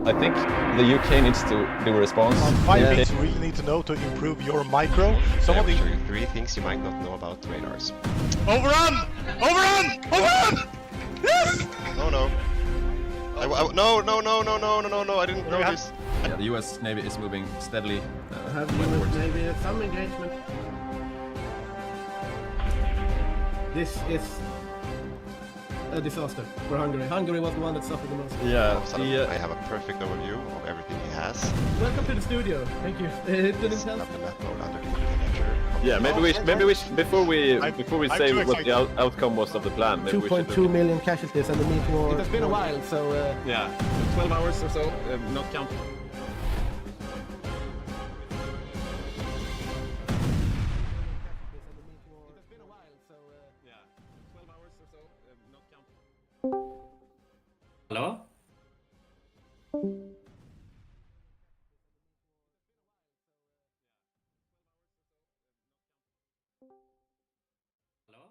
I think the UK needs to do a response. Five things you really need to know to improve your micro. Some of the 3 things you might not know about radars. Overrun! Overrun! Overrun! Yes! No, no. No, I didn't know this. Yeah, the US Navy is moving steadily Have westwards. maybe some engagement. This is a disaster for Hungary. Hungary was the one that suffered the most. Yeah, I have a perfect overview of everything he has. Welcome to the studio. Thank you. Set up the map mode under the manager. yeah. Maybe we before we I'm say too what the excited. outcome was of the plan. Maybe we should 2.2 million casualties and the meat war. It has been a while, so Yeah, 12 hours or so, not counting. Hello? Hello?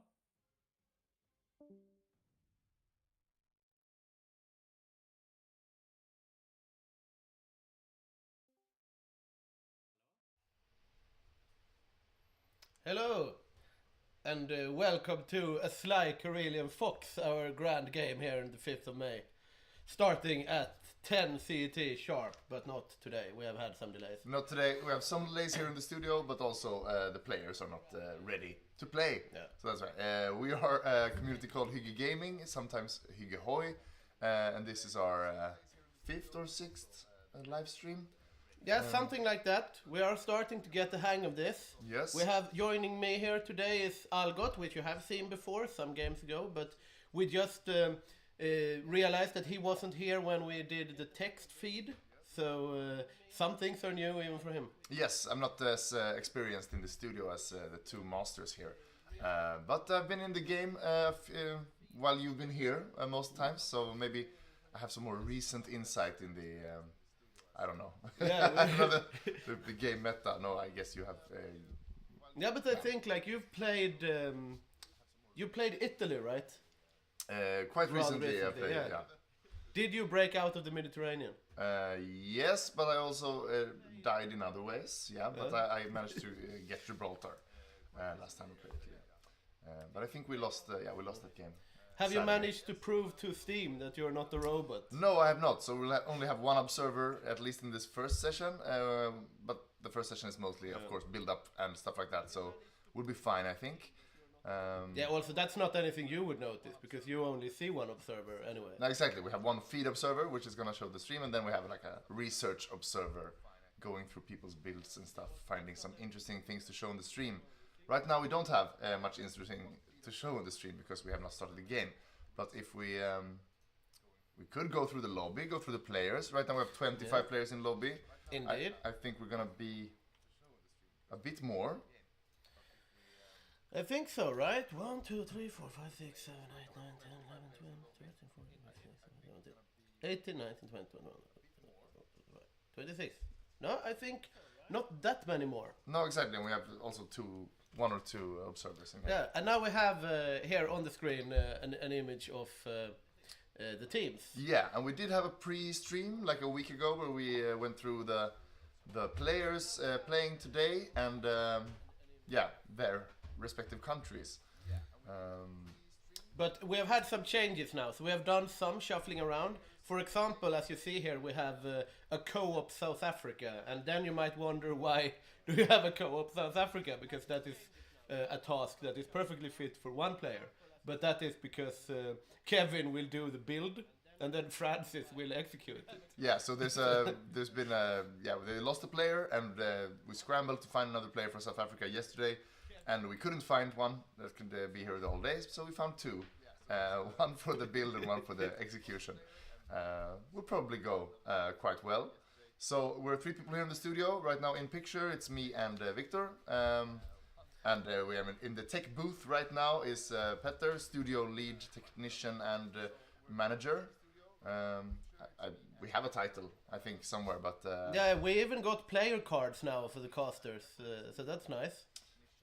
hello, and welcome to a sly Karelian Fox, our grand game here on the 5th of May. Starting at 10 CET sharp, but not today. We have had some delays. Not today. We have some delays here in the studio, but also the players are not ready to play. Yeah. So that's right. We are a community called Hygge Gaming, sometimes HOI4, and this is our 5th or 6th live stream. Yeah, something like that. We are starting to get the hang of this. Yes. We have joining me here today is Algot, which you have seen before some games ago, but we just realized that he wasn't here when we did the text feed, so some things are new even for him. Yes, I'm not as experienced in the studio as the two masters here, but I've been in the game while you've been here most times, so maybe I have some more recent insight in the I don't know. Yeah, I don't know the game meta. No, I guess you have. Yeah, but I think like you played Italy, right? Quite Rather recently, I played. yeah. Yeah. Did you break out of the Mediterranean? Yes, but I also died in other ways. Yeah, but I managed to get Gibraltar last time we played. Yeah. But I think we lost. We lost that game. Have you Sadly. managed to prove to Steam that you're not a robot? No, I have not. So we'll only have one observer at least in this first session. But the first session is mostly, of course, build up and stuff like that. So we'll be fine, I think. Yeah, also that's not anything you would notice because you only see one observer anyway. No, exactly. We have one feed observer, which is gonna show the stream, and then we have like a research observer going through people's builds and stuff, finding some interesting things to show on the stream. Right now, we don't have much interesting to show on the stream because we have not started the game. But if we could go through the lobby, go through the players. Right now, we have 25 players in lobby. Indeed. I think we're gonna be a bit more. I think so, right? 1, 2, 3, 4, 5, 6, 7, 8, 9, 10, 11, 12, 13, 14, 15, 16, 17, 18, 19, 20, 21, 26. No, I think not that many more. No, exactly. And we have also one or two observers in here. Yeah, and now we have here on the screen an image of the teams. Yeah, and we did have a pre-stream like a week ago where we went through the players playing today and their respective countries. But we have had some changes now, so we have done some shuffling around. For example, as you see here, we have a co-op South Africa, and then you might wonder why do you have a co-op South Africa, because that is a task that is perfectly fit for one player. But that is because Kevin will do the build, and then Francis will execute it. Yeah, so there's been they lost a player, and we scrambled to find another player for South Africa yesterday, and we couldn't find one that could be here the whole day, so we found two, one for the build and one for the execution. Will probably go quite well. So we're 3 people here in the studio right now in picture. It's me and Victor, and we are in the tech booth right now is Petter, studio lead technician and manager. We have a title, I think, somewhere, but yeah, we even got player cards now for the casters, so that's nice.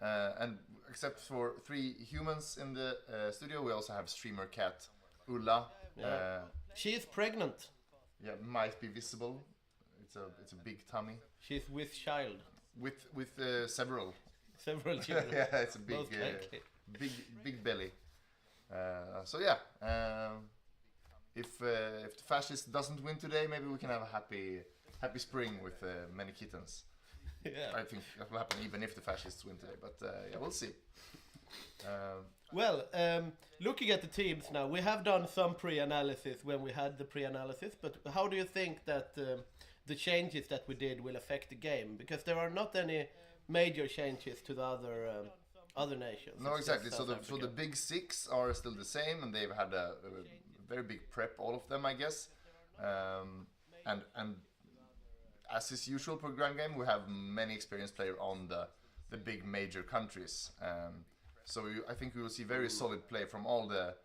And except for 3 humans in the studio, we also have streamer cat Ulla. She is pregnant. might be visible. It's a big tummy She's with child. with several. Several children. Yeah, it's a big Most likely. big belly. So yeah, if the fascist doesn't win today, maybe we can have a happy spring with many kittens. Yeah. I think that will happen even if the fascists win today. But yeah, we'll see. Well, looking at the teams now, we have done some pre-analysis when we had the pre-analysis, but how do you think that the changes that we did will affect the game? Because there are not any major changes to the other nations. No, It's exactly. just So South the Africa. big six are still the same, and they've had a very big prep, all of them, I guess. And as is usual per Grand Game, we have many experienced players on the big major countries. So I think we will see very solid play from all the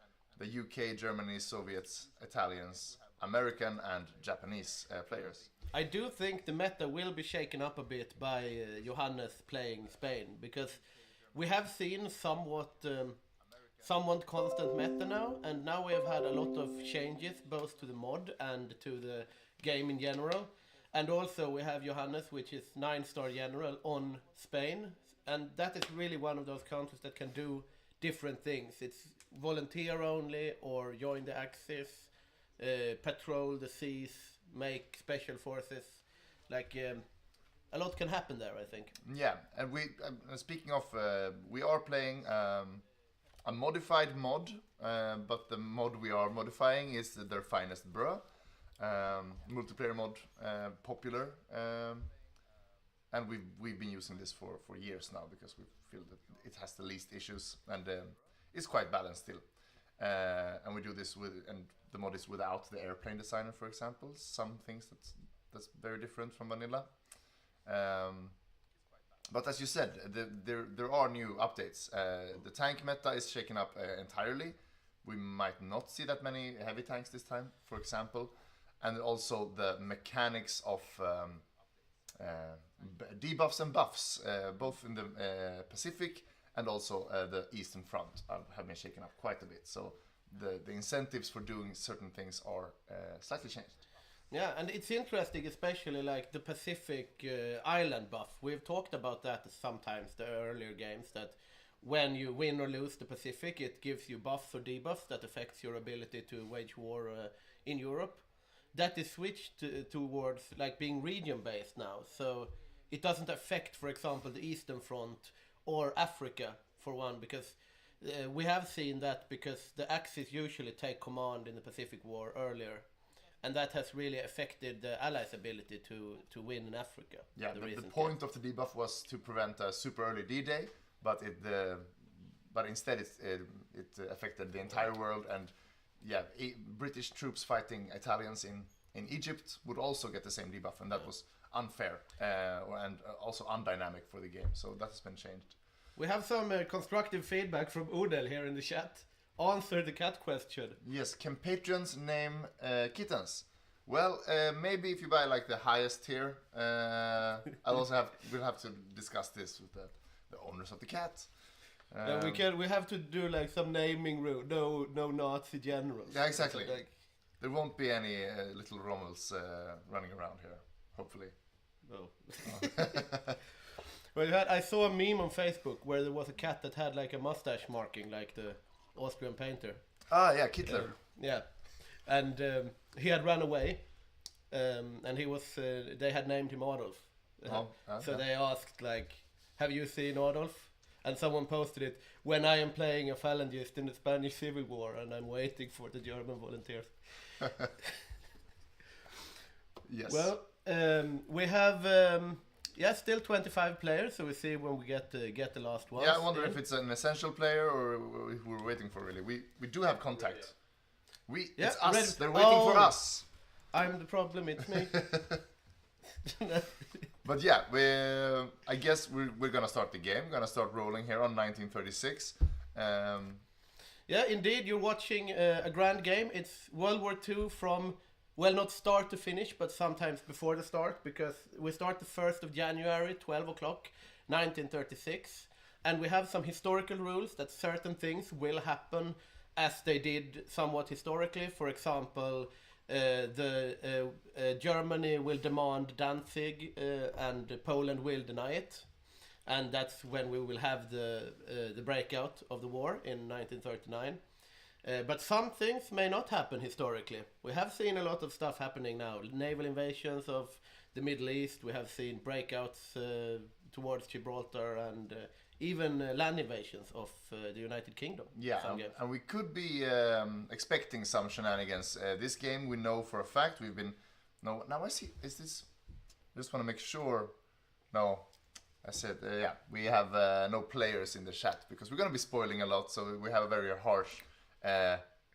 UK, Germany, Soviets, Italians, American and Japanese players. I do think the meta will be shaken up a bit by Johannes playing Spain, because we have seen somewhat constant meta now, and now we have had a lot of changes both to the mod and to the game in general. And also we have Johannes, which is 9-star general on Spain, and that is really one of those countries that can do different things. It's volunteer only, or join the Axis, patrol the seas, make special forces. Like a lot can happen there, I think. Yeah, and we speaking of, we are playing a modified mod, but the mod we are modifying is their finest bro. Multiplayer mod, popular, and we've been using this for years now because we feel that it has the least issues and it's quite balanced still. And we do this and the mod is without the airplane designer, for example. Some things that's very different from vanilla. But as you said, there are new updates. The tank meta is shaken up entirely. We might not see that many heavy tanks this time, for example. And also the mechanics of debuffs and buffs, both in the Pacific and also the Eastern Front, have been shaken up quite a bit. So the incentives for doing certain things are slightly changed. Yeah, and it's interesting, especially like the Pacific island buff. We've talked about that sometimes, the earlier games, that when you win or lose the Pacific, it gives you buffs or debuffs that affects your ability to wage war in Europe. That is switched towards like being region-based now, so it doesn't affect, for example, the Eastern Front or Africa, for one, because we have seen that because the Axis usually take command in the Pacific War earlier, and that has really affected the Allies' ability to win in Africa. Yeah, the point of the debuff was to prevent a super early D-Day, but instead it affected the entire world, and yeah, British troops fighting Italians in Egypt would also get the same debuff, and that was unfair and also undynamic for the game. So that has been changed. We have some constructive feedback from Odell here in the chat. Answer the cat question. Yes, can patrons name kittens? Well, maybe if you buy like the highest tier. We'll have to discuss this with the owners of the cat. We have to do like some naming rule. No Nazi generals. Yeah, exactly. Like, there won't be any little Rommels running around here, hopefully. no. Well, I saw a meme on Facebook where there was a cat that had like a mustache marking, like the Austrian painter. Ah, yeah, Kittler. Yeah, and he had run away, and he was. They had named him Adolf. So yeah. they asked like, "Have you seen Adolf?" And someone posted it, "When I am playing a phalangist in the Spanish Civil War and I'm waiting for the German volunteers." Yes. Well, we have still 25 players, so we see when we get the last one. Yeah, I wonder if it's an essential player or who we're waiting for. Really, we do have contact. It's us. ready. They're waiting for us. I'm the problem. It's me. But yeah, I guess we're gonna start the game. We're gonna start rolling here on 1936. Yeah, indeed, you're watching a grand game. It's World War II from, well, not start to finish, but sometimes before the start, because we start the 1st of January, 12 o'clock, 1936. And we have some historical rules that certain things will happen as they did somewhat historically. For example, Germany will demand Danzig, and Poland will deny it, and that's when we will have the breakout of the war in 1939. But some things may not happen historically. We have seen a lot of stuff happening now. Naval invasions of the Middle East. We have seen breakouts towards Gibraltar, and even land invasions of the United Kingdom. Yeah, some games. and we could be expecting some shenanigans. This game we know for a fact. We've been... No, now I see... Is this... I just want to make sure... No, I said, yeah, we have no players in the chat, because we're going to be spoiling a lot, so we have a very harsh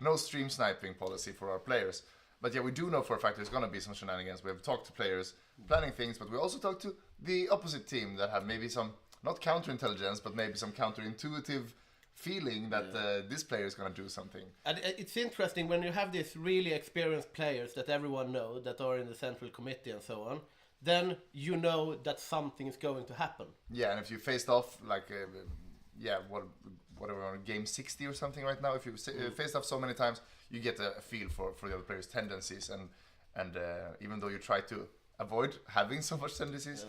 no stream sniping policy for our players. But yeah, we do know for a fact there's going to be some shenanigans. We have talked to players planning things, but we also talked to the opposite team that have maybe some, not counterintelligence, but maybe some counterintuitive feeling that this player is going to do something. And it's interesting when you have these really experienced players that everyone knows that are in the central committee and so on, then you know that something is going to happen. Yeah, and if you faced off like, whatever, game 60 or something right now, if you faced off so many times, you get a feel for the other players' tendencies, and even though you try to avoid having so much tendencies,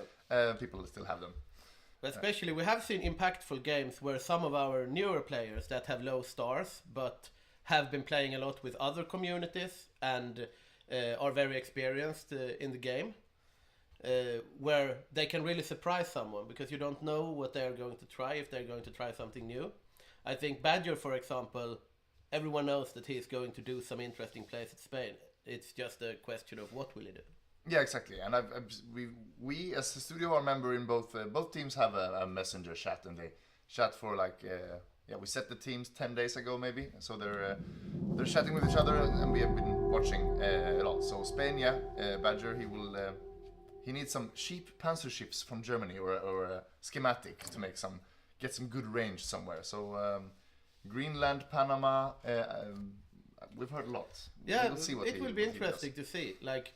people still have them. But especially, we have seen impactful games where some of our newer players that have low stars, but have been playing a lot with other communities and are very experienced in the game, where they can really surprise someone, because you don't know what they're going to try, if they're going to try something new. I think Badger, for example, everyone knows that he's going to do some interesting plays at Spain. It's just a question of what will he do. Yeah, exactly. And we as a studio are member in both teams have a messenger chat, and they chat for like we set the teams 10 days ago maybe, so they're chatting with each other, and we have been watching a lot. So Spain, Badger, he needs some cheap panzer ships from Germany or a schematic to get some good range somewhere. So Greenland, Panama, we've heard a lot. Yeah, we'll see what it will be interesting to see. Like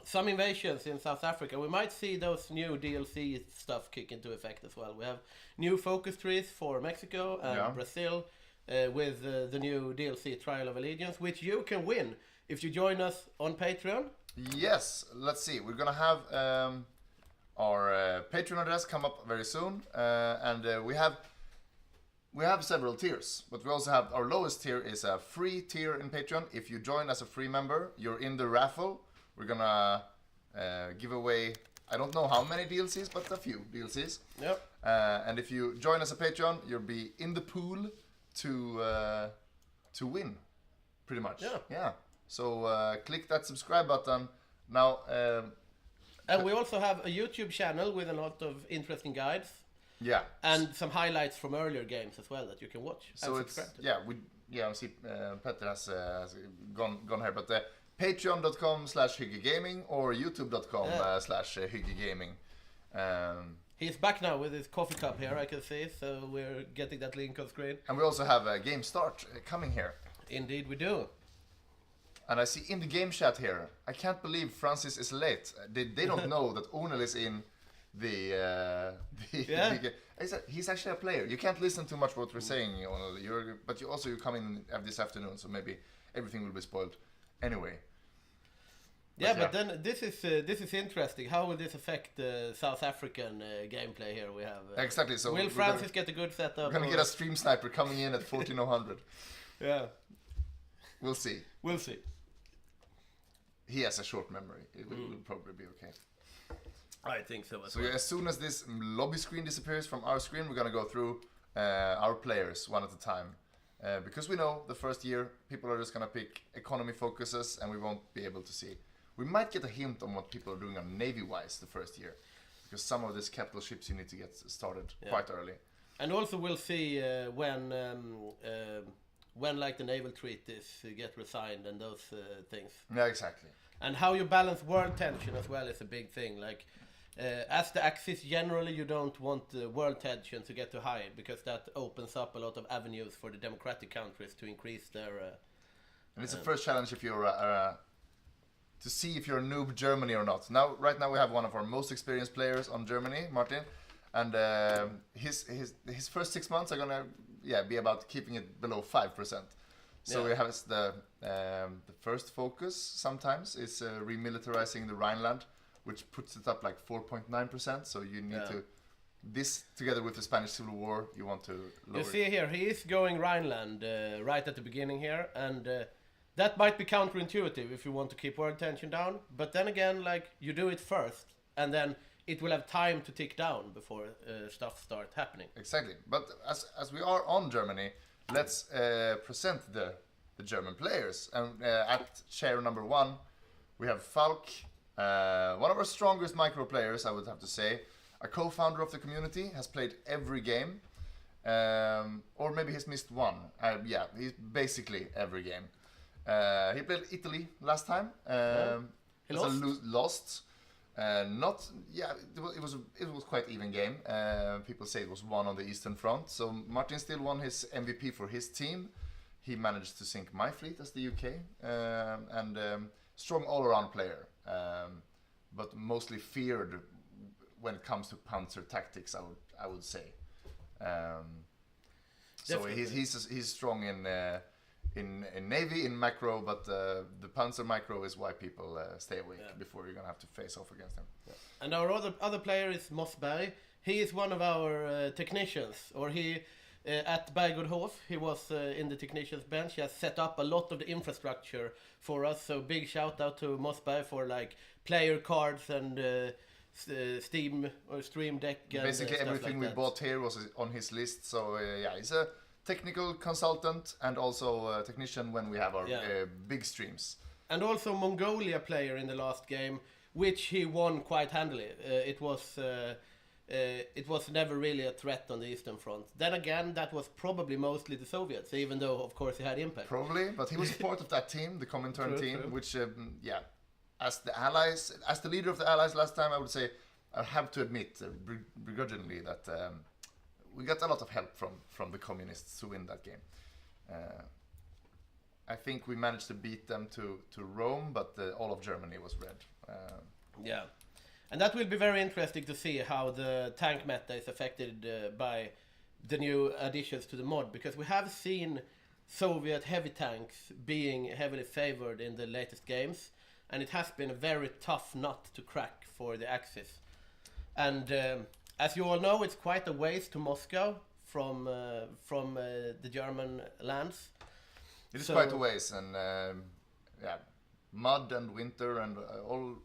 some invasions in South Africa, we might see those new DLC stuff kick into effect as well. We have new focus trees for Mexico and Brazil, with the new DLC Trial of Allegiance, which you can win if you join us on Patreon. Yes, let's see. We're gonna have our Patreon address come up very soon, and we have several tiers, but we also have our lowest tier is a free tier in Patreon. If you join as a free member, you're in the raffle. We're gonna give away, I don't know how many DLCs, but a few DLCs. Yep. And if you join as a Patreon, you'll be in the pool to win, pretty much. Yeah. So click that subscribe button now. And we also have a YouTube channel with a lot of interesting guides. Yeah. And some highlights from earlier games as well that you can watch. So it's I see Petter has gone here, but patreon.com/HyggeGaming or youtube.com/HyggeGaming. He's back now with his coffee cup here, I can see, so we're getting that link on screen. And we also have a game start coming here. Indeed we do. And I see in the game chat here, I can't believe Francis is late. They don't know that Onel is in the he's actually a player. You can't listen too much what we're saying, Onel. But you come in this afternoon, so maybe everything will be spoiled anyway. But then this is interesting. How will this affect the South African gameplay here we have? Exactly. So will Francis get a good setup? We're gonna get a stream sniper coming in at 1400. Yeah. We'll see. We'll see. He has a short memory. It will probably be okay. I think so as well. So as soon as this lobby screen disappears from our screen, we're gonna go through our players one at a time. Because we know the first year people are just gonna pick economy focuses, and we won't be able to see. We might get a hint on what people are doing on Navy-wise the first year, because some of these capital ships you need to get started quite early. And also we'll see when like the naval treaties get resigned and those things. Yeah, exactly. And how you balance world tension as well is a big thing. Like as the Axis, generally you don't want the world tension to get too high, because that opens up a lot of avenues for the democratic countries to increase their. And it's the first challenge if you're to see if you're a noob Germany or not. Right now we have one of our most experienced players on Germany, Martin, and his first 6 months are gonna be about keeping it below 5%. So Yeah. we have the first focus sometimes is remilitarizing the Rhineland, which puts it up like 4.9%. So you need to this together with the Spanish Civil War, you want to lower You see here, he is going Rhineland right at the beginning here, and that might be counterintuitive if you want to keep world tension down. But then again, like, you do it first, and then it will have time to tick down before stuff starts happening. Exactly. But as we are on Germany, let's present the German players. And at chair number 1, we have Falk, one of our strongest micro players, I would have to say. A co-founder of the community, has played every game, or maybe he's missed one. Yeah, he's basically every game. He played Italy last time. He lost? Lost. It was quite even game. People say it was won on the Eastern Front. So Martin still won his MVP for his team. He managed to sink my fleet as the UK, and strong all-around player, but mostly feared when it comes to panzer tactics, I would say. So he's strong in navy, in macro, but the panzer micro is why people stay awake before you're gonna have to face off against him. And our other player is Mossberg. He is one of our technicians, or he at Berghof, he was in the technicians bench. He has set up a lot of the infrastructure for us. So big shout out to Mossberg for like player cards and Steam or Stream Deck. And, basically everything like we bought here was on his list. So yeah, he's a technical consultant and also a technician when we have our big streams. And also Mongolia player in the last game, which he won quite handily. It was never really a threat on the Eastern Front. Then again, that was probably mostly the Soviets, even though of course he had impact. Probably, but he was part of that team, the Comintern team, true. which as the allies, as the leader of the allies last time, I would say I have to admit begrudgingly that we got a lot of help from the communists to win that game. I think we managed to beat them to Rome, but all of Germany was red. Yeah, and that will be very interesting to see how the tank meta is affected by the new additions to the mod, because we have seen Soviet heavy tanks being heavily favored in the latest games, and it has been a very tough nut to crack for the Axis. And as you all know, it's quite a ways to Moscow from the German lands. It is quite a ways, and mud and winter and all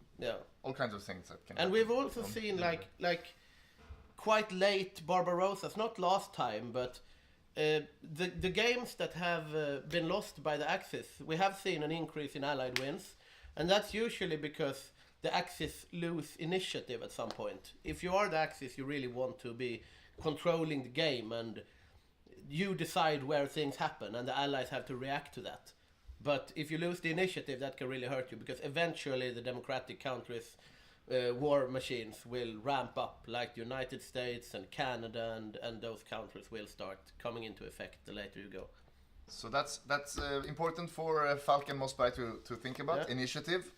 kinds of things that can. And we've also seen like quite late Barbarossas, not last time, but the games that have been lost by the Axis, we have seen an increase in Allied wins, and that's usually because the Axis lose initiative at some point. If you are the Axis, you really want to be controlling the game, and you decide where things happen, and the Allies have to react to that. But if you lose the initiative, that can really hurt you, because eventually the democratic countries' war machines will ramp up, like the United States and Canada, and those countries will start coming into effect the later you go. So that's important for Falk and Mossberg to think about. Initiative,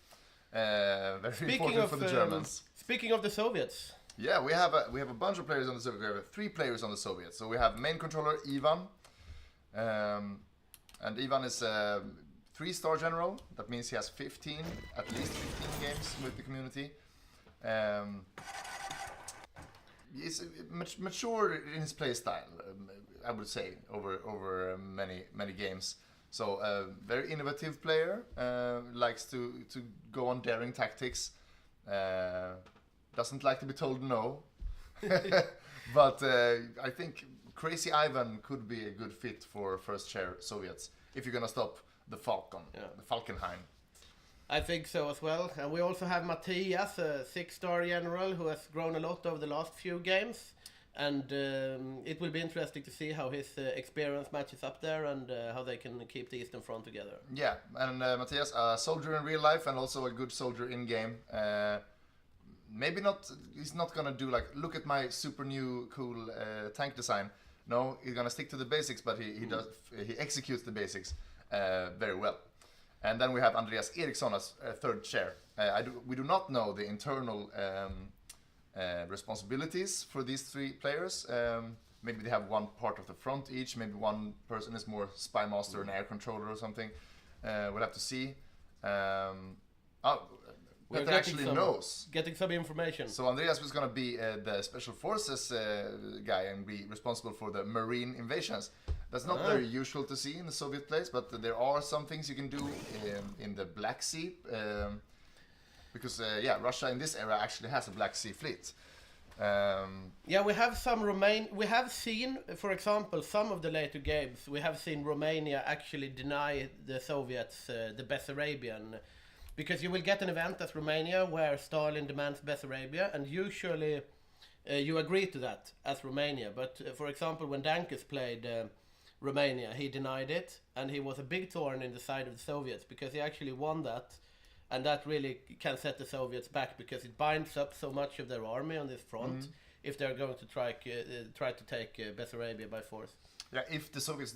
very important for the Germans. Speaking of the Soviets. Yeah, we have a bunch of players on the Soviets. We have 3 players on the Soviets. So we have main controller Ivan, and Ivan is a 3-star general. That means he has at least 15 games with the community. He's mature in his play style, I would say, over many games. So very innovative player, likes to go on daring tactics. Doesn't like to be told no. But I think Crazy Ivan could be a good fit for first chair Soviets if you're gonna stop the Falcon, the Falkenhayn. I think so as well. And we also have Matthias, a 6-star general who has grown a lot over the last few games. And it will be interesting to see how his experience matches up there, and how they can keep the Eastern Front together. Yeah, and Matthias, a soldier in real life and also a good soldier in game. Maybe not. He's not gonna do like, look at my super new cool tank design. No, he's gonna stick to the basics, but he executes the basics very well. And then we have Andreas Eriksson as 3rd chair. We do not know the internal responsibilities for these 3 players. Maybe they have one part of the front each. Maybe one person is more spy master and air controller or something. We'll have to see. Petter actually knows. Getting some information. So Andreas was going to be the special forces guy and be responsible for the marine invasions. That's not very usual to see in the Soviet place, but there are some things you can do in the Black Sea. Because Russia in this era actually has a Black Sea fleet. Yeah, we have we have seen, for example, some of the later games. We have seen Romania actually deny the Soviets the Bessarabian, because you will get an event as Romania where Stalin demands Bessarabia, and usually you agree to that as Romania. But for example, when Dankes played Romania, he denied it, and he was a big thorn in the side of the Soviets because he actually won that. And that really can set the Soviets back because it binds up so much of their army on this front if they're going to try to take Bessarabia by force. Yeah, if the Soviets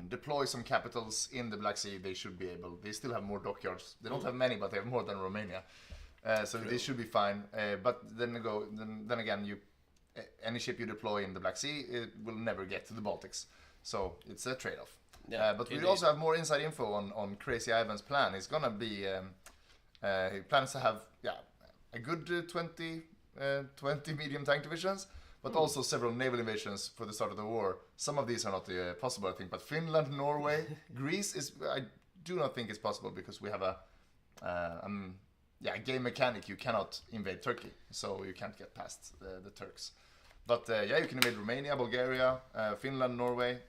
deploy some capitals in the Black Sea, they should be able. They still have more dockyards. They don't have many, but they have more than Romania, so they should be fine. But then again, any ship you deploy in the Black Sea, it will never get to the Baltics. So it's a trade-off. Yeah, but we also have more inside info on Crazy Ivan's plan. He's gonna be he plans to have a good 20 medium tank divisions, but also several naval invasions for the start of the war. Some of these are not possible, I think, but Finland, Norway, Greece I do not think it's possible because we have a game mechanic. You cannot invade Turkey, so you can't get past the Turks. But you can invade Romania, Bulgaria, Finland, Norway.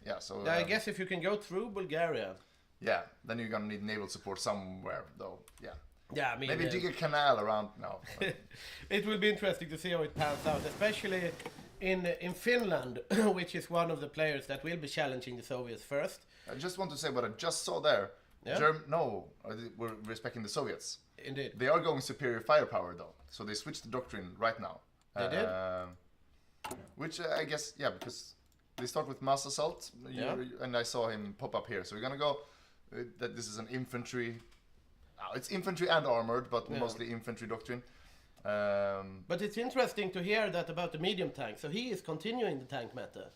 I guess if you can go through Bulgaria. Yeah, then you're gonna need naval support somewhere, though. Yeah. Yeah, I mean, maybe dig a canal around now. It will be interesting to see how it pans out, especially in Finland, which is one of the players that will be challenging the Soviets first. I just want to say what I just saw there. Yeah? We're respecting the Soviets. Indeed. They are going superior firepower, though. So they switched the doctrine right now. They did? Which I guess, because they start with mass assault. And I saw him pop up here. So we're going to go that this is an infantry. It's infantry and armored, but mostly infantry doctrine. But it's interesting to hear that about the medium tank. So he is continuing the tank meta.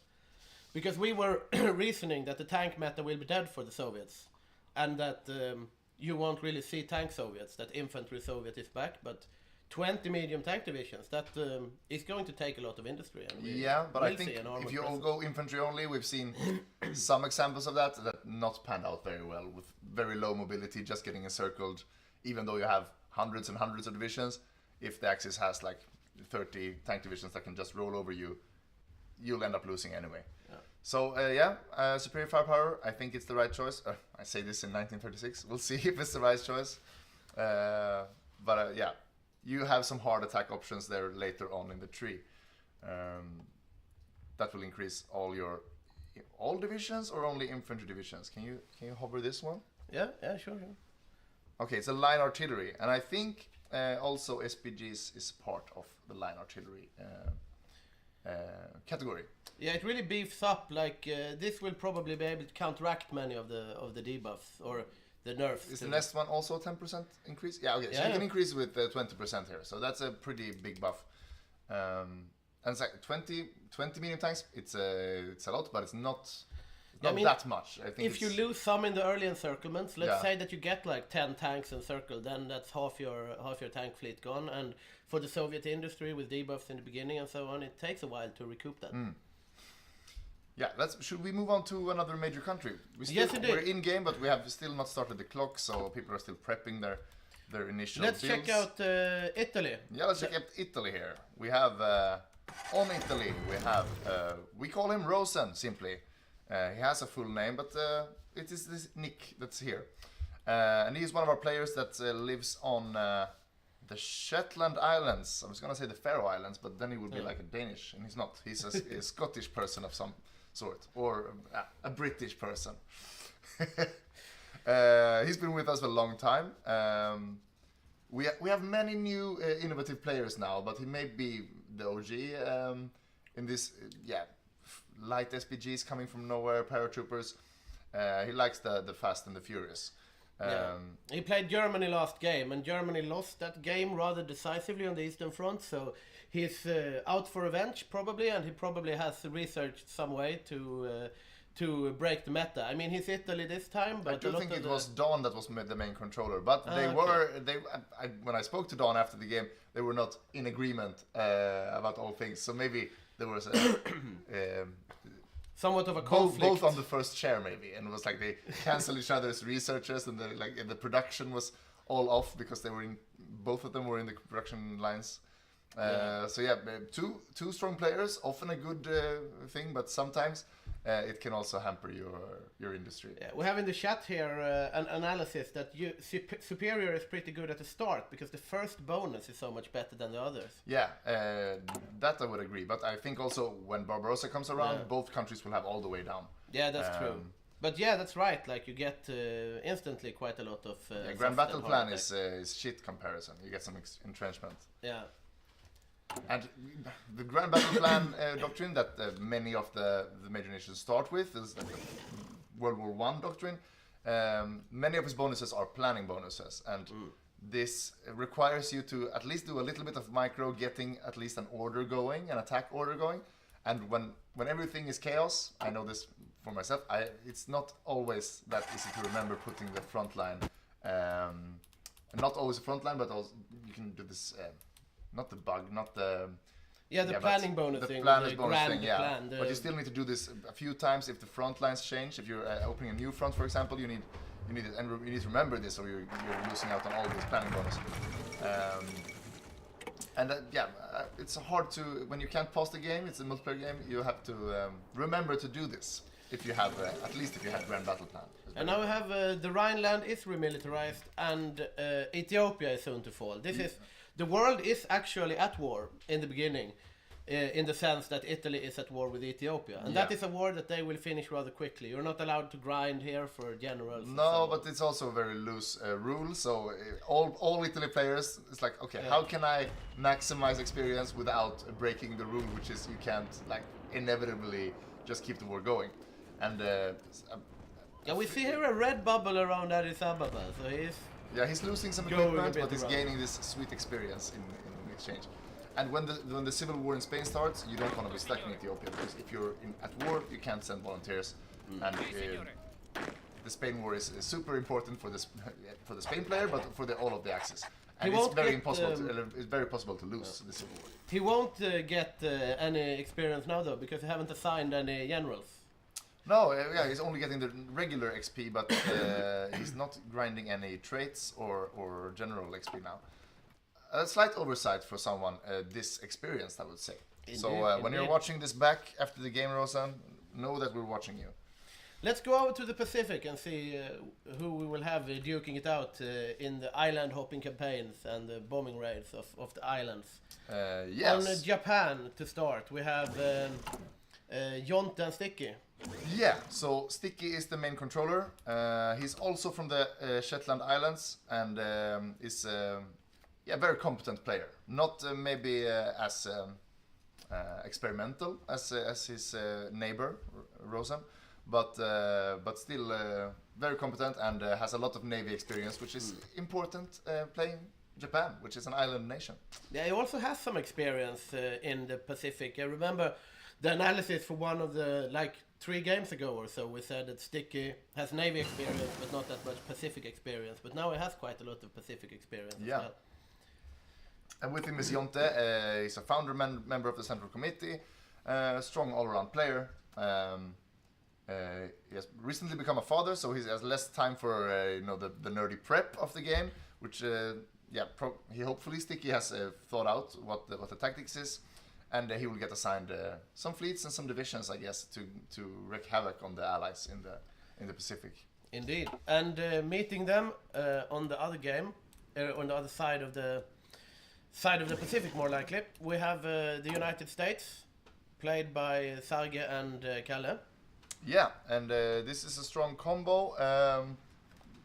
Because we were reasoning that the tank meta will be dead for the Soviets. And that you won't really see tank Soviets, that infantry Soviet is back. But 20 medium tank divisions, that is going to take a lot of industry. And but I think if you all go infantry only, we've seen some examples of that not panned out very well, with very low mobility, just getting encircled, even though you have hundreds and hundreds of divisions. If the Axis has like 30 tank divisions that can just roll over you, you'll end up losing anyway. Yeah. So superior firepower, I think it's the right choice. I say this in 1936. We'll see if it's the right choice. You have some hard attack options there later on in the tree. That will increase all divisions or only infantry divisions. Can you hover this one? Yeah, sure. Okay, it's a line artillery, and I think also SPGs is part of the line artillery category. Yeah, it really beefs up. Like this will probably be able to counteract many of the debuffs or the nerfs. Is the next one also a 10% increase? Yeah, okay. So you can increase with 20% here. So that's a pretty big buff. And it's like 20 medium tanks. It's a lot, but it's not that much. I think if you lose some in the early encirclements, let's say that you get like 10 tanks encircled, then that's half your tank fleet gone. And for the Soviet industry with debuffs in the beginning and so on, it takes a while to recoup that. Yeah, should we move on to another major country? Yes, indeed. We're in game, but we have still not started the clock, so people are still prepping their initial Let's builds. check out Italy. Yeah, let's check out Italy here. We have on Italy we call him Rosen simply. He has a full name, but it is this nick that's here, and he's one of our players that lives on the Shetland Islands. I was gonna say the Faroe Islands, but then he would be like a Danish, and he's not. He's a Scottish person of some sort, or a British person. He's been with us for a long time. We have many new innovative players now, but he may be the OG in this. Light SPGs coming from nowhere, paratroopers. He likes the fast and the furious. He played Germany last game, and Germany lost that game rather decisively on the Eastern Front, so he's out for revenge probably, and he probably has researched some way to break the meta. I mean, he's Italy this time, but I do think it was Don that was the main controller, but when I spoke to Don after the game, they were not in agreement about all things, so maybe there was a somewhat of a conflict. Both on the first chair maybe, and it was like they cancelled each other's researchers, and the production was all off because both of them were in the production lines. So yeah, two strong players, often a good thing, but sometimes it can also hamper your industry. Yeah, we have in the chat here an analysis that Superior is pretty good at the start because the first bonus is so much better than the others. Yeah, that I would agree. But I think also when Barbarossa comes around, both countries will have all the way down. Yeah, that's true. But yeah, that's right. Like you get instantly quite a lot of. Grand Battle Plan is shit comparison. You get some entrenchment. Yeah. And the Grand Battle Plan doctrine that many of the major nations start with is like the World War I doctrine. Many of its bonuses are planning bonuses, and this requires you to at least do a little bit of micro, getting at least an order going, an attack order going. And when everything is chaos, I know this for myself, it's not always that easy to remember putting the front line. Not always the front line, but also you can do this... not the bug, not the... the planning bonus thing. The planning bonus thing, yeah. Plan, but you still need to do this a few times if the front lines change. If you're opening a new front, for example, you need it, and you need to remember this, or you're losing out on all these planning bonuses. It's hard to... When you can't pause the game, it's a multiplayer game, you have to remember to do this. If you have, at least if you have Grand Battle Plan. And now we have the Rhineland is remilitarized, and Ethiopia is soon to fall. This is... The world is actually at war in the beginning, in the sense that Italy is at war with Ethiopia. And that is a war that they will finish rather quickly. You're not allowed to grind here for generals. No, but it's also a very loose rule. So all Italy players, it's like, okay, how can I maximize experience without breaking the rule, which is you can't like inevitably just keep the war going. And we see here a red bubble around Addis Ababa, so he's... Yeah, he's losing some equipment, but he's gaining this sweet experience in exchange. And when the civil war in Spain starts, you don't want to be stuck in Ethiopia, because if you're at war, you can't send volunteers. And the Spain war is super important for the Spain player, but for all of the Axis. And it's very possible to lose the civil war. He won't get any experience now, though, because he haven't assigned any generals. No, he's only getting the regular XP, but he's not grinding any traits or general XP now. A slight oversight for someone this experienced, I would say. So when you're watching this back after the game, Rosan, know that we're watching you. Let's go over to the Pacific and see who we will have duking it out in the island hopping campaigns and the bombing raids of the islands. Yes. On Japan, to start, we have Jonte and Sticky. Yeah, so Sticky is the main controller. He's also from the Shetland Islands and is a very competent player. Not maybe as experimental as his neighbor Rosen, but still very competent and has a lot of Navy experience, which is important playing Japan, which is an island nation. Yeah, he also has some experience in the Pacific. I remember the analysis for one of the 3 games ago or so, we said that Sticky has Navy experience, but not that much Pacific experience. But now he has quite a lot of Pacific experience as well. And with him is Jonte. He's a founder member of the Central Committee, strong all-around player. He has recently become a father, so he has less time for the nerdy prep of the game, which he hopefully Sticky has thought out what the tactics is. And he will get assigned some fleets and some divisions, I guess, to wreak havoc on the allies in the Pacific. Indeed, and meeting them on the other game, on the other side of the Pacific, more likely, we have the United States, played by Hygge and Kalle. Yeah, and this is a strong combo.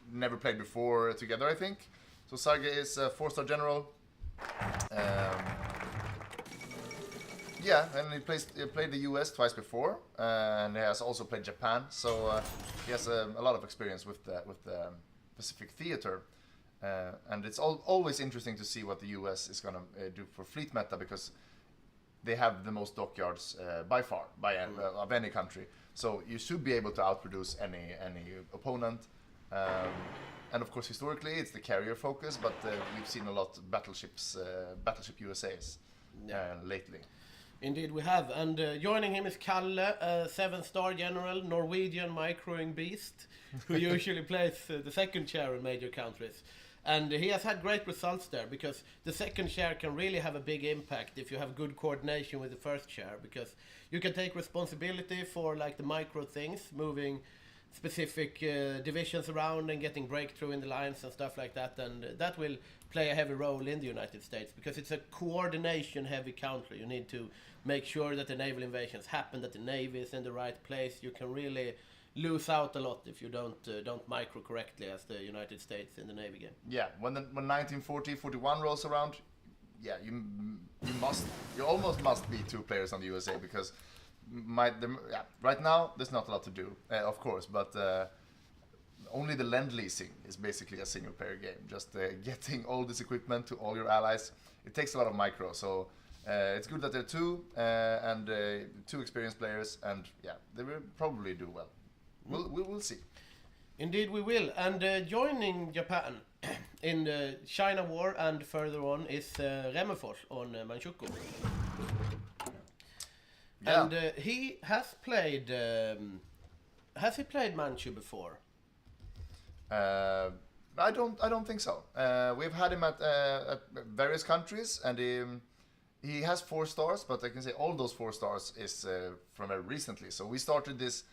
Never played before together, I think. So Hygge is a 4-star general. Yeah, and he played the US twice before, and he has also played Japan, so he has a lot of experience with the Pacific theater. And it's always interesting to see what the US is going to do for fleet meta, because they have the most dockyards by far of any country. So you should be able to outproduce any opponent. And of course, historically, it's the carrier focus, but we've seen a lot of battleship USAs lately. Indeed, we have. And joining him is Kalle, a 7-star general, Norwegian microing beast, who usually plays the second chair in major countries. And he has had great results there, because the second chair can really have a big impact if you have good coordination with the first chair, because you can take responsibility for like the micro things, moving specific divisions around and getting breakthrough in the lines and stuff like that, and that will play a heavy role in the United States, because it's a coordination heavy country. You need to make sure that the naval invasions happen, that the navy is in the right place. You can really lose out a lot if you don't micro correctly as the United States in the navy game. Yeah, when 1940-41 rolls around, yeah, you almost must be 2 players on the USA, because right now there's not a lot to do, of course, but only the lend leasing is basically a single player game. Just getting all this equipment to all your allies, it takes a lot of micro. So it's good that there are 2 and 2 experienced players, and yeah, they will probably do well. We'll see. Indeed we will. And joining Japan in the China War and further on is Remmerfors on Manchukuo. Yeah. And he has played. Has he played Manchu before? I don't think so. We've had him at various countries, and he has 4 stars. But I can say all those 4 stars is from very recently. So we started this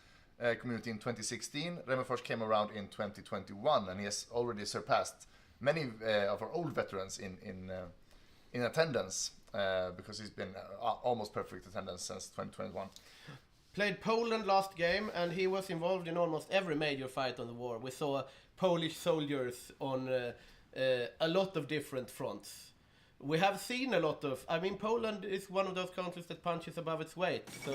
community in 2016. Remmerfors came around in 2021, and he has already surpassed many of our old veterans in attendance, because he's been almost perfect attendance since 2021. Played Poland last game, and he was involved in almost every major fight on the war. We saw Polish soldiers on a lot of different fronts. We have seen a lot of... I mean, Poland is one of those countries that punches above its weight, so...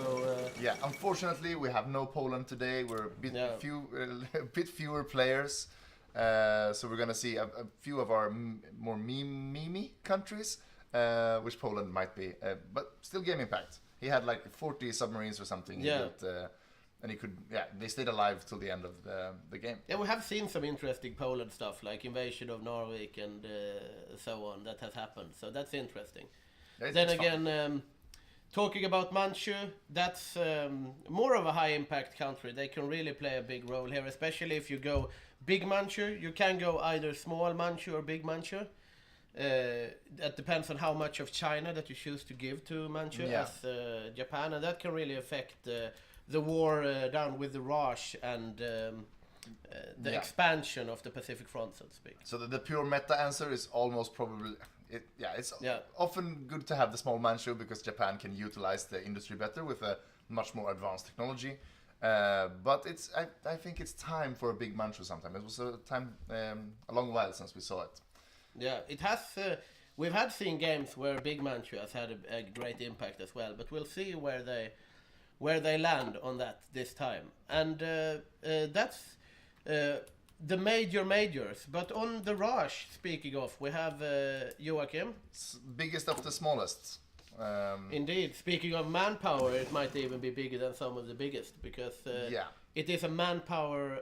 Yeah, unfortunately, we have no Poland today. We're a bit fewer players. So we're going to see a few of our more meme countries, which Poland might be, but still game impact. He had like 40 submarines or something. Yeah. And he could, they stayed alive till the end of the game. Yeah, we have seen some interesting Poland stuff, like invasion of Narvik and so on, that has happened. So that's interesting. Yeah, then it's again, fun. talking about Manchu, that's more of a high impact country. They can really play a big role here, especially if you go big Manchu. You can go either small Manchu or big Manchu. That depends on how much of China that you choose to give to Manchu as Japan, and that can really affect the war down with the Raj and the expansion of the Pacific Front, so to speak. So the pure meta answer is almost probably... It's often good to have the small Manchu, because Japan can utilize the industry better with a much more advanced technology. But I think it's time for a big Manchu sometime. It was a long while since we saw it. Yeah, it has. We've seen games where Big Manchu has had a great impact as well, but we'll see where they land on that this time. And that's the majors. But on the Raj, speaking of, we have Joachim. Biggest of the smallest. Indeed. Speaking of manpower, it might even be bigger than some of the biggest, because it is a manpower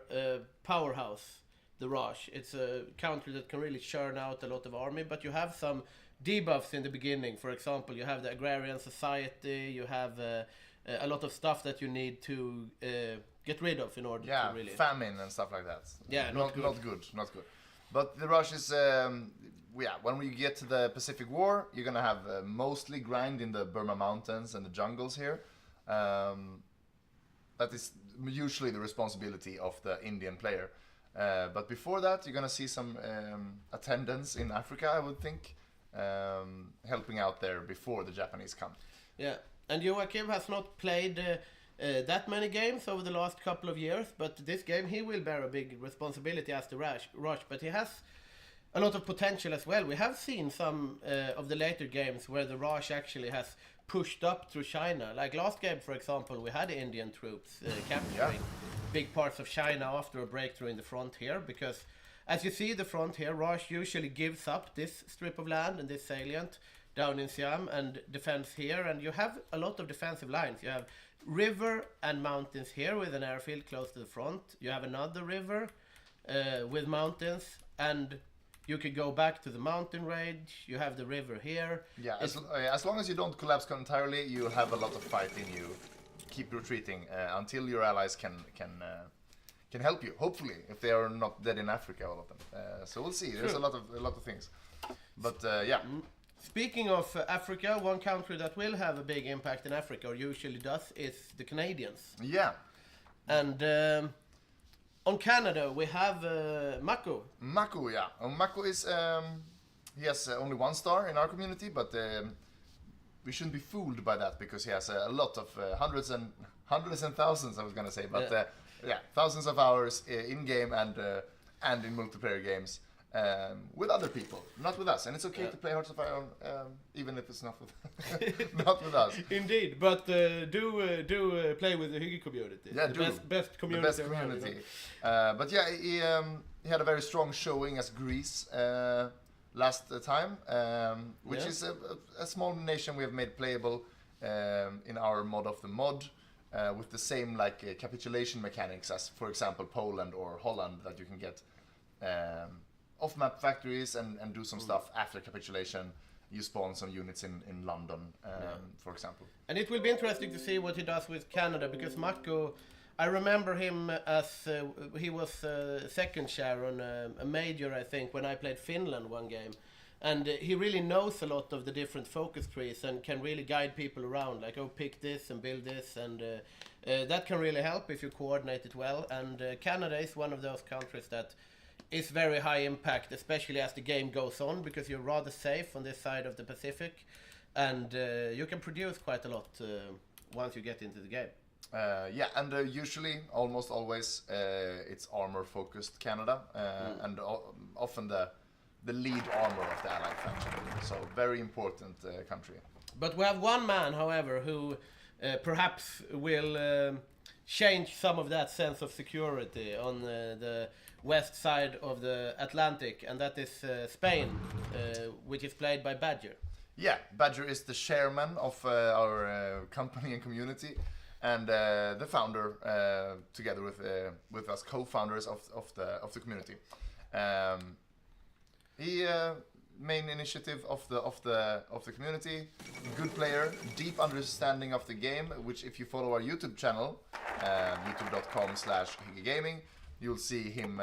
powerhouse. The Raj. It's a country that can really churn out a lot of army, but you have some debuffs in the beginning. For example, you have the agrarian society, you have a lot of stuff that you need to get rid of in order to really... famine and stuff like that. Yeah, not good. Not good. But the Raj is... when we get to the Pacific War, you're going to have mostly grind in the Burma Mountains and the jungles here. That is usually the responsibility of the Indian player. But before that, you're going to see some attendance in Africa, I would think, helping out there before the Japanese come. Yeah, and Joachim has not played that many games over the last couple of years, but this game he will bear a big responsibility as the Rush, but he has a lot of potential as well. We have seen some of the later games where the Rush actually has pushed up through China. Like last game, for example, we had Indian troops capturing big parts of China after a breakthrough in the front here, because as you see the front here, Raj usually gives up this strip of land and this salient down in Siam and defends here, and you have a lot of defensive lines. You have river and mountains here with an airfield close to the front. You have another river with mountains, and you could go back to the mountain range. You have the river here. Yeah, as long as you don't collapse entirely, you have a lot of fight in you. Keep retreating until your allies can help you. Hopefully, if they are not dead in Africa, all of them. So we'll see. There's a lot of things. But yeah. Speaking of Africa, one country that will have a big impact in Africa, or usually does, is the Canadians. Yeah. And on Canada, we have Mako. Mako, yeah. Mako is he has only 1 star in our community, but we shouldn't be fooled by that because he has a lot of hundreds and thousands. I was gonna say, but yeah, thousands of hours in game and in multiplayer games. With other people, not with us, and it's okay to play Hearts of Iron, even if it's not with not with us. Indeed, but do play with the Hygge community. Yeah, the best community. The best community. But yeah, he had a very strong showing as Greece last time, which is a small nation we have made playable in our mod of the mod. With the same capitulation mechanics as, for example, Poland or Holland, that you can get off-map factories and do some stuff after capitulation. You spawn some units in London, for example. And it will be interesting to see what he does with Canada, because Mako, I remember him as he was second Chevron, a major, I think, when I played Finland one game. And he really knows a lot of the different focus trees and can really guide people around, like, oh, pick this and build this, and that can really help if you coordinate it well. And Canada is one of those countries that is very high impact, especially as the game goes on, because you're rather safe on this side of the Pacific, and you can produce quite a lot once you get into the game. Yeah, and usually, almost always, it's armor-focused Canada, and often the lead armor of the Allied faction. So, very important country. But we have one man, however, who perhaps will change some of that sense of security on the west side of the Atlantic, and that is Spain, which is played by Badger. Yeah, Badger is the chairman of our company and community, and the founder, together with us co-founders of the community. He main initiative of the community, good player, deep understanding of the game. Which, if you follow our YouTube channel, youtube.com/HyggeGaming, you'll see him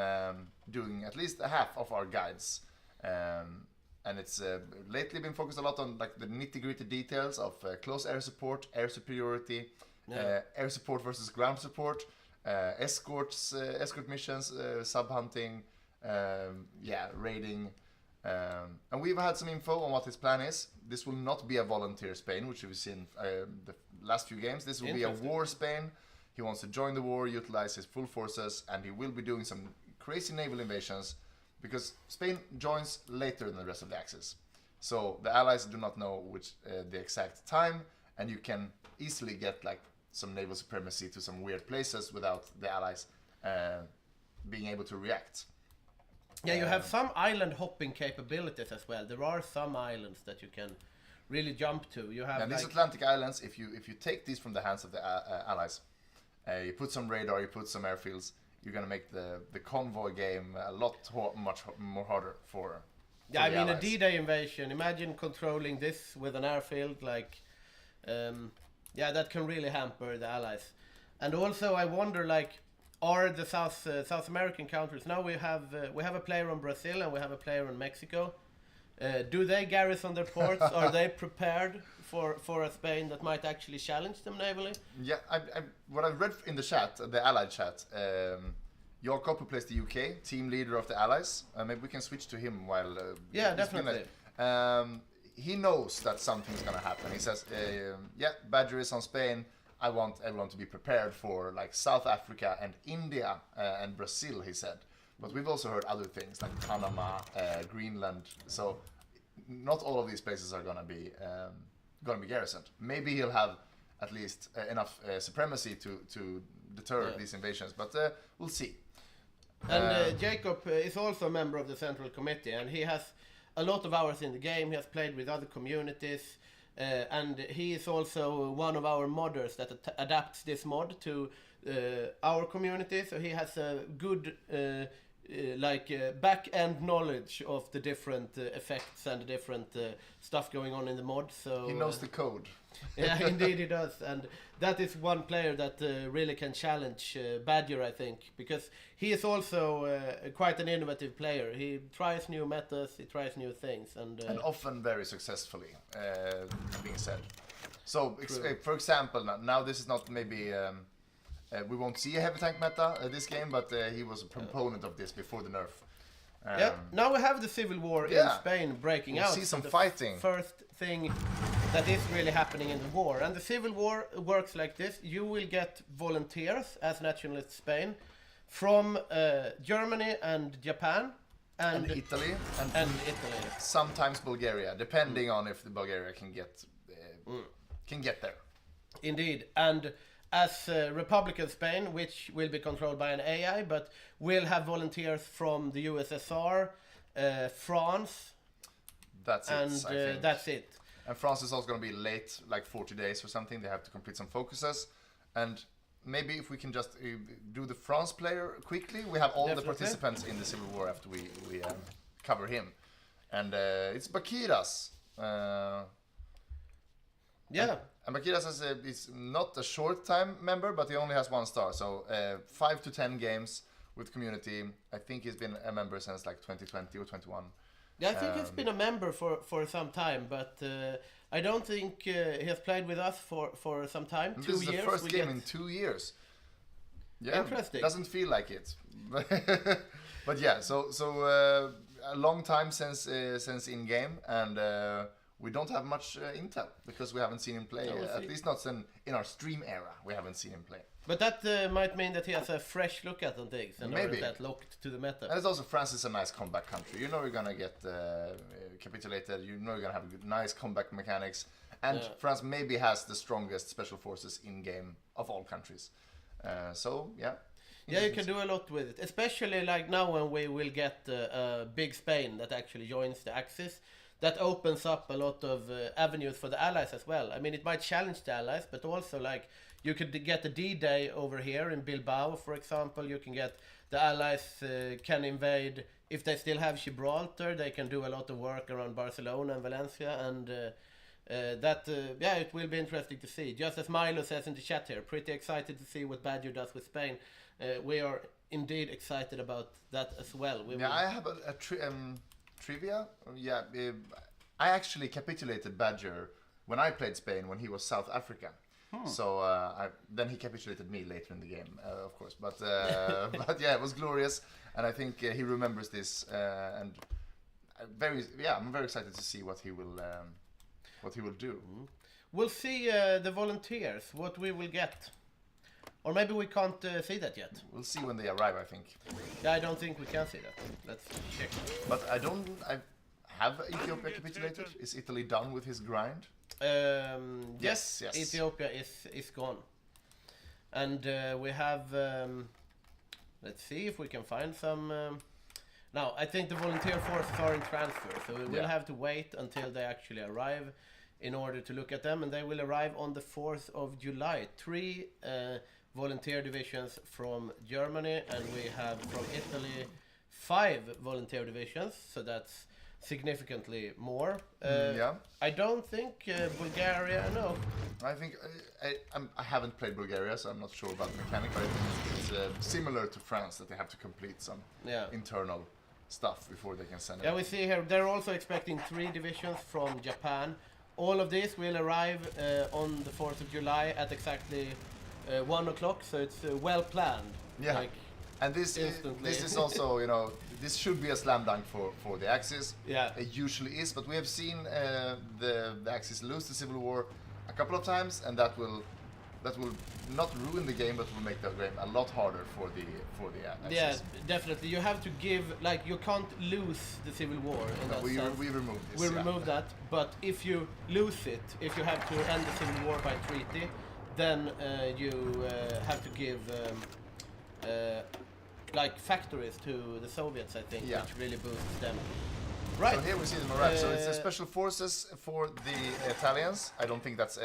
doing at least a half of our guides. And it's lately been focused a lot on the nitty-gritty details of close air support, air superiority, air support versus ground support, escort missions, sub hunting, raiding. And we've had some info on what his plan is. This will not be a volunteer Spain, which we've seen the last few games. This will be a war Spain. He wants to join the war, utilize his full forces, and he will be doing some crazy naval invasions, because Spain joins later than the rest of the Axis. So the Allies do not know the exact time, and you can easily get some naval supremacy to some weird places without the Allies being able to react. Yeah, you have some island hopping capabilities as well. There are some islands that you can really jump to. You have these Atlantic islands. If you take these from the hands of the Allies, you put some radar, you put some airfields, you're gonna make the convoy game a much more harder for. Yeah, I mean, Allies. A D-Day invasion. Imagine controlling this with an airfield, that can really hamper the Allies. And also, I wonder, are the South American countries, now we have a player on Brazil and we have a player on Mexico. Do they garrison their ports? Are they prepared for a Spain that might actually challenge them navally? Yeah, what I've read in the chat, the Allied chat, Jakob, who plays the UK, team leader of the Allies, maybe we can switch to him while... yeah, definitely. He knows that something's gonna happen. He says, Badger is on Spain. I want everyone to be prepared for South Africa and India and Brazil, he said. But we've also heard other things like Panama, Greenland. So not all of these places are gonna be garrisoned. Maybe he'll have at least enough supremacy to deter these invasions, but we'll see. And Jacob is also a member of the Central Committee, and he has a lot of hours in the game. He has played with other communities, and he is also one of our modders that adapts this mod to our community. So he has a good back-end knowledge of the different effects and the different stuff going on in the mod. So He knows the code. yeah, indeed he does, and that is one player that really can challenge Badger, I think, because he is also quite an innovative player. He tries new methods, he tries new things, and often very successfully, being said. So, for example, now this is not maybe... we won't see a heavy tank meta this game, but he was a proponent of this before the nerf. yeah, now we have the civil war in Spain breaking out. See some the fighting. First thing that is really happening in the war, and the civil war works like this: you will get volunteers as nationalist Spain from Germany and Japan And Italy, and Italy. sometimes Bulgaria, depending on if the Bulgaria can get there. Indeed, and as Republican Spain, which will be controlled by an AI, but will have volunteers from the USSR, France, That's and it, I think. that's it. And France is also going to be late, like 40 days or something. They have to complete some focuses. And maybe if we can just do the France player quickly. We have all the participants in the Civil War after we cover him. And it's Bakiras. Yeah. And Bakiras is not a short-time member, but he only has 1 star. So 5 to 10 games with community. I think he's been a member since like 2020 or 21. Yeah, I think he's been a member for some time, but I don't think he has played with us for some time. And 2 this years. is the first game in 2 years. Yeah, Interesting. Doesn't feel like it, but yeah. So a long time since in game, and we don't have much intel because we haven't seen him play. At least not in our stream era. We haven't seen him play. But that might mean that he has a fresh look at on things and Maybe. aren't that locked to the meta. And it's also France is a nice comeback country. You know you're gonna get capitulated. You know you're gonna have nice comeback mechanics. And France maybe has the strongest special forces in game of all countries. So yeah. Yeah, you can do a lot with it, especially like now when we will get a big Spain that actually joins the Axis. That opens up a lot of avenues for the allies as well. I mean, it might challenge the allies, but also like you could get a D-Day over here in Bilbao, for example. You can get the allies can invade if they still have Gibraltar. They can do a lot of work around Barcelona and Valencia, and it will be interesting to see. Just as Milo says in the chat here, pretty excited to see what Badger does with Spain. We are indeed excited about that as well. I have a trivia. Yeah, I actually capitulated Badger when I played Spain when he was South African. So then he capitulated me later in the game, of course. But but yeah, it was glorious, and I think he remembers this. And I'm very excited to see what he will do. We'll see the volunteers, what we will get. Or maybe we can't see that yet. We'll see when they arrive, I think. Yeah, I don't think we can see that. Let's check. But I have Ethiopia capitulated? Is Italy done with his grind? Yes. Ethiopia is gone. And we have... let's see if we can find some... Now, I think the volunteer forces are in transfer, so we will have to wait until they actually arrive in order to look at them, and they will arrive on the 4th of July. 3 volunteer divisions from Germany, and we have from Italy 5 volunteer divisions, so that's significantly more. I don't think Bulgaria, no. I think I haven't played Bulgaria, so I'm not sure about the mechanic, but I think it's similar to France that they have to complete some internal stuff before they can send it. Yeah, we see here they're also expecting 3 divisions from Japan. All of this will arrive on the 4th of July at exactly 1 o'clock, so it's well planned. Yeah, like, and this is also, you know, this should be a slam dunk for the Axis. Yeah, it usually is, but we have seen the Axis lose the Civil War a couple of times, and that will not ruin the game, but will make the game a lot harder for the Axis. Yeah, definitely. You have to give, like, you can't lose the Civil War. We remove this. We remove that, but if you lose it, if you have to end the Civil War by treaty, then you have to give like factories to the Soviets, I think, Yeah. which really boosts them. Right. So here we see the morale. So it's a special forces for the Italians. I don't think that's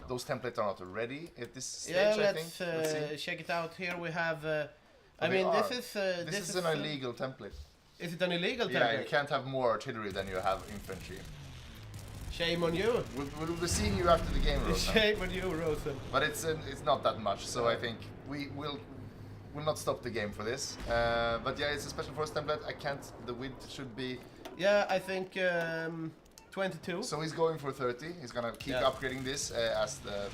those templates are not ready at this stage. Yeah, I think. let's see. check it out. Here we have. I They mean, are. this is an illegal template. Is it an illegal Yeah, template? you can't have more artillery than you have infantry. Shame on you. We'll be seeing you after the game, Rosa. Shame on you, Rosen. But it's not that much, so I think we will not stop the game for this. But yeah, it's a special force template. I can't. The width should be. Yeah, I think 22. So he's going for 30. He's gonna keep Yeah. upgrading this as the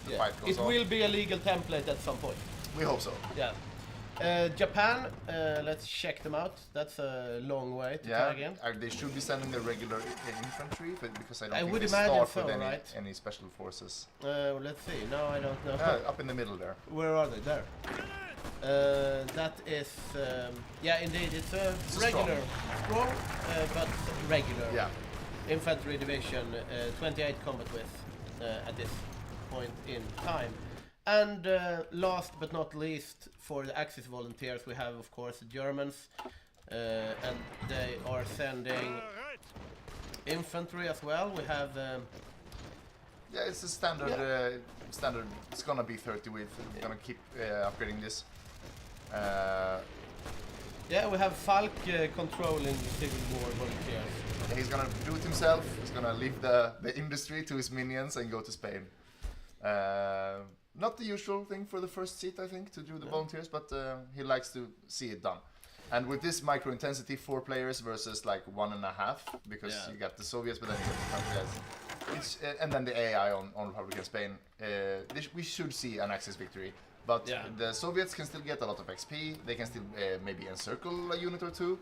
Yeah. fight goes It on. will be a legal template at some point. We hope so. Yeah. Japan, let's check them out. That's a long way to tag in. They should be sending the regular infantry, but because I don't I think would they imagine start with so, any, right? any special forces. Let's see. No, I don't know. Up in the middle there. Where are they? There. That is, yeah, indeed, it's a It's a regular, strong, but regular Yeah. infantry division, 28 combat width at this point in time. And last but not least, for the Axis volunteers, we have, of course, the Germans, and they are sending infantry as well. We have. Yeah, it's a standard. Standard. It's gonna be 30 width. We're gonna keep upgrading this. Yeah, we have Falk controlling Civil War volunteers. He's gonna do it himself. He's gonna leave the industry to his minions and go to Spain. Not the usual thing for the first seat, I think, to do the volunteers, but he likes to see it done. And with this micro intensity, 4 players versus like 1.5, because you got the Soviets, but then you got the French guys. And then the AI on Republican Spain. We should see an Axis victory. But the Soviets can still get a lot of XP. They can still maybe encircle a unit or two.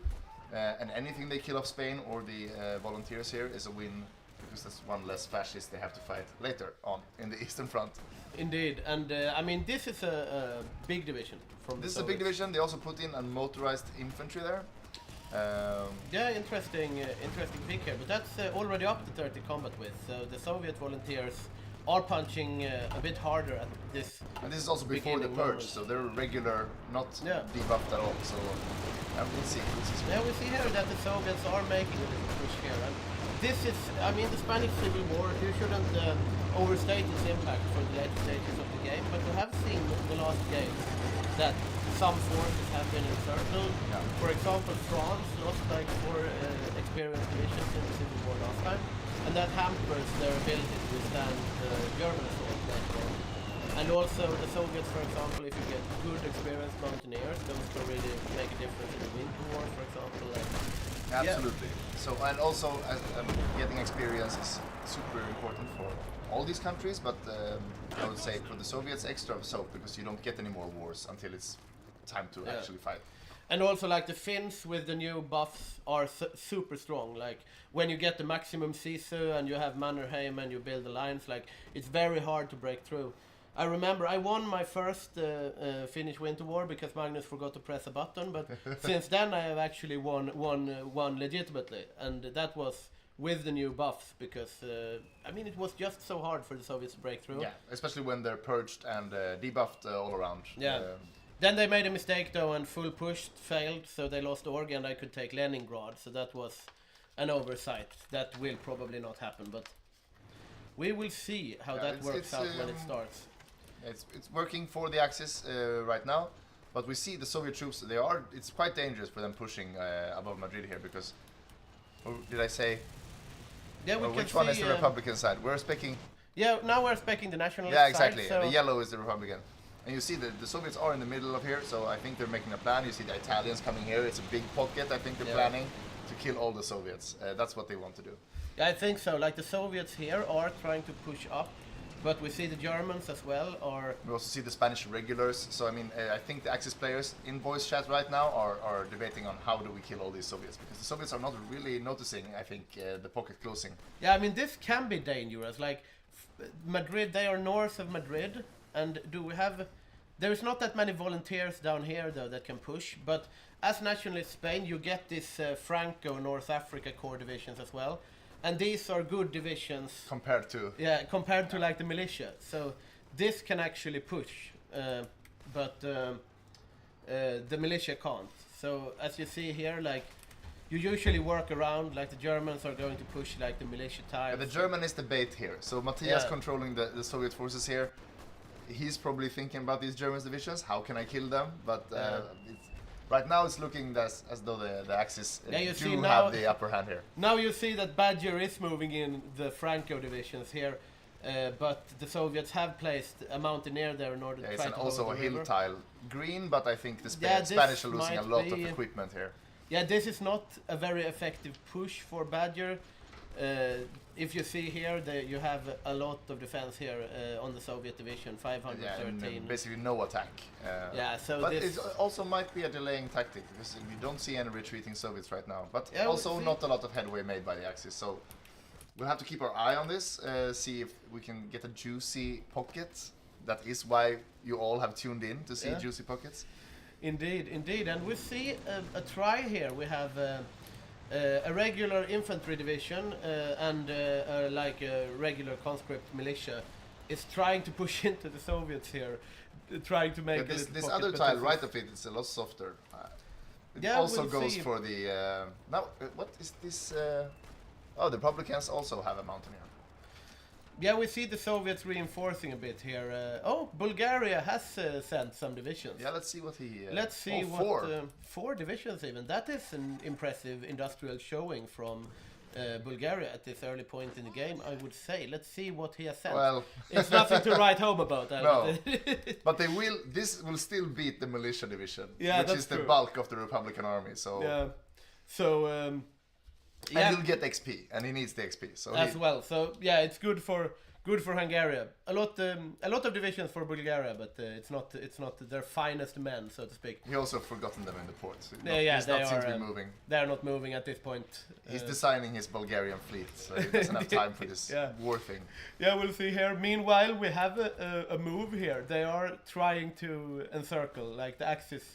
And anything they kill off Spain or the volunteers here is a win, because that's one less fascist they have to fight later on in the Eastern Front. Indeed, and I mean, this is a big division from This is the a big Soviets. division. They also put in a motorized infantry there. Yeah, interesting pick here, but that's already up to 30 combat width, so the Soviet volunteers are punching a bit harder at this. And this is also before the beginning purge, moment. so they're regular, not debuffed at all. So we'll see. Yeah, we see here that the Soviets are making a little push here, and this is, I mean, the Spanish Civil War, you shouldn't overstate its impact for the later stages of the game, but we have seen in the last games that some forces have been encircled. Yeah. For example, France lost like 4 experienced divisions in the Civil War last time, and that hampers their ability to withstand German assault later on. And also the Soviets, for example, if you get good experienced mountaineers, those can really make a difference in the Winter War, for example. Absolutely. So, and also getting experience is super important for all these countries, but I would say for the Soviets extra so, because you don't get any more wars until it's time to actually fight. And also, like, the Finns with the new buffs are super strong. Like, when you get the maximum Sisu and you have Mannerheim and you build the lines, like, it's very hard to break through. I remember I won my first Finnish Winter War because Magnus forgot to press a button, but since then I have actually won legitimately, and that was with the new buffs, because I mean, it was just so hard for the Soviets to break through. Yeah, especially when they're purged and debuffed all around. Yeah. Then they made a mistake though, and full push failed, so they lost Orga and I could take Leningrad, so that was an oversight. That will probably not happen, but we will see how that works out when it starts. It's working for the Axis right now, but we see the Soviet troops. It's quite dangerous for them pushing above Madrid here, because, or did I say? Yeah, we can which one is see, the Republican side? We're specking. Yeah, now we're specking the nationalist Yeah, exactly. side, so The yellow is the Republican. And you see the Soviets are in the middle of here, so I think they're making a plan. You see the Italians coming here. It's a big pocket. I think they're planning to kill all the Soviets. That's what they want to do. Yeah, I think so. Like, the Soviets here are trying to push up, but we see the Germans as well are... We also see the Spanish regulars. So, I mean, I think the Axis players in voice chat right now are debating on how do we kill all these Soviets. Because the Soviets are not really noticing, I think, the pocket closing. Yeah, I mean, this can be dangerous. Like, Madrid, they are north of Madrid, and do we have... There's not that many volunteers down here, though, that can push, but as nationalist Spain, you get this Franco North Africa Corps divisions as well, and these are good divisions... Compared to... Yeah, compared to, like, the militia. So this can actually push, but the militia can't. So as you see here, like you usually work around, like the Germans are going to push like the militia Yeah, tiles. the German is the bait here. So Matthias Yeah. controlling the Soviet forces here. He's probably thinking about these German divisions. How can I kill them? But it's, right now it's looking as though the Axis Yeah, you see do now- have the upper hand here. Now you see that Badger is moving in the Franco divisions here, but the Soviets have placed a mountaineer there in order Yeah, to it's try to also hold a the hill river. tile. Green, but I think the Yeah, this Spanish are losing a might lot of be- equipment here. Yeah, this is not a very effective push for Badger. If you see here, you have a lot of defense here on the Soviet division, Yeah, 513. and basically no attack. Yeah, so but this- it also might be a delaying tactic because we don't see any retreating Soviets right now. But Yeah, also we'll see. not a lot of headway made by the Axis. So we'll have to keep our eye on this, see if we can get a juicy pocket. That is why you all have tuned in to see Yeah. juicy pockets. Indeed, indeed, and we see a try here. We have a regular infantry division and like a regular conscript militia is trying to push into the Soviets here, trying to make Yeah, a this little this pocket, other but tile this right is- of it is a lot softer. It Yeah, also we'll goes see. for the now. What is this? Oh, the Republicans also have a mountaineer. Yeah, we see the Soviets reinforcing a bit here. Oh, Bulgaria has sent some divisions. Yeah, let's see what he. Let's see oh, what four. 4 divisions even. That is an impressive industrial showing from Bulgaria at this early point in the game, I would say. Let's see what he has sent. Well, It's nothing to write home about. No. but they will. This will still beat the militia division, Yeah, which that's is the true. bulk of the Republican army. So Yeah. So and yeah, he'll get XP, and he needs the XP. So as he, well. So yeah, it's good for Hungary. A lot of divisions for Bulgaria, but it's not their finest men, so to speak. he also forgotten them in the port. So Yeah, he's they not seem to are, be moving. They're not moving at this point. He's designing his Bulgarian fleet, so he doesn't have time for this Yeah. war thing. Yeah, we'll see here. Meanwhile, we have a move here. They are trying to encircle, like the Axis.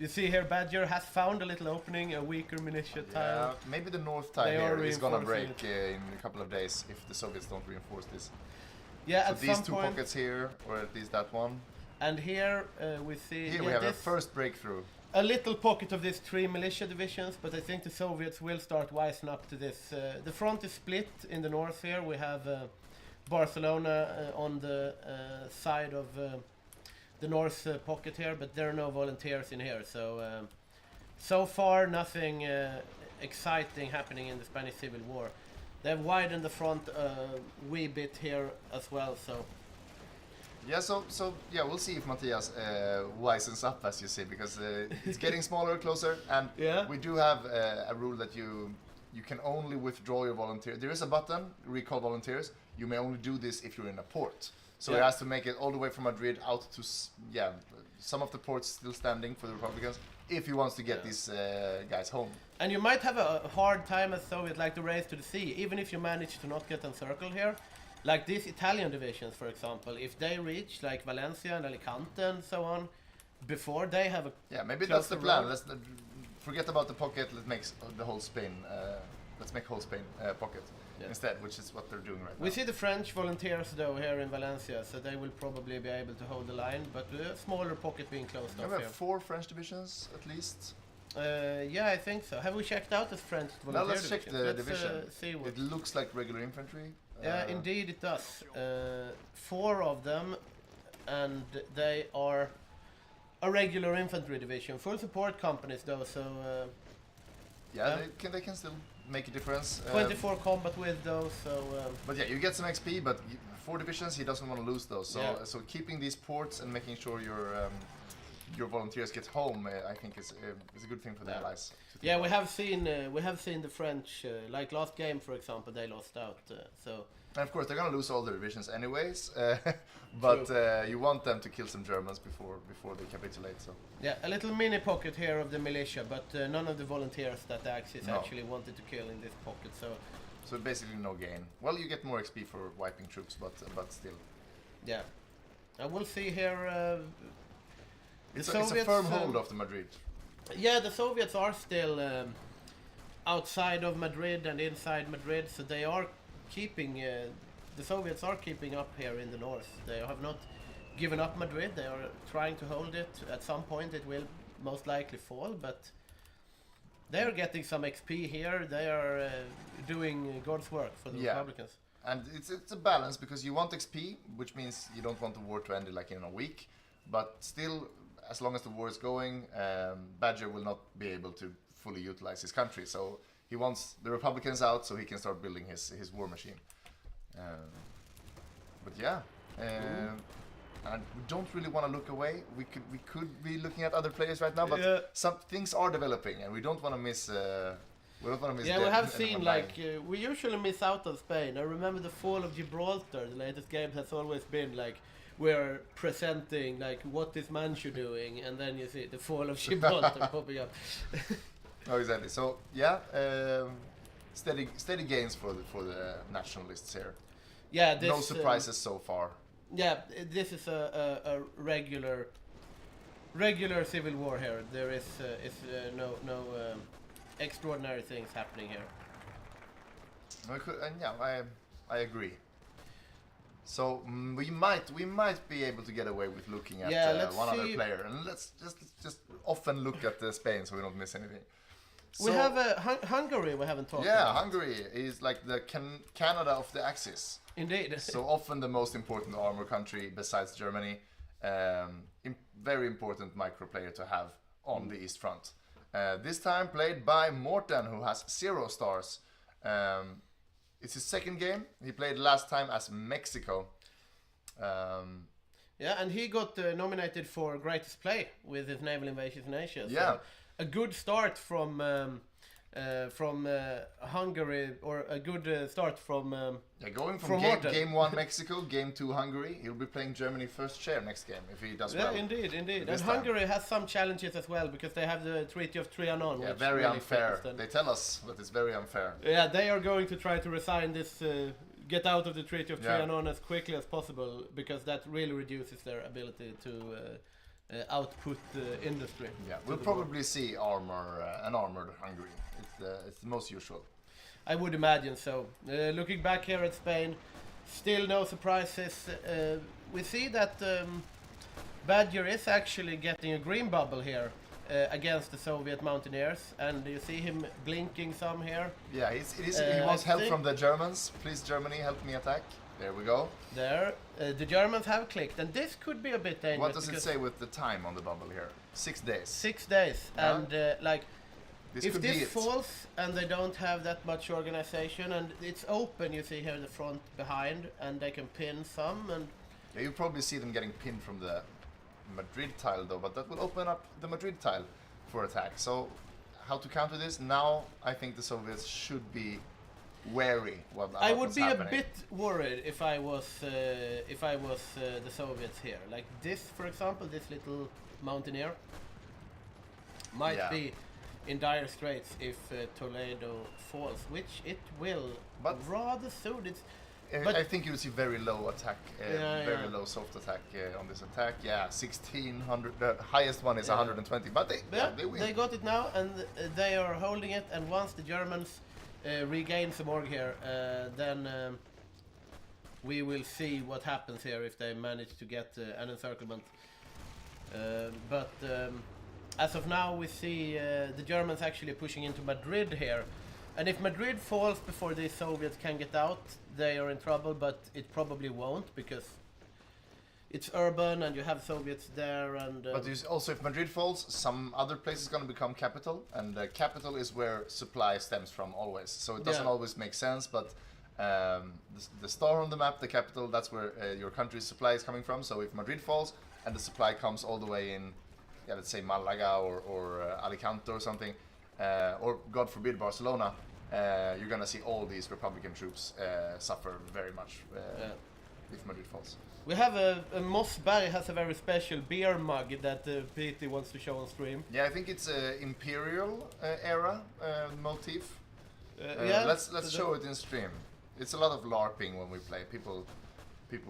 You see here, Badger has found a little opening, a weaker militia Yeah, tile. maybe the north tile They are here is gonna break reinforcing in a couple of days if the Soviets don't reinforce this. Yeah, So at these some two point. pockets here, or at least that one. And here we see Here yeah, we have a this- first breakthrough. a little pocket of these 3 militia divisions, but I think the Soviets will start wising up to this. The front is split in the north here. We have Barcelona on the side of the north pocket here, but there are no volunteers in here. So far nothing exciting happening in the Spanish Civil War. They've widened the front a wee bit here as well, so Yeah, so yeah, we'll see if Matthias wisens up, as you say, because it's getting smaller, closer, and Yeah. we do have a rule that you can only withdraw your volunteer. There is a button, recall volunteers. You may only do this if you're in a port. So he Yeah. has to make it all the way from Madrid out to some of the ports still standing for the Republicans if he wants to get these guys home. And you might have a hard time as Soviet, like the race to the sea, even if you manage to not get encircled here. Like these Italian divisions, for example, if they reach like Valencia and Alicante and so on, before they have a Yeah, maybe Close that's the the plan. road. Let's forget about the pocket. Let's make the whole Spain. Let's make whole Spain pocket Yeah. instead, which is what they're doing right We now. see the French volunteers though here in Valencia, so they will probably be able to hold the line, but a smaller pocket being closed Yeah, off we have here. 4 French divisions at least. Yeah, I think so. Have we checked out the French Now volunteer let's check divisions? the Let's, division. see what. It looks like regular infantry. Yeah, indeed it does. 4 of them, and they are a regular infantry division. Full support companies though, so Yeah, yeah. they can still make a difference. 24 combat with those, so But yeah, you get some XP, but 4 divisions, he doesn't want to lose those. So Yeah. so keeping these ports and making sure your volunteers get home, I think is a good thing for the Yeah. allies. to yeah, think we have seen the French like last game, for example, they lost out. So And of course, they're gonna lose all their divisions anyways, but you want them to kill some Germans before they capitulate. So yeah, a little mini pocket here of the militia, but none of the volunteers that the Axis No. actually wanted to kill in this pocket. So basically no gain. Well, you get more XP for wiping troops, but still, yeah, and we'll see here. The it's a Soviets, firm hold of the Madrid. Yeah, the Soviets are still outside of Madrid and inside Madrid, so they are keeping. The Soviets are keeping up here in the north. They have not given up Madrid. They are trying to hold it. At some point it will most likely fall, but they are getting some XP here. They are doing God's work for the Republicans. And it's a balance, because you want XP, which means you don't want the war to end like in a week, but still, as long as the war is going, Badger will not be able to fully utilize his country. So he wants the Republicans out so he can start building his war machine. But yeah, and we don't really want to look away. We could be looking at other players right now, but some things are developing, and we don't want to miss. We don't want to miss. Yeah, we have seen we usually miss out on Spain. I remember the fall of Gibraltar. The latest game has always been like we're presenting like what is Manchu doing, and then you see the fall of Gibraltar popping up. Oh, exactly. So yeah, steady gains for the nationalists here. Yeah, this, no surprises so far. Yeah, this is a regular civil war here. There is no extraordinary things happening here. And yeah, I agree. So we might be able to get away with looking at one other player, and let's just often look at Spain so we don't miss anything. So, we have Hungary. We haven't talked. Yeah, about. Hungary is like the Canada of the Axis. Indeed. So often the most important armor country besides Germany. Very important micro player to have on the East Front. This time played by Morten, who has 0 stars. It's his second game. He played last time as Mexico. Yeah, and he got nominated for Greatest Play with his Naval Invasions in Asia. So yeah. A good start from Hungary, or a good start from going from game 1 Mexico, game 2 Hungary. He'll be playing Germany first chair next game if he does well. Yeah, indeed. And Hungary has some challenges as well, because they have the Treaty of Trianon. Yeah, very really unfair. They tell us that it's very unfair. Yeah, they are going to try to resign this, get out of the Treaty of Trianon as quickly as possible, because that really reduces their ability to output industry. Yeah, we'll probably see an armored Hungary. It's the most usual. I would imagine so. Looking back here at Spain, still no surprises. We see that Badger is actually getting a green bubble here against the Soviet mountaineers, and you see him blinking some here. Yeah, he wants help from the Germans. Please, Germany, help me attack. There we go. There, the Germans have clicked, and this could be a bit dangerous. What does it say with the time on the bubble here? 6 days. 6 days, and like. If this falls and they don't have that much organization, and it's open, you see here the front behind, and they can pin some, and yeah, you'll probably see them getting pinned from the Madrid tile though, but that will open up the Madrid tile for attack. So how to counter this? Now I think the Soviets should be wary. I would be happening. A bit worried if I was the Soviets here. Like this, for example, this little mountaineer might be in dire straits if Toledo falls, which it will, but rather soon. I think you'll see very low attack, very low soft attack on this attack. Yeah, 1600. The highest one is 120, but they win. They got it now, and they are holding it. And once the Germans regain some org here, then we will see what happens here if they manage to get an encirclement. But as of now, we see the Germans actually pushing into Madrid here. And if Madrid falls before the Soviets can get out, they are in trouble, but it probably won't, because it's urban and you have Soviets there. And but also, if Madrid falls, some other place is going to become capital, and the capital is where supply stems from always. So it doesn't always make sense, but the star on the map, the capital, that's where your country's supply is coming from. So if Madrid falls and the supply comes all the way in, let's say Malaga or Alicante or something, or God forbid Barcelona, you're gonna see all these Republican troops suffer very much if Madrid falls. We have a Mossberg has a very special beer mug that PT wants to show on stream. Yeah, I think it's an Imperial era motif. Let's show it in stream. It's a lot of LARPing when we play. People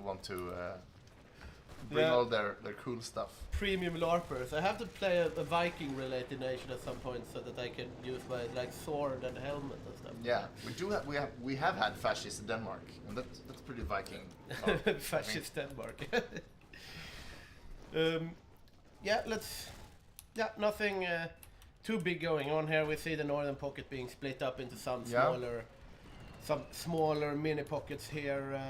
want to bring all their cool stuff. Premium LARPers. I have to play a Viking-related nation at some point so that I can use my sword and helmet and stuff. Yeah, we have had fascist Denmark, and that's pretty Viking. Fascist Denmark. Yeah, nothing too big going on here. We see the northern pocket being split up into some smaller mini pockets here.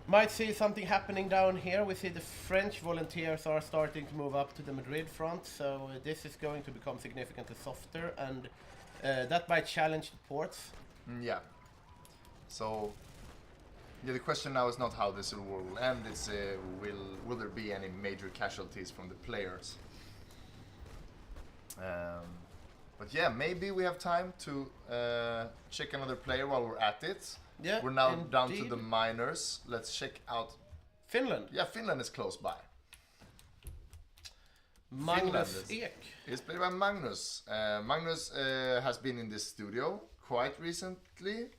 Might see something happening down here. We see the French volunteers are starting to move up to the Madrid front, so this is going to become significantly softer, and that might challenge the ports. Yeah. So, yeah, the question now is not how this will end. It's will there be any major casualties from the players? But yeah, maybe we have time to check another player while we're at it. Yeah, we're now down to the minors. Let's check out Finland. Yeah, Finland is close by. Magnus Ek. It's played by Magnus. Magnus has been in this studio quite recently.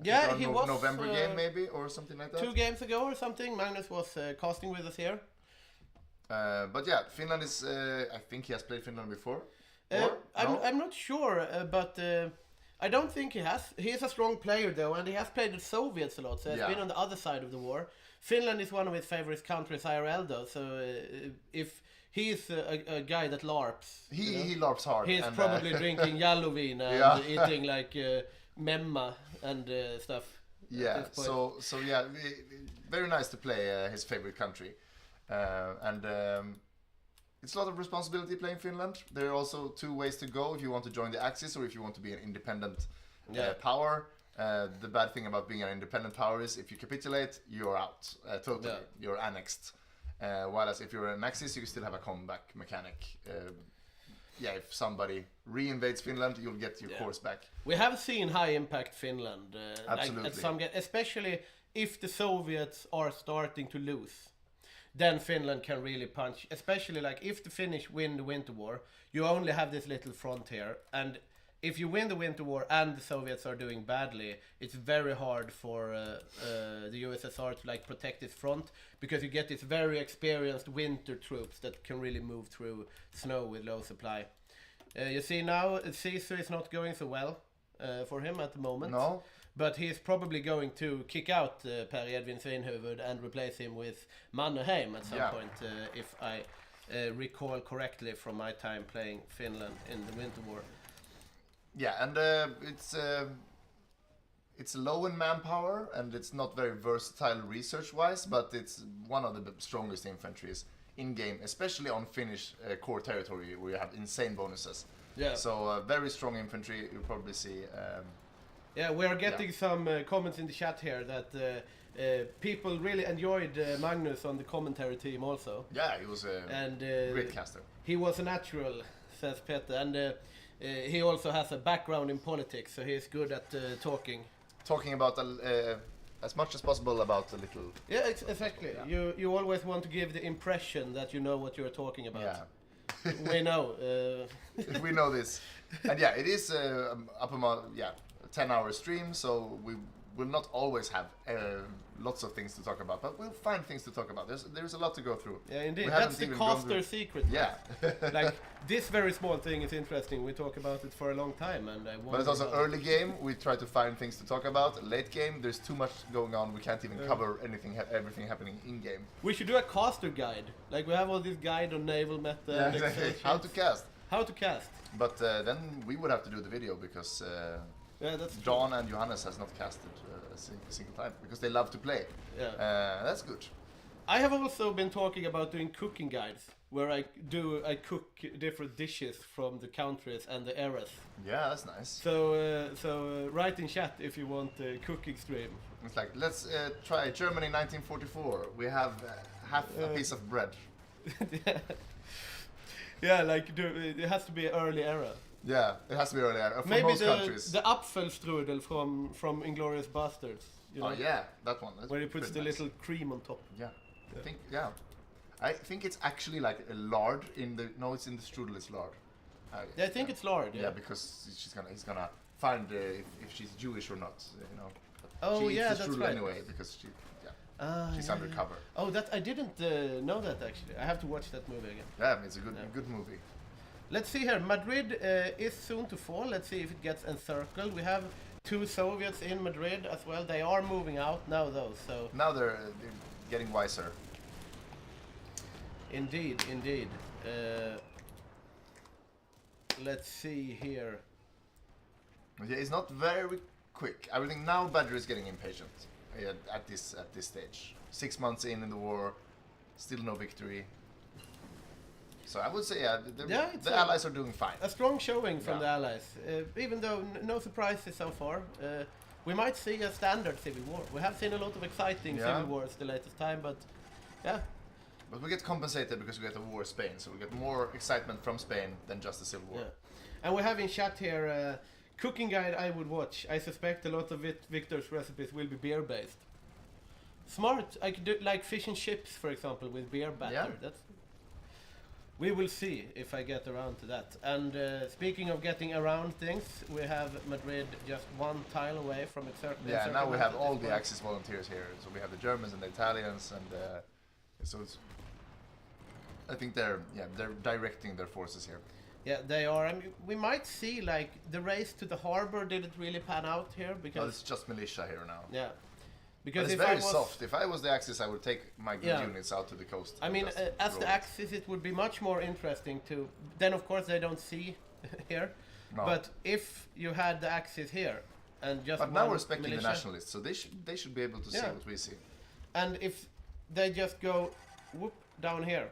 Yeah, he was November game maybe or something like that. 2 games ago or something. Magnus was casting with us here. But yeah, Finland is. I think he has played Finland before. I'm not sure, but I don't think he has. He is a strong player though, and he has played the Soviets a lot, so he's been on the other side of the war. Finland is one of his favorite countries IRL though, so if he's a guy that LARPs, he LARPs hard. He's probably drinking Yalovin and eating like memma and stuff. Yeah, so yeah, very nice to play his favorite country, and it's a lot of responsibility playing Finland. There are also 2 ways to go if you want to join the Axis or if you want to be an independent power. The bad thing about being an independent power is if you capitulate, you're out totally. You're annexed. Whereas if you're an Axis, you still have a comeback mechanic. If somebody reinvades Finland, you'll get your course back. We have seen high impact Finland, absolutely, especially if the Soviets are starting to lose. Then Finland can really punch, especially like if the Finnish win the Winter War, you only have this little front here, and if you win the Winter War and the Soviets are doing badly, it's very hard for the USSR to like protect its front, because you get these very experienced winter troops that can really move through snow with low supply. You see now, Caesar is not going so well for him at the moment. No. But he's probably going to kick out Per Edvin Svinhuvud and replace him with Mannerheim at some point, if I recall correctly from my time playing Finland in the Winter War. Yeah, and it's low in manpower and it's not very versatile research-wise, but it's one of the strongest infantries in-game, especially on Finnish core territory where you have insane bonuses. Yeah. So very strong infantry, you'll probably see... yeah, we are getting some comments in the chat here that people really enjoyed Magnus on the commentary team also. Yeah, he was a great caster. He was a natural, says Peter, and he also has a background in politics, so he's good at talking. Talking about as much as possible about a little... Yeah, exactly. Yeah. You always want to give the impression that you know what you're talking about. Yeah. We know. We know this. And yeah, it is up among... Yeah. 10-hour stream, so we will not always have lots of things to talk about, but we'll find things to talk about. There's a lot to go through. Yeah, indeed. That's the caster secret. Yeah. Like, this very small thing is interesting. We talk about it for a long time, and I wonder. But it's also early game. We try to find things to talk about. Late game, there's too much going on. We can't even cover everything happening in game. We should do a caster guide. Like, we have all this guide on naval meta. Yeah, exactly. How to cast. How to cast. But then we would have to do the video because... yeah, that's John and Johannes has not casted a single time because they love to play. Yeah, that's good. I have also been talking about doing cooking guides where I cook different dishes from the countries and the eras. Yeah, that's nice. So write in chat if you want a cooking stream. It's like, let's try Germany 1944. We have half a piece of bread. Yeah, like it has to be early era. Yeah, it has to be early era for maybe most countries. The Apfelstrudel from Inglourious Basterds. You know? Oh yeah, that one. That's where he puts the nice. little cream on top. Yeah, I think it's actually like a lard in the. No, it's in the strudel. It's lard. Yeah, I think it's lard. Yeah, because he's gonna find if she's Jewish or not. You know. Oh she yeah, eats the that's strudel right. Anyway, because she's undercover. Oh, that I didn't know that actually. I have to watch that movie again. Yeah, it's a good movie. Let's see here. Madrid is soon to fall. Let's see if it gets encircled. We have 2 Soviets in Madrid as well. They are moving out now, though. So now they're getting wiser. Indeed, indeed. Let's see here. Yeah, it's not very quick. I think now Badger is getting impatient at this stage. 6 months in the war, still no victory. So I would say the Allies are doing fine. A strong showing from the Allies, even though no surprises so far. We might see a standard civil war. We have seen a lot of exciting civil wars the latest time, but yeah. But we get compensated because we get a war Spain, so we get more excitement from Spain than just a civil war. Yeah. And we have in chat here, cooking guide I would watch. I suspect a lot of Victor's recipes will be beer based. Smart. I could do like fish and chips, for example, with beer batter. Yeah. We will see if I get around to that. And speaking of getting around things, we have Madrid just one tile away from encirclement. Yeah, now we have all the Axis volunteers here. So we have the Germans and the Italians, and so it's, I think they're directing their forces here. Yeah, they are. I mean, we might see like the race to the harbor didn't really pan out here because it's just militia here now. Yeah. Because but it's very soft. If I was the Axis, I would take my good units out to the coast. I mean, as the Axis, it would be much more interesting to... Then, of course, they don't see here. No. But if you had the Axis here, and just But now we're respecting the nationalists, so they should be able to see what we see. And if they just go whoop down here,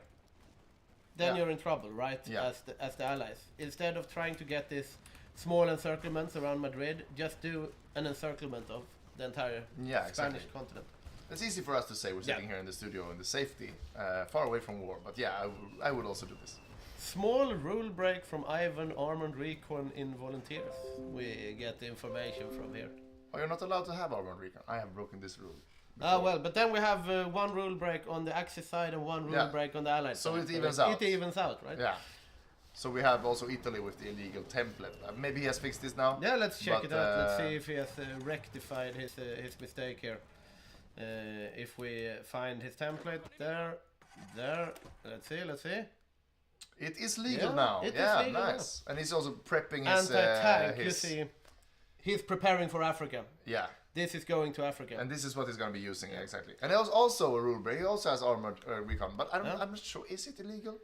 then you're in trouble, right? Yeah. As the Allies. Instead of trying to get these small encirclements around Madrid, just do an encirclement of the entire Spanish continent. It's easy for us to say we're sitting here in the studio in the safety, far away from war, but I would also do this. Small rule break from Ivan, Armored Recon in volunteers. We get the information from here. Oh, you're not allowed to have Armored Recon. I have broken this rule. Ah, well, but then we have one rule break on the Axis side and one rule break on the Allied side. So it evens out. It evens out, right? Yeah. So we have also Italy with the illegal template. Maybe he has fixed this now. Yeah, let's check it out. Let's see if he has rectified his mistake here. If we find his template there. Let's see. It is legal now. It is legal nice. Now. And he's also prepping his anti-tank. You see, he's preparing for Africa. Yeah. This is going to Africa. And this is what he's going to be using exactly. And there's also a rule break. He also has armored recon, but I'm not sure. Is it illegal?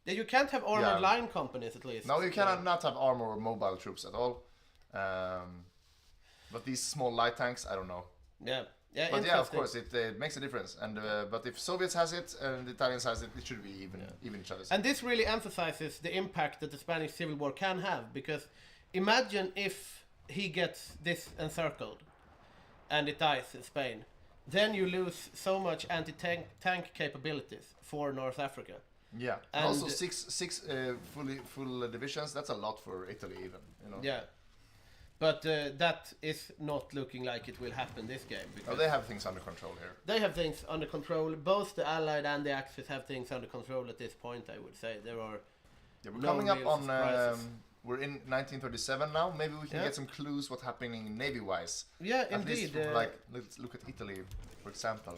Yeah, you can't have armored line companies at least. No, you cannot not have armor or mobile troops at all. But these small light tanks, I don't know. Yeah, but of course, it makes a difference. And but if Soviets has it and the Italians has it, it should be even each other. And this really emphasizes the impact that the Spanish Civil War can have, because imagine if he gets this encircled and it dies in Spain, then you lose so much anti-tank capabilities for North Africa. Yeah, and also six full divisions. That's a lot for Italy, even. Yeah, but that is not looking like it will happen this game. Because they have things under control here. They have things under control. Both the Allied and the Axis have things under control at this point. I would say there are. Yeah, we're coming up on. We're in 1937 now. Maybe we can get some clues what's happening navy-wise. Yeah, at indeed. Least let's look at Italy, for example.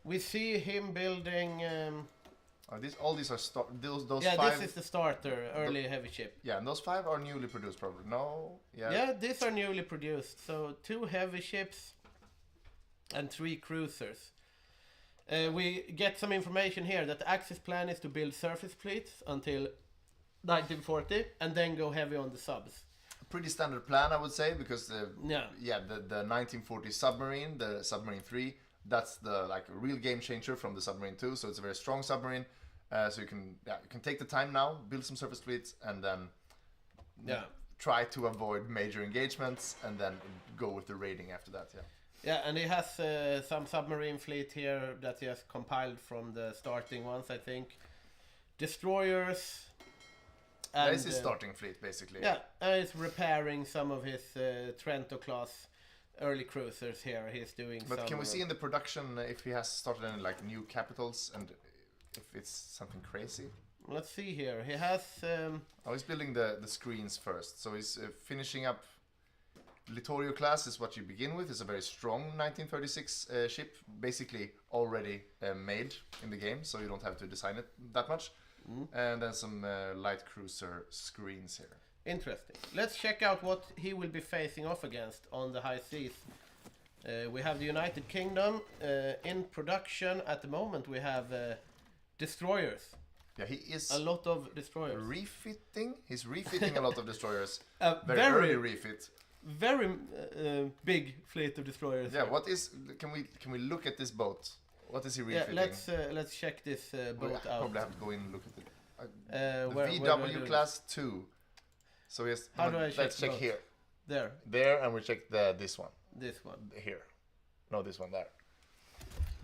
We see him building. All these are those yeah, 5. This is the starter, early heavy ship. Yeah, and those 5 are newly produced, probably. No, Yeah, these are newly produced. So 2 heavy ships and 3 cruisers. We get some information here that the Axis plan is to build surface fleets until 1940 and then go heavy on the subs. A pretty standard plan, I would say, because the 1940 submarine, the submarine 3. That's the real game changer from the submarine 2. So it's a very strong submarine. So you can take the time now, build some surface fleets, and then try to avoid major engagements, and then go with the raiding after that. Yeah, and he has some submarine fleet here that he has compiled from the starting ones, I think. Destroyers. That is his starting fleet, basically. Yeah, and he's repairing some of his Trento class early cruisers here. He's doing. But can we see in the production if he has started any new capitals and if it's something crazy? Let's see here. He has. He's building the screens first. So he's finishing up. Littorio class is what you begin with. It's a very strong 1936 ship, basically already made in the game, so you don't have to design it that much. And then some light cruiser screens here. Interesting. Let's check out what he will be facing off against on the high seas. We have the United Kingdom in production at the moment. We have destroyers. Yeah, he is A lot of destroyers. refitting. He's refitting a lot of destroyers. Very Early refit. very big fleet of destroyers. Yeah, here. what is? Can we look at this boat? What is he refitting? Yeah, let's check this boat out. Probably have to go in and look at it. The where do I VW do class 2. So yes, How do I check let's check boats? here. There, And we check this one. this one. Here. No, this one there.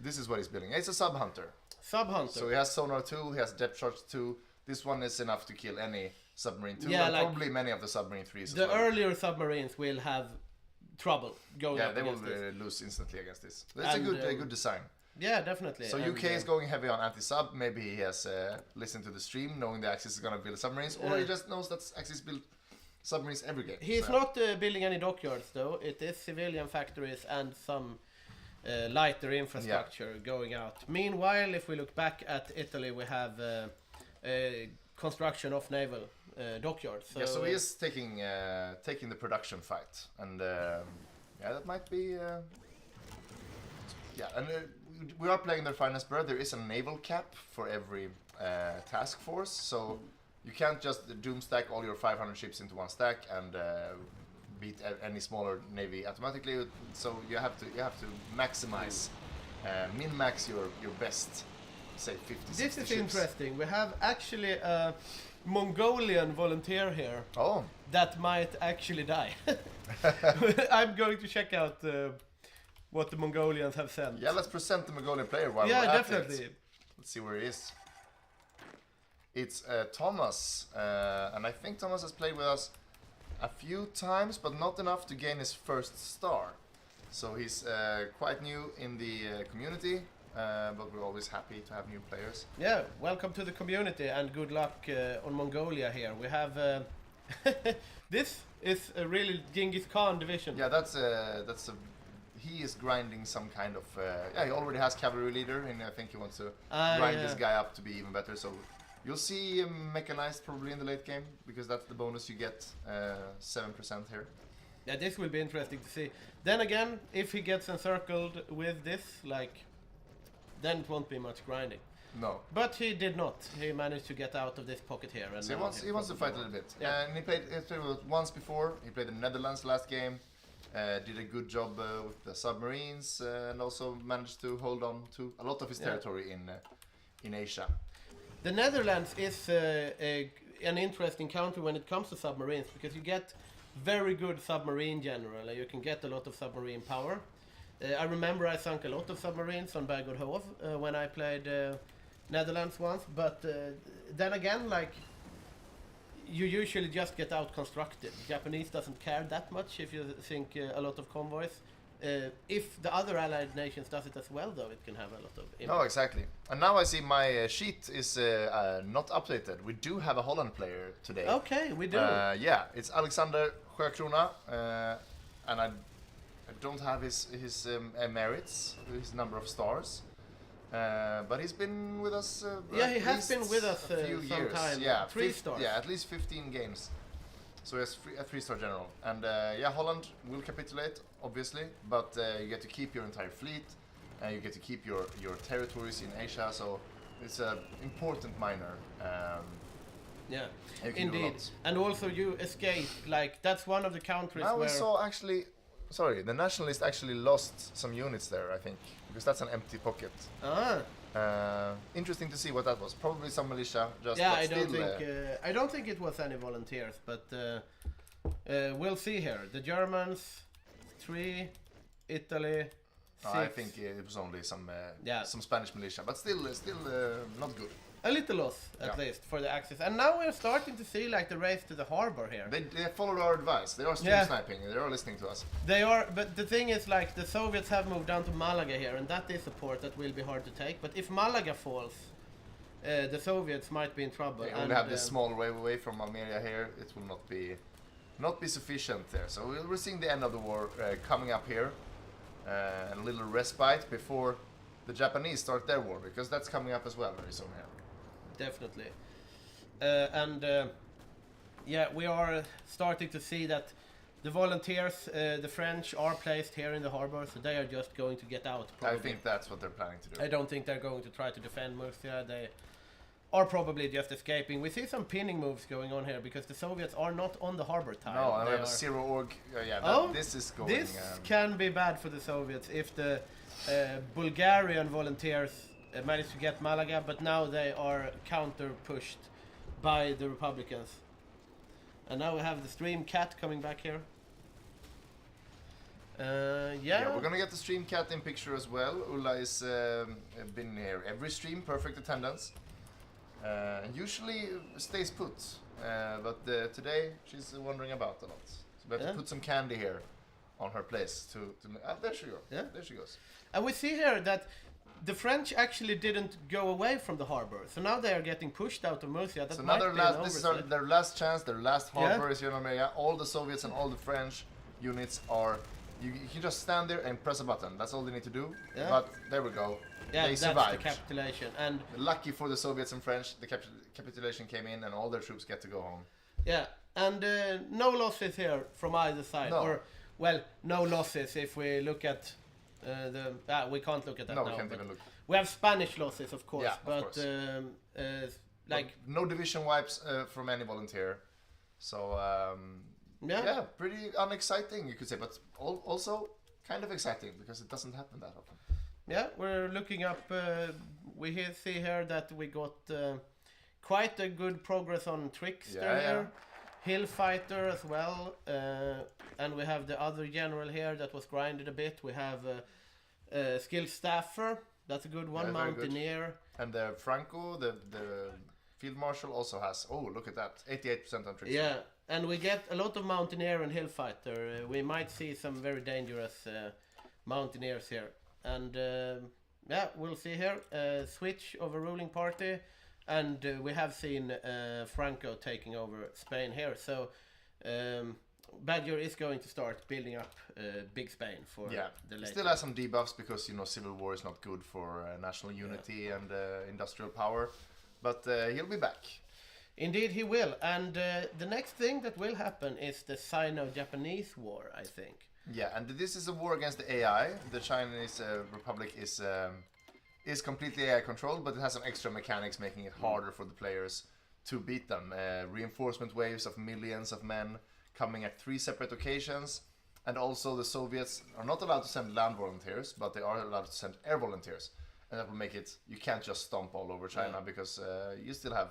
This is what he's building. It's a sub hunter. Sub hunter. So he has sonar 2, he has depth charge 2. This one is enough to kill any submarine 2, Yeah, and like probably many of the submarine 3s the as well. earlier submarines will have trouble going Yeah, up they will against this. lose instantly against this. It's And, a good design. Yeah, definitely. So And, UK is going heavy on anti-sub. Maybe he has listened to the stream, knowing the Axis is going to build submarines, or he just knows that Axis build submarines every game. He's So- not building any dockyards though. It is civilian factories and some lighter infrastructure going out. Meanwhile, if we look back at Italy, we have construction of naval dockyards. So, Yeah, so he is taking the production fight, and yeah, that might be. Yeah, and we are playing their finest bird. There is a naval cap for every task force, so you can't just doom stack all your 500 ships into one stack and beat any smaller navy automatically. So you have to maximize, min-max your best, say 50. this 60 is ships. interesting. We have actually a Mongolian volunteer here Oh, that might actually die. I'm going to check out what the Mongolians have sent. yeah. Let's present the Mongolian player while Yeah, we're at definitely. it. Let's see where he is. It's Thomas, and I think Thomas has played with us a few times, but not enough to gain his first star. So he's quite new in the community, but we're always happy to have new players. Yeah, welcome to the community and good luck on Mongolia here. We have this is a really Genghis Khan division. Yeah, that's a. He is grinding some kind of. Yeah, he already has cavalry leader, and I think he wants to grind this guy up to be even better. So you'll see him mechanized probably in the late game, because that's the bonus you get, 7% here. Yeah, this will be interesting to see. Then again, if he gets encircled with this, like, then it won't be much grinding. No. But he did not. He managed to get out of this pocket here. And So he wants to fight a little bit. Yeah. And he played with it once before. He played the Netherlands last game. Did a good job with the submarines, and also managed to hold on to a lot of his territory in Asia. The Netherlands is an interesting country when it comes to submarines, because you get very good submarine general, and you can get a lot of submarine power. I remember I sunk a lot of submarines on Barbarossa when I played Netherlands once, but then again, like, you usually just get out constructed. Japanese doesn't care that much if you think a lot of convoys. If the other allied nations does it as well, though, it can have a lot of impact. No, exactly. And now I see my sheet is not updated. We do have a Holland player today. Okay, we do. Yeah, it's Alexander Sjökrona, and I don't have his merits, his number of stars. But he's been with us. Yeah, at he has least been with us a few some years. time. Yeah, 3 stars. Yeah, at least 15 games. So he has a 3-star general. And yeah, Holland will capitulate, obviously, but you get to keep your entire fleet, and you get to keep your territories in Asia. So it's an important minor. Yeah, You can do a indeed. lot. And also you escape, like, that's one of the countries Now where... we saw actually, sorry, the nationalist actually lost some units there, I think, because that's an empty pocket. Ah, Interesting to see what that was. Probably some militia. Just yeah, but I still, don't think it was any volunteers, but we'll see here. The Germans, 3, Italy, 6. I think it was only some Yeah. some Spanish militia, but still not good. A little loss, at Yeah. least, for the Axis. And now we're starting to see, like, the race to the harbor here. They followed our advice. They are stream Yeah. sniping. They are listening to us. They are, but the thing is, like, the Soviets have moved down to Malaga here, and that is a port that will be hard to take. But if Malaga falls, the Soviets might be in trouble. They only have this small wave away from Almeria here. It will not be sufficient there. So we're seeing the end of the war coming up here, and a little respite before the Japanese start their war, because that's coming up as well very soon here. Definitely. Yeah, we are starting to see that The volunteers, the French, are placed here in the harbor, so they are just going to get out. Probably. I think that's what they're planning to do. I don't think they're going to try to defend Murcia. They are probably just escaping. We see some pinning moves going on here because the Soviets are not on the harbor tile. No, and They we have a are- zero org. Yeah, Oh, this is going. This can be bad for the Soviets if the Bulgarian volunteers manage to get Malaga, but now they are counter-pushed by the Republicans. And now we have the stream cat coming back here. Yeah, we're gonna get the stream cat in picture as well. Ulla is been here every stream, perfect attendance, and usually stays put. But today she's wandering about a lot. So we have to put some candy here on her place to there she goes. Yeah. There she goes. And we see here that the French actually didn't go away from the harbor, so now they are getting pushed out of Murcia. That So might another be an this is oversight. their last chance, their last Yeah. harbor is Ionameya. All the Soviets and all the French units are. You can just stand there and press a button. That's all they need to do. Yeah. But there we go. Yeah, They that's survived. the capitulation. And Lucky for the Soviets and French, the capitulation came in and all their troops get to go home. yeah, and no losses here from either side. No. Or, well, no losses if we look at we can't look at that No, now. we can't but even look. we have Spanish losses, of course, Yeah, of but course. like No division wipes from any volunteer. So yeah, pretty unexciting you could say, but also kind of exciting because it doesn't happen that often. yeah, we're looking up. See here that we got quite a good progress on Trickster Yeah, yeah. here. Hillfighter as well, and we have the other general here that was grinded a bit. We have Skilled Staffer, that's a good one. Yeah, very good. Mountaineer. And Franco, the field marshal, also has. Oh, look at that, 88% on Trickster. Yeah, and we get a lot of Mountaineer and Hillfighter. We might see some very dangerous Mountaineers here. And yeah, we'll see here. Switch of a ruling party. And we have seen Franco taking over Spain here. So Badger is going to start building up Big Spain for Yeah, the he later. still has some debuffs because civil war is not good for national unity and industrial power, but he'll be back. Indeed, he will. And the next thing that will happen is the Sino-Japanese war, I think. Yeah, and this is a war against the AI. The Chinese Republic is completely AI controlled, but it has some extra mechanics making it harder for the players to beat them. Reinforcement waves of millions of men coming at 3 separate occasions, and also the Soviets are not allowed to send land volunteers, but they are allowed to send air volunteers, and that will make it, you can't just stomp all over China because you still have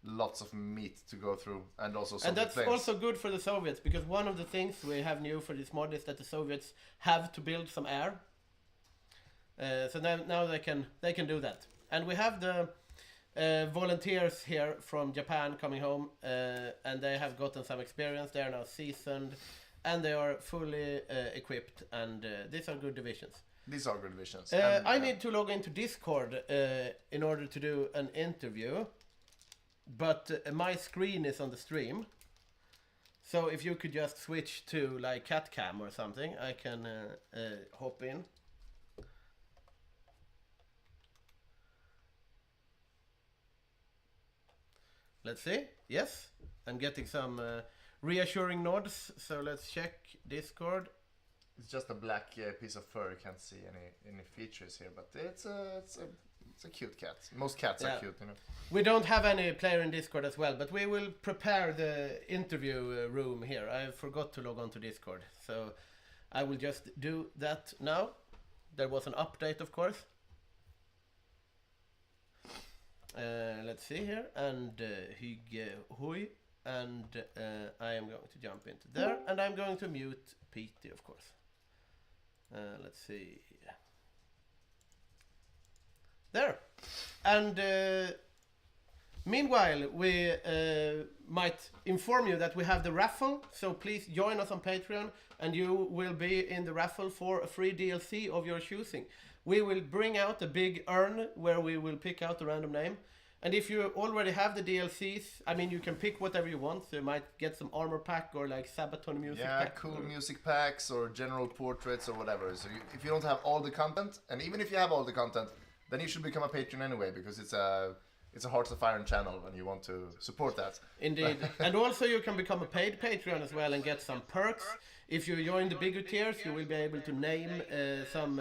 lots of meat to go through, and also Soviet And that's planes. also good for the Soviets, because one of the things we have new for this mod is that the Soviets have to build some air. So now they can do that. And we have the volunteers here from Japan coming home, and they have gotten some experience. They are now seasoned, and they are fully equipped, and these are good divisions. These are good divisions. I need to log into Discord in order to do an interview, but my screen is on the stream. So if you could just switch to like cat cam or something, I can hop in. Let's see. Yes, I'm getting some reassuring nods. So let's check Discord. It's just a black piece of fur. You can't see any features here, but it's a cute cat. Most cats Yeah. are cute, you know. We don't have any player in Discord as well, but we will prepare the interview room here. I forgot to log on to Discord, so I will just do that now. There was an update, of course. Let's see here, and Hygge HOI, and I am going to jump into there, and I'm going to mute PT, of course. Let's see. There. And meanwhile, we might inform you that we have the raffle, so please join us on Patreon, and you will be in the raffle for a free DLC of your choosing. We will bring out a big urn where we will pick out a random name. And if you already have the DLCs, I mean, you can pick whatever you want. So you might get some armor pack or like Sabaton music Yeah, pack. cool music packs or general portraits or whatever. So if you don't have all the content, and even if you have all the content, then you should become a patron anyway, because it's it's a Hearts of Iron channel, and you want to support that. Indeed. And also you can become a paid Patreon as well and get some perks. If you join the bigger tiers, you will be able to name some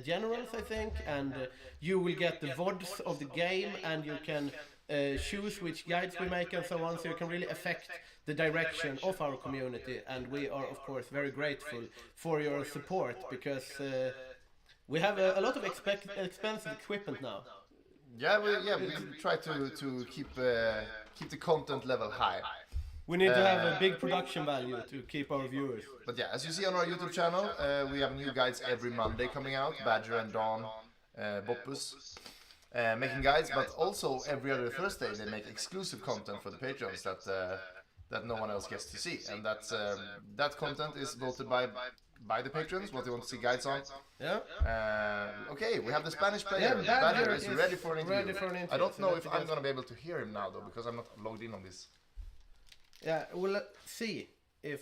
generals, I think, and you will get the VODs of the game, and you can choose which guides we make and so on, so you can really affect the direction of our community. And we are, of course, very grateful for your support, because we have a lot of expensive equipment now. Yeah, we try to keep the content level high. We need to have a big production value to keep our viewers. But yeah, as you see on our YouTube channel, we have new guides every Monday coming out. Badger and Dawn, Boppus, making guides, but also every other Thursday they make exclusive content for the Patreons that no one else gets to see, and that content is voted by the patrons, what they want to see guides on. Yeah. Okay, we have the Spanish player. Yeah, Badger is ready for an interview. I don't know so if I'm gonna be able to hear him now though, because I'm not logged in on this. Yeah, we'll see if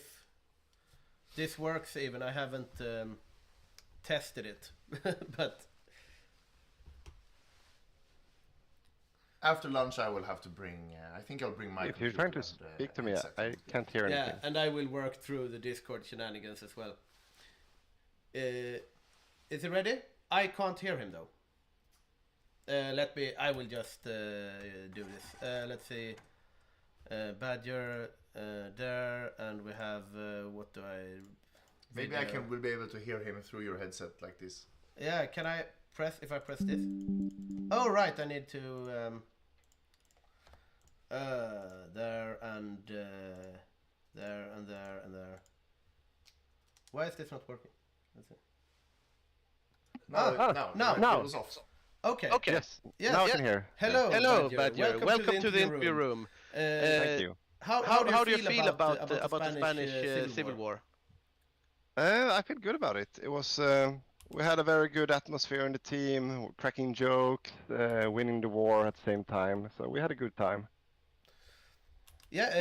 this works even. I haven't tested it, but after lunch I will have to bring, I think I'll bring my If you're trying to speak to me, I can't hear anything. yeah, and I will work through the Discord shenanigans as well. Is he ready? I can't hear him though. I will just do this. Let's see. Badger there, and we have what do I? Maybe I will be able to hear him through your headset like this. Yeah, can I press if I press this? Oh right, I need to there and there and there and there. Why is this not working? Let's see. No, it was off. Okay. Yes, Yes. now I can hear. Hello, Badger. Welcome to the interview room. Thank you. How do you feel about the Spanish Civil War? I feel good about it. It was we had a very good atmosphere in the team, cracking jokes, winning the war at the same time. So we had a good time. Yeah,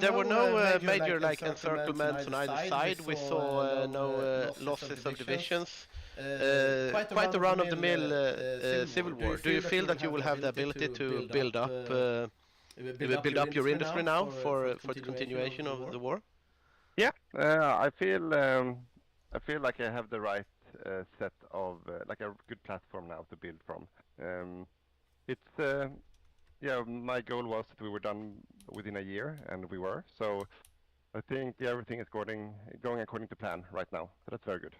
there were no major encirclements on either side. We saw no losses of divisions. Quite a run-of-the-mill civil war. Do you feel that you will have the ability to build up your industry now for the continuation of the war? Yeah, I feel like I have the right set of like a good platform now to build from. My goal was that we were done within a year, and we were. So I think everything is going according to plan right now. So that's very good.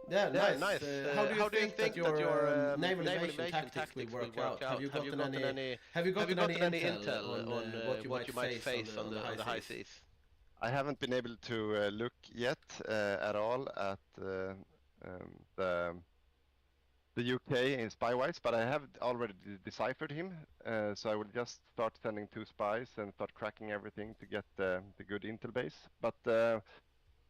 Yeah, nice. How do you think that your naval invasion tactics will work out? Have you gotten any intel on what you might face on the high seas? I haven't been able to look yet at all at the UK in Spywise, but I have already deciphered him. So I will just start sending 2 spies and start cracking everything to get the good intel base. But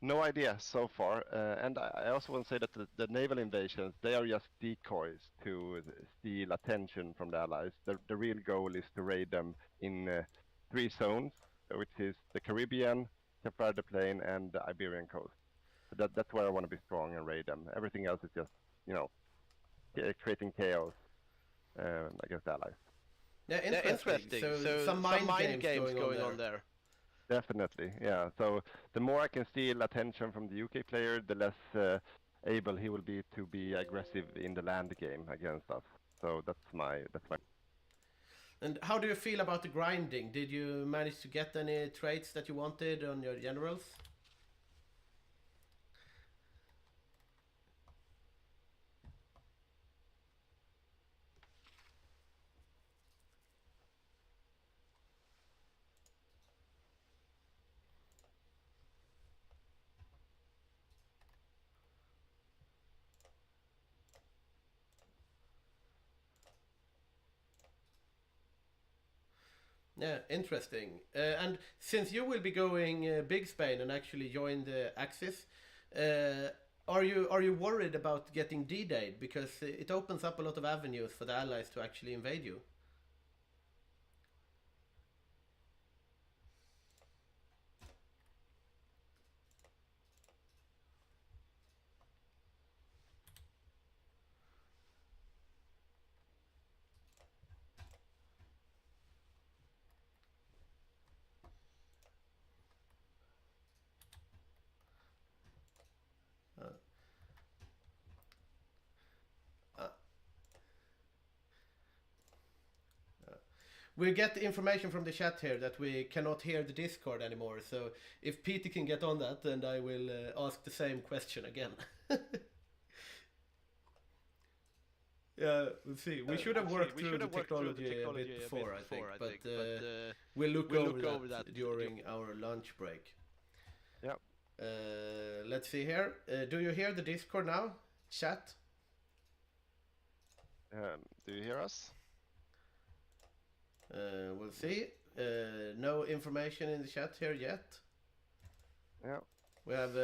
no idea so far. And I also want to say that the naval invasions, they are just decoys to steal attention from the allies. The real goal is to raid them in 3 zones, which is the Caribbean, Cape Verde Plain, and the Iberian coast. So that's where I want to be strong and raid them. Everything else is just, creating chaos against the allies. Yeah, interesting. So some mind games going on there. Definitely, yeah. So the more I can steal attention from the UK player, the less able he will be to be aggressive in the land game against us. So that's my. And how do you feel about the grinding? Did you manage to get any traits that you wanted on your generals? Yeah, interesting. And since you will be going Big Spain and actually join the Axis, are you worried about getting D-Dayed? Because it opens up a lot of avenues for the Allies to actually invade you. We get information from the chat here that we cannot hear the Discord anymore. So if Peter can get on that, then I will ask the same question again. Yeah, we'll see. We should have worked through the technology a bit before, I think. But we'll look over that during our lunch break. Yeah. Let's see here. Do you hear the Discord now? Chat? Do you hear us? We'll see. No information in the chat here yet. Yeah. We have...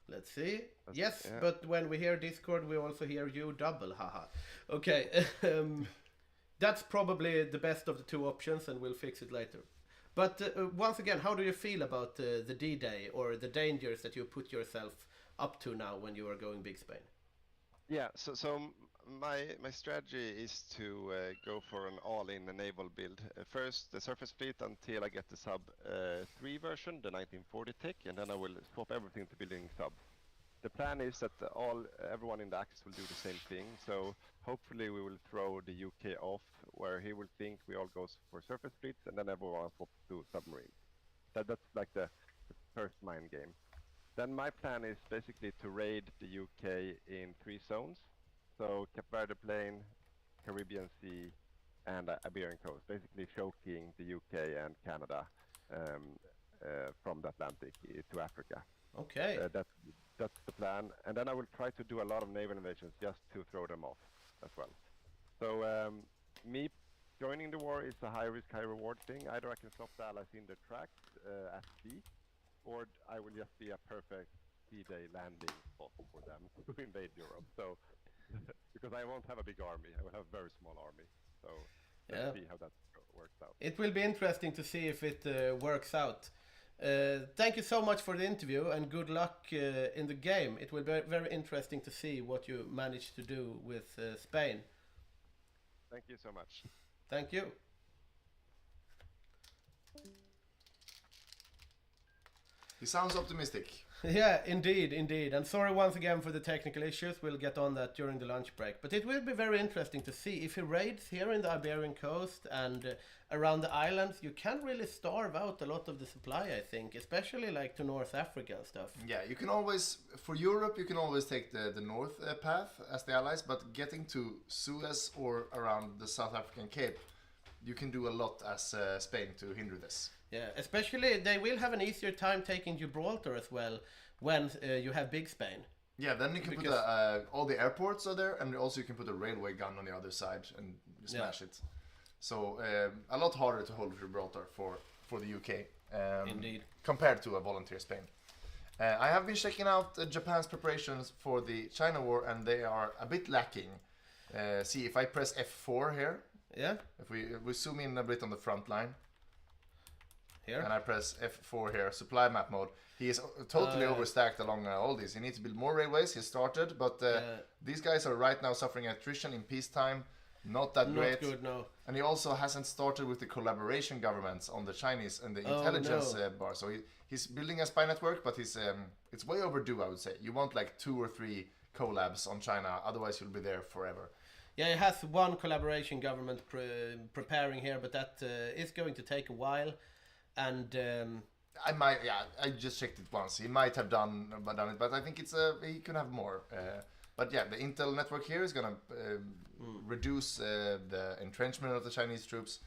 let's see. Yes, yeah. But when we hear Discord, we also hear you double. Haha. Okay. That's probably the best of the two options, and we'll fix it later. But once again, how do you feel about the D-Day or the dangers that you put yourself up to now when you are going Big Spain? Yeah, so my strategy is to go for an all-in naval build. First, the surface fleet until I get the sub 3 version, the 1940 tech, and then I will swap everything to building sub. The plan is that everyone in the Axis will do the same thing, so hopefully we will throw the UK off, where he will think we all go for surface fleets, and then everyone swaps to submarines. That's like the first mind game. Then my plan is basically to raid the UK in 3 zones. So Cape Verde Plain, Caribbean Sea, and Iberian Coast, basically choking the UK and Canada from the Atlantic to Africa. Okay. That's the plan. And then I will try to do a lot of naval invasions just to throw them off as well. So me joining the war is a high risk, high reward thing. Either I can stop the Allies in their tracks at sea, or I will just be a perfect D-Day landing spot for them to invade Europe. So, because I won't have a big army, I will have a very small army. So let's see how that works out. It will be interesting to see if it works out. Thank you so much for the interview, and good luck in the game. It will be very interesting to see what you manage to do with Spain. Thank you so much. Thank you. He sounds optimistic. Yeah, indeed. And sorry once again for the technical issues. We'll get on that during the lunch break. But it will be very interesting to see if he raids here in the Iberian coast and around the islands. You can really starve out a lot of the supply, I think, especially like to North Africa and stuff. Yeah, you can always, for Europe, you can always take the north path as the Allies, but getting to Suez or around the South African Cape, you can do a lot as Spain to hinder this. Yeah, especially they will have an easier time taking Gibraltar as well when you have Big Spain. Yeah, then you can put all the airports are there, and also you can put a railway gun on the other side and smash it. So a lot harder to hold Gibraltar for the UK. Indeed. Compared to a volunteer Spain. I have been checking out Japan's preparations for the China war, and they are a bit lacking. See, if I press F4 here, yeah. If we zoom in a bit on the front line, here, and I press F4 here, supply map mode, he is totally overstacked along all these. He needs to build more railways. He started, but these guys are right now suffering attrition in peacetime. Not that great. Not good, no. And he also hasn't started with the collaboration governments on the Chinese and the intelligence bar. So he's building a spy network, but it's way overdue, I would say. You want like 2 or 3 collabs on China, otherwise you'll be there forever. Yeah, it has one collaboration government preparing here, but that is going to take a while. And I just checked it once. He might have done it, but I think he can have more. But yeah, the intel network here is gonna reduce the entrenchment of the Chinese troops.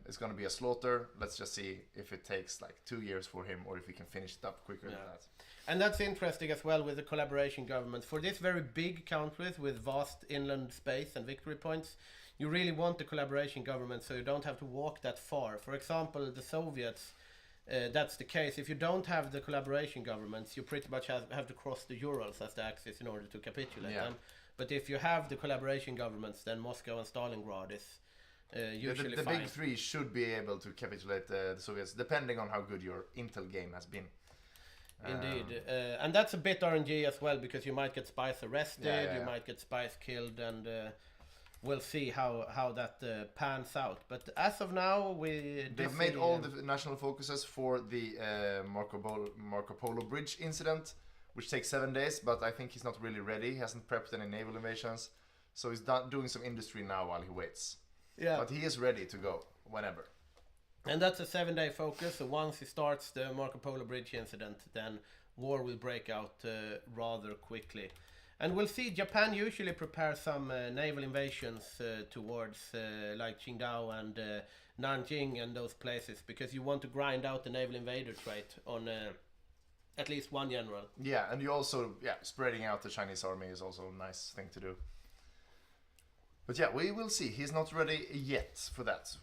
It's gonna be a slaughter. Let's just see if it takes like 2 years for him, or if he can finish it up quicker than that. And that's interesting as well with the collaboration governments. For these very big countries with vast inland space and victory points, you really want the collaboration government so you don't have to walk that far. For example, the Soviets, that's the case. If you don't have the collaboration governments, you pretty much have to cross the Urals as the axis in order to capitulate them. But if you have the collaboration governments, then Moscow and Stalingrad is usually the fine. big 3 should be able to capitulate the Soviets, depending on how good your intel game has been. Indeed. And that's a bit RNG as well, because you might get spies arrested, you might get spies killed, and we'll see how that pans out. But as of now, they've made all the national focuses for the Marco Polo Bridge incident, which takes 7 days, but I think he's not really ready. He hasn't prepped any naval invasions. So he's doing some industry now while he waits. Yeah. But he is ready to go whenever. And that's a 7-day focus. So once he starts the Marco Polo Bridge incident, then war will break out rather quickly. And we'll see Japan usually prepare some naval invasions towards like Qingdao and Nanjing and those places, because you want to grind out the naval invader trait on at least one general. Yeah, and you also, spreading out the Chinese army is also a nice thing to do. But yeah, we will see. He's not ready yet for that.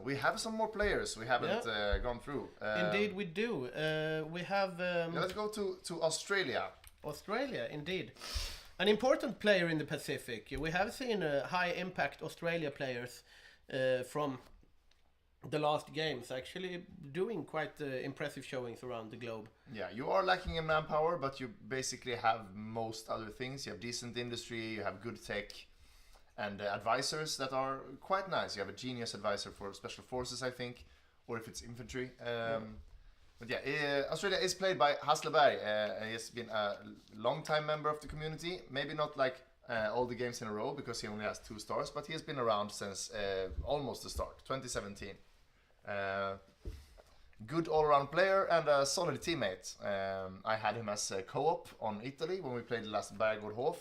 We have some more players we haven't gone through. Indeed we do. We have... let's go to Australia. Australia, indeed. An important player in the Pacific. We have seen high impact Australia players from the last games actually doing quite impressive showings around the globe. Yeah, you are lacking in manpower, but you basically have most other things. You have decent industry, you have good tech, and advisors that are quite nice. You have a genius advisor for special forces, I think, or if it's infantry. But yeah, Australia is played by Hasleberg. He has been a long-time member of the community. Maybe not like all the games in a row, because he only has 2 stars, but he has been around since almost the start, 2017. Good all-around player and a solid teammate. I had him as a co-op on Italy when we played the last HOI4,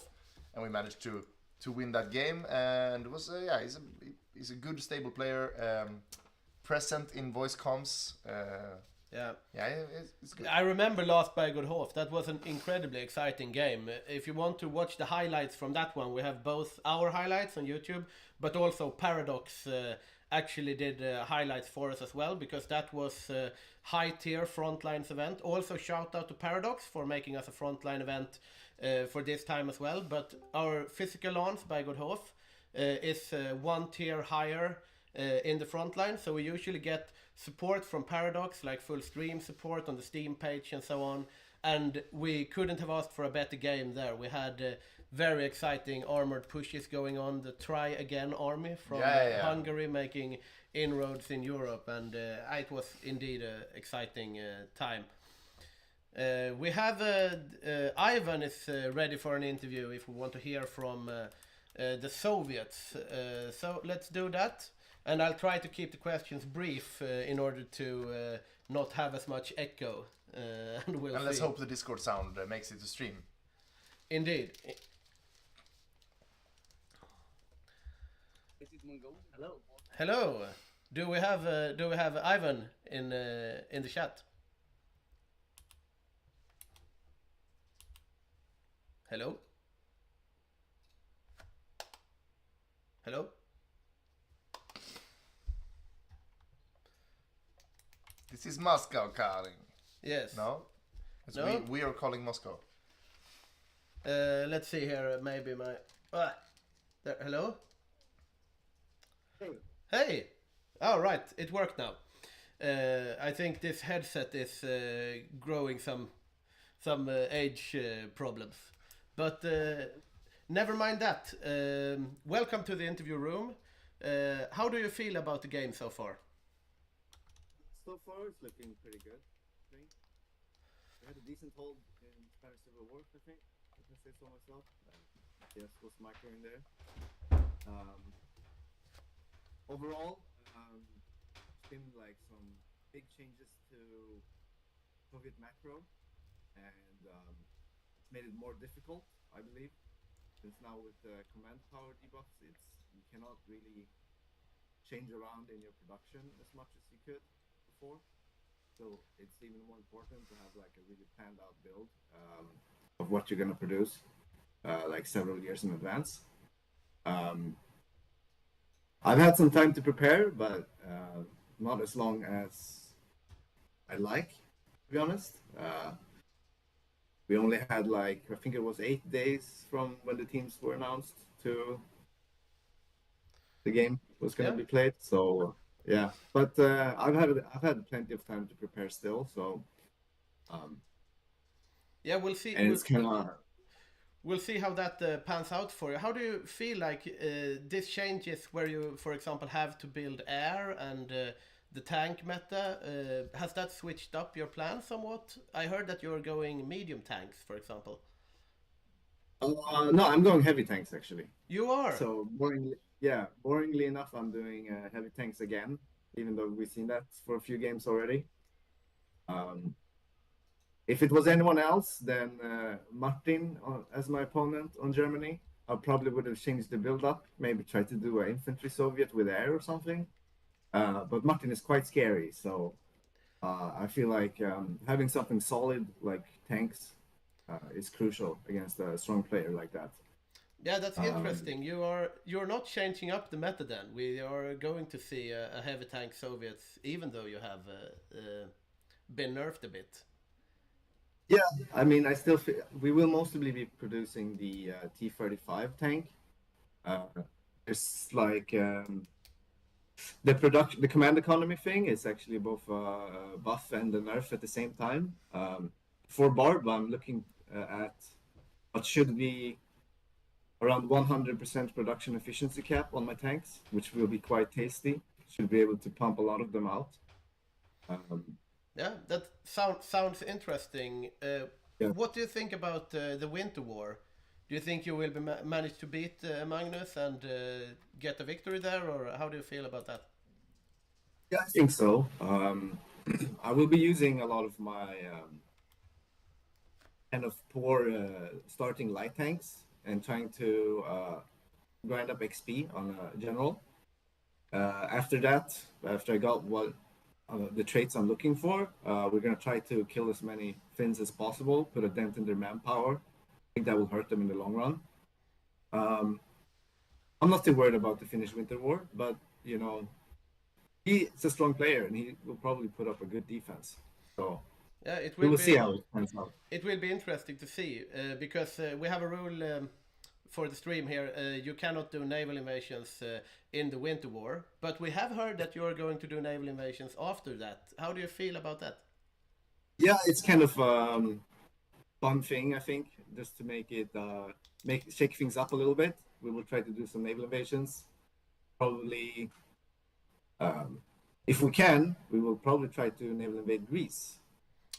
and we managed to win that game. And it was he's a good, stable player, present in voice comms. Yeah, it's good. I remember last by Good Hof. That was an incredibly exciting game. If you want to watch the highlights from that one, we have both our highlights on YouTube, but also Paradox actually did highlights for us as well, because that was a high tier Frontlines event. Also shout out to Paradox for making us a Frontline event for this time as well. But our physical launch by Good Hof is 1 tier higher in the Frontline, so we usually get support from Paradox, like full stream support on the Steam page and so on, and we couldn't have asked for a better game there. We had very exciting armored pushes going on, the Try Again army from Hungary making inroads in Europe, and it was indeed an exciting time. We have Ivan is ready for an interview if we want to hear from the Soviets, so let's do that. And I'll try to keep the questions brief in order to not have as much echo. And let's hope the Discord sound makes it to stream. Indeed. Hello. Hello. Do we have Ivan in the chat? Hello. Hello. This is Moscow calling. Yes. No? No? We are calling Moscow. Let's see here. Maybe my... there, hello? Hey. Hey! Oh, right. It worked now. I think this headset is growing some age problems. But never mind that. Welcome to the interview room. How do you feel about the game so far? So far, it's looking pretty good, I think. We had a decent hold in Spanish Civil War, I think. I can say so myself. Yes, was micro in there. Overall, it's been like some big changes to Soviet macro, and it's made it more difficult, I believe. Since now with the command power debuffs, you cannot really change around in your production as much as you could before. So it's even more important to have like a really planned out build of what you're gonna produce, like several years in advance. I've had some time to prepare, but not as long as I like, to be honest. We only had like, I think it was 8 days from when the teams were announced to the game was going to be played. So yeah, but I've had plenty of time to prepare still. So yeah, we'll see. And it's kind of. We'll see how that pans out for you. How do you feel like this changes where you, for example, have to build air and the tank meta? Has that switched up your plan somewhat? I heard that you're going medium tanks, for example. No, I'm going heavy tanks actually. You are. So boringly enough, I'm doing heavy tanks again, even though we've seen that for a few games already. If it was anyone else than Martin as my opponent on Germany, I probably would have changed the build-up, maybe try to do an infantry Soviet with air or something. But Martin is quite scary, so I feel like having something solid like tanks is crucial against a strong player like that. Yeah, that's interesting. You're not changing up the meta then. We are going to see a heavy tank Soviets, even though you have been nerfed a bit. Yeah, I mean, I still feel we will mostly be producing the T-35 tank. It's like the command economy thing is actually both a buff and a nerf at the same time. For Barb, I'm looking at what should be around 100% production efficiency cap on my tanks, which will be quite tasty. Should be able to pump a lot of them out. Yeah, that sounds interesting. Yeah. What do you think about the Winter War? Do you think you will manage to beat Magnus and get a victory there, or how do you feel about that? Yeah, I think so. I will be using a lot of my kind of poor starting light tanks and trying to grind up XP on a general. After that, after I got what the traits I'm looking for, we're gonna try to kill as many Finns as possible, put a dent in their manpower. I think that will hurt them in the long run. I'm not too worried about the Finnish Winter War, but you know, he's a strong player and he will probably put up a good defense. So Yeah, it we will will be. see how it turns out. It will be interesting to see because we have a rule for the stream here. You cannot do naval invasions in the Winter War, but we have heard that you are going to do naval invasions after that. How do you feel about that? Yeah, it's kind of fun thing, I think, just to make it shake things up a little bit. We will try to do some naval invasions. Probably, if we can, we will probably try to naval invade Greece.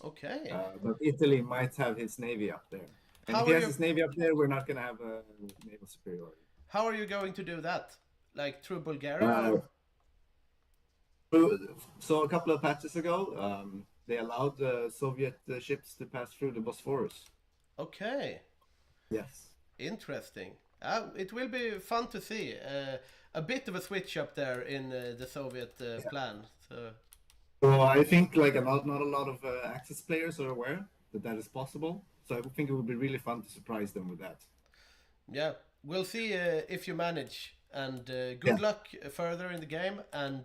Okay. But Italy might have his navy up there. And How if he are has you- his navy up there, we're not going to have a naval superiority. How are you going to do that? Like through Bulgaria? So a couple of patches ago, they allowed Soviet ships to pass through the Bosphorus. Okay. Yes. Interesting. It will be fun to see. A bit of a switch up there in the Soviet plan. So I think like not a lot of Axis players are aware that is possible. So I think it would be really fun to surprise them with that. Yeah, we'll see if you manage. And good luck further in the game. And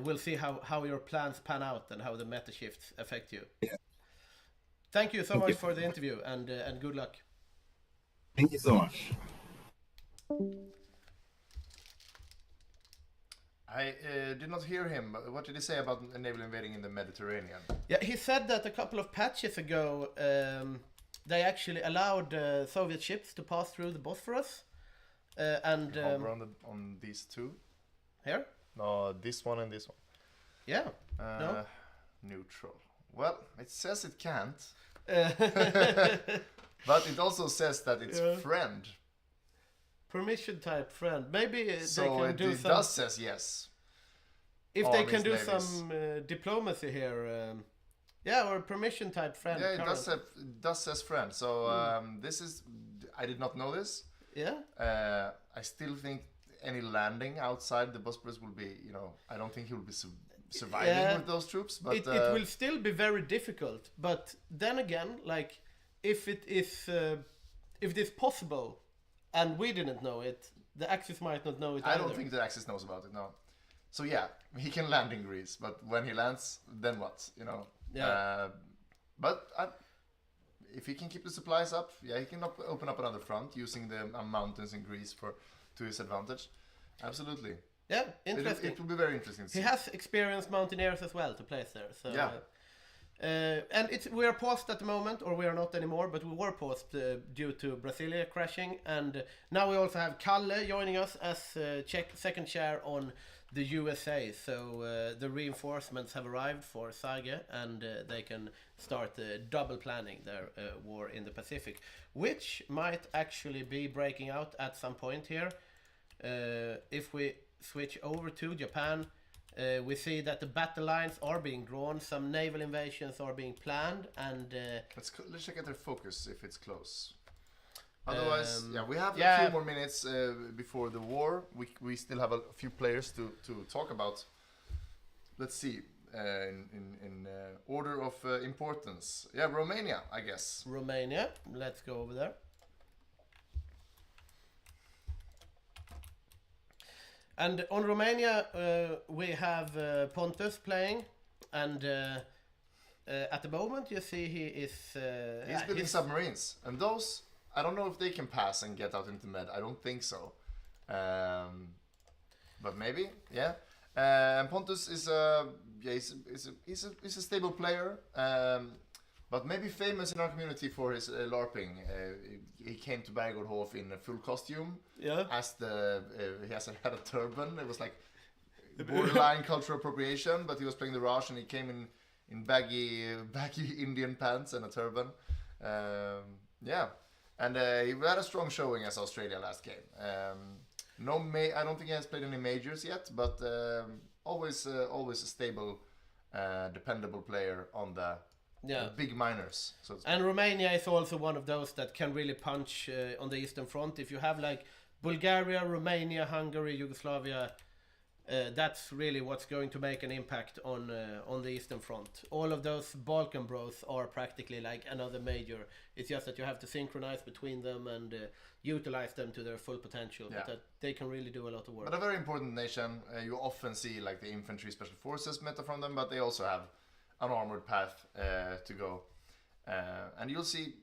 we'll see how your plans pan out and how the meta shifts affect you. Yeah. Thank you so much for the interview and good luck. Thank you so much. I did not hear him. But what did he say about naval invading in the Mediterranean? Yeah, he said that a couple of patches ago they actually allowed Soviet ships to pass through the Bosphorus. And Hover on these two? here? No, this one and this one. Yeah. No? Neutral. Well, it says it can't. But it also says that it's friend. Permission type friend. Maybe they So can do it some. does says yes. If they Armies, can do navies. some diplomacy here, yeah, or permission type friend. Yeah, it current. does says friend. So this is, I did not know this. Yeah. I still think any landing outside the Bosporus will be, I don't think he will be surviving with those troops. But it will still be very difficult. But then again, like if it is possible, and we didn't know it, the Axis might not know it I either. don't think the Axis knows about it, no. So yeah, he can land in Greece, but when he lands, then what? Yeah. But if he can keep the supplies up, yeah, he can open up another front using the mountains in Greece to his advantage. Absolutely. Yeah, interesting. It will be very interesting to see. He has experienced mountaineers as well to place there. So Yeah. and we are paused at the moment, or we are not anymore, but we were paused due to Brasilia crashing, and now we also have Kalle joining us as second chair on the USA. So the reinforcements have arrived for Hygge, and they can start double planning their war in the Pacific, which might actually be breaking out at some point here. If we switch over to Japan, we see that the battle lines are being drawn, some naval invasions are being planned, and let's check at their focus if it's close. Otherwise, we have a few more minutes before the war. We still have a few players to talk about. Let's see, in order of importance. Yeah, Romania, I guess. Romania, let's go over there. And on Romania, we have Pontus playing, and at the moment you see he is... he's building submarines, and those, I don't know if they can pass and get out into Med. I don't think so. But maybe, yeah. And Pontus is he's a stable player, but maybe famous in our community for his LARPing. He came to Bergårdhof in a full costume. Yeah. As he had a turban. It was like borderline cultural appropriation, but he was playing the Raj and he came in baggy Indian pants and a turban. Yeah. And he had a strong showing as Australia last game. I don't think he has played any majors yet, but always a stable, dependable player on the big minors. So and Romania is also one of those that can really punch on the Eastern Front. If you have like Bulgaria, Romania, Hungary, Yugoslavia, that's really what's going to make an impact on the Eastern Front. All of those Balkan bros are practically like another major. It's just that you have to synchronize between them and utilize them to their full potential. Yeah. But that they can really do a lot of work. But a very important nation. You often see like the infantry special forces meta from them, but they also have an armored path to go. And you'll see,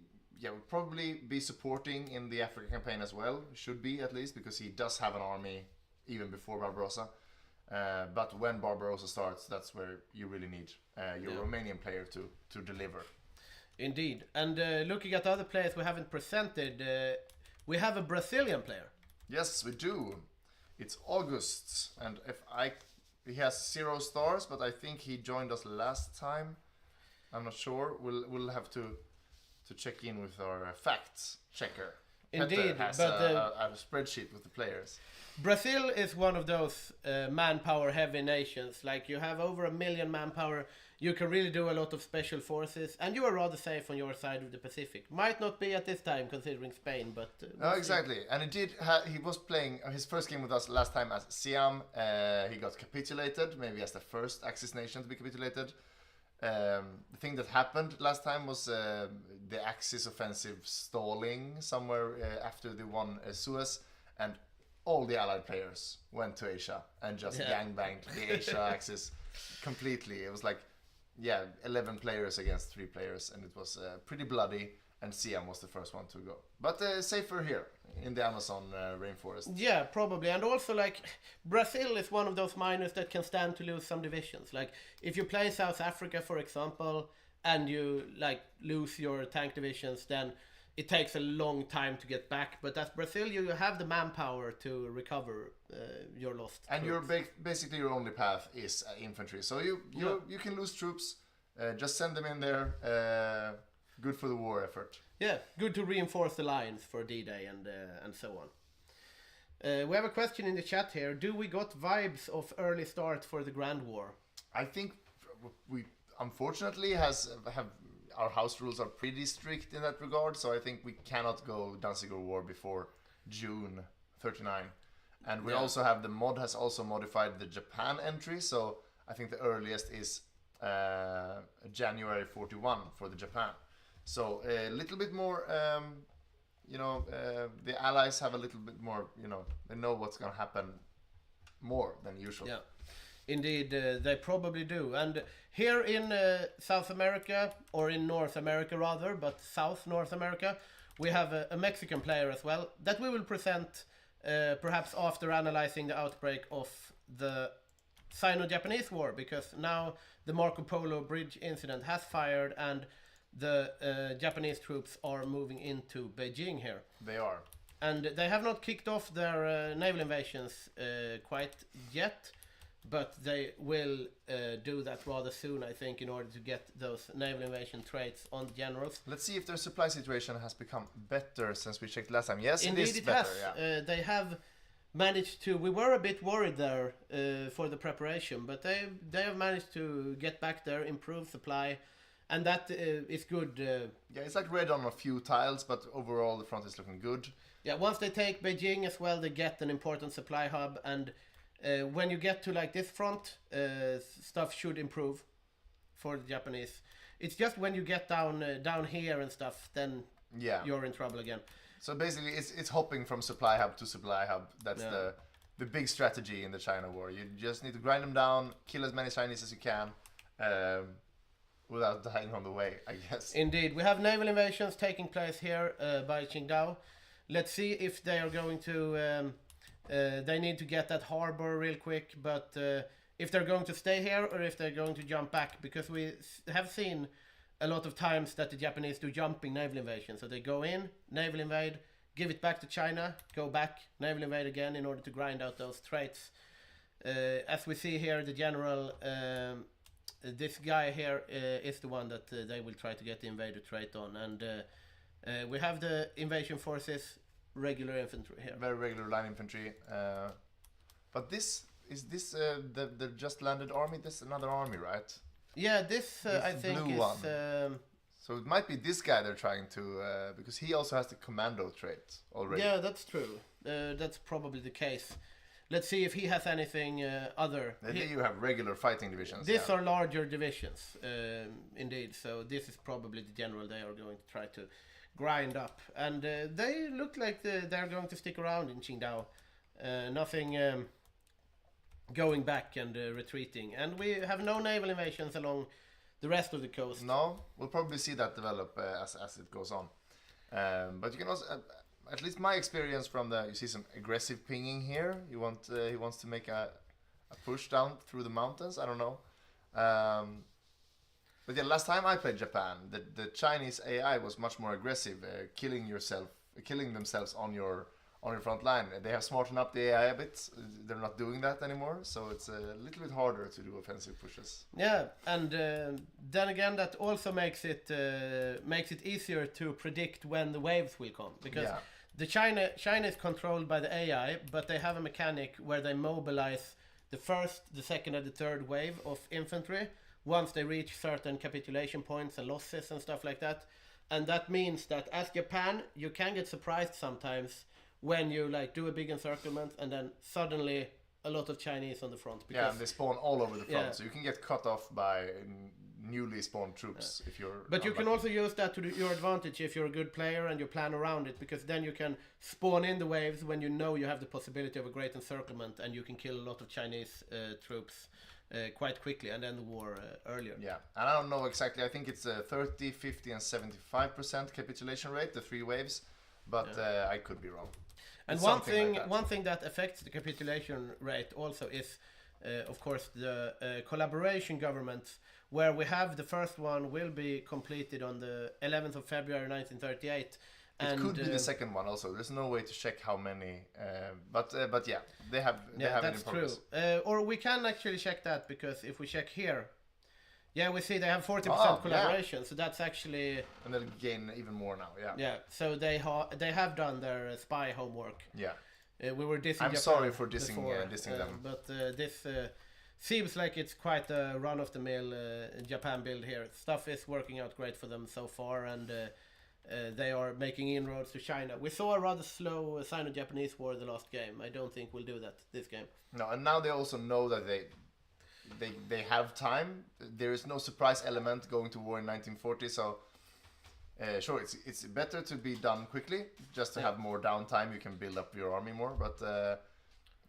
we'll probably be supporting in the Africa campaign as well. Should be at least, because he does have an army even before Barbarossa. But when Barbarossa starts, that's where you really need your Romanian player to deliver. Indeed. And looking at other players we haven't presented, we have a Brazilian player. Yes, we do. It's August, and he has 0 stars, but I think he joined us last time. I'm not sure. We'll have to check in with our facts checker. Indeed, Petter has but a spreadsheet with the players. Brazil is one of those manpower heavy nations. Like, you have over 1 million manpower, you can really do a lot of special forces, and you are rather safe on your side of the Pacific. Might not be at this time considering Spain, but no, exactly. And he was playing his first game with us last time as Siam. He got capitulated, maybe as the first Axis nation to be capitulated. The thing that happened last time was the Axis offensive stalling somewhere after they won Suez, and all the allied players went to Asia and just gangbanged the Asia Axis completely. It was like, 11 players against 3 players, and it was pretty bloody, and Siam was the first one to go. But safer here in the Amazon rainforest. Yeah, probably. And also, like, Brazil is one of those minors that can stand to lose some divisions. Like, if you play South Africa, for example, and you, like, lose your tank divisions, then it takes a long time to get back. But as Brazil, you have the manpower to recover your lost and troops. basically your only path is infantry. So you can lose troops, just send them in there. Good for the war effort. Yeah, good to reinforce the lines for D-Day and so on. We have a question in the chat here. Do we got vibes of early start for the Grand War? I think we unfortunately have our house rules are pretty strict in that regard, so I think we cannot go Danziger War before June 39. And we also have the mod has also modified the Japan entry, so I think the earliest is January 41 for the Japan. So a little bit more, the allies have a little bit more, they know what's going to happen more than usual. Yeah, indeed, they probably do. And here in South America, or in North America rather, but South North America, we have a Mexican player as well that we will present perhaps after analyzing the outbreak of the Sino-Japanese War, because now the Marco Polo Bridge incident has fired and the Japanese troops are moving into Beijing here. They are. And they have not kicked off their naval invasions quite yet. but they will do that rather soon, I think, in order to get those naval invasion traits on the generals. Let's see if their supply situation has become better since we checked last time. Yes, Indeed, it is it better. has. Yeah. They have managed to. We were a bit worried there for the preparation, but they have managed to get back there, improve supply, and that is good. Yeah, it's like red on a few tiles, but overall the front is looking good. Yeah, once they take Beijing as well, they get an important supply hub, and when you get to like this front, stuff should improve for the Japanese. It's just when you get down here and stuff, then Yeah. you're in trouble again. So basically, it's hopping from supply hub to supply hub. That's Yeah. the big strategy in the China war. You just need to grind them down, kill as many Chinese as you can, without dying on the way, I guess. Indeed, we have naval invasions taking place here by Qingdao. Let's see if they are going to. They need to get that harbor real quick, but if they're going to stay here or if they're going to jump back, because we have seen a lot of times that the Japanese do jumping naval invasion. So they go in, naval invade, give it back to China, go back, naval invade again in order to grind out those traits. As we see here, the general, this guy here is the one that they will try to get the invader trait on. And we have the invasion forces, regular infantry here. Very regular line infantry. But is this the just landed army? This is another army, right? Yeah, this I This think blue is... one. So it might be this guy they're trying to, because he also has the commando trait already. Yeah, that's true. That's probably the case. Let's see if he has anything other. Then you have regular fighting divisions. These yeah. are larger divisions, indeed. So this is probably the general they are going to try to grind up. And they look like they're going to stick around in Qingdao. Nothing going back and retreating. And we have no naval invasions along the rest of the coast. No, we'll probably see that develop as it goes on. But you can also, at least my experience from you see some aggressive pinging here. He wants to make a push down through the mountains. I don't know. But yeah, last time I played Japan, the Chinese AI was much more aggressive, killing themselves on your front line. They have smartened up the AI a bit. They're not doing that anymore, so it's a little bit harder to do offensive pushes. Yeah, and then again, that also makes it easier to predict when the waves will come, because Yeah. the China is controlled by the AI, but they have a mechanic where they mobilize the first, the second, and the third wave of infantry once they reach certain capitulation points and losses and stuff like that. And that means that as Japan, you can get surprised sometimes when you like do a big encirclement and then suddenly a lot of Chinese on the front. Yeah, and they spawn all over the front, Yeah. so you can get cut off by newly spawned troops if you're. But you can unlucky. also use that to your advantage if you're a good player and you plan around it, because then you can spawn in the waves when you know you have the possibility of a great encirclement, and you can kill a lot of Chinese troops quite quickly and end the war earlier. Yeah, and I don't know exactly. I think it's 30, 50, and 75% capitulation rate, the three waves, but I could be wrong. And It's one something thing, like that. one thing that affects the capitulation rate also is, of course, the collaboration governments, where we have the first one will be completed on the 11th of February 1938. It could be the second one also. There's no way to check how many, but yeah, they have it that's in progress. true. Or we can actually check that, because if we check here, yeah, we see they have 40% Oh, collaboration. So that's actually, And they'll gain even more now. Yeah. yeah. So they have done their spy homework. Yeah. We were dissing I'm Japan sorry for dissing before, dissing them. but this seems like it's quite a run-of-the-mill Japan build here. Stuff is working out great for them so far, and they are making inroads to China. We saw a rather slow Sino-Japanese war the last game. I don't think we'll do that this game. No, and now they also know that they have time. There is no surprise element going to war in 1940, so sure, it's better to be done quickly, just to have more downtime. You can build up your army more, but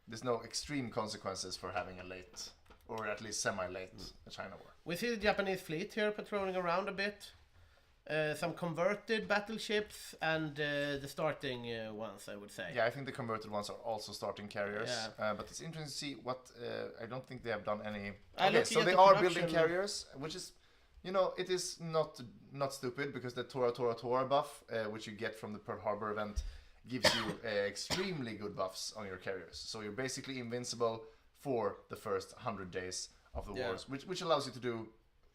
there's no extreme consequences for having a late, or at least semi-late, China war. We see the Japanese fleet here patrolling around a bit. Some converted battleships and the starting ones, I would say. Yeah, I think the converted ones are also starting carriers. Yeah. But it's interesting to see what. I don't think they have done any. Looking Okay, so at they the are production- building carriers, which is, it is not stupid, because the Tora buff, which you get from the Pearl Harbor event, gives you extremely good buffs on your carriers. So you're basically invincible for the first 100 days of the Yeah. wars, which allows you to do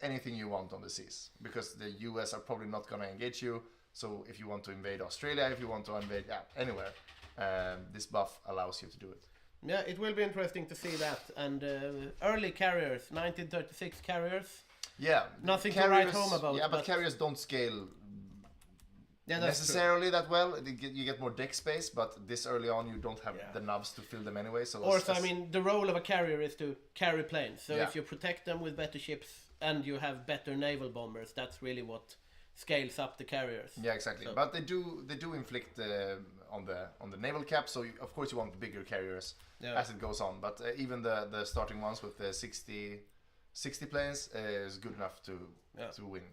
anything you want on the seas, because the US are probably not going to engage you. So if you want to invade Australia, if you want to invade anywhere, this buff allows you to do it. Yeah, it will be interesting to see that. And early carriers, 1936 carriers. Yeah, Nothing to write home about. Yeah, but carriers don't scale yeah, that's necessarily that well. You get more deck space, but this early on you don't have the nubs to fill them anyway. So also, I mean, the role of a carrier is to carry planes. So Yeah. if you protect them with better ships and you have better naval bombers, that's really what scales up the carriers. Yeah, exactly. So- But they do inflict on the naval cap. So of course you want bigger carriers as it goes on. But even the starting ones with the 60 planes is good enough to win.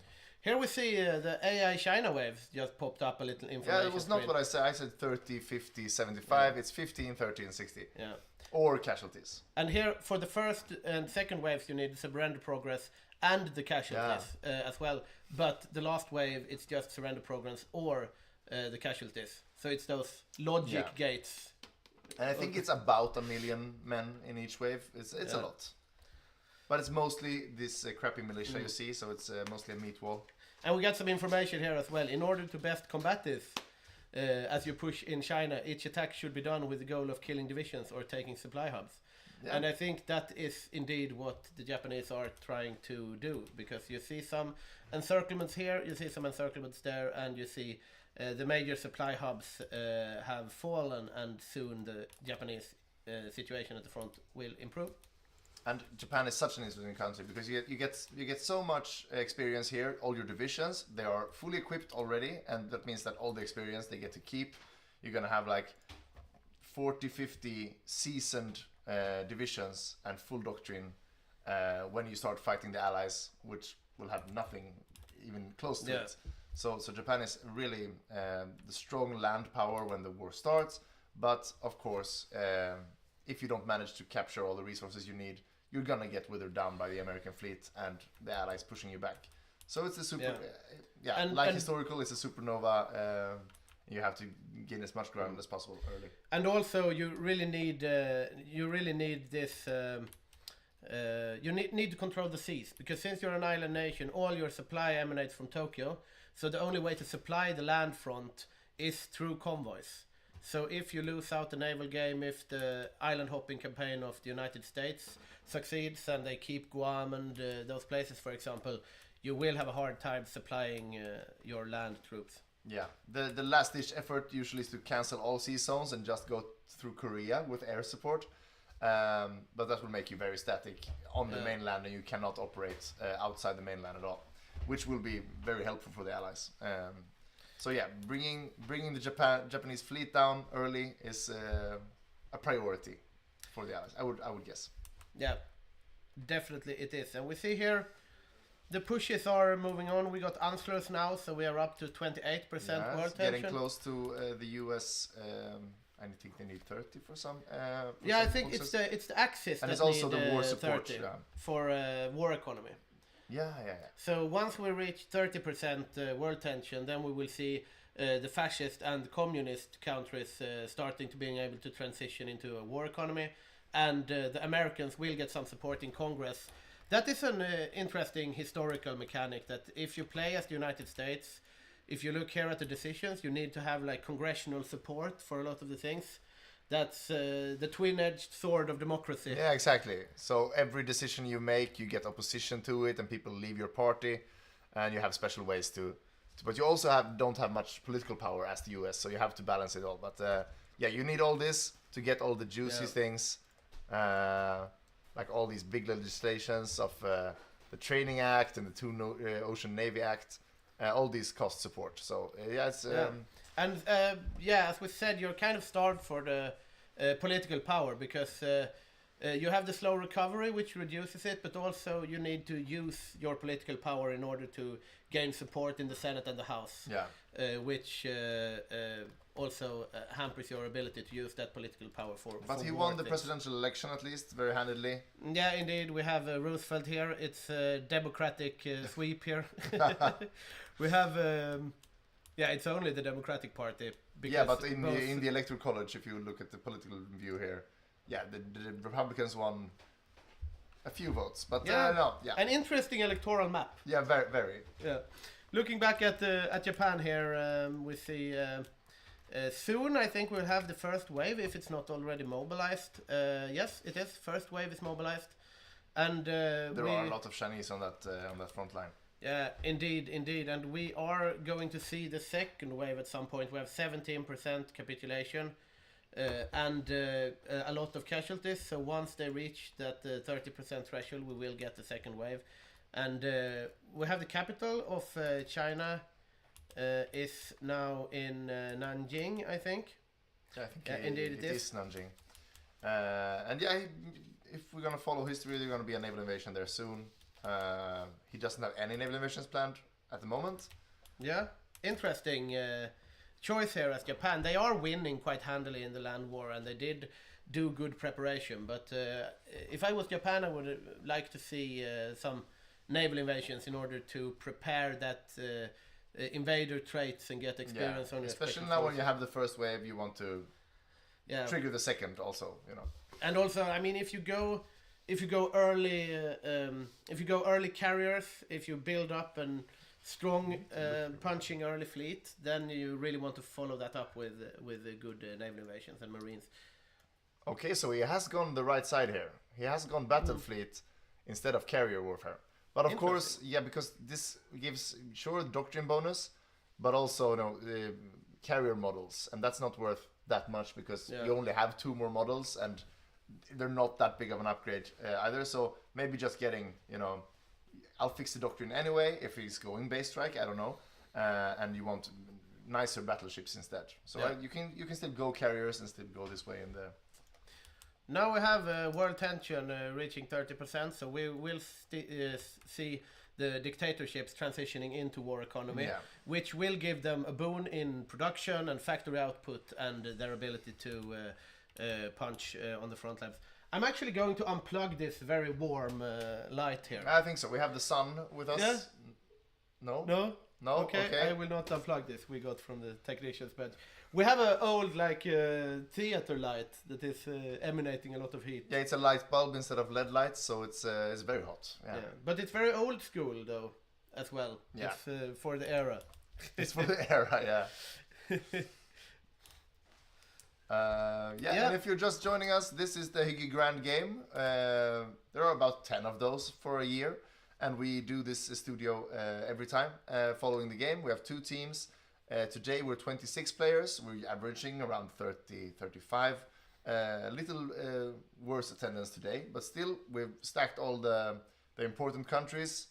Here we see the AI China waves just popped up a little information. Yeah, it was not screen. what I said. I said 30, 50, 75. It's 15, 30, and 60. Yeah. Or casualties. And here, for the first and second waves, you need surrender progress and the casualties as well. But the last wave, it's just surrender progress or the casualties. So it's those logic gates. And I think it's about 1 million men in each wave. It's a lot. But it's mostly this crappy militia you see, so it's mostly a meat wall. And we got some information here as well. In order to best combat this, as you push in China, each attack should be done with the goal of killing divisions or taking supply hubs. Yeah. And I think that is indeed what the Japanese are trying to do, because you see some encirclements here, you see some encirclements there, and you see the major supply hubs have fallen, and soon the Japanese situation at the front will improve. And Japan is such an interesting country because you get so much experience here. All your divisions, they are fully equipped already, and that means that all the experience they get to keep. You're gonna have like 40, 50 seasoned divisions and full doctrine when you start fighting the allies, which will have nothing even close to it. So Japan is really the strong land power when the war starts. But of course, if you don't manage to capture all the resources you need, you're gonna get withered down by the American fleet and the allies pushing you back. So it's a super, and historical, it's a supernova. You have to gain as much ground as possible early. And also, you really need this. You need to control the seas, because since you're an island nation, all your supply emanates from Tokyo. So the only way to supply the land front is through convoys. So if you lose out the naval game, if the island hopping campaign of the United States succeeds and they keep Guam and those places, for example, you will have a hard time supplying your land troops. Yeah, the last ditch effort usually is to cancel all sea zones and just go through Korea with air support. But that will make you very static on the mainland, and you cannot operate outside the mainland at all, which will be very helpful for the allies. So yeah, bringing the Japanese fleet down early is a priority for the allies. I would guess. Yeah, definitely it is. And we see here the pushes are moving on. We got Anslers now, so we are up to 28% world tension. Getting close to the US. I think they need 30 for some. I think it's the Axis and that it's also need, the war support 30 for war economy. Yeah. So once we reach 30% world tension, then we will see the fascist and communist countries starting to being able to transition into a war economy, and the Americans will get some support in Congress. That is an interesting historical mechanic, that if you play as the United States, if you look here at the decisions, you need to have like congressional support for a lot of the things. That's the twin-edged sword of democracy. Yeah, exactly. So every decision you make, you get opposition to it, and people leave your party, and you have special ways to but you also don't have much political power as the US, so you have to balance it all. But you need all this to get all the juicy things, like all these big legislations of the Training Act and the Ocean Navy Act. All these cost support. So it's and as we said, you're kind of starved for the political power, because you have the slow recovery, which reduces it, but also you need to use your political power in order to gain support in the Senate and the House, which also hampers your ability to use that political power for. But he won the presidential election, at least very handedly. Yeah, indeed. We have Roosevelt here. It's a Democratic sweep here. We have it's only the Democratic Party. Yeah, but in the Electoral College, if you look at the political view here, the Republicans won a few votes, but Yeah. no, yeah, An interesting electoral map. yeah, very. Yeah. Looking back at Japan here, we see soon I think we'll have the first wave if it's not already mobilized. Yes, it is. First wave is mobilized, and There are a lot of Chinese on that front line. Yeah, indeed, and we are going to see the second wave at some point. We have 17% capitulation and a lot of casualties. So once they reach that 30% threshold, we will get the second wave. And we have the capital of China is now in Nanjing, I think. Yeah, I think indeed it is Nanjing. And yeah, if we're gonna follow history, there's gonna be a naval invasion there soon. He doesn't have any naval invasions planned at the moment. Yeah, interesting choice here as Japan. They are winning quite handily in the land war, and they did do good preparation. But if I was Japan, I would like to see some naval invasions in order to prepare that invader traits and get experience on your especially special now when forces. you have the first wave, you want to trigger the second also, you know. And also, I mean, if you go early carriers, if you build up a strong punching early fleet, then you really want to follow that up with good naval invasions and marines. Okay, so he has gone the right side here. He has gone battle fleet instead of carrier warfare. But of course, yeah, because this gives sure doctrine bonus, but also carrier models, and that's not worth that much because you only have 2 more models and they're not that big of an upgrade either. So maybe just getting, I'll fix the doctrine anyway if he's going base strike, I don't know, and you want nicer battleships instead. So you can still go carriers and still go this way in the. Now we have world tension reaching 30%, so we will see the dictatorships transitioning into war economy, which will give them a boon in production and factory output and their ability to punch on the front lines. I'm actually going to unplug this very warm light here. I think so. We have the sun with us. Yeah. No? Okay, I will not unplug this. We got from the technicians, but we have an old theater light that is emanating a lot of heat. Yeah, it's a light bulb instead of LED lights, so it's very hot. Yeah. But it's very old school though, as well. Yeah. It's for the era. It's for the era, yeah. And if you're just joining us, this is the Hygge Grand Game. There are about 10 of those for a year, and we do this studio every time following the game. We have 2 teams. Today we're 26 players. We're averaging around 30, 35. A little worse attendance today, but still we've stacked all the important countries.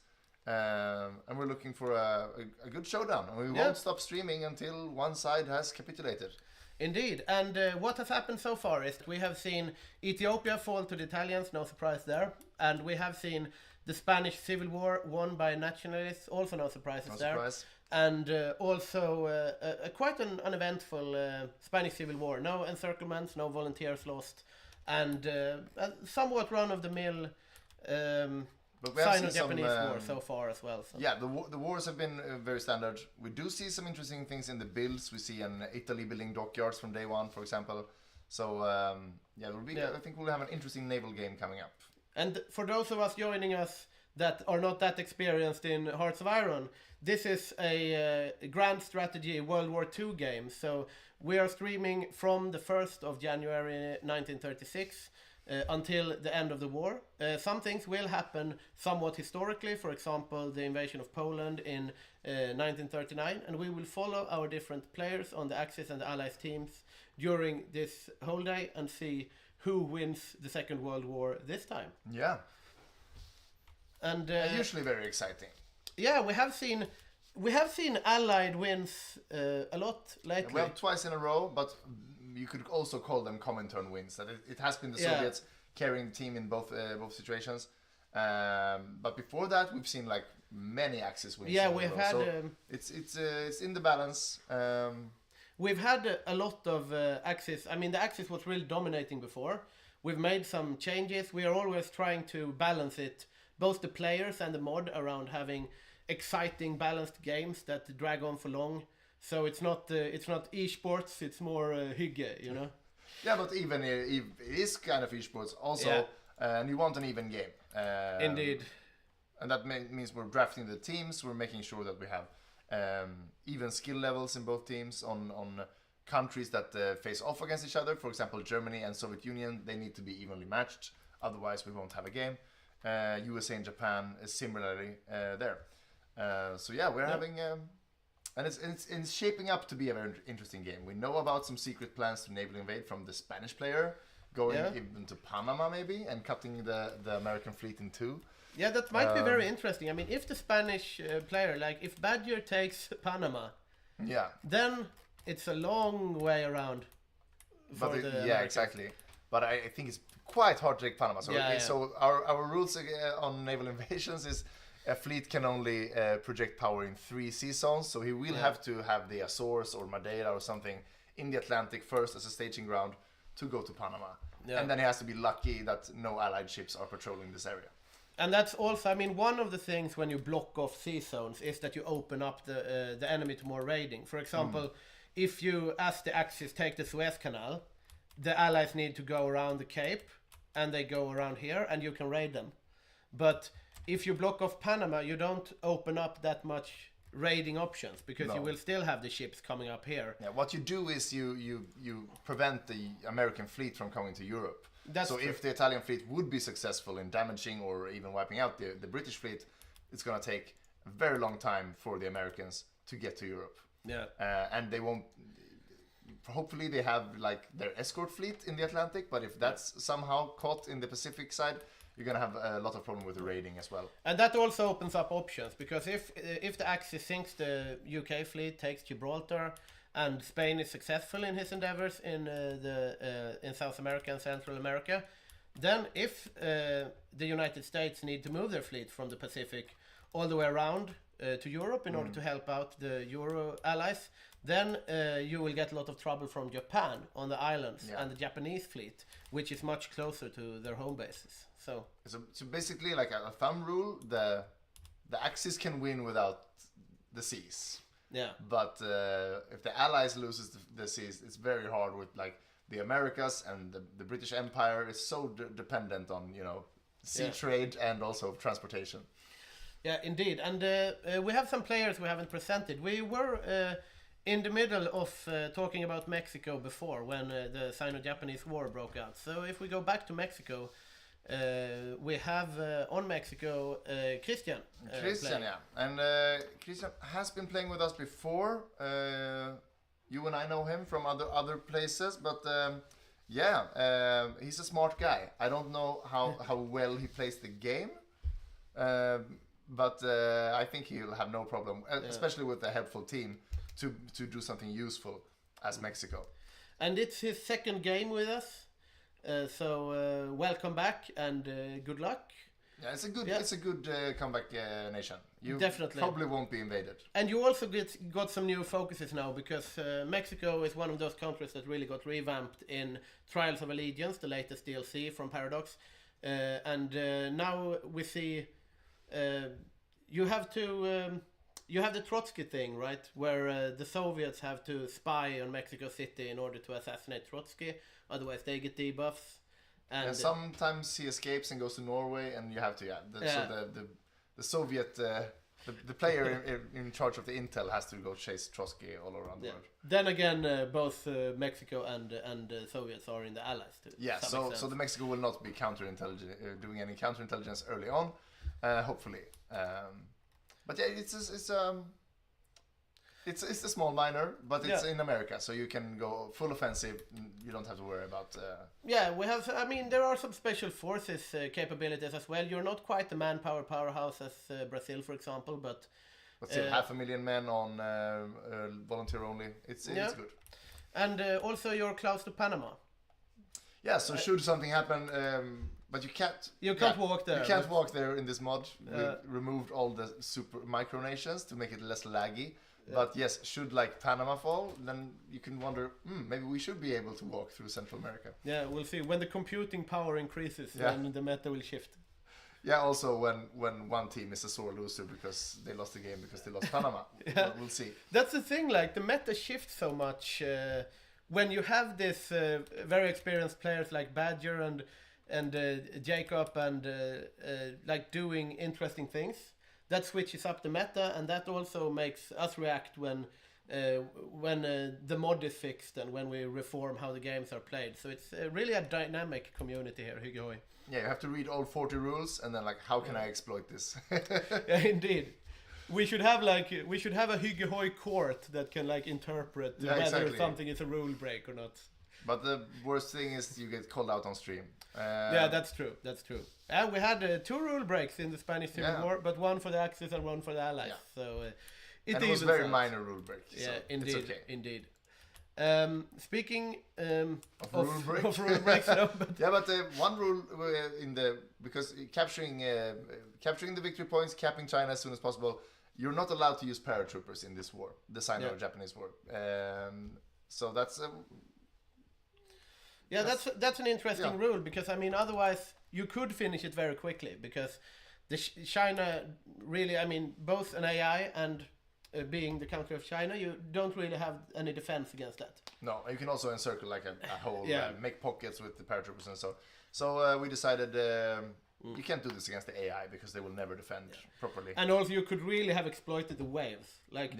And we're looking for a good showdown. And we won't stop streaming until one side has capitulated. Indeed, and what has happened so far is we have seen Ethiopia fall to the Italians, no surprise there, and we have seen the Spanish Civil War won by nationalists, also no surprises there. Surprise. And also quite an uneventful Spanish Civil War, no encirclements, no volunteers lost, and a somewhat run-of-the-mill But we have seen Sino-Japanese some, war so far as well. So. Yeah, the wars have been very standard. We do see some interesting things in the builds. We see an Italy building dockyards from day one, for example. So I think we'll have an interesting naval game coming up. And for those of us joining us that are not that experienced in Hearts of Iron, this is a grand strategy World War II game. So we are streaming from the 1st of January 1936 until the end of the war. Some things will happen somewhat historically, for example, the invasion of Poland in 1939, and we will follow our different players on the Axis and the Allies teams during this whole day and see who wins the Second World War this time. Yeah. And usually very exciting. Yeah, we have seen Allied wins a lot lately. We have twice in a row, but you could also call them Comintern wins. That it has been the Soviets carrying the team in both situations. But before that, we've seen like many Axis wins. Yeah, we've had. So it's in the balance. We've had a lot of Axis. I mean, the Axis was really dominating before. We've made some changes. We are always trying to balance it, both the players and the mod, around having exciting, balanced games that drag on for long. So it's not esports, it's more Hygge, you know. Yeah, but even if it is kind of esports also, Yeah. and you want an even game. Indeed. And that means we're drafting the teams. We're making sure that we have even skill levels in both teams on countries that face off against each other. For example, Germany and Soviet Union, they need to be evenly matched. Otherwise, we won't have a game. USA and Japan is similarly there. So yeah, we're having... and it's shaping up to be a very interesting game. We know about some secret plans to naval invade from the Spanish player, going even to Panama maybe, and cutting the American fleet in two. Yeah, that might be very interesting. I mean, if the Spanish player, like if Badger takes Panama, Yeah. then it's a long way around for the yeah, Americans. exactly. But I think it's quite hard to take Panama. So, Yeah, yeah. so our rules on naval invasions is a fleet can only project power in 3 sea zones. So he will have to have the Azores or Madeira or something in the Atlantic first as a staging ground to go to Panama. Yeah. And then he has to be lucky that no allied ships are patrolling this area. And that's also, I mean, one of the things when you block off sea zones is that you open up the enemy to more raiding. For example, if you, as the Axis, take the Suez Canal, the allies need to go around the Cape, and they go around here, and you can raid them. But if you block off Panama, you don't open up that much raiding options, because you will still have the ships coming up here. Yeah, what you do is you prevent the American fleet from coming to Europe. That's so true. if the Italian fleet would be successful in damaging or even wiping out the British fleet, it's going to take a very long time for the Americans to get to Europe. Yeah. And they won't... Hopefully they have like their escort fleet in the Atlantic, but if that's somehow caught in the Pacific side, you're going to have a lot of problem with the raiding as well. And that also opens up options, because if the Axis thinks the UK fleet takes Gibraltar, and Spain is successful in his endeavors in in South America and Central America, then if the United States need to move their fleet from the Pacific all the way around to Europe in order to help out the Euro allies, then you will get a lot of trouble from Japan on the islands and the Japanese fleet, which is much closer to their home bases. So basically, like a thumb rule, the Axis can win without the seas. Yeah. But if the Allies loses the seas, it's very hard with like the Americas, and the British Empire is so dependent on, you know, sea trade and also transportation. Yeah, indeed. And we have some players we haven't presented. We were in the middle of talking about Mexico before, when the Sino-Japanese War broke out. So if we go back to Mexico, we have on Mexico Christian. Christian, playing. and Christian has been playing with us before. You and I know him from other places, but he's a smart guy. I don't know how well he plays the game, but I think he'll have no problem, especially with a helpful team, to do something useful as Mexico. And it's his second game with us. So welcome back and good luck. Yeah, it's a good comeback nation. You Definitely. probably won't be invaded. And you also got some new focuses now, because Mexico is one of those countries that really got revamped in Trials of Allegiance, the latest DLC from Paradox. And now we see you have the Trotsky thing, right? Where the Soviets have to spy on Mexico City in order to assassinate Trotsky. Otherwise, they get debuffs. And sometimes he escapes and goes to Norway, and you have to So the Soviet the player in charge of the intel has to go chase Trotsky all around the world. Then again, both Mexico and Soviets are in the Allies too. Yeah, so the Mexico will not be doing any counterintelligence early on, hopefully. But yeah, it's a small minor, but it's in America, so you can go full offensive. You don't have to worry about... Yeah, we have... I mean, there are some special forces capabilities as well. You're not quite the manpower powerhouse as Brazil, for example, but... But still, 500,000 men on volunteer only. It's good. And also you're close to Panama. Yeah, so should something happen... but you can't... You can't walk there. You can't walk there in this mod. We removed all the super micronations to make it less laggy. But yes, should like Panama fall, then you can wonder, maybe we should be able to walk through Central America. Yeah, we'll see. When the computing power increases, then the meta will shift. Yeah, also when one team is a sore loser because they lost the game because they lost Panama. We'll see. That's the thing, like the meta shifts so much when you have this very experienced players like Badger and Jacob and like doing interesting things, that switches up the meta, and that also makes us react when the mod is fixed and when we reform how the games are played. So it's really a dynamic community here, HOI4. Yeah, you have to read all 40 rules and then like, how can I exploit this? Yeah, indeed. We should have a HOI4 court that can like interpret whether exactly. something is a rule break or not. But the worst thing is you get called out on stream. Yeah, that's true. And we had 2 rule breaks in the Spanish Civil War, but one for the Axis and one for the Allies. Yeah. So it was very minor rule break. Yeah, so indeed, it's okay. indeed. Speaking of rule break. Of rule breaks, no, but yeah, but one rule because capturing the victory points, capping China as soon as possible, you're not allowed to use paratroopers in this war, the Sino-Japanese war. So that's. Yeah, that's an interesting rule, because I mean otherwise you could finish it very quickly, because the China really, I mean, both an AI and being the country of China, you don't really have any defense against that. No, you can also encircle like a whole, Yeah. Make pockets with the paratroopers and so. So we decided you can't do this against the AI because they will never defend properly. And also you could really have exploited the waves. Like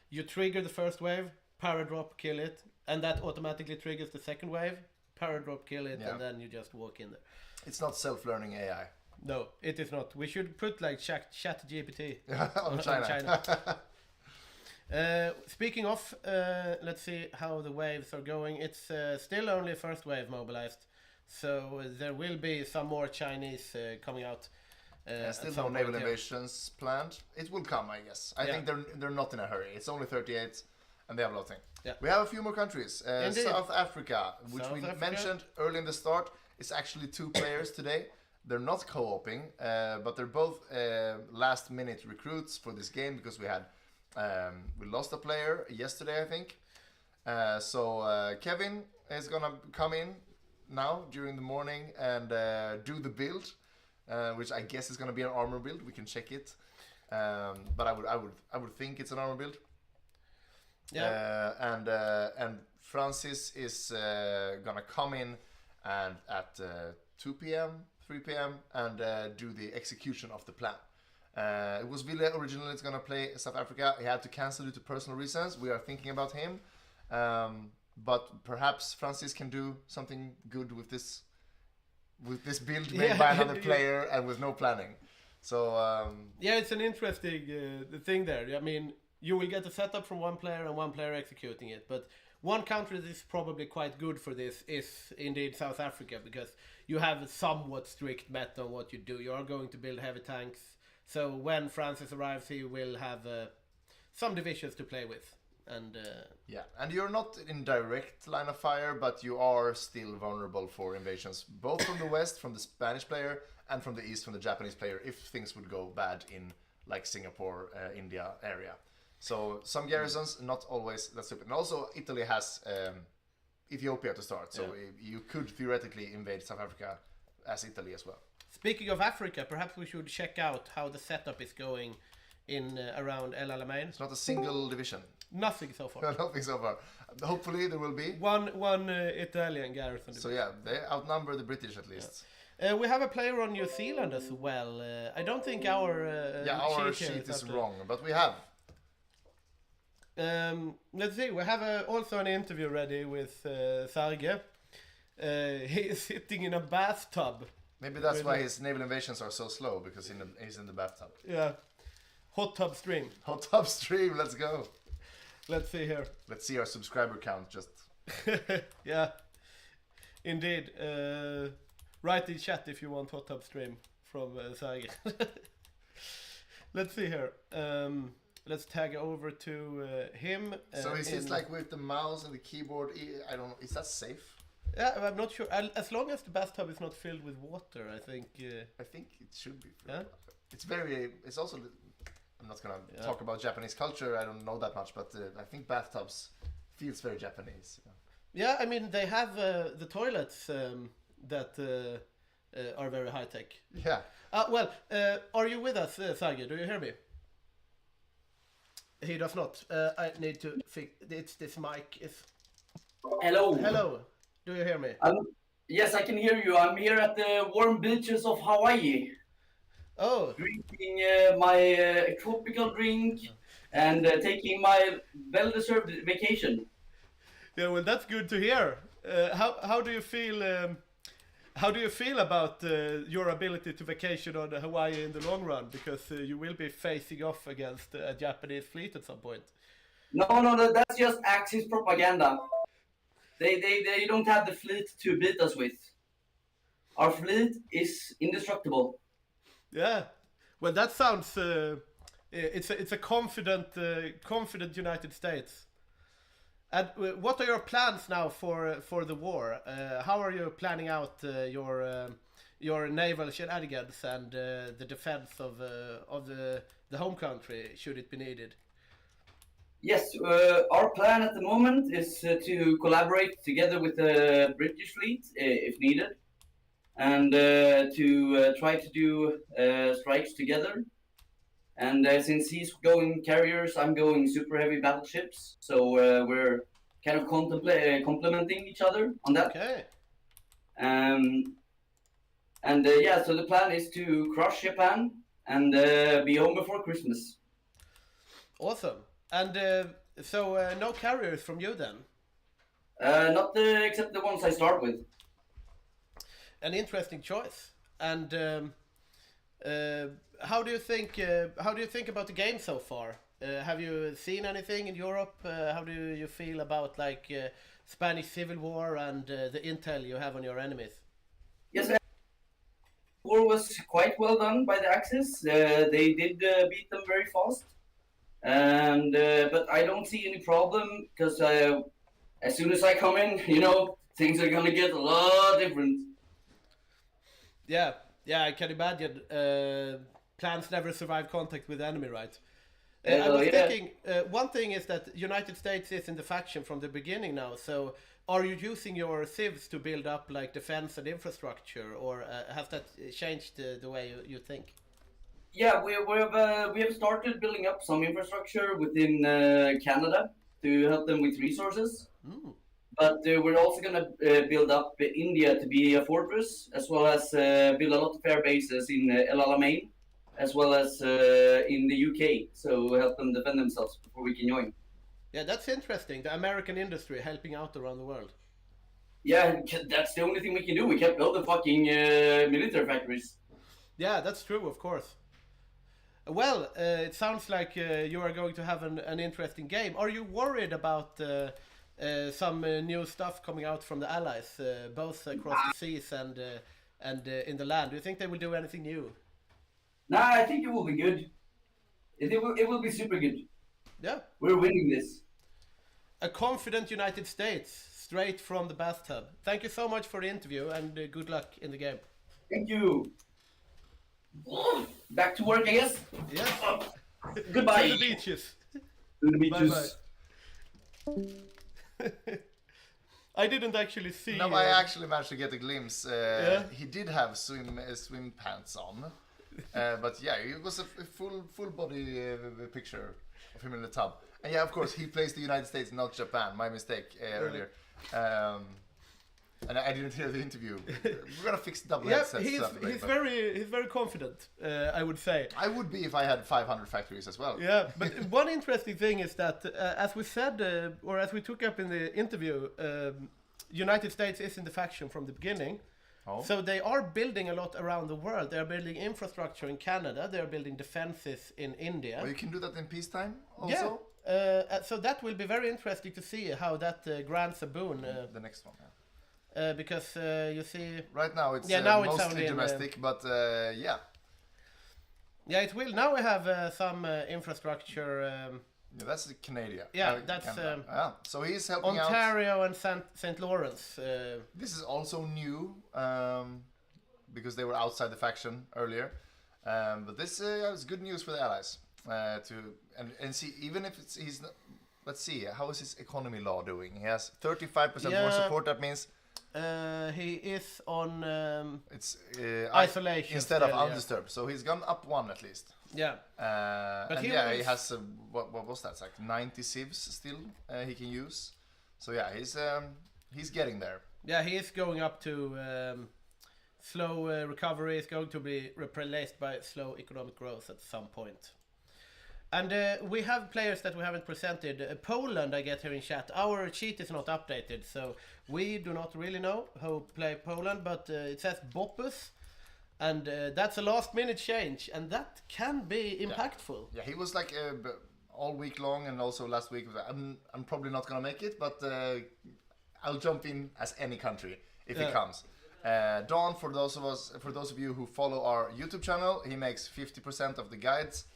you trigger the first wave, paradrop, kill it, and that automatically triggers the second wave, paradrop, kill it, and then you just walk in there. It's not self-learning AI. No, it is not. We should put like chat GPT on China. Speaking of, let's see how the waves are going. It's still only first wave mobilized, so there will be some more Chinese coming out. Still no naval invasions planned. It will come, I guess. I think they're not in a hurry. It's only 38, and they have a lot of things. Yeah. We have a few more countries. South Africa, which South we Africa. mentioned early in the start, is actually 2 players today. They're not co-oping, but they're both last-minute recruits for this game because we had we lost a player yesterday, I think. So Kevin is gonna come in now during the morning and do the build, which I guess is gonna be an armor build. We can check it, but I would think it's an armor build. Yeah. And Francis is gonna come in and at 2 p.m., 3 p.m. and do the execution of the plan. It was Ville originally going to play South Africa. He had to cancel due to personal reasons. We are thinking about him. But perhaps Francis can do something good with this build made by another player and with no planning. So yeah, it's an interesting thing there. I mean, you will get the setup from one player and one player executing it, but one country that is probably quite good for this is indeed South Africa, because you have a somewhat strict meta on what you do. You are going to build heavy tanks, so when Francis arrives, he will have some divisions to play with. And and you're not in direct line of fire, but you are still vulnerable for invasions, both from the west, from the Spanish player, and from the east, from the Japanese player, if things would go bad in like Singapore, India area. So some garrisons, not always that stupid. And also Italy has Ethiopia to start, so you could theoretically invade South Africa as Italy as well. Speaking of Africa, perhaps we should check out how the setup is going in around El Alamein. It's not a single division. Nothing so far. Nothing so far. Hopefully there will be. One Italian garrison. So yeah, they outnumber the British at least. We have a player on New Zealand as well. I don't think our our sheet is wrong, but we have. Let's see. We have also an interview ready with Hygge. He is sitting in a bathtub. Maybe that's why his naval invasions are so slow, because he's in the bathtub. Yeah. Hot tub stream. Hot tub stream. Let's go. Let's see here. Let's see our subscriber count just. Yeah. Indeed. Write in chat if you want hot tub stream from Hygge. Let's see here. Let's tag over to him. So is it like with the mouse and the keyboard? I don't know. Is that safe? Yeah, I'm not sure. As long as the bathtub is not filled with water, I think. I think it should be. Yeah. It's also. I'm not gonna talk about Japanese culture. I don't know that much, but I think bathtubs feels very Japanese. Yeah, I mean they have the toilets that are very high tech. Yeah. Well, are you with us, Hygge? Do you hear me? He does not. I need to fix. It's this mic is Hello. Hello. Do you hear me? Yes, I can hear you. I'm here at the warm beaches of Hawaii, Oh, drinking my tropical drink and taking my well-deserved vacation. yeah. Well, that's good to hear. How do you feel? How do you feel about your ability to vacation on Hawaii in the long run? Because you will be facing off against a Japanese fleet at some point. No, that's just Axis propaganda. They don't have the fleet to beat us with. Our fleet is indestructible. Yeah. Well, that sounds. It's a confident United States. And what are your plans now for the war? How are you planning out your naval shenanigans and the defense of the home country should it be needed? Yes, our plan at the moment is to collaborate together with the British fleet if needed, and to try to do strikes together. And since he's going carriers, I'm going super heavy battleships. So we're kind of complementing each other on that. Okay. And yeah, so the plan is to crush Japan and be home before Christmas. Awesome. And so no carriers from you then? Not except the ones I start with. An interesting choice. And how do you think about the game so far? Have you seen anything in Europe? How do you feel about like Spanish Civil War and the intel you have on your enemies? Yes, war was quite well done by the Axis. They did beat them very fast, and but I don't see any problem because as soon as I come in, things are gonna get a lot different. Yeah, I can imagine. Plans never survive contact with the enemy, right? I was thinking, one thing is that United States is in the faction from the beginning now, so are you using your civs to build up like defense and infrastructure, or has that changed the way you think? Yeah, we have started building up some infrastructure within Canada to help them with resources. Mm. But we're also going to build up India to be a fortress, as well as build a lot of air bases in El Alamein, as well as in the UK, so help them defend themselves before we can join. Yeah, that's interesting. The American industry helping out around the world. Yeah, that's the only thing we can do. We can't build the fucking military factories. Yeah, that's true, of course. Well, it sounds like you are going to have an interesting game. Are you worried about some new stuff coming out from the Allies, both across the seas and in the land? Do you think they will do anything new? Nah, I think it will be good. It will be super good. Yeah. We're winning this. A confident United States, straight from the bathtub. Thank you so much for the interview, and good luck in the game. Thank you. Back to work, I guess. Yes. Goodbye. To the beaches. To the beaches. Bye-bye. I didn't actually see. No, I actually managed to get a glimpse. Yeah? He did have swim pants on, but yeah, it was a full body picture of him in the tub. And yeah, of course, he plays the United States, not Japan. My mistake earlier. And I didn't hear the interview. We're gonna fix double headsets. He's very confident. I would say. I would be if I had 500 factories as well. Yeah, but one interesting thing is that, as we said, or as we took up in the interview, United States is in the faction from the beginning. Oh. So they are building a lot around the world. They are building infrastructure in Canada. They are building defenses in India. Well, you can do that in peacetime also? Yeah. So that will be very interesting to see how that grants a boon. The next one, yeah. Because you see... Right now it's now it's mostly only domestic, but yeah. Yeah, it will. Now we have some infrastructure... Yeah, that's Canada. Yeah, that's Canada. Yeah. So he's helping out. Ontario and St. Lawrence. This is also new because they were outside the faction earlier. But this is good news for the allies. And see, even if he's not, let's see, how is his economy law doing? He has 35% more support. That means he is on it's isolation instead still, of undisturbed. So he's gone up one at least. Yeah. But he has what was that? It's like 90 civs still he can use. So yeah, he's getting there. Yeah, he is going up to slow recovery. Is going to be replaced by slow economic growth at some point. And we have players that we haven't presented. Poland, I get here in chat. Our cheat is not updated, so we do not really know who play Poland, but it says Boppus, and that's a last-minute change, and that can be impactful. Yeah, he was like all week long, and also last week. I'm probably not gonna make it, but I'll jump in as any country if he comes. Don, for those of you who follow our YouTube channel, he makes 50% of the guides.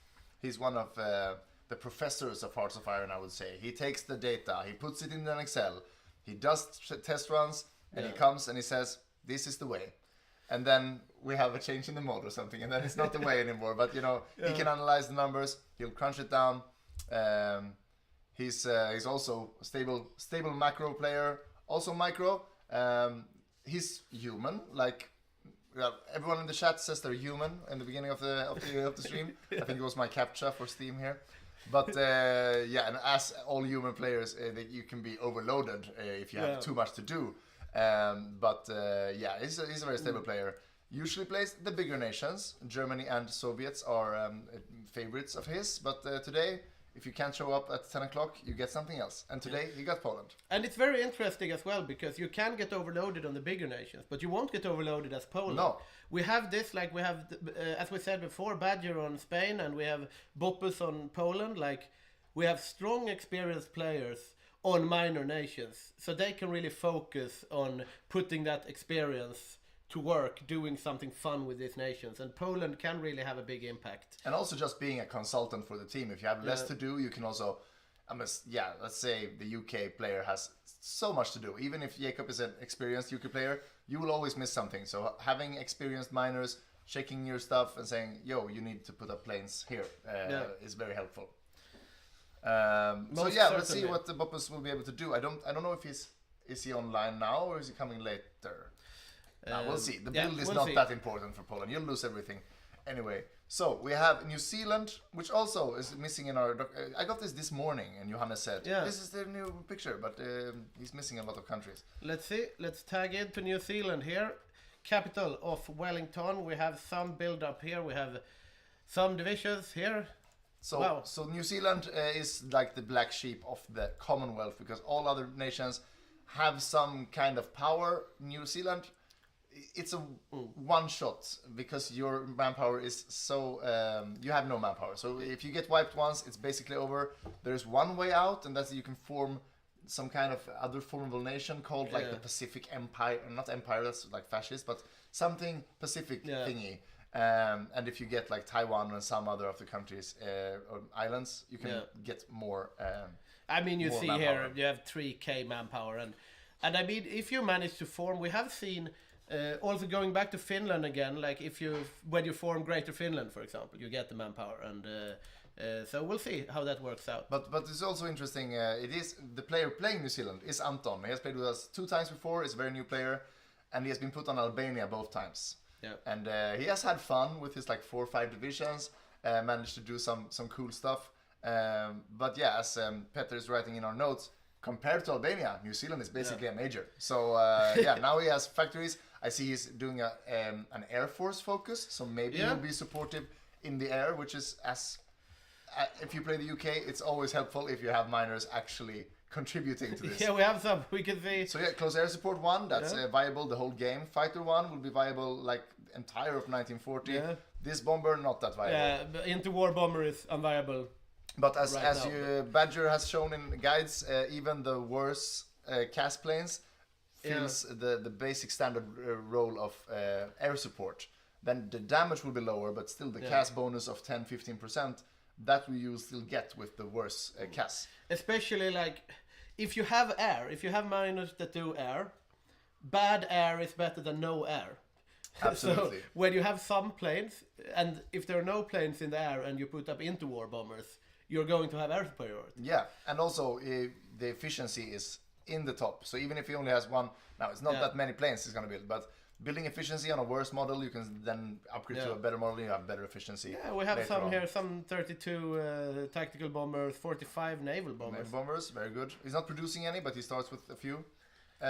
He's one of the professors of Hearts of Iron, I would say. He takes the data, he puts it in an Excel, he does test runs, and he comes and he says, this is the way. And then we have a change in the mode or something, and then it's not the way anymore. But, you know, he can analyze the numbers, he'll crunch it down. He's also a stable macro player, also micro. He's human, like... Yeah, everyone in the chat says they're human in the beginning of the stream. I think it was my captcha for Steam here. But yeah, and as all human players, you can be overloaded if you have too much to do. But yeah, he's a very stable player. Usually plays the bigger nations. Germany and Soviets are favorites of his. But today, if you can't show up at 10 o'clock, you get something else. And today, he got Poland. And it's very interesting as well, because you can get overloaded on the bigger nations, but you won't get overloaded as Poland. No. We have this, like we have, as we said before, Badger on Spain, and we have Boppus on Poland. Like, we have strong, experienced players on minor nations, so they can really focus on putting that experience to work, doing something fun with these nations, and Poland can really have a big impact. And also just being a consultant for the team. If you have less to do, you can also, let's say the UK player has so much to do. Even if Jacob is an experienced UK player, you will always miss something. So having experienced miners checking your stuff and saying, yo, you need to put up planes here is very helpful. So yeah, let's see what the Boppus will be able to do. I don't know if is he online now or is he coming later? We'll see. The build is not that important for Poland. You'll lose everything. Anyway, so we have New Zealand, which also is missing in our... I got this morning, and Johannes said, this is the new picture, but he's missing a lot of countries. Let's see. Let's tag into New Zealand here. Capital of Wellington. We have some build-up here. We have some divisions here. So New Zealand is like the black sheep of the Commonwealth, because all other nations have some kind of power. New Zealand... It's a one shot because your manpower is so you have no manpower. So if you get wiped once, it's basically over. There's one way out, and that's you can form some kind of other formable nation called like the Pacific Empire, not empire, that's like fascist, but something Pacific thingy. And if you get like Taiwan and some other of the countries or islands, you can get more. I mean, you see manpower. here you have 3k manpower, and I mean, if you manage to form, we have seen. Also going back to Finland again, like when you form Greater Finland, for example, you get the manpower, and so we'll see how that works out. But it's also interesting. It is the player playing New Zealand is Anton. He has played with us 2 times before. He's a very new player, and he has been put on Albania both times. Yeah. And he has had fun with his like 4 or 5 divisions. Managed to do some cool stuff. But yeah, as Petter is writing in our notes, compared to Albania, New Zealand is basically a major. So yeah, now he has factories. I see he's doing an Air Force focus, so maybe he'll be supportive in the air, which is if you play the UK, it's always helpful if you have miners actually contributing to this. Yeah, we have some. We can see. So yeah, close air support 1, that's viable the whole game. Fighter 1 will be viable like entire of 1940. Yeah. This bomber, not that viable. Yeah, interwar bomber is unviable. But as Badger has shown in guides, even the worse CAS planes fills the basic standard role of air support. Then the damage will be lower, but still the CAS bonus of 10-15%, that you'll still get with the worse CAS. Especially like, if you have air, if you have miners that do air, bad air is better than no air. Absolutely. So when you have some planes, and if there are no planes in the air and you put up interwar bombers, you're going to have air superiority. Yeah, and also the efficiency is in the top. So even if he only has one, now it's not that many planes he's going to build, but building efficiency on a worse model, you can then upgrade to a better model. You have better efficiency. Yeah, we have some on. here, some 32 tactical bombers, 45 naval bombers. Naval bombers, very good. He's not producing any, but he starts with a few.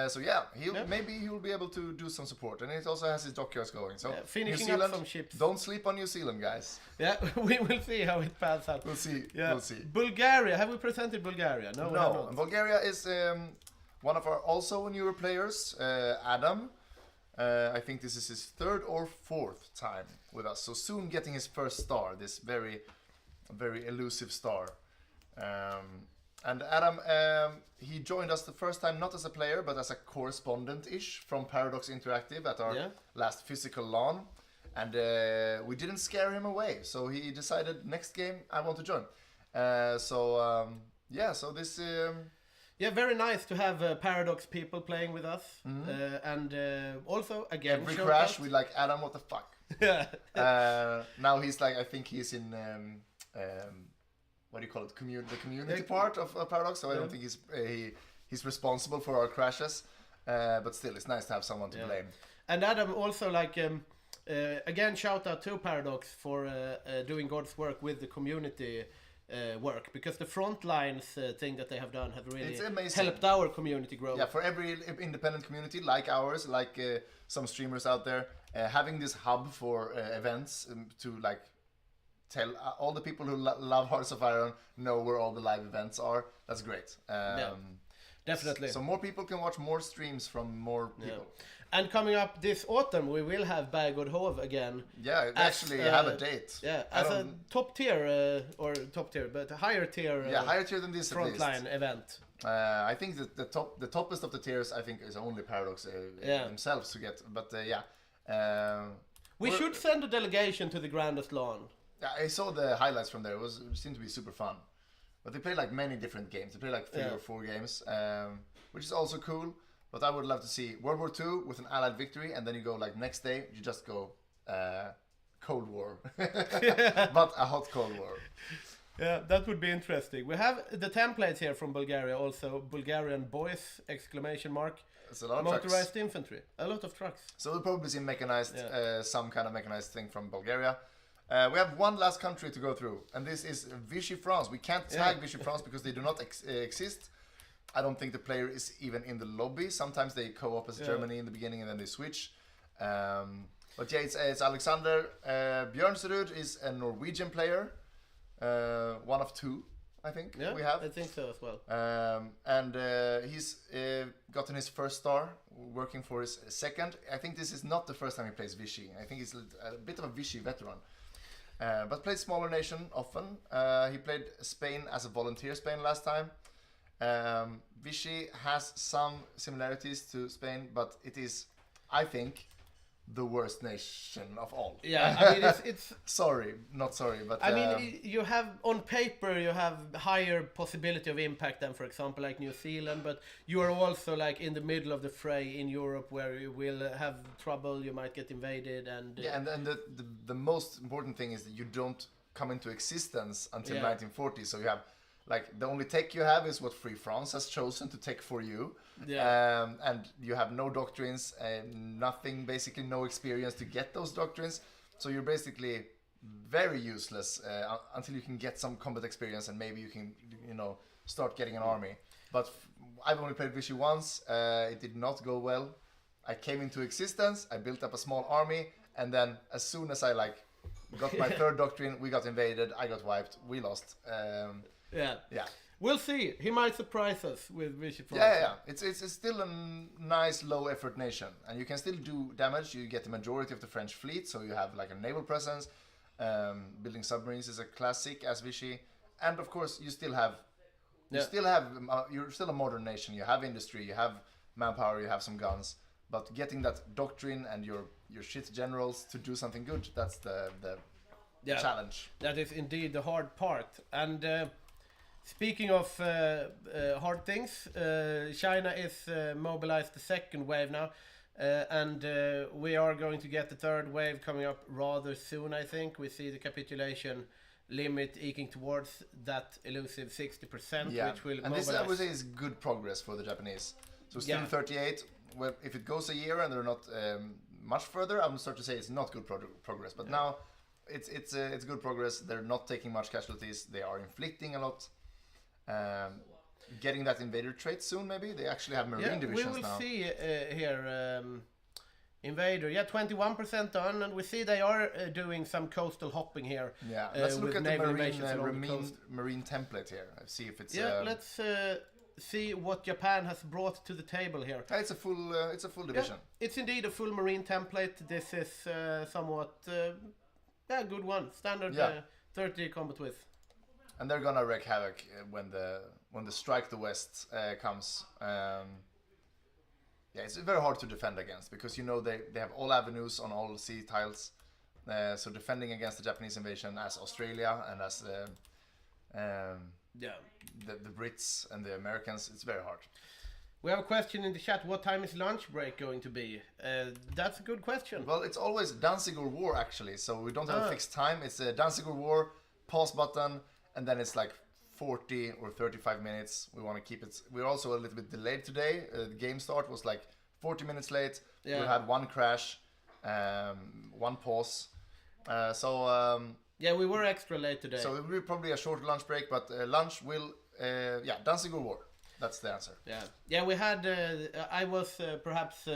So yeah, maybe he will be able to do some support, and it also has his dockyards going. So finishing New Zealand, up some ships. Don't sleep on New Zealand, guys. Yeah, we will see how it pans out. We'll see. Yeah. We'll see. Bulgaria, have we presented Bulgaria? No, we have not. And Bulgaria is one of our also newer players, Adam. I think this is his 3rd or 4th time with us. So soon getting his first star, this very elusive star. And Adam, he joined us the first time not as a player, but as a correspondent-ish from Paradox Interactive at our last physical LAN. And we didn't scare him away, so he decided next game I want to join. So this... Yeah, very nice to have Paradox people playing with us. And also, again, every crash we like, Adam, what the fuck? Now he's like, I think he's in... what do you call it? The community part of Paradox. So I don't think he's responsible for our crashes. But still, it's nice to have someone to blame. And Adam also again, shout out to Paradox for doing God's work with the community work, because the Frontlines thing that they have done have really helped our community grow. Yeah, for every independent community like ours, like some streamers out there, having this hub for events to like tell all the people who love Hearts of Iron know where all the live events are. That's great. Definitely. So more people can watch more streams from more people. And coming up this autumn, we will have Bergod Hov again. Yeah, actually have a date. Yeah, as a top tier, but higher tier. Higher tier than this Frontline event. I think that the toppest of the tiers, I think, is only Paradox themselves to get. But we should send a delegation to the Grandest LAN. I saw the highlights from there. It seemed to be super fun. But they play like many different games. They play like 3 or 4 games, which is also cool. But I would love to see World War II with an Allied victory, and then you go like next day, you just go Cold War. But a hot Cold War. Yeah, that would be interesting. We have the templates here from Bulgaria also. Bulgarian boys, exclamation mark. It's a lot of motorized trucks. infantry. A lot of trucks. So we'll probably see mechanized, some kind of mechanized thing from Bulgaria. We have one last country to go through, and this is Vichy France. We can't tag Vichy France because they do not exist. I don't think the player is even in the lobby. Sometimes they co-op as Germany in the beginning and then they switch. But yeah, it's Alexander. Björnsrud is a Norwegian player. One of 2, I think, we have. I think so as well. And he's gotten his first star, working for his second. I think this is not the first time he plays Vichy. I think he's a bit of a Vichy veteran. But played smaller nation often. He played Spain as a volunteer Spain last time. Vichy has some similarities to Spain, but it is, I think, the worst nation of all. Yeah, I mean, it's sorry, not sorry, but I mean, you have on paper you have higher possibility of impact than, for example, like New Zealand, but you are also like in the middle of the fray in Europe, where you will have trouble. You might get invaded, and and the most important thing is that you don't come into existence until 1940. So you have like the only tech you have is what Free France has chosen to take for you. And you have no doctrines and nothing, basically no experience to get those doctrines. So you're basically very useless until you can get some combat experience, and maybe you can, start getting an army. But I've only played Vichy once. It did not go well. I came into existence, I built up a small army, and then as soon as I got my third doctrine, we got invaded, I got wiped, we lost. Yeah. We'll see. He might surprise us with Vichy France. Yeah. It's still a nice low effort nation, and you can still do damage. You get the majority of the French fleet, so you have like a naval presence. Building submarines is a classic as Vichy, and of course you still have. You're still a modern nation. You have industry, you have manpower, you have some guns, but getting that doctrine and your shit generals to do something good, that's the challenge. That is indeed the hard part. And speaking of hard things, China is mobilized the second wave now, and we are going to get the third wave coming up rather soon, I think. We see the capitulation limit eking towards that elusive 60%, Yeah, which will and this I would mobilize. say is good progress for the Japanese. So still Yeah. 38. Well, if it goes a year and they're not much further, I'm start to say it's not good progress. But now it's good progress. They're not taking much casualties. They are inflicting a lot. Getting that invader trait soon, maybe they actually have marine divisions we will now. see here. Invader, 21% done, and we see they are doing some coastal hopping here. Yeah, let's look with at the naval marine invasions along the coast. marine template here. See if it's Let's see what Japan has brought to the table here. it's a full division. It's indeed a full marine template. This is somewhat good one. Standard 30 combat width. And they're gonna wreak havoc when the strike the west comes. It's very hard to defend against because they have all avenues on all sea tiles. So defending against the Japanese invasion as Australia and as the Brits and the Americans, it's very hard. We have a question in the chat. What time is lunch break going to be? That's a good question. Well, it's always Danziger War actually, so we don't have a fixed time. It's a Danziger War, pause button, and then it's like 40 or 35 minutes. We want to keep it. We're also a little bit delayed today. The game start was like 40 minutes late. We had one crash, one pause. We were extra late today. So it will be probably a short lunch break, but lunch will, Danziger War. That's the answer. Yeah. We had. I was perhaps.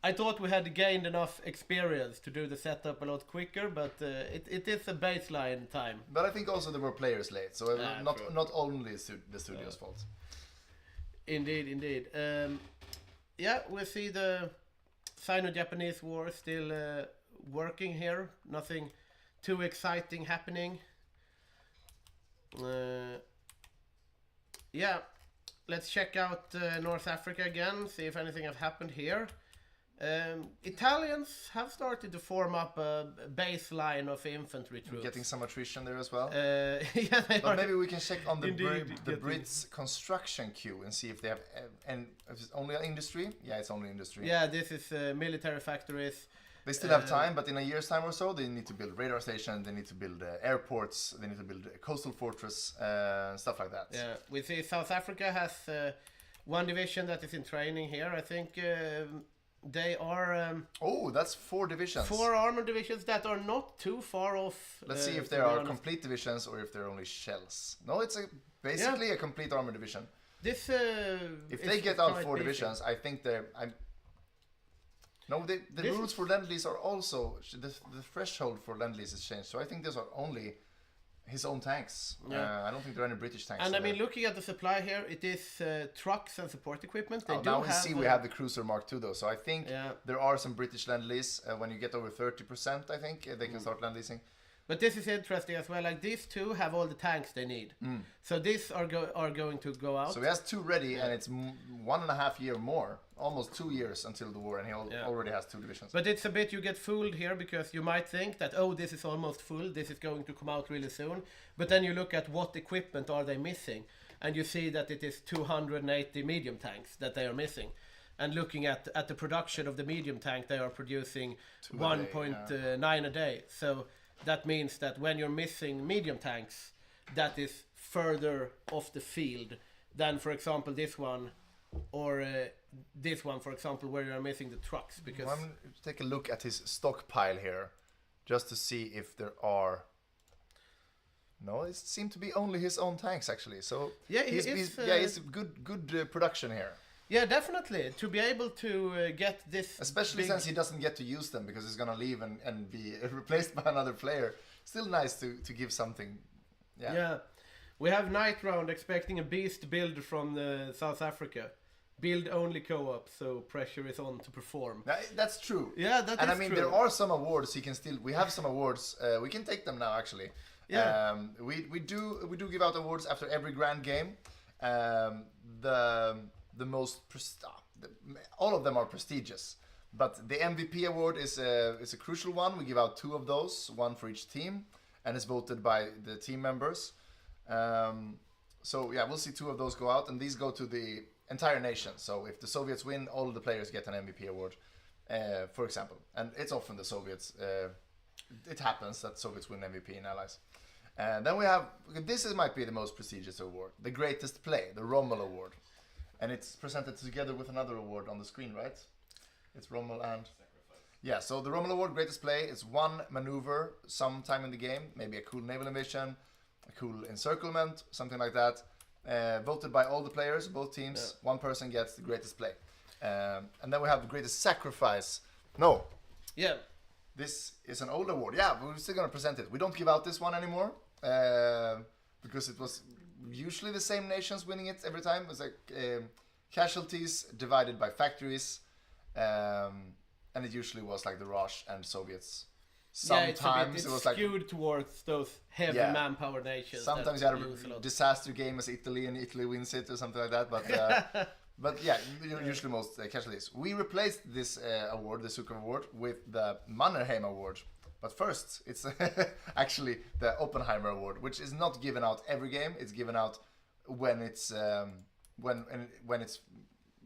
I thought we had gained enough experience to do the setup a lot quicker, but it is a baseline time. But I think also there were players late, so True. not only the studio's fault. Indeed. We see the Sino-Japanese war still working here. Nothing too exciting happening. Let's check out North Africa again, see if anything has happened here. Italians have started to form up a baseline of infantry troops. Getting some attrition there as well. But maybe we can check on the Indeed, Brits construction queue and see if they have and if it's only industry. Yeah, it's only industry. Yeah, this is military factories. They still have time, but in a year's time or so, they need to build radar stations, they need to build airports, they need to build a coastal fortress, stuff like that. Yeah, we see South Africa has one division that is in training here. I think they are... that's 4 divisions. 4 armored divisions that are not too far off. Let's see if they are complete divisions or if they're only shells. No, it's basically a complete armored division. This if they get out 4 divisions, I think they're... the rules for Lend-Lease are also... The threshold for Lend-Lease is changed, so I think those are only his own tanks. I don't think there are any British tanks. And I mean, looking at the supply here, it is trucks and support equipment. Now we have the Cruiser Mark II though, so I think there are some British Lend-Lease. When you get over 30%, I think they can start Lend-Leasing. But this is interesting as well. Like these two have all the tanks they need, so these are going to go out. So he has 2 ready, and it's 1.5 year more, almost 2 years until the war, and he already has 2 divisions. But it's a bit you get fooled here because you might think that this is almost full, this is going to come out really soon. But then you look at what equipment are they missing, and you see that it is 280 medium tanks that they are missing. And looking at the production of the medium tank, they are producing 1.9 a day. So that means that when you're missing medium tanks, that is further off the field than, for example, this one, or this one, for example, where you're missing the trucks. Because take a look at his stockpile here, just to see if there are... No, it seemed to be only his own tanks, actually. So it's good production here. Yeah, definitely. To be able to get this... Especially since he doesn't get to use them because he's going to leave and be replaced by another player. Still nice to give something. Yeah. We have Night Round expecting a beast build from South Africa. Build only co-op, so pressure is on to perform. That's true. Yeah, that and is I mean, true. there are some awards he can still... We have some awards. We can take them now, actually. Yeah. We do give out awards after every grand game. The most all of them are prestigious, but the MVP award is a crucial one. We give out 2 of those, 1 for each team, and it's voted by the team members. We'll see 2 of those go out, and these go to the entire nation. So if the Soviets win, all of the players get an MVP award, for example. And it's often the Soviets. It happens that Soviets win MVP in Allies. And then we have, might be the most prestigious award, the greatest play, the Rommel Award. And it's presented together with another award on the screen, right? It's Rommel and... Yeah, so the Rommel Award, greatest play, is one maneuver sometime in the game, maybe a cool naval invasion, a cool encirclement, something like that. Voted by all the players, both teams. Yeah. One person gets the greatest play. And then we have the greatest sacrifice. No. Yeah. This is an old award. Yeah, we're still going to present it. We don't give out this one anymore because it was usually the same nations winning it every time. It was like casualties divided by factories. And it usually was like the Rush and Soviets. Sometimes it's it was skewed like towards those heavy manpower nations. Sometimes you had a disaster game as Italy and Italy wins it or something like that. But but yeah, usually most casualties. We replaced this award, the Sukhov Award, with the Mannerheim Award. But first, it's actually the Oppenheimer Award, which is not given out every game. It's given out when it's when it's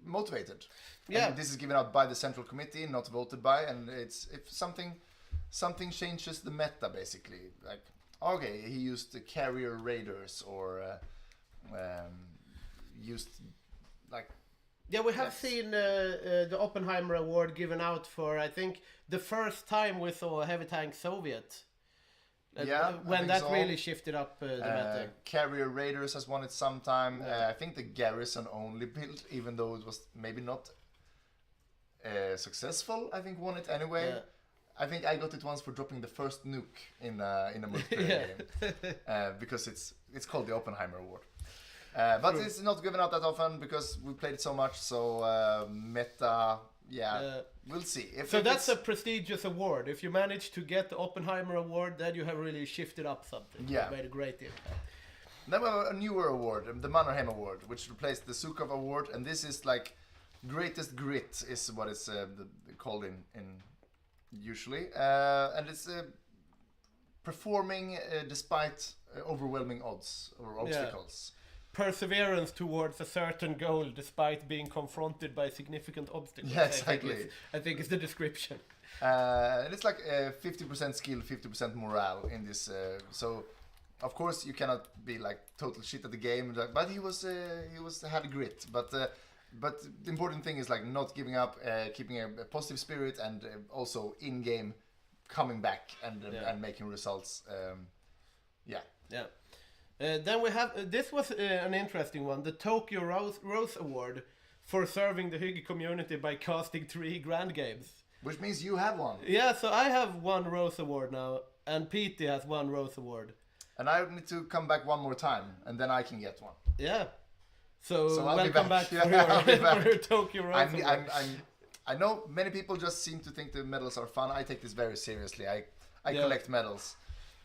motivated. Yeah. And this is given out by the central committee, not voted by, and it's if something changes the meta, basically. Like, okay, he used the carrier raiders or used like... Yeah, we have seen the Oppenheimer Award given out for, I think, the first time we saw a heavy tank Soviet. When that really shifted up the meta. Carrier Raiders has won it sometime. I think the Garrison only build, even though it was maybe not successful, I think won it anyway. Yeah. I think I got it once for dropping the first nuke in a multiplayer game. Because it's called the Oppenheimer Award. But it's not given out that often because we played it so much, so meta... we'll see. So that's a prestigious award. If you manage to get the Oppenheimer Award, then you have really shifted up something. Yeah. You made a great impact. Then we have a newer award, the Mannerheim Award, which replaced the Sukhov Award, and this is like greatest grit is what it's called in usually, and it's performing despite overwhelming odds or obstacles. Perseverance towards a certain goal despite being confronted by significant obstacles. Yeah, exactly. I think it's the description. And it's like 50% skill, 50% morale in this. So, of course, you cannot be like total shit at the game. But he had grit. But the important thing is like not giving up, keeping a positive spirit, and also in game coming back and making results. Yeah. Then we have, this was an interesting one, the Tokyo Rose Award for serving the Hygge community by casting 3 grand games. Which means you have one. Yeah, so I have 1 Rose Award now, and PT has 1 Rose Award. And I need to come back one more time, and then I can get one. Yeah. So welcome back for your Tokyo Rose Award. I know many people just seem to think the medals are fun. I take this very seriously. I collect medals.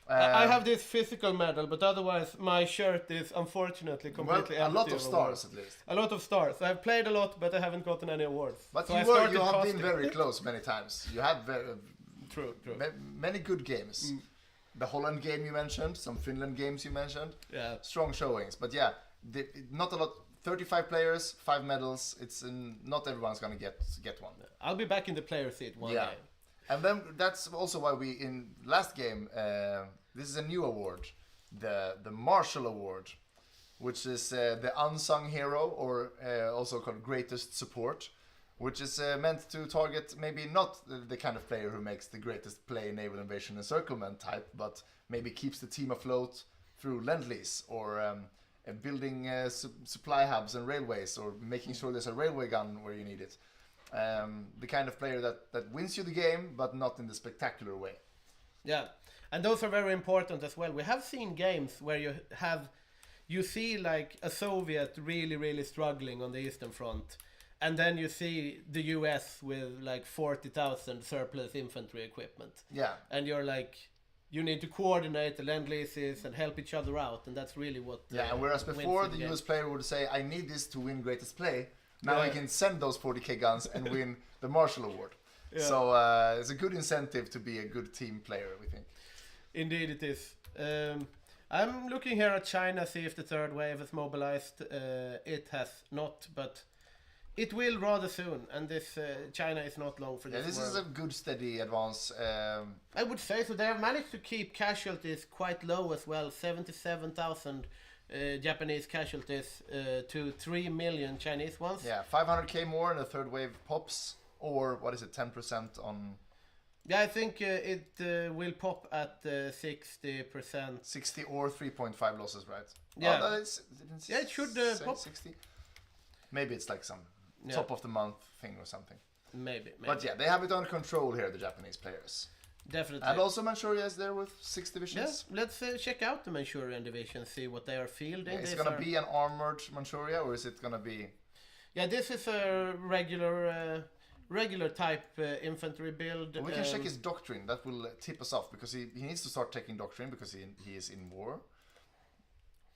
I have this physical medal, but otherwise my shirt is unfortunately completely empty. A lot of stars, at least. A lot of stars. I've played a lot, but I haven't gotten any awards. But so you have been very close many times. You have true. Many good games. The Holland game you mentioned, some Finland games you mentioned. Yeah. Strong showings. But yeah, not a lot. 35 players, 5 medals. Not everyone's gonna get one. I'll be back in the player seat one game. And then that's also why we, in last game, this is a new award, the Marshall Award, which is the unsung hero, or also called greatest support, which is meant to target maybe not the kind of player who makes the greatest play in naval invasion encirclement type, but maybe keeps the team afloat through Lend-Lease, or building supply hubs and railways, or making sure there's a railway gun where you need it. The kind of player that wins you the game, but not in the spectacular way. Yeah, and those are very important as well. We have seen games where you see like a Soviet really struggling on the Eastern Front, and then you see the US with like 40,000 surplus infantry equipment. Yeah. And you're like, you need to coordinate the Lend-Leases and help each other out, and that's really what... and whereas before the US player would say, I need this to win greatest play, now I can send those 40k guns and win the Marshall Award. Yeah. So it's a good incentive to be a good team player, we think. Indeed it is. I'm looking here at China, see if the third wave is mobilized. It has not, but It will rather soon, and this China is not long for Yeah, this. this is a good steady advance. I would say so. They have managed to keep casualties quite low as well. 77,000 Japanese casualties to 3 million Chinese ones. Yeah, 500k more and the third wave pops, or what is it, 10% on Yeah, I think it will pop at 60%. 60 or 3.5 losses, right? Yeah. Oh, that is, Yeah, it should pop. 60. Maybe it's like some Yeah. top of the month thing or something. Maybe. But yeah, they have it under control here, the Japanese players. Definitely. And also Manchuria is there with 6 Yeah, divisions. let's check out the Manchurian division, see what they are fielding. Yeah, is it These gonna are- be an armored Manchuria or is it gonna be? Yeah, this is a regular type infantry build. We can check his doctrine. That will tip us off because he needs to start taking doctrine because he is in war.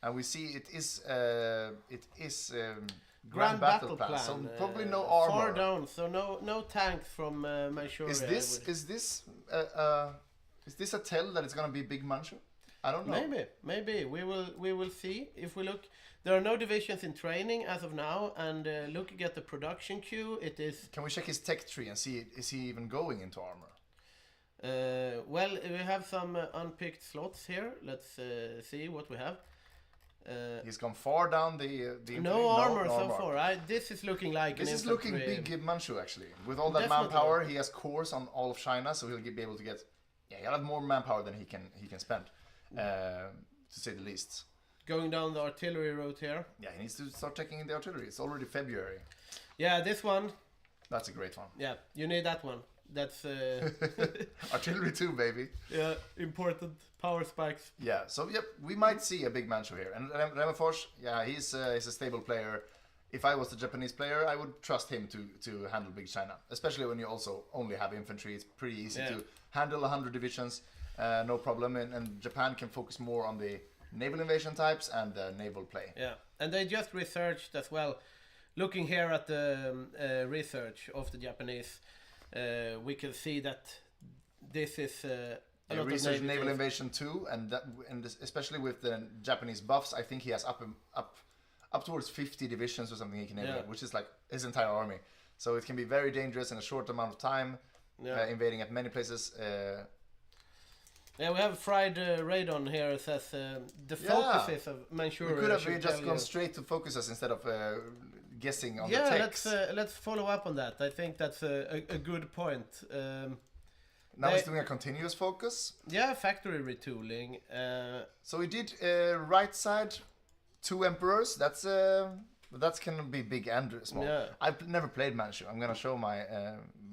And we see it is Grand Battle Plan. So probably no armor. Far down, so no tanks from Manchuria. Is this a tell that it's gonna be Big Manchu? I don't know. Maybe we will see if we look. There are no divisions in training as of now, and looking at the production queue, it is. Can we check his tech tree and see is he even going into armor? Well, we have some unpicked slots here. Let's see what we have. He's gone far down the No armor so far. This is looking like This an is looking infantry- big Manchu actually. With all that Definitely. manpower, he has cores on all of China, so he'll be able to get. Yeah, he'll have more manpower than he can spend, to say the least. Going down the artillery route here. Yeah, he needs to start taking in the artillery. It's already February. Yeah, this one. That's a great one. Yeah, you need that one. That's Artillery too, baby. yeah, important power spikes. Yeah, so yep, we might see a big Manchu here. And Remefors, yeah, he's a stable player. If I was the Japanese player, I would trust him to handle Big China. Especially when you also only have infantry. It's pretty easy to handle 100 divisions, no problem. And Japan can focus more on the naval invasion types and the naval play. Yeah, and they just researched as well. Looking here at the research of the Japanese, we can see that this is a lot research of naval naval invasion too, and especially with the Japanese buffs, I think he has up towards 50 divisions or something he can name, which is like his entire army. So it can be very dangerous in a short amount of time, invading at many places. Yeah, we have Fried Radon here. It says the focuses of Manchuria. We could have should just tell gone you. straight to focuses instead of guessing on the text. let's follow up on that. I think that's a good point. Now he's doing a continuous focus. Yeah, factory retooling. So he did right side, 2 emperors. That's can be big and small. Yeah. I've never played Manchu. I'm gonna show my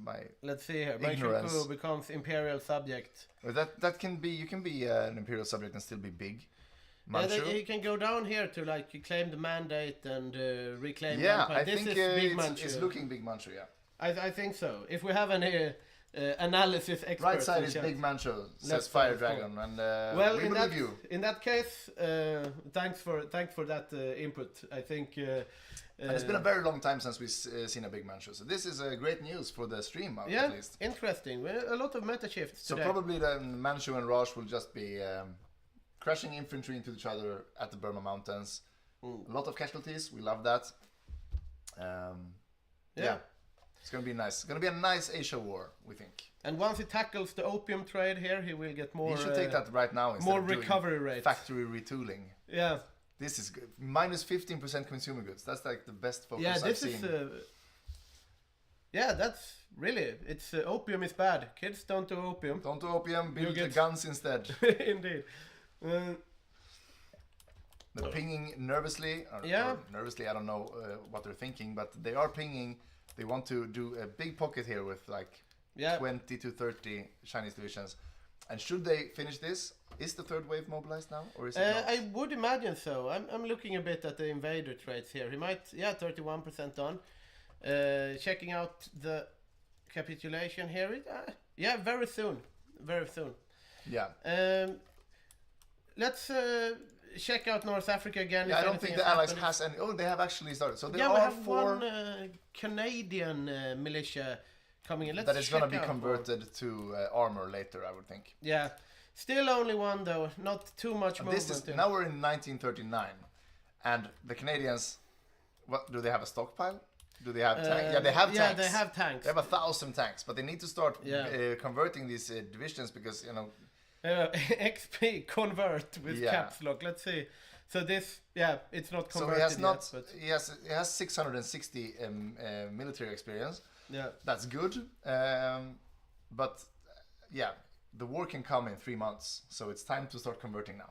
my. Let's see here. Ignorance. Manchukuo becomes imperial subject. That can be, you can be an imperial subject and still be big. Yeah, Manchu. you can go down here to like claim the mandate and reclaim. Yeah, empire. I This think is big it's Manchu. looking big Manchu. Yeah. I think so. If we have any analysis experts, Right side in is chat. big Manchu, says Let's Fire go, let's go. Dragon, and Well, we believe you. in that case, thanks for that input. I think. And it's been a very long time since we've seen a big Manchu, so this is great news for the stream at yeah, least. interesting. A lot of meta shifts So today. probably the Manchu and Raj will just be crashing infantry into each other at the Burma Mountains. A lot of casualties. We love that. Yeah. It's gonna be nice. It's gonna be a nice Asia war, we think. And once he tackles the opium trade here, he will get more. He should take that right now instead more of doing recovery rates. factory retooling. Yeah. This is good. Minus 15% consumer goods. That's like the best focus Yeah, I've this seen. is. Yeah, that's really. It's opium is bad. Kids don't do opium. Don't do opium, build get- guns instead. Indeed. They're pinging nervously. Yeah. Or nervously, I don't know what they're thinking, but they are pinging. They want to do a big pocket here with like 20 to 30 Chinese divisions. And should they finish this, is the third wave mobilized now, or is it not? I would imagine so. I'm looking a bit at the invader traits here. He might, 31% done. Checking out the capitulation here. Very soon. Very soon. Yeah. Let's check out North Africa again. Yeah, if I don't anything think the Allies happened. has any. Oh, they have actually started. So there Yeah, we are have 4 one Canadian militia coming in. Let's that is going to check be out converted to armor later, I would think. Yeah, still only one though. Not too much movement. This is now we're in 1939, and the Canadians. What do they have a stockpile? Do they have tanks? Yeah, they have tanks. Yeah, they have tanks. They have 1,000 tanks, but they need to start Yeah. converting these divisions because, you know... XP convert with caps lock. Let's see. So this, it's not So converted he has not. yet, but He has 660 military experience. yeah. That's good. But yeah, the war can come in 3 months, so it's time to start converting now.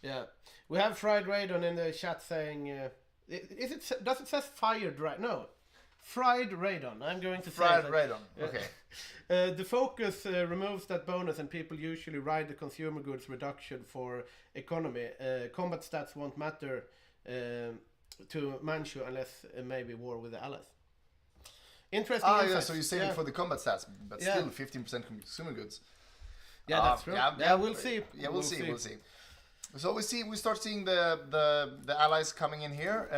Yeah, we have Fried Radon in the chat saying, does it says fired right? No, Fried Radon. I'm going to Fried say radon. Okay. The focus removes that bonus, and people usually ride the consumer goods reduction for economy. Combat stats won't matter to Manchu unless maybe war with the Allies. Interesting. Yeah. insights. So you're saving for the combat stats, but Yeah. still 15% consumer goods. Yeah, that's true. Yeah, we'll see. Yeah, we'll see. So we start seeing the allies coming in here.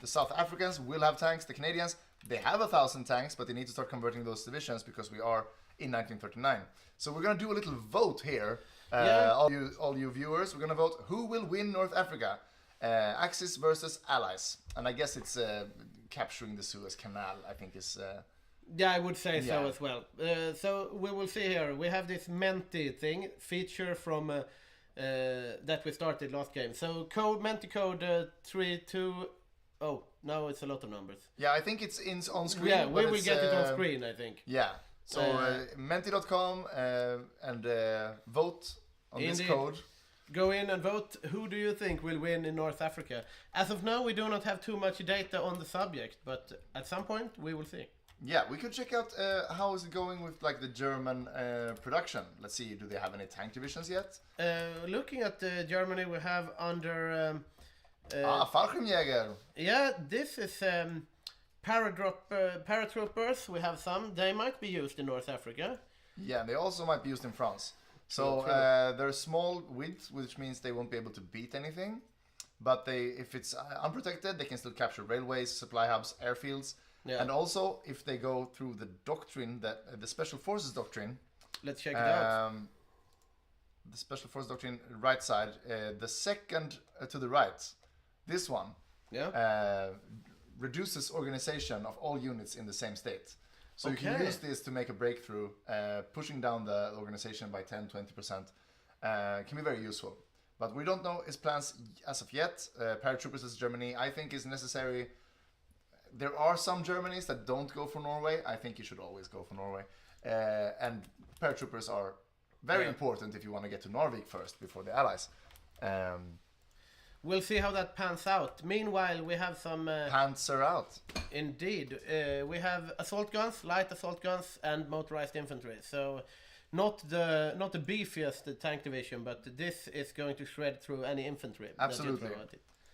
The South Africans will have tanks. The Canadians, they have 1,000 tanks, but they need to start converting those divisions because we are in 1939. So we're gonna do a little vote here. All you viewers, we're gonna vote who will win North Africa, Axis versus Allies, and I guess it's capturing the Suez Canal. I think is. Yeah, I would say so as well. So we will see here. We have this Menti thing feature from that we started last game. So Menti code 32. Oh, now it's a lot of numbers. Yeah, I think it's on screen. Yeah, we but will it's, get it on screen, I think. Yeah. So menti.com and vote on this Indeed. code. Go in and vote. Who do you think will win in North Africa? As of now, we do not have too much data on the subject, but at some point we will see. Yeah, we could check out how is it going with like the German production. Let's see, do they have any tank divisions yet? Looking at Germany, we have under. Fallschirmjäger. Yeah, this is paratroopers. We have some. They might be used in North Africa. Yeah, they also might be used in France. So they're small width, which means they won't be able to beat anything. But if it's unprotected, they can still capture railways, supply hubs, airfields. Yeah. And also, if they go through the doctrine, the Special Forces doctrine. Let's check it out. The Special Forces doctrine, right side, the second to the right, this one, reduces organization of all units in the same state. So you can use this to make a breakthrough, pushing down the organization by 10-20%. Can be very useful. But we don't know his plans as of yet. Paratroopers as Germany, I think, is necessary. There are some Germanys that don't go for Norway. I think you should always go for Norway. And paratroopers are very important if you want to get to Narvik first before the Allies. We'll see how that pans out. Meanwhile, we have some... Panzer out. Indeed. We have assault guns, light assault guns, and motorized infantry. So not the beefiest tank division, but this is going to shred through any infantry. Absolutely.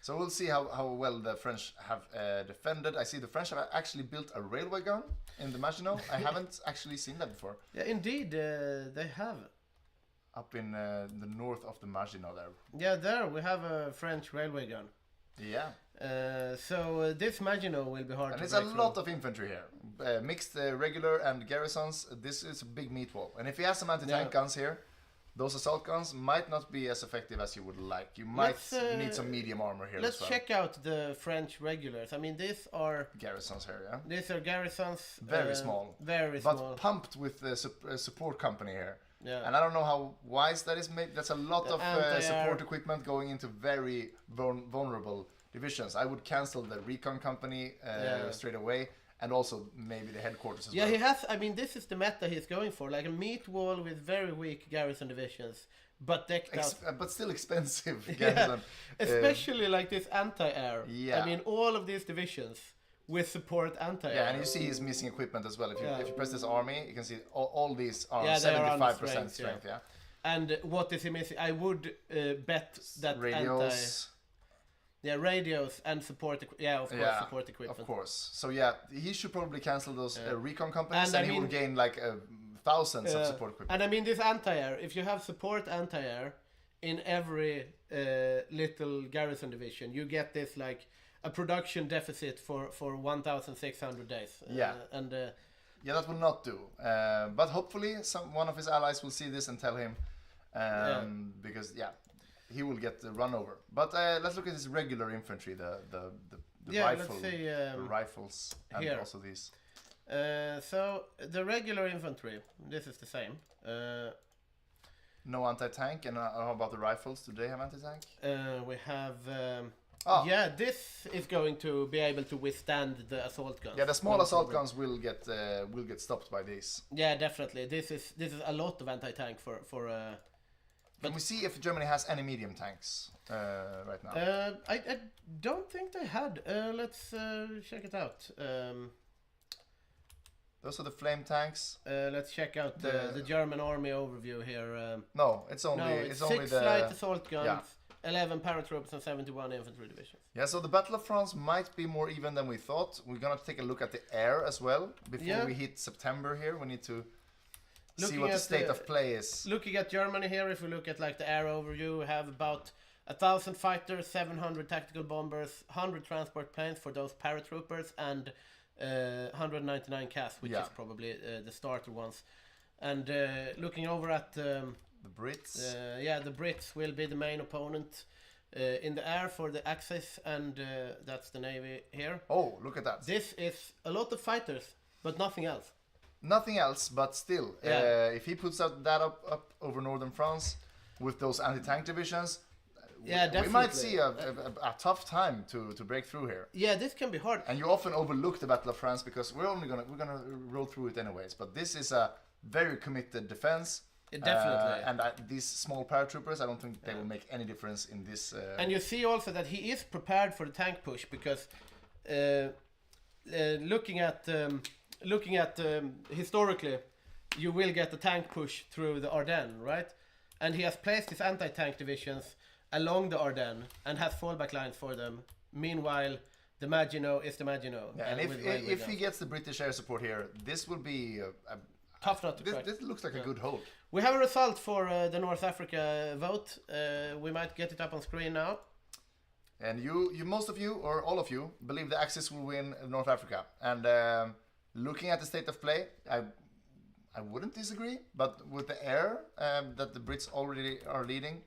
So we'll see how well the French have defended. I see the French have actually built a railway gun in the Maginot. I haven't actually seen that before. Yeah, indeed, they have. Up in the north of the Maginot there. Yeah, there we have a French railway gun. Yeah. So this Maginot will be hard to break. And it's a lot of infantry here. Mixed regular and garrisons. This is a big meat wall. And if he has some anti-tank guns here, those assault guns might not be as effective as you would like. You might need some medium armor here as well. Let's check out the French regulars. I mean, these are... Garrisons here, yeah? These are garrisons. Very small. Very small. But pumped with the support company here. Yeah. And I don't know how wise that is made. That's a lot of support equipment going into very vulnerable divisions. I would cancel the recon company straight away. And also maybe the headquarters as well. Yeah, he has. I mean, this is the meta he's going for, like a meat wall with very weak garrison divisions, but decked out. But still expensive garrison. Especially like this anti-air. Yeah. I mean, all of these divisions with support anti-air. Yeah, and you see he's missing equipment as well. If you press this army, you can see all these are 75% strength. Yeah. And what is he missing? I would bet that radios. Radios and support. Support equipment. Of course. So he should probably cancel those recon companies, and he will gain like thousands of support equipment. And I mean this anti-air. If you have support anti-air in every little garrison division, you get this like a production deficit for 1,600 days. That will not do. But hopefully, one of his allies will see this and tell him, because he will get the run over. But let's look at his regular infantry, the let's see, the rifles, and here. also these. So the regular infantry, this is the same. No anti-tank, and how about the rifles? Do they have anti-tank? We have. Ah. Yeah, this is going to be able to withstand the assault guns. Yeah, the small No assault problem. guns will get stopped by these. Yeah, definitely. This is a lot of anti-tank for. Can we see if Germany has any medium tanks right now? I don't think they had. Let's check it out. Those are the flame tanks. Let's check out the German army overview here. No, it's only No, it's only 6 the light assault guns, yeah. 11 paratroops, and 71 infantry divisions. Yeah. So the Battle of France might be more even than we thought. We're gonna take a look at the air as well before we hit September. Here, we need to see what the state of play is. Looking at Germany here, if we look at like the air overview, we have about 1,000 fighters, 700 tactical bombers, 100 transport planes for those paratroopers, and 199 CAS, which is probably the starter ones. And looking over at the Brits. the Brits will be the main opponent in the air for the Axis, and that's the Navy here. Oh, look at that. This is a lot of fighters, but nothing else. Nothing else, but still, if he puts out that up over northern France with those anti-tank divisions, definitely. we might see a tough time to break through here. Yeah, this can be hard. And you often overlook the Battle of France because we're gonna roll through it anyways. But this is a very committed defense. Definitely. And these small paratroopers, I don't think they will make any difference in this. And you see also that he is prepared for the tank push because looking at historically, you will get the tank push through the Ardennes, right? And he has placed his anti-tank divisions along the Ardennes and has fallback lines for them. Meanwhile, the Maginot is the Maginot. Yeah, and if he gets the British air support here, this will be tough not to crack. This looks like a good hold. We have a result for the North Africa vote. We might get it up on screen now. And you, most of you, or all of you, believe the Axis will win North Africa. And looking at the state of play, I wouldn't disagree. But with the air that the Brits already are leading,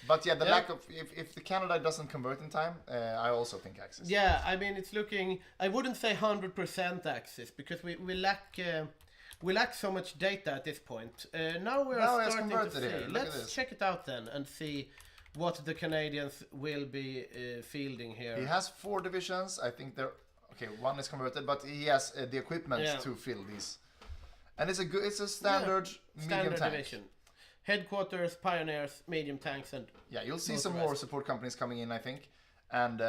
but yeah, the lack of if the Canada doesn't convert in time, I also think Axis. Yeah, I mean it's looking. I wouldn't say 100% Axis because we lack so much data at this point. Now we are starting to see. Here. Let's check it out then and see what the Canadians will be fielding here. He has 4 divisions. I think they're okay. 1 is converted, but he has the equipment to fill these. And it's a standard medium tank. Division. Headquarters, pioneers, medium tanks, and you'll see some more support companies coming in, I think, and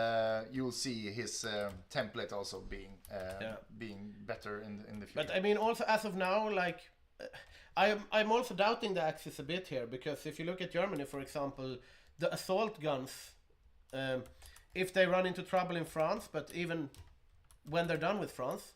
you'll see his template also being better in the future. But I mean, also as of now, like I'm also doubting the Axis a bit here because if you look at Germany, for example, the assault guns, if they run into trouble in France, but even when they're done with France,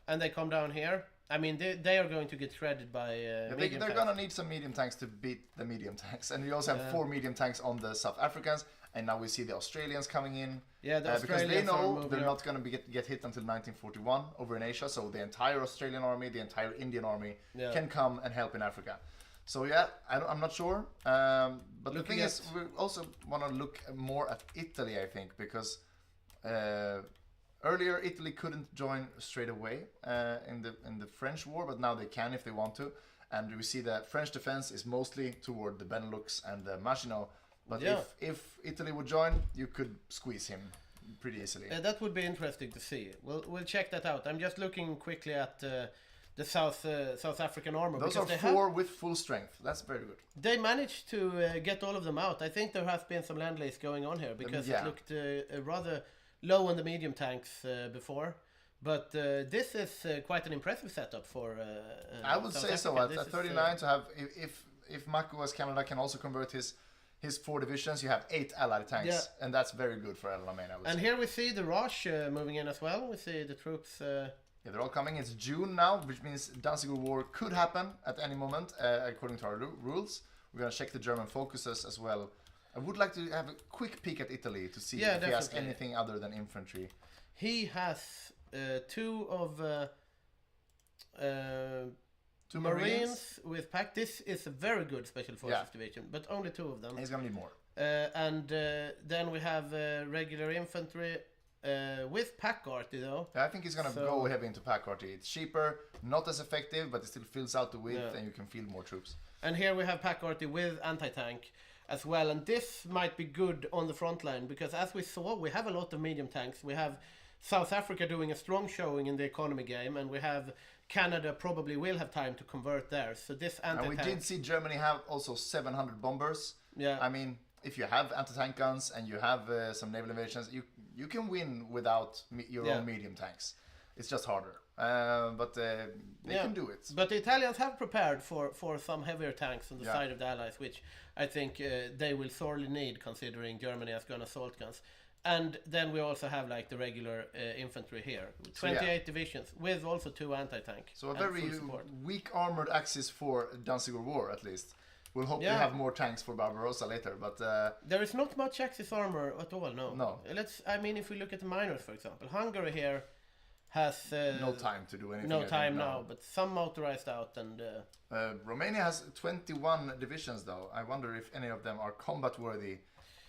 and they come down here. I mean, they are going to get shredded by medium they're tanks. going to need some medium tanks to beat the medium tanks. And we also have 4 medium tanks on the South Africans. And now we see the Australians coming in. Yeah, the because they Australians know they're not going to get hit until 1941 over in Asia. So the entire Australian army, the entire Indian army can come and help in Africa. So I'm not sure. But the thing is, we also want to look more at Italy, I think, because... earlier, Italy couldn't join straight away in the French war, but now they can if they want to. And we see that French defense is mostly toward the Benelux and the Maginot. But if Italy would join, you could squeeze him pretty easily. That would be interesting to see. We'll check that out. I'm just looking quickly at the South African armor. Those are 4 with full strength. That's very good. They managed to get all of them out. I think there has been some land lease going on here because it looked rather low on the medium tanks before, but this is quite an impressive setup for I would South say Africa. so at 39 to have if Mako as Canada can also convert his 4 divisions, you have 8 allied tanks, and that's very good for El Alamein, I would say. Here we see the Roche moving in as well. We see the troops they're all coming. It's June now, which means Danzig War could happen at any moment according to our rules. We're gonna check the German focuses as well. I would like to have a quick peek at Italy to see if he has anything other than infantry. He has 2 of 2 Marines with pack. This is a very good special forces Yeah. division, but only 2 of them. He's gonna need more. Then we have regular infantry with pack arty though. Yeah, I think he's gonna So- go heavy into pack arty. It's cheaper, not as effective, but it still fills out the width, Yeah. and you can field more troops. And here we have pack arty with anti-tank as well. And this might be good on the front line because as we saw, we have a lot of medium tanks. We have South Africa doing a strong showing in the economy game, and we have Canada probably will have time to convert there. So this And anti-tank... we did see Germany have also 700 bombers. Yeah. I mean, if you have anti-tank guns and you have some naval invasions, you can win without your Yeah. own medium tanks. It's just harder. But they Yeah. can do it. But the Italians have prepared for some heavier tanks on the Yeah. side of the Allies, which I think they will sorely need considering Germany has gun assault guns. And then we also have like the regular infantry here, 28 divisions with also 2 anti-tank. So a and very full support. weak armored axis for Danziger War, at least. We'll hope Yeah. to have more tanks for Barbarossa later, but There is not much Axis armor at all, no. No. I mean, if we look at the minors, for example, Hungary here has no time to do anything. no I think, time no. now, but some motorized out and Romania has 21 divisions, though. I wonder if any of them are combat worthy.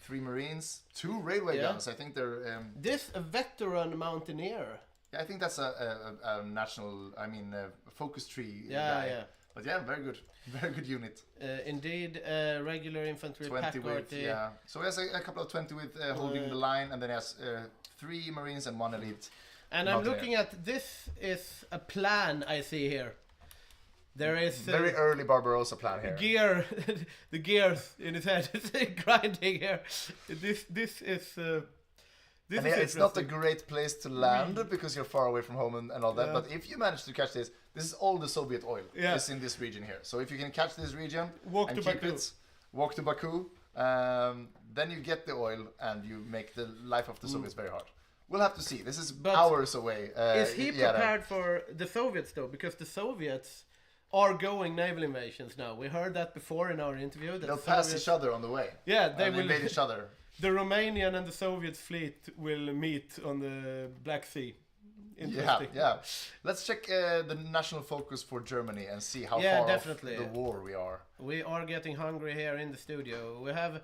3 Marines, 2 railway Yeah. guns. I think they're. this a veteran mountaineer. Yeah, I think that's a national. I mean, focus tree. Yeah, guy. yeah. But yeah, very good unit. Indeed, regular infantry 20 pack with, arty. yeah. So he has a couple of 20 with holding the line, and then he has 3 Marines and 1 elite. And I'm Mountaineer. looking at this is a plan I see here. There is Very early Barbarossa plan here. gear, the gears in his head is grinding here. This is this And is yeah, it's not a interesting. great place to land because you're far away from home and all that. Yeah. But if you manage to catch this is all the Soviet oil Yeah. is in this region here. So if you can catch this region Walk and to keep Baku. it, walk to Baku, then you get the oil and you make the life of the Soviets very hard. We'll have to see. This is But hours away. Is he yeah, prepared for the Soviets though? Because the Soviets are going naval invasions now. We heard that before in our interview. That They'll pass Soviets- each other on the way. Yeah, they and will. invade each other. The Romanian and the Soviet fleet will meet on the Black Sea. Yeah, Interesting. yeah. Let's check the national focus for Germany and see how Yeah, far definitely. off the war we are. We are getting hungry here in the studio. We have,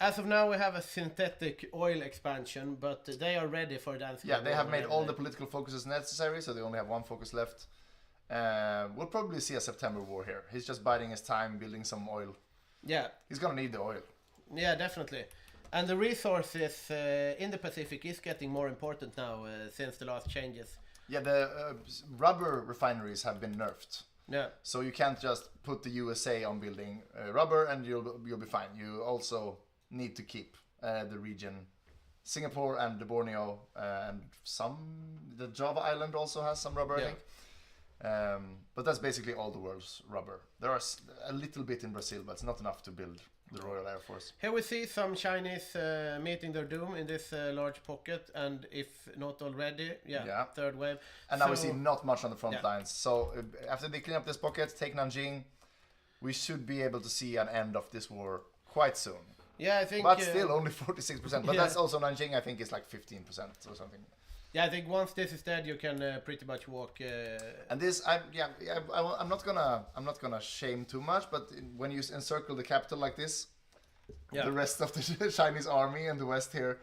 as of now, we have a synthetic oil expansion, but they are ready for Danzig. Yeah, they have made all the political focuses necessary, so they only have 1 focus left. We'll probably see a September war here. He's just biding his time, building some oil. Yeah, He's gonna need the oil. yeah, definitely. And the resources in the Pacific is getting more important now since the last changes. Yeah, the rubber refineries have been nerfed. Yeah, So you can't just put the USA on building rubber and you'll be fine. You also need to keep the region. Singapore and the Borneo and the Java island also has some rubber, I Yeah. think. But that's basically all the world's rubber. There are a little bit in Brazil, but it's not enough to build the Royal Air Force. here we see some Chinese meeting their doom in this large pocket, and if not already, Yeah. third wave. And now we So- see not much on the front yeah. lines. So after they clean up this pocket, take Nanjing, we should be able to see an end of this war quite soon. Yeah, I think. But still only 46%. But yeah. that's also Nanjing, I think, is like 15% or something. Yeah, I think once this is dead, you can pretty much walk. And this, I'm not gonna shame too much, but when you encircle the capital like this, Yeah. the rest of the Chinese army and the West here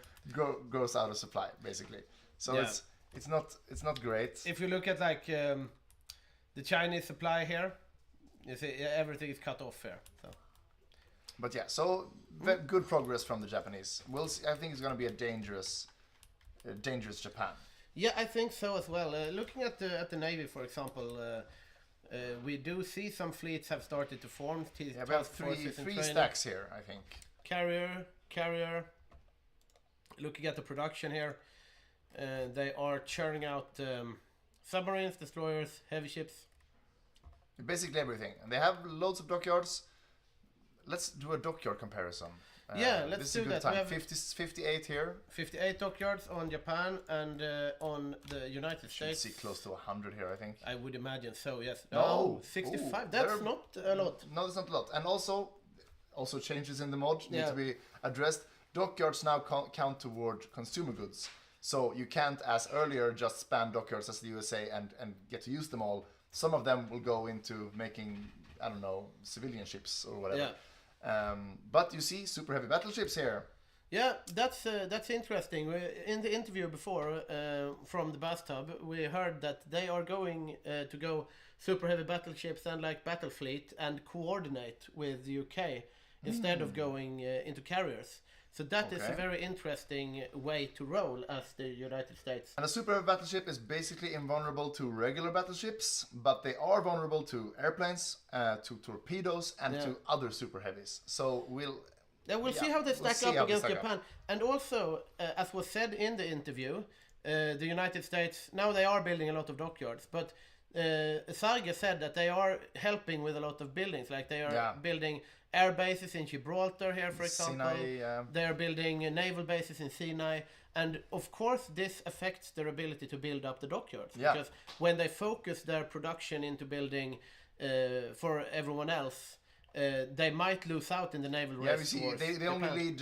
goes out of supply, basically. So Yeah. it's not great. If you look at like the Chinese supply here, you see everything is cut off here. So. But yeah, so good progress from the Japanese. We'll see, I think it's gonna be a dangerous Japan. Yeah, I think so as well. Looking at the navy, for example, we do see some fleets have started to form. Yeah, we have three stacks here, I think. Carrier. Looking at the production here, they are churning out submarines, destroyers, heavy ships. Basically everything, and they have loads of dockyards. Let's do a dockyard comparison. Yeah, let's this do is a good that. We time. have 58 here. 58 dockyards on Japan and on the United Should States. see close to 100 here, I think. I would imagine so, yes. No. Oh, 65. Ooh, That's they're- not a lot. No, that's not a lot. And also changes in the mod need Yeah. to be addressed. Dockyards now count toward consumer goods. So you can't, as earlier, just spam dockyards as the USA and get to use them all some of them will go into making, I don't know, civilian ships or whatever. But you see super heavy battleships here. Yeah, that's interesting. In the interview before from the bathtub, we heard that they are going to go super heavy battleships and like battle fleet and coordinate with the UK instead of going into carriers. So that is a very interesting way to roll as the United States. And a super heavy battleship is basically invulnerable to regular battleships, but they are vulnerable to airplanes, to torpedoes, and to other super heavies. So we'll see how they stack up against Japan. And also, as was said in the interview, the United States, now they are building a lot of dockyards, but Hygge said that they are helping with a lot of buildings, like they are building air bases in Gibraltar here, for example. Sinai, they are building naval bases in Sinai, and of course this affects their ability to build up the dockyards, because when they focus their production into building for everyone else, they might lose out in the naval race. Yeah, we see they only lead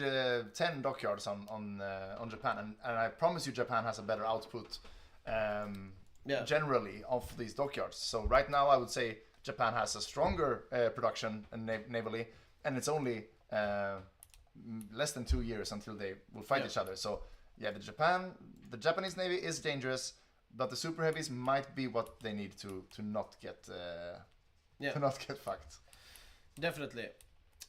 10 dockyards on Japan, and I promise you Japan has a better output generally of these dockyards. So right now I would say Japan has a stronger production navally, and it's only less than 2 years until they will fight each other. So yeah, the Japanese Navy is dangerous, but the super heavies might be what they need to not get to not get fucked. Definitely.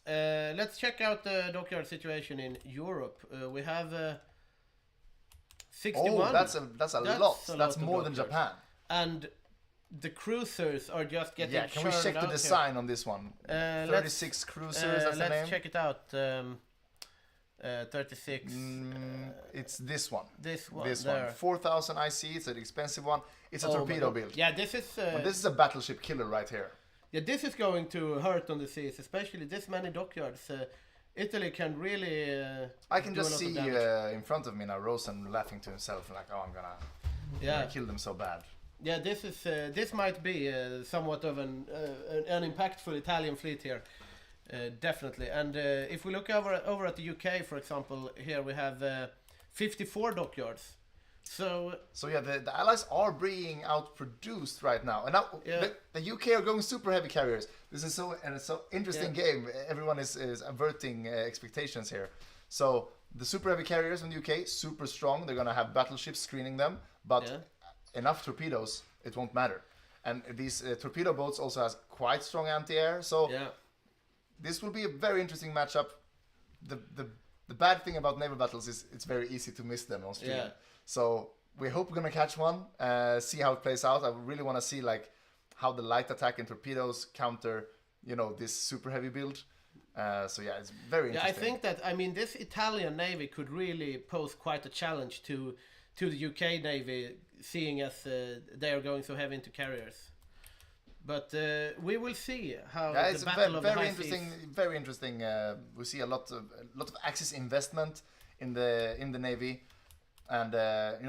Let's check out the dockyard situation in Europe. We have 61. Oh, that's a lot. That's more than Japan. And the cruisers are just getting churned out. Can we check the design here on this one? 36 cruisers, that's the name. Let's check it out. 36. It's this one. This one. 4,000 IC. It's an expensive one. It's a torpedo build. Yeah, this is. This is a battleship killer right here. Yeah, this is going to hurt on the seas, especially this many dockyards. Italy can really. I can just see in front of me now Rosen laughing to himself, like, "Oh, I'm gonna kill them so bad." Yeah, this might be somewhat of an impactful Italian fleet here, definitely. And if we look over at the UK, for example, here we have 54 dockyards. So yeah, the Allies are being outproduced right now, and now the UK are going super heavy carriers. This is so interesting game. Everyone is averting expectations here. So the super heavy carriers in the UK, super strong. They're gonna have battleships screening them, but enough torpedoes, it won't matter. And these torpedo boats also has quite strong anti-air. So this will be a very interesting matchup. The bad thing about naval battles is it's very easy to miss them on stream. So we hope we're gonna catch one, see how it plays out. I really want to see like how the light attack and torpedoes counter, this super heavy build. So yeah, it's very interesting. I think that this Italian Navy could really pose quite a challenge to the UK Navy, seeing as they are going so heavy into carriers. But we will see how the battle of the high seas. Very interesting. We see a lot of Axis investment in the Navy. And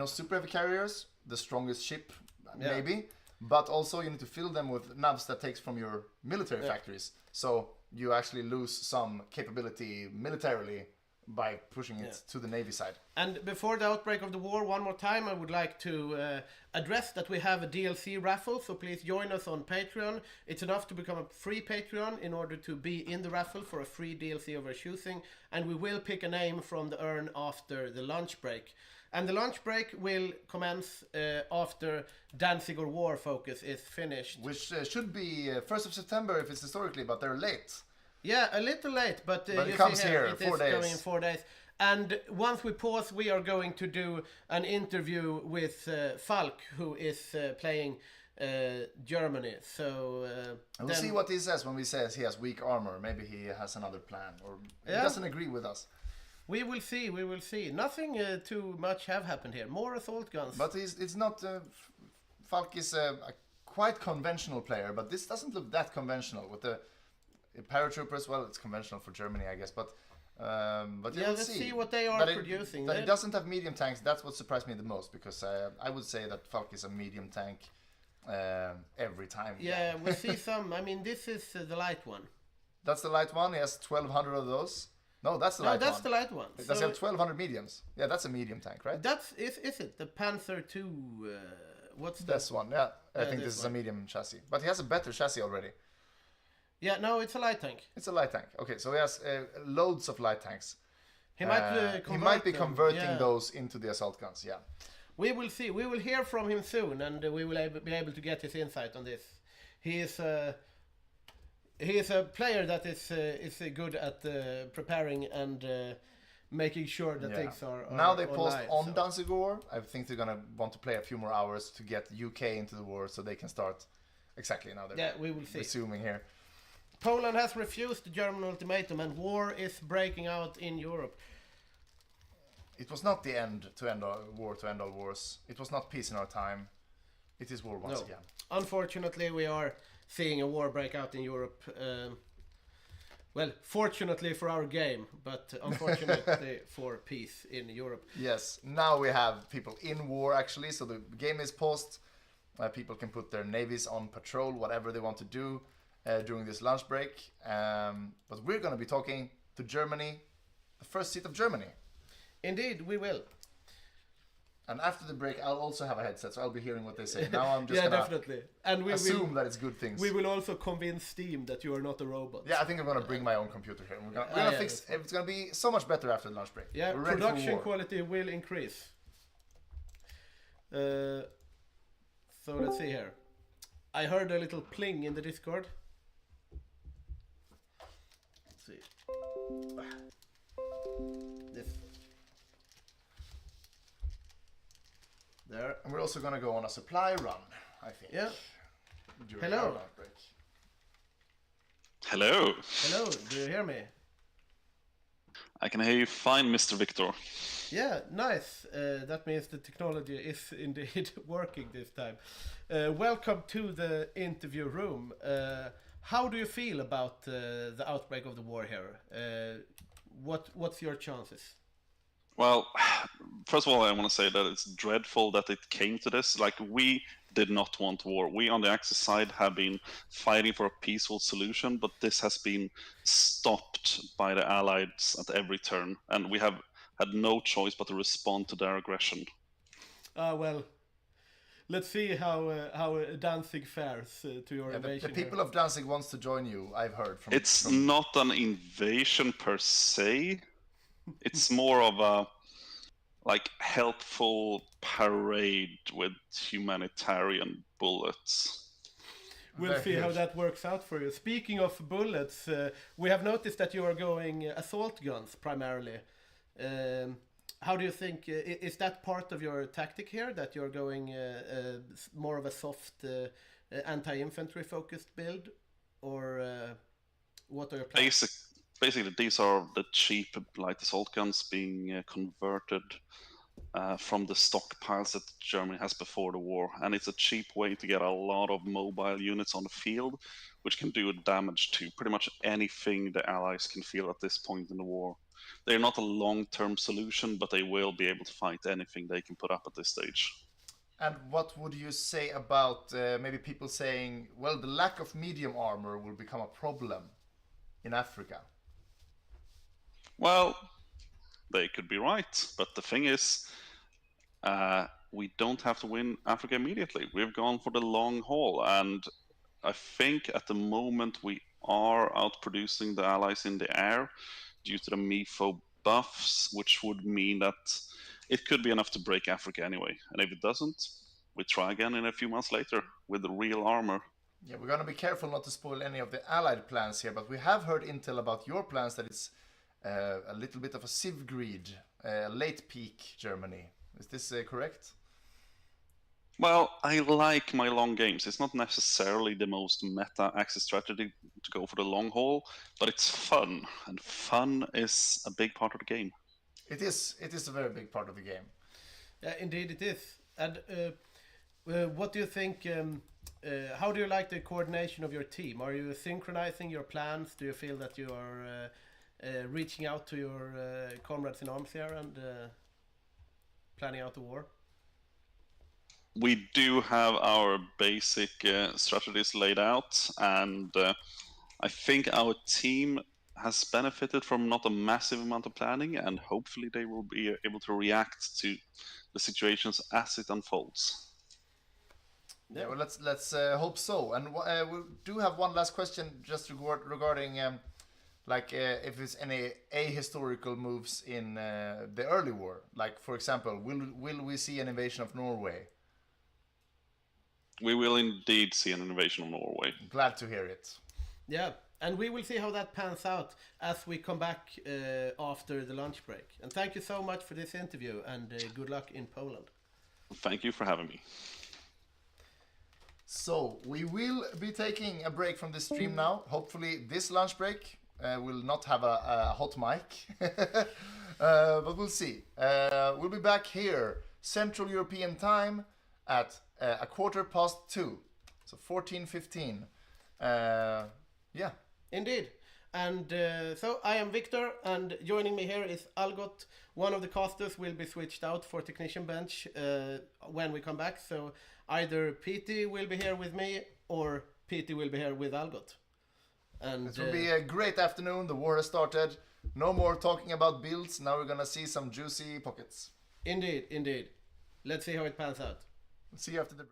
super heavy carriers, the strongest ship maybe, but also you need to fill them with navs that takes from your military factories, so you actually lose some capability militarily by pushing it to the Navy side. And before the outbreak of the war, one more time I would like to address that we have a DLC raffle, so please join us on Patreon. It's enough to become a free Patreon in order to be in the raffle for a free DLC of our choosing, and we will pick a name from the urn after the lunch break. And the lunch break will commence after Danziger War focus is finished. Which should be 1st of September if it's historically, but they're late. Yeah, a little late, but it comes here, it 4 is days. coming in 4 days. And once we pause, we are going to do an interview with Falk, who is playing Germany. So we'll see what he says when we say he has weak armor. Maybe he has another plan, or he doesn't agree with us. We will see. Nothing too much have happened here. More assault guns. But it's not... Falk is a quite conventional player, but this doesn't look that conventional. With the paratroopers, well, it's conventional for Germany, I guess, but let's see what they are producing. That it doesn't have medium tanks, that's what surprised me the most, because I would say that Falk is a medium tank every time. Yeah, we see some. This is the light one. That's the light one. He has 1,200 of those. No, that's the light one. No, that's the light one. Does he have 1,200 mediums? Yeah, that's a medium tank, right? Is it the Panzer II What's that? This one, yeah. I Yeah, think this this is a one. medium chassis. But he has a better chassis already. Yeah, no, it's a light tank. It's a light tank. Okay, so he has loads of light tanks. He might He might be them, converting yeah. those into the assault guns, yeah. We will see. We will hear from him soon, and we will be able to get his insight on this. He is a player that is good at preparing and making sure that things are now they online, paused on so. Danzig War. I think they're gonna want to play a few more hours to get UK into the war so they can start. Exactly, now they're Yeah, we will see. resuming here. Poland has refused the German ultimatum, and war is breaking out in Europe. It was not the end to end all war to end all wars. It was not peace in our time. It is war once No. again. Unfortunately, we are seeing a war break out in Europe. Well, fortunately for our game, but unfortunately for peace in Europe. Yes, now we have people in war actually, so the game is paused. People can put their navies on patrol, whatever they want to do during this lunch break. But we're going to be talking to Germany, the first seat of Germany. Indeed, we will. And after the break, I'll also have a headset, so I'll be hearing what they say. Now I'm just Yeah, gonna definitely. And we assume will, that it's good things. we will also convince Steam that you are not a robot. Yeah, I think I'm gonna bring my own computer here. We're gonna yeah, fix. It's gonna be so much better after the lunch break. Yeah, We're ready for production war. quality will increase. So let's see here. I heard a little pling in the Discord. Let's see. This. There. And we're also gonna go on a supply run, I think. Yeah. during Hello. our lunch break. Hello. Hello, do you hear me? I can hear you fine, Mr. Victor. Yeah, nice. That means the technology is indeed working this time. Welcome to the interview room. How do you feel about the outbreak of the war here? What's your chances? Well, first of all, I want to say that it's dreadful that it came to this. Like, we did not want war. We on the Axis side have been fighting for a peaceful solution, but this has been stopped by the Allies at every turn, and we have had no choice but to respond to their aggression. Well, let's see how Danzig fares to your Yeah, the invasion. people here. of Danzig wants to join you. I've heard from. It's not an invasion per se. It's more of a helpful parade with humanitarian bullets. We'll Very see how good. that works out for you. Speaking of bullets, we have noticed that you are going assault guns primarily. How do you think, is that part of your tactic here, that you're going more of a soft anti-infantry focused build? Or what are your plans? Basically, these are the cheap light assault guns being converted from the stockpiles that Germany has before the war, and it's a cheap way to get a lot of mobile units on the field, which can do damage to pretty much anything the Allies can feel at this point in the war. They're not a long-term solution, but they will be able to fight anything they can put up at this stage. And what would you say about maybe people saying, well, the lack of medium armor will become a problem in Africa? Well, they could be right, but the thing is, we don't have to win Africa immediately. We've gone for the long haul, and I think at the moment we are outproducing the Allies in the air due to the MEFO buffs, which would mean that it could be enough to break Africa anyway. And if it doesn't, we try again in a few months later with the real armor. Yeah, we're gonna be careful not to spoil any of the Allied plans here, but we have heard intel about your plans that it's a little bit of a civ greed, late peak Germany. Is this correct? Well, I like my long games. It's not necessarily the most meta Axis strategy to go for the long haul, but it's fun, and fun is a big part of the game. It is a very big part of the game. Yeah, indeed it is. And what do you think, how do you like the coordination of your team? Are you synchronizing your plans? Do you feel that you are reaching out to your comrades in arms here and planning out the war? We do have our basic strategies laid out, and I think our team has benefited from not a massive amount of planning, and hopefully they will be able to react to the situations as it unfolds. Yeah, well, let's hope so. And we do have one last question just regarding if there's any ahistorical moves in the early war. Like, for example, will we see an invasion of Norway? We will indeed see an invasion of Norway. Glad to hear it. Yeah, and we will see how that pans out as we come back after the lunch break. And thank you so much for this interview, and good luck in Poland. Thank you for having me. So we will be taking a break from this stream now. Hopefully this lunch break will not have a hot mic. But we'll see. We'll be back here, Central European time, at 2:15. So 14:15. Yeah. Indeed. And so I am Victor, and joining me here is Algot. One of the casters will be switched out for technician bench when we come back. So either PT will be here with me, or PT will be here with Algot. And it will be a great afternoon. The war has started. No more talking about builds. Now we're gonna see some juicy pockets. Indeed, indeed. Let's see how it pans out. See you after the break.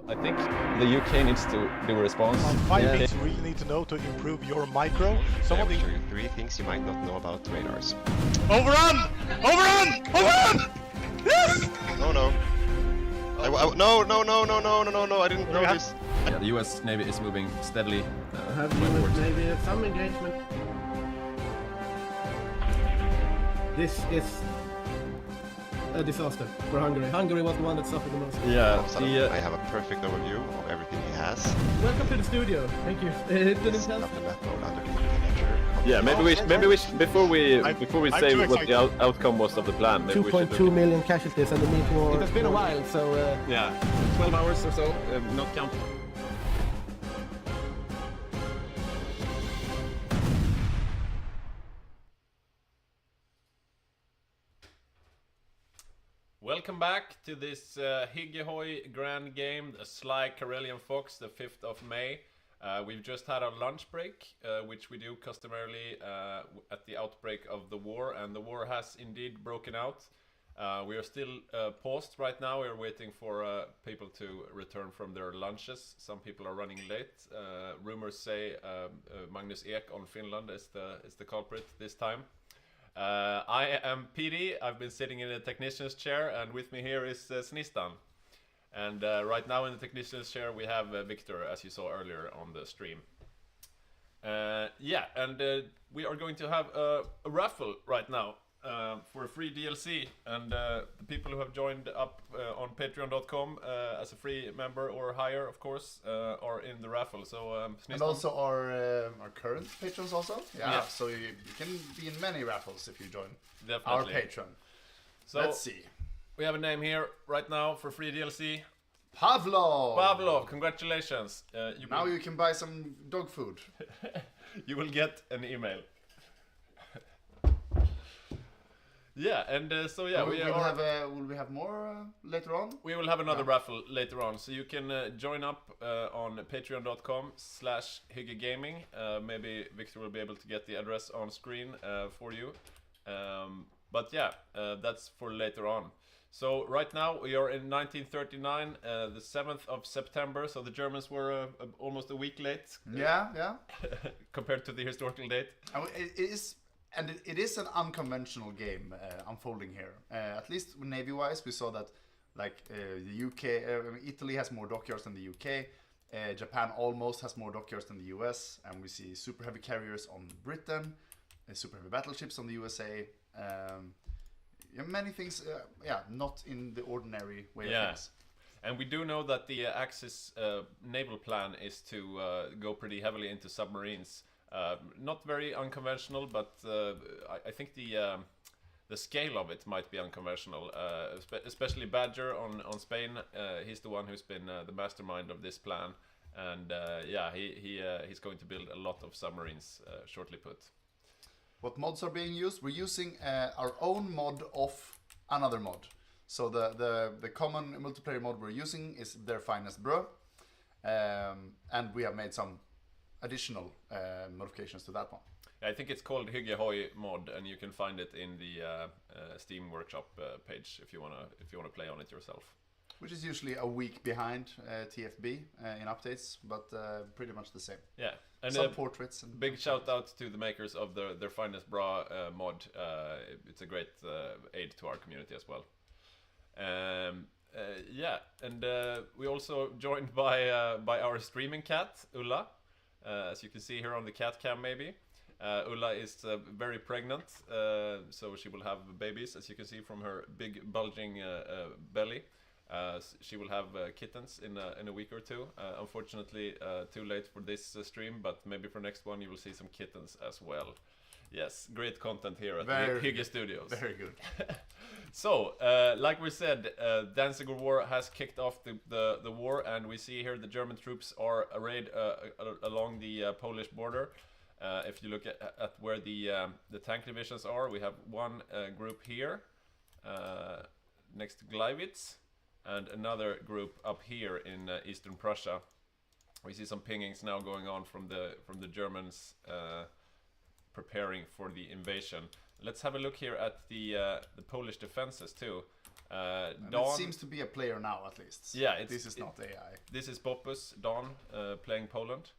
I think the UK needs to do a response. 5 things you really need to know to improve your micro. Some of the show you 3 things you might not know about radars. overrun, overrun, overrun. Yes. No, no. No, I didn't know this. Yeah, the US Navy is moving steadily. Have westwards. maybe some engagement. This is a disaster for Hungary. Hungary was the one that suffered the most. Yeah, All of a sudden, I have a perfect overview of everything he has. Welcome to the studio. Thank you. He's got the map mode underneath the ledger. yeah. Maybe we before we I'm say too what the excited. outcome was of the plan. Maybe we should 2.2 million casualties and the need for... It has been a while, so... Yeah, 12 hours or so, not counting. Welcome back to this Hygge HOI Grand Game, the Sly Karelian Fox, the 5th of May. We've just had our lunch break, which we do customarily at the outbreak of the war, and the war has indeed broken out. We are still paused right now. We're waiting for people to return from their lunches. Some people are running late. Rumors say Magnus Ek on Finland is the culprit this time. I am PD. I've been sitting in the technician's chair, and with me here is Snistan. And right now in the technician's chair we have Victor, as you saw earlier on the stream. Yeah, and we are going to have a raffle right now for a free DLC, and the people who have joined up on patreon.com as a free member or higher, of course, are in the raffle. So And also our current patrons also. Yeah, so you can be in many raffles if you join our Definitely. patron. So Let's see. we have a name here right now for free DLC. Pavlov! Pavlov, congratulations. Now you can buy some dog food. You will get an email. Yeah, and so yeah, Will we have more later on? we will have another raffle later on, so you can join up on patreon.com/hyggegaming. Maybe Victor will be able to get the address on screen for you. But yeah, that's for later on. So right now we are in 1939, the 7th of September, so the Germans were almost a week late. Yeah. Compared to the historical date. It is an unconventional game unfolding here. At least Navy-wise, we saw that the UK, Italy has more dockyards than the UK. Japan almost has more dockyards than the US, and we see super heavy carriers on Britain, super heavy battleships on the USA. Many things, not in the ordinary way of things. And we do know that the Axis naval plan is to go pretty heavily into submarines. Not very unconventional, but I think the scale of it might be unconventional. Especially Badger on Spain. He's the one who's been the mastermind of this plan, and he's going to build a lot of submarines, shortly put. What mods are being used? We're using our own mod of another mod. So the common multiplayer mod we're using is their finest bro, and we have made some additional modifications to that one. I think it's called Hygge HOI mod, and you can find it in the Steam Workshop page if you wanna play on it yourself. Which is usually a week behind TFB in updates, but pretty much the same. Yeah, and some portraits. And big shout out to the makers of their finest bra mod. It's a great aid to our community as well. Yeah, and we also joined by our streaming cat Ulla, as you can see here on the cat cam maybe. Ulla is very pregnant, so she will have babies, as you can see from her big bulging belly. She will have kittens in a week or two. Unfortunately, too late for this stream, but maybe for next one you will see some kittens as well. Yes, great content here at the Hygge Studios. Very good. So, like we said, Danziger War has kicked off the war, and we see here the German troops are arrayed along the Polish border. If you look at where the tank divisions are, we have one group here next to Gleiwitz, and another group up here in eastern Prussia. We see some pingings now going on from the Germans preparing for the invasion. Let's have a look here at the Polish defenses too. And Don it seems to be a player now, at least. Yeah, this is not AI. This is Boppus Don playing Poland.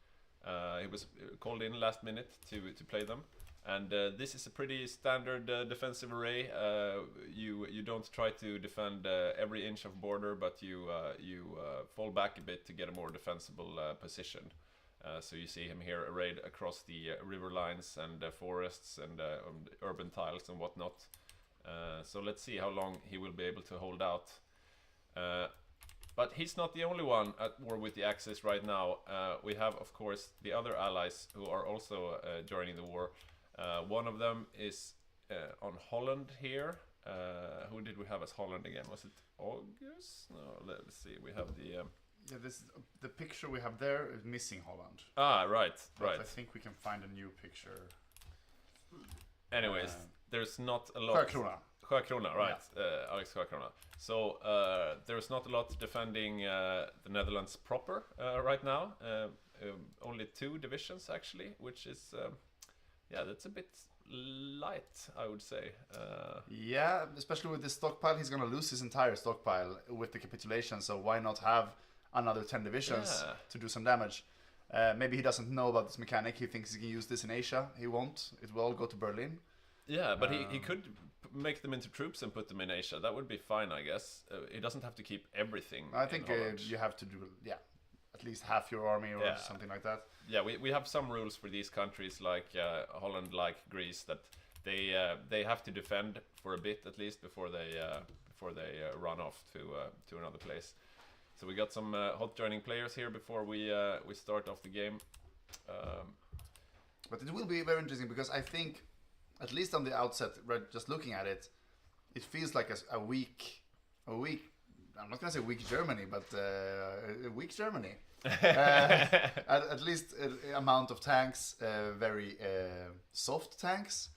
He was called in last minute to play them, and this is a pretty standard defensive array. You don't try to defend every inch of border, but you fall back a bit to get a more defensible position. So you see him here arrayed across the river lines and forests and urban tiles and whatnot. So let's see how long he will be able to hold out. But he's not the only one at war with the Axis right now. We have, of course, the other allies who are also joining the war. One of them is on Holland here. Who did we have as Holland again? Was it August? No, let's see. We have the... Yeah, the picture we have there is missing Holland. Ah, right, But right. I think we can find a new picture. Anyways, there's not a lot... Sjökrona, right. Alex Sjökrona. So there's not a lot defending the Netherlands proper right now. Only 2 divisions actually, which is that's a bit light, I would say. Yeah, especially with this stockpile, he's gonna lose his entire stockpile with the capitulation. So why not have another 10 divisions to do some damage? Maybe he doesn't know about this mechanic. He thinks he can use this in Asia. He won't. It will all go to Berlin. Yeah, but he could make them into troops and put them in Asia. That would be fine, I guess. He doesn't have to keep everything. I think you have to do, at least half your army or something like that. Yeah, we have some rules for these countries like Holland, like Greece, that they have to defend for a bit at least before they run off to another place. So we got some hot joining players here before we start off the game. But it will be very interesting because I think, at least on the outset, right, just looking at it, it feels like a weak. I'm not gonna say weak Germany, but a weak Germany. At least amount of tanks, very soft tanks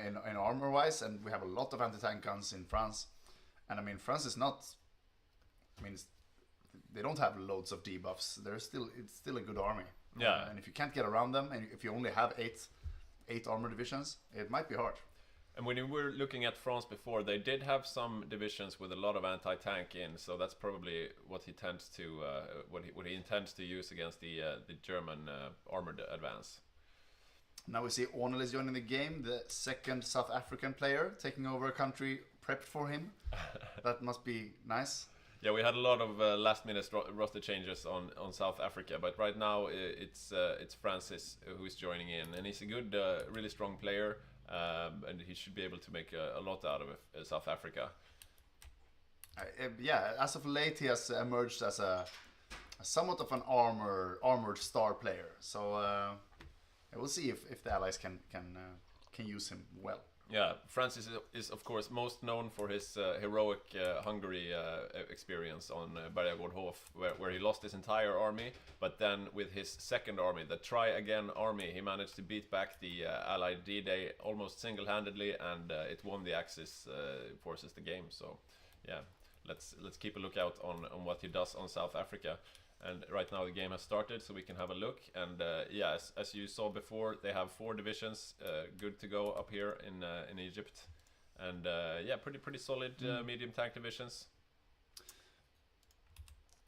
in armor wise, and we have a lot of anti-tank guns in France. And I mean, France is not. I mean, they don't have loads of debuffs. It's still a good army. Yeah. And if you can't get around them, and if you only have eight armor divisions, it might be hard. And when we were looking at France before, they did have some divisions with a lot of anti-tank in, so that's probably what he tends to what he intends to use against the German armored advance. Now we see Onel is joining the game, the second South African player taking over a country prepped for him. That must be nice. Yeah, we had a lot of last-minute roster changes on South Africa, but right now it's Francis who is joining in, and he's a good, really strong player, and he should be able to make a lot out of South Africa. Yeah, as of late he has emerged as a somewhat of an armored star player. So we'll see if the allies can use him well. Yeah, Francis is of course most known for his heroic Hungary experience on Bergagård-Hof, where he lost his entire army, but then with his second army, the Try Again army, he managed to beat back the Allied D-Day almost single-handedly, and it won the Axis forces the game. So yeah, let's keep a lookout on what he does on South Africa. And right now the game has started, so we can have a look. And yes, as you saw before, they have 4 divisions good to go up here in Egypt. And yeah, pretty solid medium tank divisions.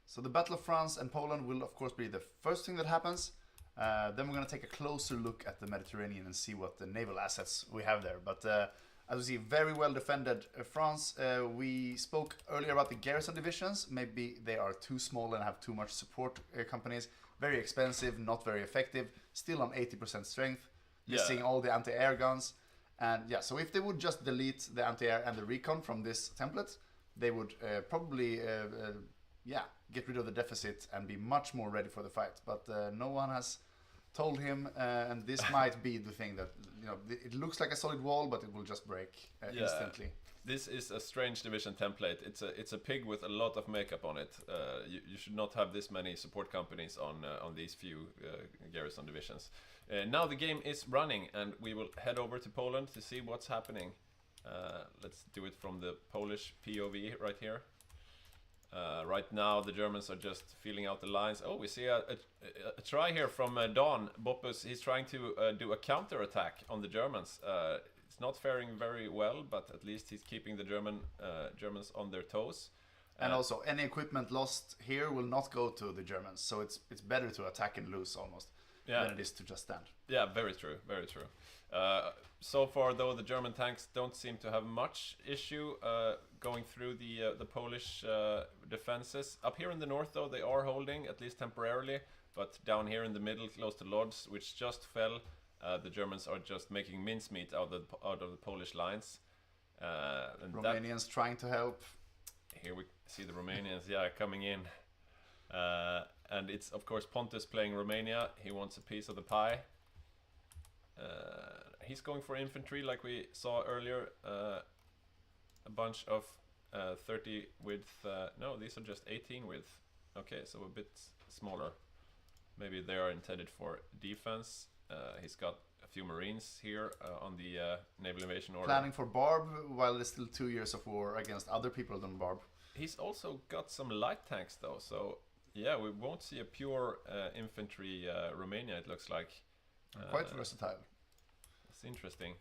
So the Battle of France and Poland will of course be the first thing that happens. Then we're going to take a closer look at the Mediterranean and see what the naval assets we have there. But as we see, very well defended France. We spoke earlier about the garrison divisions. Maybe they are too small and have too much support companies. Very expensive, not very effective. Still on 80% strength. Missing all the anti-air guns. And yeah, so if they would just delete the anti-air and the recon from this template, they would probably get rid of the deficit and be much more ready for the fight. But no one has told him, and this might be the thing that, you know, it looks like a solid wall, but it will just break instantly. This is a strange division template. It's a pig with a lot of makeup on it. You should not have this many support companies on these few garrison divisions. Now the game is running, and we will head over to Poland to see what's happening. Let's do it from the Polish POV right here. Right now the Germans are just feeling out the lines. Oh, we see a try here from Don Boppus. He's trying to do a counter attack on the Germans. It's not faring very well, but at least he's keeping the Germans on their toes. And also, any equipment lost here will not go to the Germans, so it's better to attack and lose almost than it is to just stand. Yeah, very true, very true. So far, though, the German tanks don't seem to have much issue going through the Polish defenses. Up here in the north, though, they are holding, at least temporarily, but down here in the middle, close to Lodz, which just fell, the Germans are just making mincemeat out of the Polish lines. And Romanians trying to help. Here we see the Romanians, coming in. And it's, of course, Pontus playing Romania. He wants a piece of the pie. He's going for infantry, like we saw earlier. A bunch of 30 width. No, these are just 18 width. Okay, so a bit smaller. Maybe they are intended for defense. He's got a few Marines here on the naval invasion order. Planning for Barb, while there's still 2 years of war against other people than Barb. He's also got some light tanks, though, so yeah, we won't see a pure infantry Romania, it looks like. Quite versatile. It's interesting.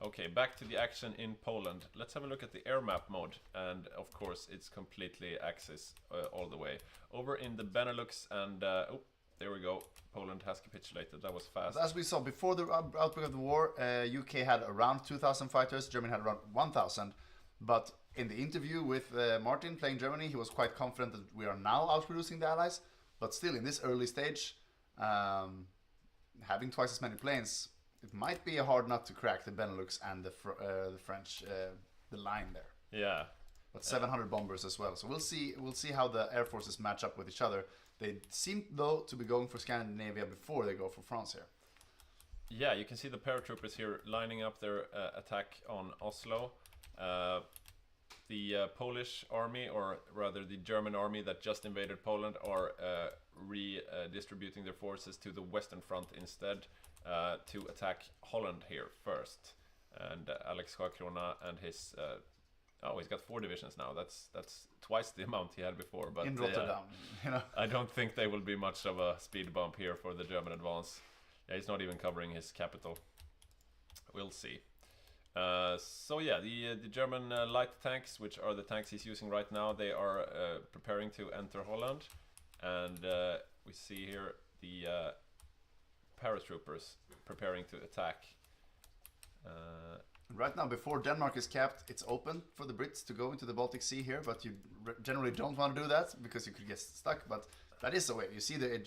Okay, back to the action in Poland. Let's have a look at the air map mode, and of course it's completely Axis all the way. Over in the Benelux, and oh, there we go. Poland has capitulated. That was fast. As we saw before the outbreak of the war, UK had around 2,000 fighters, Germany had around 1,000. But in the interview with Martin playing Germany, he was quite confident that we are now outproducing the Allies. But still, in this early stage, having twice as many planes, it might be a hard nut to crack the Benelux and the French, the line there. Yeah. But 700 bombers as well. So we'll see how the air forces match up with each other. They seem, though, to be going for Scandinavia before they go for France here. Yeah, you can see the paratroopers here lining up their attack on Oslo. The Polish army, or rather the German army that just invaded Poland, are redistributing their forces to the Western Front instead to attack Holland here first. And Alex Schakrona and his... he's got 4 divisions now. That's twice the amount he had before. But in Rotterdam, I don't think they will be much of a speed bump here for the German advance. Yeah, he's not even covering his capital. We'll see. So yeah, the German light tanks, which are the tanks he's using right now, they are preparing to enter Holland, and we see here the paratroopers preparing to attack. Right now, before Denmark is capped, it's open for the Brits to go into the Baltic Sea here, but you generally don't want to do that because you could get stuck. But that is the way. You see there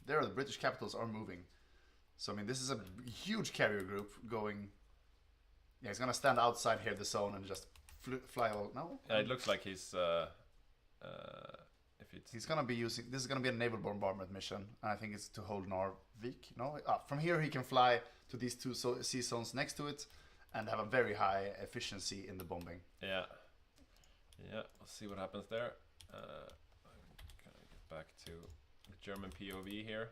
the British capitals are moving. So I mean, this is a huge carrier group going. Yeah, he's gonna stand outside here the zone and just fly all. No. Yeah, it looks like he's. He's gonna be using. This is gonna be a naval bombardment mission, and I think it's to hold Narvik. No, from here he can fly to these 2 sea zones next to it, and have a very high efficiency in the bombing. Yeah. Yeah, we'll see what happens there. I'm gonna get back to the German POV here.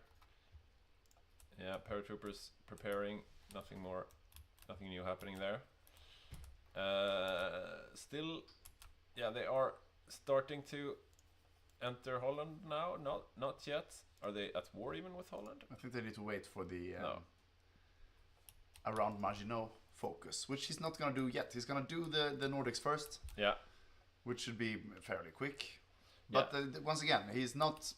Yeah, paratroopers preparing. Nothing new happening there. Still, yeah, they are starting to enter Holland now. Not yet. Are they at war even with Holland? I think they need to wait for the around Maginot focus, which he's not going to do yet. He's going to do the Nordics first. Yeah. Which should be fairly quick. But once again, it's not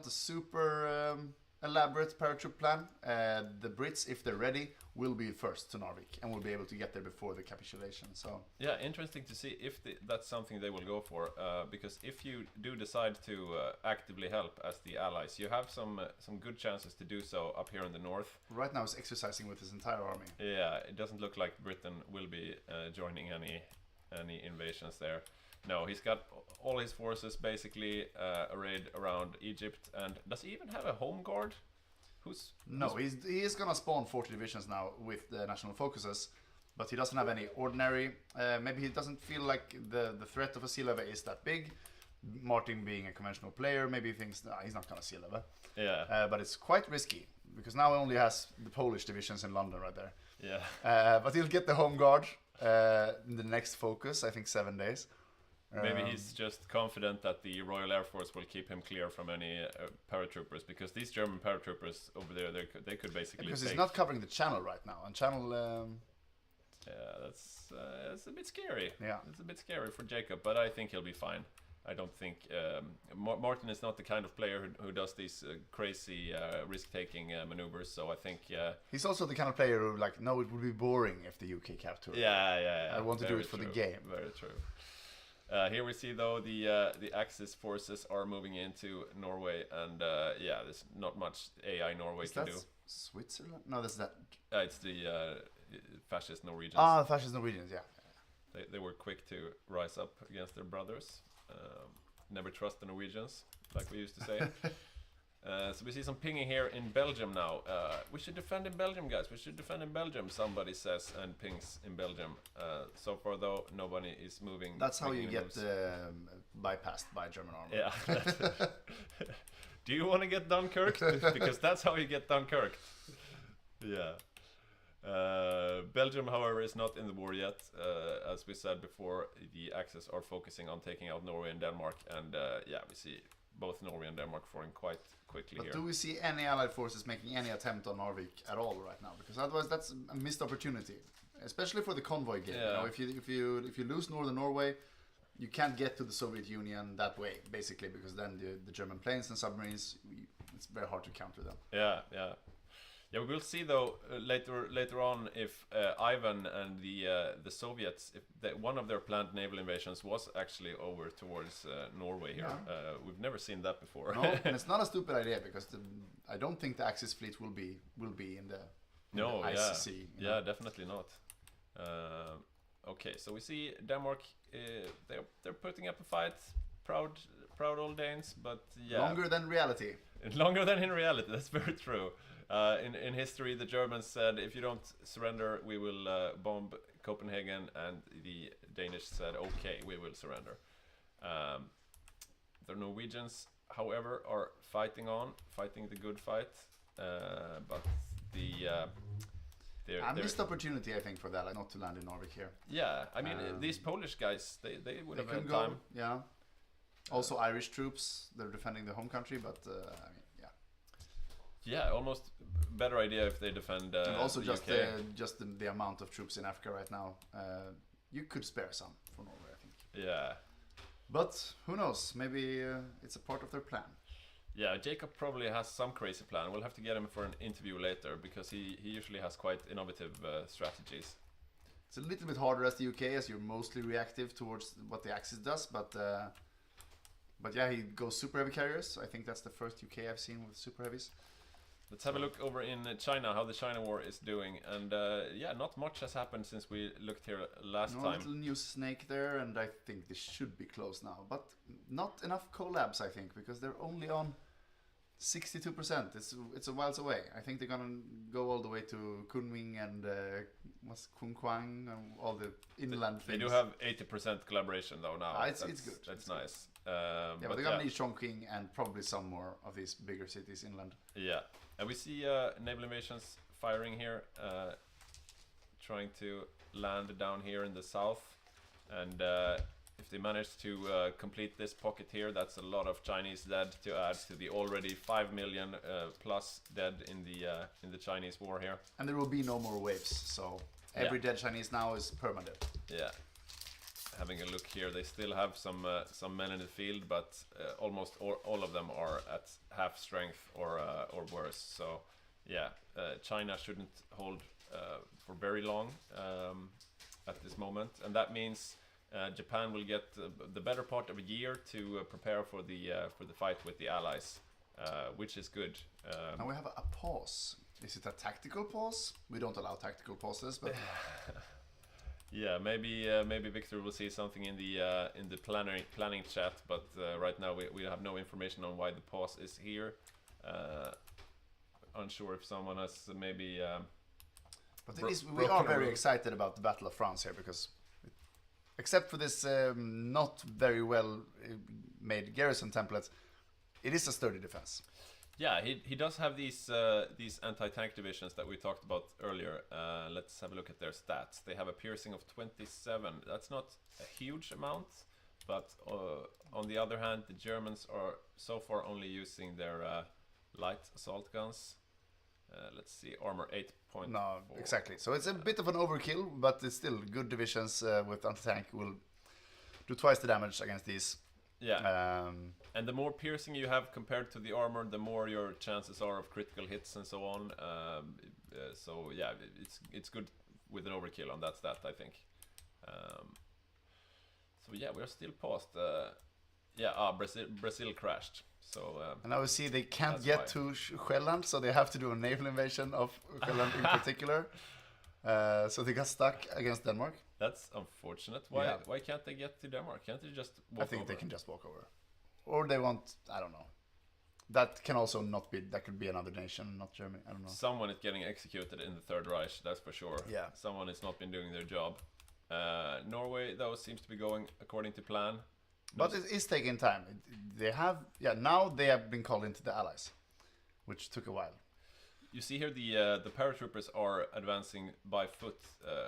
a super elaborate paratroop plan. The Brits, if they're ready, will be first to Narvik and will be able to get there before the capitulation. So yeah, interesting to see if that's something they will go for. Because if you do decide to actively help as the allies, you have some good chances to do so up here in the north. Right now, he's exercising with his entire army. Yeah, it doesn't look like Britain will be joining any invasions there. No, he's got all his forces basically arrayed around Egypt. And does he even have a home guard? He is gonna spawn 40 divisions now with the national focuses, but he doesn't have any ordinary. Maybe he doesn't feel like the threat of a sea levy is that big. Martin being a conventional player, maybe he thinks he's not gonna sea levy. Yeah. But it's quite risky because now he only has the Polish divisions in London right there. Yeah. But he'll get the home guard in the next focus. I think 7 days. Maybe he's just confident that the Royal Air Force will keep him clear from any paratroopers, because these German paratroopers over there, they could basically. Because he's not covering the channel right now, and channel. that's a bit scary. Yeah. It's a bit scary for Jacob, but I think he'll be fine. I don't think Martin is not the kind of player who does these crazy risk-taking maneuvers. So I think he's also the kind of player who like, no, it would be boring if the UK capture. Yeah. I want to do it for the game. Very true. Here we see though the Axis forces are moving into Norway, and there's not much AI Norway can do. Switzerland? No, that's that. It's the fascist Norwegians. Ah, fascist Norwegians, yeah. They were quick to rise up against their brothers. Never trust the Norwegians, like we used to say. So we see some pinging here in Belgium now. We should defend in Belgium, guys. We should defend in Belgium, somebody says, and pings in Belgium. So far, though, nobody is moving. That's how you get bypassed by German army. Yeah. Do you want to get Dunkirk? Because that's how you get Dunkirk. Yeah. Belgium, however, is not in the war yet. As we said before, the Axis are focusing on taking out Norway and Denmark, and we see both Norway and Denmark falling quite quickly here. But do we see any Allied forces making any attempt on Narvik at all right now? Because otherwise, that's a missed opportunity, especially for the convoy game. Yeah. You know, if you lose northern Norway, you can't get to the Soviet Union that way, basically, because then the German planes and submarines, it's very hard to counter them. Yeah. We will see though later on if Ivan and the Soviets, if one of their planned naval invasions was actually over towards Norway here. Yeah. We've never seen that before. No, and it's not a stupid idea because I don't think the Axis fleet will be in the icy sea. Yeah, definitely not. Okay, so we see Denmark. They're putting up a fight. Proud old Danes, but yeah. Longer than reality. Longer than in reality. That's very true. In history, the Germans said, if you don't surrender, we will bomb Copenhagen, and the Danish said, okay, we will surrender. The Norwegians, however, are fighting the good fight, but a missed opportunity, I think, for that, like, not to land in Narvik here. Yeah, I mean, these Polish guys, they would have had go, time. Yeah. Also, Irish troops, they're defending the home country, but I mean, yeah. Yeah, almost better idea if they defend. And also the just UK. the amount of troops in Africa right now. You could spare some for Norway, I think. Yeah. But who knows? Maybe it's a part of their plan. Yeah, Jacob probably has some crazy plan. We'll have to get him for an interview later because he usually has quite innovative strategies. It's a little bit harder as the UK, as you're mostly reactive towards what the Axis does, but yeah, he goes super heavy carriers. I think that's the first UK I've seen with super heavies. Let's have a look over in China, how the China war is doing. And yeah, not much has happened since we looked here last time. Little new snake there, and I think this should be close now. But not enough collabs, I think, because they're only on 62%. It's a whiles away. I think they're gonna go all the way to Kunming and what's Kunquang and all the inland things. They do have 80% collaboration though now. It's good. That's nice. Yeah, but they're gonna need Chongqing and probably some more of these bigger cities inland. Yeah, and we see naval invasions firing here, trying to land down here in the south, and if they manage to complete this pocket here, that's a lot of Chinese dead to add to the already 5 million plus dead in the Chinese war here. And there will be no more waves, so every dead Chinese now is permanent. Yeah. Having a look here, they still have some men in the field, but almost all of them are at half strength or worse. So yeah, China shouldn't hold for very long at this moment, and that means Japan will get the better part of a year to prepare for the fight with the Allies, which is good. Now we have a pause. Is it a tactical pause? We don't allow tactical pauses, but. Yeah, maybe Victor will see something in the planning chat, but right now we have no information on why the pause is here. Unsure if someone has maybe. But we are very excited about the Battle of France here because, except for this not very well made garrison templates, it is a sturdy defense. Yeah, he does have these anti-tank divisions that we talked about earlier. Let's have a look at their stats. They have a piercing of 27. That's not a huge amount, but on the other hand, the Germans are so far only using their light assault guns. let's see, armor 8.4. No, exactly. So it's a bit of an overkill, but it's still good divisions with anti-tank will do twice the damage against these. Yeah. And the more piercing you have compared to the armor, the more your chances are of critical hits and so on. So yeah, it's good with an overkill on that stat, I think. So yeah, we're still paused. Brazil crashed. So and now we see they can't get to Sjælland, so they have to do a naval invasion of Sjælland in particular. So they got stuck against Denmark. That's unfortunate. Why can't they get to Denmark? Can't they just walk over? I think they can just walk over. Or they want, I don't know. That can also not be, that could be another nation, not Germany, I don't know. Someone is getting executed in the Third Reich, that's for sure. Yeah. Someone has not been doing their job. Norway, though, seems to be going according to plan. But it is taking time. Now they have been called into the Allies, which took a while. You see here the paratroopers are advancing by foot.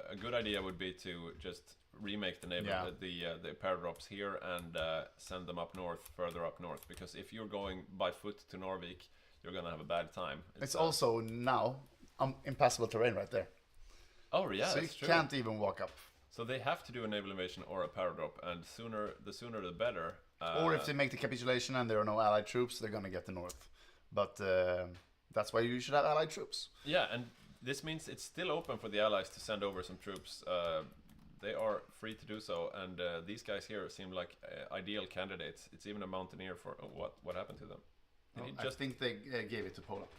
A good idea would be to just remake the the paradrops here and send them up north, further up north. Because if you're going by foot to Norvik, you're gonna have a bad time. It's also now impassable terrain right there. Oh yeah, so that's you true. can't even walk up. So they have to do a naval invasion or a paradrop, and the sooner the better. Or if they make the capitulation and there are no Allied troops, they're gonna get the north. But that's why you should have Allied troops. Yeah, and this means it's still open for the Allies to send over some troops. They are free to do so, and these guys here seem like ideal candidates. It's even a mountaineer for what happened to them? I think they gave it to Poland.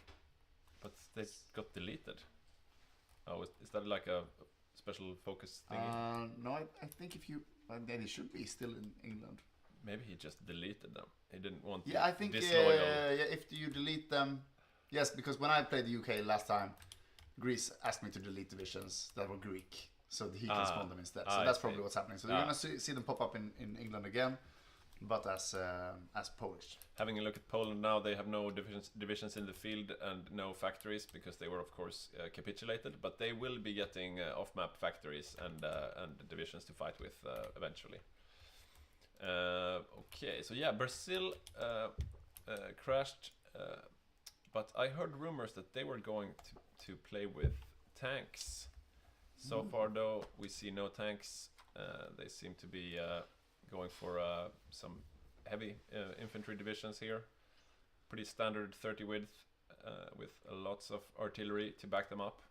But they got deleted. Oh, is that like a special focus thingy? No, I think if you... then he should be still in England. Maybe he just deleted them. He didn't want to I think disloyal. if you delete them... Yes, because when I played the UK last time, Greece asked me to delete divisions that were Greek, so he can spawn them instead. So that's probably what's happening. So you're going to see them pop up in England again, but as Polish. Having a look at Poland now, they have no divisions in the field and no factories because they were, of course, capitulated. But they will be getting off-map factories and divisions to fight with eventually. Okay, so yeah, Brazil crashed, but I heard rumors that they were going to play with tanks. So far, though, we see no tanks. They seem to be going for some heavy infantry divisions here. Pretty standard 30 width with lots of artillery to back them up.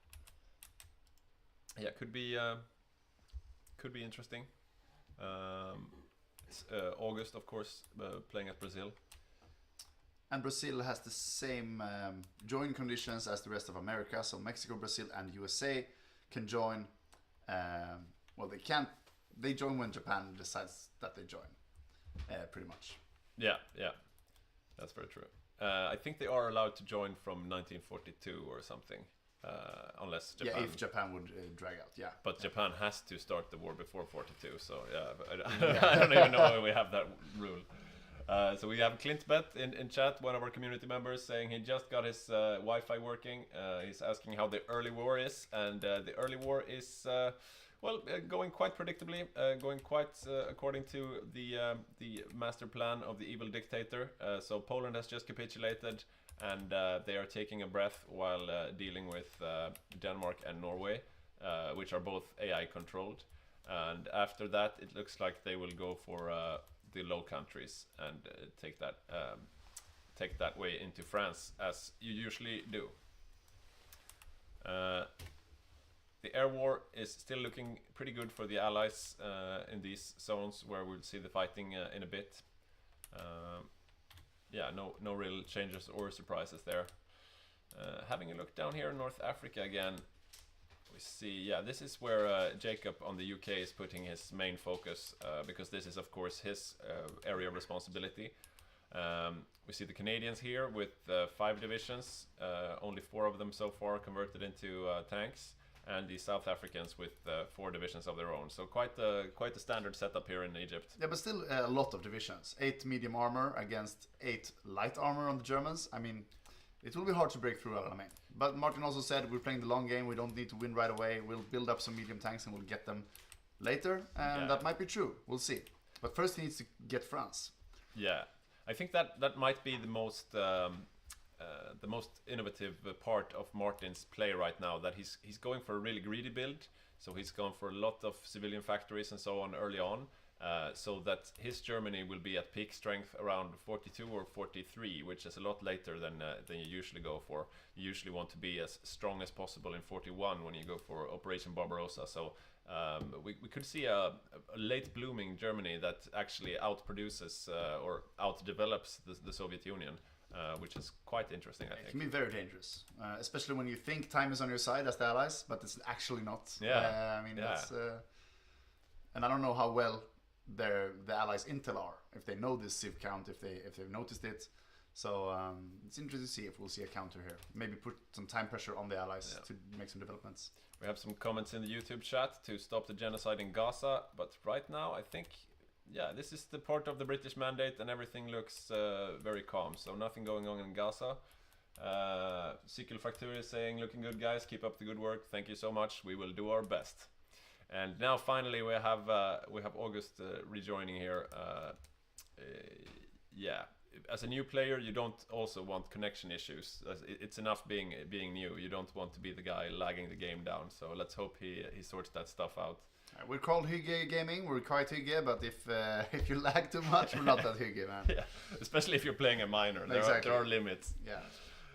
Yeah, could be interesting. It's August, of course, playing at Brazil. And Brazil has the same join conditions as the rest of America. So Mexico, Brazil, and USA can join. Well, they can't. They join when Japan decides that they join. Pretty much. Yeah, that's very true. I think they are allowed to join from 1942 or something, unless Japan. Yeah, if Japan would drag out. Yeah. But Japan has to start the war before 42, so I don't even know why we have that rule. So we have Clintbet in chat, one of our community members, saying he just got his Wi-Fi working. He's asking how the early war is, and the early war is going quite predictably, going quite according to the master plan of the evil dictator. So Poland has just capitulated, and they are taking a breath while dealing with Denmark and Norway, which are both AI controlled. And after that, it looks like they will go for the Low Countries and take that way into France, as you usually do. The air war is still looking pretty good for the Allies in these zones where we'll see the fighting in a bit. Yeah, no real changes or surprises there. Having a look down here in North Africa again, we see, this is where Jacob on the UK is putting his main focus, because this is of course his area of responsibility. We see the Canadians here with 5 divisions, only 4 of them so far converted into tanks, and the South Africans with 4 divisions of their own. So quite a standard setup here in Egypt. Yeah, but still a lot of divisions. 8 medium armor against 8 light armor on the Germans. I mean, it will be hard to break through Alamein. But Martin also said we're playing the long game. We don't need to win right away. We'll build up some medium tanks and we'll get them later. And that might be true. We'll see. But first he needs to get France. Yeah, I think that might be the most the most innovative part of Martin's play right now. That he's going for a really greedy build, so he's gone for a lot of civilian factories and so on early on, so that his Germany will be at peak strength around 42 or 43, which is a lot later than you usually go for. You usually want to be as strong as possible in 41 when you go for Operation Barbarossa. So we could see a late blooming Germany that actually outproduces or outdevelops the Soviet Union. Which is quite interesting, I think. It can be very dangerous, especially when you think time is on your side as the Allies, but it's actually not. Yeah. I mean, that's... and I don't know how well the Allies' intel are, if they know this civ count, if they've noticed it. So it's interesting to see if we'll see a counter here. Maybe put some time pressure on the Allies to make some developments. We have some comments in the YouTube chat to stop the genocide in Gaza, but right now I think... Yeah, this is the part of the British mandate and everything looks very calm. So nothing going on in Gaza. Sikil Factory is saying, looking good guys, keep up the good work. Thank you so much, we will do our best. And now finally we have August rejoining here. Yeah, as a new player you don't also want connection issues. It's enough being new. You don't want to be the guy lagging the game down. So let's hope he sorts that stuff out. We're called Hygge Gaming, we're quite Hygge, but if you lag too much, we're not that Hygge, man. Yeah, especially if you're playing a minor, there are limits. Yeah.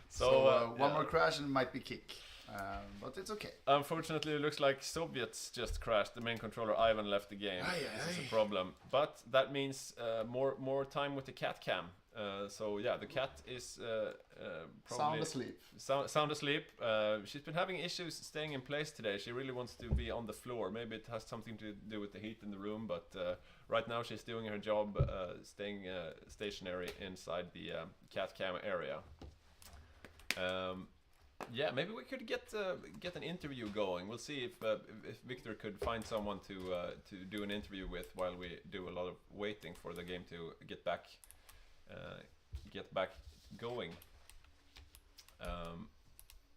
So one more crash and it might be kick, but it's okay. Unfortunately, it looks like Soviets just crashed. The main controller Ivan left the game. This is a problem, but that means more time with the cat cam. So yeah, the cat is probably sound asleep. She's been having issues staying in place today. She really wants to be on the floor. Maybe it has something to do with the heat in the room, but right now she's doing her job, staying stationary inside the cat cam area. Yeah, maybe we could get an interview going. We'll see if Victor could find someone to do an interview with while we do a lot of waiting for the game to get back going.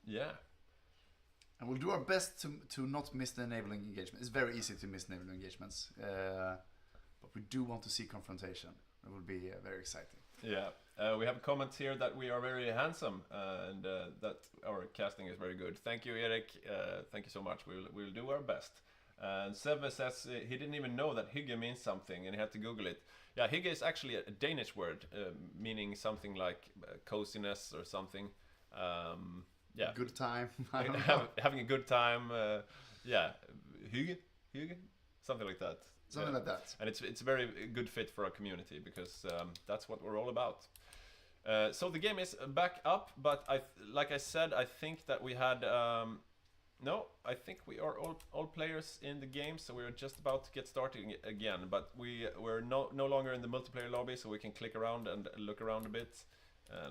Yeah. And we'll do our best to not miss the enabling engagement. It's very easy to miss enabling engagements, but we do want to see confrontation. It will be very exciting. Yeah. We have comments here that we are very handsome and that our casting is very good. Thank you, Erik. Thank you so much. We'll do our best. And Seve says he didn't even know that Hygge means something and he had to Google it. Yeah, Hygge is actually a Danish word meaning something like coziness or something. Yeah. Good time. I don't know. Having a good time. Yeah, Hygge, something like that. Something like that. And it's a very good fit for our community because that's what we're all about. So the game is back up, but like I said, I think that we had... No, I think we are all players in the game, so we're just about to get started again. But we're no longer in the multiplayer lobby, so we can click around and look around a bit.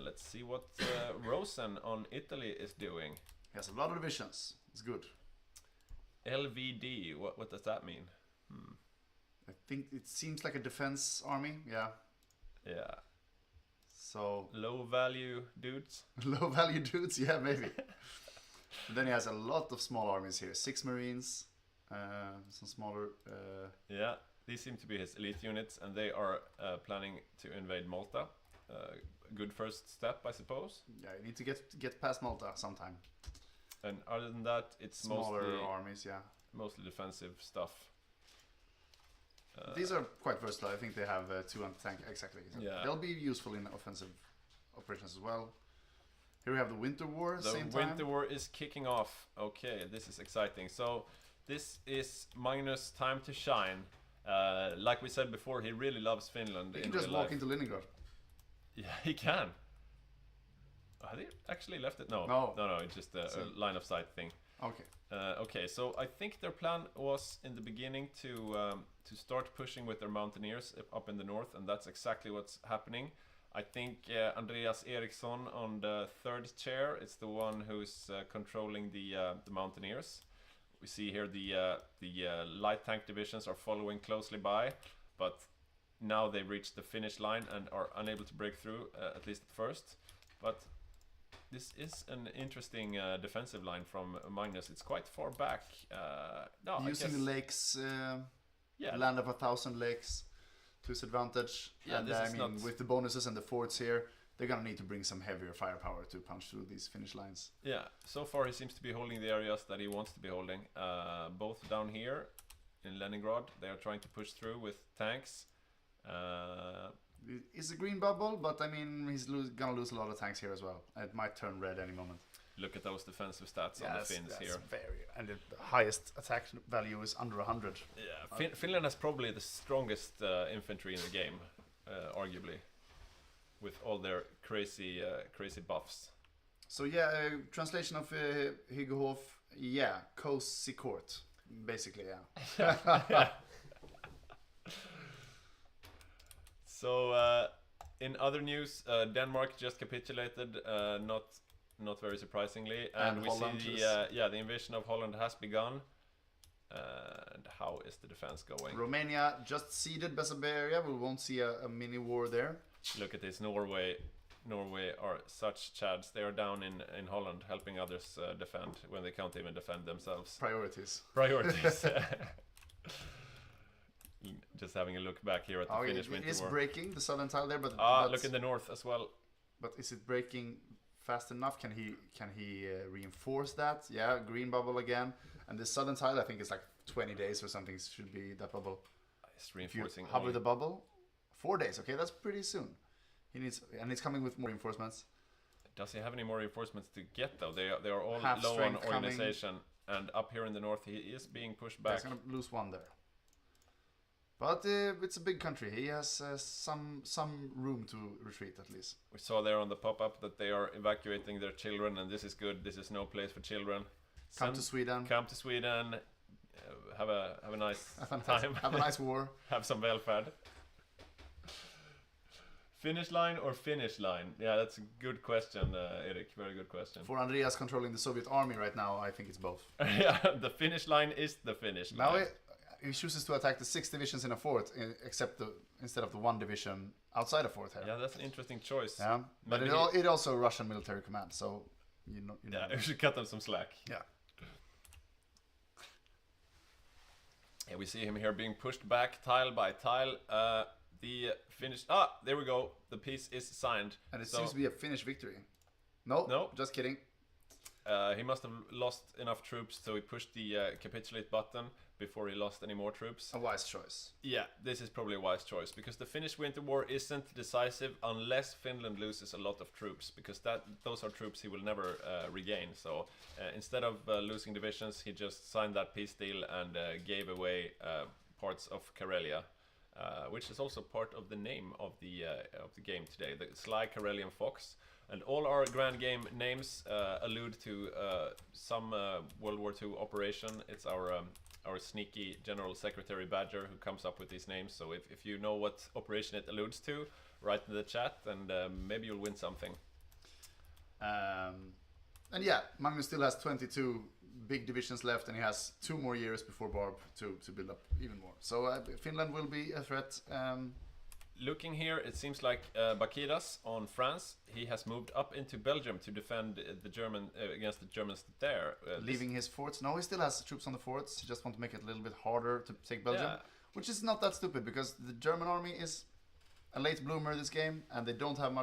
Let's see what Rosen on Italy is doing. He has a lot of divisions. It's good. LVD, what does that mean? I think it seems like a defense army, yeah. Yeah. So... Low value dudes? Low value dudes, yeah, maybe. And then he has a lot of small armies here. 6 Marines, some smaller... Yeah, these seem to be his elite units, and they are planning to invade Malta. Good first step, I suppose. Yeah, you need to get past Malta sometime. And other than that, it's smaller armies, yeah. Mostly defensive stuff. These are quite versatile. I think they have 2 anti-tank, exactly. So yeah. They'll be useful in offensive operations as well. Here we have the Winter War. The Winter War is kicking off. Okay, this is exciting. So this is Magnus' time to shine. Like we said before, he really loves Finland. He can just walk into Leningrad. Yeah, he can. Have they actually left it? No, it's just a line of sight thing. Okay. Okay, so I think their plan was in the beginning to start pushing with their mountaineers up in the north, and that's exactly what's happening. I think Andreas Eriksson on the 3rd chair is the one who's controlling the mountaineers. We see here the light tank divisions are following closely by, but now they've reached the finish line and are unable to break through, at least at first. But this is an interesting defensive line from Magnus. It's quite far back. Using the lakes, land of 1,000 lakes to his advantage. Yeah, and with the bonuses and the forts here, they're gonna need to bring some heavier firepower to punch through these Finnish lines. Yeah, so far he seems to be holding the areas that he wants to be holding. Both down here in Leningrad, they are trying to push through with tanks. It's a green bubble, but I mean, he's gonna lose a lot of tanks here as well. It might turn red any moment. Look at those defensive stats on the Finns here. And the highest attack value is under 100. Yeah, Finland has probably the strongest infantry in the game, arguably, with all their crazy buffs. So yeah, translation of Hygge, yeah, cozy court, basically, yeah. So in other news, Denmark just capitulated, not very surprisingly, and we Holland see the invasion of Holland has begun. And how is the defense going? Romania just ceded Bessarabia. We won't see a mini war there. Look at this, Norway are such chads. They are down in Holland helping others defend when they can't even defend themselves. Priorities. Just having a look back here at the Finnish winter war. It is breaking the southern tile there, but look in the north as well. But is it breaking fast enough? Can he reinforce that? Yeah, green bubble again. And the southern tile, I think it's like 20 days or something should be that bubble. It's reinforcing. If you hover the bubble, 4 days. Okay, that's pretty soon. And it's coming with more reinforcements. Does he have any more reinforcements to get though? They are all Half low on strength organization, and up here in the north he is being pushed back. He's gonna lose one there. But it's a big country. He has some room to retreat at least. We saw there on the pop-up that they are evacuating their children, and this is good. This is no place for children. Come to Sweden. Come to Sweden. Have a nice time. Have a nice war. Have some welfare. Finish line or finish line? Yeah, that's a good question, Erik. Very good question. For Andreas controlling the Soviet army right now, I think it's both. Yeah, the finish line is the finish line. Now he chooses to attack the 6 divisions in a fort, instead of the 1 division outside a fort here. Yeah, that's an interesting choice. Yeah, but it also Russian military command, so you know. Yeah, you should cut them some slack. Yeah. Yeah, we see him here being pushed back tile by tile. The Finnish... there we go. The peace is signed. And it seems to be a Finnish victory. No, just kidding. He must have lost enough troops, so he pushed the capitulate button before he lost any more troops. A wise choice. Yeah, this is probably a wise choice, because the Finnish Winter War isn't decisive unless Finland loses a lot of troops, because those are troops he will never regain. So instead of losing divisions, he just signed that peace deal and gave away parts of Karelia. Which is also part of the name of the game today, the Sly Karelian Fox. And all our grand game names allude to some World War II operation. It's our sneaky General Secretary Badger who comes up with these names. So if you know what operation it alludes to, write in the chat and maybe you'll win something. And yeah, Magnus still has 22 big divisions left, and he has 2 more years before Barb to build up even more. So Finland will be a threat. Looking here, it seems like Bakidas on France, he has moved up into Belgium to defend the German against the Germans there. Leaving his forts. No, he still has troops on the forts. He just want to make it a little bit harder to take Belgium, which is not that stupid, because the German army is a late bloomer this game, and they don't have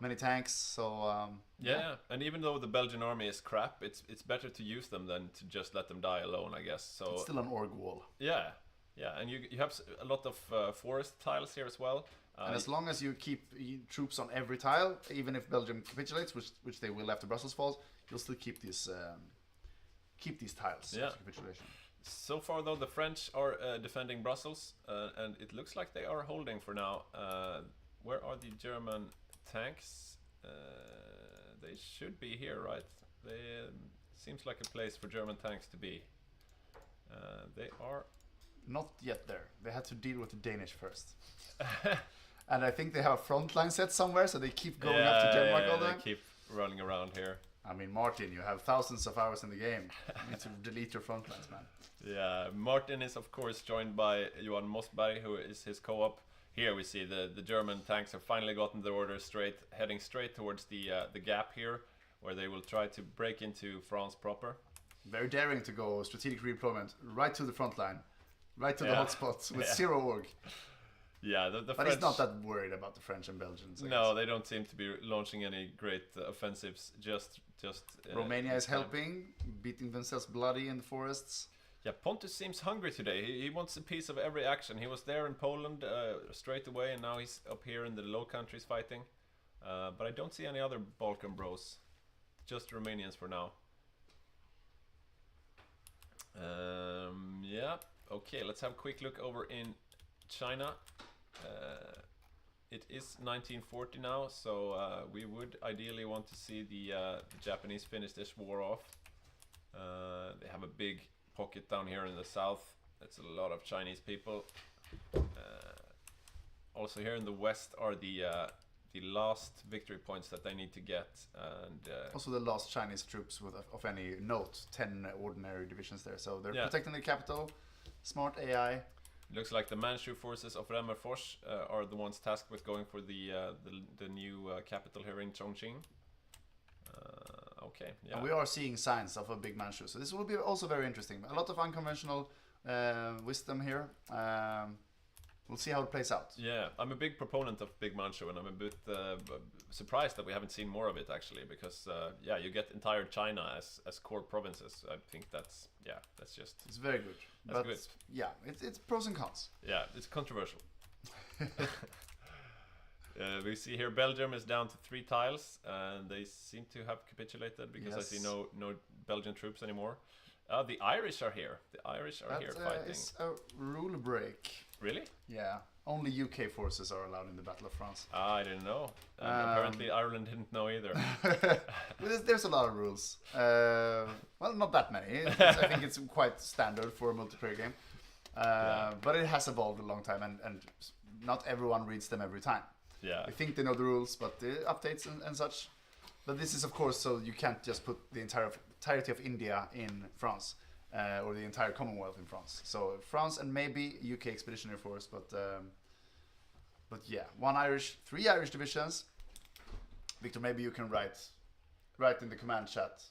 many tanks. So yeah, and even though the Belgian army is crap, it's better to use them than to just let them die alone, I guess. So it's still an org wall. Yeah, and you have a lot of forest tiles here as well. And as long as you keep troops on every tile, even if Belgium capitulates, which they will after Brussels falls, you'll still keep these tiles after capitulation. So far, though, the French are defending Brussels, and it looks like they are holding for now. Where are the German tanks? They should be here, right? They seems like a place for German tanks to be. They are not yet there. They had to deal with the Danish first. And I think they have a Frontline set somewhere, so they keep going up to Denmark all the time. They keep running around here. I mean, Martin, you have thousands of hours in the game. You need to delete your Frontlines, man. Yeah, Martin is of course joined by Johan Mossberg, who is his co-op. Here we see the German tanks have finally gotten their orders straight, heading straight towards the gap here, where they will try to break into France proper. Very daring to go strategic redeployment right to the front line, right to the hotspots with 0 org. Yeah, the But French... he's not that worried about the French and Belgians. I No, guess. they don't seem to be launching any great offensives. Just. Romania is this time. helping, beating themselves bloody in the forests. Yeah, Pontus seems hungry today. He wants a piece of every action. He was there in Poland straight away, and now he's up here in the Low Countries fighting. But I don't see any other Balkan bros. Just Romanians for now. Yeah. Okay, let's have a quick look over in China. It is 1940 now, so we would ideally want to see the Japanese finish this war off. They have a big pocket down here in the south. That's a lot of Chinese people. Also here in the west are the last victory points that they need to get, and Also the last Chinese troops of any note, 10 ordinary divisions there. So they're Yeah. protecting the capital. Smart AI. looks like the Manchu forces of Remmerfors are the ones tasked with going for the new capital here in Chongqing. Okay, yeah. And we are seeing signs of a big Manchu. So this will be also very interesting. A lot of unconventional wisdom here. We'll see how it plays out. Yeah, I'm a big proponent of Big Manchu, and I'm a bit surprised that we haven't seen more of it actually, because yeah, you get entire China as core provinces. I think that's just It's very good. That's but good. yeah, it's pros and cons. yeah, it's controversial. We see here Belgium is down to 3 tiles, and they seem to have capitulated because I see Yes. no Belgian troops anymore. The Irish are here. The Irish are here That fighting. is a rule break. Really? Yeah, only UK forces are allowed in the Battle of France. I didn't know. Apparently Ireland didn't know either. There's a lot of rules. Well, not that many. I think it's quite standard for a multiplayer game. But it has evolved a long time, and not everyone reads them every time. Yeah. They think they know the rules, but the updates and such. But this is, of course, so you can't just put the entirety of India in France, or the entire Commonwealth in France. So France and maybe UK Expeditionary Force, but yeah, 3 Irish divisions. Victor, maybe you can write in the command chat.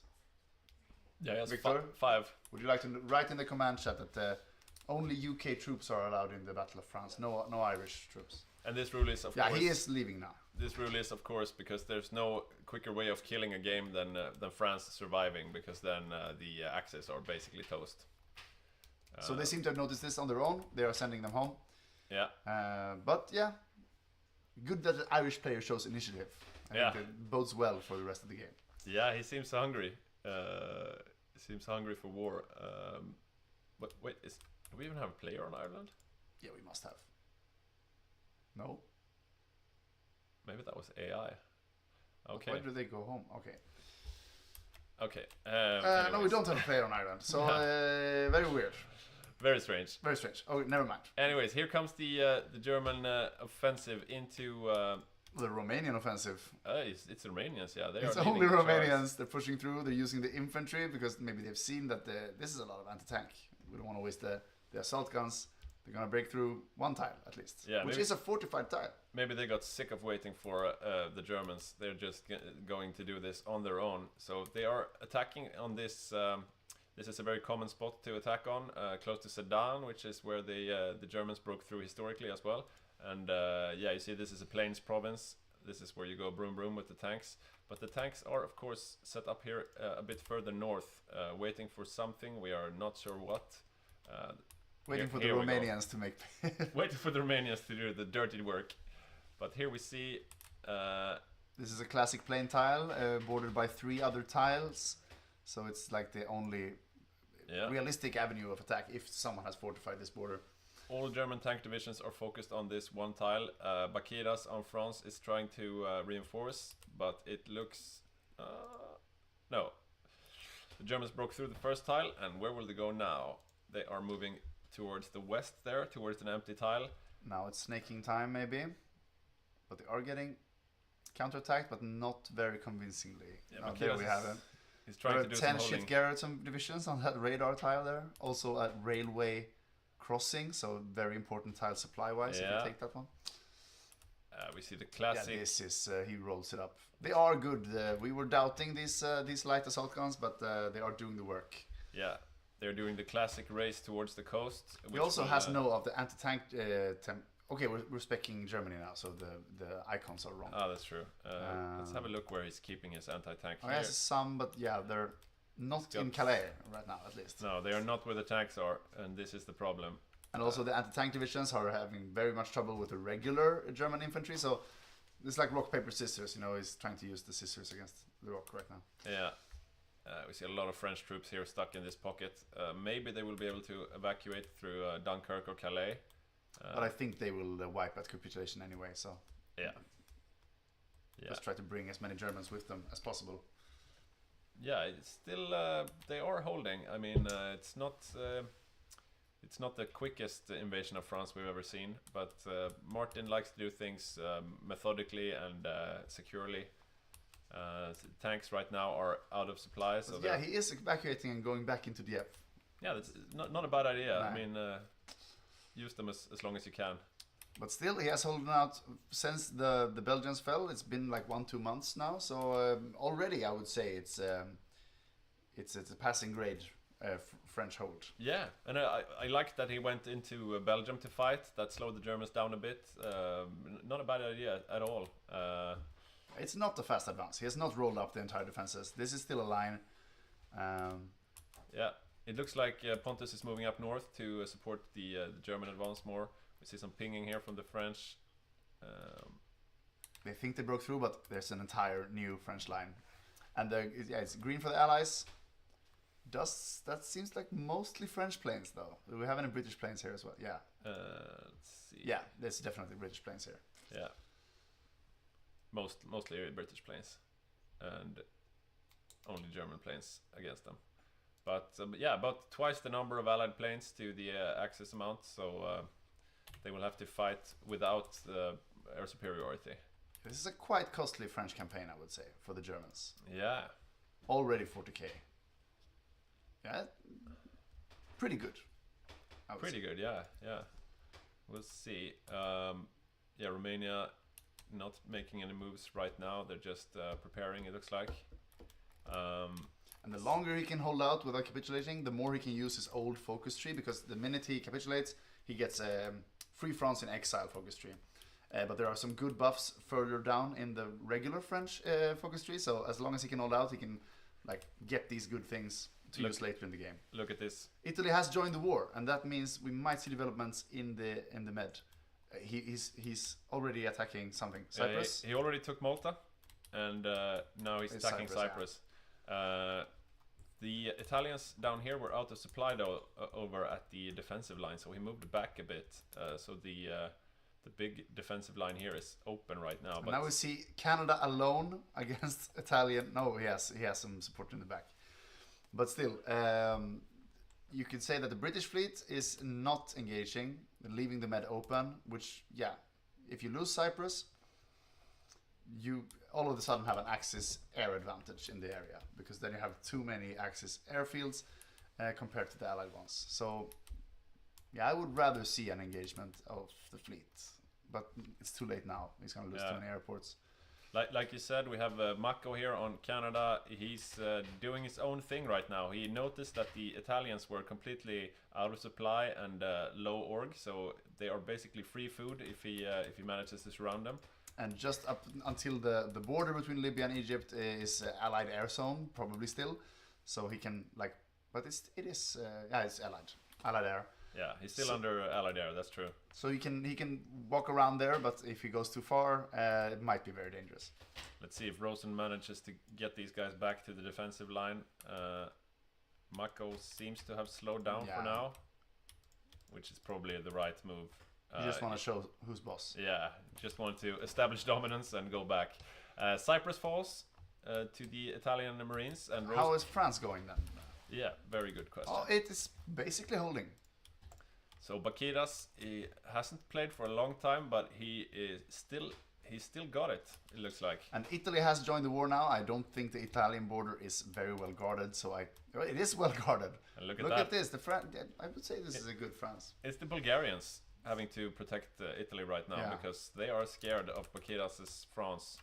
Yeah, yes, Victor? 5. Would you like to write in the command chat that only UK troops are allowed in the Battle of France, no Irish troops? And this rule is, of Yeah, course, he is leaving now. This rule is, of course, because there's no quicker way of killing a game than France surviving, because then the axes are basically toast. So they seem to have noticed this on their own. They are sending them home. Yeah. But yeah, good that the Irish player shows initiative. I think that bodes well for the rest of the game. Yeah, he seems hungry. He seems hungry for war. But wait, do we even have a player on Ireland? Yeah, we must have. No? Maybe that was AI. Okay. Why do they go home? Okay. Okay. No, we anyways. don't have a player on Ireland. So very weird. Very strange. Very strange. Oh, never mind. Anyways, here comes the German offensive into. The Romanian offensive. It's Romanians, yeah. It's only Romanians. They're pushing through. They're using the infantry because maybe they've seen that this is a lot of anti-tank. We don't want to waste the assault guns. They're gonna break through 1 tile at least, Yeah, which maybe- is a fortified tile. Maybe they got sick of waiting for the Germans. They're just going to do this on their own. So they are attacking on this. This is a very common spot to attack on, close to Sedan, which is where the Germans broke through historically as well. And yeah, you see this is a plains province. This is where you go broom broom with the tanks. But the tanks are, of course, set up here a bit further north, waiting for something. We are not sure what. Waiting for the here we go. Romanians to make. Waiting for the Romanians to do the dirty work. But here we see. This is a classic plain tile, bordered by 3 other tiles. So it's like the only realistic avenue of attack if someone has fortified this border. All German tank divisions are focused on this 1 tile. Bakiras on France is trying to reinforce, but it looks... no. The Germans broke through the first tile, and where will they go now? They are moving towards the west there, towards an empty tile. Now it's snaking time maybe. But they are getting counterattacked, but not very convincingly. Yeah, There we have it. He's trying to do 10 some holding. shit garrison divisions on that radar tile there. Also a railway crossing, so very important tile supply-wise if Yeah. you take that one. We see the classic... Yeah, this is, he rolls it up. They are good. We were doubting these light assault guns, but they are doing the work. Yeah, they're doing the classic race towards the coast. He also has no of the anti-tank Okay, we're speccing Germany now, so the icons are wrong. Ah, that's true. Let's have a look where he's keeping his anti-tank Oh, here. yes, some, but yeah, they're not in Calais right now, at least. No, they are not where the tanks are, and this is the problem. And also the anti-tank divisions are having very much trouble with the regular German infantry, so it's like rock, paper, scissors, you know, he's trying to use the scissors against the rock right now. Yeah. We see a lot of French troops here stuck in this pocket. Maybe they will be able to evacuate through Dunkirk or Calais. But I think they will wipe at capitulation anyway, so... Yeah. Just try to bring as many Germans with them as possible. Yeah, it's still... they are holding. I mean, it's not the quickest invasion of France we've ever seen, but Martin likes to do things methodically and securely. Tanks right now are out of supply, so yeah, he is evacuating and going back into Dieppe. Yeah, that's not a bad idea. Nah. I mean, use them as long as you can. But still, he has holding out since the Belgians fell. It's been like 1-2 months now, so already I would say it's a passing grade French hold. Yeah, and I like that he went into Belgium to fight. That slowed the Germans down a bit. Not a bad idea at all. It's not a fast advance. He has not rolled up the entire defenses. This is still a line. Yeah, it looks like Pontus is moving up north to support the German advance more. We see some pinging here from the French. They think they broke through, but there's an entire new French line. And it's green for the Allies. That seems like mostly French planes, though. Do we have any British planes here as well? Yeah. Let's see. Yeah, there's definitely British planes here. Yeah. Mostly British planes, and only German planes against them. But yeah, about twice the number of Allied planes to the Axis amount, so they will have to fight without air superiority. This is a quite costly French campaign, I would say, for the Germans. Yeah. Already 40k. Yeah, pretty good. Pretty good, yeah. We'll see. Yeah, Romania not making any moves right now. They're just preparing, it looks like. And the longer he can hold out without capitulating, the more he can use his old focus tree, because the minute he capitulates, he gets Free France in Exile focus tree. But there are some good buffs further down in the regular French focus tree, so as long as he can hold out, he can get these good things to use later in the game. Look at this. Italy has joined the war, and that means we might see developments in the Med. He's already attacking something. Cyprus? He already took Malta, and now he's attacking Cyprus. The Italians down here were out of supply though over at the defensive line, so he moved back a bit. So the big defensive line here is open right now. But now we see Canada alone against Italian. No, he has some support in the back. But still, you could say that the British fleet is not engaging, leaving the Med open, which, yeah, if you lose Cyprus, you all of a sudden have an Axis air advantage in the area, because then you have too many Axis airfields compared to the Allied ones. So, yeah, I would rather see an engagement of the fleet, but it's too late now. He's going to lose too many airports. Like you said, we have Mako here on Canada. He's doing his own thing right now. He noticed that the Italians were completely out of supply and low org, so they are basically free food if he manages to surround them. And just up until the border between Libya and Egypt is Allied air zone, probably still. So he can but it's Allied air. Yeah, he's still under Allied air. That's true. So he can walk around there, but if he goes too far, it might be very dangerous. Let's see if Rosen manages to get these guys back to the defensive line. Mako seems to have slowed down for now, which is probably the right move. You just want to show who's boss. Yeah, just want to establish dominance and go back. Cyprus falls to the Italian Marines. And how is France going then? Yeah, very good question. Oh, it is basically holding. So Bakiras, he hasn't played for a long time, but he still got it, it looks like. And Italy has joined the war now. I don't think the Italian border is very well guarded, so it is well guarded. And look at this. I would say this is a good France. It's the Bulgarians having to protect Italy right now because they are scared of Bakiras' France.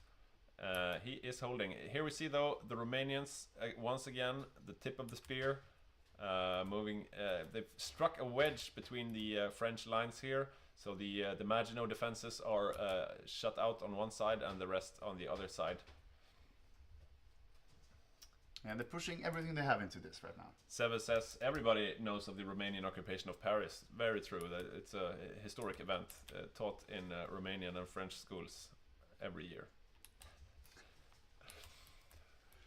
He is holding. Here we see though the Romanians once again the tip of the spear. Moving, they've struck a wedge between the French lines here, So the Maginot defenses are shut out on one side and the rest on the other side. And they're pushing everything they have into this right now. Seve says everybody knows of the Romanian occupation of Paris. Very true. That it's a historic event taught in Romanian and French schools every year.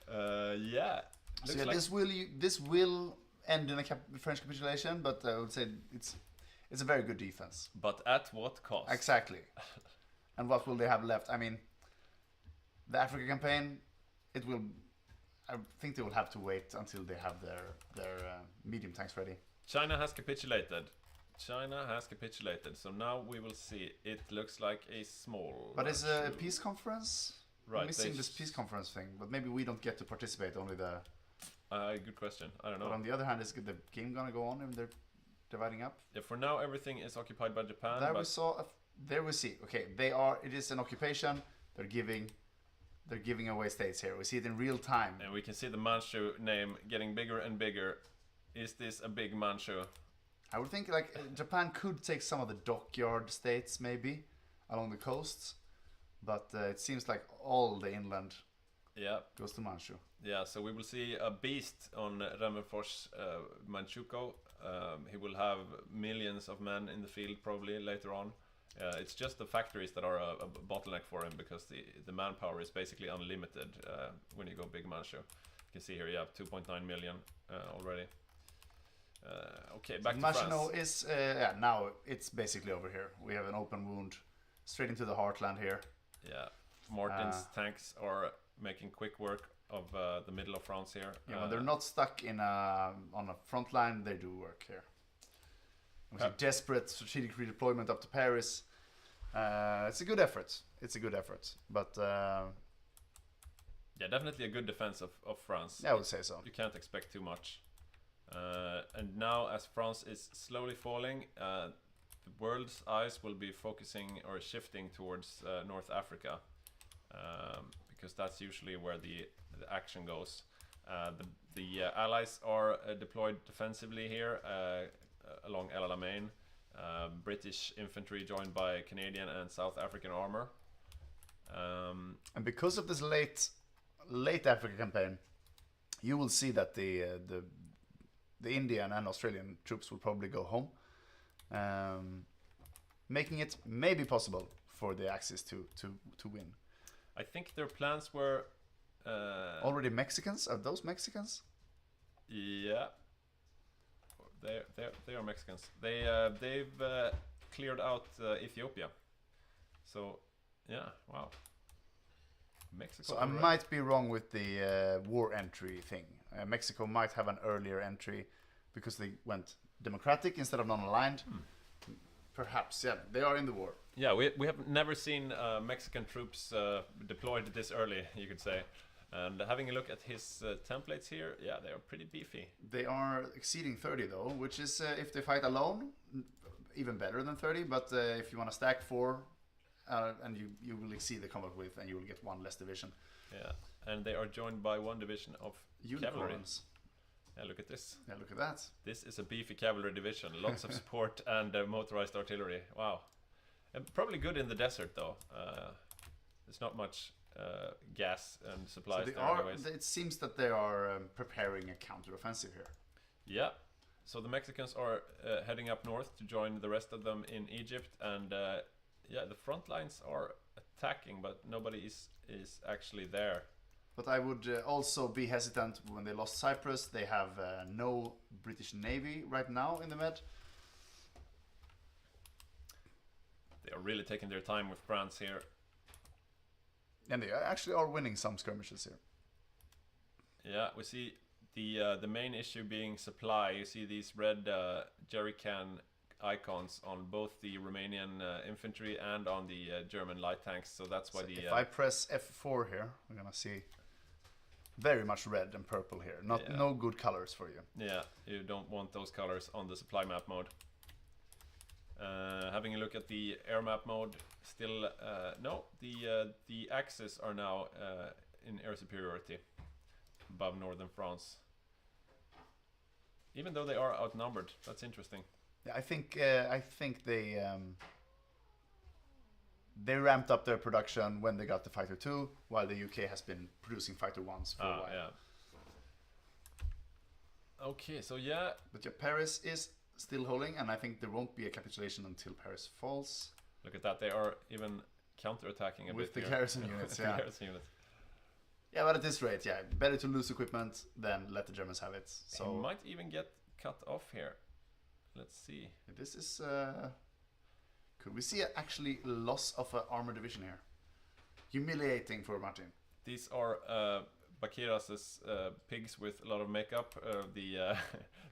Yeah. So Looks yeah, like this will end in a French capitulation, but I would say it's a very good defense. But at what cost? Exactly. And what will they have left? I mean, the Africa campaign, it will. I think they will have to wait until they have their medium tanks ready. China has capitulated. China has capitulated. So now we will see. It looks like a small. But it's a peace conference. Right. I'm missing this peace conference thing, but maybe we don't get to participate. Only the. Good question. I don't know. But on the other hand, is the game gonna go on and they're dividing up? Yeah, for now everything is occupied by Japan. There but we saw. There we see. Okay, they are. It is an occupation. They're giving away states here. We see it in real time. And we can see the Manchu name getting bigger and bigger. Is this a big Manchu? I would think like Japan could take some of the dockyard states maybe along the coasts, but it seems like all the inland goes to Manchu. Yeah, so we will see a beast on Remmerfors Manchukuo. He will have millions of men in the field probably later on. It's just the factories that are a bottleneck for him because the manpower is basically unlimited when you go big Manchu. You can see here, 2.9 million already. Okay, back to Maginot France. is now it's basically over here. We have an open wound straight into the heartland here. Yeah, Martin's tanks are making quick work of the middle of France here. Yeah, when they're not stuck in on a front line, they do work here. We see desperate strategic redeployment up to Paris. It's a good effort. But yeah, definitely a good defense of France. Yeah, I would say so. You can't expect too much. And now, as France is slowly falling, the world's eyes will be focusing or shifting towards North Africa, because that's usually where the action goes. The allies are deployed defensively here along El Alamein. British infantry joined by Canadian and South African armor. And because of this late Africa campaign, you will see that the Indian and Australian troops will probably go home, making it maybe possible for the Axis to win. I think their plans were already Mexicans. Are those Mexicans? Yeah, they are Mexicans. They've cleared out Ethiopia. So yeah, wow. Mexico. So I might be wrong with the war entry thing. Mexico might have an earlier entry because they went democratic instead of non-aligned. Perhaps, yeah, they are in the war. Yeah, we have never seen Mexican troops deployed this early, you could say. And having a look at his templates here, yeah, they are pretty beefy. They are exceeding 30 though, which is if they fight alone, even better than 30. But if you want to stack 4, and you will exceed the combat width, and you will get 1 less division. Yeah, and they are joined by 1 division of cavalry. Unicorns. Yeah, look at this. Yeah, look at that. This is a beefy cavalry division. Lots of support and motorized artillery. Wow. And probably good in the desert though. There's not much gas and supplies there anyways. It seems that they are preparing a counteroffensive here. Yeah. So the Mexicans are heading up north to join the rest of them in Egypt, and yeah, the front lines are attacking, but nobody is actually there. But I would also be hesitant when they lost Cyprus. They have no British Navy right now in the Med. They are really taking their time with France here. And they actually are winning some skirmishes here. Yeah, we see the main issue being supply. You see these red jerry can icons on both the Romanian infantry and on the German light tanks. So that's why if I press F4 here, we're gonna see very much red and purple here. No good colors for you. Yeah, you don't want those colors on the supply map mode. Having a look at the air map mode, still no. The Axis are now in air superiority above northern France, even though they are outnumbered. That's interesting. Yeah, I think they they ramped up their production when they got the Fighter 2, while the UK has been producing Fighter 1s for a while. Yeah. Okay, so yeah. But yeah, Paris is still holding, and I think there won't be a capitulation until Paris falls. Look at that, they are even counter-attacking a with bit the here. garrison units, The yeah. garrison units. Yeah, but at this rate, yeah, better to lose equipment than let the Germans have it. So He might even get cut off here. Let's see. this is... could we see actually loss of an armor division here? Humiliating for Martin. These are Bakiras's pigs with a lot of makeup. The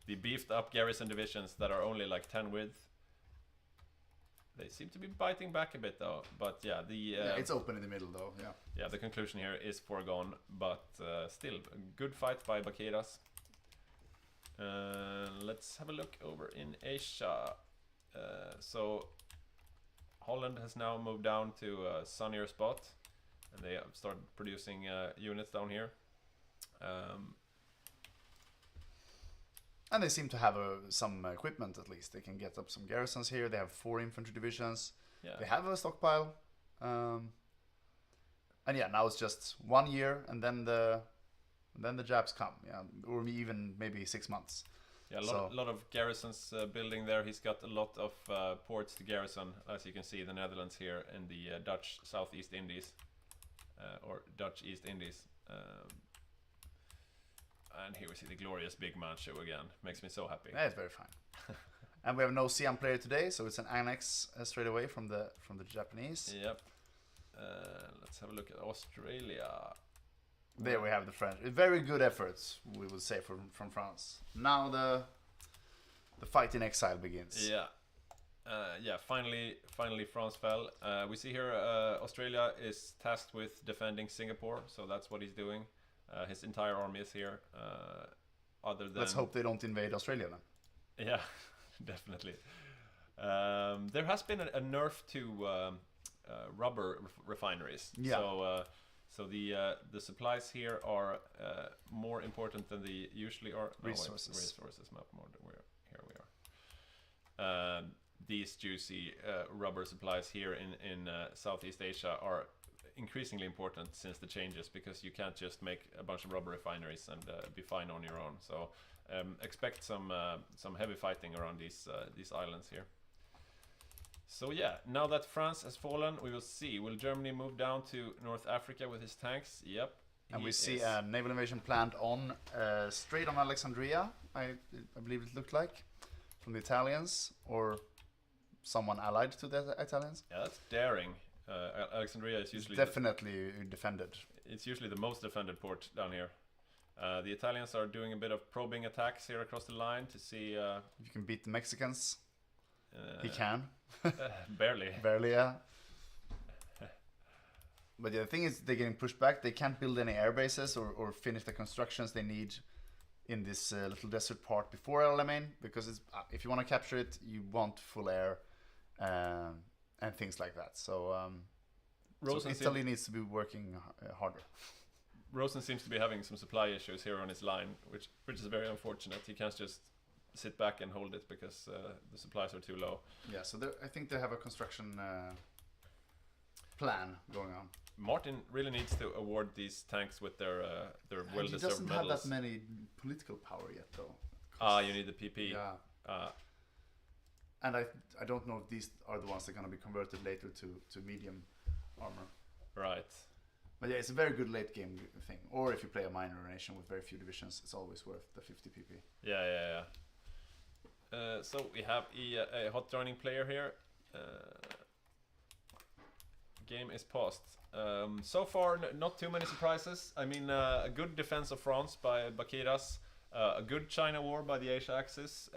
the beefed up garrison divisions that are only like 10 width. They seem to be biting back a bit though. But yeah, yeah, it's open in the middle though. Yeah. Yeah, the conclusion here is foregone, but still a good fight by Bakiras. Let's have a look over in Asia. So Holland has now moved down to a sunnier spot, and they have started producing units down here. And they seem to have some equipment at least. They can get up some garrisons here. They have 4 infantry divisions. Yeah. They have a stockpile. And yeah, now it's just 1 year, and then the Japs come. Yeah, or even maybe 6 months. Yeah, a lot of garrisons building there. He's got a lot of ports to garrison, as you can see, the Netherlands here in the Dutch Southeast Indies, or Dutch East Indies. And here we see the glorious big man show again. Makes me so happy. Yeah, it's very fine. And we have no Siam player today, so it's an annex straight away from the Japanese. Yep. Let's have a look at Australia. There we have the French. Very good efforts, we would say, from France. Now the fight in exile begins. Yeah. Yeah, finally France fell. We see here Australia is tasked with defending Singapore, so that's what he's doing. His entire army is here. Other than... Let's hope they don't invade Australia then. Yeah, definitely. There has been a nerf to rubber refineries. Yeah. So the supplies here are more important than they usually are. Resources. Resources map more. Here we are. These juicy rubber supplies here in Southeast Asia are increasingly important since the changes, because you can't just make a bunch of rubber refineries and be fine on your own. So expect some heavy fighting around these islands here. So yeah, now that France has fallen, we will see. Will Germany move down to North Africa with his tanks? Yep. And we see a naval invasion planned on straight on Alexandria, I believe it looked like, from the Italians, or someone allied to the Italians. Yeah, that's daring. Alexandria is usually... Definitely defended. It's usually the most defended port down here. The Italians are doing a bit of probing attacks here across the line to see... if you can beat the Mexicans. He can. Barely. Barely, yeah. But yeah, the thing is, they're getting pushed back. They can't build any air bases or finish the constructions they need in this little desert part before El Alamein, because it's, if you want to capture it, you want full air and things like that. So, so Italy needs to be working harder. Rosen seems to be having some supply issues here on his line, which is very unfortunate. He can't just sit back and hold it because the supplies are too low. Yeah, so I think they have a construction plan going on. Martin really needs to award these tanks with their well-deserved medals. He doesn't have that many political power yet, though. You need the PP. Yeah. And I don't know if these are the ones that are going to be converted later to medium armor. Right. But yeah, it's a very good late game thing. Or if you play a minor nation with very few divisions, it's always worth the 50 PP. Yeah. So we have a hot joining player here. Game is paused. So far, not too many surprises. I mean, a good defense of France by Bakiras, a good China war by the Asia Axis,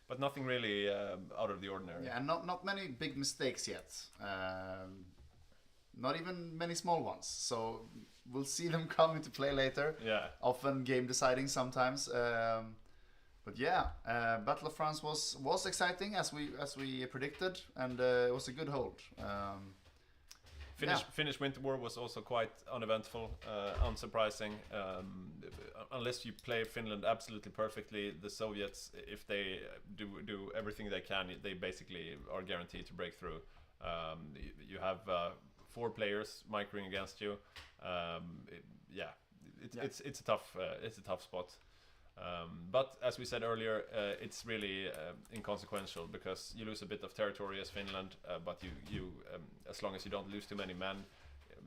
but nothing really out of the ordinary. Yeah, and not many big mistakes yet. Not even many small ones. So we'll see them come into play later. Yeah. Often game deciding sometimes. But yeah, Battle of France was exciting as we predicted, and it was a good hold. Finnish Winter War was also quite uneventful, unsurprising. Unless you play Finland absolutely perfectly, the Soviets, if they do everything they can, they basically are guaranteed to break through. You have 4 players microing against you. It's a tough spot. But as we said earlier, it's really inconsequential because you lose a bit of territory as Finland, but you as long as you don't lose too many men,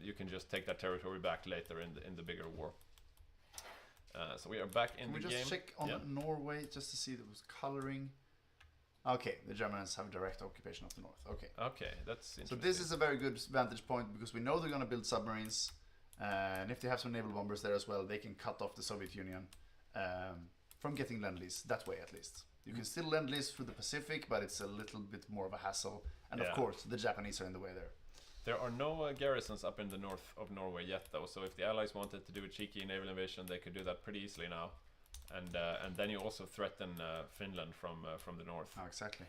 you can just take that territory back later in the bigger war. So we are back in the game. Can we just check on Norway just to see that was coloring? Okay, the Germans have direct occupation of the north. Okay, that's interesting. So this is a very good vantage point because we know they're going to build submarines, and if they have some naval bombers there as well, they can cut off the Soviet Union from getting lend-lease that way at least. You can still lend-lease through the Pacific, but it's a little bit more of a hassle. And of course, the Japanese are in the way there. There are no garrisons up in the north of Norway yet, though. So if the Allies wanted to do a cheeky naval invasion, they could do that pretty easily now. And then you also threaten Finland from the north. Oh, exactly.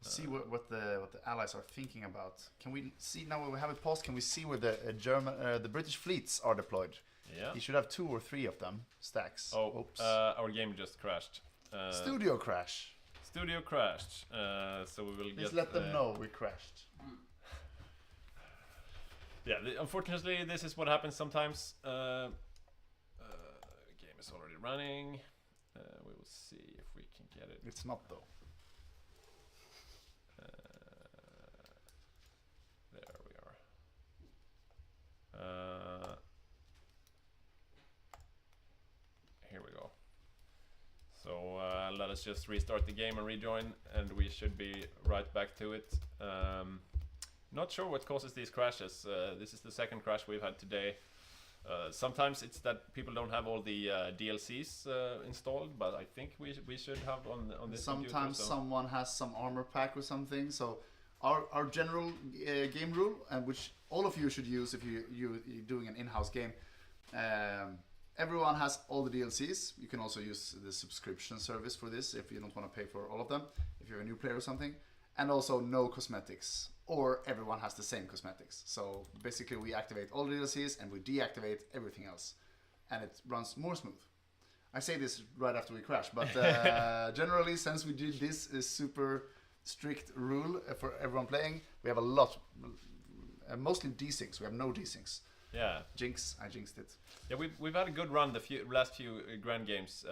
See what the Allies are thinking about. Can we see now when we have it paused? Can we see where the British fleets are deployed? Yeah. You should have 2 or 3 of them stacks. Oh, oops. Our game just crashed. Studio crash. Studio crashed. So we will Please let them know we crashed. Yeah, unfortunately, this is what happens sometimes. Game is already running. We will see if we can get it. It's not though. There we are. Here we go. So let us just restart the game and rejoin, and we should be right back to it. Not sure what causes these crashes. This is the second crash we've had today. Sometimes it's that people don't have all the DLCs installed, but I think we should have on this computer. Sometimes someone has some armor pack or something. So our general game rule, and which all of you should use if you're doing an in-house game, everyone has all the DLCs. You can also use the subscription service for this if you don't want to pay for all of them, if you're a new player or something. And also no cosmetics, or everyone has the same cosmetics. So basically we activate all the DLCs and we deactivate everything else. And it runs more smooth. I say this right after we crash, but generally since we did this super strict rule for everyone playing, we have a lot, mostly desyncs. We have no desyncs. Yeah. I jinxed it. Yeah, we've had a good run the last few grand games.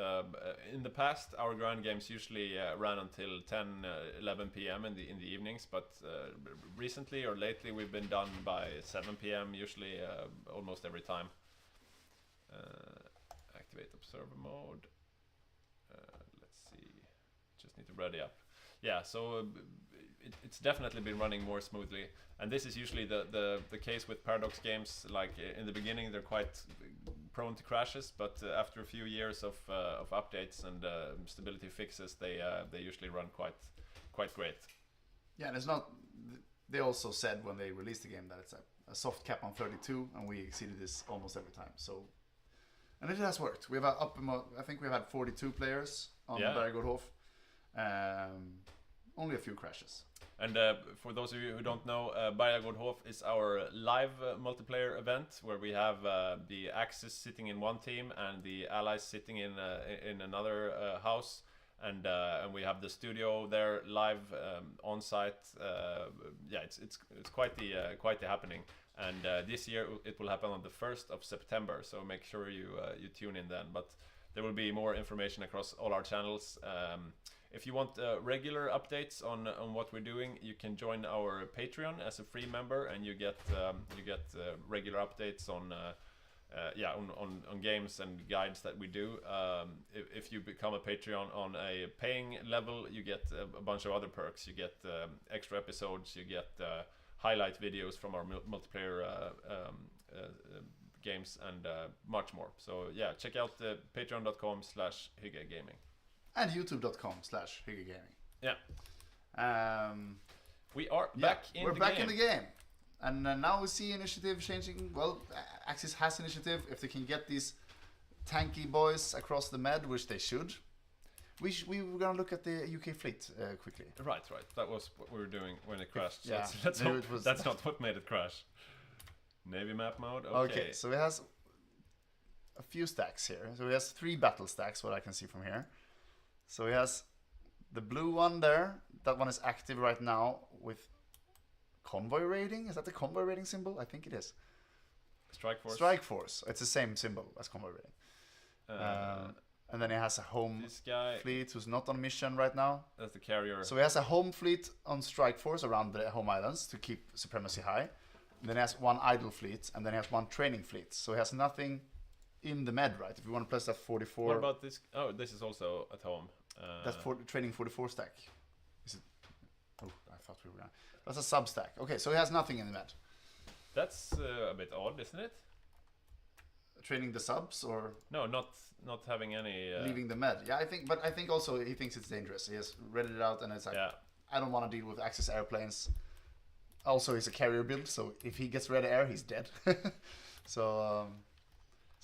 In the past, our grand games usually ran until 10, 11 p.m. in the evenings, but recently or lately we've been done by 7 p.m. usually almost every time. Activate observer mode. Let's see. Just need to ready up. Yeah, so it's definitely been running more smoothly, and this is usually the case with Paradox games. Like in the beginning, they're quite prone to crashes, but after a few years of updates and stability fixes, they usually run quite great. Yeah, and it's not. They also said when they released the game that it's a soft cap on 32, and we exceeded this almost every time. So, and it has worked. We've I think we've had 42 players on Barbarossa. Only a few crashes. And for those of you who don't know, Barbarossa is our live multiplayer event where we have the Axis sitting in one team and the Allies sitting in another house, and we have the studio there live on site. Yeah, it's quite the happening. And this year it will happen on the 1st of September. So make sure you tune in then. But there will be more information across all our channels. If you want regular updates on what we're doing, you can join our Patreon as a free member, and you get regular updates on games and guides that we do. If you become a Patreon on a paying level, you get a bunch of other perks. You get extra episodes, you get highlight videos from our multiplayer games, and much more. So yeah, check out patreon.com/Hygge Gaming. And youtube.com/Hygge Gaming. Yeah. We are back in the game. We're back in the game. And now we see initiative changing. Well, Axis has initiative. If they can get these tanky boys across the Med, which they should. We were going to look at the UK fleet quickly. Right. That was what we were doing when it crashed. Yeah, Let's hope that's not what made it crash. Navy map mode. Okay, so it has a few stacks here. So it has 3 battle stacks, what I can see from here. So he has the blue one there. That one is active right now with convoy raiding. Is that the convoy raiding symbol? I think it is. Strike Force. Strike Force. It's the same symbol as convoy raiding. And then he has a home This guy, fleet who's not on mission right now. that's the carrier. So he has a home fleet on Strike Force around the home islands to keep supremacy high. And then he has one idle fleet, and then he has one training fleet. So he has nothing in the med, right? If you want to place that 44... What about this? Oh, this is also at home. That's for training 44 stack. Is it? Oh, I thought we were gonna... That's a sub stack. Okay, so he has nothing in the med. That's a bit odd, isn't it? Training the subs or No, not having any. leaving the med. Yeah, I think also he thinks it's dangerous. He has read it out and it's like, Yeah. I don't want to deal with Axis airplanes. Also, he's a carrier build, so if he gets red air, he's dead. So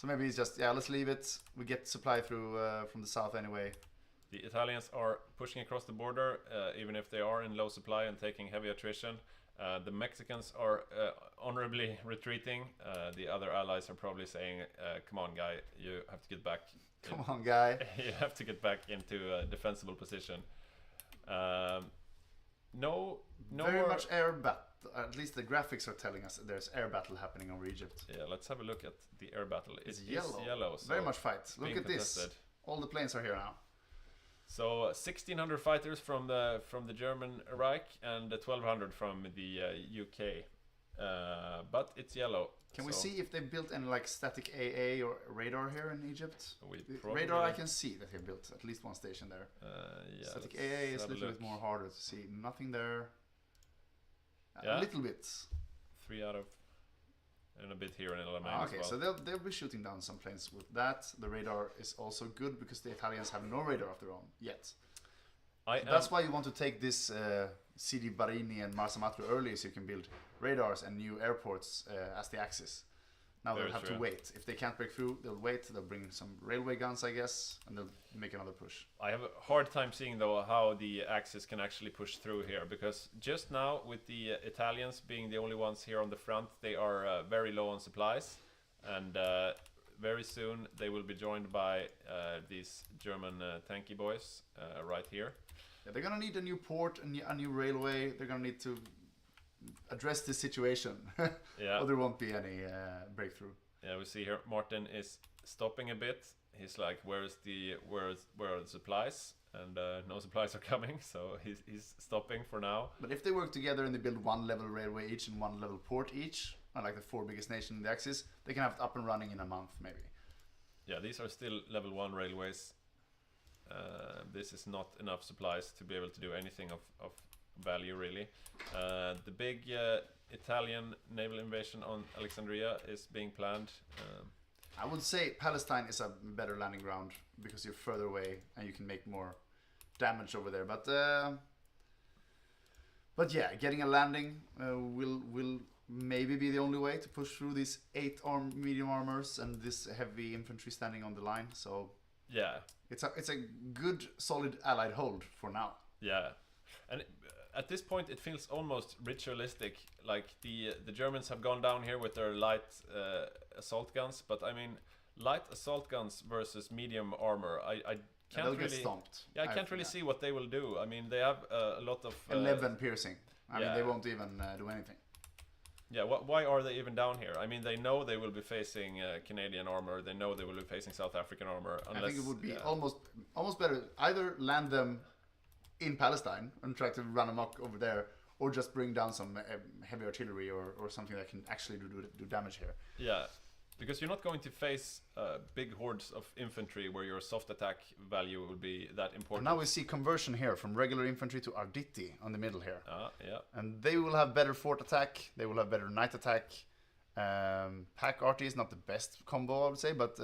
maybe he's just, let's leave it. We get supply through from the south anyway. The Italians are pushing across the border, even if they are in low supply and taking heavy attrition. The Mexicans are honorably retreating. The other allies are probably saying, come on, guy, you have to get back. Come on, guy. You have to get back into a defensible position. No Very more... much air battle. At least the graphics are telling us there's air battle happening over Egypt. Yeah, let's have a look at the air battle. It's It is yellow. yellow. So Very much fight. Look being at this. contested. All the planes are here now. So 1,600 fighters from the German Reich and 1,200 from the UK, but it's yellow. Can we so see if they built any like static AA or radar here in Egypt? we The probably- radar I can see that they built at least one station there. Yeah, Static let's AA is a have little look. bit more harder to see. Nothing there. Yeah. A little bit. 3 out of, and a bit here in Alamein Okay, as so well. they'll be shooting down some planes with that. The radar is also good because the Italians have no radar of their own yet. That's why you want to take this Sidi Barini and Marsa Matru early, so you can build radars and new airports as the Axis. Now Very they'll have true. to wait. If they can't break through, they'll wait. They'll bring some railway guns, I guess, and they'll make another push. I have a hard time seeing though how the Axis can actually push through here, because just now with the Italians being the only ones here on the front, they are very low on supplies, and very soon they will be joined by these German tanky boys right here. Yeah, they're gonna need a new port, a new railway. They're gonna need to address this situation, Yeah. or there won't be any breakthrough. Yeah, we see here Martin is stopping a bit. He's like, where are the supplies? And no supplies are coming, so he's stopping for now. But if they work together and they build one level railway each and one level port each, like the 4 biggest nations in the Axis, they can have it up and running in a month, maybe. Yeah, these are still level 1 railways. This is not enough supplies to be able to do anything of value, really. The big Italian naval invasion on Alexandria is being planned. I would say Palestine is a better landing ground because you're further away and you can make more damage over there. But yeah, getting a landing will maybe be the only way to push through these 8 medium armors and this heavy infantry standing on the line. So yeah, it's a good solid allied hold for now. Yeah, and at this point it feels almost ritualistic. Like the Germans have gone down here with their light assault guns, but I mean light assault guns versus medium armor. I can't they'll really get stomped. Yeah, I can't really see what they will do. I mean, they have a lot of 11 piercing. I mean, yeah. they won't even do anything. Yeah, why are they even down here? I mean, they know they will be facing Canadian armor. They know they will be facing South African armor. Unless, I think it would be almost better either land them in Palestine and try to run amok over there, or just bring down some heavy artillery or something that can actually do damage here. Yeah, because you're not going to face big hordes of infantry where your soft attack value will be that important. And now we see conversion here from regular infantry to Arditi on the middle here. Yeah. And they will have better fort attack. They will have better night attack. Pack arty is not the best combo, I would say, but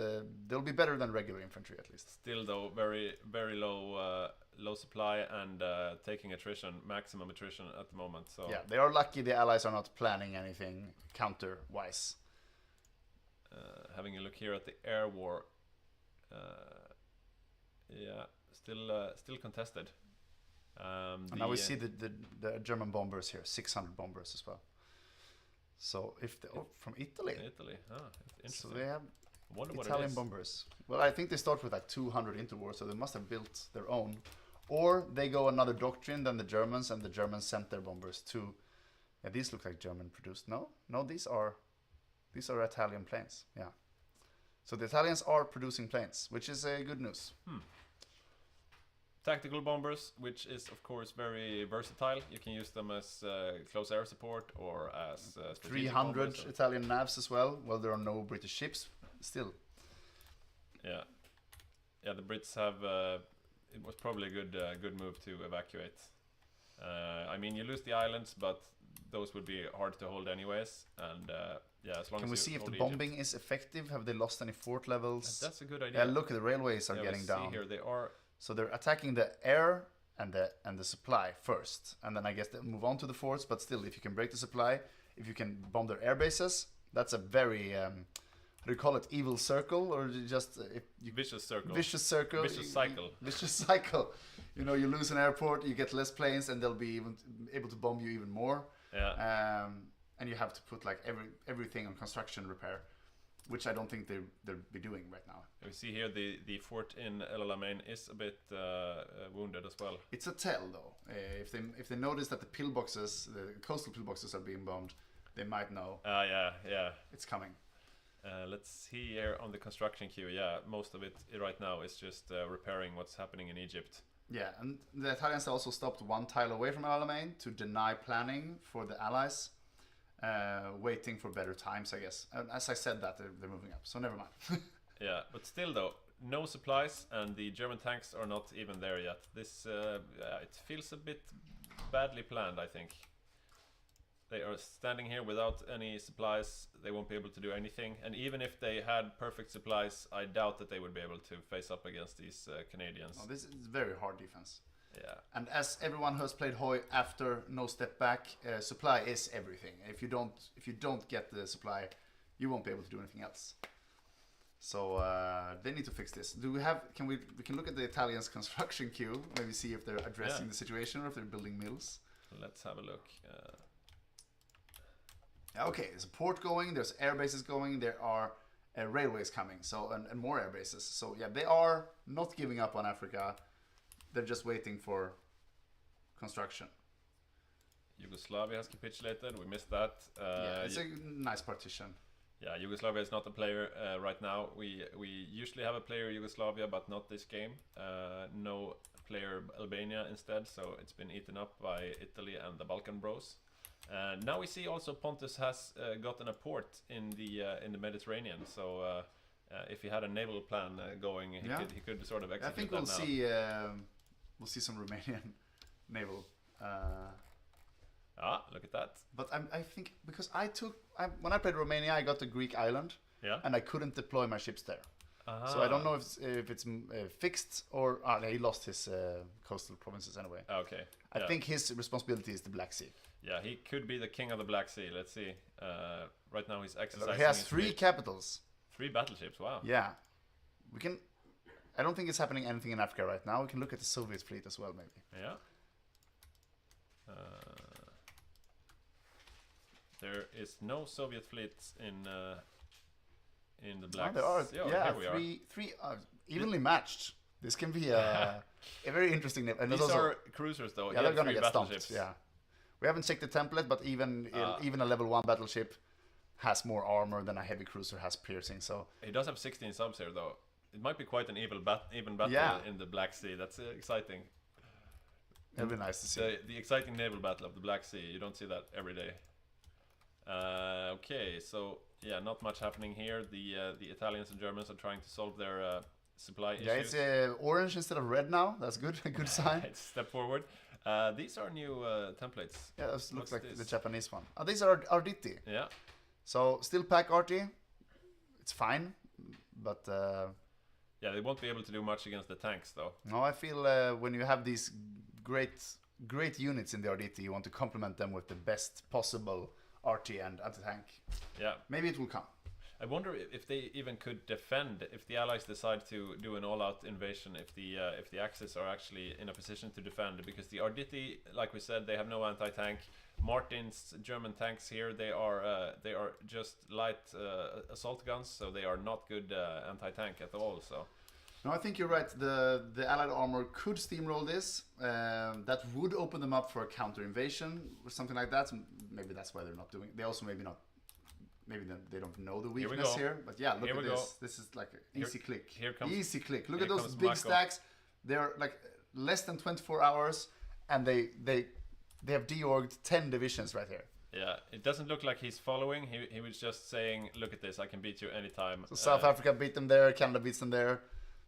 they'll be better than regular infantry at least. Still, though, very very low supply and taking attrition, maximum attrition at the moment. So yeah, they are lucky the allies are not planning anything counter-wise. Having a look here at the air war, yeah, still contested. And now we see the German bombers here, 600 bombers as well. So if they from Italy. Italy, interesting. So they have Wonder what it Italian is. bombers. Well, I think they start with like 200 interwar, so they must have built their own, or they go another doctrine than the Germans, and the Germans sent their bombers to Yeah, these look like German produced. No, these are Italian planes. Yeah. So the Italians are producing planes, which is good news. Tactical bombers, which is of course very versatile. You can use them as close air support or as strategic 300 bombers. Italian navs as well. Well, there are no British ships still. Yeah, the Brits have. It was probably a good move to evacuate. I mean, you lose the islands, but those would be hard to hold anyways. And as long Can as we you see if the hold bombing Egypt. is effective? Have they lost any fort levels? That's a good idea. Yeah, look, the railways are getting we down. See here, they are. So they're attacking the air and the supply first, and then I guess they'll move on to the forts. But still, if you can break the supply, if you can bomb their air bases, that's a very how do you call it? Evil circle, or just if you Vicious circle. Vicious circle. Vicious cycle. Vicious cycle. You know, you lose an airport, you get less planes, and they'll be even able to bomb you even more. Yeah. And you have to put like everything on construction repair, which I don't think they'll be doing right now. We see here the fort in El Alamein is a bit wounded as well. It's a tell though. If they notice that the pillboxes, the coastal pillboxes are being bombed, they might know. Yeah. It's coming. Let's see here on the construction queue. Yeah, most of it right now is just repairing what's happening in Egypt. Yeah, and the Italians also stopped one tile away from El Alamein to deny planning for the Allies, waiting for better times, I guess. And as I said that, they're moving up, so never mind. Yeah, but still though, no supplies, and the German tanks are not even there yet. This it feels a bit badly planned, I think. They are standing here without any supplies. They won't be able to do anything. And even if they had perfect supplies, I doubt that they would be able to face up against these Canadians. Oh, this is very hard defense. Yeah. And as everyone who has played HOI after No Step Back, supply is everything. If you don't get the supply, you won't be able to do anything else. So they need to fix this. We can look at the Italians' construction queue, maybe see if they're addressing the situation or if they're building mills. Let's have a look. Okay, there's a port going, there's air bases going, there are railways coming, so and more air bases. So yeah, they are not giving up on Africa. They're just waiting for construction. Yugoslavia has capitulated. We missed that. Yeah, it's a nice partition. Yeah, Yugoslavia is not a player right now. We usually have a player Yugoslavia, but not this game. No player Albania instead, so it's been eaten up by Italy and the Balkan Bros. Now we see also Pontus has gotten a port in the Mediterranean. So if he had a naval plan going, he could sort of execute. I think we'll see some Romanian naval. Look at that. But I think because when I played Romania, I got the Greek island, and I couldn't deploy my ships there. So I don't know if it's fixed or he lost his coastal provinces anyway. Okay. I think his responsibility is the Black Sea. Yeah, he could be the king of the Black Sea. Let's see. Right now he's exercising. He has 3 capitals. 3 battleships. Wow. Yeah, we can. I don't think it's happening anything in Africa right now. We can look at the Soviet fleet as well, maybe. Yeah. There is no Soviet fleets in the Black Sea. There are three evenly matched. This can be a very interesting. And these are cruisers, though. Yeah, they're gonna get stomped. Yeah, we haven't checked the template, but even a level 1 battleship has more armor than a heavy cruiser has piercing. So he does have 16 subs here, though. It might be quite an even battle in the Black Sea. That's exciting. It'll be nice to see. The exciting naval battle of the Black Sea. You don't see that every day. Okay, so yeah, not much happening here. The Italians and Germans are trying to solve their supply issues. Yeah, it's orange instead of red now. That's good. A good sign. It's a step forward. These are new templates. Yeah, this looks like the Japanese one. Oh, these are Arditi. Yeah. So still pack arty. It's fine, but yeah, they won't be able to do much against the tanks, though. No, I feel when you have these great units in the Arditi, you want to complement them with the best possible RT and anti-tank. Yeah. Maybe it will come. I wonder if they even could defend, if the Allies decide to do an all-out invasion, if the Axis are actually in a position to defend, because the Arditi, like we said, they have no anti-tank. Martin's German tanks here, they are just light assault guns, so they are not good anti-tank at all. So No, I think you're right. The Allied armor could steamroll this. That would open them up for a counter invasion or something like that. Maybe that's why they're not doing. They also maybe not. Maybe they don't know the weakness here. But yeah, look at this. This is like an easy click. Easy click. Look at those big stacks. They're like less than 24 hours, and they have deorged 10 divisions right here. Yeah, it doesn't look like he's following. He was just saying, "Look at this. I can beat you anytime." So South Africa beat them there. Canada beats them there.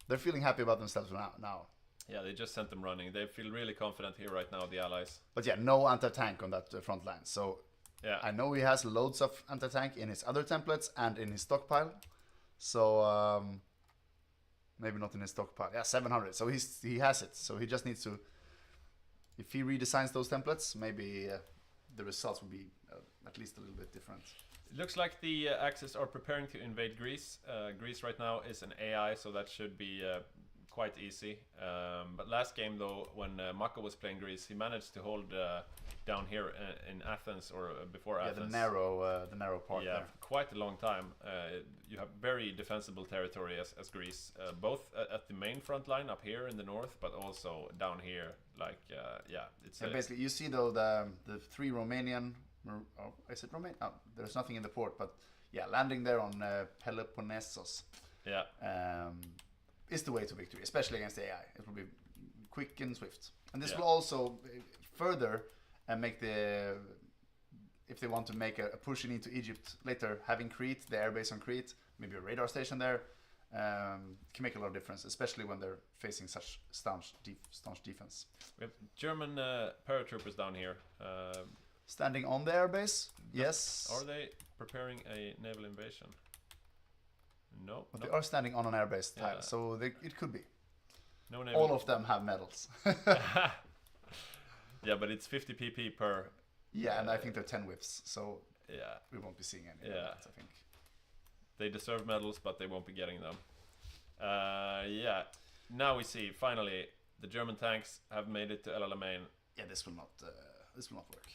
They're feeling happy about themselves now. Yeah, they just sent them running. They feel really confident here right now, the Allies. But yeah, no anti-tank on that front line. So yeah, I know he has loads of anti-tank in his other templates and in his stockpile. So maybe not in his stockpile. Yeah, 700. So he has it. So he just needs to. If he redesigns those templates, maybe the results will be at least a little bit different. It looks like the Axis are preparing to invade Greece. Greece right now is an AI, so that should be quite easy. But last game though, when Mako was playing Greece, he managed to hold down here in Athens or before Athens. Yeah, the narrow part there. Quite a long time. You have very defensible territory as Greece, both at the main front line up here in the north, but also down here. Like, it's basically you see though the 3 Romanian. Oh, is it Romania? Oh, there's nothing in the port, but yeah, landing there on Peloponnesos. Yeah. Is the way to victory, especially against the AI. It will be quick and swift, and this will also further make if they want to make a push into Egypt later, having Crete, the airbase on Crete, maybe a radar station there, can make a lot of difference, especially when they're facing such staunch defense. We have German paratroopers down here. Standing on the airbase, yes. Are they preparing a naval invasion? No. But they are standing on an airbase tile, so it could be. No naval. All of them have medals. Yeah, but it's 50 pp per. Yeah, and I think they're 10 whiffs, so yeah, we won't be seeing any. Yeah, I think they deserve medals, but they won't be getting them. Yeah. Now we see finally the German tanks have made it to El Alamein. Yeah, this will not work.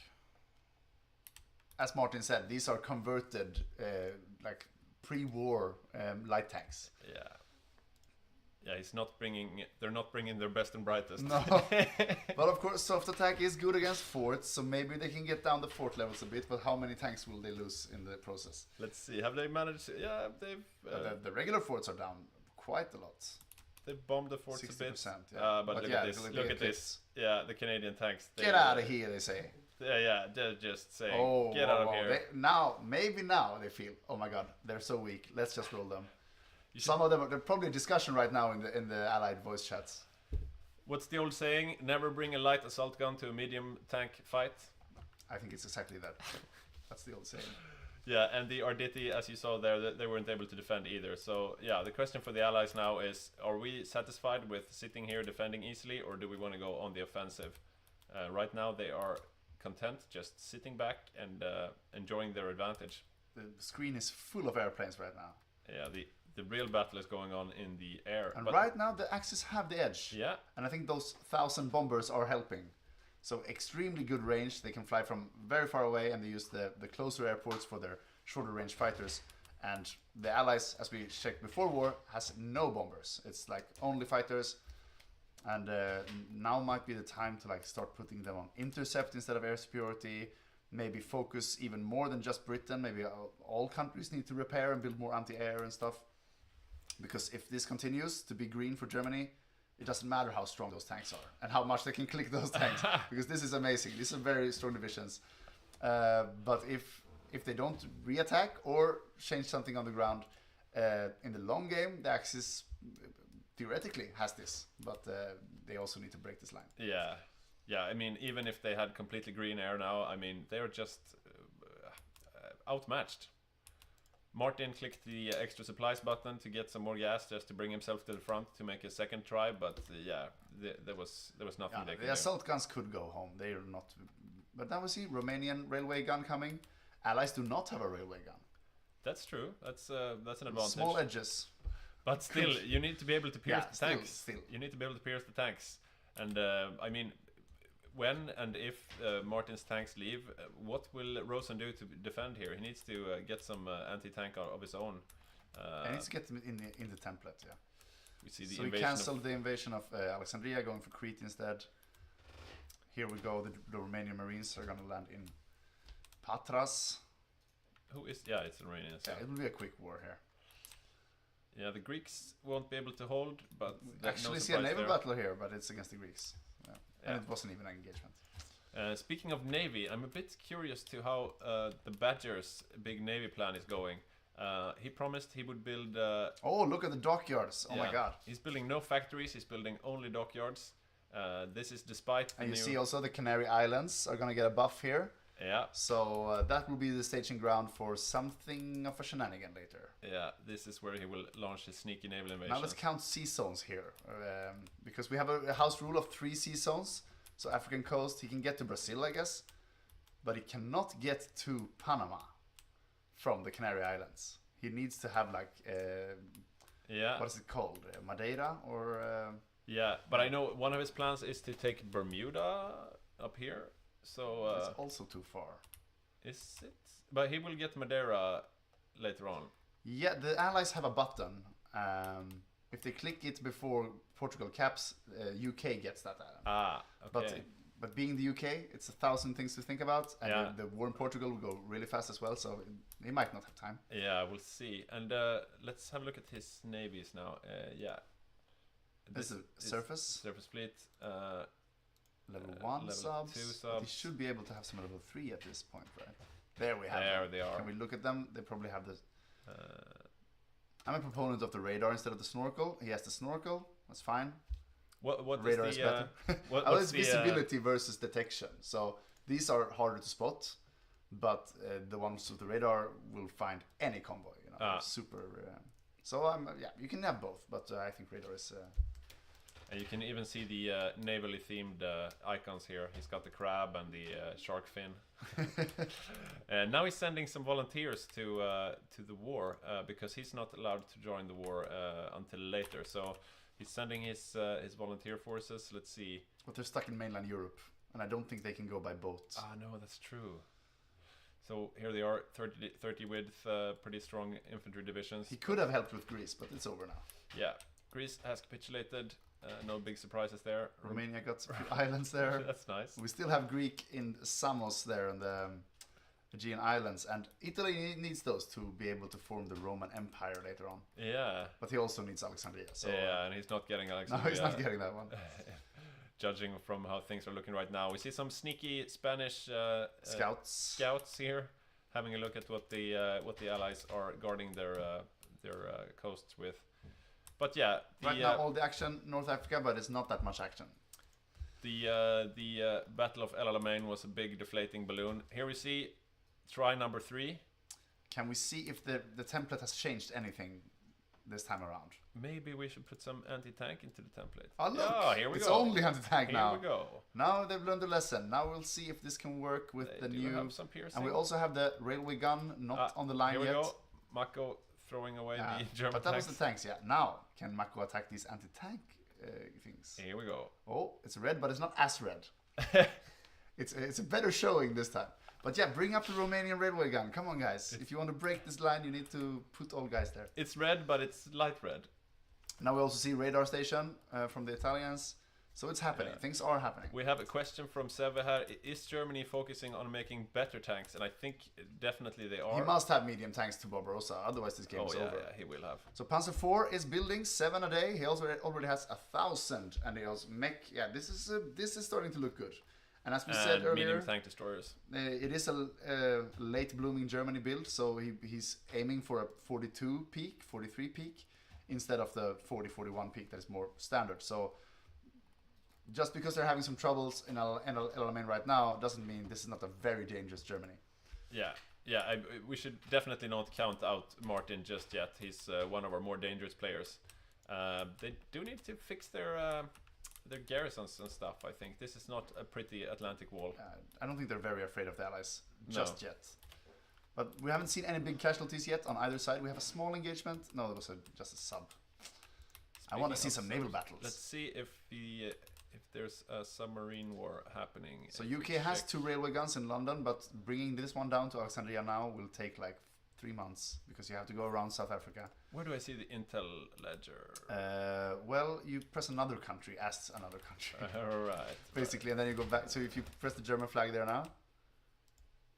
As Martin said, these are converted like pre-war light tanks. Yeah. Yeah, they're not bringing their best and brightest. No. But of course, soft attack is good against forts, so maybe they can get down the fort levels a bit, but how many tanks will they lose in the process? Let's see. Have they managed? Yeah, they've... the regular forts are down quite a lot. They've bombed the forts 60%, a bit. Yeah. But look at this. Look at this. Yeah, the Canadian tanks. Get out of here, they say. Yeah, they're just saying, get out of here. Maybe now they feel, oh my god, they're so weak. Let's just roll them. Some of them are probably a discussion right now in the Allied voice chats. What's the old saying? Never bring a light assault gun to a medium tank fight. I think it's exactly that. That's the old saying. Yeah, and the Arditi, as you saw there, they weren't able to defend either. So yeah, the question for the Allies now is: are we satisfied with sitting here defending easily, or do we want to go on the offensive? Right now, they are content just sitting back and enjoying their advantage. The screen is full of airplanes right now. Yeah, the real battle is going on in the air. And right now the Axis have the edge. Yeah. And I think those 1,000 bombers are helping. So extremely good range. They can fly from very far away, and they use the closer airports for their shorter range fighters. And the Allies, as we checked before war, has no bombers. It's like only fighters. And now might be the time to like start putting them on intercept instead of air superiority. Maybe focus even more than just Britain. Maybe all countries need to repair and build more anti-air and stuff. Because if this continues to be green for Germany, it doesn't matter how strong those tanks are and how much they can click those tanks. Because this is amazing. These are very strong divisions. But if they don't re-attack or change something on the ground, in the long game, the Axis theoretically has this. But they also need to break this line. Yeah. Yeah, I mean, even if they had completely green air now, I mean, they're just outmatched. Martin clicked the extra supplies button to get some more gas just to bring himself to the front to make a second try, but yeah, there was nothing they could do. The assault guns could go home. They are not. But now we see Romanian railway gun coming. Allies do not have a railway gun. That's true. That's an advantage. Small edges. But still, you need to be able to pierce the tanks. Still. You need to be able to pierce the tanks. And I mean, when and if Martin's tanks leave, what will Rosen do to defend here? He needs to get some anti-tank of his own. He needs to get them in the template, yeah. We see the So we invasion cancelled the invasion of Alexandria, going for Crete instead. Here we go. The Romanian Marines are gonna land in Patras. Who is? Yeah, it's the Romanians. Yeah, it will be a quick war here. Yeah, the Greeks won't be able to hold, but Actually, no see a surprise naval there. battle here, but it's against the Greeks. Yeah. And it wasn't even an engagement. Speaking of navy, I'm a bit curious to how the Badger's big navy plan is going. He promised he would build. Oh, look at the dockyards! Oh my God! He's building no factories. He's building only dockyards. This is despite. And you see also the Canary Islands are gonna get a buff here. Yeah. So that will be the staging ground for something of a shenanigan later. Yeah, this is where he will launch his sneaky naval invasion. Now let's count sea zones here, because we have a house rule of 3 sea zones. So African coast, he can get to Brazil, I guess, but he cannot get to Panama from the Canary Islands. He needs to have like, what is it called, Madeira or? Yeah, but I know one of his plans is to take Bermuda up here. So it's also too far. Is it? But he will get Madeira later on. Yeah, the allies have a button. If they click it before Portugal caps, UK gets that island. Ah, okay. But being the UK, it's 1,000 things to think about, and Yeah. the war in Portugal will go really fast as well, so he might not have time. Yeah, we'll see. And let's have a look at his navies now. Yeah. This is surface fleet. Level 1 level subs. 2 But subs. he should be able to have some level 3 at this point, right? There we have There them. they are. Can we look at them? They probably have the... I'm a proponent of the radar instead of the snorkel. He has the snorkel. That's fine. What radar is is the better. what's It's the visibility versus detection. So these are harder to spot, but the ones with the radar will find any convoy. You know, they're super. So yeah, you can have both, but I think radar is. And you can even see the navally themed icons here. He's got the crab and the shark fin. And now he's sending some volunteers to the war because he's not allowed to join the war until later. So he's sending his volunteer forces. Let's see. But they're stuck in mainland Europe, and I don't think they can go by boat. Ah, no, that's true. So here they are, 30 width, pretty strong infantry divisions. He could have helped with Greece, but it's over now. Yeah, Greece has capitulated. No big surprises there. Romania got some islands there. That's nice. We still have Greek in Samos there in the Aegean Islands, and Italy needs those to be able to form the Roman Empire later on. Yeah. But he also needs Alexandria. So yeah, and he's not getting Alexandria. No, he's not getting that one. Judging from how things are looking right now, we see some sneaky Spanish scouts here, having a look at what the allies are guarding their coasts with. But yeah, right now all the action North Africa, but it's not that much action. The Battle of El Alamein was a big deflating balloon. Here we see try number 3. Can we see if the template has changed anything this time around? Maybe we should put some anti-tank into the template. Oh look, here we it's go. only anti-tank now. Here we go. Now they've learned a lesson. Now we'll see if this can work with the new. Have some piercing. And we also have the railway gun not on the line here yet. Here we go. Mako throwing away the German but that tanks. was the tanks, yeah. Now can Mako attack these anti-tank things? Here we go. Oh, it's red, but it's not as red. It's a better showing this time. But yeah, bring up the Romanian railway gun. Come on, guys. If you want to break this line, you need to put all guys there. It's red, but it's light red. Now we also see radar station from the Italians. So it's happening. Yeah. Things are happening. We have a question from Seve here. Is Germany focusing on making better tanks? And I think definitely they are. He must have medium tanks to Barbarossa, otherwise this game is over. Yeah, he will have. So Panzer IV is building 7 a day. He also already has 1,000, and he also mech. Yeah, this is starting to look good. And as we said earlier, medium tank destroyers. It is a late blooming Germany build, so he's aiming for a 42 peak, 43 peak, instead of the 40-41 peak that is more standard. So just because they're having some troubles in El Alamein right now doesn't mean this is not a very dangerous Germany. Yeah, we should definitely not count out Martin just yet. He's one of our more dangerous players. They do need to fix their garrisons and stuff. I think this is not a pretty Atlantic wall. I don't think they're very afraid of the Allies just yet. But we haven't seen any big casualties yet on either side. We have a small engagement. No, it was just a sub. I want to see some naval battles. Let's see if there's a submarine war happening. So UK has 2 railway guns in London, but bringing this one down to Alexandria now will take like 3 months because you have to go around South Africa. Where do I see the Intel ledger? Well, you press another country as another country. Alright. Basically, and then you go back. So if you press the German flag there now,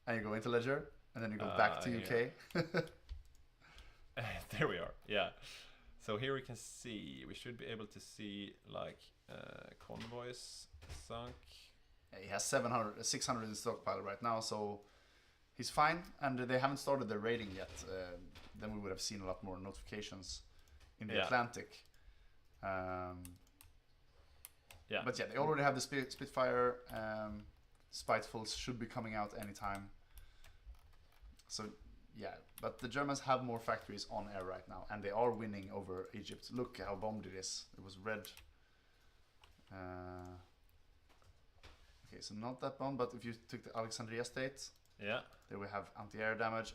and you go into ledger, and then you go back to UK. There we are. Yeah. So here we can see. We should be able to see like convoys sunk. Yeah, he has 600 in stockpile right now, so he's fine. And they haven't started their raiding yet. Then we would have seen a lot more notifications in the Atlantic. Yeah. But yeah, they already have the Spitfire. Spitefuls should be coming out anytime. So yeah, but the Germans have more factories on air right now, and they are winning over Egypt. Look how bombed it is. It was red. Okay, so not that bombed, but if you took the Alexandria state, yeah, there we have anti-air damage,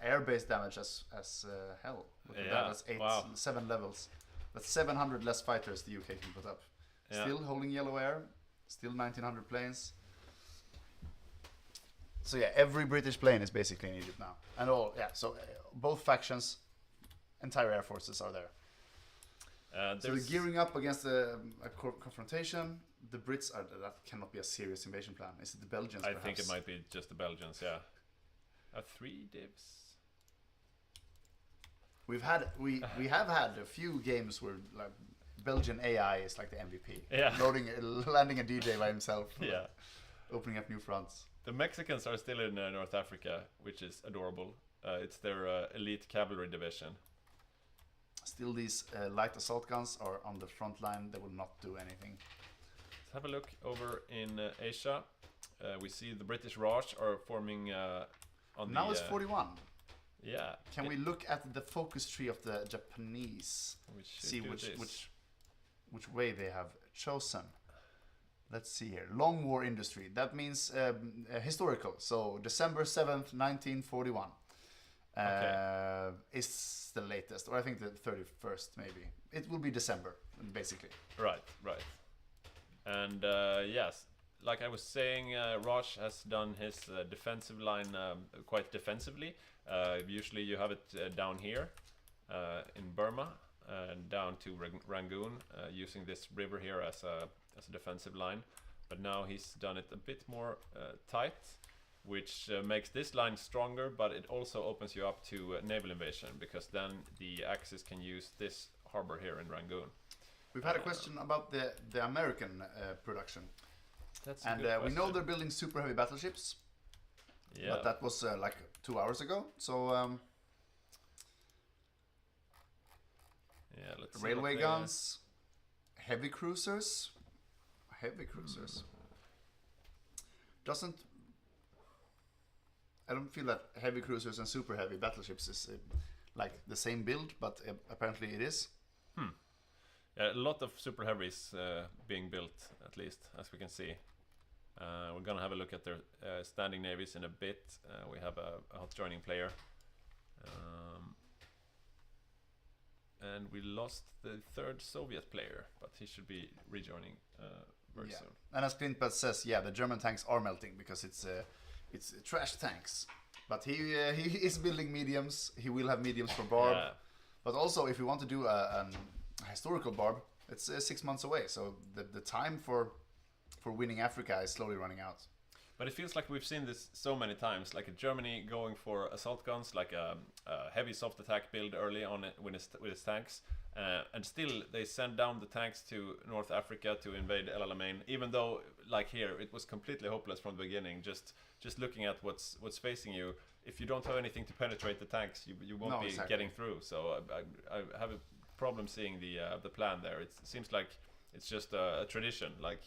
air-based damage as hell. Look at that, that's 7 levels. That's 700 less fighters the UK can put up. Yeah. Still holding yellow air, still 1900 planes. So yeah, every British plane is basically in Egypt now, and so both factions, entire air forces are there. So they're gearing up against a confrontation. The Brits are that cannot be a serious invasion plan. Is it the Belgians? I think it might be just the Belgians. Yeah, 3 divs. We have had a few games where like Belgian AI is like the MVP. Yeah, landing a DJ by himself. Yeah, opening up new fronts. The Mexicans are still in North Africa, which is adorable. It's their elite cavalry division. Still, these light assault guns are on the front line. They will not do anything. Let's have a look over in Asia. We see the British Raj are forming on now it's 41. Yeah. Can we look at the focus tree of the Japanese? See which way they have chosen. Let's see here. Long War Industry. That means historical. So December 7th, 1941. Is the latest, or I think the 31st maybe. It will be December, basically. Right. And yes, like I was saying, Raj has done his defensive line quite defensively. Usually you have it down here in Burma and down to Rangoon, using this river here as a defensive line. But now he's done it a bit more tight, which makes this line stronger, but it also opens you up to naval invasion, because then the Axis can use this harbor here in Rangoon. We've had a question about the American production. That's and we know they're building super heavy battleships. Yeah. But that was like 2 hours ago. So yeah, let's see railway guns, heavy cruisers. I don't feel that heavy cruisers and super heavy battleships is like the same build, but apparently it is. Yeah, a lot of super heavies being built, at least, as we can see. We're gonna have a look at their standing navies in a bit. We have a hot joining player. And we lost the 3rd Soviet player, but he should be rejoining very soon. And as Clintpad says, yeah, the German tanks are melting because it's trash tanks. But he is building mediums. He will have mediums for Barb. Yeah. But also, if you want to do a historical Barb, it's 6 months away. So the time for winning Africa is slowly running out. But it feels like we've seen this so many times, like Germany going for assault guns, like a heavy soft attack build early on with its tanks, and still they send down the tanks to North Africa to invade El Alamein, even though, like here, it was completely hopeless from the beginning. Just looking at what's facing you, if you don't have anything to penetrate the tanks, you won't be getting through. So I have a problem seeing the plan there. It seems like it's just a tradition. Like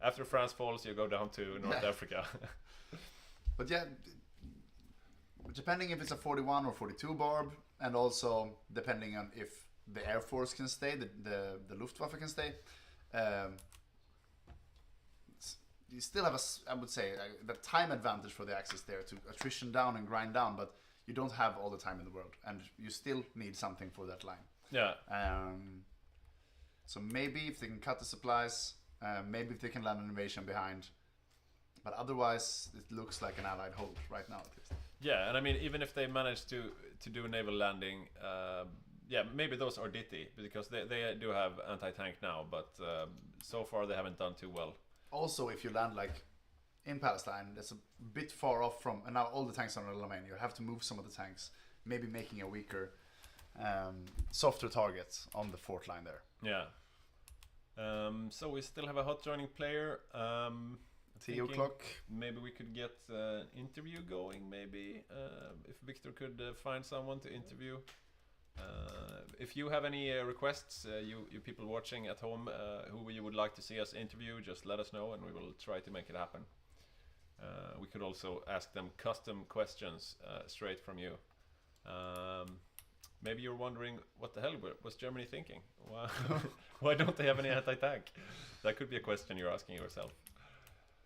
after France falls, you go down to North Africa. But yeah, depending if it's a 41 or 42 Barb, and also depending on if the Air Force can stay, the Luftwaffe can stay, you still have I would say, the time advantage for the Axis there to attrition down and grind down, but you don't have all the time in the world, and you still need something for that line. Yeah. So maybe if they can cut the supplies, maybe if they can land an invasion behind. But otherwise, it looks like an Allied hold right now, at least. Yeah, and I mean, even if they manage to do a naval landing, yeah, maybe those are Ditty, because they do have anti-tank now, but so far they haven't done too well. Also, if you land like in Palestine, that's a bit far off from, and now all the tanks are on the domain. You have to move some of the tanks, maybe making a weaker, softer target on the fort line there. Yeah. So we still have a hot joining player. T o'clock. Maybe we could get an interview going. Maybe if Victor could find someone to interview. If you have any requests, you people watching at home, who you would like to see us interview, just let us know and we will try to make it happen. We could also ask them custom questions straight from you. Maybe you're wondering, what the hell was Germany thinking? Why don't they have any anti-tank? That could be a question you're asking yourself.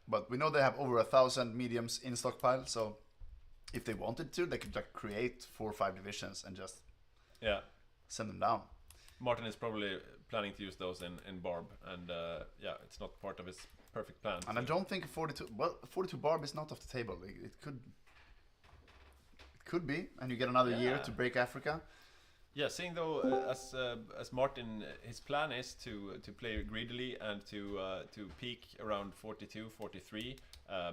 But we know they have over 1,000 mediums in stockpile, so if they wanted to, they could like create 4 or 5 divisions and just send them down. Martin is probably planning to use those in Barb, and yeah, it's not part of his perfect plan. And I don't think 42 Barb is not off the table. It could be, and you get another year to break Africa. Yeah, seeing though, as Martin, his plan is to play greedily and to peak around 42, 43.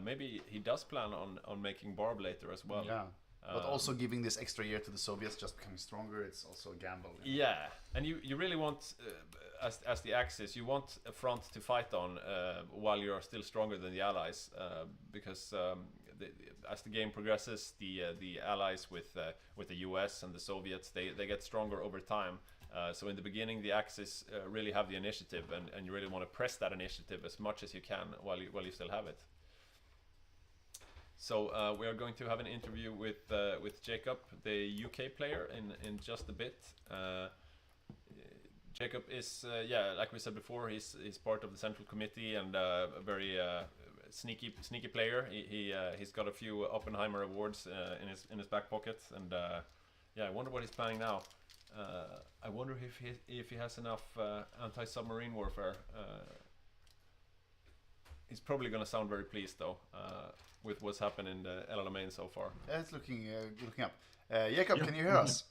Maybe he does plan on making Barb later as well. Yeah, but also giving this extra year to the Soviets, just becoming stronger. It's also a gamble. Yeah, and you really want, as the Axis, you want a front to fight on while you're still stronger than the Allies, because as the game progresses, the allies with the US and the Soviets, they get stronger over time. So in the beginning, the Axis really have the initiative, and you really want to press that initiative as much as you can while you still have it. So we are going to have an interview with Jacob, the UK player, in just a bit. Jacob is, yeah, like we said before, he's part of the Central Committee and a very sneaky player. He's got a few Oppenheimer awards in his back pocket, and yeah, I wonder what he's planning now. I wonder if he has enough anti-submarine warfare. He's probably gonna sound very pleased though with what's happened in the El Alamein so far. Yeah, it's looking up. Jacob, can you hear us?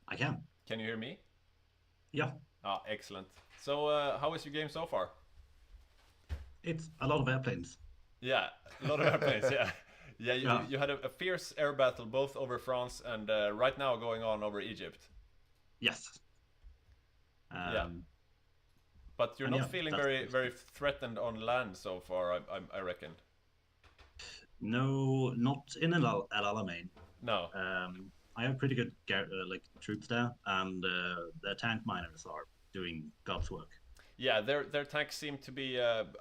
I can. Can you hear me? Yeah. Ah, excellent. So how is your game so far? It's a lot of airplanes. Yeah, a lot of airplanes. Yeah. You had a fierce air battle both over France and right now going on over Egypt. Yes. Yeah. But you're not feeling very threatened on land so far, I reckon. No, not in El Alamein. No. I have pretty good troops there, and the tank miners are doing God's work. Yeah, their tanks seem to be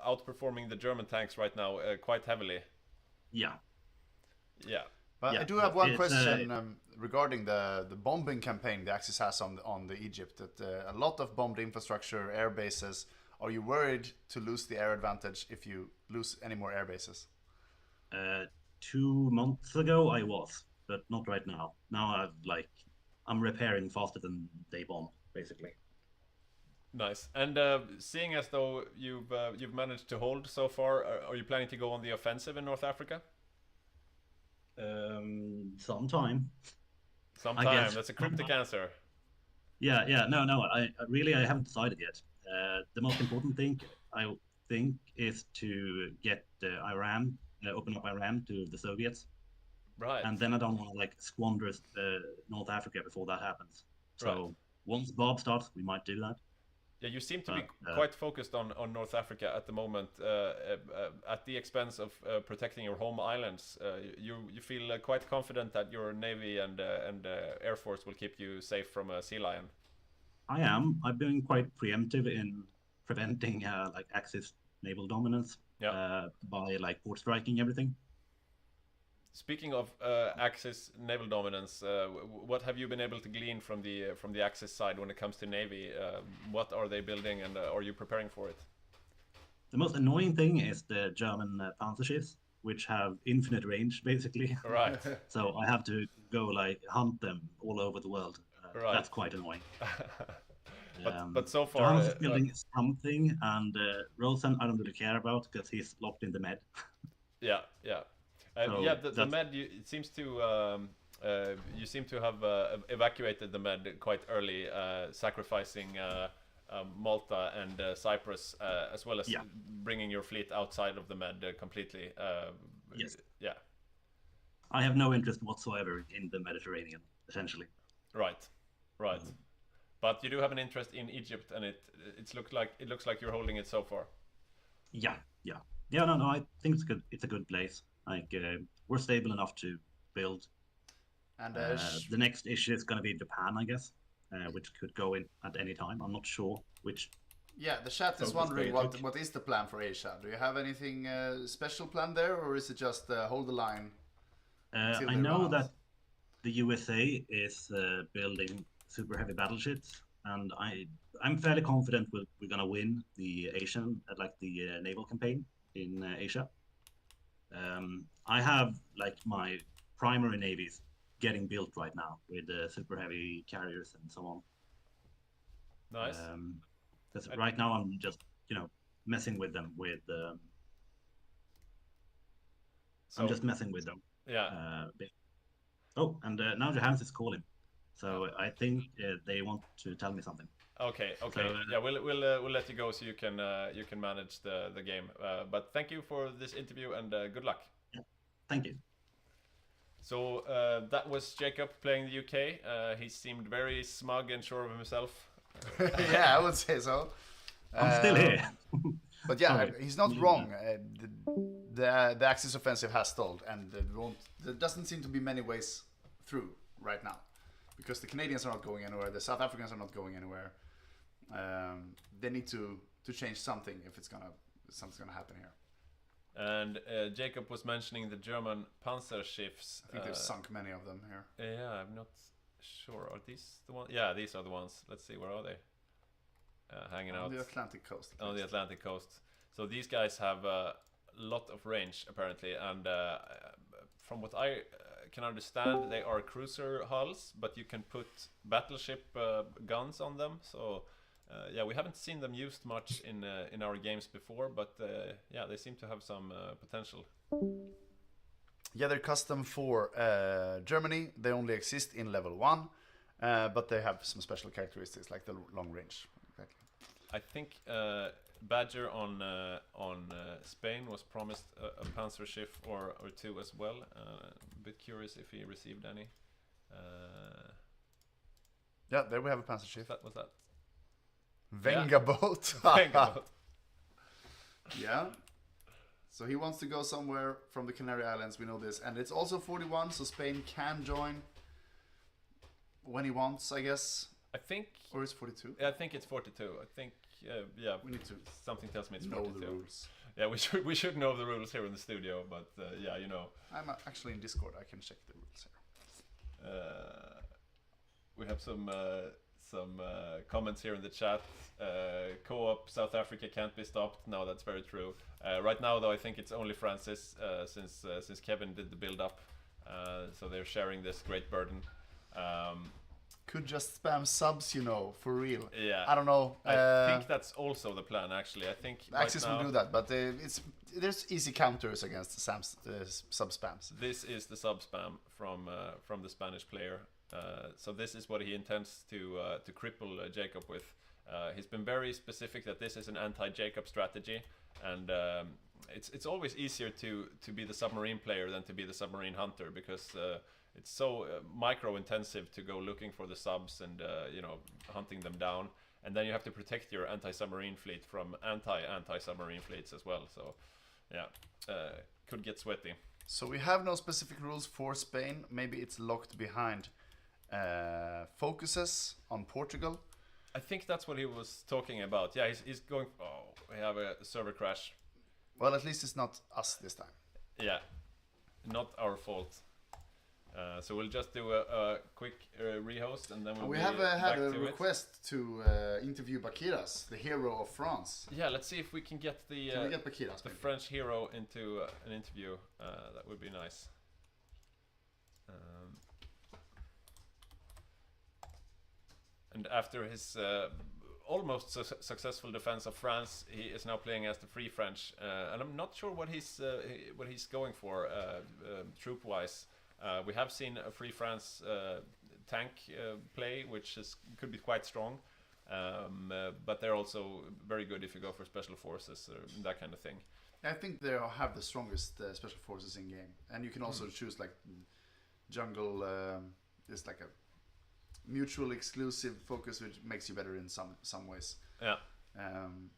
outperforming the German tanks right now quite heavily. Yeah. Yeah. But yeah, I do have one question regarding the bombing campaign the Axis has on the Egypt. That a lot of bombed infrastructure, air bases. Are you worried to lose the air advantage if you lose any more air bases? 2 months ago I was, but not right now. Now I'm repairing faster than they bomb, basically. Nice. And seeing as though you've managed to hold so far, are you planning to go on the offensive in North Africa? Sometime. Sometime. That's a cryptic answer. Yeah. No. I haven't decided yet. The most important thing I think is to get Iran, open up Iran to the Soviets. Right. And then I don't want to squander North Africa before that happens. So once Bob starts, we might do that. Yeah, you seem to be quite focused on North Africa at the moment, at the expense of protecting your home islands. You feel quite confident that your navy and air force will keep you safe from a sea lion. I am. I've been quite preemptive in preventing Axis naval dominance by port striking everything. Speaking of Axis naval dominance, what have you been able to glean from the Axis side when it comes to navy? What are they building, and are you preparing for it? The most annoying thing is the German panzer ships, which have infinite range, basically. Right. So I have to go hunt them all over the world. Right. That's quite annoying. but so far, Germans is building something, and Rosen I don't really care about because he's locked in the med. Yeah, yeah. So Yeah, the that's- med, it seems to you seem to have evacuated the med quite early, sacrificing Malta and Cyprus, as well as Yeah. bringing your fleet outside of the med completely. Yes. Yeah. I have no interest whatsoever in the Mediterranean, essentially. Right. Right. But you do have an interest in Egypt, and it looks like you're holding it so far. Yeah, yeah, yeah. No, I think it's good. It's a good place. Like we're stable enough to build. And The next issue is going to be Japan, I guess, which could go in at any time. I'm not sure which. yeah, the chat is Focus wondering page. what is the plan for Asia? Do you have anything special planned there, or is it just hold the line? Until I they know run out? that the USA is building super heavy battleships, and I'm fairly confident we're going to win the Asian, the naval campaign in Asia. I have like my primary navies getting built right now with super heavy carriers and so on. Nice. Because right now I'm just messing with them with. I'm just messing with them. Yeah. Oh, and now Johannes is calling, so I think they want to tell me something. Okay. Okay. So, Yeah, we'll let you go so you can manage the game. But thank you for this interview and good luck. Thank you. So that was Jacob playing the UK. He seemed very smug and sure of himself. Yeah, I would say so. I'm still here. But yeah, Sorry. he's not wrong. The Axis offensive has stalled, and there doesn't seem to be many ways through right now, because the Canadians are not going anywhere, the South Africans are not going anywhere. They need to change something if something's gonna happen here. And Jacob was mentioning the German Panzerschiffs. I think they've sunk many of them here. Yeah, I'm not sure. Are these the ones? Yeah, these are the ones. Let's see, where are they? Hanging out On the Atlantic coast. on the Atlantic coast. So these guys have a lot of range apparently, and from what I can understand, they are cruiser hulls, but you can put battleship guns on them. So yeah, we haven't seen them used much in our games before, but yeah, they seem to have some potential. Yeah, they're custom for Germany. They only exist in level 1, but they have some special characteristics like the long range. Exactly. I think Badger on Spain was promised a Panzer ship or two as well. A bit curious if he received any. Yeah, there we have a Panzer ship. That was that. Venga boat. Venga boat. Yeah. So he wants to go somewhere from the Canary Islands, we know this. And it's also 41, so Spain can join when he wants, I guess. I think... Or is 42? I think it's 42. I think, yeah. We need to something tells me it's know 42. the rules. Yeah, we should know the rules here in the studio, but yeah, you know. I'm actually in Discord, I can check the rules here. We have some comments here in the chat. Co-op South Africa can't be stopped. No, that's very true. Right now, though, I think it's only Francis, since Kevin did the build-up. So they're sharing this great burden. Could just spam subs, for real. Yeah. I don't know. I think that's also the plan, actually. I think Axis right now, will do that, but there's easy counters against the sub spams. This is the sub spam from the Spanish player. So this is what he intends to cripple Jacob with. He's been very specific that this is an anti-Jacob strategy, and it's always easier to be the submarine player than to be the submarine hunter, because it's so micro-intensive to go looking for the subs and hunting them down, and then you have to protect your anti-submarine fleet from anti-submarine fleets as well. So yeah, could get sweaty. So we have no specific rules for Spain. Maybe it's locked behind focuses on Portugal. I think that's what he was talking about. Yeah, he's going... Oh, we have a server crash. Well, at least it's not us this time. Yeah, not our fault. So we'll just do a quick rehost, and then we'll we be have back had a to request to interview Bakiras, the hero of France. Yeah, let's see if we can get the Can we get Bakiras, the maybe? French hero into an interview. That would be nice. And after his almost successful defense of France. He is now playing as the Free French, and I'm not sure what he's going for troop-wise. We have seen a Free France tank play, which could be quite strong, but they're also very good if you go for special forces or that kind of thing. I think they have the strongest special forces in game, and you can also choose like jungle. Is like a mutual exclusive focus, which makes you better in some ways. Yeah. And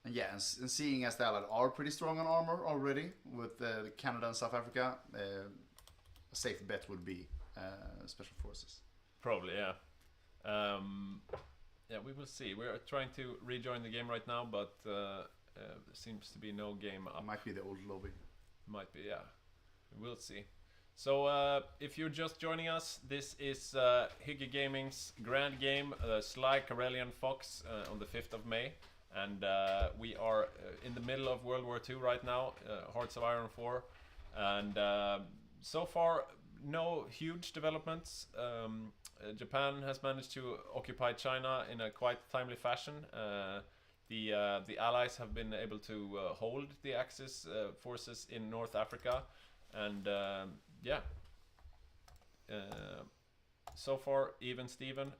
yeah, and seeing as the Allied are pretty strong on armor already with Canada and South Africa, a safe bet would be special forces. Probably, yeah. Yeah, we will see. We are trying to rejoin the game right now, but there seems to be no game up. Might be the old lobby. Might be, yeah. We'll see. So, if you're just joining us, this is Hygge Gaming's grand game, Sly Karelian Fox, on the 5th of May. And we are in the middle of World War II right now, Hearts of Iron 4. And so far, no huge developments. Japan has managed to occupy China in a quite timely fashion. The Allies have been able to hold the Axis forces in North Africa. And yeah, so far even Steven,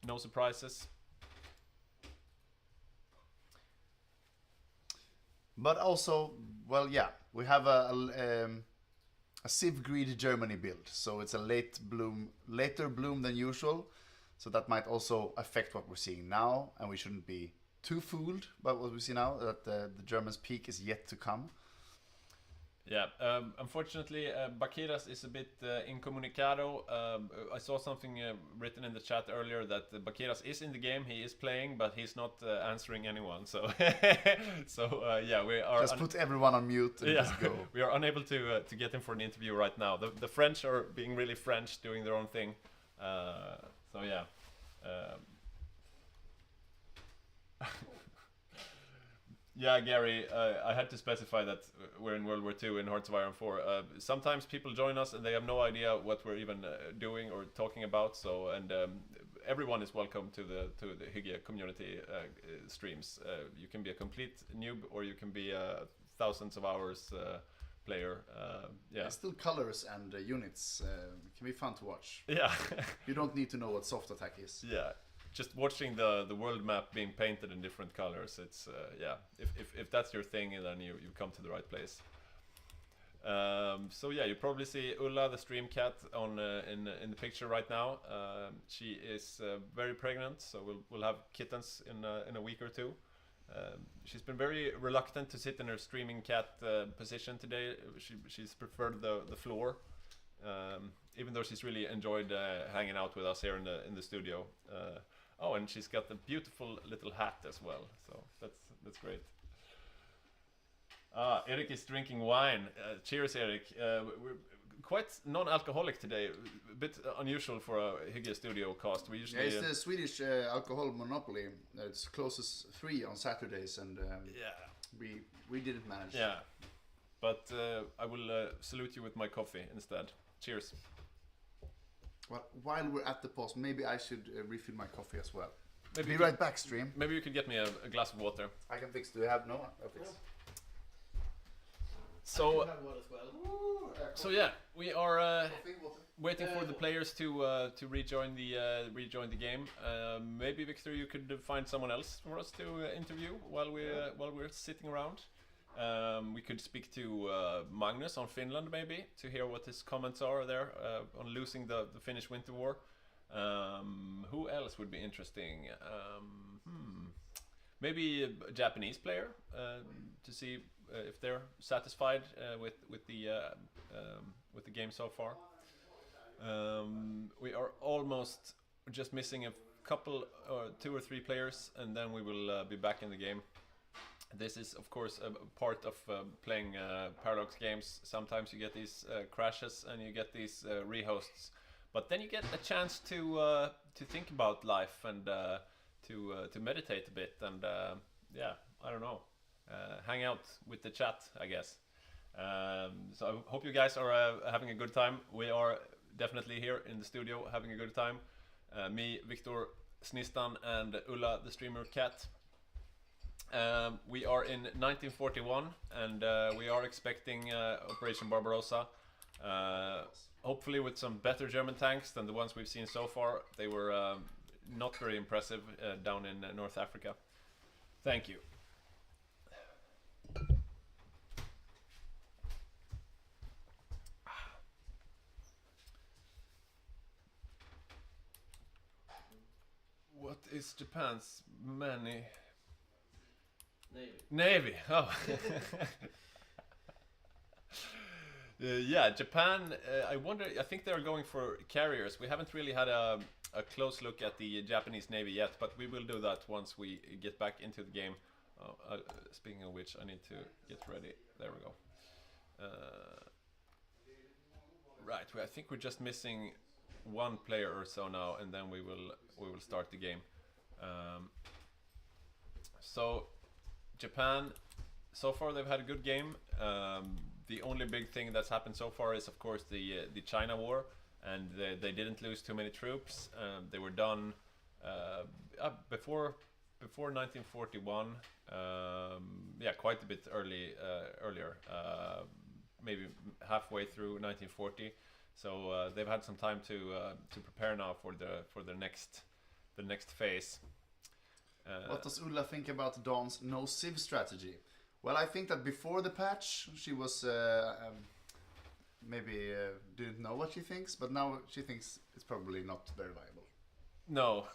no surprises. But also, well, yeah, we have a Civ Greed Germany build, so it's a later bloom than usual. So that might also affect what we're seeing now, and we shouldn't be too fooled by what we see now, that the Germans' peak is yet to come. Yeah, unfortunately, Bakiras is a bit incommunicado. I saw something written in the chat earlier that Bakiras is in the game, he is playing, but he's not answering anyone. So, yeah, we are just put everyone on mute and just go. We are unable to get him for an interview right now. The French are being really French, doing their own thing. So yeah. Yeah, Gary, I had to specify that we're in World War II in Hearts of Iron 4. Sometimes people join us and they have no idea what we're even doing or talking about. So, and everyone is welcome to the Hygge community streams. You can be a complete noob, or you can be a thousands of hours player. Yeah. It's still colors and units. It can be fun to watch. Yeah. You don't need to know what soft attack is. Yeah. Just watching the world map being painted in different colors, it's yeah. If that's your thing, then you come to the right place. So yeah, you probably see Ulla, the stream cat, on in the picture right now. She is very pregnant, so we'll have kittens in a week or two. She's been very reluctant to sit in her streaming cat position today. She's preferred the floor. Even though she's really enjoyed hanging out with us here in the studio. Oh, and she's got a beautiful little hat as well, so that's great. Eric is drinking wine. Cheers, Eric. We're quite non-alcoholic today. A bit unusual for a Hygge studio cast. We usually it's the Swedish alcohol monopoly. It's closest 3 on Saturdays, and yeah, we didn't manage. Yeah, but I will salute you with my coffee instead. Cheers. Well, while we're at the pause, maybe I should refill my coffee as well. Maybe be right back, stream. Maybe you could get me a glass of water. I can fix. Do you have no? I'll fix. So, I have one as well. so yeah, we are waiting for the players to rejoin the game. Maybe Victor, you could find someone else for us to interview while we're sitting around. We could speak to Magnus on Finland, maybe, to hear what his comments are there on losing the Finnish Winter War. Who else would be interesting? Maybe a Japanese player to see if they're satisfied with the game so far. We are almost just missing a couple, 2 or 3 players, and then we will be back in the game. This is, of course, a part of playing Paradox games. Sometimes you get these crashes and you get these rehosts, but then you get a chance to think about life and to meditate a bit and yeah, I don't know, hang out with the chat, I guess. So I hope you guys are having a good time. We are definitely here in the studio having a good time. Me, Victor, Snistan and Ulla, the streamer cat. We are in 1941, and we are expecting Operation Barbarossa. Hopefully with some better German tanks than the ones we've seen so far. They were not very impressive down in North Africa. Thank you. What is Japan's Navy. Oh. Yeah, Japan. I wonder. I think they're going for carriers. We haven't really had a close look at the Japanese Navy yet, but we will do that once we get back into the game. Speaking of which, I need to get ready. There we go. Right. I think we're just missing one player or so now, and then we will start the game. So Japan, so far they've had a good game. The only big thing that's happened so far is, of course, the China war, and they didn't lose too many troops. They were done before 1941. Yeah, quite a bit earlier. Maybe halfway through 1940. So they've had some time to prepare now for the next phase. What does Ulla think about Dawn's no civ strategy? Well, I think that before the patch, she was maybe didn't know what she thinks, but now she thinks it's probably not very viable. No.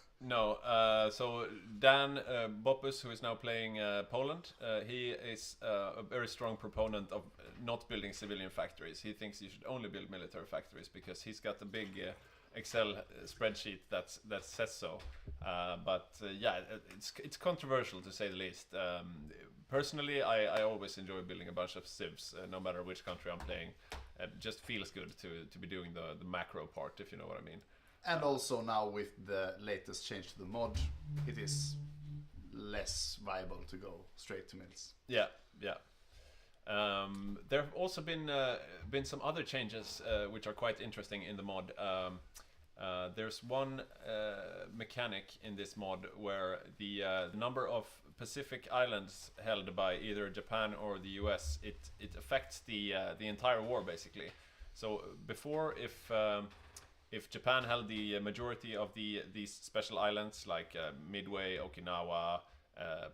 So Dan Boppus, who is now playing Poland, he is a very strong proponent of not building civilian factories. He thinks you should only build military factories because he's got a big Excel spreadsheet that says so. But yeah, it's controversial to say the least. Personally, I always enjoy building a bunch of civs, no matter which country I'm playing. It just feels good to be doing the macro part, if you know what I mean. And also now with the latest change to the mod, it is less viable to go straight to mills. Yeah. There have also been some other changes which are quite interesting in the mod. There's one mechanic in this mod where the number of Pacific islands held by either Japan or the US, it affects the entire war basically. So before, if Japan held the majority of these special islands like Midway, Okinawa,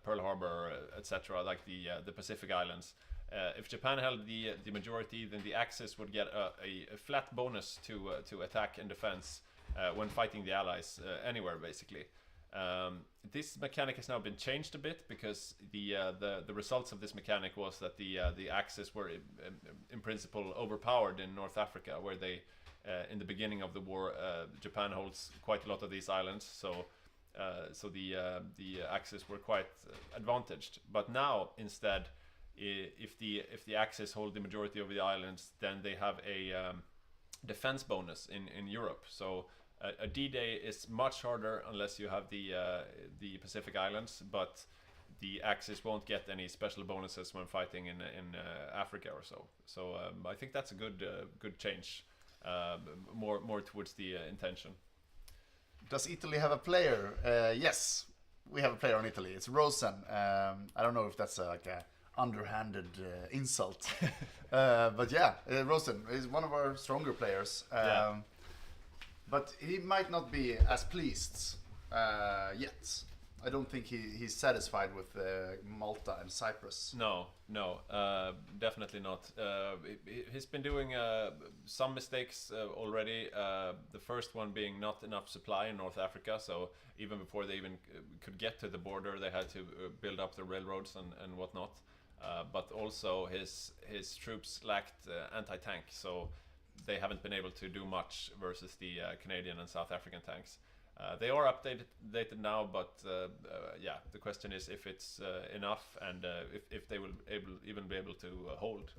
Pearl Harbor, etc., like the Pacific Islands, if Japan held the majority, then the Axis would get a flat bonus to attack and defense when fighting the Allies anywhere basically. This mechanic has now been changed a bit because the results of this mechanic was that the Axis were in principle overpowered in North Africa, where they in the beginning of the war, Japan holds quite a lot of these islands, so the Axis were quite advantaged. But now instead, if the Axis hold the majority of the islands, then they have a defense bonus in Europe. So a D-Day is much harder unless you have the Pacific Islands, but the Axis won't get any special bonuses when fighting in Africa or so. So I think that's a good change. More towards the intention. Does Italy have a player? Yes, we have a player on Italy. It's Rosen. I don't know if that's like a underhanded insult, but yeah, Rosen is one of our stronger players. But he might not be as pleased yet. I don't think he's satisfied with Malta and Cyprus. No, definitely not. He's been doing some mistakes already. The first one being not enough supply in North Africa. So even before they even could get to the border, they had to build up the railroads and whatnot. But also his troops lacked anti-tank, so they haven't been able to do much versus the Canadian and South African tanks. They are updated now, but yeah, the question is if it's enough and if they will even be able to hold.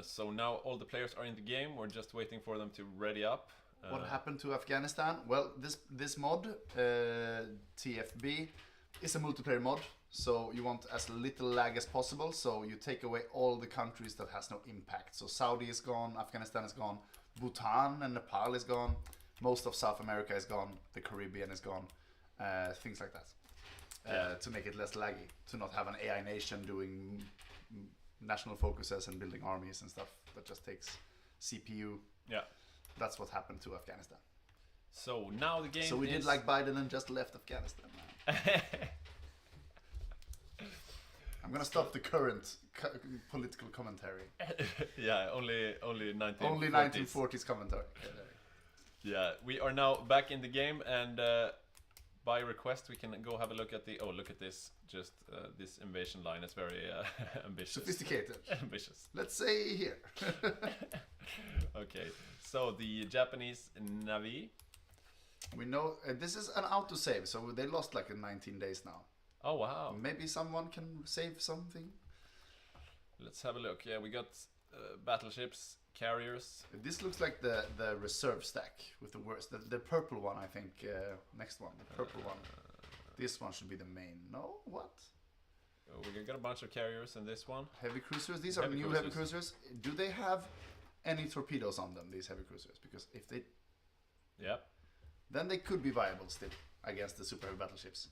So now all the players are in the game. We're just waiting for them to ready up. What happened to Afghanistan? Well, this mod, TFB, is a multiplayer mod. So you want as little lag as possible. So you take away all the countries that has no impact. So Saudi is gone, Afghanistan is gone, Bhutan and Nepal is gone. Most of South America is gone. The Caribbean is gone. Things like that. To make it less laggy. To not have an AI nation doing national focuses and building armies and stuff. That just takes CPU. Yeah. That's what happened to Afghanistan. So now the game. So we did like Biden and just left Afghanistan, man. I'm gonna stop the current political commentary. Yeah, only 1940s. Only 1940s commentary. Yeah, we are now back in the game, and by request we can go have a look at the. Oh, look at this! Just this invasion line is very ambitious. Sophisticated. Ambitious. Let's say here. Okay, so the Japanese Navy. We know this is an autosave, so they lost like in 19 days now. Oh wow! Maybe someone can save something. Let's have a look. Yeah, we got battleships, carriers. This looks like the reserve stack with the worst. The purple one, I think. Next one, the purple one. This one should be the main. No, what? Oh, we got a bunch of carriers in this one. Heavy cruisers. These are new heavy cruisers. Do they have any torpedoes on them? These heavy cruisers, because if they, then they could be viable still against the super heavy battleships.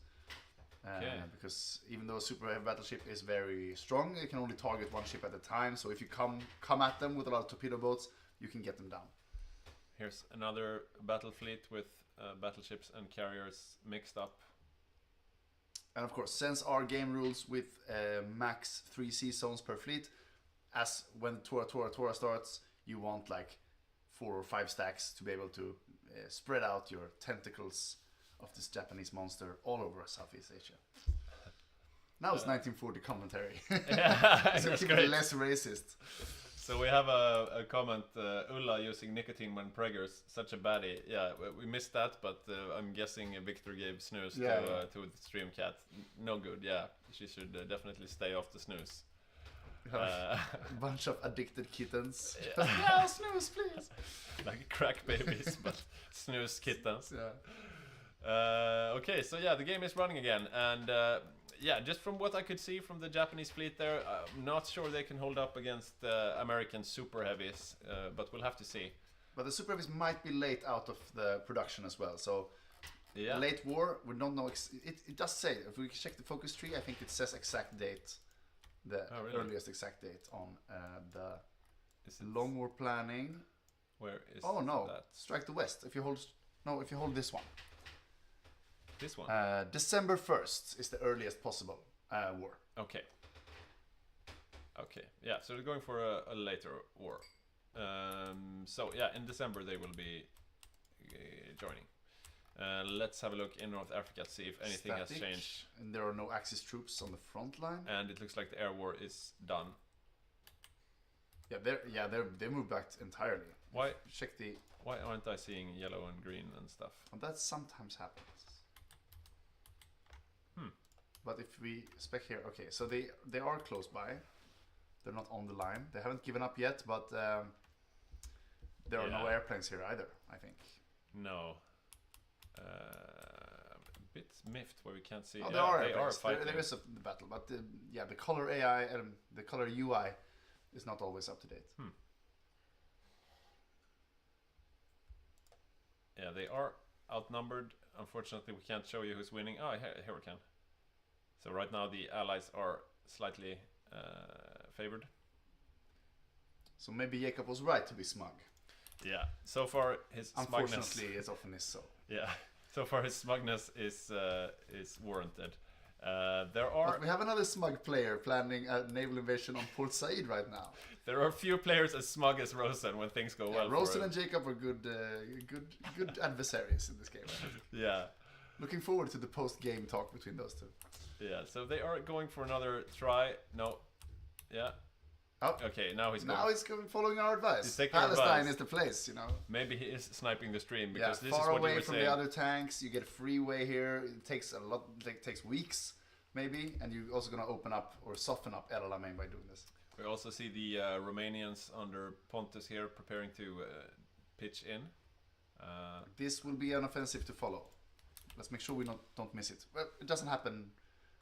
Because even though a super heavy battleship is very strong, it can only target one ship at a time. So if you come at them with a lot of torpedo boats, you can get them down. Here's another battle fleet with battleships and carriers mixed up. And of course, since our game rules with max 3 sea zones per fleet, as when Tora starts, you want like 4 or 5 stacks to be able to spread out your tentacles of this Japanese monster all over Southeast Asia. Now it's 1940 commentary. Yeah, so that's keep great. it less racist. So we have a comment, Ulla using nicotine when preggers, such a baddie. Yeah, we missed that, but I'm guessing Victor gave snooze to the stream cat. No good, yeah. She should definitely stay off the snooze. A bunch of addicted kittens. Yeah. No, snooze, please. Like crack babies, but snooze kittens. Yeah. Okay, so yeah, the game is running again, and yeah, just from what I could see from the Japanese fleet there, I'm not sure they can hold up against American super heavies, but we'll have to see. But the super heavies might be late out of the production as well, so yeah. Late war, we don't know. It does say, if we check the focus tree, I think it says exact date, the earliest exact date on the long war planning. Where is that? Strike the West. If you hold this one. This one? December 1st is the earliest possible war. Okay. Okay, yeah, so they're going for a later war. So yeah, in December they will be joining. Let's have a look in North Africa to see if anything has changed. And there are no Axis troops on the front line. And it looks like the air war is done. Yeah, they moved back entirely. Why? Check the. Why aren't I seeing yellow and green and stuff? Well, that sometimes happens. But if we spec here, okay, so they are close by. They're not on the line. They haven't given up yet, but there are no airplanes here either, I think. No. A bit miffed where we can't see. Oh, there are airplanes. fighting. There is a battle, but the color AI and the color UI is not always up to date. Yeah, they are outnumbered. Unfortunately, we can't show you who's winning. Oh, here we can. So right now the allies are slightly favored. So maybe Jacob was right to be smug. Yeah. So far his unfortunately it often is so. Yeah. So far his smugness is warranted. There But we have another smug player planning a naval invasion on Port Said right now. There are few players as smug as Rosen when things go well. Rosen and Jacob are good adversaries in this game. Yeah. Looking forward to the post-game talk between those two. Yeah, so they are going for another try. No. Yeah. Oh. Okay, now he's going. Now he's following our advice. He's taking Palestine advice. is the place, you know. Maybe he is sniping the stream because this far is what away you were from saying. the other tanks. You get a freeway here. It takes a lot. It takes weeks, maybe, and you're also gonna open up or soften up El Alamein by doing this. We also see the Romanians under Pontus here preparing to pitch in. This will be an offensive to follow. Let's make sure we don't miss it. Well, it doesn't happen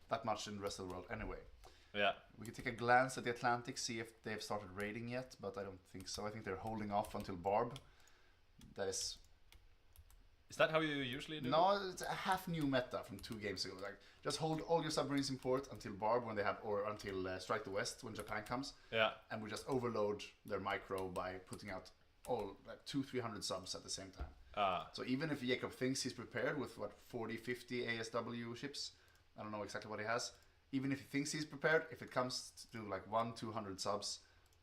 that much in the rest of the world anyway. Yeah. We can take a glance at the Atlantic, see if they've started raiding yet, but I don't think so. I think they're holding off until Barb. That is Is that how you usually do it? No, it's a half new meta from 2 games ago. Like, just hold all your submarines in port until Barb when they have, or until Strike the West when Japan comes. Yeah. And we just overload their micro by putting out all like 200-300 subs at the same time. So even if Jacob thinks he's prepared with what 40-50 ASW ships, I don't know exactly what he has. Even if he thinks he's prepared, if it comes to like 100-200 subs,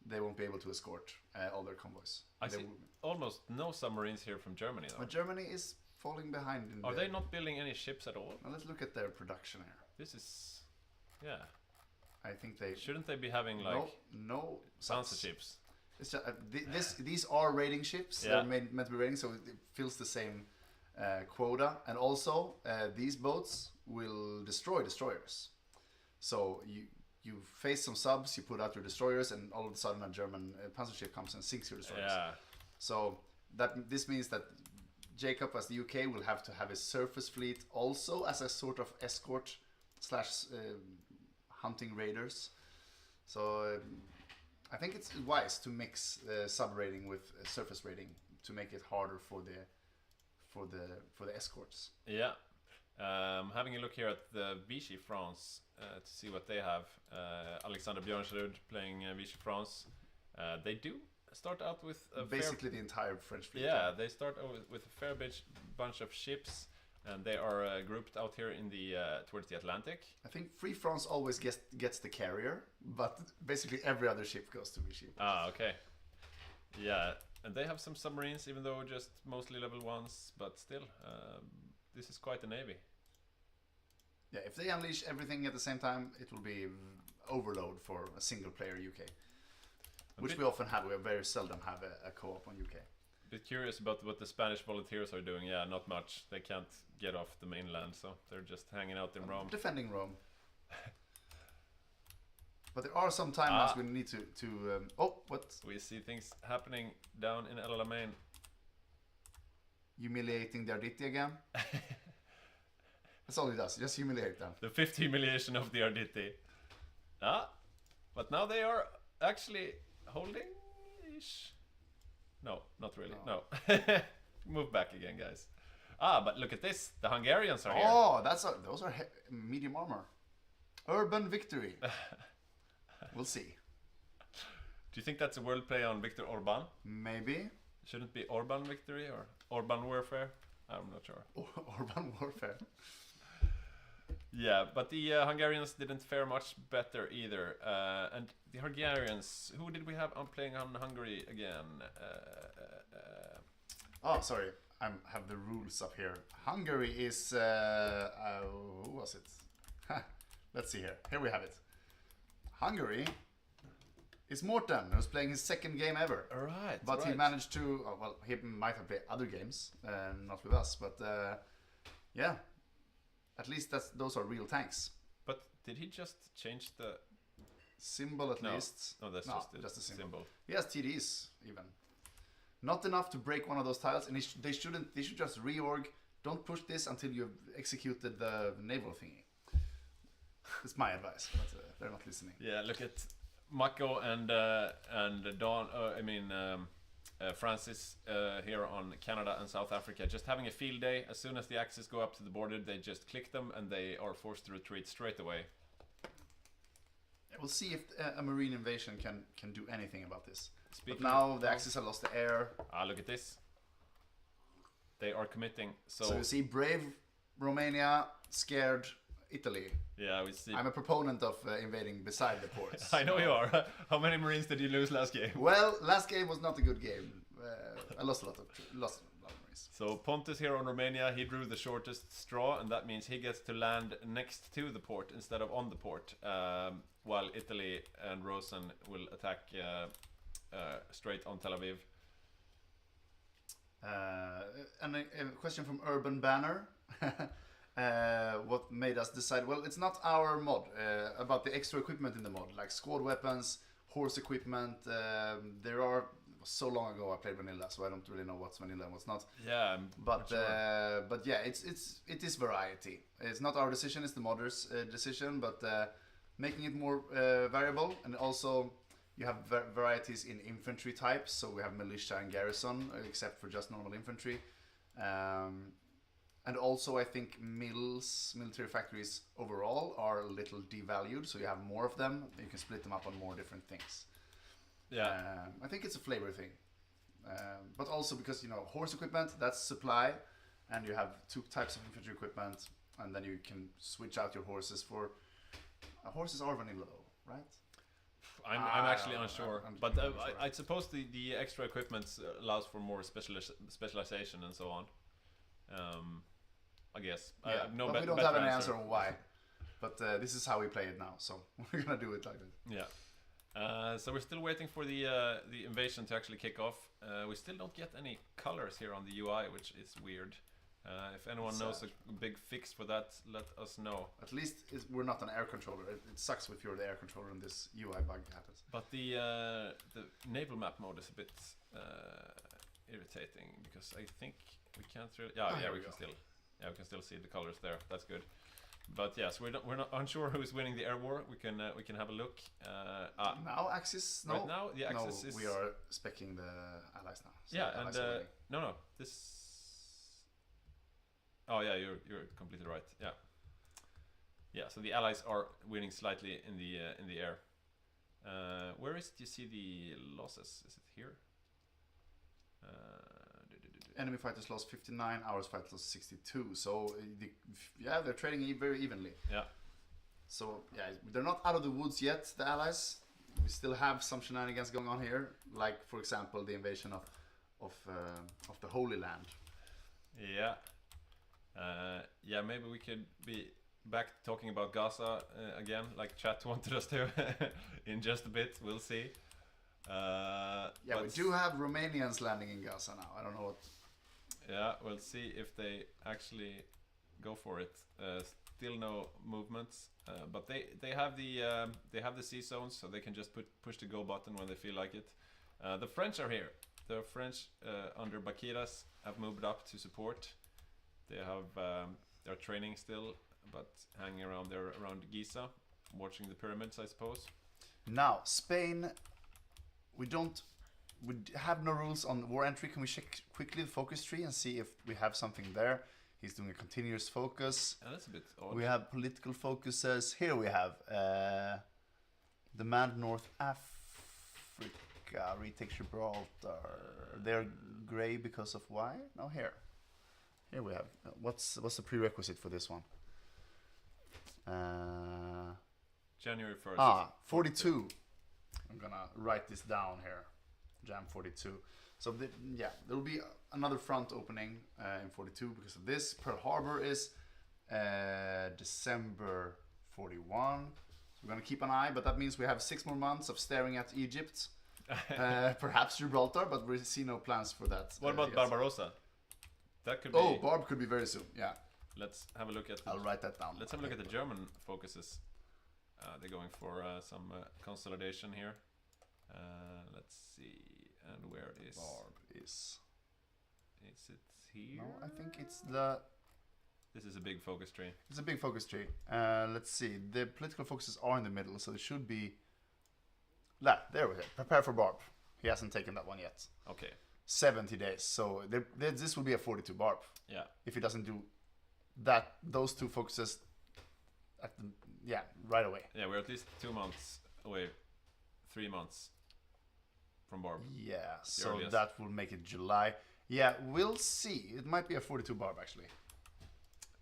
they won't be able to escort all their convoys. I see almost no submarines here from Germany though. But Germany is falling behind. Are they not building any ships at all? Now let's look at their production here. This is, yeah. I think they shouldn't they be having like no Sansa ships? It's just, these are raiding ships. Yeah. They're meant to be raiding, so it fills the same quota. And also, these boats will destroy destroyers. So you face some subs, you put out your destroyers, and all of a sudden a German panzer ship comes and sinks your destroyers. Yeah. So this means that Jacob, as the UK, will have to have a surface fleet also as a sort of escort / hunting raiders. So I think it's wise to mix sub raiding with surface raiding to make it harder for the escorts. Yeah. Having a look here at the Vichy France to see what they have. Alexander Björnsrud playing Vichy France. They do start out with basically the entire French fleet. Yeah, they start with a fair bunch of ships, and they are grouped out here in the towards the Atlantic. I think Free France always gets the carrier, but basically every other ship goes to Vichy. Ah, okay. Yeah, and they have some submarines, even though just mostly level 1s, but still, this is quite a navy. Yeah, if they unleash everything at the same time, it will be overload for a single player UK. Which we often have. We very seldom have a co-op on UK. Bit curious about what the Spanish volunteers are doing. Yeah, not much. They can't get off the mainland, so they're just hanging out in Rome. Defending Rome. But there are some timelines we need to oh, what? We see things happening down in El Alamein. Humiliating the Arditi again. That's all he does, just humiliate them. The fifth humiliation of the Arditi. But now they are actually holding-ish. No, not really. No. Move back again, guys. But look at this. The Hungarians are here. Oh, those are medium armor. Urban victory. We'll see. Do you think that's a word play on Viktor Orban? Maybe. Shouldn't it be Orban victory or Orban warfare? I'm not sure. Orban warfare. Yeah, but the Hungarians didn't fare much better either. And the Hungarians, who did we have playing on Hungary again? Oh, sorry. I have the rules up here. Hungary is... who was it? Let's see here. Here we have it. Hungary is Morten, who's playing his second game ever. Right. But he managed to... well, he might have played other games, not with us. But yeah. At least those are real tanks. But did he just change the symbol at least? No, that's just a symbol. He has TDs even. Not enough to break one of those tiles, and they should just reorg. Don't push this until you've executed the naval thingy. It's my advice, but they're not listening. Yeah, look at Mako and Don. Francis here on Canada and South Africa, just having a field day. As soon as the axes go up to the border, they just click them and they are forced to retreat straight away. Yeah, we'll see if a marine invasion can do anything about this. But now the axes have lost the air. Look at this. They are committing. So you see brave Romania, scared Italy. Yeah, we see. I'm a proponent of invading beside the ports. I know you are. How many Marines did you lose last game? Well, last game was not a good game. I lost a lot of Marines. So Pontus here on Romania, he drew the shortest straw, and that means he gets to land next to the port instead of on the port, while Italy and Rosen will attack straight on Tel Aviv. And a question from Urban Banner. What made us decide? Well, it's not our mod about the extra equipment in the mod, like squad weapons, horse equipment. There are so long ago I played vanilla, so I don't really know what's vanilla and what's not. Yeah, but yeah, it is variety. It's not our decision; it's the modders' decision. But making it more variable, and also you have varieties in infantry types. So we have militia and garrison, except for just normal infantry. And also, I think military factories overall are a little devalued, so you have more of them. You can split them up on more different things. Yeah. I think it's a flavor thing. But also because, horse equipment, that's supply, and you have 2 types of infantry equipment, and then you can switch out your horses for... horses are vanilla though, right? I'm actually unsure, but unsure. I suppose the extra equipment allows for more specialization and so on. I guess. Yeah, but we don't have an answer on why. But this is how we play it now, so we're gonna do it like this. Yeah. So we're still waiting for the invasion to actually kick off. We still don't get any colors here on the UI, which is weird. If anyone knows a big fix for that, let us know. At least we're not an air controller. It sucks if you're the air controller and this UI bug happens. But the naval map mode is a bit irritating because I think we can't really. We can still see the colors there. That's good. But yes, we're not unsure who's winning the air war. We can have a look. Now Axis. No. Right now the Axis is. We are specking the allies now. So yeah, and no, this. Oh yeah, you're completely right. Yeah. Yeah, so the allies are winning slightly in the air. Where do you see the losses? Is it here? Enemy fighters lost 59, ours fighters lost 62. So they're trading very evenly. Yeah. So yeah, they're not out of the woods yet. The allies, we still have some shenanigans going on here, like for example the invasion of the Holy Land. Yeah. Yeah, maybe we could be back talking about Gaza again, like chat wanted us to, in just a bit. We'll see. We do have Romanians landing in Gaza now. I don't know what. Yeah, we'll see if they actually go for it. Still no movements, but they have the sea zones, so they can just push the go button when they feel like it. The French are here. The French under Bakiras have moved up to support. They have they're training still, but hanging around there around Giza, watching the pyramids, I suppose. Now Spain, we have no rules on war entry. Can we check quickly the focus tree and see if we have something there? He's doing a continuous focus. That's a bit odd. We have political focuses. Here we have demand North Africa, retake Gibraltar. They're grey because of why? No, here we have. What's the prerequisite for this one? January 1st. 42. I'm gonna write this down here. Jam 42. So there will be another front opening in 42 because of this. Pearl Harbor is December 41. So we're gonna keep an eye, but that means we have 6 more months of staring at Egypt, perhaps Gibraltar, but we see no plans for that. What about Barbarossa? That could be. Oh, Barb could be very soon. Yeah. Let's have a look at. I'll write that down. Let's have a look at the German focuses. They're going for some consolidation here. Let's see. And where is Barb is? Is it here? No, I think it's the. This is a big focus tree. It's a big focus tree. Let's see. The political focuses are in the middle, so it should be. There we go. Prepare for Barb. He hasn't taken that one yet. Okay. 70 days. So this will be a 42 Barb. Yeah. If he doesn't do those 2 focuses right away. Yeah, we're at least 2 months away. 3 months from Barb. Yeah, so that will make it July. Yeah, we'll see. It might be a 42 Barb actually.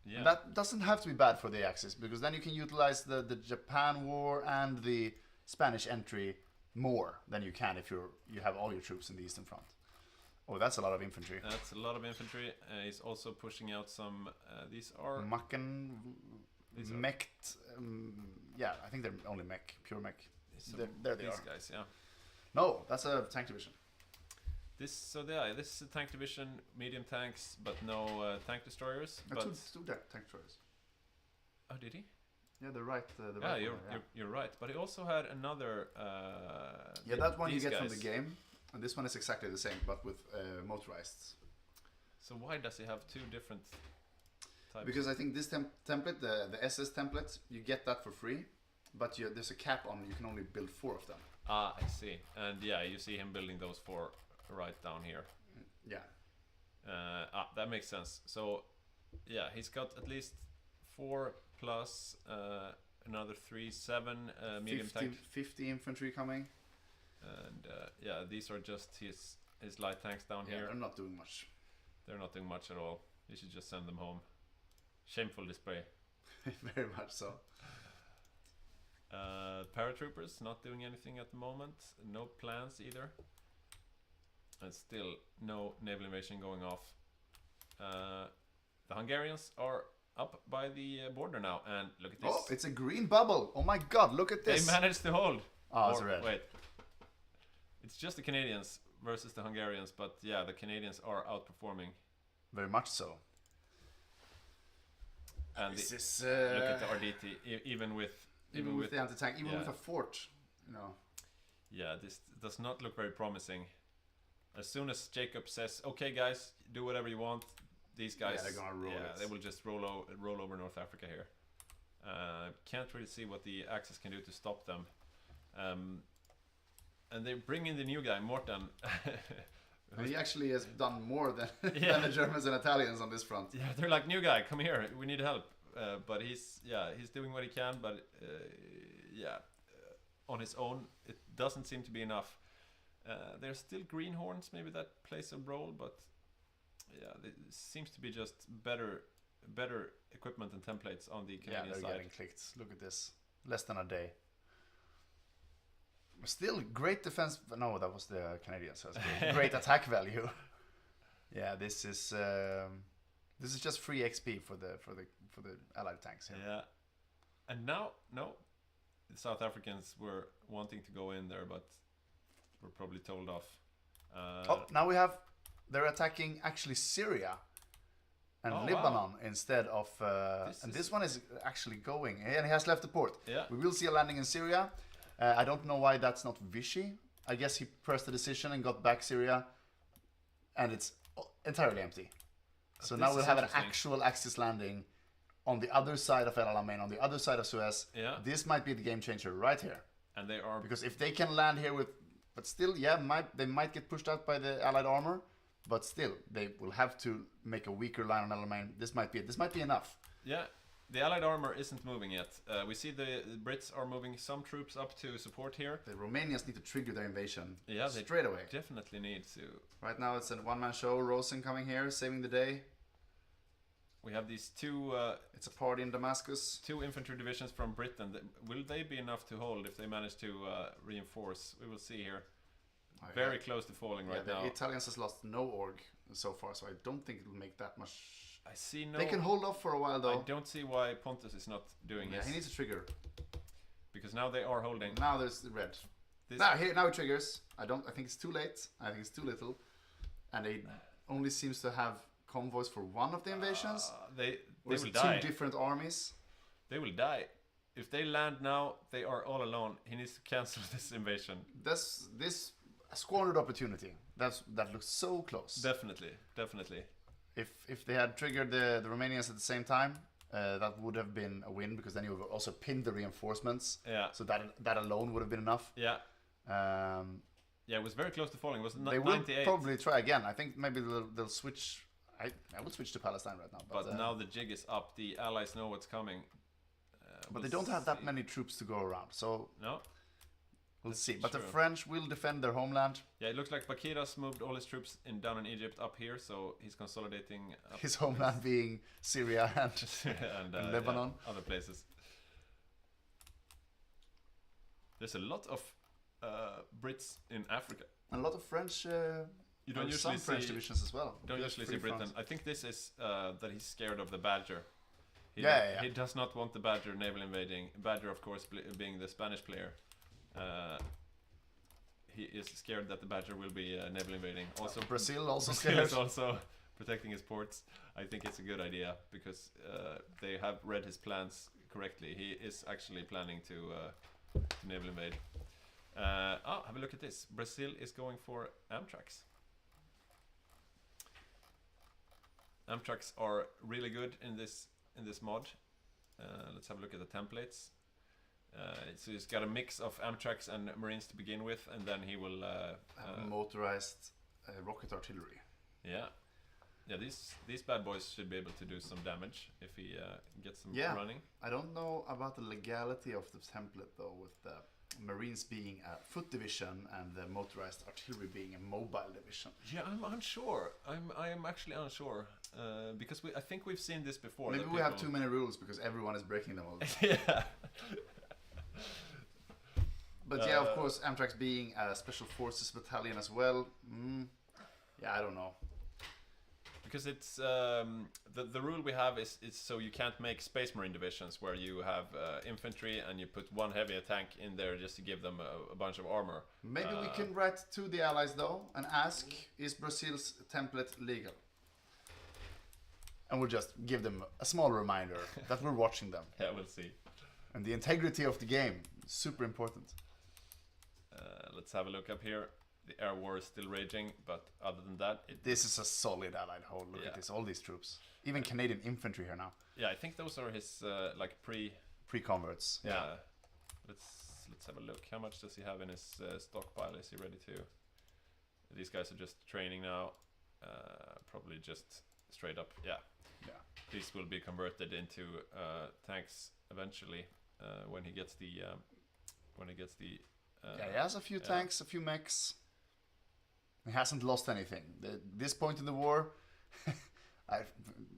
Yeah. That doesn't have to be bad for the Axis because then you can utilize the Japan war and the Spanish entry more than you can if you have all your troops in the Eastern Front. Oh, that's a lot of infantry. That's a lot of infantry. He's also pushing out some. These are Macken, mech. I think they're only mech, pure mech. There they are. These guys, yeah. No, that's a tank division. This is a tank division, medium tanks, but no tank destroyers. But two tank destroyers. Oh, did he? Yeah, the right. You're right. But he also had another. That one you get from the game. And this one is exactly the same, but with motorized. So why does he have 2 different types? Because I think this template, the SS template, you get that for free, but there's a cap on you can only build 4 of them. Ah, I see. And you see him building those 4 right down here. Yeah. That makes sense. So yeah, he's got at least 4 plus another 3, 7 medium 50, tank. 50 infantry coming. And yeah, these are just his light tanks down Yeah, here. they're not doing much. They're not doing much at all. You should just send them home. Shameful display. Very much so. Paratroopers not doing anything at the moment. No plans either. And still no naval invasion going off. The Hungarians are up by the border now, and look at this. Oh, it's a green bubble. Oh my god, look at this. They managed to hold. Oh, it's red. Wait. It's just the Canadians versus the Hungarians, but yeah, the Canadians are outperforming. Very much so. And This is, look at the RDT, even with the anti-tank, even yeah. with a fort, you know. Yeah, this does not look very promising. As soon as Jacob says, "Okay, guys, do whatever you want," these guys, they're gonna roll it. they will just roll over North Africa here. Can't really see what the Axis can do to stop them. And they bring in the new guy, Morten. He actually has done more than, Yeah. than the Germans and Italians on this front. Yeah, they're like, "New guy, come here, we need help." But he's doing what he can, but on his own, it doesn't seem to be enough. There's still greenhorns, maybe that plays a role, but yeah, it seems to be just better equipment and templates on the Canadian Yeah, they're side. getting clicked. Look at this. Less than a day. Still great defense. No, that was the Canadians. So great attack value. Yeah, this is just free XP for the Allied tanks here. Yeah, and now the South Africans were wanting to go in there, but were probably told off. Now they're attacking actually Syria and Oh, Lebanon wow. instead of this one is actually going, and he has left the port. Yeah. We will see a landing in Syria. I don't know why that's not Vichy. I guess he pressed the decision and got back Syria, and it's entirely empty. So This now we'll is have an interesting. actual Axis landing on the other side of El Alamein, on the other side of Suez. Yeah. This might be the game changer right here. And they are Because if they can land here but still, they might get pushed out by the Allied armor, but still, they will have to make a weaker line on El Alamein. This might be it. This might be enough. Yeah, the Allied armor isn't moving yet. We see the Brits are moving some troops up to support here. The Romanians need to trigger their invasion They straight away. definitely need to. Right now, it's a one-man show. Rosen coming here, saving the day. We have these two It's a party in Damascus. infantry divisions from Britain. Will they be enough to hold if they manage to reinforce? We will see here. Very close to falling right the now. Italians has lost no org so far, so I don't think it will make that much. I see no. They can hold off for a while though. I don't see why Pontus is not doing Yeah, this. he needs a trigger. Because now they are holding. Now there's the red. This- Now it triggers. I think it's too late. I think it's too little, and they only seems to have convoys for one of the invasions. They Or is will it die. two different armies? They will die. If they land now, they are all alone. He needs to cancel this invasion. This squandered opportunity. That looks so close. Definitely. If they had triggered the Romanians at the same time, that would have been a win, because then you would also pinned the reinforcements. Yeah. So that alone would have been enough. Yeah. Yeah, it was very close to falling. It was they will 98. probably try again. I think maybe they'll switch. I would switch to Palestine right now. But now the jig is up. The Allies know what's coming. But they don't have that many troops to go around, so No. we'll see. But the true. French will defend their homeland. Yeah, it looks like Bakiras moved all his troops down in Egypt up here, so he's consolidating up His homeland being Syria and, and and Lebanon. yeah, other places. There's a lot of Brits in Africa. And a lot of French. You don't some usually French see divisions as well. Don't Just usually see free Britain. France. I think this is that he's scared of the Badger. Yeah. He does not want the Badger naval invading. Badger, of course, being the Spanish player. He is scared that the Badger will be naval invading. Also, Brazil also Brazil scared. is also protecting his ports. I think it's a good idea because they have read his plans correctly. He is actually planning to naval invade. Have a look at this. Brazil is going for Amtracs. Amtracs are really good in this mod. Let's have a look at the templates. So he's got a mix of Amtracs and Marines to begin with, and then he will Motorized rocket artillery. Yeah, Yeah, these bad boys should be able to do some damage if he gets them running. I don't know about the legality of the template though, with the Marines being a foot division and the motorized artillery being a mobile division. Yeah, I'm unsure. I am actually unsure because I think we've seen this before. Maybe we have too many rules because everyone is breaking them all. Yeah. But yeah, of course, Amtrak's being a special forces battalion as well. Yeah, I don't know. Because it's the rule we have is so you can't make Space Marine divisions where you have infantry and you put one heavier tank in there just to give them a bunch of armor. Maybe we can write to the allies though and ask, is Brazil's template legal? And we'll just give them a small reminder that we're watching them. Yeah, we'll see. And the integrity of the game, super important. Let's have a look up here. The air war is still raging, but other than that... This is a solid allied hold. Look at this, all these troops. Even Canadian infantry here now. Yeah, I think those are his like pre-converts. Yeah. Let's have a look. How much does he have in his stockpile? Is he ready to... These guys are just training now. Probably just straight up, yeah. These will be converted into tanks eventually when he gets the... yeah, he has a few tanks, a few mechs. He hasn't lost anything. This point in the war,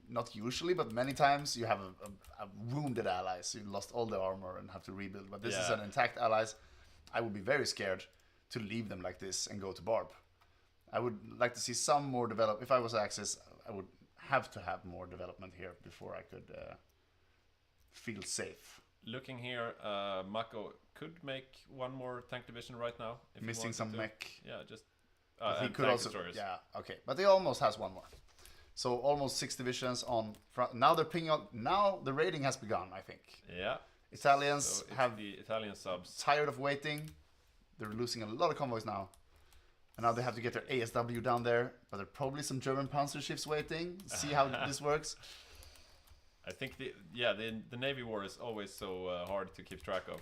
not usually, but many times you have a wounded ally, so you lost all the armor and have to rebuild. But this is an intact allies. I would be very scared to leave them like this and go to Barb. I would like to see some more develop. If I was Axis, I would have to have more development here before I could feel safe. Looking here, Mako could make one more tank division right now. If Missing some mech. Yeah, just... he could also... destroyers. Yeah, okay. But he almost has one more. So almost 6 divisions on front. Now they're picking up... Now the raiding has begun, I think. Yeah. Italians have... the Italian subs. Tired of waiting. They're losing a lot of convoys now. And now they have to get their ASW down there. But there are probably some German panzer ships waiting. See how this works. I think the Navy war is always so hard to keep track of.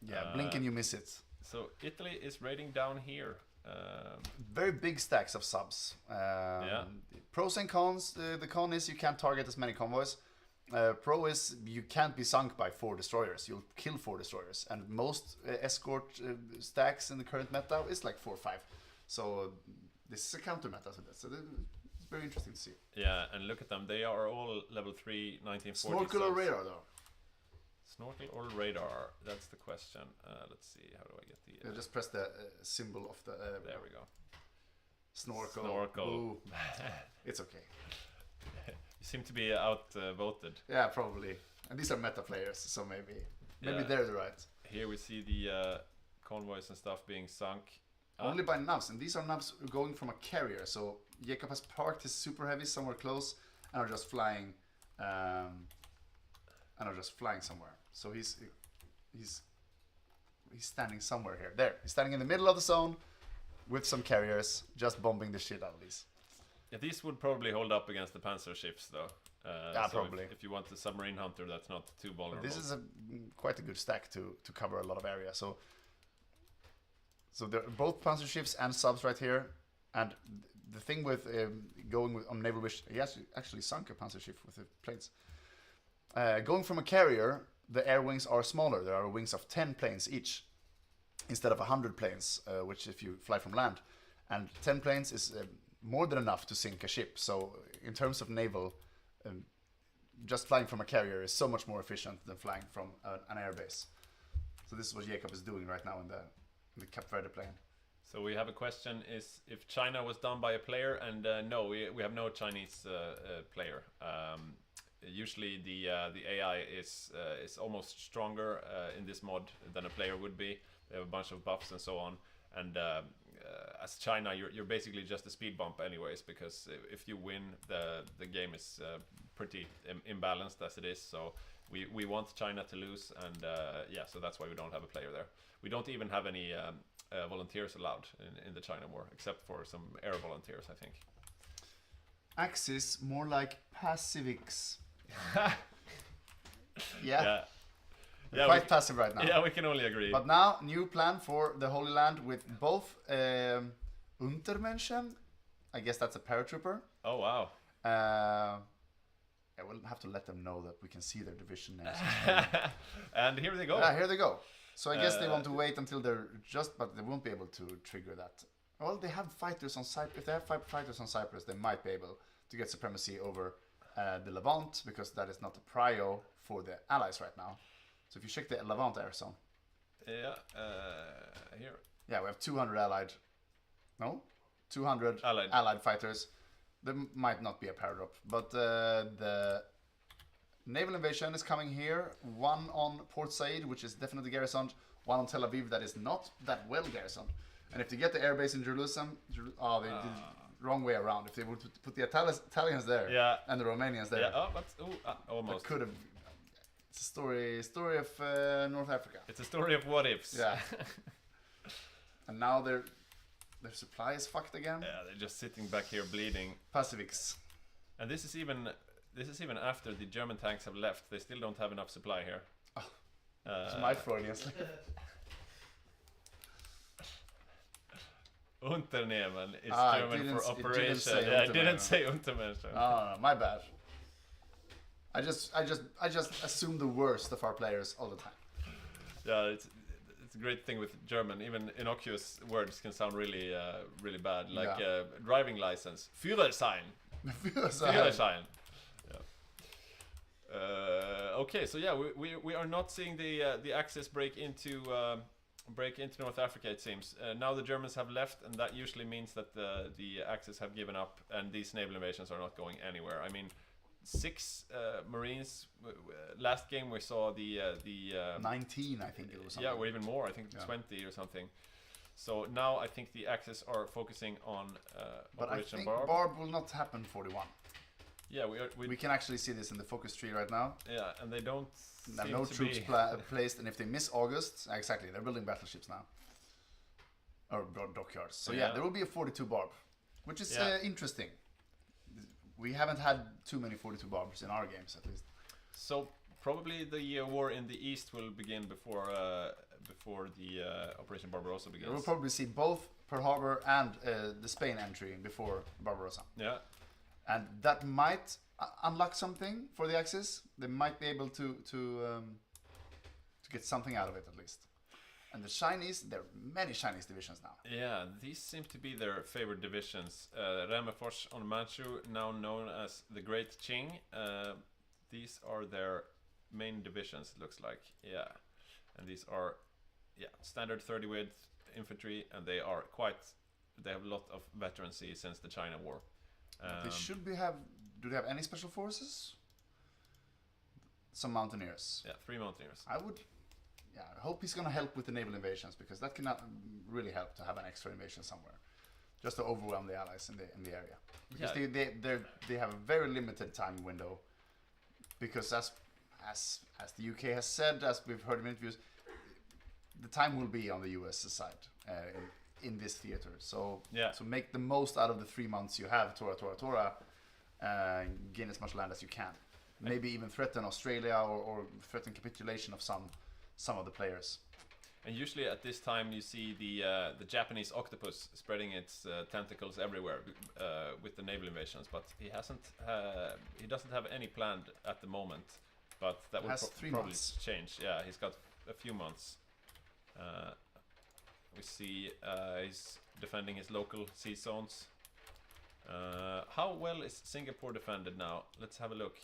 Yeah, blink and you miss it. So Italy is raiding down here. Very big stacks of subs. Pros and cons. The con is you can't target as many convoys. Pro is you can't be sunk by 4 destroyers. You'll kill 4 destroyers. And most escort stacks in the current meta is like 4 or 5. So this is a counter meta to that. So it's very interesting to see. Yeah, and look at them. They are all level 3, 1940. Snorkel or radar though? Snorkel or radar? That's the question. Let's see. How do I get the... just press the symbol of the... there we go. Snorkel. Snorkel. It's okay. You seem to be outvoted. Yeah, probably. And these are meta players, so maybe they're the right. Here we see the convoys and stuff being sunk. Only by navs, and these are navs going from a carrier. So Jacob has parked his super heavy somewhere close and are just flying, somewhere. So he's standing somewhere here. There, he's standing in the middle of the zone with some carriers, just bombing the shit out of these. Yeah, these would probably hold up against the panzer ships, though. Yeah, so probably. If you want the submarine hunter, that's not too vulnerable. But this is quite a good stack to cover a lot of area. So there are both panzer ships and subs right here. And the thing with going on naval wish, he actually sunk a panzer ship with the planes. Going from a carrier, the air wings are smaller. There are wings of 10 planes each, instead of 100 planes, which if you fly from land. And 10 planes is more than enough to sink a ship. So in terms of naval, just flying from a carrier is so much more efficient than flying from an airbase. So this is what Jacob is doing right now in the Cap Verde plane. So we have a question: is if China was done by a player? And no, we have no Chinese player. Usually the AI is almost stronger in this mod than a player would be. They have a bunch of buffs and so on. And as China, you're basically just a speed bump anyways, because if you win, the game is pretty imbalanced as it is. So we want China to lose, and yeah, so that's why we don't have a player there. We don't even have any volunteers allowed in the China war, except for some air volunteers, I think. Axis, more like pacifics. Yeah. Yeah, quite passive right now. Yeah, we can only agree. But now, new plan for the Holy Land with both Untermenschen, I guess that's a paratrooper. Oh, wow. Yeah, we'll have to let them know that we can see their division names. And here they go. Yeah, here they go. So I guess they want to wait until they're just, but they won't be able to trigger that. Well, they have fighters on Cyprus. If they have fighters on Cyprus, they might be able to get supremacy over the Levant, because that is not a prio for the allies right now. So if you check the Levant air zone. Yeah, here. Yeah, we have 200 allied. No? 200 allied fighters. There might not be a paradrop, but the naval invasion is coming here. One on Port Said, which is definitely garrisoned. One on Tel Aviv that is not that well garrisoned. And if they get the airbase in Jerusalem, they did wrong way around. If they would put the Italians there and the Romanians there, almost could have. It's a story of North Africa. It's a story of what ifs. Yeah. And now their supply is fucked again. Yeah, they're just sitting back here bleeding. Pacifics. And this is even after the German tanks have left. They still don't have enough supply here. It's my Freudian slip. Unternehmen is German for operation. I didn't say Untermenschen. No, my bad. I just assume the worst of our players all the time. Yeah, it's a great thing with German. Even innocuous words can sound really really bad, like driving license, Führerschein. Führerschein. Yeah. Okay, so yeah, we are not seeing the Axis break into North Africa. It seems now the Germans have left, and that usually means that the Axis have given up, and these naval invasions are not going anywhere. I mean, 6 Marines. Last game we saw the 19, I think it was. Yeah, or even more. I think 20 or something. So now I think the Axis are focusing on but Operation I think Barb. Barb will not happen 41. Yeah, we can actually see this in the focus tree right now. Yeah, and they don't. There are no troops placed, and if they miss August, exactly, they're building battleships now, or dockyards. So yeah, there will be a 42 Barb, which is interesting. We haven't had too many 42 Barbs in our games, at least. So probably the war in the east will begin before the Operation Barbarossa begins. We'll probably see both Pearl Harbor and the Spain entry before Barbarossa. Yeah, and that might unlock something for the Axis. They might be able to get something out of it at least. And the Chinese, there are many Chinese divisions now. Yeah, these seem to be their favorite divisions. Remefors on Manchu, now known as the Great Qing. These are their main divisions, it looks like. Yeah, and these are standard 30 width infantry, and they have a lot of veterancy since the China War. They should have. Do they have any special forces? Some mountaineers. Yeah, 3 mountaineers. I hope he's gonna help with the naval invasions, because that can really help to have an extra invasion somewhere, just to overwhelm the allies in the area. Because they have a very limited time window. Because as the UK has said, as we've heard in interviews, the time will be on the US side in this theater. So to make the most out of the 3 months you have, Tora, gain as much land as you can. Maybe even threaten Australia or threaten capitulation of some of the players. And usually at this time you see the Japanese octopus spreading its tentacles everywhere with the naval invasions, but he doesn't have any planned at the moment. But that will probably change. Yeah, he's got a few months. We see he's defending his local sea zones. How well is Singapore defended now? Let's have a look.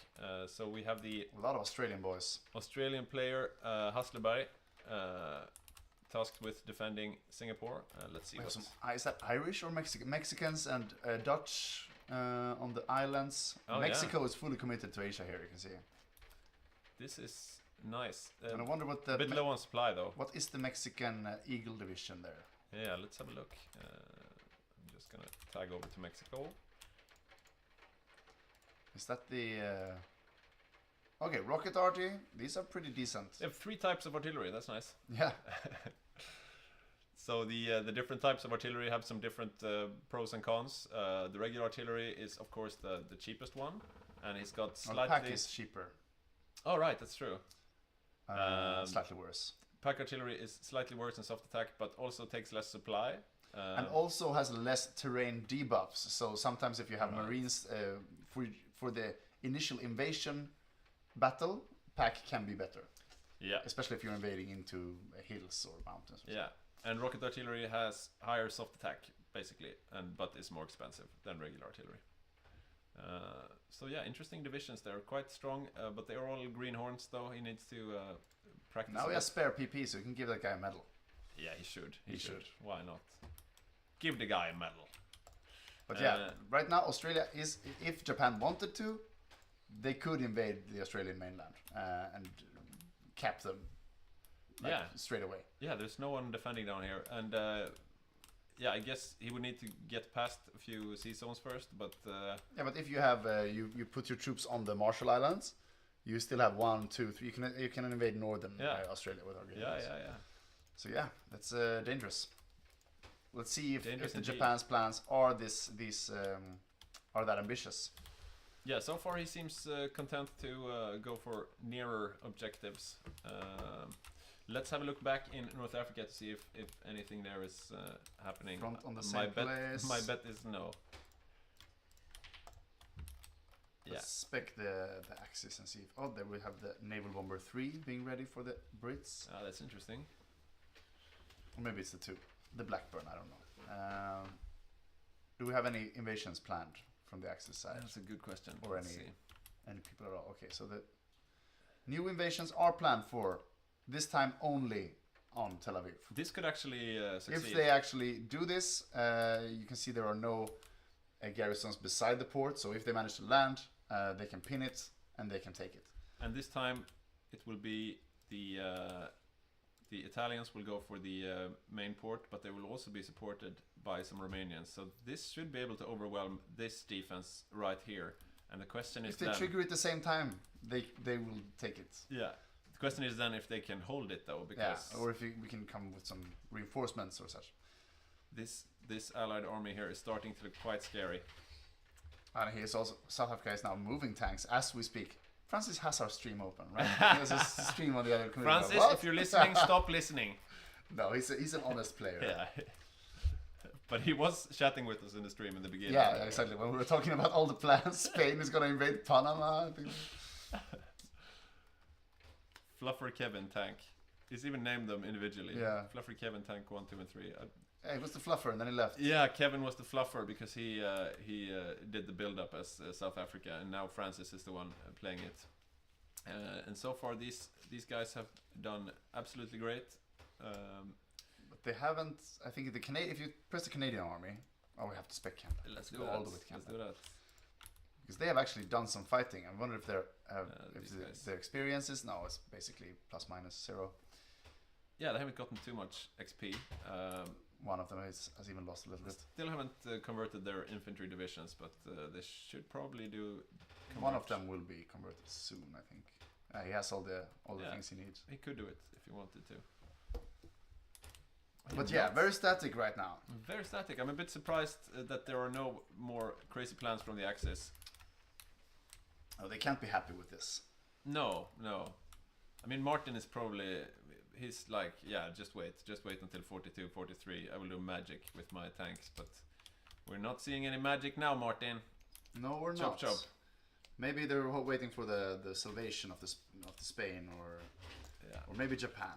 So we have a lot of Australian boys. Australian player Hasleberg, tasked with defending Singapore. Let's see. Is that Irish or Mexicans and Dutch on the islands? Mexico is fully committed to Asia here. You can see. This is nice. And I wonder what the a bit low on supply though. What is the Mexican Eagle division there? Yeah, let's have a look. I'm just gonna tag over to Mexico. Is that the okay, rocket artillery? These are pretty decent. They have 3 types of artillery. That's nice. Yeah. So the different types of artillery have some different pros and cons. The regular artillery is of course the cheapest one, and it's got slightly. Pack is cheaper. Oh right, that's true. Slightly worse. Pack artillery is slightly worse in soft attack, but also takes less supply. And also has less terrain debuffs. So sometimes if you have Marines for the initial invasion battle, pack can be better. Yeah. Especially if you're invading into hills or mountains. Yeah. And rocket artillery has higher soft attack, basically, but is more expensive than regular artillery. So yeah, interesting divisions. They're quite strong, but they are all greenhorns, though. He needs to practice. Now he has spare PP, so you can give that guy a medal. Yeah, he should. He should. Why not? Give the guy a medal. But yeah, right now Australia is, if Japan wanted to, they could invade the Australian mainland and cap them. Like, straight away. Yeah, there's no one defending down here, and yeah, I guess he would need to get past a few sea zones first, but yeah, but if you have you put your troops on the Marshall Islands, you still have 1, 2, 3. You can invade northern Australia with our guns. Yeah. So yeah, that's dangerous. Let's see if Dangerous Japan's plans are are that ambitious. Yeah, so far he seems content to go for nearer objectives. Let's have a look back in North Africa to see if anything there is happening. Front on the same place. My bet is no. Let's spec the axis and see if... Oh, there we have the Naval Bomber 3 being ready for the Brits. Ah, that's interesting. Or maybe it's the 2. The Blackburn, I don't know. Do we have any invasions planned from the Axis side? That's a good question. Or any people at all? Okay, so the new invasions are planned for this time only on Tel Aviv. This could actually succeed. If they actually do this, you can see there are no garrisons beside the port, so if they manage to land, they can pin it and they can take it. And this time it will be the Italians will go for the main port, but they will also be supported by some Romanians. So this should be able to overwhelm this defense right here. And the question is, if they trigger it at the same time, they will take it. Yeah. The question is then if they can hold it, though, because or if we can come with some reinforcements or such. This allied army here is starting to look quite scary. And here's also South Africa is now moving tanks as we speak. Francis has our stream open, right? There's a stream on the other computer. Francis, if you're listening, stop listening. No, he's an honest player. Yeah. But he was chatting with us in the stream in the beginning. Yeah, exactly. When we were talking about all the plans, Spain is going to invade Panama. Fluffer Kevin tank. He's even named them individually. Yeah. Fluffer Kevin tank 1, 2, and 3. He was the fluffer and then he left. Yeah, Kevin was the fluffer because he did the build-up as South Africa, and now Francis is the one playing it. And so far, these guys have done absolutely great. But they haven't. I think if you press the Canadian army, we have to spec camp. Let's go all the way to camp. Let's do that. Because they have actually done some fighting. I wonder if their experiences now is basically plus minus 0. Yeah, they haven't gotten too much XP. One of them has even lost a little bit. Still haven't converted their infantry divisions, but they should probably do. One of them will be converted soon, I think. He has all the things he needs. He could do it if he wanted to. But yeah, very static right now. Very static. I'm a bit surprised that there are no more crazy plans from the Axis. Oh, they can't be happy with this. No. I mean, Martin is probably... He's like, yeah, just wait until 42, 43. I will do magic with my tanks, but we're not seeing any magic now, Martin. No, we're not. Chop. Maybe they're waiting for the salvation of the Spain or maybe Japan.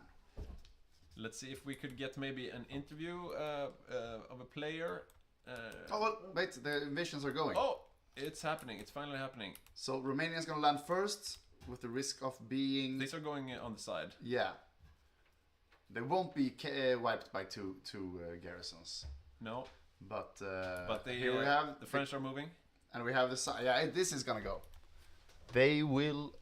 Let's see if we could get maybe an interview of a player. Oh well, wait, the invasions are going. Oh, it's happening. It's finally happening. So Romania's gonna land first with the risk of being. These are going on the side. Yeah. They won't be wiped by two garrisons. No. But here we have the French are moving, and we have the side. Yeah, this is gonna go. They will.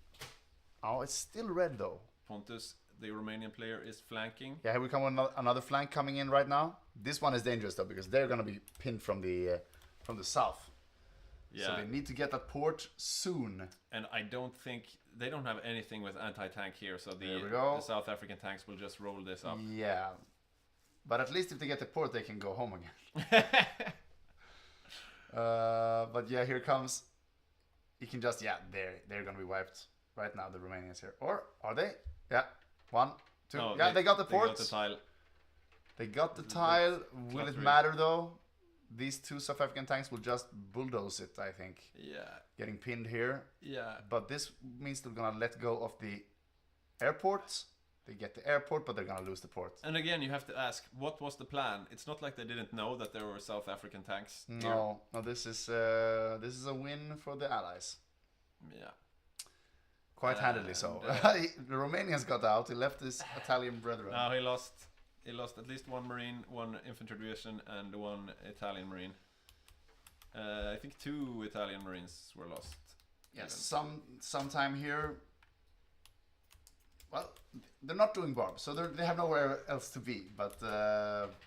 Oh, it's still red though. Pontus, the Romanian player, is flanking. Yeah, here we come another flank coming in right now. This one is dangerous though because they're gonna be pinned from the south. Yeah. So they need to get that port soon. And I don't think they don't have anything with anti-tank here, so the South African tanks will just roll this up. Yeah. But at least if they get the port, they can go home again. But yeah, here comes. You can just they're gonna be wiped right now. The Romanians here, or are they? Yeah, 1, 2. No, they got the port. They got the tile. They got the tile. Will it matter though? these two South African tanks will just bulldoze it, I think. Yeah. Getting pinned here. Yeah. But this means they're gonna let go of the airport. They get the airport, but they're gonna lose the port. And again, you have to ask, what was the plan? It's not like they didn't know that there were South African tanks. No, this is a win for the Allies. Yeah. Quite handily so. The Romanians got out. He left his Italian brethren. No, he lost at least one Marine, one infantry division, and one Italian Marine. I think 2 Italian Marines were lost. Yes, sometime here. Well, they're not doing Barb, so they have nowhere else to be. But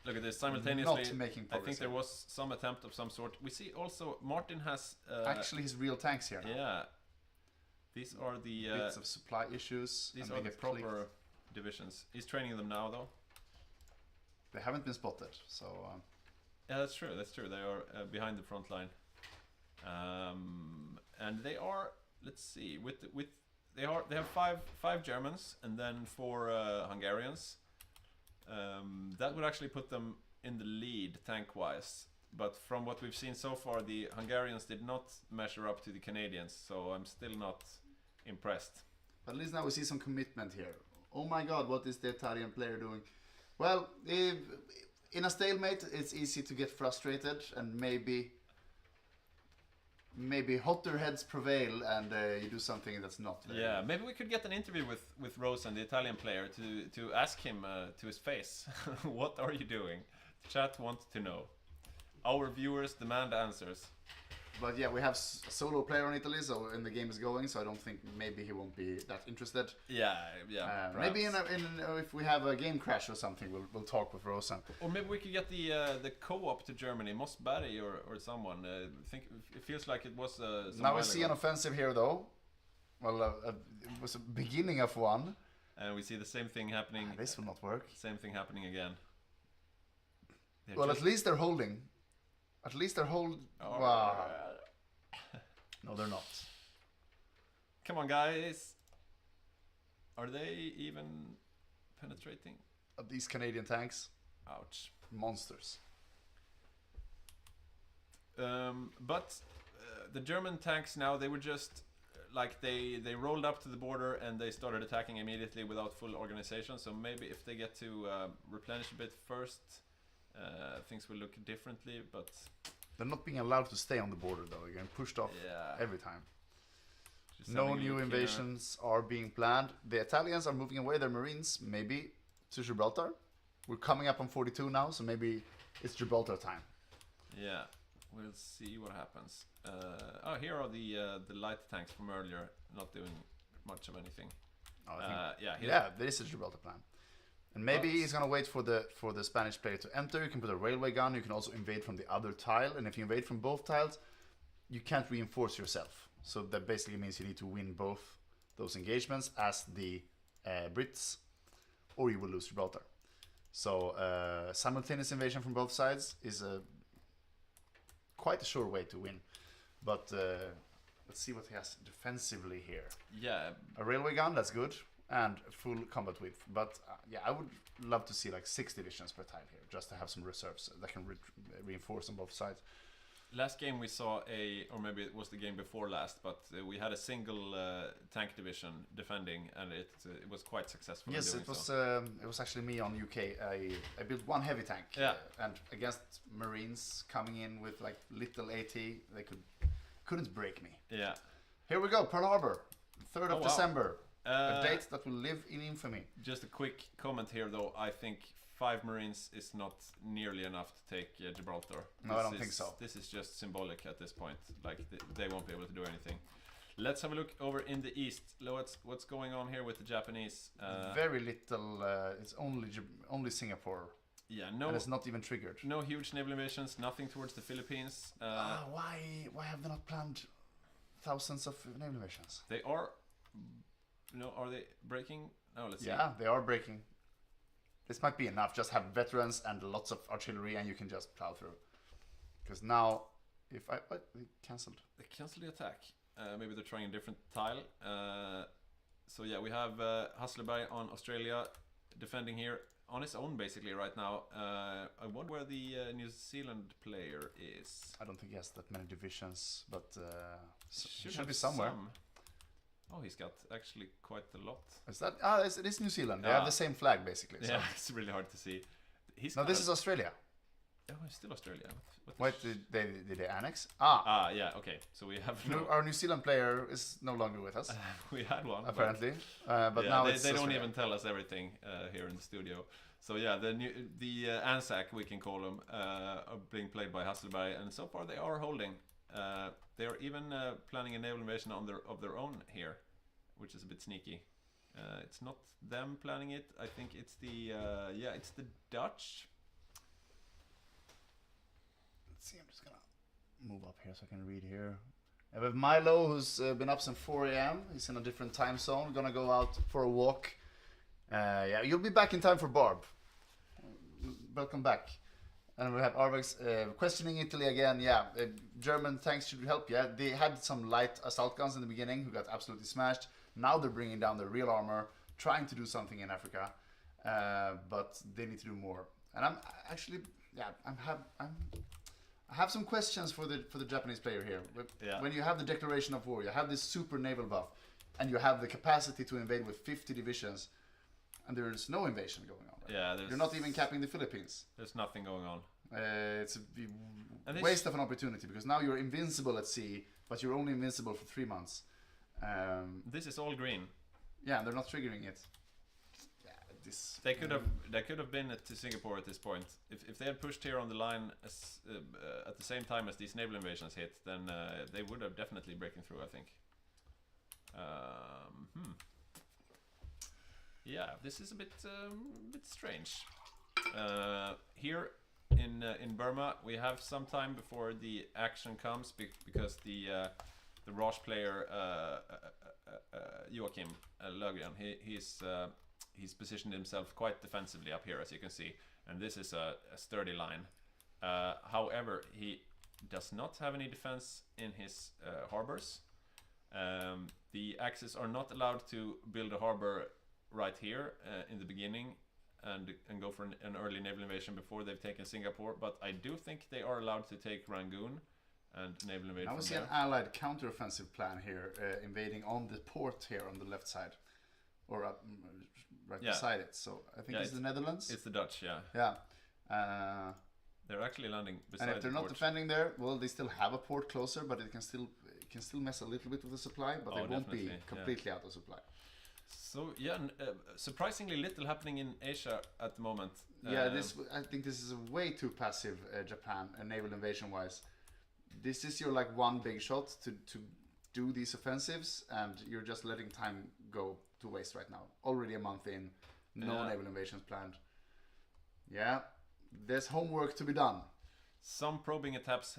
look at this simultaneously. Not making progress. I think there was some attempt of some sort. We see also Martin has actually his real tanks here now. Yeah, these are the bits of supply issues. These are the proper divisions. He's training them now, though. They haven't been spotted, so. Yeah, that's true. That's true. They are behind the front line, and they are. Let's see. They have five Germans and then 4 Hungarians. That would actually put them in the lead tank-wise. But from what we've seen so far, the Hungarians did not measure up to the Canadians, so I'm still not impressed. But at least now we see some commitment here. Oh my God, what is the Italian player doing? Well, in a stalemate, it's easy to get frustrated and maybe hotter heads prevail and you do something that's not very good. Maybe we could get an interview with Rose and the Italian player to ask him to his face. What are you doing? Chat wants to know. Our viewers demand answers. But yeah, we have a solo player on Italy, so and the game is going, so I don't think maybe he won't be that interested. Yeah. Maybe if we have a game crash or something, we'll talk with Rosa. Or maybe we could get the co-op to Germany, Mossberry or someone. I think it feels like it was. Now we see an offensive here, though. Well, it was a beginning of one. And we see the same thing happening. This will not work. Same thing happening again. Well, at least they're holding. At least they're holding. Wow. No, they're not. Come on, guys. Are they even penetrating? These Canadian tanks. Ouch. Monsters. But the German tanks now, they were just like they rolled up to the border and they started attacking immediately without full organization. So maybe if they get to replenish a bit first, things will look differently. But they're not being allowed to stay on the border, though. You're getting pushed off every time. Just no new invasions are being planned. The Italians are moving away their Marines, maybe to Gibraltar. We're coming up on 42 now, so maybe it's Gibraltar time. Yeah, we'll see what happens. Here are the light tanks from earlier, not doing much of anything. There is a Gibraltar plan. And maybe he's gonna wait for the Spanish player to enter. You can put a railway gun. You can also invade from the other tile. And if you invade from both tiles, you can't reinforce yourself. So that basically means you need to win both those engagements as the Brits, or you will lose Gibraltar. So simultaneous invasion from both sides is quite a sure way to win. But let's see what he has defensively here. Yeah, a railway gun. That's good. And full combat width, but I would love to see like 6 divisions per tile here, just to have some reserves that can reinforce on both sides. Last game we saw or maybe it was the game before last, but we had a single tank division defending, and it was quite successful. Yes, it was actually me on UK. I built one heavy tank, and against Marines coming in with like little AT, they couldn't break me. Yeah. Here we go, Pearl Harbor, 3rd of December. A date that will live in infamy. Just a quick comment here, though. I think 5 Marines is not nearly enough to take Gibraltar. No, I don't think so. This is just symbolic at this point. Like they won't be able to do anything. Let's have a look over in the east. What's going on here with the Japanese? Very little. It's only Singapore. Yeah, and it's not even triggered. No huge naval invasions. Nothing towards the Philippines. Why have they not planned thousands of naval invasions? They are. No, are they breaking? No, let's see. Yeah, they are breaking. This might be enough. Just have veterans and lots of artillery, and you can just plow through. Because now, they cancelled. They cancelled the attack. Maybe they're trying a different tile. So yeah, we have Hasselberg on Australia defending here. on his own basically right now. I wonder where the New Zealand player is. I don't think he has that many divisions, but he should have be somewhere. some. Oh, he's got actually quite a lot. Is that? It is New Zealand. They have the same flag basically. So. Yeah, it's really hard to see. No, this is Australia. Oh, it's still Australia. Wait, did they annex? Yeah, okay. So we have our New Zealand player is no longer with us. We had one apparently, but yeah, now they don't even tell us everything here in the studio. So yeah, the Anzac, we can call them, are being played by Hasselberg, and so far they are holding. They are even planning a naval invasion of their own here, which is a bit sneaky. It's not them planning it. I think it's it's the Dutch. Let's see. I'm just gonna move up here so I can read here. We have Milo, who's been up since 4 a.m. He's in a different time zone. Gonna go out for a walk. Yeah, you'll be back in time for Barb. Welcome back. And we have Arvex questioning Italy again. Yeah, German tanks should help. Yeah, they had some light assault guns in the beginning who got absolutely smashed. Now they're bringing down their real armor, trying to do something in Africa, but they need to do more. And I'm actually, yeah, I have some questions for the Japanese player here. Yeah. When you have the declaration of war, you have this super naval buff, and you have the capacity to invade with 50 divisions, and there is no invasion going on. Right? Yeah, you're not even capping the Philippines. There's nothing going on. It's a waste of an opportunity because now you're invincible at sea, but you're only invincible for 3 months. This is all green. Yeah, they're not triggering it. They could have been to Singapore at this point. If they had pushed here on the line at the same time as these naval invasions hit, then they would have definitely breaking through, I think. Yeah, this is a bit strange. Here in Burma, we have some time before the action comes because the Roche player Joachim Löfgren, he's positioned himself quite defensively up here, as you can see, and this is a sturdy line. However, he does not have any defense in his harbors. The Axis are not allowed to build a harbor right here in the beginning and go for an early naval invasion before they've taken Singapore, but I do think they are allowed to take Rangoon and naval invasion. Now we see an allied counteroffensive plan here, invading on the port here on the left side, or right beside it. So I think it's the Netherlands. It's the Dutch, yeah. Yeah. They're actually landing beside. And if they're not defending there, well, they still have a port closer, but it can still mess a little bit with the supply, but they won't be completely out of supply. So yeah, surprisingly little happening in Asia at the moment. Yeah, I think this is way too passive, Japan, naval invasion wise. This is your one big shot to do these offensives, and you're just letting time go to waste right now. Already a month in, no naval invasions planned. Yeah, there's homework to be done. Some probing attacks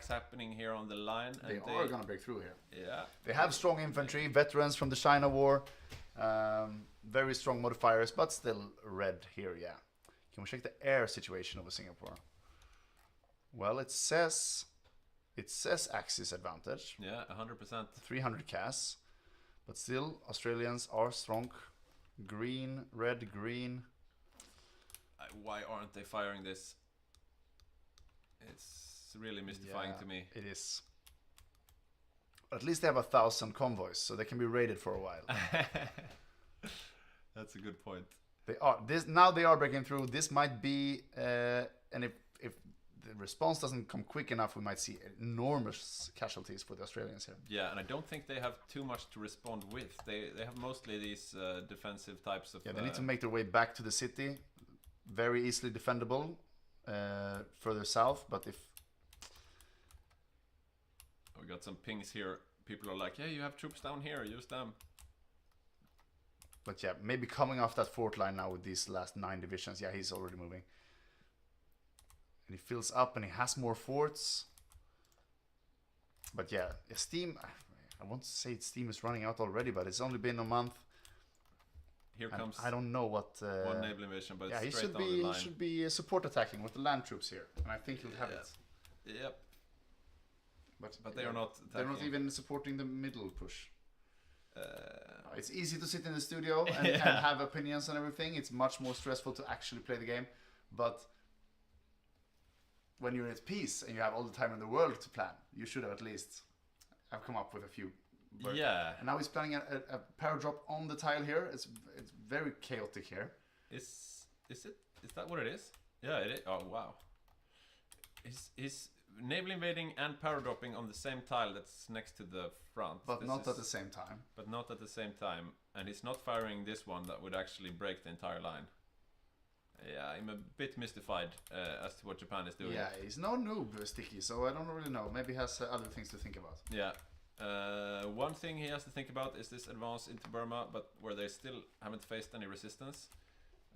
happening here on the line. They are gonna break through here. Yeah. They have strong infantry, veterans from the China War, very strong modifiers, but still red here. Yeah. Can we check the air situation over Singapore? Well, it says Axis advantage. Yeah, 100%. 300 CAS, but still Australians are strong. Green, red, green. Why aren't they firing this? It's really mystifying to me. It is. At least they have 1,000 convoys, so they can be raided for a while. That's a good point. They are now. They are breaking through. This might be, and if the response doesn't come quick enough, we might see enormous casualties for the Australians here. Yeah, and I don't think they have too much to respond with. They have mostly these defensive types of. Yeah, they need to make their way back to the city. Very easily defendable. Further south, but if we got some pings here, people are like, "Yeah, you have troops down here. Use them." But yeah, maybe coming off that fort line now with these last 9 divisions. Yeah, he's already moving, and he fills up, and he has more forts. But yeah, steam. I want to say steam is running out already, but it's only been a month. Here comes. I don't know what. One naval invasion, but it's he straight down the line. He should be support attacking with the land troops here, and I think he'll have it. Yep. But they are not. They're not even supporting the middle push. It's easy to sit in the studio and have opinions and everything. It's much more stressful to actually play the game. But when you're at peace and you have all the time in the world to plan, you should have at least have come up with a few. Yeah. And now he's planning a power drop on the tile here. It's very chaotic here. Is that what it is? Yeah, it is. Oh wow. He's naval invading and power dropping on the same tile that's next to the front. But not at the same time. But not at the same time. And he's not firing this one that would actually break the entire line. Yeah, I'm a bit mystified as to what Japan is doing. Yeah, he's no noob, Sticky, so I don't really know. Maybe he has other things to think about. Yeah. One thing he has to think about is this advance into Burma, but where they still haven't faced any resistance.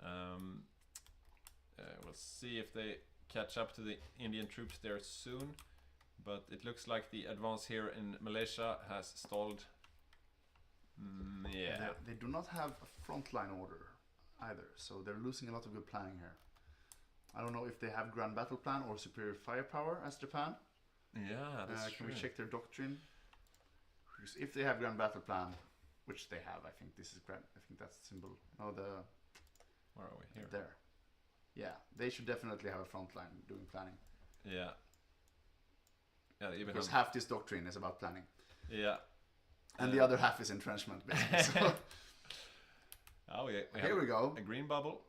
We'll see if they catch up to the Indian troops there soon. But it looks like the advance here in Malaysia has stalled. Yeah. They do not have a frontline order either, so they're losing a lot of good planning here. I don't know if they have grand battle plan or superior firepower as Japan. Yeah, that's Can true. we check their doctrine? Because if they have grand battle plan, which they have, I think this is grand. I think that's the symbol. No, where are we here? There. Yeah, they should definitely have a frontline doing planning. Yeah. Yeah, even because half this doctrine is about planning. Yeah. And the other half is entrenchment, basically. So here we go. A green bubble.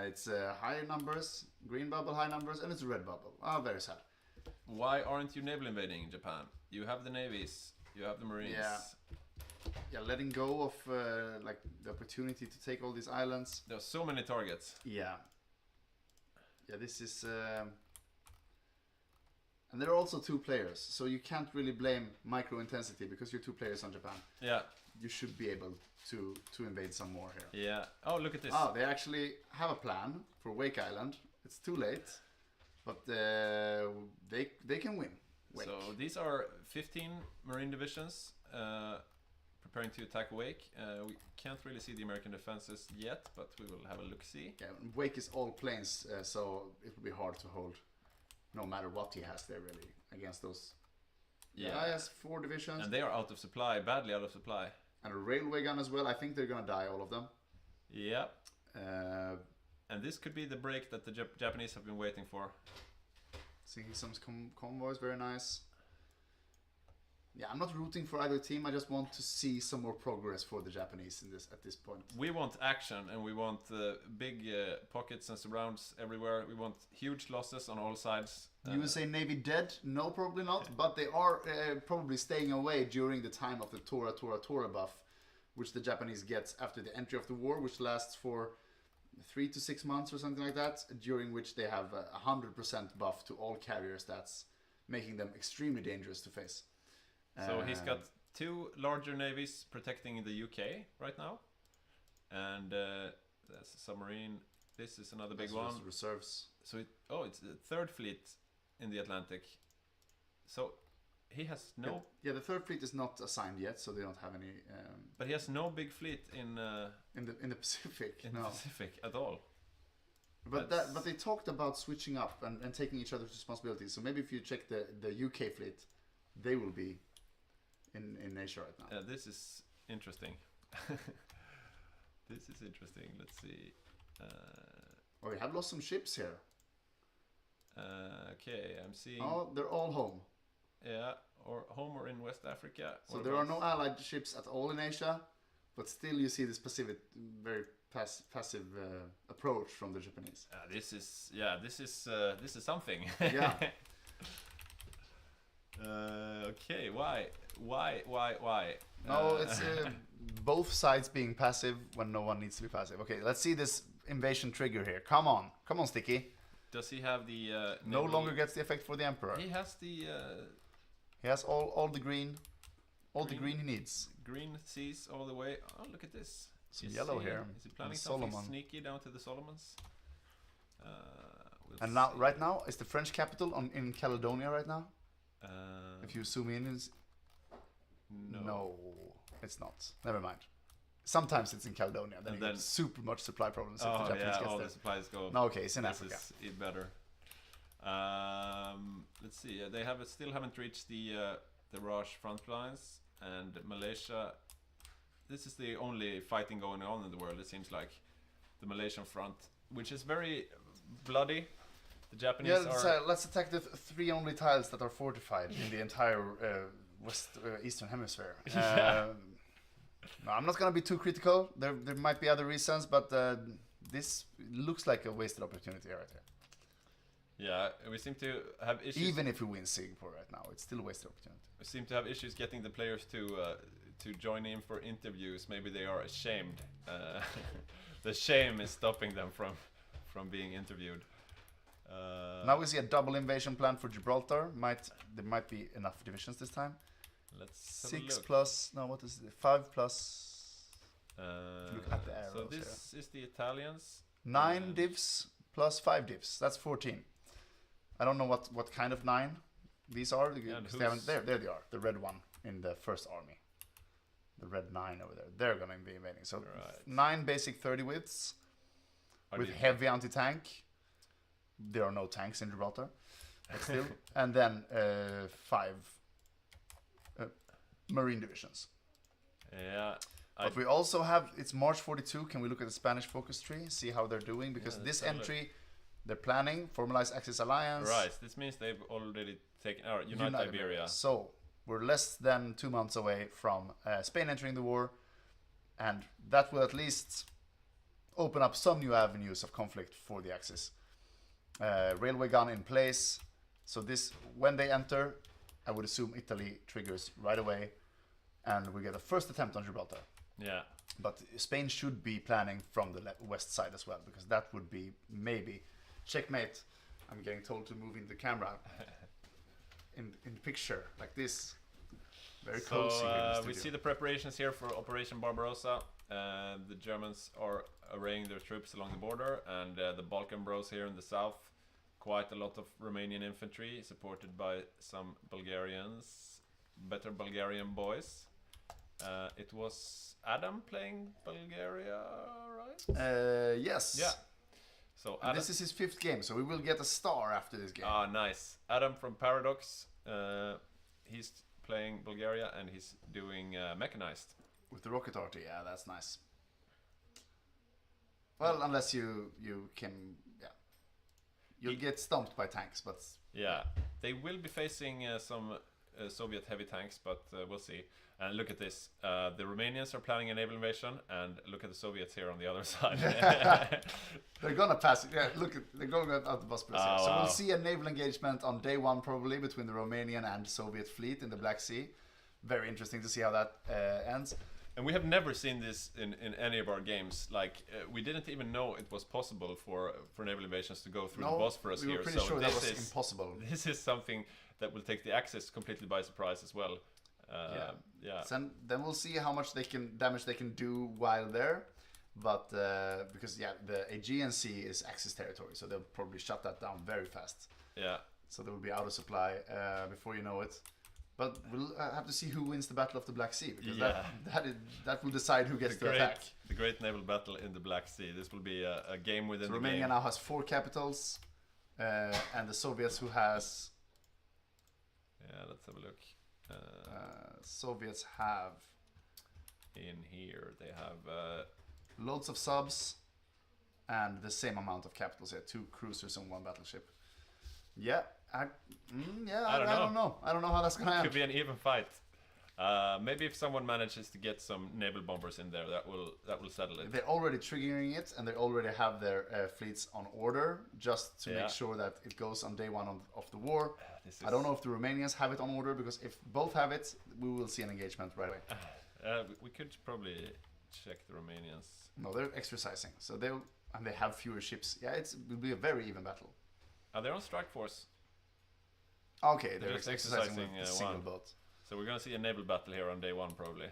It's high numbers, green bubble, high numbers, and it's a red bubble. Very sad. Why aren't you naval invading Japan? You have the navies, you have the marines. Yeah, letting go of like the opportunity to take all these islands. There are so many targets. Yeah, this is... and there are also two players, so you can't really blame micro intensity because you're two players on Japan. Yeah. You should be able to invade some more here. Yeah. Oh, look at this. Oh, they actually have a plan for Wake Island. It's too late, but they can win. Wake. So these are 15 marine divisions preparing to attack Wake. We can't really see the American defenses yet, but we will have a look-see. Yeah, Wake is all planes, so it will be hard to hold, no matter what he has there really against those. Yeah, he has 4 divisions. And they are out of supply, badly out of supply. And a railway gun as well. I think they're gonna die, all of them. Yeah. And this could be the break that the Japanese have been waiting for. Seeing some convoys, very nice. Yeah, I'm not rooting for either team. I just want to see some more progress for the Japanese in at this point. We want action, and we want big pockets and surrounds everywhere. We want huge losses on all sides. USA Navy dead? No, probably not. Yeah. But they are probably staying away during the time of the Tora buff, which the Japanese gets after the entry of the war, which lasts for 3 to 6 months or something like that, during which they have 100% buff to all carrier stats, making them extremely dangerous to face. So he's got 2 larger navies protecting the UK right now, and that's a submarine. This is another big one. Reserves. So it's the 3rd fleet in the Atlantic. So he has no. Yeah, the 3rd fleet is not assigned yet, so they don't have any. But he has no big fleet in the Pacific. In the Pacific at all. But they talked about switching up and taking each other's responsibilities. So maybe if you check the UK fleet, they will be in Asia right now. This is interesting. This is interesting. Let's see. We have lost some ships here. Okay, I'm seeing. Oh, they're all home. Yeah, or home or in West Africa. So there are no allied ships at all in Asia, but still you see this very passive approach from the Japanese. This is something. Yeah. Okay, why? No, it's both sides being passive when no one needs to be passive. Okay, let's see this invasion trigger here. Come on, Sticky. Does he have the? No longer gets the effect for the Emperor. He has the. He has all the green, the green he needs. Green seas all the way. Oh, look at this. Some yellow here. Is he planning something sneaky down to the Solomons? And now, right now, is the French capital in Caledonia right now? If you zoom in, no, it's not. Never mind. Sometimes it's in Caledonia. Then you get super much supply problems. Oh, if the Japanese gets all there. the supplies go. No, okay, it's in Africa. This is better. Let's see. They still haven't reached the Raj Frontlines, and Malaysia this is the only fighting going on in the world. It seems like the Malaysian front, which is very bloody. The Japanese let's attack the three only tiles that are fortified in the entire eastern hemisphere. No, I'm not gonna be too critical. There might be other reasons, but this looks like a wasted opportunity right here. Yeah, we seem to have issues. Even if we win Singapore right now, it's still a wasted opportunity. We seem to have issues getting the players to join in for interviews. Maybe they are ashamed. The shame is stopping them from being interviewed. Now we see a double invasion plan for Gibraltar. There might be enough divisions this time. Let's 6 plus. No, what is it? 5 plus. Look at the arrows. So this is the Italians. 9 divs plus 5 divs. That's 14. I don't know what kind of 9 these are. There they are. The red one in the first army. The red 9 over there. They're gonna be invading. So 9 basic 30 widths with heavy anti-tank. There are no tanks in Gibraltar, but still. And then 5 marine divisions. Yeah. But we also have, it's March 42. Can we look at the Spanish focus tree, see how they're doing? Because this entry, they're planning, formalize Axis Alliance. Right, this means they've already taken, Unite Iberia. So we're less than 2 months away from Spain entering the war. And that will at least open up some new avenues of conflict for the Axis. Railway gun in place. So this, when they enter, I would assume Italy triggers right away. And we get the first attempt on Gibraltar. Yeah. But Spain should be planning from the west side as well, because that would be maybe checkmate. I'm getting told to move in the camera in the picture like this. Very cozy. We see the preparations here for Operation Barbarossa. The Germans are arraying their troops along the border, and the Balkan Bros here in the south. Quite a lot of Romanian infantry, supported by some Bulgarians, better Bulgarian boys. It was Adam playing Bulgaria, right? Yes. Yeah. So Adam, this is his 5th game, so we will get a star after this game. Ah, nice. Adam from Paradox. He's playing Bulgaria, and he's doing mechanized. With the rocket arty, yeah, that's nice. Well, unless you can, you'll get stumped by tanks, but yeah, they will be facing some Soviet heavy tanks, but we'll see. And look at this. The Romanians are planning a naval invasion, and look at the Soviets here on the other side. They're gonna pass it. Yeah, look, they're going out the Bosporus here. So wow. we'll see a naval engagement on day 1 probably between the Romanian and Soviet fleet in the Black Sea. Very interesting to see how that ends. And we have never seen this in any of our games. Like, we didn't even know it was possible for naval invasions to go through the Bosphorus we were here. pretty So sure this that was is impossible. This is something that will take the Axis completely by surprise as well. Yeah. So then we'll see how much damage they can do while there. But because the Aegean Sea is Axis territory, so they'll probably shut that down very fast. Yeah. So they will be out of supply before you know it. But we'll have to see who wins the Battle of the Black Sea, because that will decide who gets to attack. The great naval battle in the Black Sea. This will be a game within the Romania game. now has 4 capitals, and the Soviets who has... Yeah, let's have a look. Soviets have... In here, they have... loads of subs, and the same amount of capitals here. 2 cruisers and 1 battleship. Yeah, I don't know. I don't know how that's gonna end. Could be an even fight. Maybe if someone manages to get some naval bombers in there, that will settle it. They're already triggering it, and they already have their fleets on order, just to make sure that it goes on day 1 of the war. I don't know if the Romanians have it on order, because if both have it, we will see an engagement right away. We could probably check the Romanians. No, they're exercising, so they have fewer ships. Yeah, it will be a very even battle. They're on strike force. Okay, they're just exercising with a single one. boat. So we're gonna see a naval battle here on day 1 probably.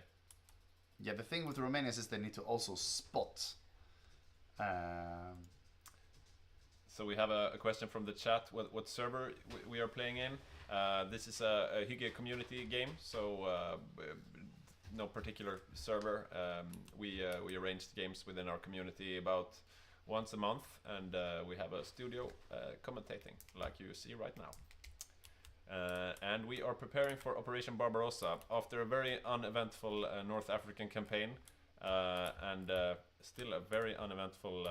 Yeah, the thing with the Romanians is they need to also spot. So we have a question from the chat. What server we are playing in? This is a Hygge community game, so no particular server. We arrange games within our community about once a month, and we have a studio commentating like you see right now. And we are preparing for Operation Barbarossa after a very uneventful North African campaign and still a very uneventful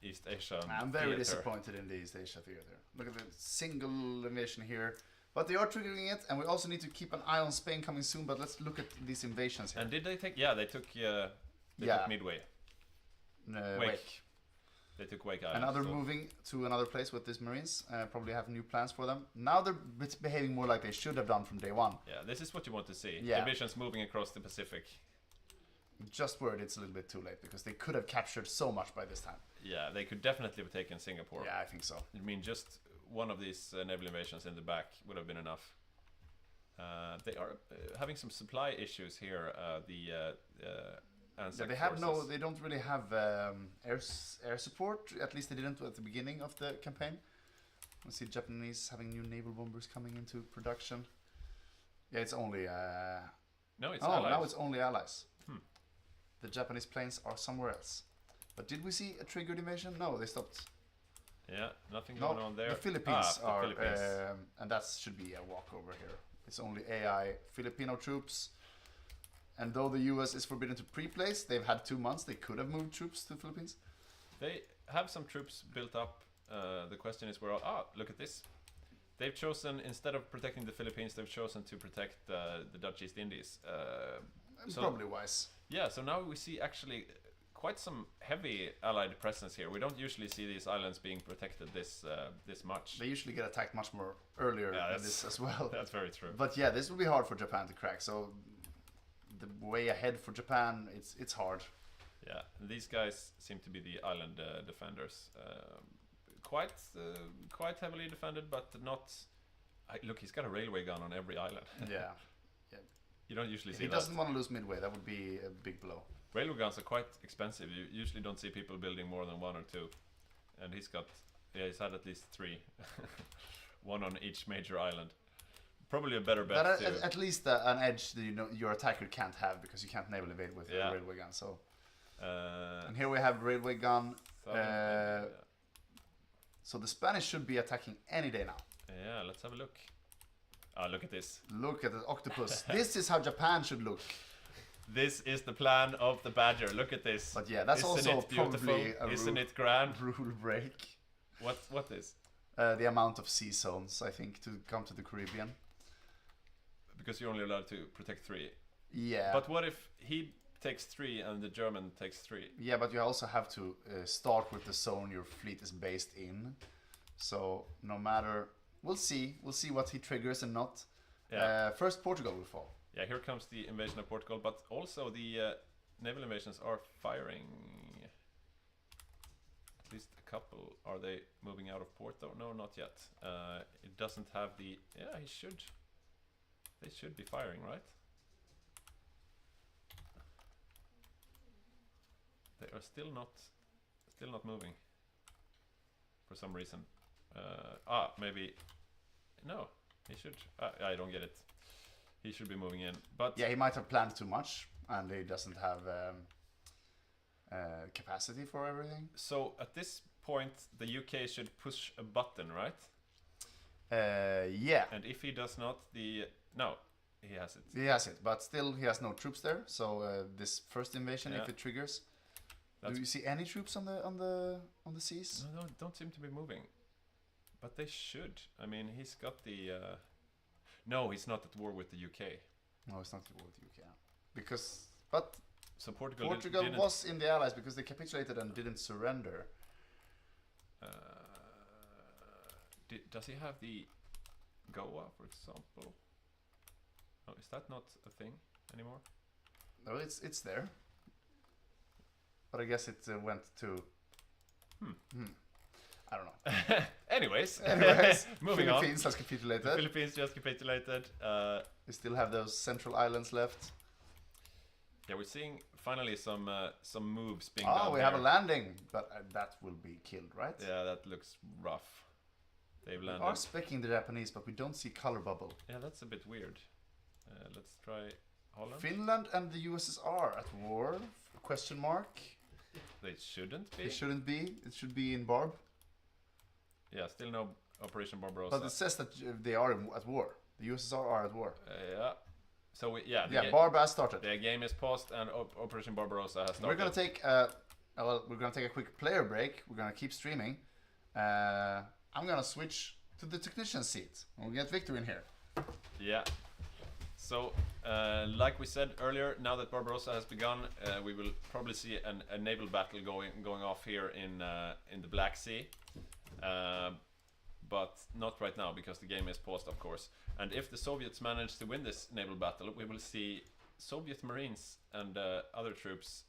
East Asia. I'm very disappointed in the East Asia theater. Look at the single invasion here. But they are triggering it, and we also need to keep an eye on Spain coming soon. But let's look at these invasions here. And did they take? Yeah, they took. They took Midway. Wake. They took Wake Island. And they're moving to another place with these Marines. Probably have new plans for them. Now they're behaving more like they should have done from day one. Yeah, this is what you want to see. Yeah. Divisions moving across the Pacific. Just worried it's a little bit too late because they could have captured so much by this time. Yeah, they could definitely have taken Singapore. Yeah, I think so. I mean, just one of these naval invasions in the back would have been enough. They are having some supply issues here. They have no. They don't really have air support. At least they didn't at the beginning of the campaign. We see Japanese having new naval bombers coming into production. Yeah, it's only. No, it's allies. Now it's only allies. The Japanese planes are somewhere else. But did we see a triggered invasion? No, they stopped. Yeah, nothing going on there. The Philippines are, the Philippines. and that should be a walkover here. It's only AI Filipino troops. And though the US is forbidden to pre-place, they've had 2 months. They could have moved troops to the Philippines. They have some troops built up. The question is where... look at this. They've chosen, instead of protecting the Philippines, they've chosen to protect the Dutch East Indies. Probably wise. Yeah, so now we see actually quite some heavy allied presence here. We don't usually see these islands being protected this much. They usually get attacked much more earlier than this as well. That's very true. But yeah, this will be hard for Japan to crack. So the way ahead for Japan, it's hard. Yeah, these guys seem to be the island defenders. Quite heavily defended, but not... look, he's got a railway gun on every island. Yeah. You don't usually see that. He doesn't want to lose Midway. That would be a big blow. Railway guns are quite expensive. You usually don't see people building more than 1 or 2. And he's had at least 3. 1 on each major island. Probably a better bet. But at least an edge that your attacker can't have because you can't naval invade with a railway gun. So, and here we have railway gun. So the Spanish should be attacking any day now. Yeah, let's have a look. Look at this. Look at the octopus. This is how Japan should look. This is the plan of the Badger. Look at this. But yeah, that's also probably a Isn't it grand? Rule break. What is? The amount of sea zones, I think, to come to the Caribbean. Because you're only allowed to protect 3. Yeah. But what if he takes 3 and the German takes 3? Yeah, but you also have to start with the zone your fleet is based in. So no matter... We'll see what he triggers and not. Yeah. First, Portugal will fall. Yeah, here comes the invasion of Portugal, but also the naval invasions are firing. At least a couple. Are they moving out of Porto? No, not yet. It doesn't have the... Yeah, he should. They should be firing, right? They are still not moving. For some reason. Maybe... No, he should... I don't get it. He should be moving in, but... Yeah, he might have planned too much, and he doesn't have capacity for everything. So, at this point, the UK should push a button, right? Yeah. And if he does not, No, he has it. He has it, but still he has no troops there, so this first invasion, if it triggers... Do you see any troops on the seas? No, don't seem to be moving. But they should. I mean, he's got the... No, he's not at war with the UK. No, he's not at war with the UK. Because... But... So Portugal was in the Allies because they capitulated and didn't surrender. Does he have the Goa, for example? Oh, is that not a thing anymore? No, it's there. But I guess it went to... I don't know. Anyways, moving on. Philippines has capitulated. The Philippines just capitulated. We still have those central islands left. Yeah, we're seeing finally some moves being done. Oh, we have a landing, but that will be killed, right? Yeah, that looks rough. They've landed. We are specking the Japanese, but we don't see color bubble. Yeah, that's a bit weird. Let's try Holland. Finland and the USSR at war? Question mark. They shouldn't be. It shouldn't be. It should be in Barb. Yeah, still no Operation Barbarossa. But it says that they are at war. The USSR are at war. Yeah. So Barba started. The game is paused and Operation Barbarossa has started. We're gonna take a quick player break. We're gonna keep streaming. I'm gonna switch to the technician seat. We'll get Victor in here. Yeah. So, like we said earlier, now that Barbarossa has begun, we will probably see a naval battle going off here in the Black Sea. But not right now because the game is paused, of course. And if the Soviets manage to win this naval battle, we will see Soviet Marines and other troops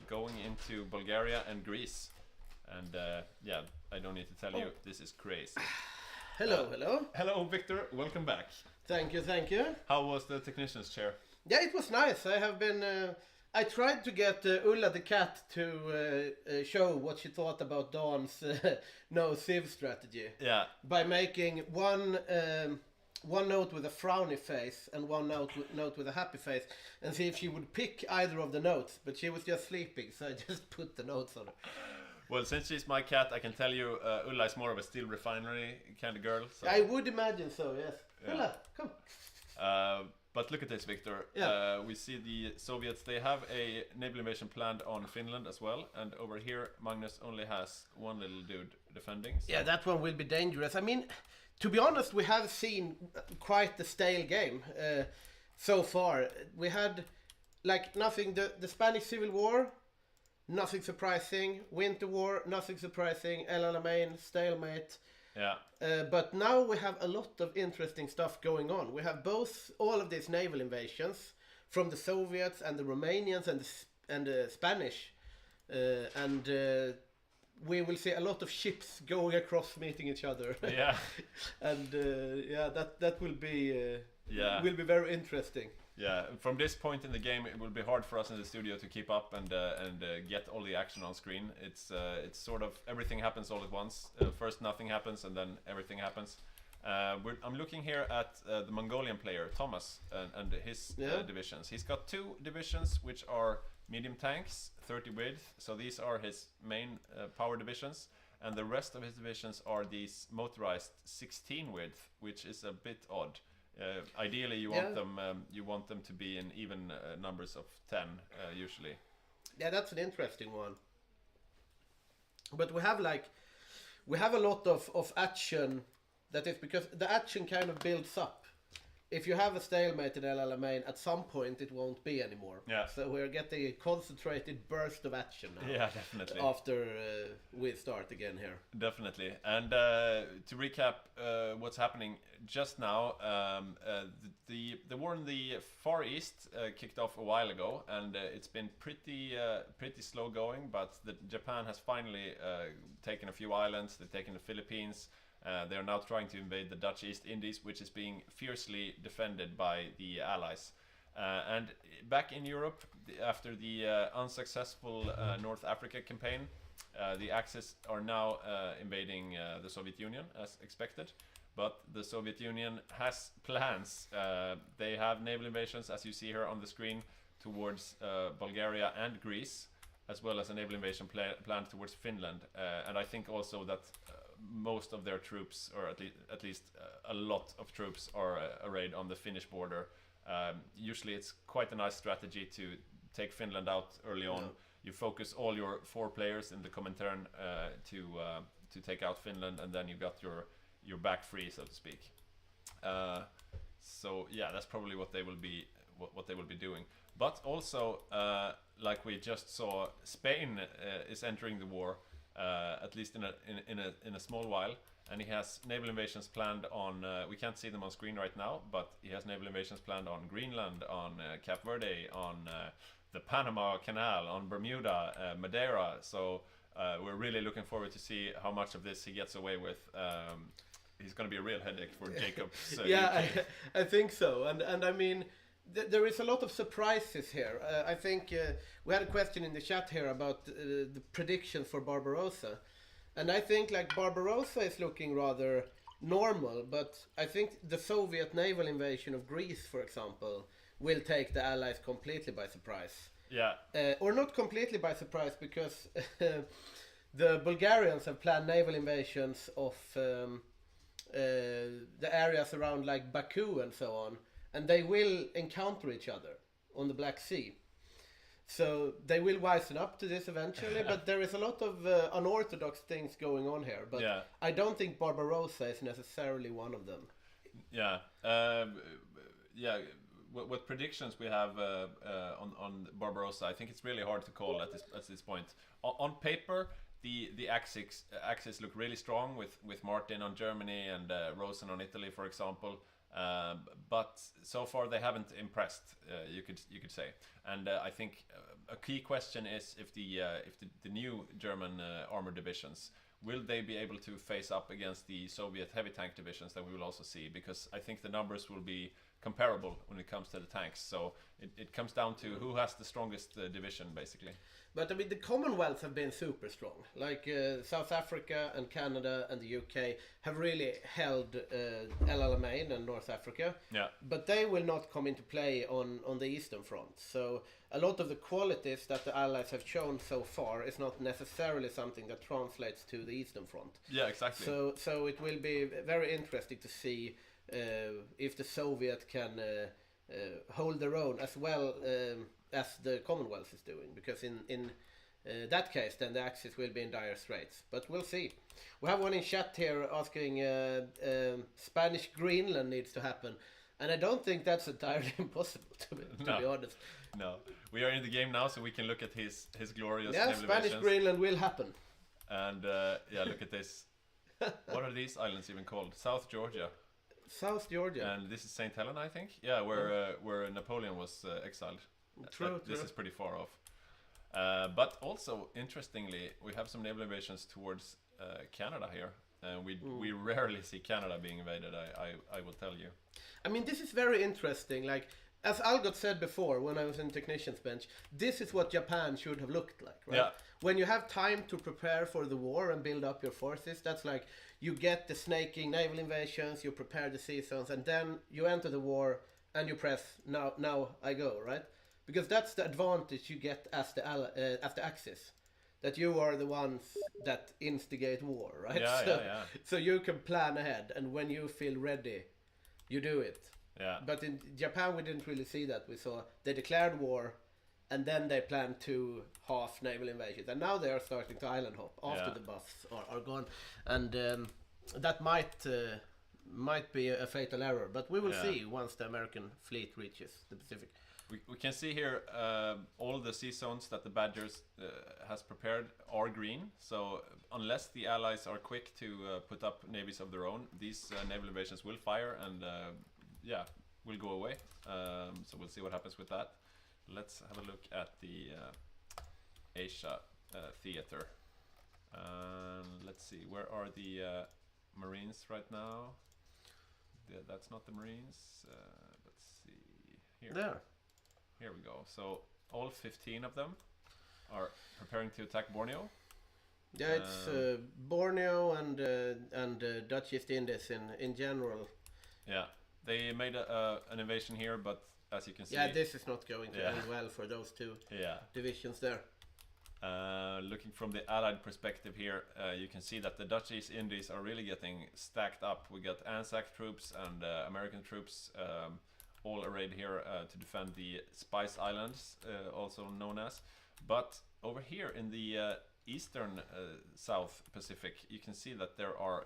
going into Bulgaria and Greece. And I don't need to tell you, this is crazy. Hello. Hello, Victor. Welcome back. Thank you. How was the technician's chair? Yeah, it was nice. I have been. I tried to get Ulla the cat to show what she thought about Dawn's no sieve strategy. Yeah. By making one note with a frowny face and one note with a happy face, and see if she would pick either of the notes. But she was just sleeping, so I just put the notes on her. Well, since she's my cat, I can tell you Ulla is more of a steel refinery kind of girl. So. I would imagine so, yes. Yeah. Ulla, come. But look at this, Victor. Yeah. We see the Soviets, they have a naval invasion planned on Finland as well. And over here, Magnus only has one little dude defending. So. Yeah, that one will be dangerous. I mean, to be honest, we have seen quite the stale game so far. We had like nothing, the Spanish Civil War, nothing surprising. Winter War, nothing surprising. El Alamein, stalemate. Yeah. But now we have a lot of interesting stuff going on. We have all of these naval invasions from the Soviets and the Romanians and the Spanish, and we will see a lot of ships going across, meeting each other. Yeah. And that will be very interesting. Yeah, from this point in the game, it will be hard for us in the studio to keep up and get all the action on screen. It's sort of everything happens all at once. First nothing happens, and then everything happens. I'm looking here at the Mongolian player Thomas and his divisions. He's got 2 divisions which are medium tanks, 30 width. So these are his main power divisions, and the rest of his divisions are these motorized 16 width, which is a bit odd. Ideally, you want them to be in even numbers of 10 usually. Yeah, that's an interesting one. But we have a lot of action. That is because the action kind of builds up. If you have a stalemate in El Alamein, at some point it won't be anymore. Yeah. So we're getting a concentrated burst of action now. Yeah, definitely. After we start again here. Definitely. And to recap what's happening just now, the war in the Far East kicked off a while ago, and it's been pretty slow going. But Japan has finally taken a few islands. They've taken the Philippines. They are now trying to invade the Dutch East Indies, which is being fiercely defended by the Allies. And back in Europe, after the unsuccessful North Africa campaign, the Axis are now invading the Soviet Union, as expected. But the Soviet Union has plans. They have naval invasions, as you see here on the screen, towards Bulgaria and Greece, as well as a naval invasion planned towards Finland. And I think also that most of their troops, or at least a lot of troops, are arrayed on the Finnish border. Usually it's quite a nice strategy to take Finland out early on. You focus all your 4 players in the Comintern to take out Finland, and then you got your back free, so to speak. So yeah, that's probably what they will be doing. But also, like we just saw, Spain is entering the war. At least in a small while, and he has naval invasions planned on. We can't see them on screen right now, but he has naval invasions planned on Greenland, on Cape Verde, on the Panama Canal, on Bermuda, Madeira. So we're really looking forward to see how much of this he gets away with. He's going to be a real headache for Jacob's. I think so, and I mean. There is a lot of surprises here. I think we had a question in the chat here about the predictions for Barbarossa. And I think like Barbarossa is looking rather normal, but I think the Soviet naval invasion of Greece, for example, will take the Allies completely by surprise. Yeah. Or not completely by surprise, because the Bulgarians have planned naval invasions of areas around like Baku and so on, and they will encounter each other on the Black Sea. So they will wisen up to this eventually, but there is a lot of unorthodox things going on here. But Yeah. I don't think Barbarossa is necessarily one of them. Yeah, yeah. What predictions we have on Barbarossa? I think it's really hard to call at this point. On paper, the axis look really strong with Martin on Germany and Rosen on Italy, for example. But so far they haven't impressed. You could say, and I think a key question is if the new German armored divisions, will they be able to face up against the Soviet heavy tank divisions that we will also see? Because I think the numbers will be comparable when it comes to the tanks. So it comes down to who has the strongest division, basically. But I mean, the Commonwealth have been super strong. Like South Africa and Canada and the UK have really held El Alamein and North Africa. Yeah. But they will not come into play on the Eastern Front. So a lot of the qualities that the Allies have shown so far is not necessarily something that translates to the Eastern Front. Yeah, exactly. So it will be very interesting to see if the Soviet can hold their own as well as the Commonwealth is doing, because in that case then the Axis will be in dire straits, but we'll see. We have one in chat here asking Spanish Greenland needs to happen, and I don't think that's entirely impossible to be honest. No, we are in the game now, so we can look at his glorious yeah, naval Spanish invasions. Greenland will happen. And yeah, look at this. What are these islands even called? South Georgia. South Georgia. And this is St. Helena, I think. Yeah, where Napoleon was exiled. True. This is pretty far off. But also, interestingly, we have some naval invasions towards Canada here. We rarely see Canada being invaded, I will tell you. I mean, this is very interesting. Like, as Algot said before when I was in Technician's Bench, this is what Japan should have looked like, right? Yeah. When you have time to prepare for the war and build up your forces, that's like you get the snaking naval invasions, you prepare the sea zones, and then you enter the war and you press now I go, right? Because that's the advantage you get as the Axis, that you are the ones that instigate war, right? Yeah, So you can plan ahead, and when you feel ready, you do it. Yeah. But in Japan, we didn't really see that. We saw they declared war, and then they planned 2 half naval invasions, and now they are starting to island hop after the buffs are gone, and that might be a fatal error. But we will see once the American fleet reaches the Pacific. We can see here all the sea zones that the Badgers has prepared are green. So unless the Allies are quick to put up navies of their own, these naval invasions will fire and will go away. So we'll see what happens with that. Let's have a look at the Asia theater. Let's see, where are the Marines right now? That's not the Marines. Let's see here. There. Here we go. So all 15 of them are preparing to attack Borneo. Yeah, it's Borneo and Dutch East Indies in general. Yeah, they made an invasion here, but as you can see, this is not going to end well for those 2 divisions there. Looking from the Allied perspective here, you can see that the Dutch East Indies are really getting stacked up. We got ANZAC troops and American troops all arrayed here to defend the Spice Islands, also known as. But over here in the eastern South Pacific, you can see that there are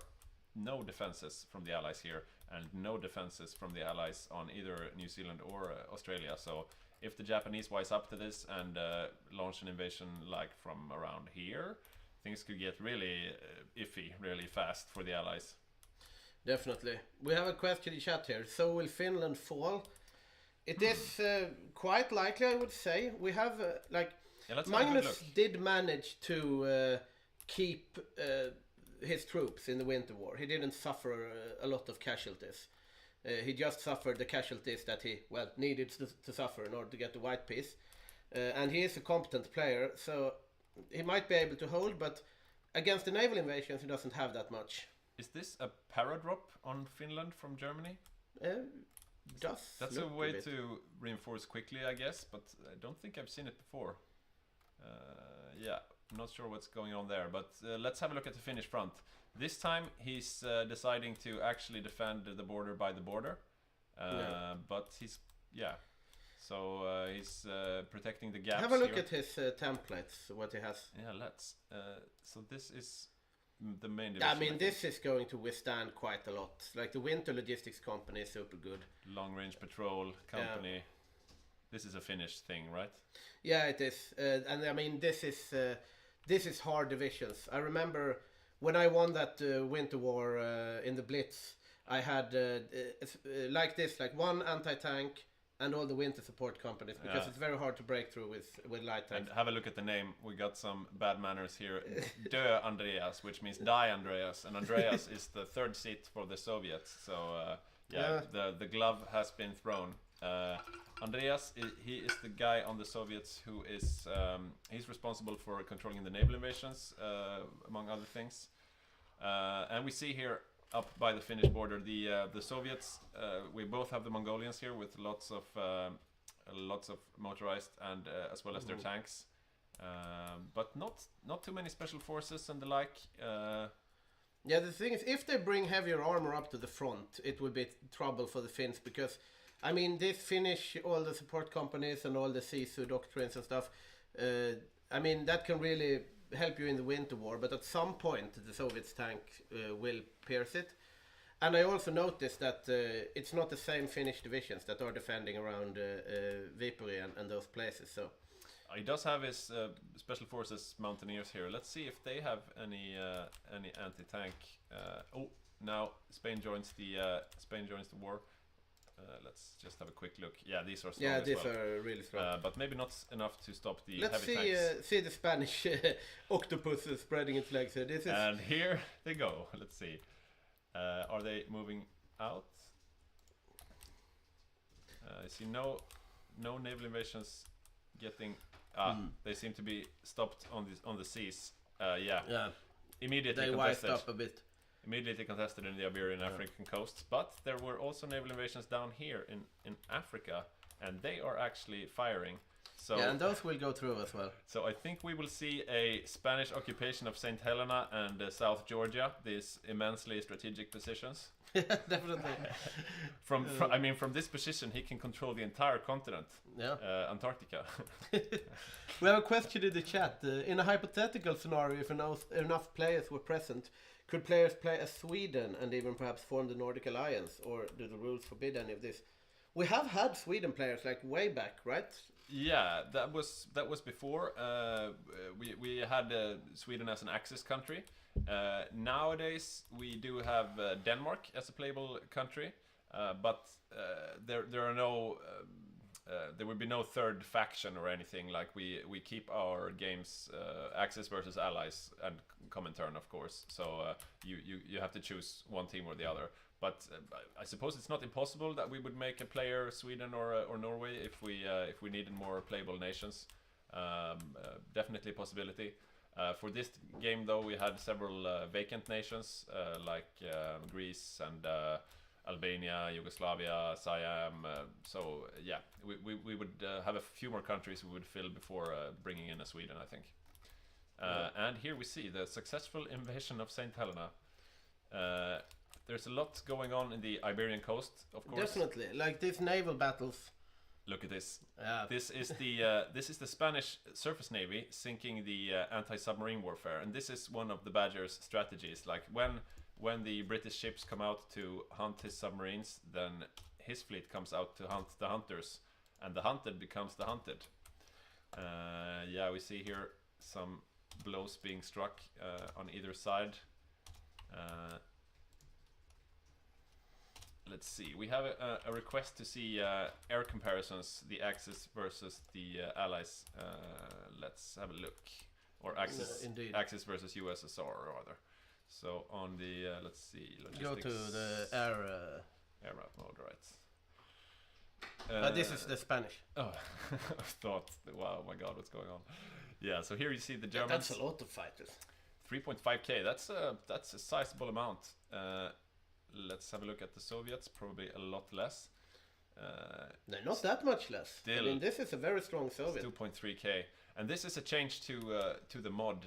no defenses from the Allies here and no defenses from the Allies on either New Zealand or Australia. So if the Japanese wise up to this and launch an invasion like from around here, things could get really iffy really fast for the Allies. Definitely. We have a question in chat here. So will Finland fall? It is quite likely, I would say. We have Magnus did manage to keep his troops in the Winter War. He didn't suffer a lot of casualties. He just suffered the casualties that he needed to suffer in order to get the White Peace. And he is a competent player, so he might be able to hold, but against the naval invasions he doesn't Is have that much. this a paradrop on Finland from Germany? That's a way to reinforce quickly, I guess, but I don't think I've seen it before. I'm not sure what's going on there, but let's have a look at the Finnish front. This time he's deciding to actually defend the border by the border, but he's he's protecting the gaps. Have a look here. at his templates, what he has. Yeah, let's. So this is the main division. I mean, this is going to withstand quite a lot. Like the Winter Logistics Company is super good. Long Range Patrol Company. Yeah. This is a Finnish thing, right? Yeah, it is. And I mean, this is hard divisions. I remember when I won that Winter War in the Blitz, I had like one anti-tank and all the winter support companies, because it's very hard to break through with light tanks. And have a look at the name. We got some bad manners here. Dö Andreas, which means die Andreas, and Andreas is the third seat for the Soviets. So the glove has been thrown. Andreas, he is the guy on the Soviets who is he's responsible for controlling the naval invasions, among other things. And we see here up by the Finnish border the Soviets. We both have the Mongolians here with lots of motorized and as well as their tanks, but not too many special forces and the like. Yeah, the thing is, if they bring heavier armor up to the front, it would be trouble for the Finns, because I mean, this Finnish, all the support companies and all the CISU doctrines and stuff, I mean, that can really help you in the Winter War, but at some point the Soviets tank will pierce it. And I also noticed that it's not the same Finnish divisions that are defending around Viipuri and those places. So he does have his special forces mountaineers here. Let's see if they have any anti-tank. Now Spain joins the war. Let's just have a quick look. Yeah, these are strong. Yeah, these as well. are really strong. But maybe not enough to stop the Let's heavy tanks. see the Spanish octopus spreading its legs here. And here they go. Let's see. Are they moving out? I see no naval invasions getting. They seem to be stopped on the seas. Yeah. Immediately they contested. wised up a bit. Immediately contested in the Iberian African coasts, but there were also naval invasions down here in Africa, and they are actually firing. So yeah, and those will go through as well. So I think we will see a Spanish occupation of St. Helena and South Georgia, these immensely strategic positions. Definitely. From this position, he can control the entire continent. Yeah. Antarctica. We have a question in the chat. In a hypothetical scenario, if enough players were present, could players play as Sweden and even perhaps form the Nordic Alliance, or do the rules forbid any of this? We have had Sweden players like way back, right? Yeah, that was before. We had Sweden as an Axis country. Nowadays we do have Denmark as a playable country, but there are no. There will be no third faction or anything. Like we keep our games Axis versus Allies and Comintern, of course. So you have to choose one team or the other. But I suppose it's not impossible that we would make a player Sweden or Norway if we needed more playable nations. Definitely a possibility. For this game, though, we had several vacant nations like Greece and Albania, Yugoslavia, Siam. So yeah, we would have a few more countries we would fill before bringing in a Sweden, I think. And here we see the successful invasion of St. Helena. There's a lot going on in the Iberian coast, of course. Definitely, like these naval battles. Look at this. Yeah. This is the Spanish surface navy sinking the anti-submarine warfare, and this is one of the Badger's strategies. Like when the British ships come out to hunt his submarines, then his fleet comes out to hunt the hunters, and the hunted becomes the hunted. Yeah, we see here some blows being struck on either side. Let's see. We have a request to see air comparisons, the Axis versus the Allies. Let's have a look. Or Axis versus USSR, rather. So on the let's see. Go to the air route mode, right? This is the Spanish. Oh, I thought. Wow, my God, what's going on? Yeah. So here you see the Germans. That's a lot of fighters. 3.5k. That's a sizable amount. Let's have a look at the Soviets. Probably a lot less. They're not that much less. Still, I mean, this is a very strong Soviet. 2.3k. And this is a change to the mod.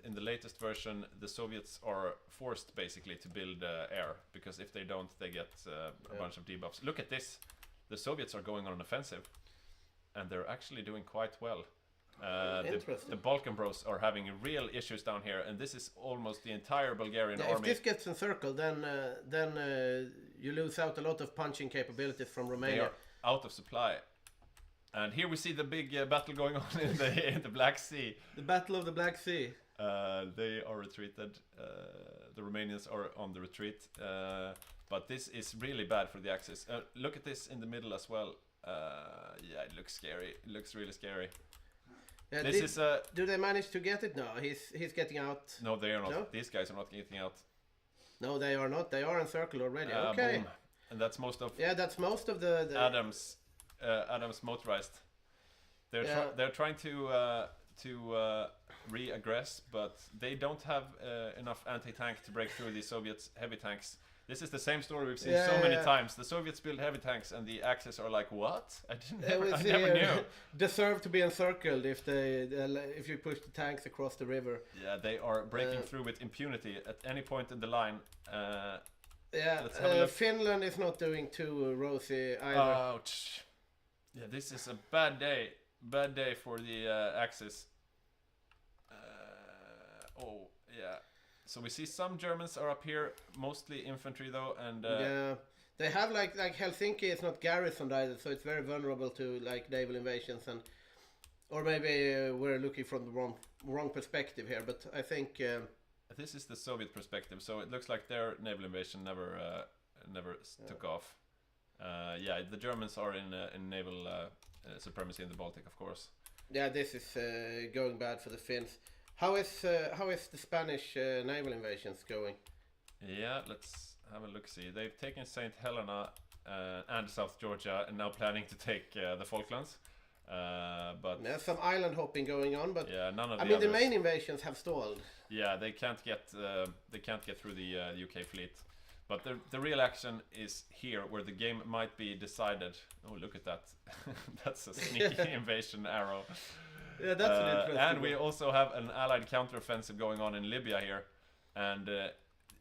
In the latest version, the Soviets are forced basically to build air, because if they don't, they get a bunch of debuffs. Look at this. The Soviets are going on an offensive, and they're actually doing quite well. The Balkan Bros are having real issues down here, and this is almost the entire Bulgarian army. If this gets encircled, then you lose out a lot of punching capabilities from Romania. They are out of supply. And here we see the big battle going on in the Black Sea. The Battle of the Black Sea. They are retreated. The Romanians are on the retreat. But this is really bad for the Axis. Look at this in the middle as well. Yeah, it looks scary. It looks really scary. Do they manage to get it? No, he's getting out. No, they are not. No? These guys are not getting out. No, they are not. They are encircled already. Okay. Boom. And that's most of. Yeah, that's most of the Adams motorized. They're trying to re-aggress, but they don't have enough anti-tank to break through the Soviets' heavy tanks. This is the same story we've seen so many times. The Soviets build heavy tanks, and the Axis are like, "What? I never knew." Deserve to be encircled if you push the tanks across the river. Yeah, they are breaking through with impunity at any point in the line. Let's have a look. Finland is not doing too rosy either. Ouch. Yeah, this is a bad day. Bad day for the Axis. So we see some Germans are up here, mostly infantry though, and they have like Helsinki is not garrisoned either, so it's very vulnerable to like naval invasions, and or maybe we're looking from the wrong perspective here, but I think this is the Soviet perspective, so it looks like their naval invasion never took off. Yeah, the Germans are in naval supremacy in the Baltic, of course. Yeah, this is going bad for the Finns. How is the Spanish naval invasions going? Yeah, let's have a look-see. They've taken St. Helena and South Georgia, and now planning to take the Falklands. But there's some island hopping going on, but yeah, none of the the main invasions have stalled. Yeah, they can't get through the UK fleet. But the real action is here, where the game might be decided. Oh, look at that! That's a sneaky invasion arrow. Yeah, that's an interesting and we also have an allied counteroffensive going on in Libya here, and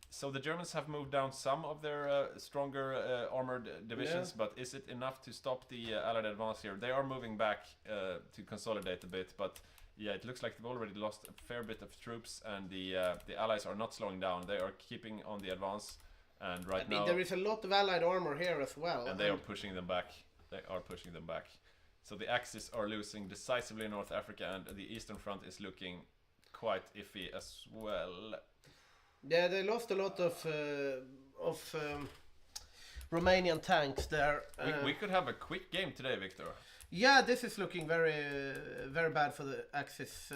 so the Germans have moved down some of their stronger armored divisions, but is it enough to stop the allied advance here? They are moving back to consolidate a bit, but yeah, it looks like they've already lost a fair bit of troops, and the allies are not slowing down. They are keeping on the advance, and right now there is a lot of allied armor here as well, and they are pushing them back. They are pushing them back. So the Axis are losing decisively in North Africa, and the Eastern Front is looking quite iffy as well. Yeah, they lost a lot of Romanian tanks there. We could have a quick game today, Victor. Yeah, this is looking very very bad for the Axis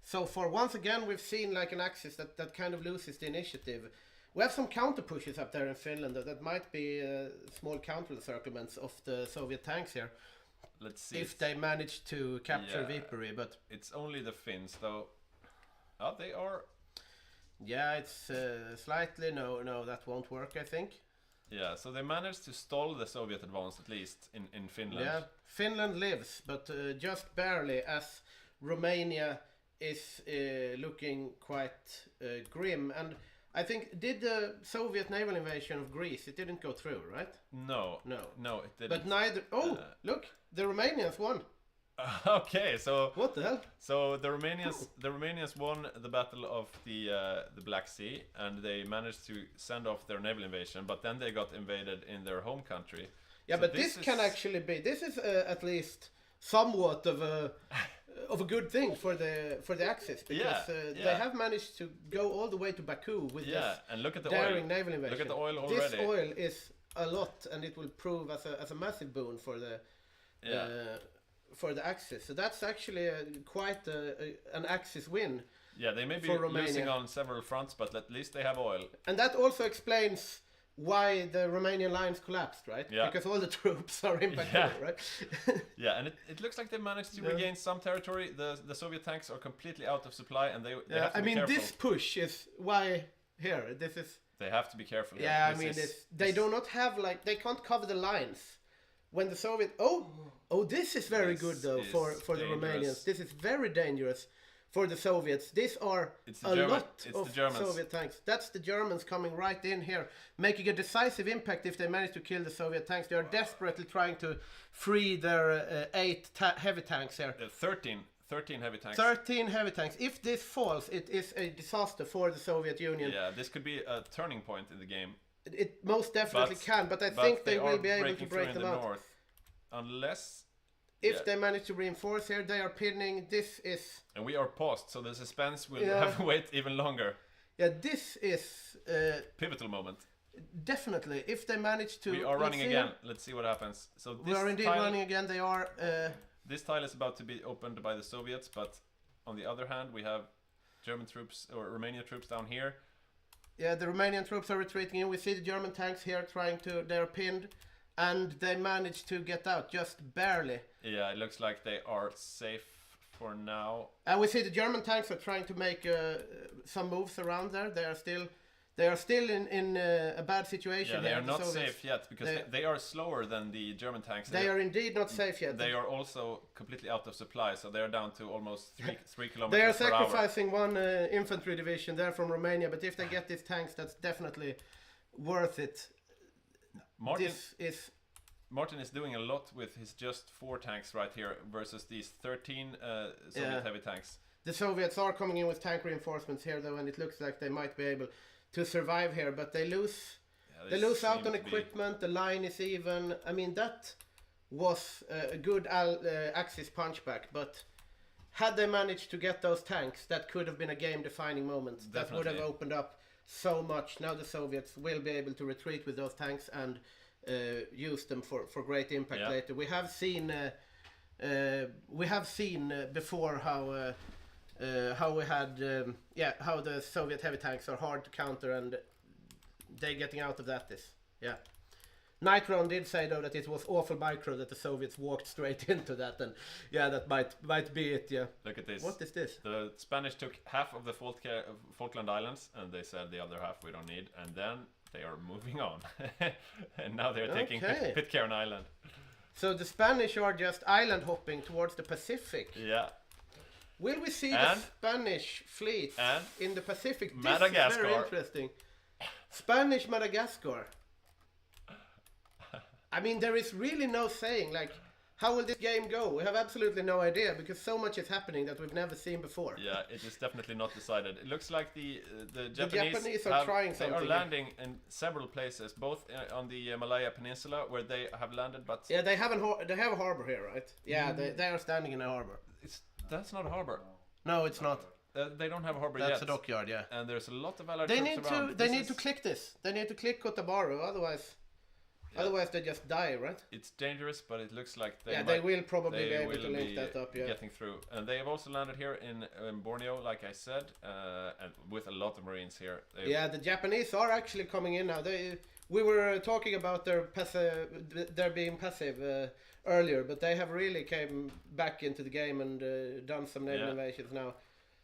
so far. Once again, we've seen like an Axis that kind of loses the initiative. We have some counter pushes up there in Finland that might be small counter encirclements of the Soviet tanks here. Let's see if they manage to capture Viipuri, but it's only the Finns though. Oh, they are. Yeah, it's slightly no, that won't work, I think. Yeah, so they managed to stall the Soviet advance at least in Finland. Yeah, Finland lives, but just barely, as Romania is looking quite grim. And I think, did the Soviet naval invasion of Greece, it didn't go through, right? No, it didn't. But neither. Oh, look, the Romanians won. Okay, so what the hell? So the Romanians won the battle of the Black Sea, and they managed to send off their naval invasion, but then they got invaded in their home country. Yeah, so but this can actually be. This is at somewhat of a good thing for the Axis, because they have managed to go all the way to Baku with this and look at the daring oil. naval invasion. Look at the oil already. This oil is a lot, and it will prove as a massive boon for the for the Axis. So that's actually quite an Axis win. Yeah, they may be losing on several fronts, but at least they have oil. And that also explains why the Romanian lines collapsed, right? Yeah. Because all the troops are in Baku, right? Yeah, and it looks like they managed to regain some territory. The Soviet tanks are completely out of supply, and they have to be careful. This push is why here. This is. They have to be careful. Yeah, they do not have they can't cover the lines when the Soviet... Oh, this is very This good though is for the dangerous. Romanians. This is very dangerous for the Soviets. These are It's the a German- lot it's of the Germans. Soviet tanks. That's the Germans coming right in here, making a decisive impact if they manage to kill the Soviet tanks. They are desperately trying to free their 8 heavy tanks here. 13 heavy tanks. 13 heavy tanks. If this falls, it is a disaster for the Soviet Union. Yeah, this could be a turning point in the game. It most definitely can, but I think they will be able to break them out. North, unless If they manage to reinforce here, they are pinning. This is... And we are paused, so the suspense will Yeah. have to wait even longer. Yeah, this is... Pivotal moment. Definitely. If they manage to... We are running see again. here. Let's see what happens. So this We are indeed tile, running again. They are... This tile is about to be opened by the Soviets, but on the other hand, we have German troops or Romanian troops down here. Yeah, the Romanian troops are retreating in. We see the German tanks here trying to... They're pinned. And they managed to get out, just barely. Yeah, it looks like they are safe for now. And we see the German tanks are trying to make some moves around there. They are still in a bad situation. Yeah, they here, are the not Soviets. safe yet because they are slower than the German tanks. They are indeed not safe yet. They are also completely out of supply, so they are down to almost 3 kilometers They are per hour. sacrificing one infantry division there from Romania, but if they get these tanks, that's definitely worth it. Martin is doing a lot with his just 4 tanks right here versus these 13 Soviet heavy tanks. The Soviets are coming in with tank reinforcements here though, and it looks like they might be able to survive here, but they lose out on equipment. The line is even. I mean, that was a good Axis punchback, but had they managed to get those tanks, that could have been a game-defining moment. Definitely. That would have opened up so much. Now the Soviets will be able to retreat with those tanks and use them for great impact later. We have seen before how we had how the Soviet heavy tanks are hard to counter, and they getting out of that is Nitron did say though that it was awful micro that the Soviets walked straight into that, and that might be it. Yeah. Look at this. What is this? The Spanish took half of the Falkland Islands, and they said the other half we don't need, and then they are moving on, and now they're taking Pitcairn Island. So the Spanish are just island hopping towards the Pacific. Yeah. Will we see the Spanish fleet in the Pacific? Madagascar. This is very interesting. Spanish Madagascar. I mean, there is really no saying, like, how will this game go? We have absolutely no idea, because so much is happening that we've never seen before. Yeah, it is definitely not decided. It looks like the Japanese are trying something. They are landing in several places, both on the Malaya Peninsula, where they have landed, but... Yeah, they have a harbor here, right? Yeah, they are standing in a harbor. That's not a harbor. No, it's not. They don't have a harbor yet. That's a dockyard, yeah. And there's a lot of allied troops around. They need to click this. They need to click Cotabaru, otherwise they just die, right? It's dangerous, but it looks like they will probably be able to link that up, yeah. Getting through. And they have also landed here in Borneo, like I said, and with a lot of Marines here. The Japanese are actually coming in now. We were talking about their being passive earlier, but they have really came back into the game and done some naval invasions now.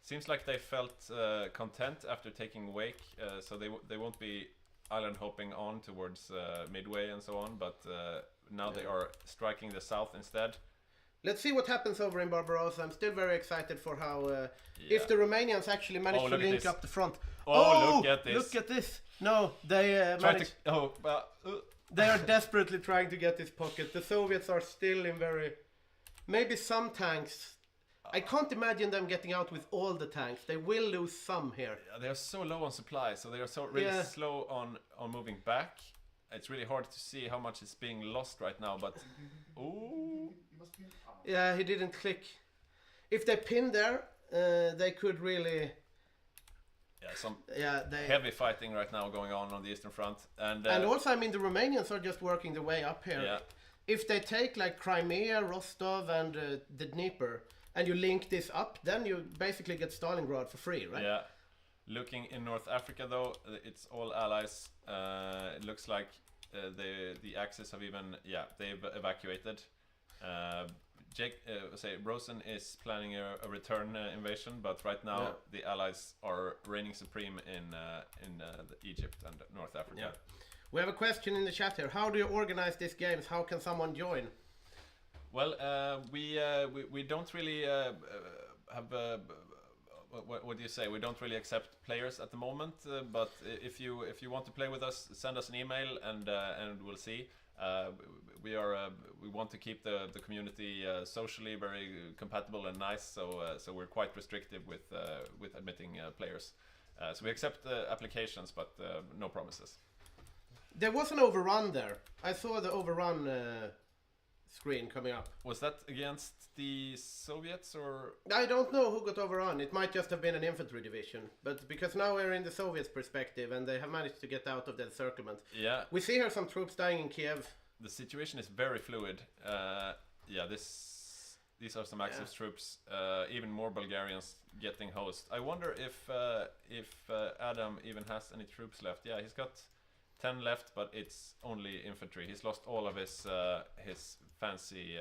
Seems like they felt content after taking Wake, so they won't be island hopping on towards Midway and so on, but now they are striking the south instead. Let's see what happens over in Barbarossa. I'm still very excited for how if the Romanians actually manage to link up the front. Look at this! Look at this! No, they managed. They are desperately trying to get this pocket. The Soviets are still in maybe some tanks. I can't imagine them getting out with all the tanks. They will lose some here. Yeah, they are so low on supply, so they are so really slow on moving back. It's really hard to see how much is being lost right now, but... Ooh! Yeah, he didn't click. If they pin there, they could really... Yeah, heavy fighting right now going on the Eastern Front. And also, I mean, the Romanians are just working their way up here. Yeah. If they take like Crimea, Rostov and the Dnieper, and you link this up, then you basically get Stalingrad for free, right? Yeah. Looking in North Africa, though, it's all allies. It looks like the Axis have even, they've evacuated. Rosen is planning a return invasion, but right now the allies are reigning supreme in Egypt and North Africa. Yeah. We have a question in the chat here. How do you organize these games? How can someone join? Well, we don't really have. What do you say? We don't really accept players at the moment. But if you want to play with us, send us an email and we'll see. We want to keep the community socially very compatible and nice. So we're quite restrictive with admitting players. So we accept applications, but no promises. There was an overrun there. I saw the overrun screen coming up. Was that against the Soviets or? I don't know who got overrun. It might just have been an infantry division. But because now we're in the Soviets' perspective and they have managed to get out of the encirclement. Yeah. We see here some troops dying in Kiev. The situation is very fluid. These are some Axis troops. Even more Bulgarians getting hosed. I wonder if Adam even has any troops left. Yeah, he's got 10 left, but it's only infantry. He's lost all of his fancy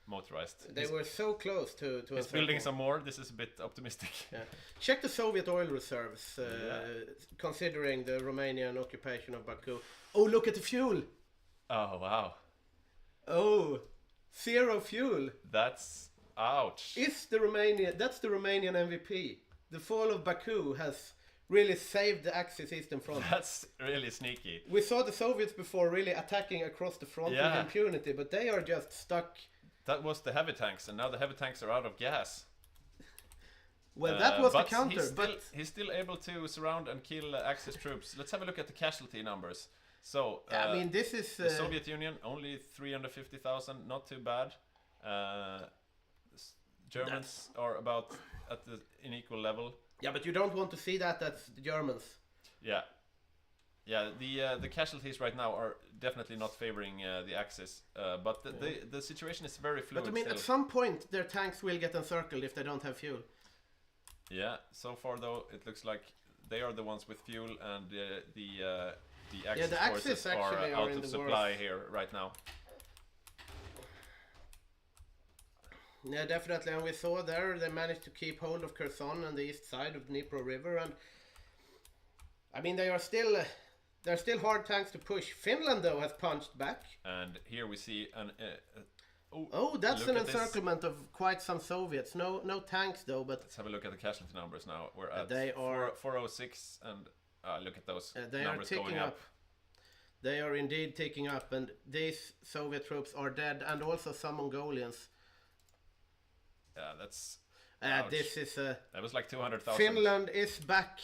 motorized. They were so close to He's building some more. This is a bit optimistic. Yeah. Check the Soviet oil reserves, considering the Romanian occupation of Baku. Oh, look at the fuel! Oh, wow. Oh, 0 fuel. That's ouch. That's the Romanian MVP. The fall of Baku has really saved the Axis Eastern Front. That's really sneaky. We saw the Soviets before really attacking across the front with impunity, but they are just stuck. That was the heavy tanks, and now the heavy tanks are out of gas. Well, that was the counter, but he's still able to surround and kill Axis troops. Let's have a look at the casualty numbers. So, I mean, this is the Soviet Union, only 350,000, not too bad. Germans are about at an equal level. Yeah, but you don't want to see that. That's the Germans. Yeah, the casualties right now are definitely not favoring the Axis. But the situation is very fluid. But I mean, still. at some point, their tanks will get encircled if they don't have fuel. Yeah. So far, though, it looks like they are the ones with fuel, and the Axis forces are out of supply here right now. Yeah, definitely, and we saw there they managed to keep hold of Kherson and the east side of the Dnipro River, and I mean they're still hard tanks to push. Finland though has punched back. And here we see an that's an encirclement of quite some Soviets. No tanks though, but let's have a look at the casualty numbers now. We're at they are 406, and look at those they numbers are ticking going up. They are indeed ticking up, and these Soviet troops are dead, and also some Mongolians. Yeah, that's. This is that was like 200,000. Finland is back.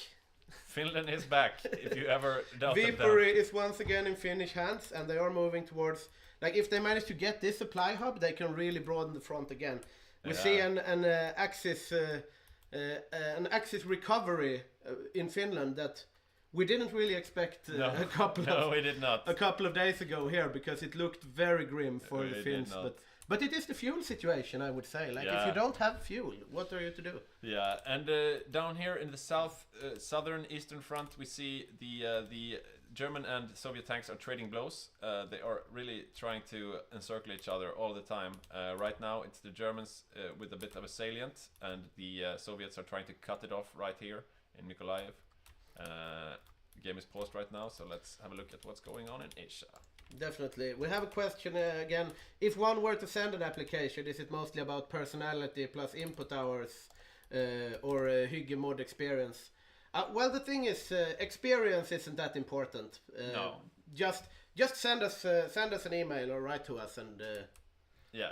Finland is back. If you ever doubted them. Viipuri is once again in Finnish hands, and they are moving towards. Like if they manage to get this supply hub, they can really broaden the front again. We see an Axis recovery in Finland that we didn't really expect a couple of days ago here, because it looked very grim for the Finns. But it is the fuel situation, I would say. Like if you don't have fuel, what are you to do? Yeah, and down here in the southern eastern front, we see the German and Soviet tanks are trading blows. They are really trying to encircle each other all the time. Right now, it's the Germans with a bit of a salient, and the Soviets are trying to cut it off right here in Mykolaiv. The game is paused right now, so let's have a look at what's going on in Asia. Definitely. We have a question again. If one were to send an application, is it mostly about personality plus input hours or Hygge mod experience? Well, the thing is, experience isn't that important. No. Just send us an email or write to us, and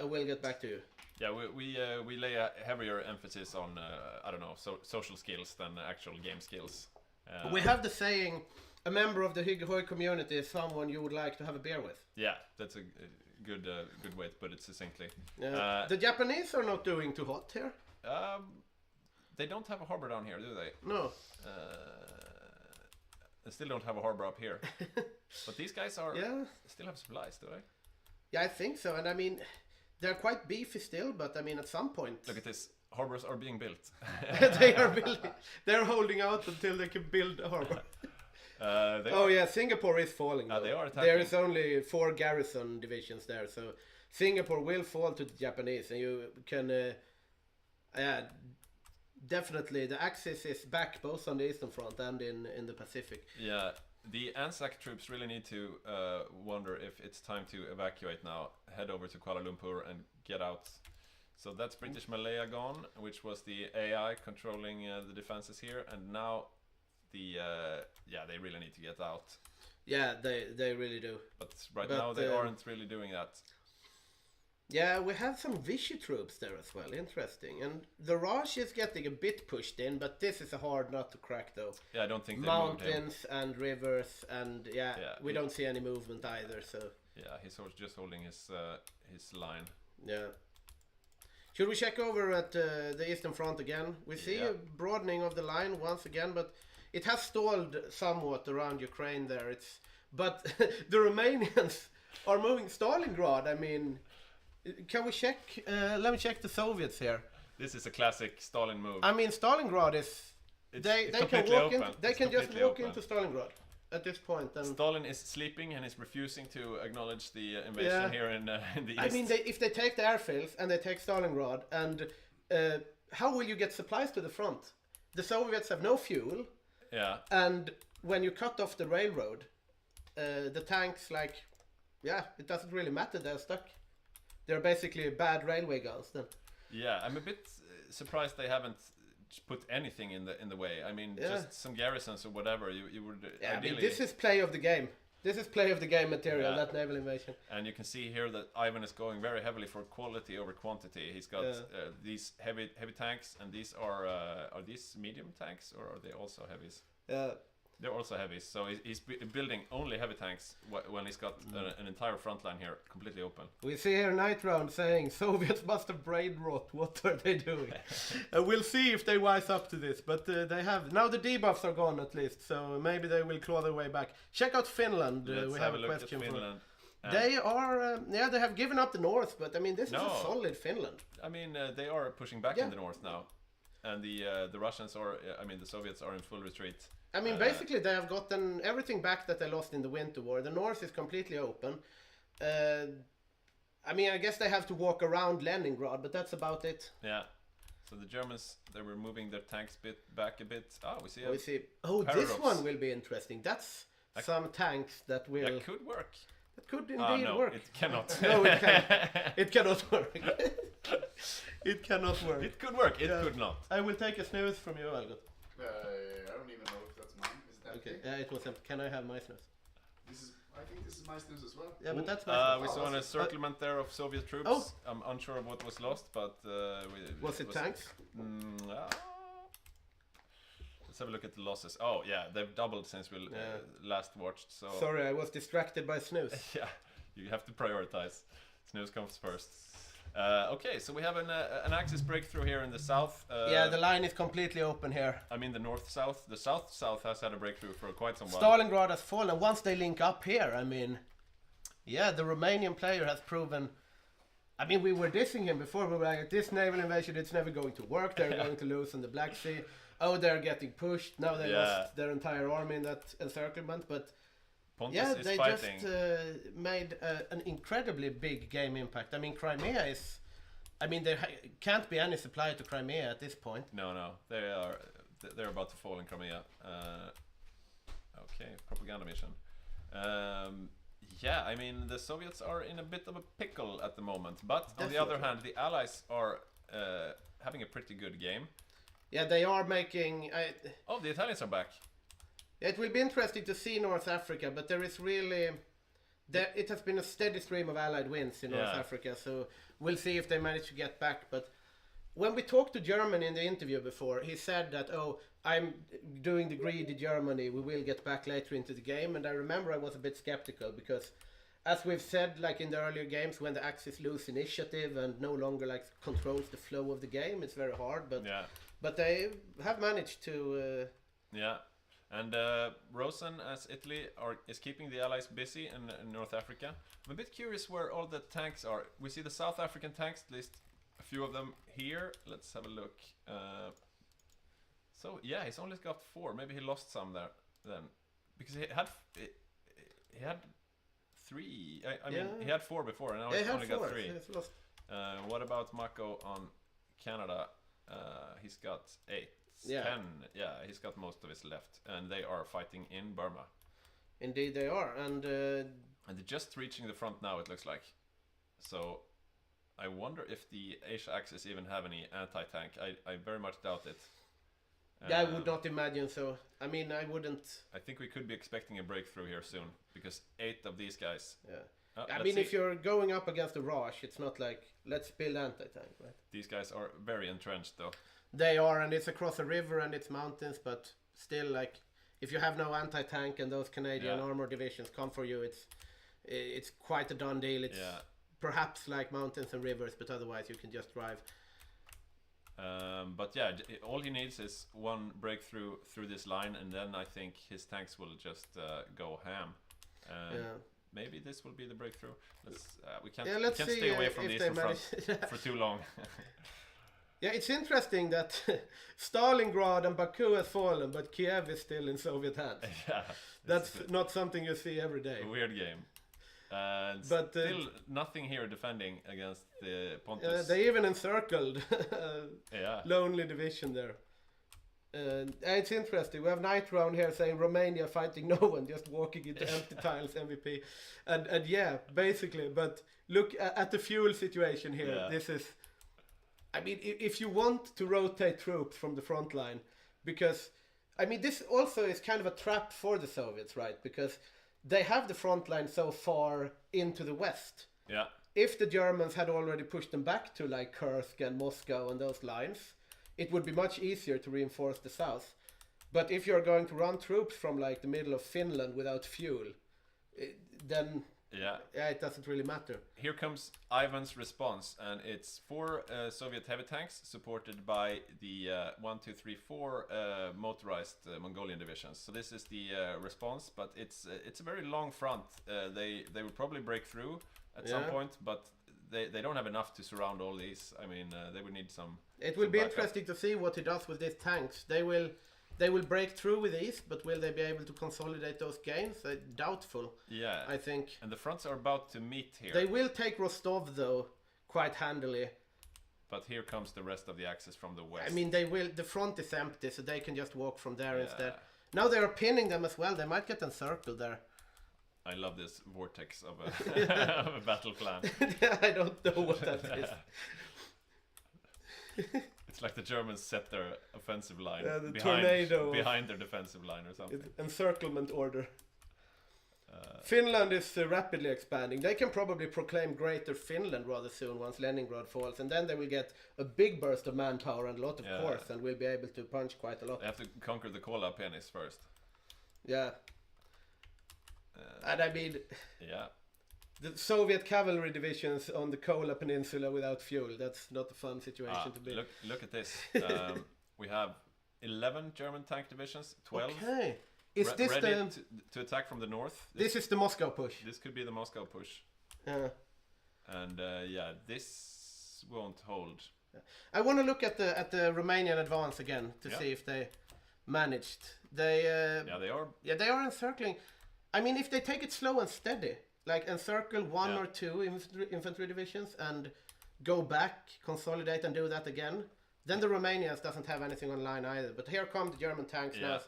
we'll get back to you. Yeah, we lay a heavier emphasis on social skills than actual game skills. We have the saying, a member of the HOI4 community is someone you would like to have a beer with. Yeah, that's a good way to put it succinctly. The Japanese are not doing too hot here. They don't have a harbor down here, do they? No. They still don't have a harbor up here. But these guys still have supplies, do they? Yeah, I think so. And I mean, they're quite beefy still, but I mean, at some point... Look at this. Harbors are being built. They are building. They're holding out until they can build a harbor. Singapore is falling. They are attacking. There is only 4 garrison divisions there, so Singapore will fall to the Japanese, and you can definitely the Axis is back both on the Eastern Front and in the Pacific. Yeah, The Anzac troops really need to wonder if it's time to evacuate now, head over to Kuala Lumpur and get out. So that's British Malaya gone, which was the AI controlling the defenses here, and now the they really need to get out. Yeah, they really do. But now they aren't really doing that. Yeah, we have some Vichy troops there as well. Interesting. And the Raj is getting a bit pushed in, but this is a hard nut to crack though. Yeah, I don't think they moved him. Mountains and rivers, and we don't see any movement either. So yeah, he's just holding his line. Yeah. Should we check over at the Eastern Front again? We see a broadening of the line once again, but it has stalled somewhat around Ukraine there. But the Romanians are moving Stalingrad. I mean, can we check? Let me check the Soviets here. This is a classic Stalin move. I mean, Stalingrad is they can walk in, they can just walk into Stalingrad at this point. And Stalin is sleeping and is refusing to acknowledge the invasion here in the east. I mean, if they take the airfields and they take Stalingrad, and how will you get supplies to the front? The Soviets have no fuel. Yeah. And when you cut off the railroad, the tanks, it doesn't really matter. They're stuck. They're basically bad railway guns then. Yeah, I'm a bit surprised they haven't put anything in the way. I mean, just some garrisons or whatever. You would ideally... I mean, this is play of the game. This is play of the game material, that naval invasion. And you can see here that Ivan is going very heavily for quality over quantity. He's got these heavy tanks, and these are these medium tanks, or are they also heavies? They're also heavies. So he's building only heavy tanks when he's got an entire front line here completely open. We see here Night Round saying Soviets must have brain rot. What are they doing? We'll see if they wise up to this. But they have now the debuffs are gone at least, so maybe they will claw their way back. Check out Finland. Let's we have have a a look question at Finland. They are they have given up the north, but I mean this is a solid Finland. I mean they are pushing back in the north now, and the Russians are the Soviets are in full retreat. I mean, basically, they have gotten everything back that they lost in the Winter War. The north is completely open. I mean, I guess they have to walk around Leningrad, but that's about it. Yeah. So the Germans, they were moving their tanks back a bit. We see. Oh, Paradox. This one will be interesting. That's some tanks that will... That could work. That could indeed work. It cannot. No, it can't. It cannot work. It cannot work. It could work. It could not. I will take a snooze from you, Algot. I don't even know if that's mine. Is it empty? Okay. Yeah, it was empty. Can I have my snooze? I think this is my snooze as well. Yeah, but that's my we saw an encirclement there of Soviet troops. Oh. I'm unsure of what was lost, but was it tanks? Let's have a look at the losses. Oh yeah, they've doubled since we last watched. So sorry, I was distracted by snooze. Yeah, you have to prioritize. Snooze comes first. Okay, so we have an Axis breakthrough here in the south. Yeah, the line is completely open here. I mean the north-south. The south-south has had a breakthrough for quite some while. Stalingrad has fallen. Once they link up here, I mean, yeah, the Romanian player has proven... I mean, we were dissing him before. We were like, this naval invasion, it's never going to work. They're going to lose in the Black Sea. Oh, they're getting pushed. Now they lost their entire army in that encirclement. But Pontus they fighting. Just made an incredibly big game impact. I mean, Crimea is... I mean, there can't be any supply to Crimea at this point. No, they're about to fall in Crimea. Okay, propaganda mission. Yeah, I mean, the Soviets are in a bit of a pickle at the moment. But on the other hand, the Allies are having a pretty good game. Yeah, they are making... Oh, the Italians are back. It will be interesting to see North Africa, but there is really... it has been a steady stream of Allied wins in North Africa, so we'll see if they manage to get back. But when we talked to Germany in the interview before, he said that, oh, I'm doing the greedy Germany, we will get back later into the game. And I remember I was a bit skeptical because, as we've said, like in the earlier games, when the Axis lose initiative and no longer like controls the flow of the game, it's very hard. But they have managed to... And Rosen, as Italy, is keeping the Allies busy in North Africa. I'm a bit curious where all the tanks are. We see the South African tanks, at least a few of them here. Let's have a look. So yeah, he's only got 4. Maybe he lost some there then, because he had 3. I mean, he had 4 before, and now he's only got 3. What about Mako on Canada? He's got 8. 10. Yeah, he's got most of his left, and they are fighting in Burma. Indeed they are, and they're just reaching the front now, it looks like. So I wonder if the Asia axis even have any anti-tank. I very much doubt it. Yeah, I would not imagine so. I mean, I wouldn't. I think we could be expecting a breakthrough here soon, because 8 of these guys. Yeah. I mean, if you're going up against a Raj, it's not like, let's build anti-tank, right? These guys are very entrenched, though. They are, and it's across a river and it's mountains, but still, like, if you have no anti-tank and those Canadian armor divisions come for you, it's quite a done deal. It's perhaps like mountains and rivers, but otherwise you can just drive. But yeah, all he needs is one breakthrough through this line, and then I think his tanks will just go ham. Maybe this will be the breakthrough. We can't stay away from these for too long. Yeah, it's interesting that Stalingrad and Baku has fallen, but Kiev is still in Soviet hands. That's not something you see every day. A weird game. But still nothing here defending against the Pontus. They even encircled lonely division there. It's interesting. We have Night Round here saying Romania fighting no one, just walking into empty tiles MVP. And yeah, basically. But look at the fuel situation here. Yeah. This is... I mean, if you want to rotate troops from the front line, because... I mean, this also is kind of a trap for the Soviets, right? Because they have the front line so far into the west. Yeah. If the Germans had already pushed them back to like Kursk and Moscow and those lines, it would be much easier to reinforce the south. But if you're going to run troops from like the middle of Finland without fuel, then it doesn't really matter. Here comes Ivan's response, and it's 4 Soviet heavy tanks supported by the 1, 2, 3, 4 motorized Mongolian divisions. So this is the response, but it's a very long front. They will probably break through at some point, but they don't have enough to surround all these. I mean, they would need some. It will be interesting to see what he does with these tanks. They will break through with these, but will they be able to consolidate those gains? Doubtful. Yeah, I think. And the fronts are about to meet here. They will take Rostov though, quite handily. But here comes the rest of the axis from the west. I mean, they will. The front is empty, so they can just walk from there instead. Now they are pinning them as well. They might get encircled there. I love this vortex of a battle plan. I don't know what that is. It's like the Germans set their offensive line behind their defensive line or something. Encirclement order. Finland is rapidly expanding. They can probably proclaim Greater Finland rather soon once Leningrad falls, and then they will get a big burst of manpower and a lot of force, and will be able to punch quite a lot. They have to conquer the Kola penis first. Yeah. And I mean... Yeah. The Soviet cavalry divisions on the Kola Peninsula without fuel, that's not a fun situation to be. Look at this. We have 11 German tank divisions, 12. Okay. Is this ready to attack from the north? This is the Moscow push. This could be the Moscow push. Yeah. And this won't hold. I want to look at the Romanian advance again to see if they managed. They they are. Yeah, they are encircling. I mean, if they take it slow and steady, like encircle 1 or 2 infantry divisions and go back, consolidate and do that again, then the Romanians doesn't have anything online either. But here come the German tanks now.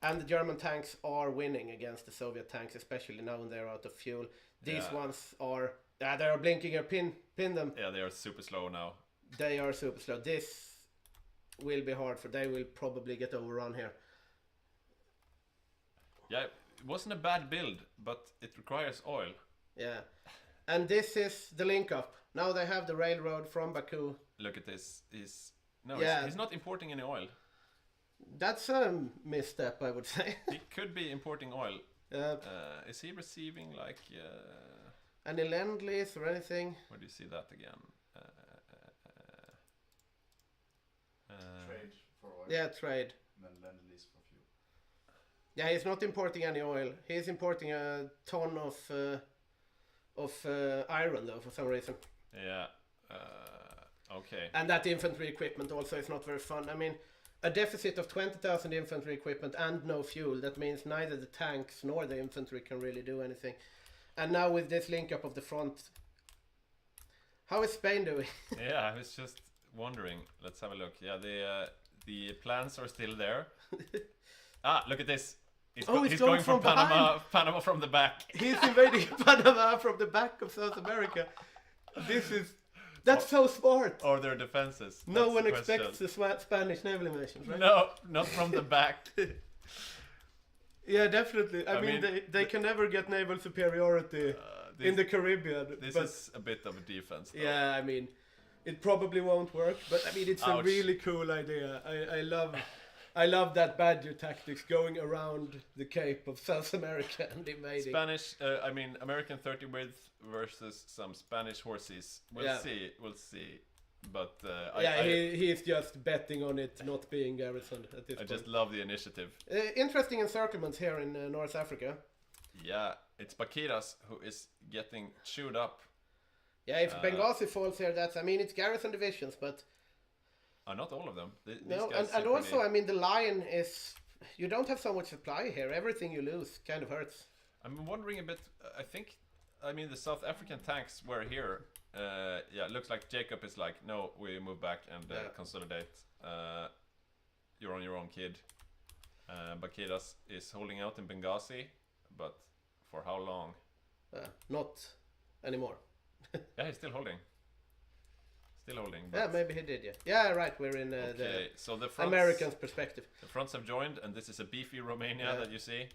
And the German tanks are winning against the Soviet tanks, especially now when they're out of fuel. These ones are... they are blinking here. Pin them. Yeah, they are super slow now. They are super slow. This will be hard for... They will probably get overrun here. Yeah, it wasn't a bad build, but it requires oil. Yeah. And this is the link up. Now they have the railroad from Baku. Look at this. He's not importing any oil. That's a misstep, I would say. He could be importing oil. Is he receiving like... any lend-lease or anything? Where do you see that again? Trade for oil. Yeah, trade. And then lend-lease for fuel. Yeah, he's not importing any oil. He's importing a ton of iron, though, for some reason. Yeah. Okay. And that infantry equipment also is not very fun. I mean... A deficit of 20,000 infantry equipment and no fuel, that means neither the tanks nor the infantry can really do anything. And now with this link up of the front, how is Spain doing? Yeah, I was just wondering. Let's have a look. Yeah, the plans are still there. Look at this. He's, Oh, he's he's going going from from Panama, Panama from the back. He's invading Panama from the back of South America. That's so smart. Or their defenses. No That's one the question. expects the Spanish naval invasion, right? No, not from the back. Yeah, definitely. I mean, they can never get naval superiority in the Caribbean. This but, is a bit of a defense, though. yeah, I mean, it probably won't work. But I mean, it's a Ouch. really cool idea. I love that badger tactics, going around the Cape of South America and invading. Spanish, American 30 width versus some Spanish horses. We'll see. But he's just betting on it not being garrisoned at this point. I just love the initiative. Interesting encirclements here in North Africa. Yeah, it's Bakiras who is getting chewed up. Yeah, if Benghazi falls here, it's garrison divisions, but... not all of them. These No, guys and seem also, pretty- the Lion is... You don't have so much supply here. Everything you lose kind of hurts. I'm wondering a bit, the South African tanks were here. It looks like Jacob is like, no, we move back and consolidate. You're on your own, kid. Bakiras is holding out in Benghazi, but for how long? Not anymore. Yeah, he's still holding. Yeah, maybe he did, yeah. Yeah, right, we're in so the fronts, Americans' perspective. The fronts have joined, and this is a beefy Romania that you see.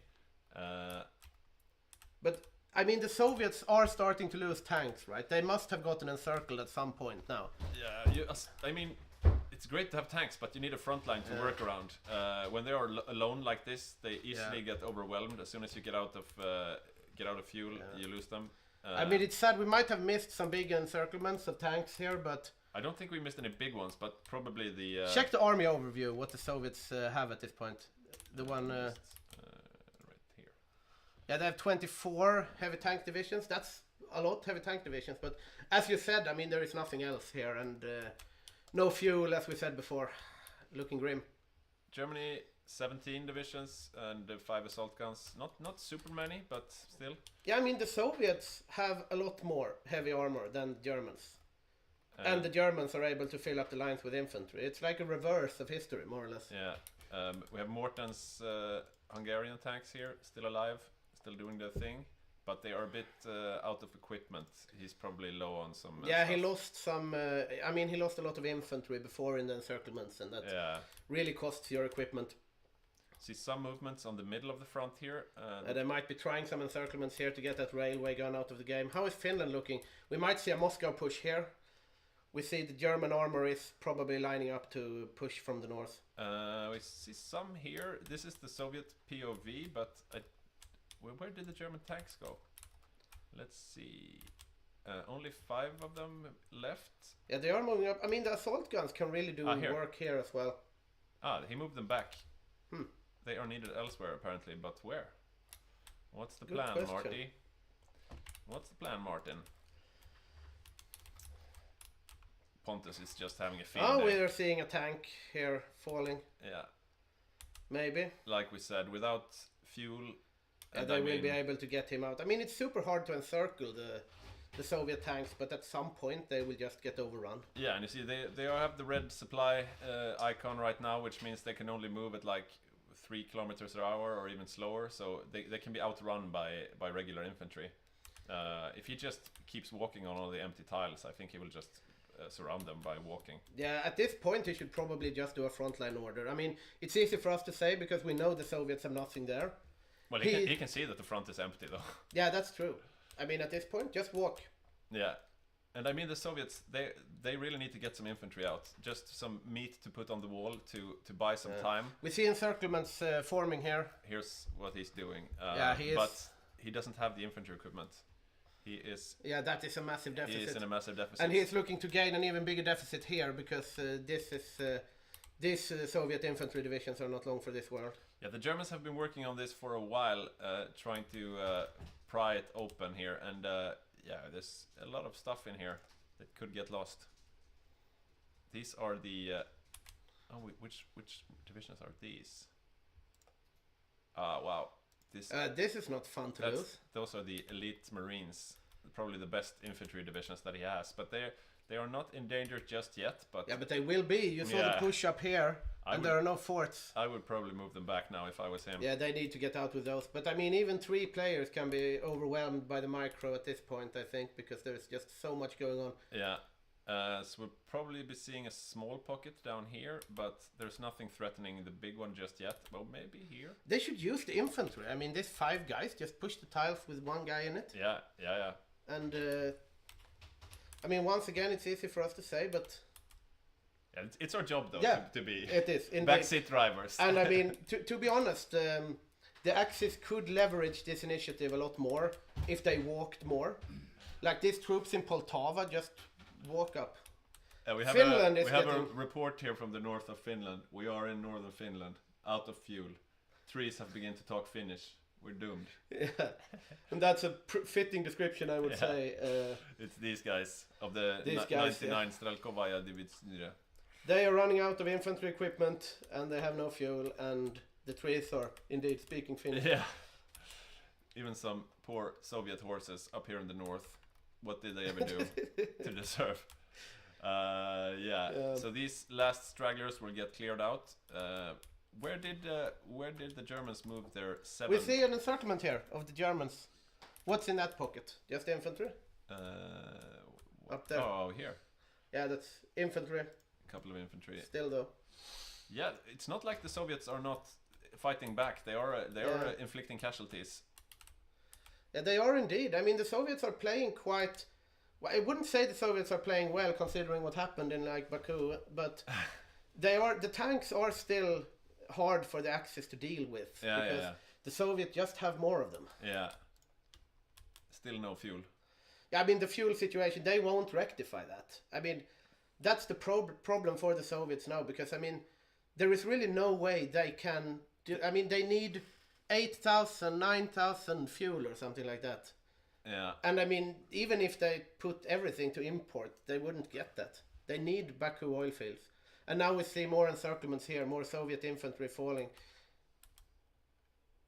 But, the Soviets are starting to lose tanks, right? They must have gotten encircled at some point now. Yeah, it's great to have tanks, but you need a front line to work around. When they are alone like this, they easily get overwhelmed. As soon as you get out of fuel, you lose them. It's sad. We might have missed some big encirclements of tanks here, but... I don't think we missed any big ones, but probably the... Check the army overview, what the Soviets have at this point. The one... right here. Yeah, they have 24 heavy tank divisions. That's a lot, heavy tank divisions. But as you said, there is nothing else here. And no fuel, as we said before. Looking grim. Germany, 17 divisions and 5 assault guns. Not super many, but still. Yeah, the Soviets have a lot more heavy armor than the Germans. And the Germans are able to fill up the lines with infantry. It's like a reverse of history, more or less. Yeah. We have Morton's Hungarian tanks here, still alive, still doing their thing. But they are a bit out of equipment. He's probably low on some... Yeah, he lost some... he lost a lot of infantry before in the encirclements, and that really costs your equipment. See some movements on the middle of the front here. They might be trying some encirclements here to get that railway gun out of the game. How is Finland looking? We might see a Moscow push here. We see the German armor is probably lining up to push from the north. We see some here. This is the Soviet POV, but where did the German tanks go? Let's see. Only 5 of them left. Yeah, they are moving up. The assault guns can really do work here as well. He moved them back. They are needed elsewhere apparently, but where? What's the plan, Marty? What's the plan, Martin? Pontus is just having a field day. We're seeing a tank here falling. Yeah. Maybe. Like we said, without fuel... they will be able to get him out. It's super hard to encircle the Soviet tanks, but at some point they will just get overrun. Yeah, and you see they have the red supply icon right now, which means they can only move at like 3 kilometers per hour or even slower, so they can be outrun by regular infantry. If he just keeps walking on all the empty tiles, I think he will just surround them by walking. Yeah, at this point he should probably just do a frontline order. It's easy for us to say because we know the Soviets have nothing there. Well, he can see that the front is empty though. Yeah, that's true. At this point, just walk. Yeah. And the Soviets, they really need to get some infantry out. Just some meat to put on the wall to buy some time. We see encirclements forming here. Here's what he's doing. But he doesn't have the infantry equipment. He is... Yeah, that is a massive deficit. He is in a massive deficit. And he's looking to gain an even bigger deficit here because these Soviet infantry divisions are not long for this world. Yeah, the Germans have been working on this for a while, trying to pry it open here, and there's a lot of stuff in here that could get lost. These are the which divisions are these? Wow, this is not fun to lose. Those are the elite Marines. probably the best infantry divisions that he has. But they are not in danger just yet. But yeah, but they will be. You saw the push up here, and there are no forts. I would probably move them back now if I was him. Yeah, they need to get out with those. But I mean, even 3 players can be overwhelmed by the micro at this point, I think, because there's just so much going on. Yeah. So we'll probably be seeing a small pocket down here, but there's nothing threatening the big one just yet. Well, maybe here. They should use the infantry. I mean, these 5 guys just push the tiles with 1 guy in it. Yeah. And I mean, once again, it's easy for us to say, but yeah, it's our job though to be it is backseat drivers. And I mean, to be honest, the Axis could leverage this initiative a lot more if they walked more. Like these troops in Poltava just walk up. We have Finland a report here from the north of Finland. We are in northern Finland, out of fuel. Trees have begun to talk Finnish. We're doomed. Yeah, and that's a fitting description, I would say. It's these guys of the 99 Strelkovaya Division. They are running out of infantry equipment, and they have no fuel, and the trees are indeed speaking Finnish. Yeah. Even some poor Soviet horses up here in the north. What did they ever do to deserve? So these last stragglers will get cleared out. Where did the Germans move their 7? We see an encirclement here of the Germans. What's in that pocket? Just the infantry? Up there. Oh, here. Yeah, that's infantry. A couple of infantry. Still though. Yeah, it's not like the Soviets are not fighting back. They are inflicting casualties. Yeah, they are indeed. I mean, the Soviets are playing quite... Well, I wouldn't say the Soviets are playing well considering what happened in like Baku, but the tanks are still hard for the Axis to deal with. Because the Soviets just have more of them. Yeah. Still no fuel. Yeah, I mean, the fuel situation, they won't rectify that. I mean, that's the problem for the Soviets now, because, I mean, there is really no way they can do... I mean, they need 8,000, 9,000 fuel or something like that. Yeah. And I mean, even if they put everything to import, they wouldn't get that. They need Baku oil fields. And now we see more encirclements here, more Soviet infantry falling.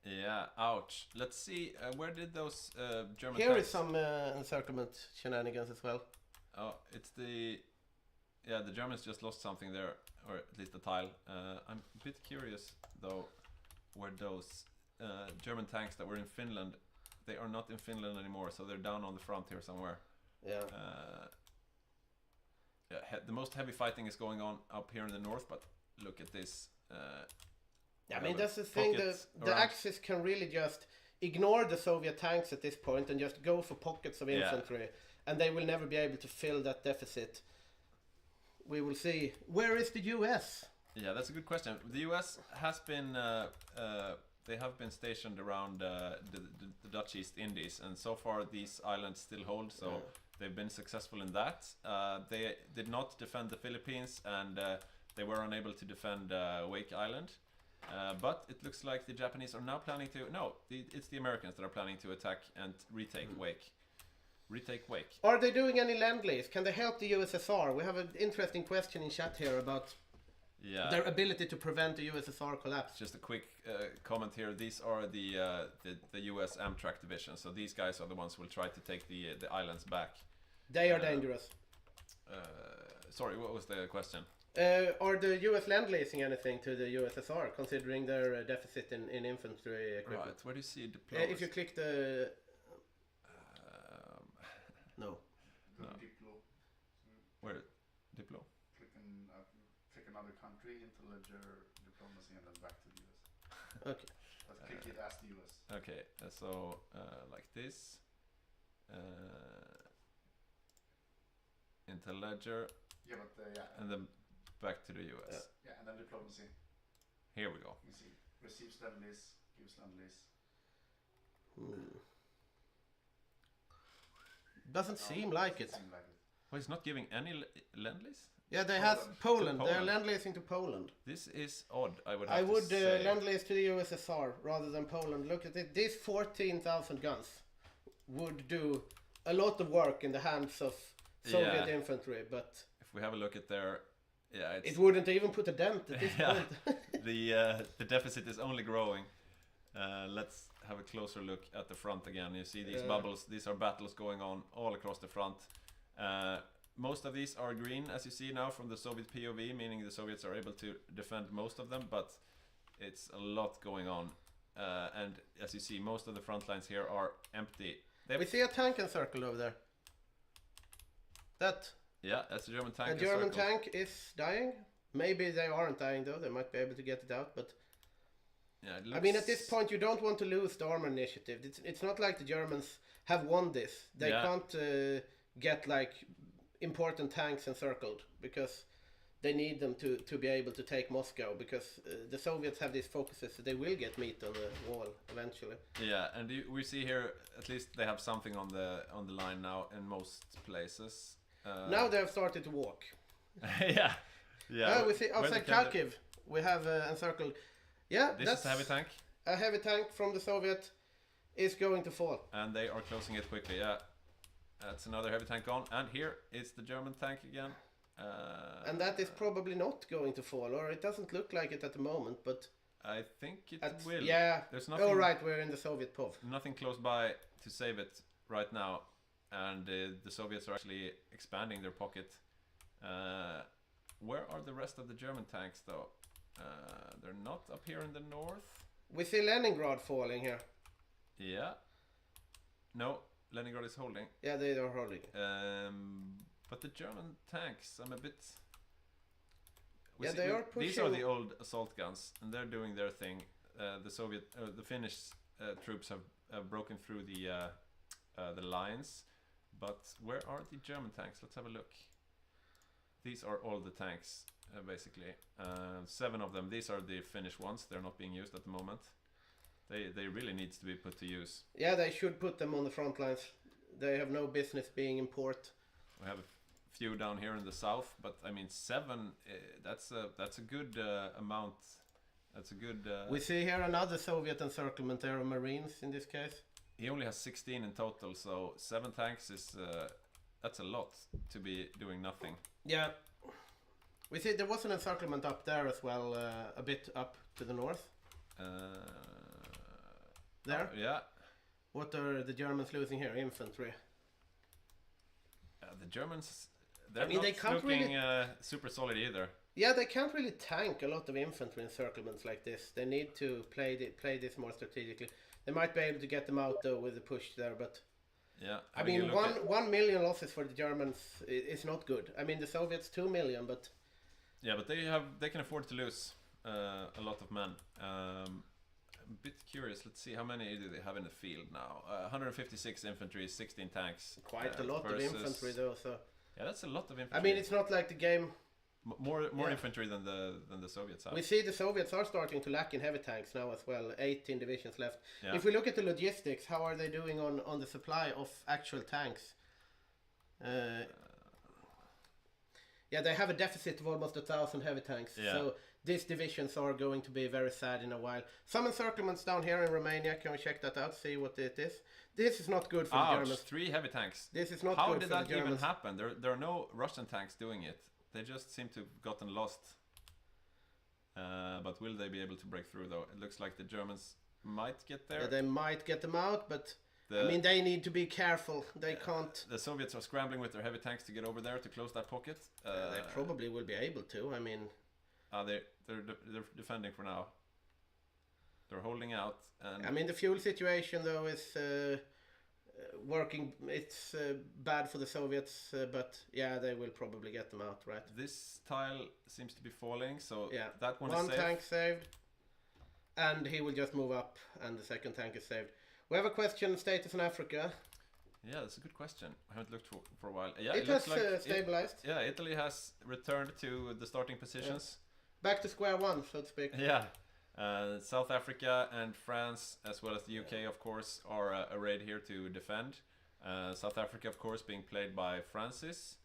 Yeah, ouch. Let's see, where did those German Here tanks... is some encirclement shenanigans as well. Oh, it's the... Yeah, the Germans just lost something there, or at least a tile. I'm a bit curious, though, where those German tanks that were in Finland, they are not in Finland anymore, so they're down on the front here somewhere. Yeah. The most heavy fighting is going on up here in the north, but look at this. I mean, that's the thing, the Axis can really just ignore the Soviet tanks at this point and just go for pockets of infantry, and they will never be able to fill that deficit. We will see. Where is the US? Yeah, that's a good question. The US has been... they have been stationed around the Dutch East Indies, and so far these islands still hold, so they've been successful in that. They did not defend the Philippines, and they were unable to defend Wake Island. But it looks like the Japanese are now planning to... No, it's the Americans that are planning to attack and retake Wake. Retake Wake. Are they doing any lend-lease? Can they help the USSR? We have an interesting question in chat here about their ability to prevent the USSR collapse. Just a quick comment here. These are the US Amtrak division, so these guys are the ones who will try to take the islands back. They are dangerous. Sorry, what was the question? Are the US lend-leasing anything to the USSR, considering their deficit in infantry equipment? Right, where do you see diplomacy? If you click the... No. Diplo. Where? Diplo? Click another country into ledger diplomacy and then back to the US. Okay. Let's click it as the US. Okay, so like this. Into ledger. Yeah, but and then back to the US. Yeah, and then diplomacy. Here we go. You see, receives lend-lease, gives lend-lease. Doesn't seem like it. Well, it's not giving any lend-lease? Yeah, they have Poland. They're lend-leasing to Poland. This is odd, I would say. Lend-lease to the USSR rather than Poland. Look at it. These 14,000 guns would do a lot of work in the hands of Soviet infantry, but... If we have a look at their... it wouldn't even put a dent at this point. The deficit is only growing. Let's have a closer look at the front again. You see these bubbles. These are battles going on all across the front. Most of these are green, as you see now from the Soviet POV, meaning the Soviets are able to defend most of them, but it's a lot going on. And as you see, most of the front lines here are empty. We see a tank encircled over there. Yeah, that's a German tank. A German tank is dying. Maybe they aren't dying though. They might be able to get it out, but yeah, I mean, at this point, you don't want to lose the armor initiative. It's not like the Germans have won this. They can't get like important tanks encircled because they need them to be able to take Moscow, because the Soviets have these focuses, so they will get meat on the wall eventually. Yeah, and we see here at least they have something on the line now in most places. Now they have started to walk. Yeah. We see outside Kharkiv. We have encircled. Yeah, this is a heavy tank. A heavy tank from the Soviet is going to fall. And they are closing it quickly. Yeah, that's another heavy tank gone. And here is the German tank again. And that is probably not going to fall, or it doesn't look like it at the moment, but I think it will. Yeah. There's nothing. Oh right, we're in the Soviet POV. Nothing close by to save it right now, and the Soviets are actually expanding their pocket. Where are the rest of the German tanks, though? They're not up here in the north. We see Leningrad falling here. Yeah. No, Leningrad is holding. Yeah, they are holding. But the German tanks, I'm a bit... They are pushing... These are the old assault guns, and they're doing their thing. The Finnish troops have broken through the lines. But where are the German tanks? Let's have a look. These are all the tanks, basically. 7 of them. These are the Finnish ones. They're not being used at the moment. They really needs to be put to use. Yeah, they should put them on the front lines. They have no business being in port. We have a few down here in the south, but I mean 7. That's a good amount. That's a good. We see here another Soviet encirclement there of Marines in this case. He only has 16 in total, so 7 tanks is that's a lot to be doing nothing. Yeah. We see there was an encirclement up there as well, a bit up to the north. There? Yeah. What are the Germans losing here? Infantry. The Germans, they're not looking super solid either. Yeah, they can't really tank a lot of infantry encirclements like this. They need to play this more strategically. They might be able to get them out though with the push there, but... Yeah, I mean, 1 million losses for the Germans is not good. I mean, the Soviets 2 million, but... Yeah, but they can afford to lose a lot of men. I'm a bit curious. Let's see, how many do they have in the field now? 156 infantry, 16 tanks. Quite a lot of infantry though, so... Yeah, that's a lot of infantry. I mean, it's not like the game... More infantry than the Soviets have. We see the Soviets are starting to lack in heavy tanks now as well. 18 divisions left. Yeah. If we look at the logistics, how are they doing on the supply of actual tanks? Yeah, they have a deficit of almost 1,000 heavy tanks. Yeah. So these divisions are going to be very sad in a while. Some encirclements down here in Romania. Can we check that out? See what it is. This is not good for the Germans. 3 heavy tanks. This is not How good did for the that Germans. even happen? There are no Russian tanks doing it. They just seem to have gotten lost. But will they be able to break through though? It looks like the Germans might get there. Yeah, they might get them out, but I mean they need to be careful. They can't. The Soviets are scrambling with their heavy tanks to get over there to close that pocket. They probably will be able to. I mean, they're defending for now. They're holding out. And I mean the fuel situation though is working. It's bad for the Soviets, but yeah, they will probably get them out, right? This tile seems to be falling, so yeah, that one is saved. Tank saved, and he will just move up, and the second tank is saved. We have a question: status in Africa. Yeah, that's a good question. I haven't looked for a while. Yeah, it has like stabilized. Italy has returned to the starting positions. Yeah. Back to square one, so to speak. Yeah. South Africa and France, as well as the UK, of course, are arrayed here to defend. South Africa, of course, being played by Francis,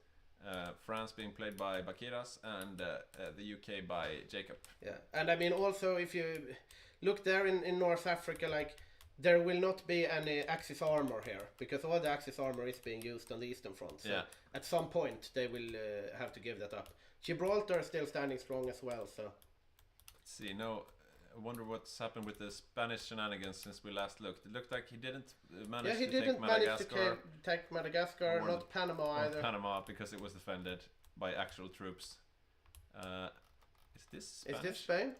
France being played by Bakiras, and the UK by Jacob. Yeah, and I mean also if you look there in North Africa, like there will not be any Axis armor here because all the Axis armor is being used on the Eastern Front. So at some point they will have to give that up. Gibraltar is still standing strong as well. So let's see, no. I wonder what's happened with the Spanish shenanigans since we last looked. It looked like he didn't manage Yeah, he to didn't take manage Madagascar. to take Madagascar, Or not Panama or either. Panama because it was defended by actual troops. Is this Spanish? Is this Spain?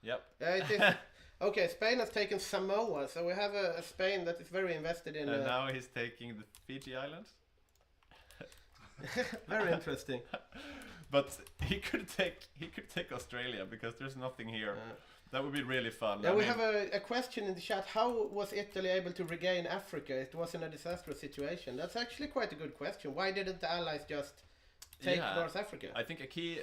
Yep. Yeah, it is. Okay, Spain has taken Samoa, so we have a Spain that is very invested in. And now he's taking the Fiji Islands. Very interesting. But he could take Australia because there's nothing here. That would be really fun. Yeah, we have a question in the chat. How was Italy able to regain Africa? It was in a disastrous situation. That's actually quite a good question. Why didn't the Allies just take North Africa? I think a key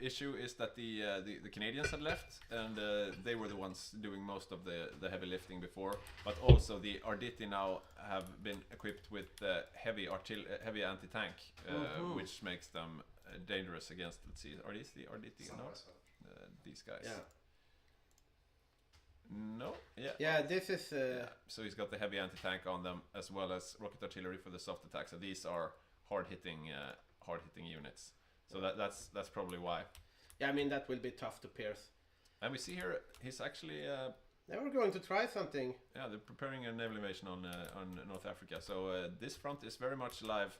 issue is that the Canadians had left, and they were the ones doing most of the heavy lifting before. But also the Arditi now have been equipped with heavy anti-tank, which makes them dangerous against. Let's see, are these the Arditi or not? These guys. Yeah. No. Yeah. Yeah, this is. So he's got the heavy anti-tank on them as well as rocket artillery for the soft attacks. So these are hard-hitting units. So that's probably why. Yeah, I mean that will be tough to pierce. And we see here he's actually. They were going to try something. Yeah, they're preparing a naval invasion on North Africa. So this front is very much alive.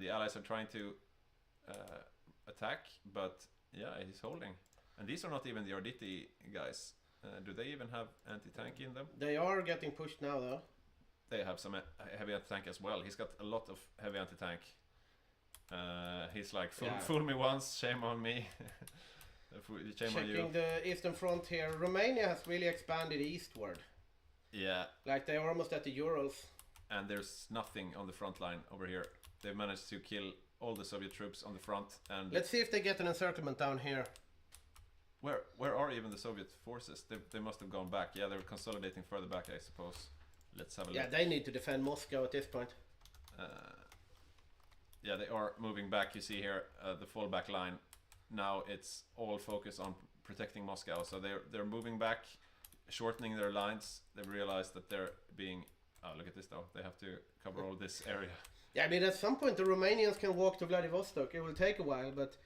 The Allies are trying to attack, but yeah, he's holding. And these are not even the Arditi guys. Do they even have anti-tank in them? They are getting pushed now, though. They have some heavy anti-tank as well. He's got a lot of heavy anti-tank. He's like, fool me once, shame on me. Shame on you. Checking the eastern front here, Romania has really expanded eastward. Yeah. Like they're almost at the Urals. And there's nothing on the front line over here. They've managed to kill all the Soviet troops on the front. And let's see if they get an encirclement down here. Where are even the Soviet forces? They must have gone back. Yeah, they're consolidating further back, I suppose. Let's have a look. Yeah, they need to defend Moscow at this point. Yeah, they are moving back. You see here the fallback line. Now it's all focused on protecting Moscow. So they're moving back, shortening their lines. They've realized that they're being... Oh, look at this though. They have to cover all this area. Yeah, I mean, at some point the Romanians can walk to Vladivostok. It will take a while, but...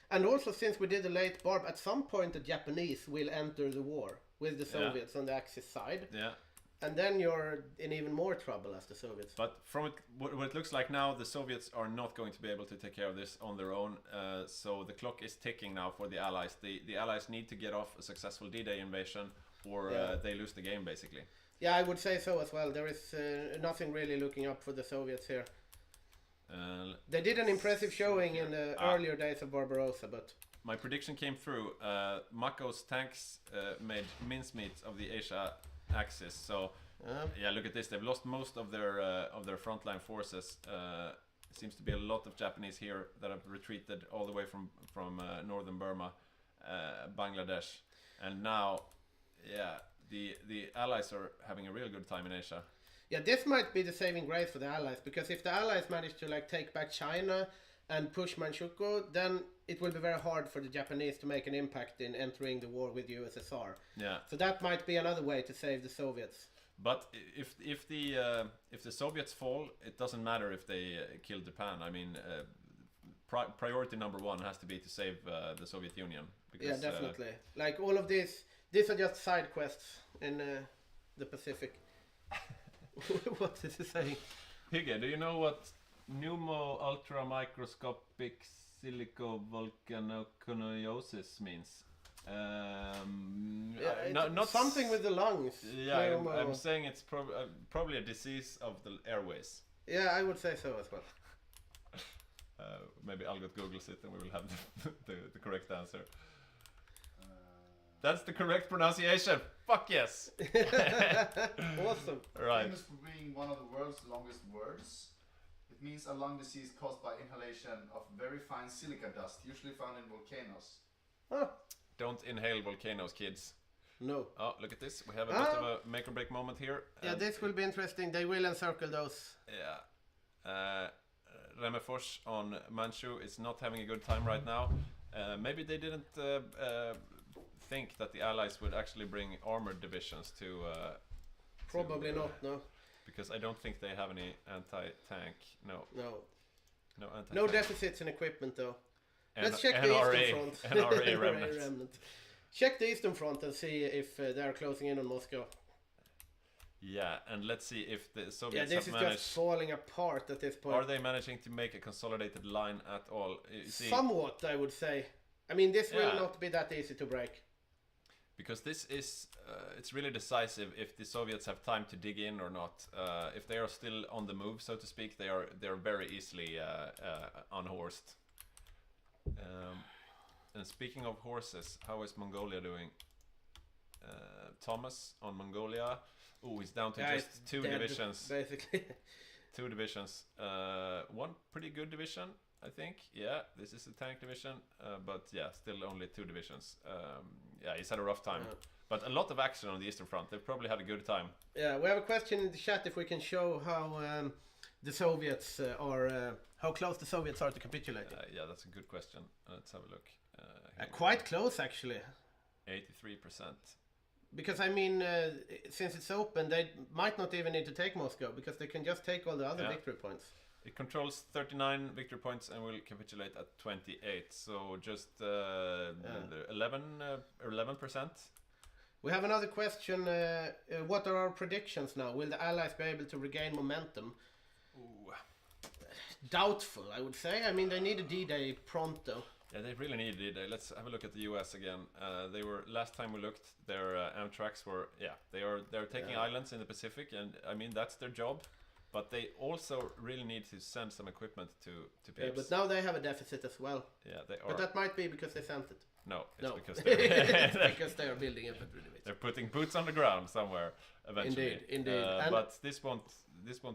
And also, since we did a late Barb, at some point the Japanese will enter the war with the Soviets on the Axis side. Yeah. And then you're in even more trouble as the Soviets. But from what it looks like now, the Soviets are not going to be able to take care of this on their own. So the clock is ticking now for the Allies. The Allies need to get off a successful D-Day invasion, or they lose the game, basically. Yeah, I would say so as well. There is nothing really looking up for the Soviets here. They did an impressive showing in the earlier days of Barbarossa, but... My prediction came through. Mako's tanks made mincemeat of the Asia axis. So, yeah, look at this. They've lost most of their frontline forces. Seems to be a lot of Japanese here that have retreated all the way from northern Burma, Bangladesh, and now, yeah, the Allies are having a real good time in Asia. Yeah, this might be the saving grace for the Allies, because if the Allies manage to like take back China and push Manchukuo, then it will be very hard for the Japanese to make an impact in entering the war with USSR. Yeah. So that might be another way to save the Soviets. But if the Soviets fall, it doesn't matter if they kill Japan. I mean, priority number one has to be to save the Soviet Union. Because, yeah, definitely. Like all of these are just side quests in the Pacific. What is he saying? Hygge, do you know what pneumo ultramicroscopic silicovolcanoconiosis means? Not something with the lungs. Yeah, I'm saying it's probably a disease of the airways. Yeah, I would say so as well. Maybe Algot Googles it and we will have the correct answer. That's the correct pronunciation. Fuck yes. Awesome. Right. Famous for being one of the world's longest words. It means a lung disease caused by inhalation of very fine silica dust, usually found in volcanoes. Oh. Don't inhale volcanoes, kids. No. Oh, look at this. We have a bit of a make or break moment here. Yeah, this will be interesting. They will encircle those. Yeah. Remefors on Manchu is not having a good time right now. Maybe they didn't think that the Allies would actually bring armored divisions to... Probably not, no. Because I don't think they have any anti-tank. No. No anti-tank. No deficits in equipment, though. Let's check the NRA, eastern front. NRA remnant. Check the Eastern Front and see if they are closing in on Moscow. Yeah, and let's see if the Yeah, Soviets this have is managed. just falling apart at this point. Are they managing to make a consolidated line at all? You see, Somewhat, I would say. I mean, this will Yeah. not be that easy to break. because this is it's really decisive if the Soviets have time to dig in or not. If they are still on the move, so to speak, they're very easily unhorsed. And speaking of horses, how is Mongolia doing? Thomas on Mongolia. Oh, he's down to Yeah, just it's two dead, divisions. basically. Two divisions. One pretty good division, I think. Yeah, this is a tank division, but yeah, still only two divisions. Yeah, he's had a rough time. Yeah. But a lot of action on the Eastern Front. They've probably had a good time. Yeah, we have a question in the chat if we can show how the Soviets how close the Soviets are to capitulating. Yeah, that's a good question. Let's have a look. Quite close, actually. 83%. Because, I mean, since it's open, they might not even need to take Moscow, because they can just take all the other Yeah. victory points. It controls 39 victory points and will capitulate at 28. So just 11%. We have another question. What are our predictions now? Will the Allies be able to regain momentum? Ooh. Doubtful, I would say. I mean, they need a D-Day pronto. Yeah, they really needed it. Let's have a look at the US again. They were last time we looked. Their Amtraks were they're taking islands in the Pacific, and I mean that's their job. But they also really need to send some equipment to Yeah, peeps. but now they have a deficit as well. Yeah, they are. But that might be because they sent it. No, it's No, because it's because they are building infantry divisions. they're putting boots on the ground somewhere eventually. Indeed. And- But this won't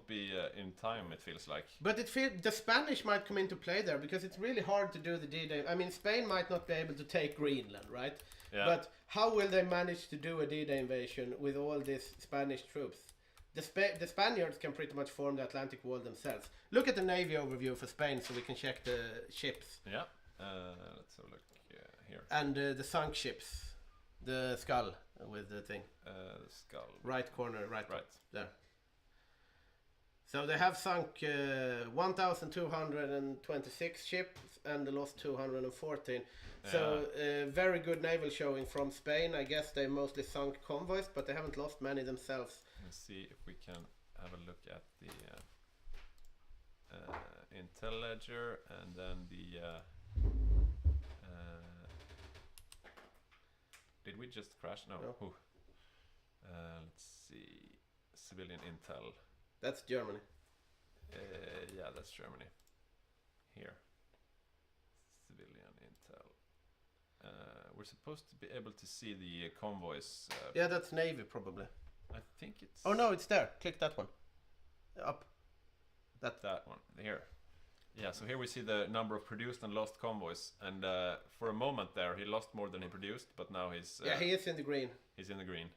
be in time. It feels like. But the Spanish might come into play there, because it's really hard to do the D-Day. I mean, Spain might not be able to take Greenland, right? Yeah. But how will they manage to do a D-Day invasion with all these Spanish troops? The Spaniards can pretty much form the Atlantic Wall themselves. Look at the Navy overview for Spain so we can check the ships. Yeah. Let's have a look here. And the sunk ships. The skull with the thing. The skull. Right corner, right. Right. There. So they have sunk 1,226 ships and lost 214. So very good naval showing from Spain. I guess they mostly sunk convoys, but they haven't lost many themselves. Let's see if we can have a look at the Intel ledger and then the. Did we just crash? No. No. Ooh. Let's see. Civilian Intel. That's Germany. Yeah, that's Germany. Here. Civilian Intel. We're supposed to be able to see the convoys. Yeah, that's Navy probably. I think it's. Oh no, it's there. Click that one. Up. That one. Here. Yeah, so here we see the number of produced and lost convoys. And for a moment there, he lost more than he produced, but now he's. Yeah, he is in the green. He's in the green.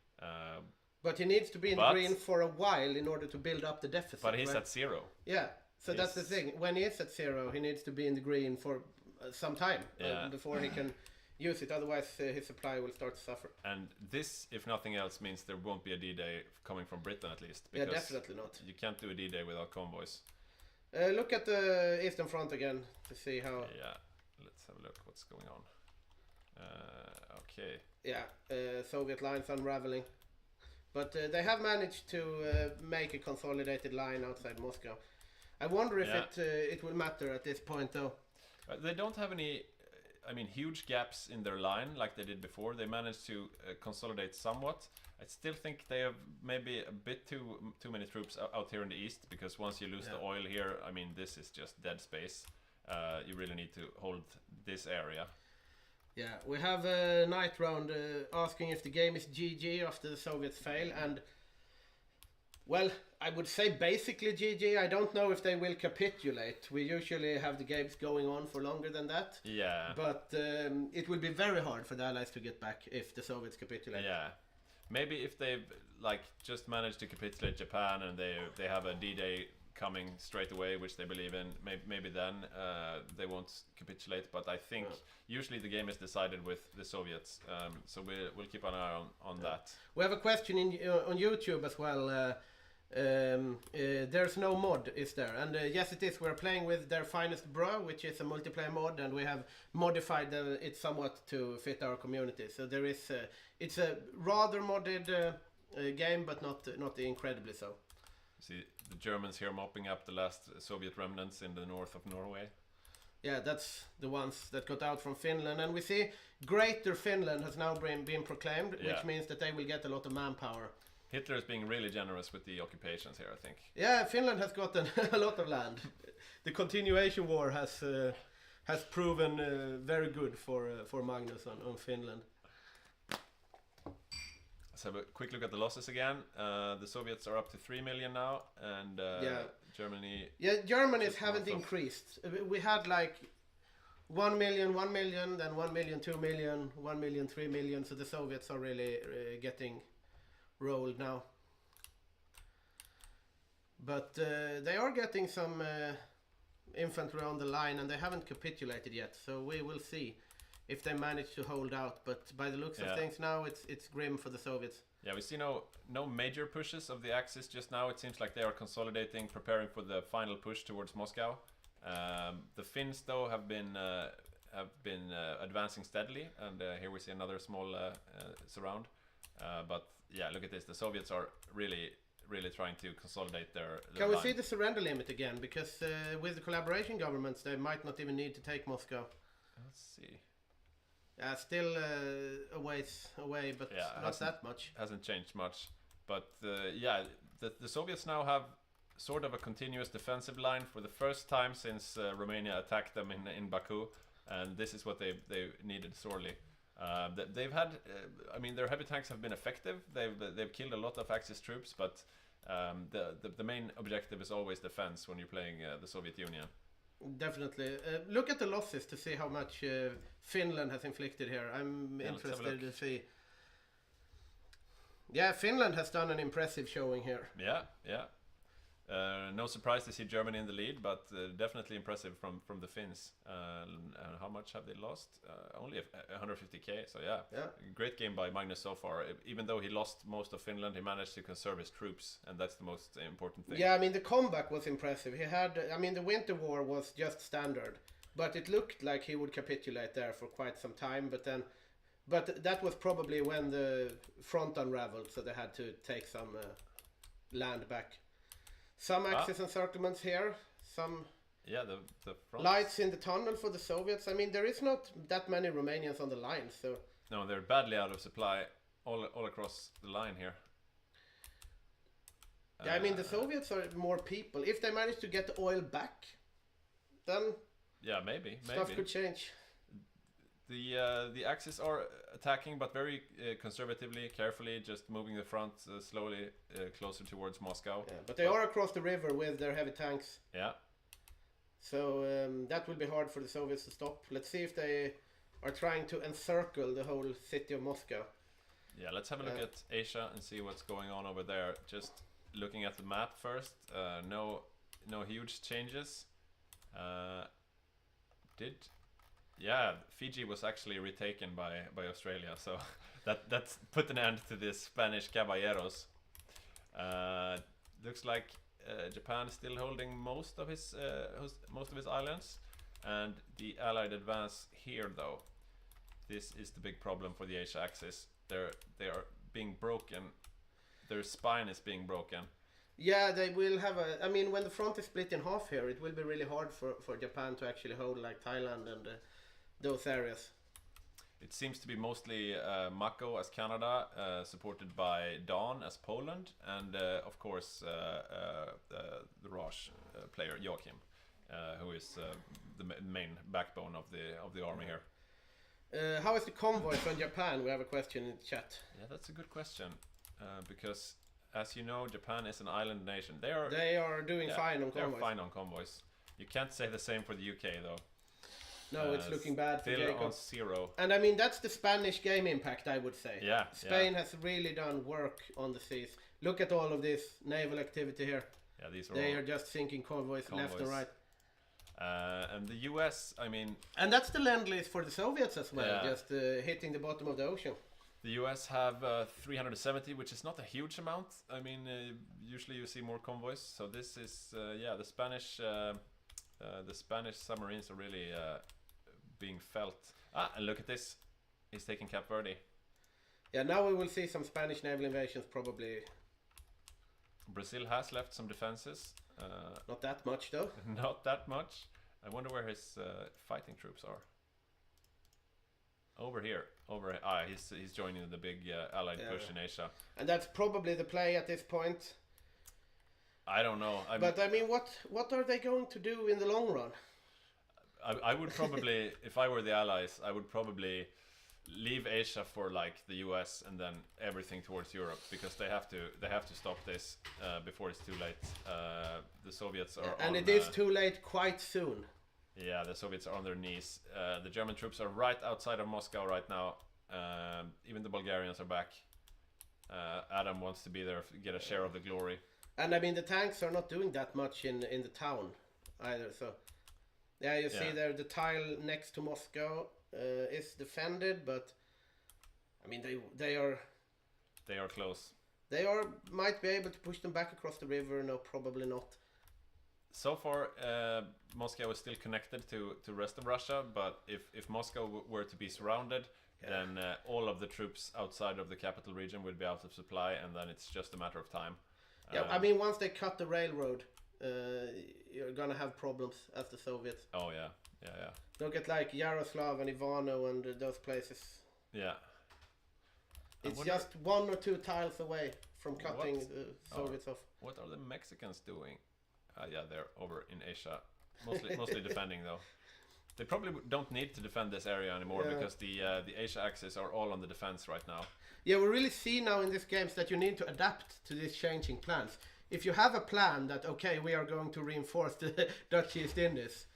But he needs to be in the green for a while in order to build up the deficit. But he's right? at 0. Yeah, so that's the thing. When he is at 0, he needs to be in the green for some time before he can use it. Otherwise, his supply will start to suffer. And this, if nothing else, means there won't be a D-Day coming from Britain at least. Yeah, definitely not. You can't do a D-Day without convoys. Look at the Eastern Front again to see how... Yeah, let's have a look what's going on. Okay. Yeah, Soviet lines unraveling. But they have managed to make a consolidated line outside Moscow. I wonder if it will matter at this point, though. They don't have any, huge gaps in their line like they did before. They managed to consolidate somewhat. I still think they have maybe a bit too many troops out here in the east, because once you lose the oil here, this is just dead space. You really need to hold this area. Yeah, we have a night round asking if the game is GG after the Soviets fail, and well, I would say basically GG. I don't know if they will capitulate. We usually have the games going on for longer than that. Yeah. But it will be very hard for the Allies to get back if the Soviets capitulate. Yeah. Maybe if they've just managed to capitulate Japan and they have a D-Day coming straight away, which they believe in, maybe then they won't capitulate. But I think usually the game is decided with the Soviets, so we'll keep an eye on that. We have a question on YouTube as well. There's no mod, is there? And yes, it is. We're playing with their finest bro, which is a multiplayer mod, and we have modified it somewhat to fit our community. So there is, it's a rather modded game, but not incredibly so. See the Germans here mopping up the last Soviet remnants in the north of Norway. Yeah, that's the ones that got out from Finland, and we see Greater Finland has now been proclaimed, which means that they will get a lot of manpower. Hitler is being really generous with the occupations here, I think. Yeah, Finland has gotten a lot of land. The continuation war has proven very good for Magnus on Finland. Let's have a quick look at the losses again. The Soviets are up to 3 million now, and Germany... Yeah, Germany's haven't increased. We had like 1 million, 1 million, then 1 million, 2 million, 1 million, 3 million, so the Soviets are really getting rolled now. But they are getting some infantry on the line, and they haven't capitulated yet, so we will see if they manage to hold out. But by the looks of things now, it's grim for the Soviets. Yeah, we see no major pushes of the Axis just now. It seems like they are consolidating, preparing for the final push towards Moscow. The Finns, though, have been advancing steadily, and here we see another small surround. But yeah, look at this. The Soviets are really trying to consolidate their Can we line. see the surrender limit again? Because with the collaboration governments, they might not even need to take Moscow. Let's see. Yeah, still a ways away, but not that much. Hasn't changed much. But yeah, the Soviets now have sort of a continuous defensive line for the first time since Romania attacked them in Baku, and this is what they needed sorely. They've had, I mean, their heavy tanks have been effective. They've killed a lot of Axis troops, but the main objective is always defense when you're playing the Soviet Union. Definitely. Look at the losses to see how much Finland has inflicted here. I'm interested to see. Yeah, Finland has done an impressive showing here. Yeah. No surprise to see Germany in the lead, but definitely impressive from the Finns. How much have they lost? Only 150k, so yeah. Great game by Magnus so far. Even though he lost most of Finland, he managed to conserve his troops, and that's the most important thing. Yeah, I mean, the comeback was impressive. He had, I mean, the Winter War was just standard, but it looked like he would capitulate there for quite some time, but that was probably when the front unraveled, so they had to take some land back. Some Axis encirclements here, some the front. Lights in the tunnel for the Soviets. I mean, there is not that many Romanians on the line, so... No, they're badly out of supply all across the line here. Yeah, I mean, the Soviets are more people. If they manage to get the oil back, then... Yeah, maybe. Stuff could change. The Axis are attacking, but very conservatively, carefully, just moving the front slowly closer towards Moscow. Yeah, but they are across the river with their heavy tanks. Yeah. So that will be hard for the Soviets to stop. Let's see if they are trying to encircle the whole city of Moscow. Yeah, let's have a look at Asia and see what's going on over there. Just looking at the map first. No huge changes. Yeah, Fiji was actually retaken by Australia, so that's put an end to the Spanish caballeros. Looks like Japan is still holding most of his islands, and the Allied advance here, though. This is the big problem for the Asia Axis. They are being broken. Their spine is being broken. Yeah, they will have a... I mean, when the front is split in half here, it will be really hard for Japan to actually hold like Thailand and those areas. It seems to be mostly Mako as Canada, supported by Don as Poland, and of course the Raj player Joachim, who is the main backbone of the army here. How is the convoy from Japan? We have a question in the chat. Yeah, that's a good question, because as you know, Japan is an island nation. They are doing fine on convoys. They're fine on convoys. You can't say the same for the UK though. No, it's looking bad for Still Jacob. on 0. And I mean, that's the Spanish game impact, I would say. Yeah. Spain has really done work on the seas. Look at all of this naval activity here. Yeah, these They are just sinking convoys left and right. And the US, I mean... And that's the Lend-Lease for the Soviets as well, just hitting the bottom of the ocean. The US have 370, which is not a huge amount. I mean, usually you see more convoys. So this is, yeah, the Spanish submarines are really being felt. Ah, and look at this. He's taking Cape Verde. Yeah, now we will see some Spanish naval invasions probably. Brazil has left some defenses. Not that much though. Not that much. I wonder where his fighting troops are. Over here. He's joining the big allied push in Asia. And that's probably the play at this point. I don't know. But I mean, what are they going to do in the long run? I would probably, if I were the Allies, I would probably leave Asia for like the US and then everything towards Europe, because they have to stop this before it's too late. The Soviets are and it is too late quite soon. Yeah, the Soviets are on their knees. The German troops are right outside of Moscow right now. Even the Bulgarians are back. Adam wants to be there, get a share of the glory. And I mean, the tanks are not doing that much in the town either. So yeah, you see there the tile next to Moscow is defended, but I mean they are close. They might be able to push them back across the river. No, probably not. So far, Moscow is still connected to the rest of Russia, but if Moscow were to be surrounded, then all of the troops outside of the capital region would be out of supply, and then it's just a matter of time. Yeah, I mean, once they cut the railroad, you're gonna have problems as the Soviets. Oh yeah. Look at like Yaroslav and Ivano and those places. Yeah. It's just 1 or 2 tiles away from cutting the Soviets off. What are the Mexicans doing? Yeah, they're over in Asia, mostly defending though. They probably don't need to defend this area anymore because the Asia axis are all on the defense right now. Yeah, we really see now in these games that you need to adapt to these changing plans. If you have a plan that, okay, we are going to reinforce the Dutch East Indies,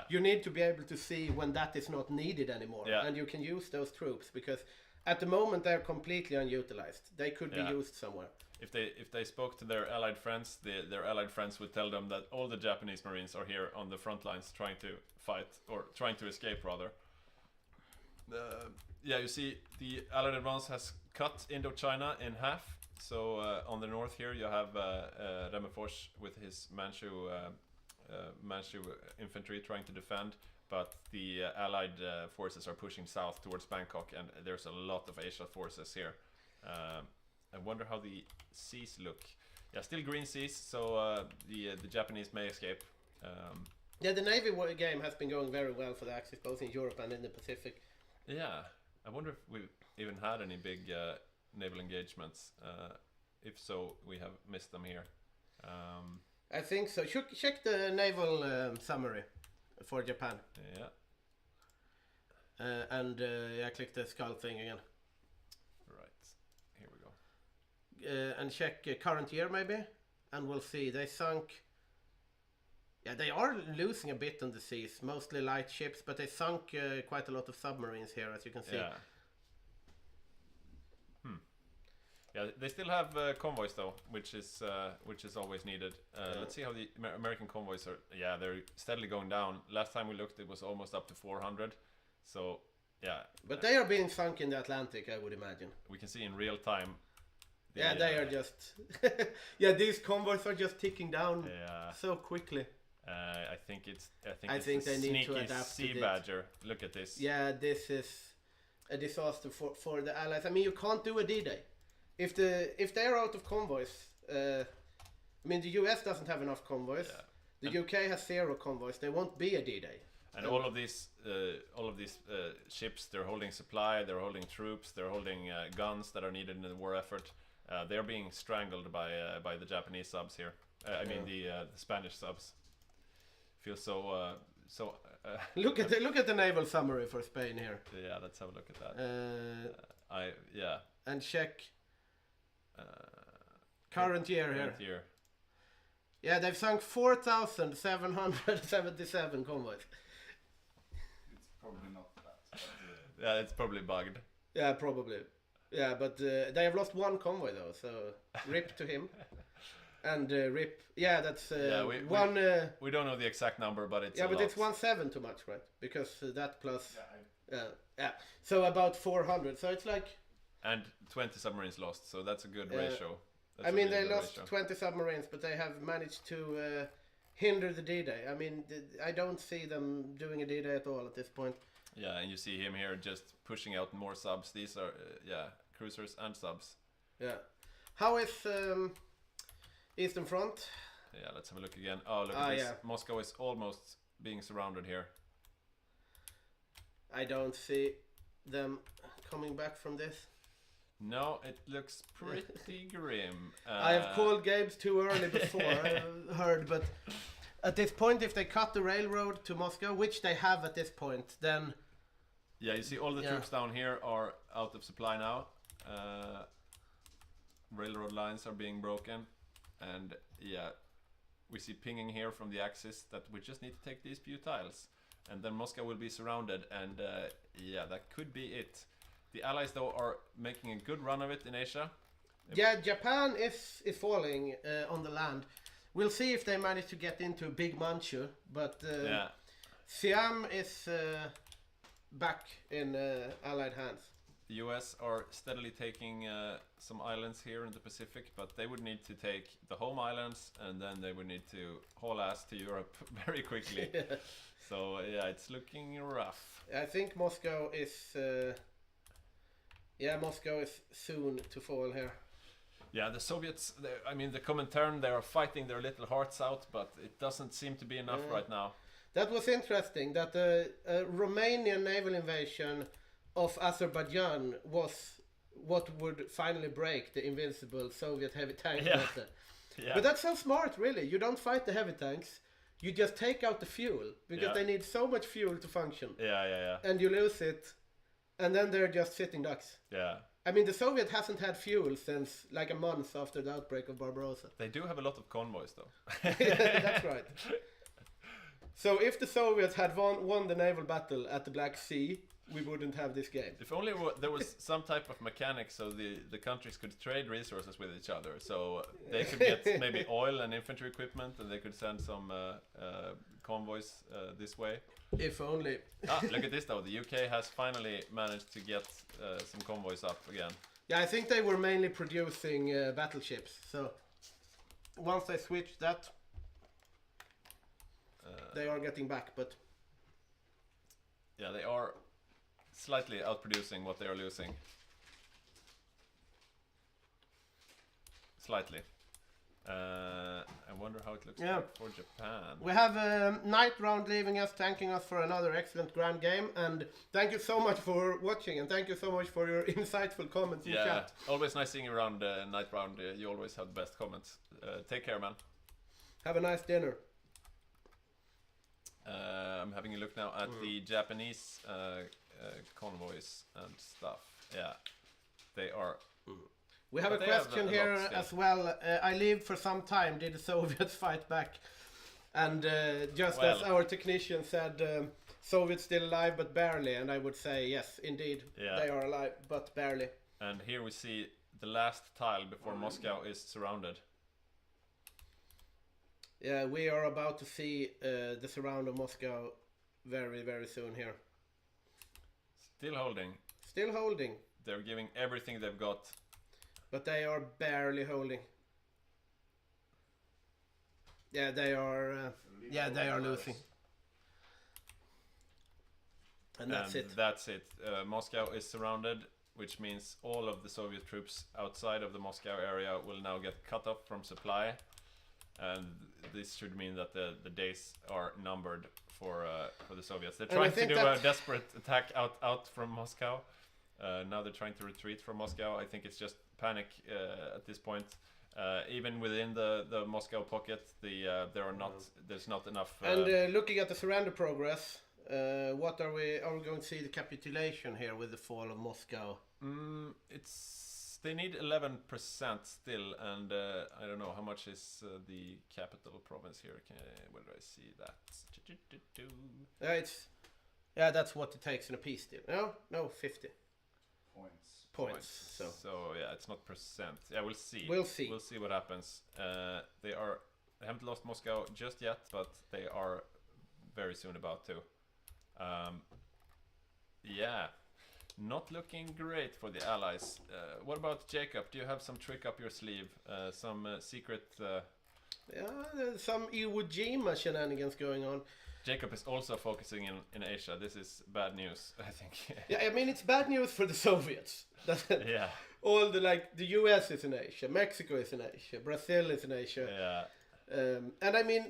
you need to be able to see when that is not needed anymore. And you can use those troops, because at the moment they're completely unutilized. They could be used somewhere. If they spoke to their allied friends, their allied friends would tell them that all the Japanese Marines are here on the front lines trying to fight, or trying to escape rather. Yeah, you see the Allied advance has cut Indochina in half. So on the north here you have Remefors with his Manchu infantry trying to defend, but the Allied forces are pushing south towards Bangkok, and there's a lot of Asia forces here. I wonder how the seas look. Yeah, still green seas, so the Japanese may escape. Yeah, the Navy game has been going very well for the Axis, both in Europe and in the Pacific. Yeah, I wonder if we've even had any big naval engagements. If so, we have missed them here. I think so. Check the naval summary for Japan. Yeah. And click the skull thing again. And check current year maybe, and we'll see they sunk. Yeah, they are losing a bit on the seas, mostly light ships, but they sunk quite a lot of submarines here, as you can see. Yeah, they still have convoys though, which is always needed. Let's see how the American convoys are. Yeah, they're steadily going down. Last time we looked, it was almost up to 400. So yeah. But they are being sunk in the Atlantic, I would imagine. We can see in real time. Yeah, they are just. Yeah, these convoys are just ticking down so quickly. I think they need to adapt Sea to Badger. Look at this. Yeah, this is a disaster for the Allies. I mean, you can't do a D-Day if they're out of convoys. I mean, the US doesn't have enough convoys. Yeah. The UK has 0 convoys. There won't be a D-Day. And all of these ships, they're holding supply, they're holding troops, they're holding guns that are needed in the war effort. They're being strangled by the Japanese subs here. I mean the Spanish subs. Feels so. Look at the naval summary for Spain here. Yeah, let's have a look at that. And check current year here. Year. Yeah, they've sunk 4,777 convoys. It's probably not that. Yeah, it's probably bugged. Yeah, probably. Yeah, but they have lost 1 convoy though, so rip to him. And rip. Yeah, that's one. We don't know the exact number, but it's. Yeah, but it's 17 too much, right? Because that plus. Yeah. So about 400. So it's like And 20 submarines lost, so that's a good Yeah. ratio. That's I a mean, really they good lost ratio. 20 submarines, but they have managed to hinder the D-Day. I mean, I don't see them doing a D-Day at all at this point. Yeah, and you see him here just pushing out more subs. These are, cruisers and subs. Yeah. How is Eastern Front? Yeah, let's have a look again. Oh, look at this. Yeah. Moscow is almost being surrounded here. I don't see them coming back from this. No, it looks pretty grim. I have called games too early before, I heard, but at this point, if they cut the railroad to Moscow, which they have at this point, then... Yeah, you see all the troops down here are out of supply now. Railroad lines are being broken. And yeah, we see pinging here from the Axis that we just need to take these few tiles. And then Moscow will be surrounded, and yeah, that could be it. The Allies, though, are making a good run of it in Asia. Yeah, Japan is falling on the land. We'll see if they manage to get into Big Manchu, but Siam is back in Allied hands. The US are steadily taking some islands here in the Pacific, but they would need to take the home islands, and then they would need to haul ass to Europe very quickly. So yeah, it's looking rough. I think Moscow is... Moscow is soon to fall here. Yeah, the Soviets, I mean, the Comintern, they are fighting their little hearts out, but it doesn't seem to be enough right now. That was interesting, that the Romanian naval invasion of Azerbaijan was what would finally break the invincible Soviet heavy tank method. Yeah. But that's so smart, really. You don't fight the heavy tanks, you just take out the fuel, because they need so much fuel to function. Yeah. And you lose it, and then they're just sitting ducks. Yeah. I mean, the Soviet hasn't had fuel since like a month after the outbreak of Barbarossa. They do have a lot of convoys, though. That's right. So if the Soviets had won the naval battle at the Black Sea, we wouldn't have this game. If only there was some type of mechanics so the countries could trade resources with each other. So they could get maybe oil and infantry equipment, and they could send some convoys this way. If only. Look at this though. The UK has finally managed to get some convoys up again. Yeah, I think they were mainly producing battleships. So once they switched that, they are getting back. But yeah, they are slightly outproducing what they are losing. Slightly. I wonder how it looks like for Japan. We have a night round leaving us, thanking us for another excellent grand game, and thank you so much for watching, and thank you so much for your insightful comments in chat. Always nice seeing you around night round. You always have the best comments. Take care, man. Have a nice dinner. I'm having a look now at the Japanese convoys and stuff. Yeah, they are. We have a question here as well. I lived for some time. Did the Soviets fight back? And just as our technician said, Soviets still alive but barely. And I would say yes, indeed, they are alive but barely. And here we see the last tile before Moscow is surrounded. Yeah, we are about to see the surround of Moscow very, very soon here. Still holding. Still holding. They're giving everything they've got. But they are barely holding. Yeah, they are. They are losing. And that's it. That's it. Moscow is surrounded, which means all of the Soviet troops outside of the Moscow area will now get cut off from supply, and this should mean that the days are numbered for the Soviets. They're trying to do a desperate attack out from Moscow. Now they're trying to retreat from Moscow. I think it's just panic at this point. Even within the Moscow pocket, there's not enough. And looking at the surrender progress, what are we going to see the capitulation here with the fall of Moscow? They need 11% still, and I don't know how much is the capital province here. Where do I see that? That's what it takes in a peace deal. No, 50 points. So yeah, it's not percent. Yeah, we'll see. We'll see what happens. They haven't lost Moscow just yet, but they are very soon about to. Yeah. not looking great for the Allies. What about Jacob? Do you have some trick up your sleeve? Some secret... Yeah, there's some Iwo Jima shenanigans going on. Jacob is also focusing in Asia. This is bad news, I think. Yeah, I mean, it's bad news for the Soviets. Yeah. All the US is in Asia, Mexico is in Asia, Brazil is in Asia. Yeah. And I mean,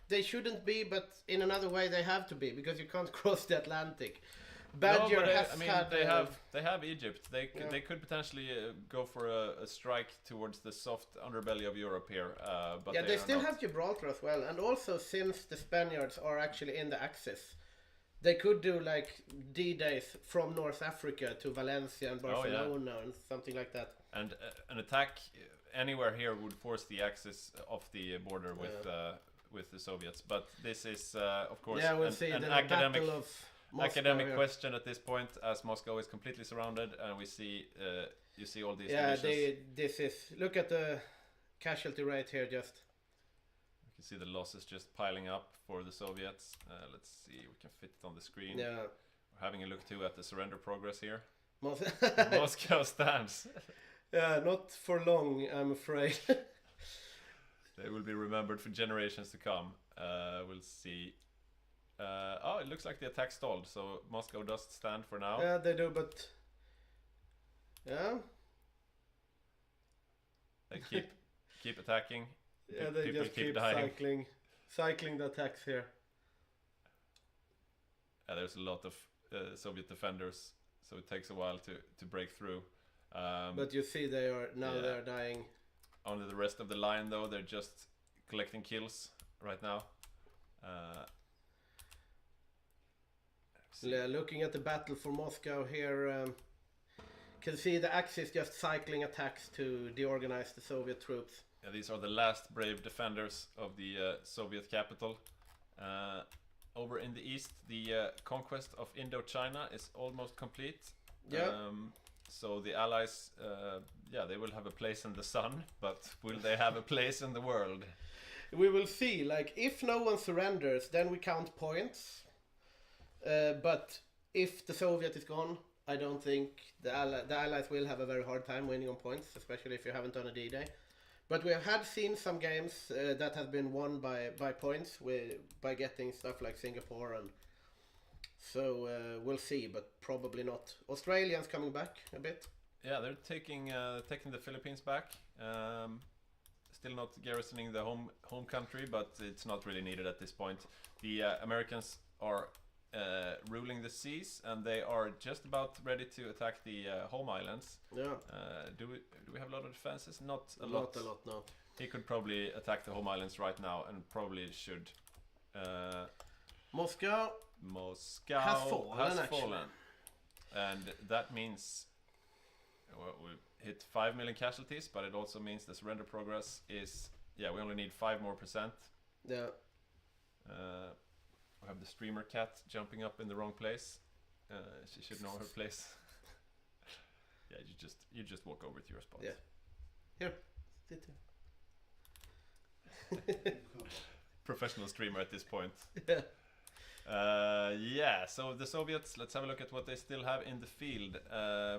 they shouldn't be, but in another way they have to be, because you can't cross the Atlantic. Badger they have Egypt. They could potentially go for a strike towards the soft underbelly of Europe here. But yeah, they still not. have Gibraltar as well, and also since the Spaniards are actually in the Axis, they could do like D-days from North Africa to Valencia and Barcelona and something like that. And an attack anywhere here would force the Axis off the border with the Soviets. But this is of course an academic question at this point, as Moscow is completely surrounded, and we see you see all these divisions. Look at the casualty rate here. Just you can see the losses just piling up for the Soviets. Let's see, we can fit it on the screen. Yeah, we're having a look too at the surrender progress here. Moscow stands. Yeah, not for long, I'm afraid. They will be remembered for generations to come. We'll see. It looks like the attack stalled, so Moscow does stand for now. Yeah, they do, but yeah, they keep attacking. Yeah, they people just keep dying. cycling the attacks here. There's a lot of Soviet defenders, so it takes a while to break through. But you see, they are dying. On the rest of the line, though, they're just collecting kills right now. Looking at the battle for Moscow here, can see the Axis just cycling attacks to deorganize the Soviet troops. Yeah, these are the last brave defenders of the Soviet capital. Over in the east, the conquest of Indochina is almost complete. Yeah. So the Allies, they will have a place in the sun, but will they have a place in the world? We will see. Like, if no one surrenders, then we count points. But if the Soviet is gone, I don't think the Allies will have a very hard time winning on points, especially if you haven't done a D-Day. But we have seen some games that have been won by points by getting stuff like Singapore, and so we'll see, but probably not. Australians coming back a bit. Yeah, they're taking the Philippines back. Still not garrisoning the home country, but it's not really needed at this point. The Americans are ruling the seas, and they are just about ready to attack the home islands. Yeah. Do we have a lot of defenses? Not a lot. lot. Not a lot, no. He could probably attack the home islands right now, and probably should. Moscow has fallen. And that means we hit 5 million casualties, but it also means the surrender progress is we only need 5% more. Yeah. We have the streamer cat jumping up in the wrong place. She should know her place. Yeah, you just walk over to your spot. Yeah. Here, sit here. Professional streamer at this point. Yeah. So the Soviets, let's have a look at what they still have in the field.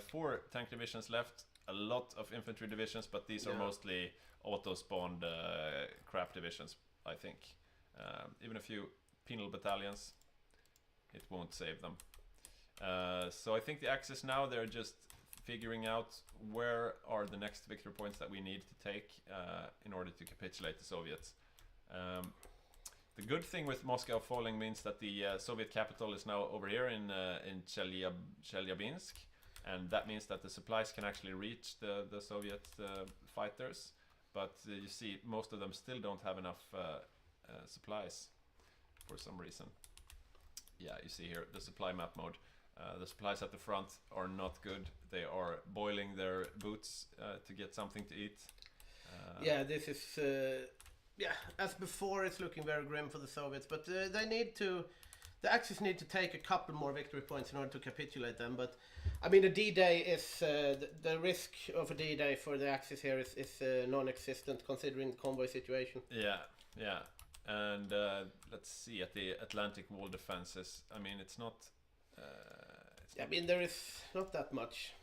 4 tank divisions left, a lot of infantry divisions, but these are mostly auto-spawned crap divisions, I think. Even a few penal battalions, it won't save them. So I think the Axis now, they're just figuring out where are the next victory points that we need to take in order to capitulate the Soviets. The good thing with Moscow falling means that the Soviet capital is now over here in Chelyabinsk, and that means that the supplies can actually reach the Soviet fighters, but you see most of them still don't have enough supplies for some reason. Yeah, you see here the supply map mode. The supplies at the front are not good. They are boiling their boots to get something to eat. This is as before, it's looking very grim for the Soviets, but the Axis need to take a couple more victory points in order to capitulate them. But I mean, a D-Day is the risk of a D-Day for the Axis here is non-existent considering the convoy situation. Yeah. And let's see at the Atlantic wall defenses. I mean, it's not I mean, there is not that much.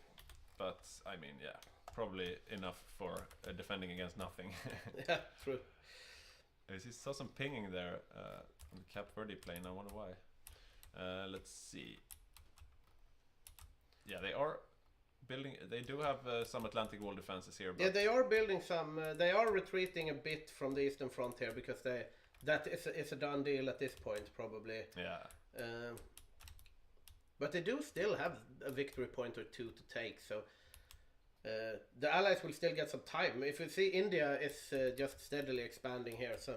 But I mean, yeah, probably enough for defending against nothing. Yeah, true. I saw some pinging there on the Cap Verde plane. I wonder why. Let's see. Yeah, they are building. They do have some Atlantic wall defenses here. But Yeah, they are building some. They are retreating a bit from the eastern front here because that is a done deal at this point, probably. yeah, But they do still have a victory point or two to take, so the Allies will still get some time. If you see, India is just steadily expanding here, so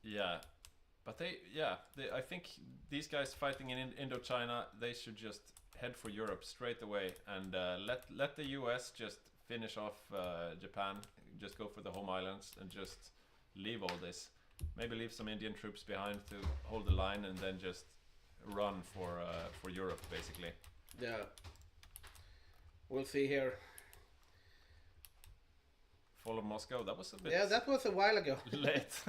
yeah. But I think these guys fighting in Indochina, they should just head for Europe straight away and let the US just finish off Japan, just go for the home islands and just leave all this. Maybe leave some Indian troops behind to hold the line and then just run for Europe, basically. yeah. We'll see here. Fall of Moscow, that was a bit Yeah, that was a while ago. late.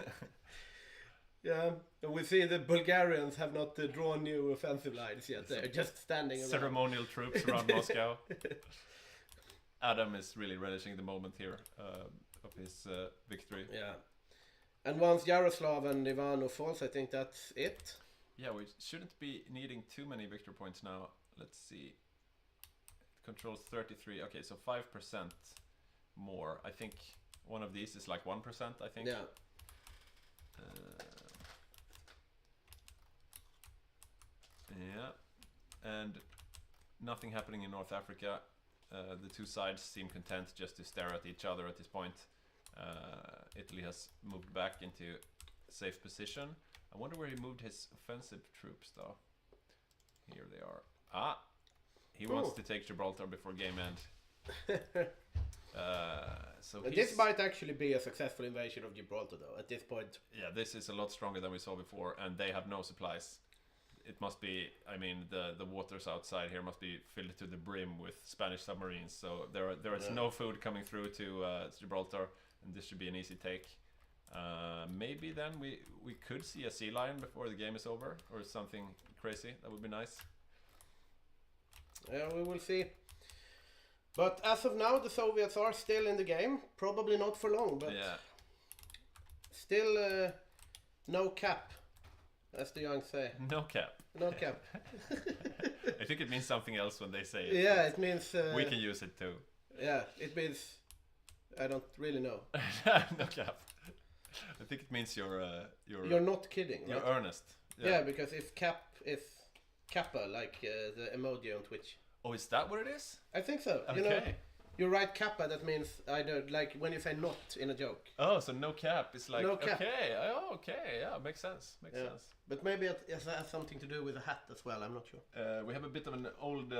Yeah, and we see the Bulgarians have not drawn new offensive lines yet. They're just standing around. Ceremonial troops around Moscow. Adam is really relishing the moment here of his victory. Yeah. And once Yaroslav and Ivanov falls, I think that's it. Yeah, we shouldn't be needing too many victory points now. Let's see. It controls 33. Okay, so 5% more. I think one of these is like 1%, I think. Yeah. Yeah. And nothing happening in North Africa. The two sides seem content just to stare at each other at this point. Italy has moved back into safe position. I wonder where he moved his offensive troops, though. Here they are. Ah! He wants to take Gibraltar before game end. So this might actually be a successful invasion of Gibraltar, though, at this point. Yeah, this is a lot stronger than we saw before, and they have no supplies. It must be, I mean, the waters outside here must be filled to the brim with Spanish submarines, so there is no food coming through to Gibraltar, and this should be an easy take. Maybe then we could see a sea lion before the game is over, or something crazy. That would be nice. Yeah, we will see. But as of now, the Soviets are still in the game. Probably not for long, but Yeah. still no cap, as the young say. No cap. No cap. I think it means something else when they say it. Yeah, it means... we can use it too. Yeah, it means... I don't really know. No cap. I think it means You're not kidding, you're right? earnest. Yeah, because if cap is kappa, like the emoji on Twitch. Oh, is that what it is? I think so. Okay. You know, you write kappa, that means either like when you say not in a joke. Oh, so no cap is like No cap. okay. Oh, okay. Yeah, makes sense. Makes sense. But maybe it has something to do with the hat as well. I'm not sure. We have a bit of an old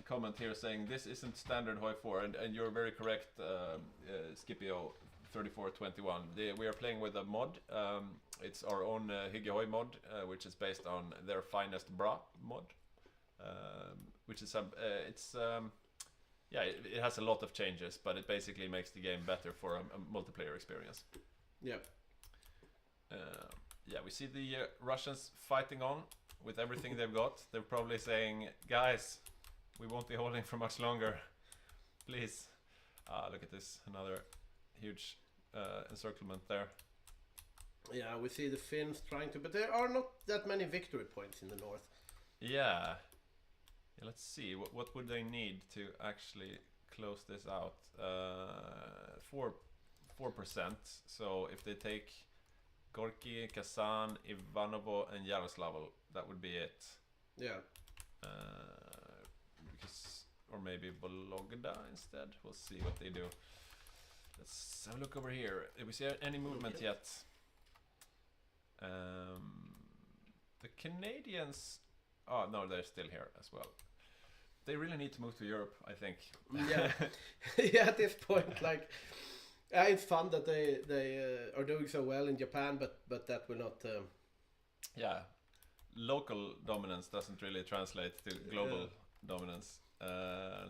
comment here saying this isn't standard HOI4, and you're very correct, Scipio 3421. We are playing with a mod. It's our own Hygge HOI mod, which is based on their finest bra mod, which is it has a lot of changes, but it basically makes the game better for a multiplayer experience. Yeah. Yeah, we see the Russians fighting on with everything they've got. They're probably saying, guys, we won't be holding for much longer. Please. Look at this. Another huge encirclement there. Yeah, we see the Finns trying to... But there are not that many victory points in the north. Yeah. Let's see. What would they need to actually close this out? 4%. So if they take... Gorky, Kazan, Ivanovo, and Yaroslavl. That would be it. Yeah. Or maybe Vologda instead. We'll see what they do. Let's have a look over here. Did we see any movement yet? The Canadians... Oh, no, they're still here as well. They really need to move to Europe, I think. Yeah. Yeah, at this point, like... it's fun that they are doing so well in Japan, but that will not... Yeah, local dominance doesn't really translate to global dominance.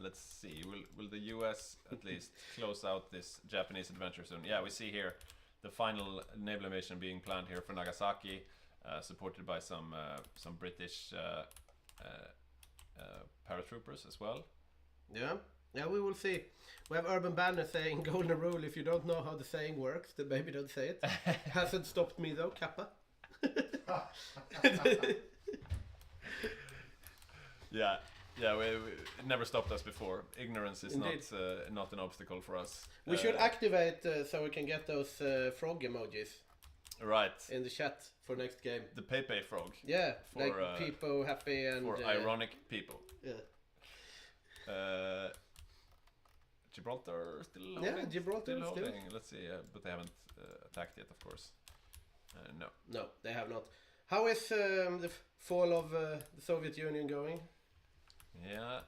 Let's see, will the US at least close out this Japanese adventure soon? Yeah, we see here the final naval invasion being planned here for Nagasaki, supported by some British paratroopers as well. Yeah, we will see. We have Urban Banner saying golden rule: if you don't know how the saying works, then maybe don't say it. Hasn't stopped me though, Kappa. Yeah, it never stopped us before. Ignorance is not an obstacle for us. We should activate so we can get those frog emojis. Right. In the chat for next game. The Pepe frog. Yeah, for, like people happy and... For ironic people. Yeah. Gibraltar still holding? Yeah, Gibraltar still holding. Let's see, but they haven't attacked yet, of course. No. No, they have not. How is the fall of the Soviet Union going? Yeah.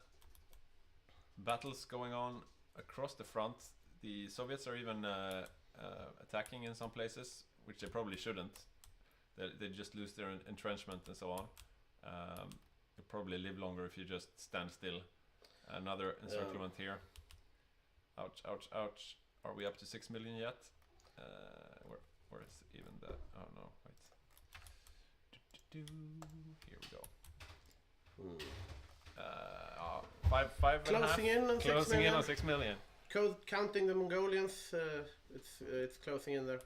Battles going on across the front. The Soviets are even attacking in some places, which they probably shouldn't. They just lose their entrenchment and so on. You probably live longer if you just stand still. Another encirclement here. Ouch, ouch, ouch. Are we up to 6 million yet? Where is even the... Oh no, wait. Here we go. Five and a half. Closing in on 6 million. Counting the Mongolians, it's closing in there.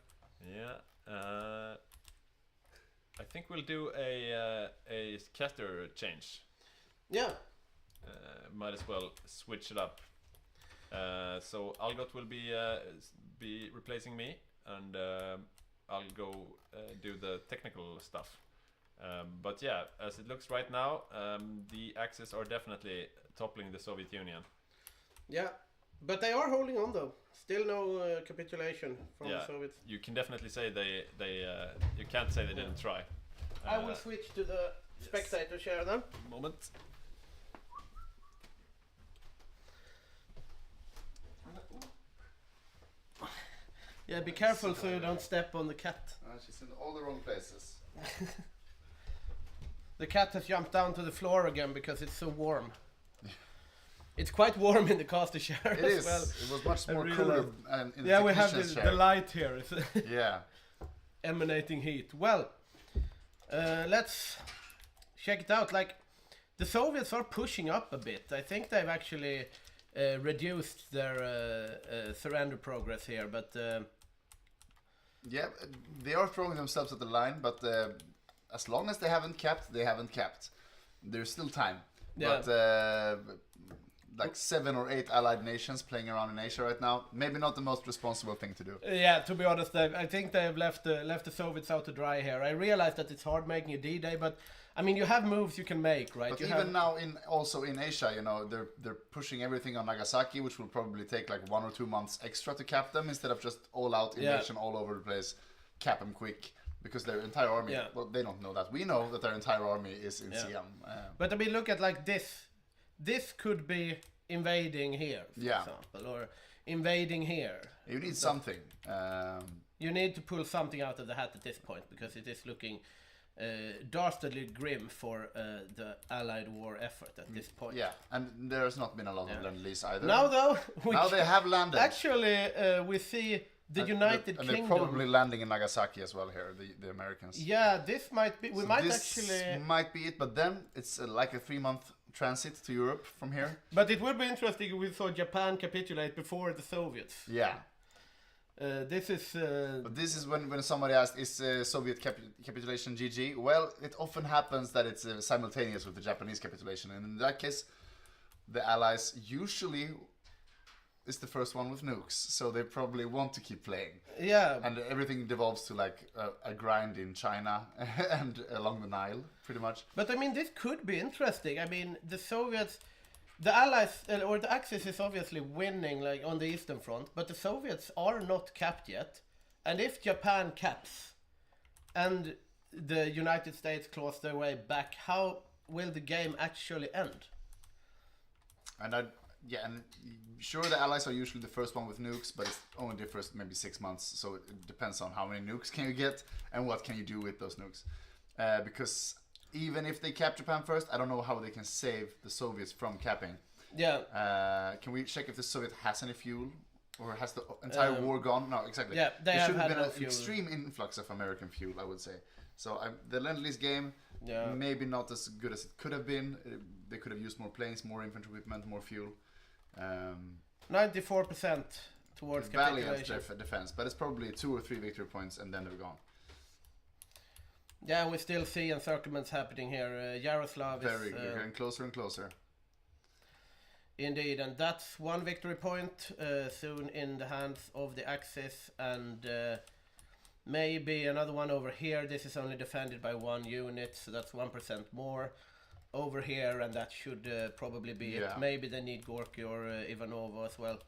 Yeah. I think we'll do a scatter change. Yeah. Might as well switch it up. So Algot will be replacing me, and I'll go do the technical stuff. But yeah, as it looks right now, the Axis are definitely toppling the Soviet Union. Yeah, but they are holding on though. Still no capitulation from the Soviets. You can definitely say they you can't say they didn't try. I will switch to the spectator share then. Moment. Yeah, be careful so you don't step on the cat. She's in all the wrong places. The cat has jumped down to the floor again because it's so warm. It's quite warm in the caster share as well. It was much more cooler in the yeah, we have the light here. Yeah. Emanating heat. Well, let's check it out. Like, the Soviets are pushing up a bit. I think they've actually reduced their surrender progress here, but... yeah, they are throwing themselves at the line, but as long as they haven't capped, they haven't capped. There's still time. Yeah. But like 7 or 8 allied nations playing around in Asia right now, maybe not the most responsible thing to do. Yeah, to be honest, I think they've left the Soviets out to dry here. I realize that it's hard making a D-Day, but I mean, you have moves you can make, right? But even now, also in Asia, you know, they're pushing everything on Nagasaki, which will probably take like 1 or 2 months extra to cap them, instead of just all-out invasion all over the place, cap them quick. Because their entire army, well, they don't know that. We know that their entire army is in Siam. But I mean, look at like this. This could be invading here, for example, or invading here. You need something. You need to pull something out of the hat at this point, because it is looking dastardly grim for the Allied war effort at this point. Yeah, and there's not been a lot of Lend-Lease either. Now though, now they have landed. Actually, we see the United Kingdom. And they're probably landing in Nagasaki as well here, the Americans. Yeah, this might be. We might actually. Might be it, but then it's like a 3-month transit to Europe from here. But it would be interesting if we saw Japan capitulate before the Soviets. Yeah. This is. But this is when somebody asked, is Soviet capitulation GG? Well, it often happens that it's simultaneous with the Japanese capitulation, and in that case, the Allies usually is the first one with nukes, so they probably want to keep playing. Yeah. And everything devolves to like a grind in China and along the Nile, pretty much. But I mean, this could be interesting. I mean, the Soviets, the Allies, or the Axis is obviously winning like on the Eastern Front, but the Soviets are not capped yet. And if Japan caps and the United States claws their way back, how will the game actually end? And sure, the Allies are usually the first one with nukes, but it only differs maybe 6 months. So it depends on how many nukes can you get and what can you do with those nukes. Because even if they cap Japan first, I don't know how they can save the Soviets from capping. Yeah. Can we check if the Soviet has any fuel Or has the entire war gone? No, exactly. Yeah, they there have should have had been no an fuel. extreme influx of American fuel, I would say. So the Lend-Lease game, Yeah. maybe not as good as it could have been. They could have used more planes, more infantry equipment, more fuel. 94% towards Valiant capitulation. defense, but it's probably 2 or 3 victory points and then they're gone. Yeah, we still see encirclements happening here. Yaroslav Very is... good, getting closer and closer. Indeed, and that's 1 victory point soon in the hands of the Axis, and maybe another one over here. This is only defended by 1 unit, so that's 1% more over here, and that should probably be it. Maybe they need Gorky or Ivanovo as well.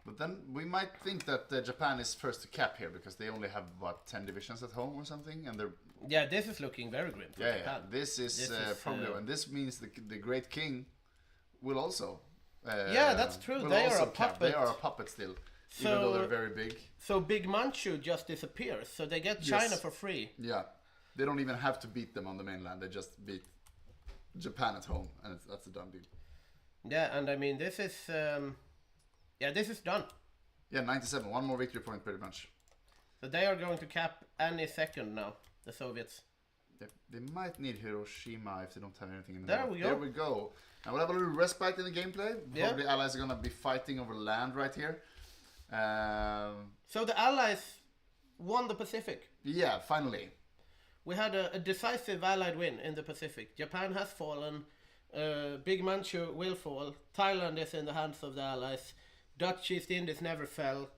But then we might think that Japan is first to cap here because they only have what 10 divisions at home or something, and they're this is looking very grim for Japan. This is probably, and this means the Great King will also. That's true. They are a puppet. They are a puppet still, even though they're very big. So Big Manchu just disappears. So they get China for free. Yeah, they don't even have to beat them on the mainland. They just beat Japan at home, and that's a done deal. Yeah, and I mean this is this is done. Yeah, 97. 1 more victory point, pretty much. So they are going to cap any second now. The Soviets. They might need Hiroshima if they don't have anything in the There north. we go. There we go. And we'll have a little respite in the gameplay. Probably allies are going to be fighting over land right here. So the Allies won the Pacific. Yeah, finally. We had a decisive Allied win in the Pacific. Japan has fallen. Big Manchu will fall. Thailand is in the hands of the Allies. Dutch East Indies never fell.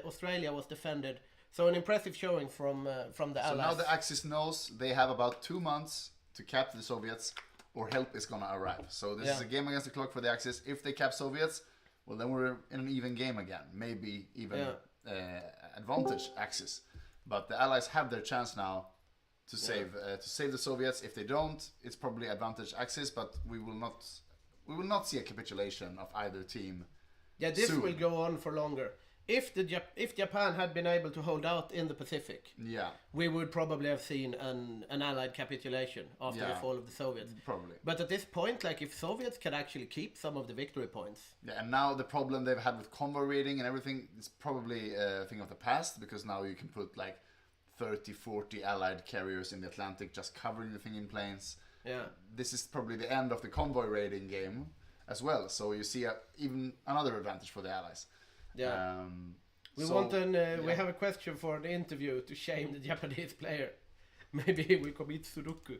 Australia was defended. So an impressive showing from the Allies. So now the Axis knows they have about 2 months to cap the Soviets, or help is gonna arrive. So this is a game against the clock for the Axis. If they cap Soviets, well then we're in an even game again. Maybe even advantage Axis. But the Allies have their chance now to save the Soviets. If they don't, it's probably advantage Axis. But we will not see a capitulation of either team. Yeah, this soon. will go on for longer. If Japan had been able to hold out in the Pacific, we would probably have seen an Allied capitulation after the fall of the Soviets. Probably. But at this point, like if Soviets can actually keep some of the victory points. Yeah, and now the problem they've had with convoy raiding and everything is probably a thing of the past, because now you can put like 30, 40 Allied carriers in the Atlantic just covering the thing in planes. Yeah. This is probably the end of the convoy raiding game as well. So you see even another advantage for the Allies. Yeah. We have a question for the interview to shame the Japanese player. Maybe he will commit Sudoku.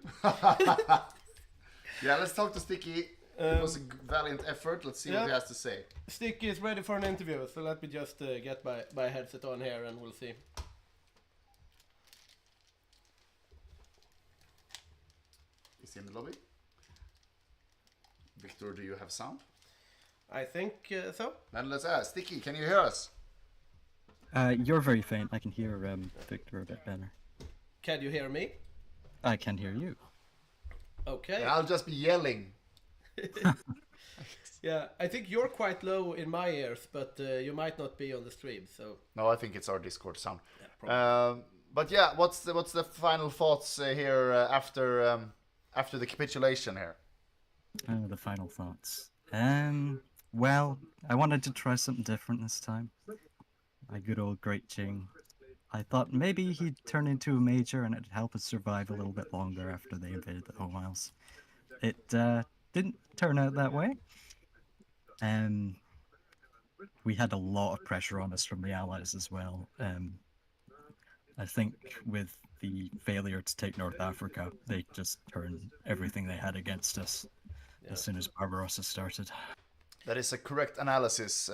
Yeah, let's talk to Sticky. It was a valiant effort. Let's see what he has to say. Sticky is ready for an interview, so let me just get my headset on here and we'll see. Is he in the lobby? Victor, do you have sound? I think so. Then let's ask. Sticky, can you hear us? You're very faint. I can hear Victor a bit better. Can you hear me? I can hear you. Okay. And I'll just be yelling. Yeah, I think you're quite low in my ears, but you might not be on the stream. So. No, I think it's our Discord sound. Yeah, but yeah, what's the final thoughts here after the capitulation here? The final thoughts. Well, I wanted to try something different this time. My good old Great Ching. I thought maybe he'd turn into a major and it'd help us survive a little bit longer after they invaded the HOI4s. It didn't turn out that way. We had a lot of pressure on us from the Allies as well. I think with the failure to take North Africa, they just turned everything they had against us as soon as Barbarossa started. That is a correct analysis,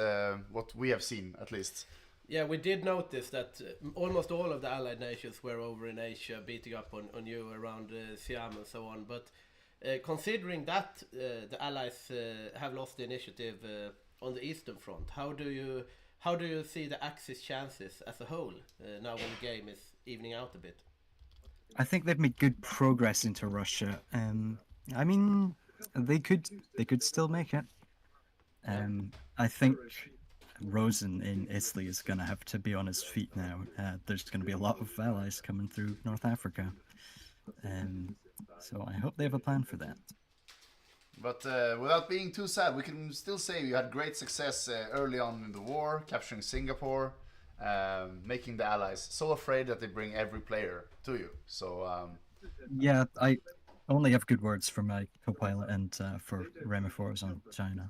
what we have seen at least. Yeah, we did notice that almost all of the Allied nations were over in Asia, beating up on you around Siam and so on. But considering that the Allies have lost the initiative on the Eastern Front, how do you see the Axis chances as a whole now when the game is evening out a bit? I think they've made good progress into Russia. I mean, they could still make it. I think Rosen in Italy is going to have to be on his feet now. There's going to be a lot of allies coming through North Africa. So I hope they have a plan for that. But without being too sad, we can still say you had great success early on in the war, capturing Singapore, making the Allies so afraid that they bring every player to you. So Yeah, I only have good words for my co-pilot and for Rema Force on China.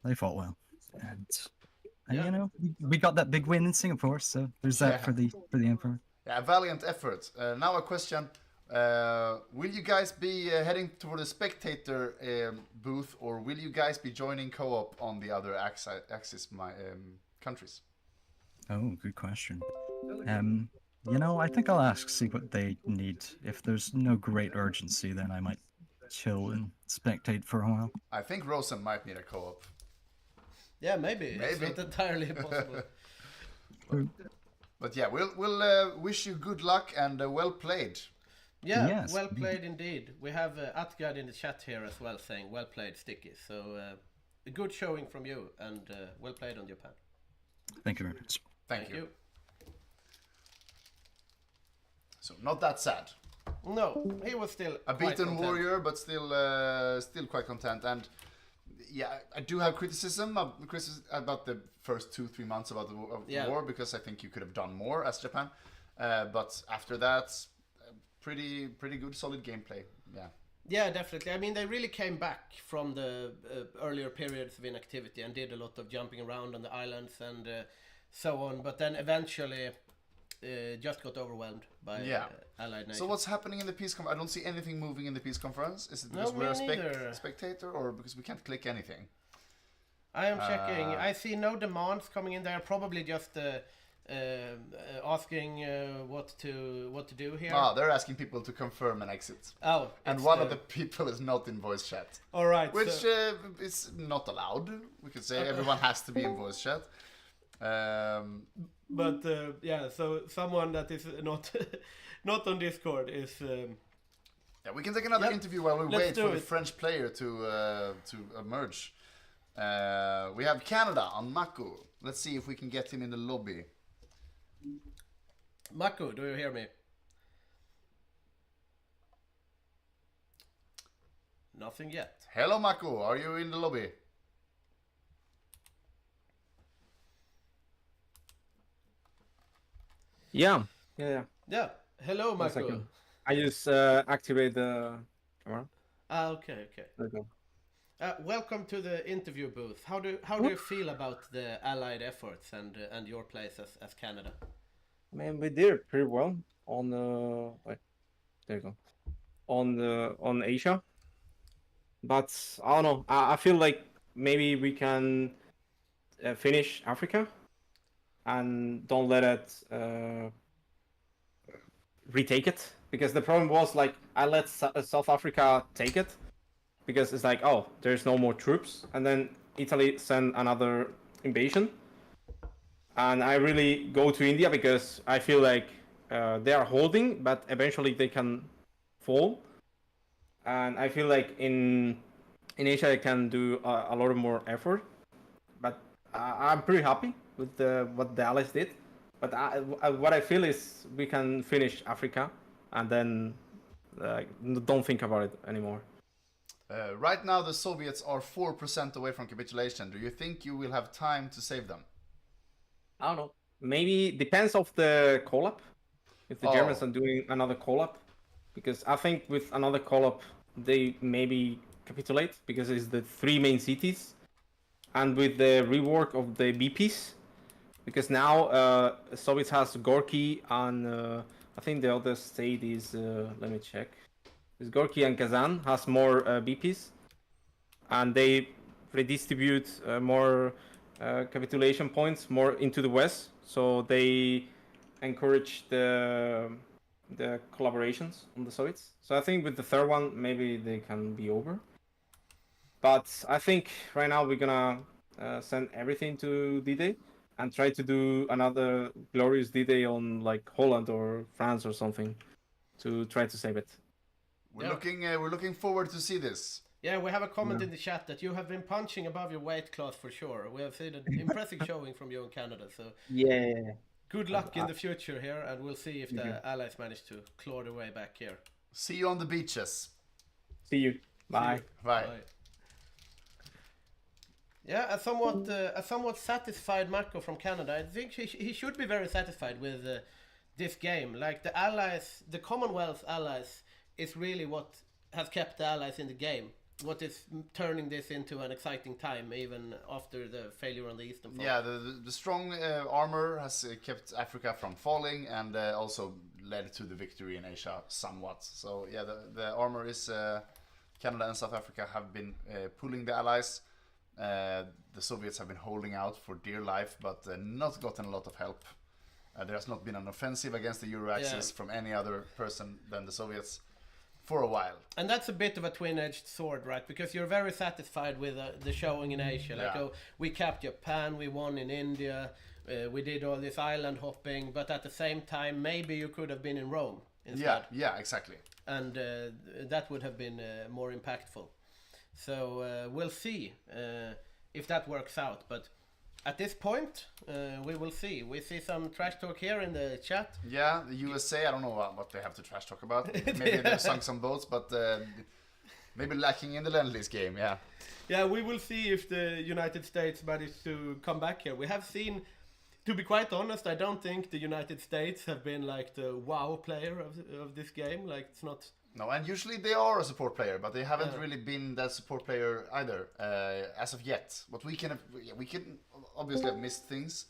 They fought well, and you know, we got that big win in Singapore, so there's that for the Emperor. yeah, valiant effort. Now a question: will you guys be heading toward the spectator booth, or will you guys be joining co-op on the other Axis countries? Oh, good question. You know, I think I'll ask, see what they need. If there's no great urgency, then I might chill and spectate for a while. I think Rosen might need a co-op. Yeah, maybe. It's not entirely impossible. But yeah, we'll wish you good luck and well played. Yeah, Yes, well played indeed. We have Atgard in the chat here as well saying, well played, Sticky. So a good showing from you and well played on Japan. Thank you very much. Thank you. So not that sad. No, he was still a quite beaten content. warrior, but still quite content. And yeah, I do have criticism about the first 2-3 months of the war, because I think you could have done more as Japan. But after that, pretty good, solid gameplay. Yeah. Yeah, definitely. I mean, they really came back from the earlier periods of inactivity and did a lot of jumping around on the islands and so on. But then eventually just got overwhelmed by Allied nations. So what's happening in the peace conference? I don't see anything moving in the peace conference. Is it because we're a spectator, or because we can't click anything? I am checking. I see no demands coming in there. Probably just asking what to do here. They're asking people to confirm an exit. Oh, and one of the people is not in voice chat. All right, which is not allowed. We could say everyone has to be in voice chat. But yeah, so someone that is not not on Discord is. Yeah, we can take another interview while we wait for the French player to emerge. We have Canada on Mako. Let's see if we can get him in the lobby. Mako, do you hear me? Nothing yet. Hello, Mako. Are you in the lobby? Yeah. Yeah. Hello, Mako. I just activate the camera. Okay. Okay. Welcome to the interview booth. How do you feel about the Allied efforts and your place as Canada? Man, we did pretty well on there you go, on Asia. But I don't know. I feel like maybe we can finish Africa and don't let it retake it, because the problem was like I let South Africa take it because it's like, oh, there's no more troops, and then Italy sent another invasion, and I really go to India because I feel like they are holding, but eventually they can fall, and I feel like in Asia I can do a lot more effort, but I'm pretty happy with what the Allies did. But what I feel is we can finish Africa and then don't think about it anymore. Right now the Soviets are 4% away from capitulation. Do you think you will have time to save them? I don't know. Maybe depends of the call-up. If the Germans are doing another call-up. Because I think with another call-up they maybe capitulate, because it's the 3 main cities. And with the rework of the BPs, because now Soviets has Gorky and I think the other state is let me check. It's Gorky and Kazan has more BPs, and they redistribute more capitulation points more into the west, so they encourage the collaborations on the Soviets. So I think with the third one maybe they can be over. But I think right now we're gonna send everything to D-Day and try to do another glorious D-Day on like Holland or France or something to try to save it. We're looking forward to see this. Yeah, we have a comment in the chat that you have been punching above your weight class for sure. We have seen an impressive showing from you in Canada. So yeah. Good luck in the future here, and we'll see if the Allies manage to claw their way back here. See you on the beaches. See you. Bye. Bye. Yeah, a somewhat satisfied Marco from Canada. I think he should be very satisfied with this game. Like the allies, the Commonwealth allies, is really what has kept the allies in the game. What is turning this into an exciting time, even after the failure on the Eastern Front. Yeah, the strong armor has kept Africa from falling and also led to the victory in Asia somewhat. So yeah, the armor is Canada and South Africa have been pulling the allies. The Soviets have been holding out for dear life, but not gotten a lot of help. There has not been an offensive against the Euro-Axis from any other person than the Soviets for a while. And that's a bit of a twin-edged sword, right? Because you're very satisfied with the showing in Asia. Like, oh, we capped Japan, we won in India, we did all this island hopping, but at the same time, maybe you could have been in Rome instead. Yeah, exactly. And that would have been more impactful. So we'll see if that works out. But at this point, we will see. We see some trash talk here in the chat. Yeah, the USA, I don't know what they have to trash talk about. Maybe they've sunk some boats, but maybe lacking in the Lend-Lease game, yeah. Yeah, we will see if the United States manage to come back here. We have seen, to be quite honest, I don't think the United States have been like the wow player of this game. Like, it's not... No, and usually they are a support player, but they haven't really been that support player either, as of yet. But we can obviously have missed things,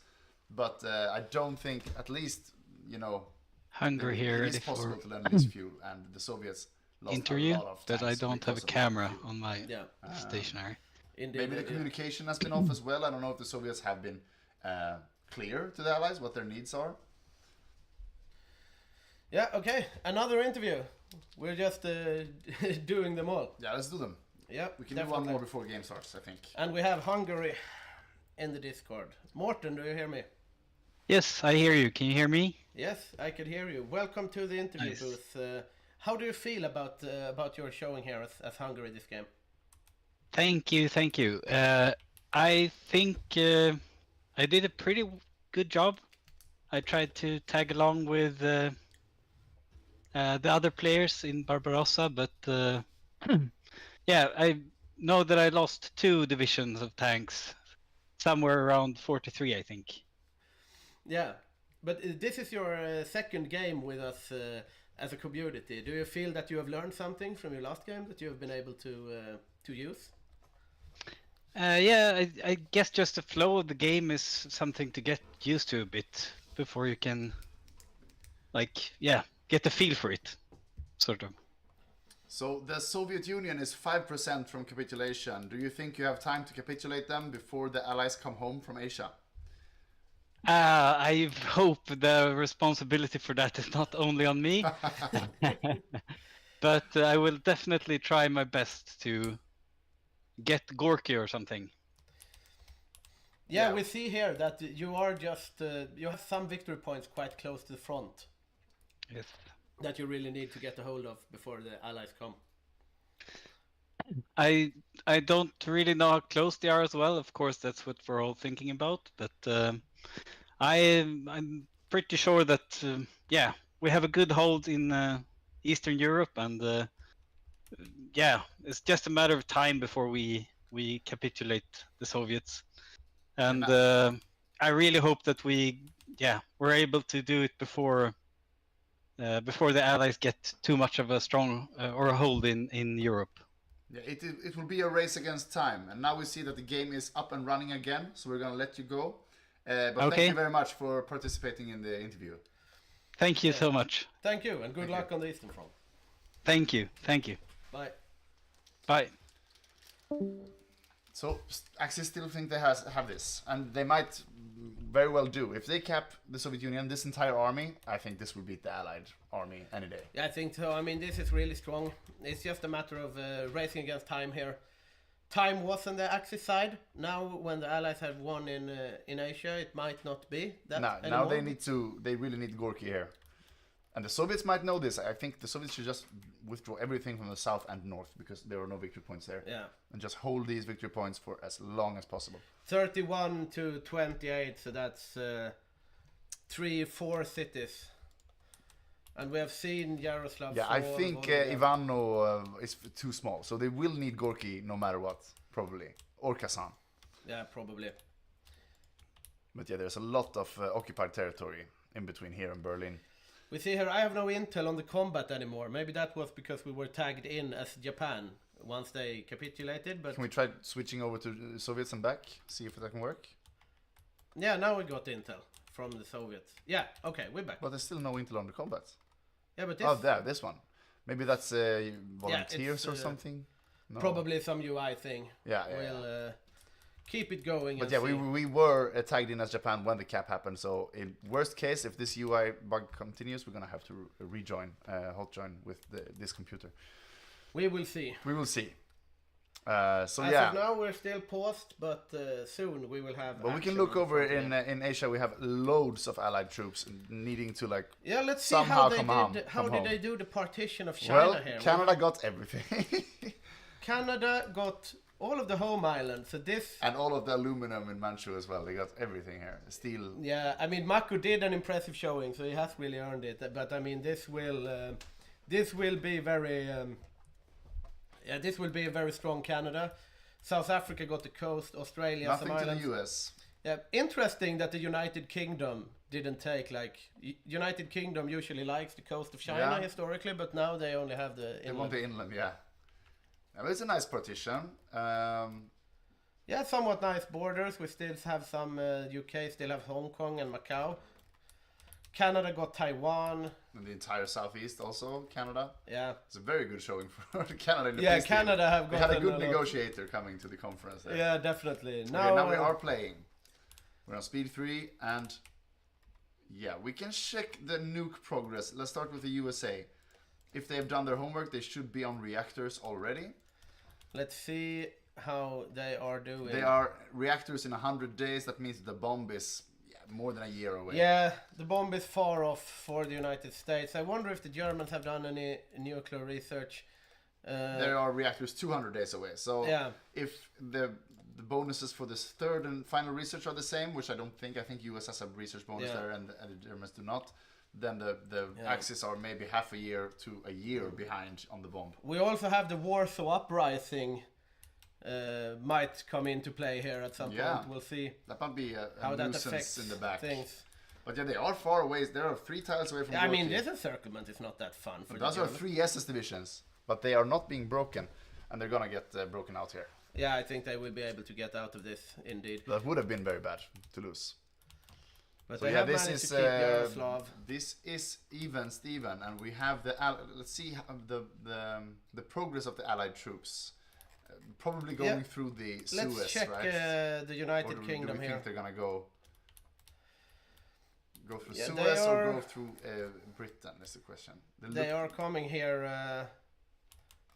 but I don't think, at least, you know, Hungary here it is ready possible for to lend this fuel, and the Soviets lost interview, a lot of but I tanks don't have a because of camera that. on my stationary. Maybe the communication has been off as well. I don't know if the Soviets have been clear to the Allies what their needs are. Yeah, okay, another interview. We're just doing them all. Yeah, let's do them. Yeah, we can do one more before the game starts, I think. And we have Hungary in the Discord. Morten, do you hear me? Yes, I hear you. Can you hear me? Yes, I can hear you. Welcome to the interview booth. How do you feel about your showing here as Hungary this game? Thank you, thank you. I think I did a pretty good job. I tried to tag along with the other players in Barbarossa, but yeah, I know that I lost 2 divisions of tanks, somewhere around 43, I think. Yeah, but this is your second game with us as a community. Do you feel that you have learned something from your last game that you have been able to use? Yeah, I guess just the flow of the game is something to get used to a bit before you can, like, yeah, get the feel for it, sort of. So the Soviet Union is 5% from capitulation. Do you think you have time to capitulate them before the Allies come home from Asia? I hope the responsibility for that is not only on me, but I will definitely try my best to get Gorky or something. Yeah, we see here that you are just you have some victory points quite close to the front. Yes. That you really need to get a hold of before the Allies come. I don't really know how close they are as well. Of course, that's what we're all thinking about. But I'm pretty sure that yeah, we have a good hold in Eastern Europe, and yeah, it's just a matter of time before we capitulate the Soviets. And I really hope that we're able to do it before the Allies get too much of a strong or a hold in Europe. Yeah, it will be a race against time, and now we see that the game is up and running again, so we're gonna let you go. But Okay. Thank you very much for participating in the interview. Thank you so much. Thank you, and good luck on the Eastern Front. Thank you. Bye. Bye. So Axis still think they have this, and they might very well do. If they cap the Soviet Union, this entire army, I think this will beat the Allied army any day. Yeah, I think so. I mean, this is really strong. It's just a matter of racing against time here. Time was on the Axis side. Now, when the Allies have won in Asia, it might not be that anymore. Now they really need Gorky here. And the Soviets might know this. I think the Soviets should just withdraw everything from the south and north, because there are no victory points there. Yeah. And just hold these victory points for as long as possible. 31 to 28, so that's 3-4 cities. And we have seen Yaroslav. Yeah, I think Ivano is too small, so they will need Gorky no matter what, probably. Or Kazan. Yeah, probably. But yeah, there's a lot of occupied territory in between here and Berlin. We see here, I have no intel on the combat anymore. Maybe that was because we were tagged in as Japan once they capitulated, but... Can we try switching over to Soviets and back? See if that can work? Yeah, now we got intel from the Soviets. Yeah, okay, we're back. But there's still no intel on the combat. Yeah, but this... Oh, there, this one. Maybe that's volunteers or something? No. Probably some UI thing. Yeah, We'll keep it going. But yeah, we were tagged in as Japan when the cap happened, so in worst case, if this UI bug continues, we're gonna have to rejoin, hot join with this computer. We will see. We will see. So As yeah. of now, we're still paused, but soon we will have. But we can look over in Asia. We have loads of allied troops needing to like. Yeah, let's see somehow how they did. How did they do the partition of China well, here? Canada got everything. Canada got all of the home islands. So this and all of the aluminum in Manchu as well. They got everything here. Steel. Yeah, I mean Mako did an impressive showing, so he has really earned it. But I mean this will be very. Yeah, this will be a very strong Canada. South Africa got the coast, Australia, Nothing some to islands. the US. Yeah, interesting that the United Kingdom didn't take United Kingdom usually likes the coast of China historically, but now they only have the inland. They want the inland, yeah. Now, it's a nice partition. Yeah, somewhat nice borders. We still have some UK still have Hong Kong and Macau. Canada got Taiwan. And the entire southeast also, Canada. Yeah. It's a very good showing for Canada in the Yeah, peace deal. Canada have We had a gotten good a lot. negotiator coming to the conference there. Yeah, definitely. Now we are playing. We're on speed 3 and yeah, we can check the nuke progress. Let's start with the USA. If they have done their homework, they should be on reactors already. Let's see how they are doing. They are reactors in 100 days. That means the bomb is more than a year away. Yeah, the bomb is far off for the United States. I wonder if the Germans have done any nuclear research. There are reactors 200 days away. So yeah. If the bonuses for this third and final research are the same, which I don't think. I think US has a research bonus there and the Germans do not. Then the axes are maybe half a year to a year behind on the bomb. We also have the Warsaw Uprising might come into play here at some point. We'll see. That might be a how that nuisance affects in the back. Things. But yeah, they are far away. They are 3 tiles away from. Yeah, I mean, this encirclement is not that fun for those are 3 SS divisions, but they are not being broken, and they're gonna get broken out here. Yeah, I think they will be able to get out of this, indeed. That would have been very bad to lose. But So they yeah, have this managed is to keep Yaroslav. this is even Steven, and we have the let's see how the progress of the Allied troops. Probably going through the Suez, Let's check right? the United or do Kingdom we here. think they're gonna go through Yeah, Suez or go through Britain? Is the question. They are coming here.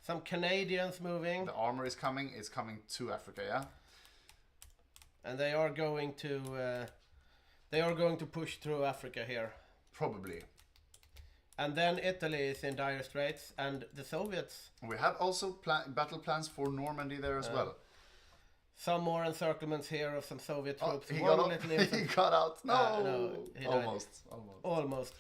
Some Canadians moving. The armor is coming. It's coming to Africa, yeah. And they are going to push through Africa here. Probably. And then Italy is in dire straits, and the Soviets. We have also battle plans for Normandy there as well. Some more encirclements here of some Soviet troops. He got out. He got out. No, he died. Almost.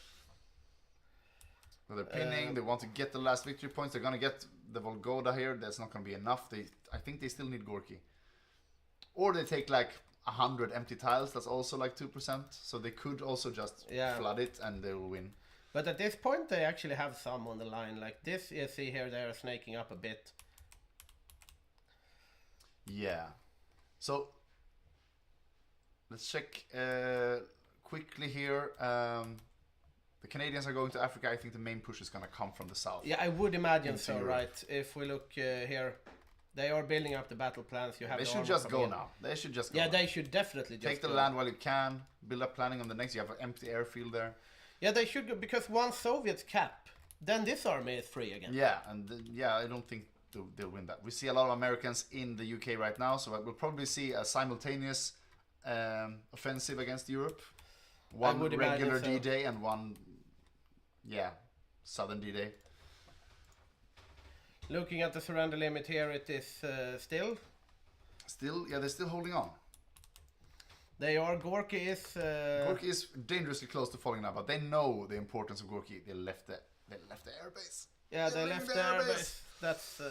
So they're pinning. They want to get the last victory points. They're gonna get the Volgoda here. That's not gonna be enough. I think they still need Gorky. Or they take like 100 empty tiles. That's also like 2%. So they could also just flood it and they will win. But at this point, they actually have some on the line. Like this, you see here, they are snaking up a bit. Yeah. So let's check quickly here. The Canadians are going to Africa. I think the main push is going to come from the south. Yeah, I would imagine so, Europe. right? If we look here, they are building up the battle plans. You have. They the should armor just coming go in. now. They should just go. Yeah, now. they should definitely just take the go. land while you can. Build up planning on the next. You have an empty airfield there. Yeah, they should go because once Soviets cap, then this army is free again. Yeah, and I don't think they'll win that. We see a lot of Americans in the UK right now, so we'll probably see a simultaneous offensive against Europe. One regular D-Day and one, Southern D-Day. Looking at the surrender limit here, it is still. Still, yeah, they're still holding on. They are. Gorky is. Gorky is dangerously close to falling now, but they know the importance of Gorky. They left the airbase. Yeah, they left the airbase. That's.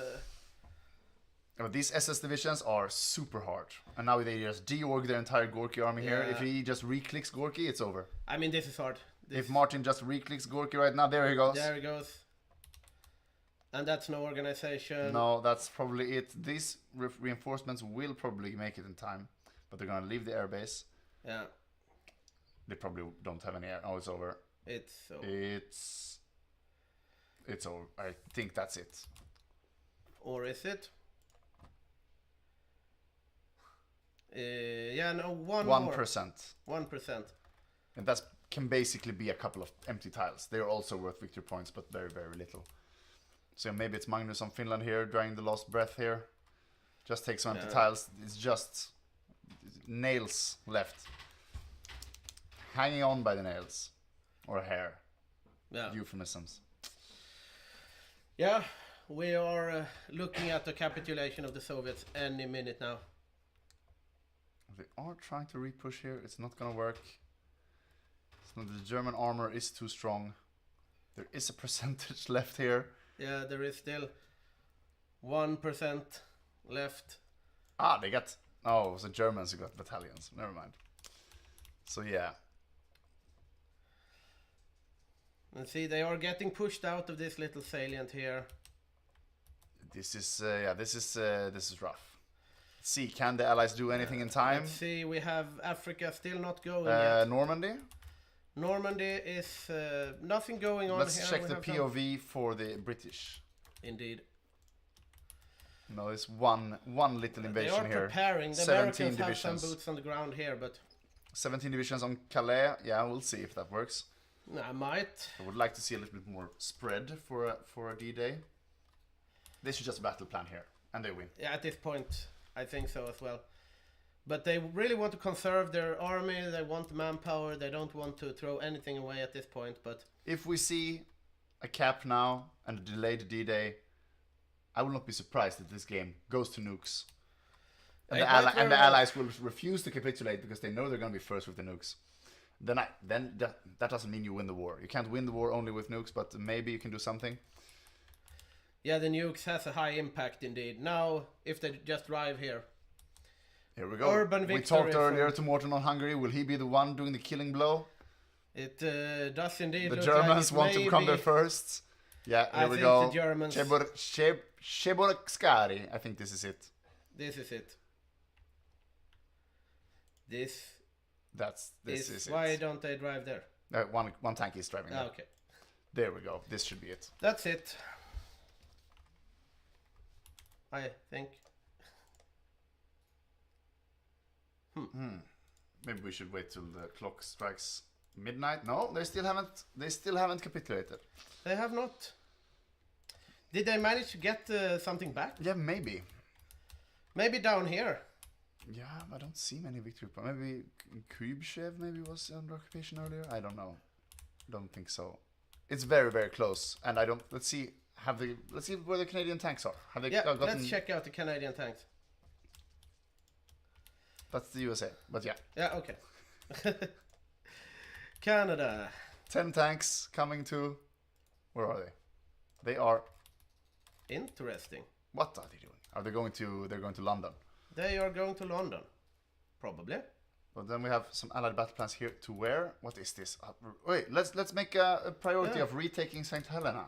But these SS divisions are super hard, and now they just deorg their entire Gorky army here. If he just re-clicks Gorky, it's over. I mean, this is hard. If Martin just re-clicks Gorky right now, there he goes. There he goes. And that's no organization. No, that's probably it. These reinforcements will probably make it in time, but they're gonna leave the airbase. Yeah. They probably don't have any air. Oh, it's over. It's over. It's over. I think that's it. Or is it? Yeah, no, 1%. 1%. And that can basically be a couple of empty tiles. They're also worth victory points, but very, very little. So maybe it's Magnus on Finland here, drawing the last breath here. Just take some empty tiles. It's just nails left. Hanging on by the nails. Or hair. Yeah. Euphemisms. Yeah, we are looking at the capitulation of the Soviets any minute now. They are trying to re-push here. It's not gonna work. So the German armor is too strong. There is a percentage left here. Yeah, there is still 1% left. Ah, they got... Oh, it was the Germans who got battalions. Never mind. So yeah. And see, they are getting pushed out of this little salient here. This is rough. Let's see, can the Allies do anything in time? Let's see, we have Africa still not going yet. Normandy? Normandy is nothing going on Let's here. check the POV for the British. Indeed. No, it's one little invasion here. They are preparing. The Americans have some boots on the ground here, but... 17 divisions on Calais. Yeah, we'll see if that works. I might. I would like to see a little bit more spread for a D-Day. They should just battle plan here, and they win. Yeah, at this point, I think so as well. But they really want to conserve their army. They want manpower. They don't want to throw anything away at this point. But if we see a cap now and a delayed D-Day, I will not be surprised if this game goes to nukes. And the Allies will refuse to capitulate because they know they're going to be first with the nukes. Then that doesn't mean you win the war. You can't win the war only with nukes, but maybe you can do something. Yeah, the nukes has a high impact indeed. Now, if they just drive here. Here we go. We talked earlier to Morton on Hungary. Will he be the one doing the killing blow? It does indeed. The Germans want to come there first. Yeah, here we go. The Germans. Cheborskari. I think this is it. This is it. This is it. Why don't they drive there? One tank is driving there. Okay. There we go. This should be it. That's it. I think. Maybe we should wait till the clock strikes midnight. No, they still haven't capitulated. They have not. Did they manage to get something back? Yeah, maybe. Maybe down here. Yeah, I don't see many victory points. Maybe Kubchev maybe was under occupation earlier. I don't know. Don't think so. It's very, very close. And I don't. Let's see where the Canadian tanks are. Have they gotten... let's check out the Canadian tanks. That's the USA, but yeah. Yeah, okay. Canada. 10 tanks coming to... Where are they? They are... Interesting. What are they doing? They're going to London. They are going to London. Probably. But then we have some allied battle plans here to where? What is this? Wait, let's make a priority of retaking St. Helena.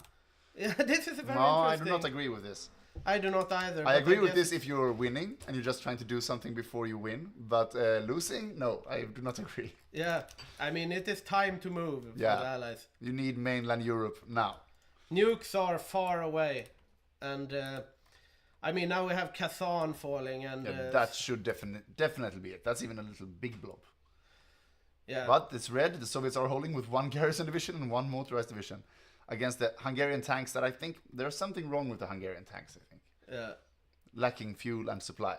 Yeah, this is a very interesting... No, I do not agree with this. I do not either. I agree with this if you're winning and you're just trying to do something before you win. But losing? No, I do not agree. Yeah, I mean, it is time to move for the Allies. You need mainland Europe now. Nukes are far away. And, I mean, now we have Kazan falling and... that should definitely be it. That's even a little big blob. Yeah. But it's red. The Soviets are holding with one garrison division and one motorized division against the Hungarian tanks that I think there's something wrong with the Hungarian tanks, I think. Yeah. Lacking fuel and supply.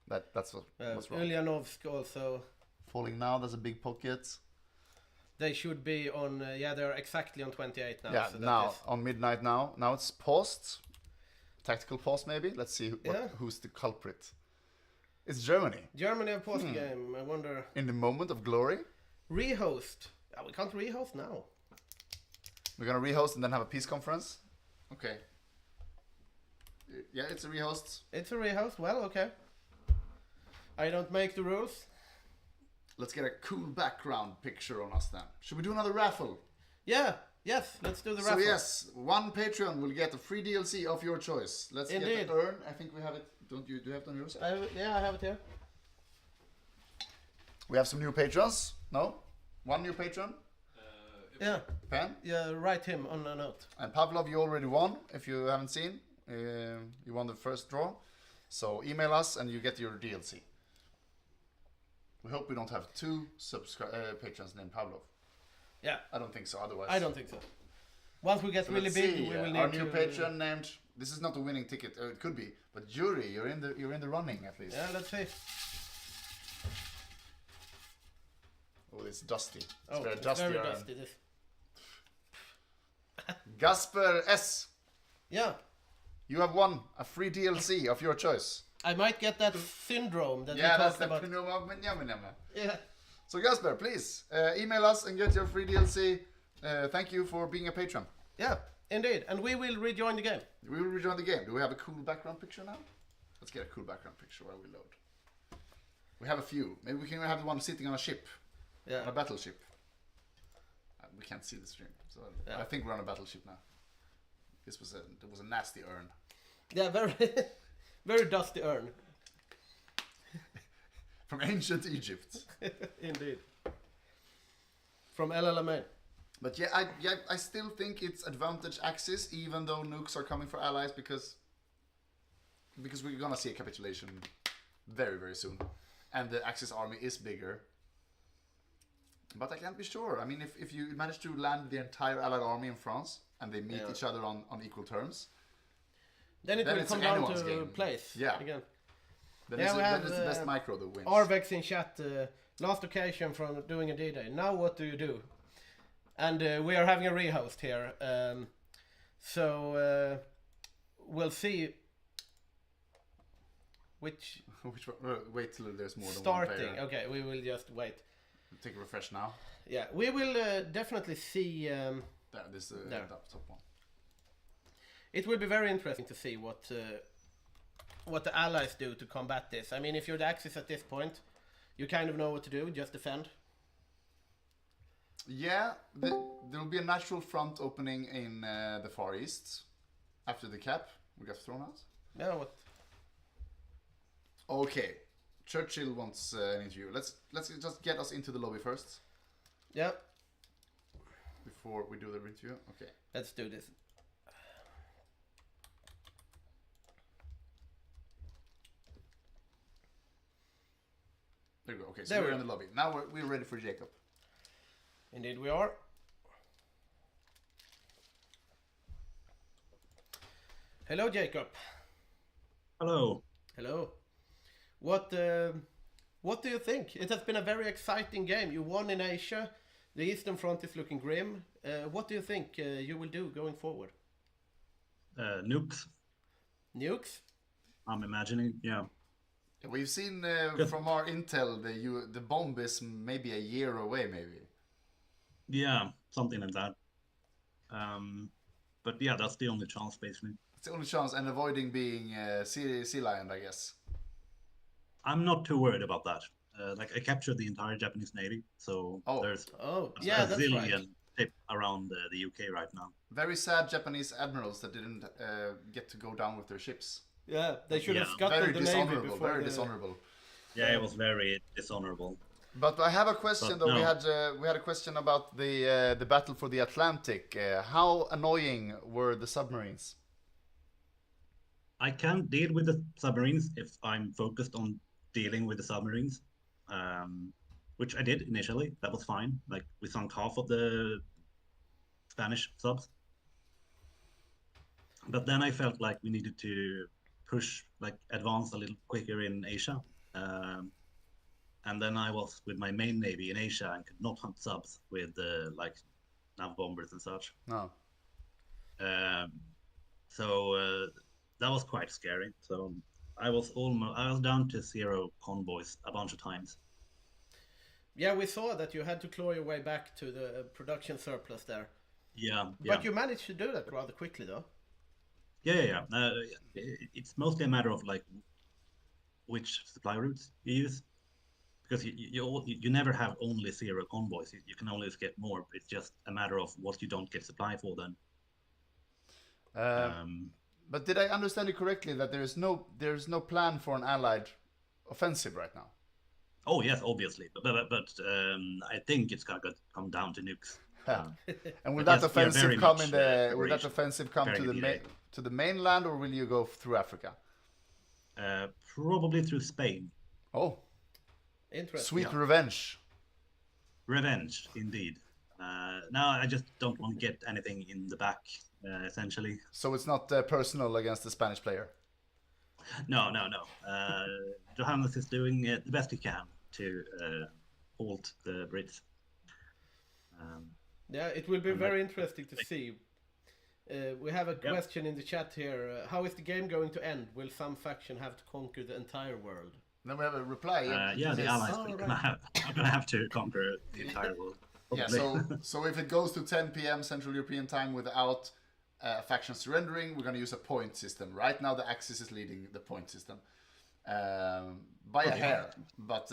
That's what's wrong. Ulyanovsk also. Falling now, there's a big pocket. They should be on, they're exactly on 28 now. Yeah, so now, on midnight now. Now it's paused. Tactical pause maybe. Let's see who's the culprit. It's Germany. Germany have paused the game. I wonder. In the moment of glory? Rehost. We can't rehost now. We're gonna rehost and then have a peace conference? Okay. Yeah, it's a rehost. It's a rehost? Well, okay. I don't make the rules. Let's get a cool background picture on us then. Should we do another raffle? Yeah, yes, let's do the raffle. So yes, one Patreon will get a free DLC of your choice. Let's get the urn. I think we have it. Do you have it on yours? Yeah, I have it here. We have some new patrons. No? One new patron? Yeah. Pen? Yeah, write him on a note. And Pavlov, you already won, if you haven't seen. You won the first draw. So email us and you get your DLC. We hope we don't have two patrons named Pavlov. Yeah. I don't think so, otherwise. I don't think so. Once we get really big, we will need our new patron named... This is not a winning ticket, it could be. But Yuri, you're in the running at least. Yeah, let's see. Oh, it's dusty. It's very dusty. This. Gasper S. Yeah. You have won a free DLC of your choice. I might get that syndrome that we that's talked about. Yeah. So Gasper, please email us and get your free DLC. Thank you for being a patron. Yeah, indeed. And we will rejoin the game. We will rejoin the game. Do we have a cool background picture now? Let's get a cool background picture while we load. We have a few. Maybe we can have the one sitting on a ship. Yeah. On a battleship. We can't see the stream, so Yeah. I think we're on a battleship now. There was a nasty urn. Yeah, very, very dusty urn. From ancient Egypt. Indeed. From LLMA. But yeah, I still think it's advantage Axis, even though nukes are coming for allies, because we're gonna see a capitulation very, very soon. And the Axis army is bigger. But I can't be sure. I mean, if you manage to land the entire allied army in France, and they meet each other on equal terms, then it will come down to place again. Then it's the best micro that wins. Arvex in chat, last occasion from doing a D-Day. Now what do you do? And we are having a rehost here. So we'll see which one? Wait till there's more than starting. one player. Okay, we will just wait. Take a refresh now. Yeah, we will definitely see. This top one. It will be very interesting to see what the allies do to combat this. I mean, if you're the Axis at this point, you kind of know what to do. Just defend. Yeah, there will be a natural front opening in the Far East after the cap. We got thrown out. Yeah. What? Okay. Churchill wants an interview. Let's just get us into the lobby first. Yeah. Before we do the interview. Okay. Let's do this. There we go. Okay, so we're in the lobby. Now we're ready for Jacob. Indeed we are. Hello, Jacob. Hello. Hello. What do you think? It has been a very exciting game. You won in Asia. The Eastern Front is looking grim. What do you think you will do going forward? Nukes. Nukes? I'm imagining, yeah. We've seen from our intel the bomb is maybe a year away, maybe. Yeah, something like that. But yeah, that's the only chance, basically. It's the only chance, and avoiding being sea lion, I guess. I'm not too worried about that. Like I captured the entire Japanese navy, so there's a zillion ship around the UK right now. Very sad Japanese admirals that didn't get to go down with their ships. Yeah, they should have scuttled the navy before. Very dishonorable. Yeah, it was very dishonorable. But I have a question though. No. We had a question about the battle for the Atlantic. How annoying were the submarines? I can deal with the submarines if I'm focused on dealing with the submarines, which I did initially. That was fine. Like we sunk half of the Spanish subs, but then I felt like we needed to advance a little quicker in Asia. And then I was with my main navy in Asia and could not hunt subs with nav bombers and such. No. So that was quite scary. So I was down to 0 convoys a bunch of times. Yeah, we saw that you had to claw your way back to the production surplus there. Yeah. But you managed to do that rather quickly, though. Yeah. It's mostly a matter of like which supply routes you use, because you never have only 0 convoys. You can always get more. It's just a matter of what you don't get supply for then. But did I understand it correctly that there is no plan for an Allied offensive right now? Oh yes, obviously, but I think it's gonna come down to nukes. And will that offensive come to the mainland, or will you go through Africa? Probably through Spain. Oh, interesting. Sweet revenge. Revenge, indeed. Now I just don't want to get anything in the back, essentially. So it's not personal against the Spanish player? No. Johannes is doing the best he can to halt the Brits. Yeah, it will be very interesting to see. We have a question in the chat here. How is the game going to end? Will some faction have to conquer the entire world? Then we have a reply. The Allies are gonna have to conquer the entire world. Probably. Yeah, so if it goes to 10 p.m. Central European time without faction surrendering, we're going to use a point system. Right now, the Axis is leading the point system by a hair, but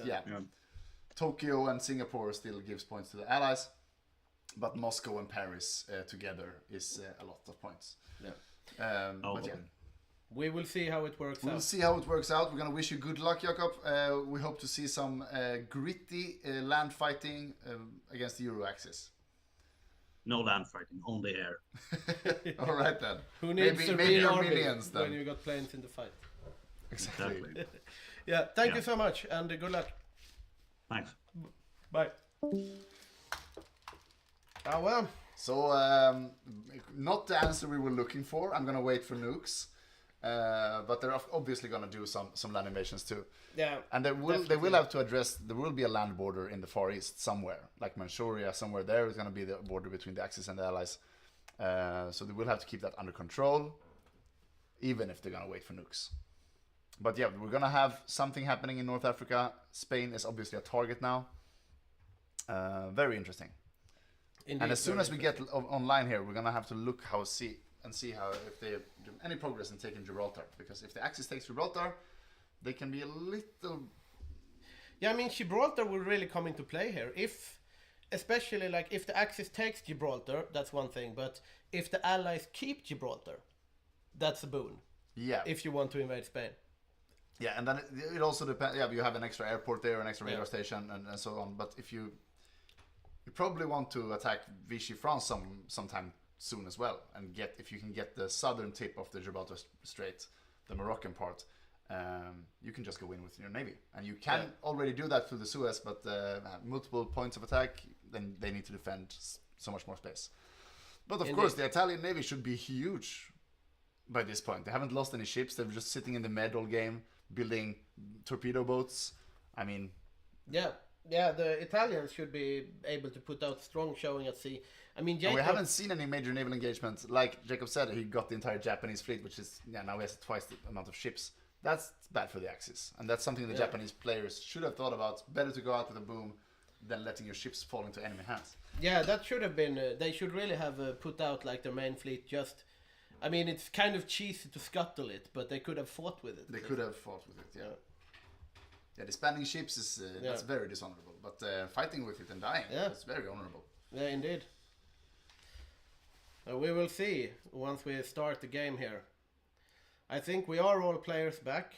yeah. Tokyo and Singapore still gives points to the Allies, but Moscow and Paris together is a lot of points. Yeah. But yeah. We will see how it works out. We'll see how it works out. We're going to wish you good luck, Jakob. We hope to see some gritty land fighting against the Euro Axis. No land fighting, only air. All right then. Who needs maybe real your army minions then? when you got planes in the fight? Exactly. Yeah, thank you so much, and good luck. Thanks. Bye. Well. So, not the answer we were looking for. I'm going to wait for nukes. But they're obviously going to do some land invasions too. Yeah. And they will have to address, there will be a land border in the Far East somewhere, like Manchuria, somewhere there is going to be the border between the Axis and the Allies. So they will have to keep that under control, even if they're going to wait for nukes. But yeah, we're going to have something happening in North Africa. Spain is obviously a target now. Very interesting. Indeed, and as soon as we get online here, we're going to have to look see how if they do any progress in taking Gibraltar, because if the Axis takes Gibraltar, they can be a little. Yeah, I mean Gibraltar will really come into play here. Especially like if the Axis takes Gibraltar, that's one thing. But if the Allies keep Gibraltar, that's a boon. Yeah. If you want to invade Spain. Yeah, and then it also depends. Yeah, you have an extra airport there, an extra radar station, and so on. But if you probably want to attack Vichy France sometime soon as well, and if you can get the southern tip of the Gibraltar Strait, the Moroccan part, you can just go in with your navy, and you can already do that through the Suez, but multiple points of attack, then they need to defend so much more space. But of course, the Italian navy should be huge by this point. They haven't lost any ships. They're just sitting in the med all game, building torpedo boats. I mean, yeah, the Italians should be able to put out strong showing at sea. I mean, we haven't seen any major naval engagements. Like Jacob said, he got the entire Japanese fleet, which is now he has twice the amount of ships. That's bad for the Axis, and that's something the Japanese players should have thought about. Better to go out with a boom than letting your ships fall into enemy hands. Yeah, that should have been. They should really have put out like their main fleet. Just, I mean, it's kind of cheesy to scuttle it, but they could have fought with it. They could have fought with it. Yeah. Yeah, disbanding ships is that's very dishonorable, but fighting with it and dying, that's very honorable. Yeah, indeed. We will see once we start the game here. I think we are all players back.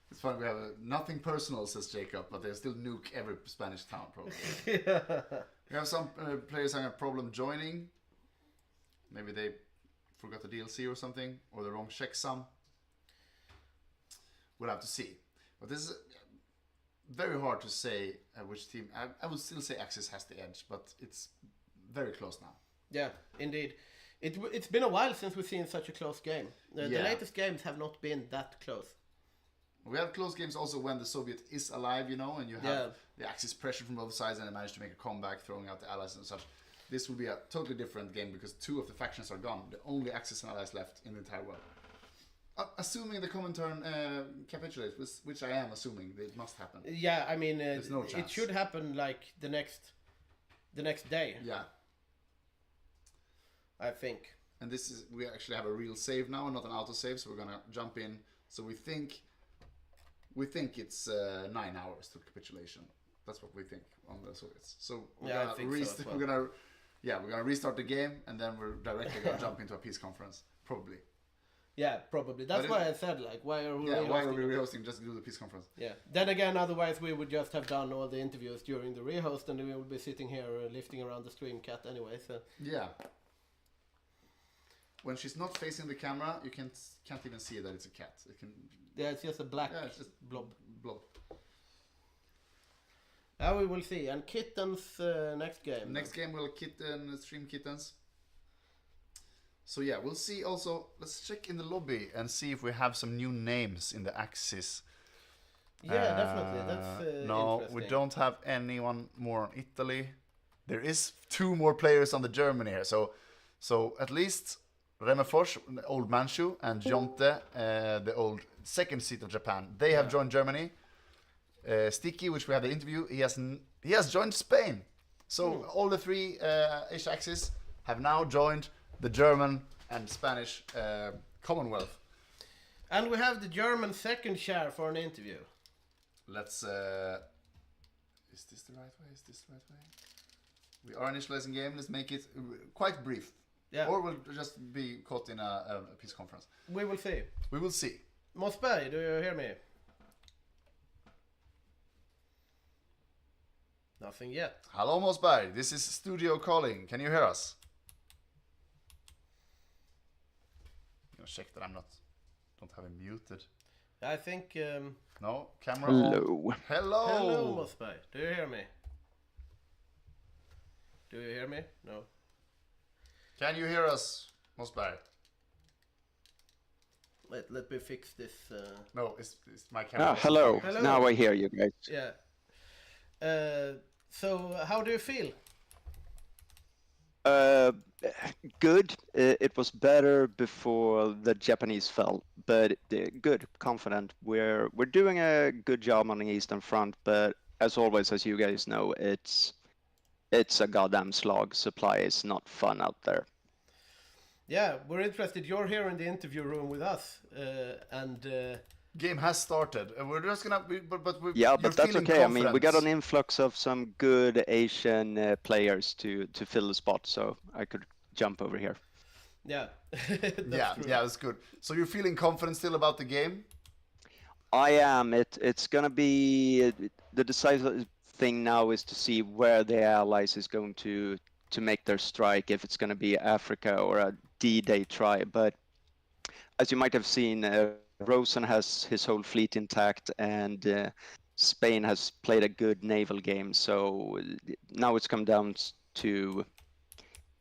It's fun. We have nothing personal, says Jacob, but they still nuke every Spanish town, probably. We have some players having a problem joining. Maybe they forgot the DLC or something, or the wrong checksum. We'll have to see. But this is very hard to say which team. I would still say Axis has the edge, but it's very close now. Yeah, indeed. It's been a while since we've seen such a close game. The latest games have not been that close. We have close games also when the Soviet is alive, you know, and you have the Axis pressure from both sides and they manage to make a comeback, throwing out the Allies and such. This will be a totally different game because two of the factions are gone. The only Axis and Allies left in the entire world. Assuming the Comintern capitulates, which I am assuming it must happen. Yeah, I mean, There's no chance. it should happen like the next day. Yeah. I think. And we actually have a real save now, not an auto save, so we're gonna jump in. So we think it's 9 hours to capitulation. That's what we think on the Soviets. So we're gonna restart the game, and then we're directly gonna jump into a peace conference, probably. Yeah, probably. That's why I said, like, why are we rehosting? Just do the peace conference. Yeah. Then again, otherwise we would just have done all the interviews during the rehost, and we would be sitting here lifting around the stream cat anyway. So. Yeah. When she's not facing the camera, you can't even see that it's a cat. It can. Yeah, it's just a black blob. Blob. We will see. And kittens next game. Next game we'll stream kittens. So yeah, we'll see also. Let's check in the lobby and see if we have some new names in the Axis. Yeah, definitely. That's no, we don't have anyone more in Italy. There is 2 more players on the Germany here. So at least Remefors, old Manchu, and Jonte, the old second seat of Japan. They have joined Germany. Sticky, which we had the interview, he has joined Spain. So all the 3 Asia Axis have now joined the German and Spanish Commonwealth. And we have the German second chair for an interview. Let's. Is this the right way? We are initializing game. Let's make it quite brief. Yeah. Or we'll just be caught in a peace conference. We will see. We will see. Mossberg, do you hear me? Nothing yet. Hello, Mossberg. This is Studio calling. Can you hear us? I'm gonna check that don't have him muted. I think. No, camera Hello. on. Hello. Hello, Mossberg. Do you hear me? Do you hear me? No. Can you hear us, Mossberg? Let me fix this. No, it's my camera. Hello. Now I hear you guys. Yeah. So how do you feel? Good. It was better before the Japanese fell, but good, confident. We're doing a good job on the Eastern Front, but as always, as you guys know, it's a goddamn slog. Supply is not fun out there. Yeah, we're interested. You're here in the interview room with us, and game has started. We're just gonna, but we're but that's okay. I mean, we got an influx of some good Asian players to fill the spot, so I could jump over here. Yeah, that's good. So you're feeling confident still about the game? I am. It's gonna be the decisive thing now is to see where the allies is going to make their strike. If it's gonna be Africa or a D-Day try, but as you might have seen. Rosen has his whole fleet intact, and Spain has played a good naval game. So now it's come down to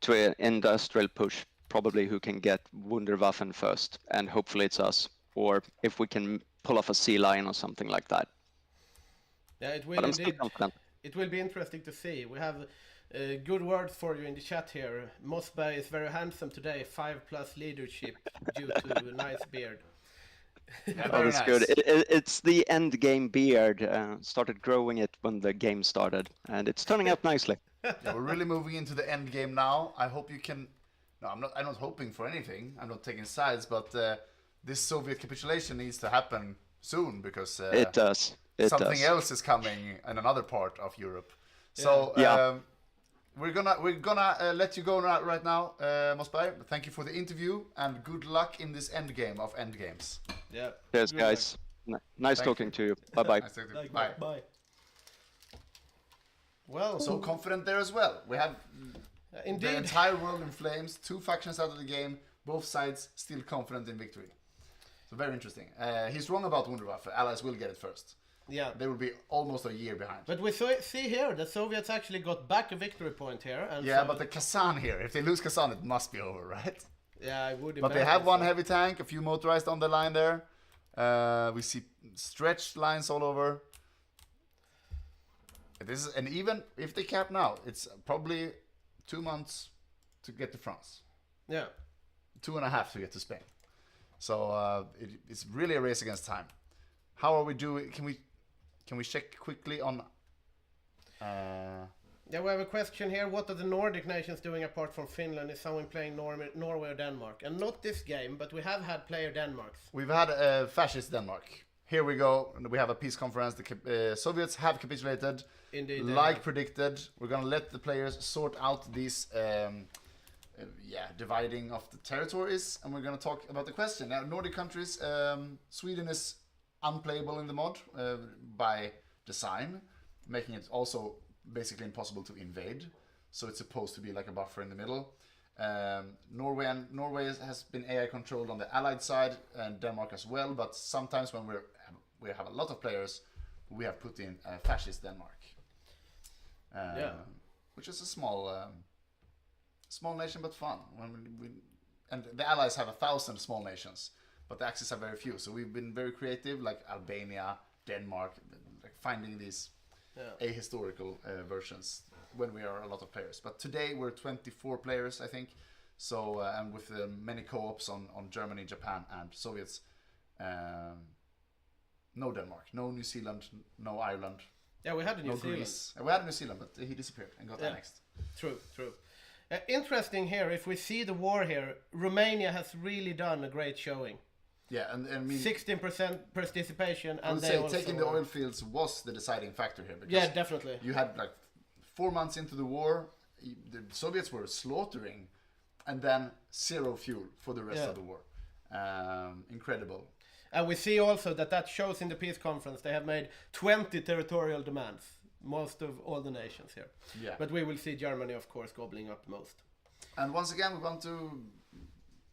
an industrial push, probably who can get Wunderwaffen first, and hopefully it's us, or if we can pull off a sea lion or something like that. Yeah, it will but I'm still confident. It will be interesting to see. We have good words for you in the chat here. Mossberg is very handsome today. 5+ leadership due to a nice beard. Yeah, oh, that's nice. Good. It's the end game beard. Started growing it when the game started, and it's turning out nicely. Yeah, we're really moving into the end game now. I hope you can. No, I'm not hoping for anything. I'm not taking sides, but this Soviet capitulation needs to happen soon because it does. Something else is coming in another part of Europe. So we're gonna let you go right now, Mossberg. Thank you for the interview and good luck in this end game of end games. Yeah. Cheers, guys. Nice talking to you. Bye bye. Nice talking to you. Bye. Bye. Well, so confident there as well. We have indeed the entire world in flames. 2 factions out of the game. Both sides still confident in victory. So very interesting. He's wrong about Wunderwaffe. Allies will get it first. Yeah. They will be almost a year behind. But we see here, the Soviets actually got back a victory point here. And yeah, but the Kazan here, if they lose Kazan, it must be over, right? Yeah, I would imagine. But they have one heavy tank, a few motorized on the line there. We see stretched lines all over. And even if they cap now, it's probably 2 months to get to France. Yeah. 2.5 to get to Spain. So it's really a race against time. How are we doing? Can we check quickly on? Yeah, we have a question here. What are the Nordic nations doing apart from Finland? Is someone playing Norway or Denmark? And not this game, but we have had player Denmarks. We've had fascist Denmark. Here we go. We have a peace conference. The Soviets have capitulated. Indeed. Like predicted. We're going to let the players sort out these dividing of the territories. And we're going to talk about the question. Now, Nordic countries, Sweden is unplayable in the mod by design, making it also basically impossible to invade. So it's supposed to be like a buffer in the middle. Norway has been AI controlled on the allied side, and Denmark as well. But sometimes when we have a lot of players, we have put in fascist Denmark, which is a small nation but fun. And the allies have 1,000 small nations, but the Axis have very few. So we've been very creative, like Albania, Denmark, like finding these ahistorical versions when we are a lot of players. But today we're 24 players, I think. So and with many co-ops on Germany, Japan, and Soviets. No Denmark, no New Zealand, no Ireland. Yeah, we had a New Zealand. Greece. We had a New Zealand, but he disappeared and got annexed. True. Interesting here, if we see the war here, Romania has really done a great showing. Yeah, and I mean 16% participation, I and would they say also taking the oil fields was the deciding factor here. Because yeah, definitely. You had like 4 months into the war, the Soviets were slaughtering, and then zero fuel for the rest of the war. Incredible. And we see also that shows in the peace conference. They have made 20 territorial demands, most of all the nations here. Yeah. But we will see Germany, of course, gobbling up most. And once again, we want to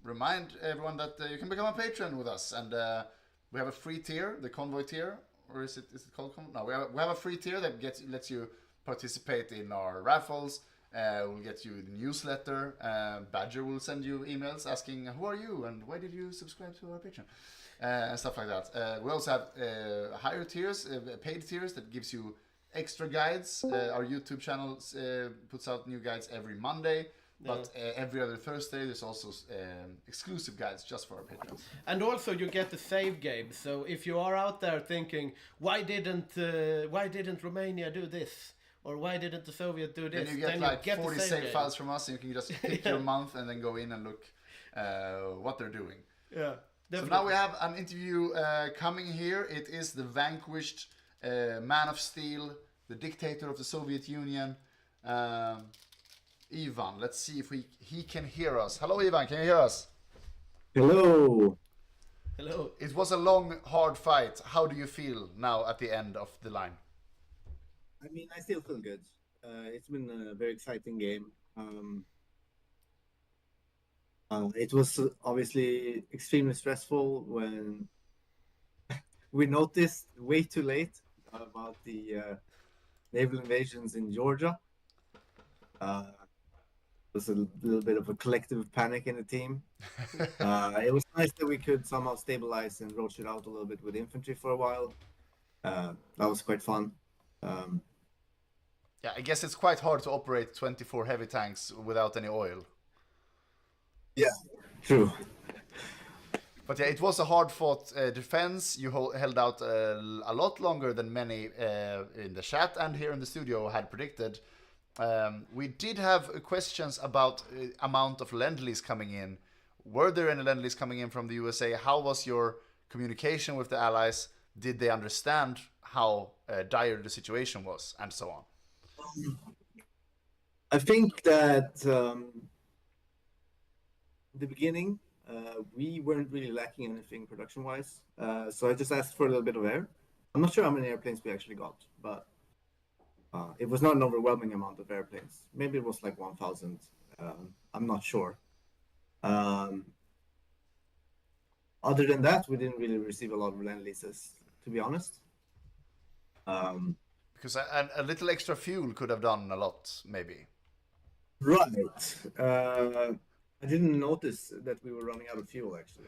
remind everyone that you can become a patron with us, and we have a free tier, the convoy tier, or is it called convoy? No, we have a free tier that lets you participate in our raffles. We'll get you the newsletter. Badger will send you emails asking who are you and why did you subscribe to our Patreon, and stuff like that. We also have higher tiers, paid tiers that gives you extra guides. Our YouTube channel puts out new guides every Monday. But every other Thursday, there's also exclusive guides just for our patrons. And also, you get the save game. So if you are out there thinking, why didn't Romania do this, or why didn't the Soviet do this? Then you get 40 save files from us, and you can just pick your month and then go in and look what they're doing. Yeah. Definitely. So now we have an interview coming here. It is the vanquished man of steel, the dictator of the Soviet Union. Ivan, let's see if he can hear us. Hello, Ivan, can you hear us? Hello. Hello. It was a long, hard fight. How do you feel now at the end of the line? I mean, I still feel good. It's been a very exciting game. It was obviously extremely stressful when we noticed way too late about the naval invasions in Georgia. It was a little bit of a collective panic in the team. It was nice that we could somehow stabilize and roach it out a little bit with infantry for a while. That was quite fun. Yeah, I guess it's quite hard to operate 24 heavy tanks without any oil. Yeah, true. But yeah, it was a hard-fought defense. You held out a lot longer than many in the chat and here in the studio had predicted. We did have questions about amount of Lend-Lease coming in. Were there any Lend-Lease coming in from the USA? How was your communication with the allies? Did they understand how dire the situation was, and so on? I think that in the beginning, we weren't really lacking anything production-wise. So I just asked for a little bit of air. I'm not sure how many airplanes we actually got, but it was not an overwhelming amount of airplanes. Maybe it was like 1,000. I'm not sure. Other than that, we didn't really receive a lot of Lend-Leases, to be honest. Because a little extra fuel could have done a lot, maybe. Right. I didn't notice that we were running out of fuel, actually.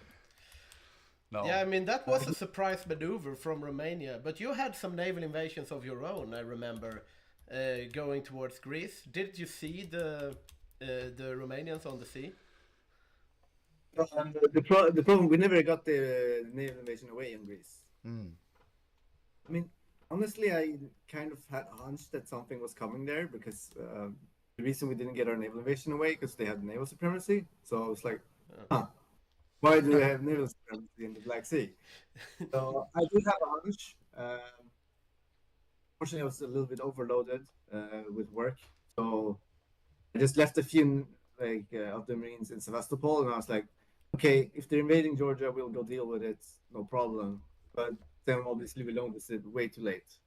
No. Yeah, I mean, that was a surprise maneuver from Romania. But you had some naval invasions of your own, I remember, going towards Greece. Did you see the Romanians on the sea? The problem, we never got the naval invasion away in Greece. I mean, honestly, I kind of had a hunch that something was coming there because the reason we didn't get our naval invasion away because they had naval supremacy. So I was like, why do they have naval supremacy in the Black Sea? So I did have a hunch. Fortunately, I was a little bit overloaded with work, so I just left a few of the Marines in Sevastopol, and I was like, okay, if they're invading Georgia, we'll go deal with it, no problem. But then obviously we learned this way too late.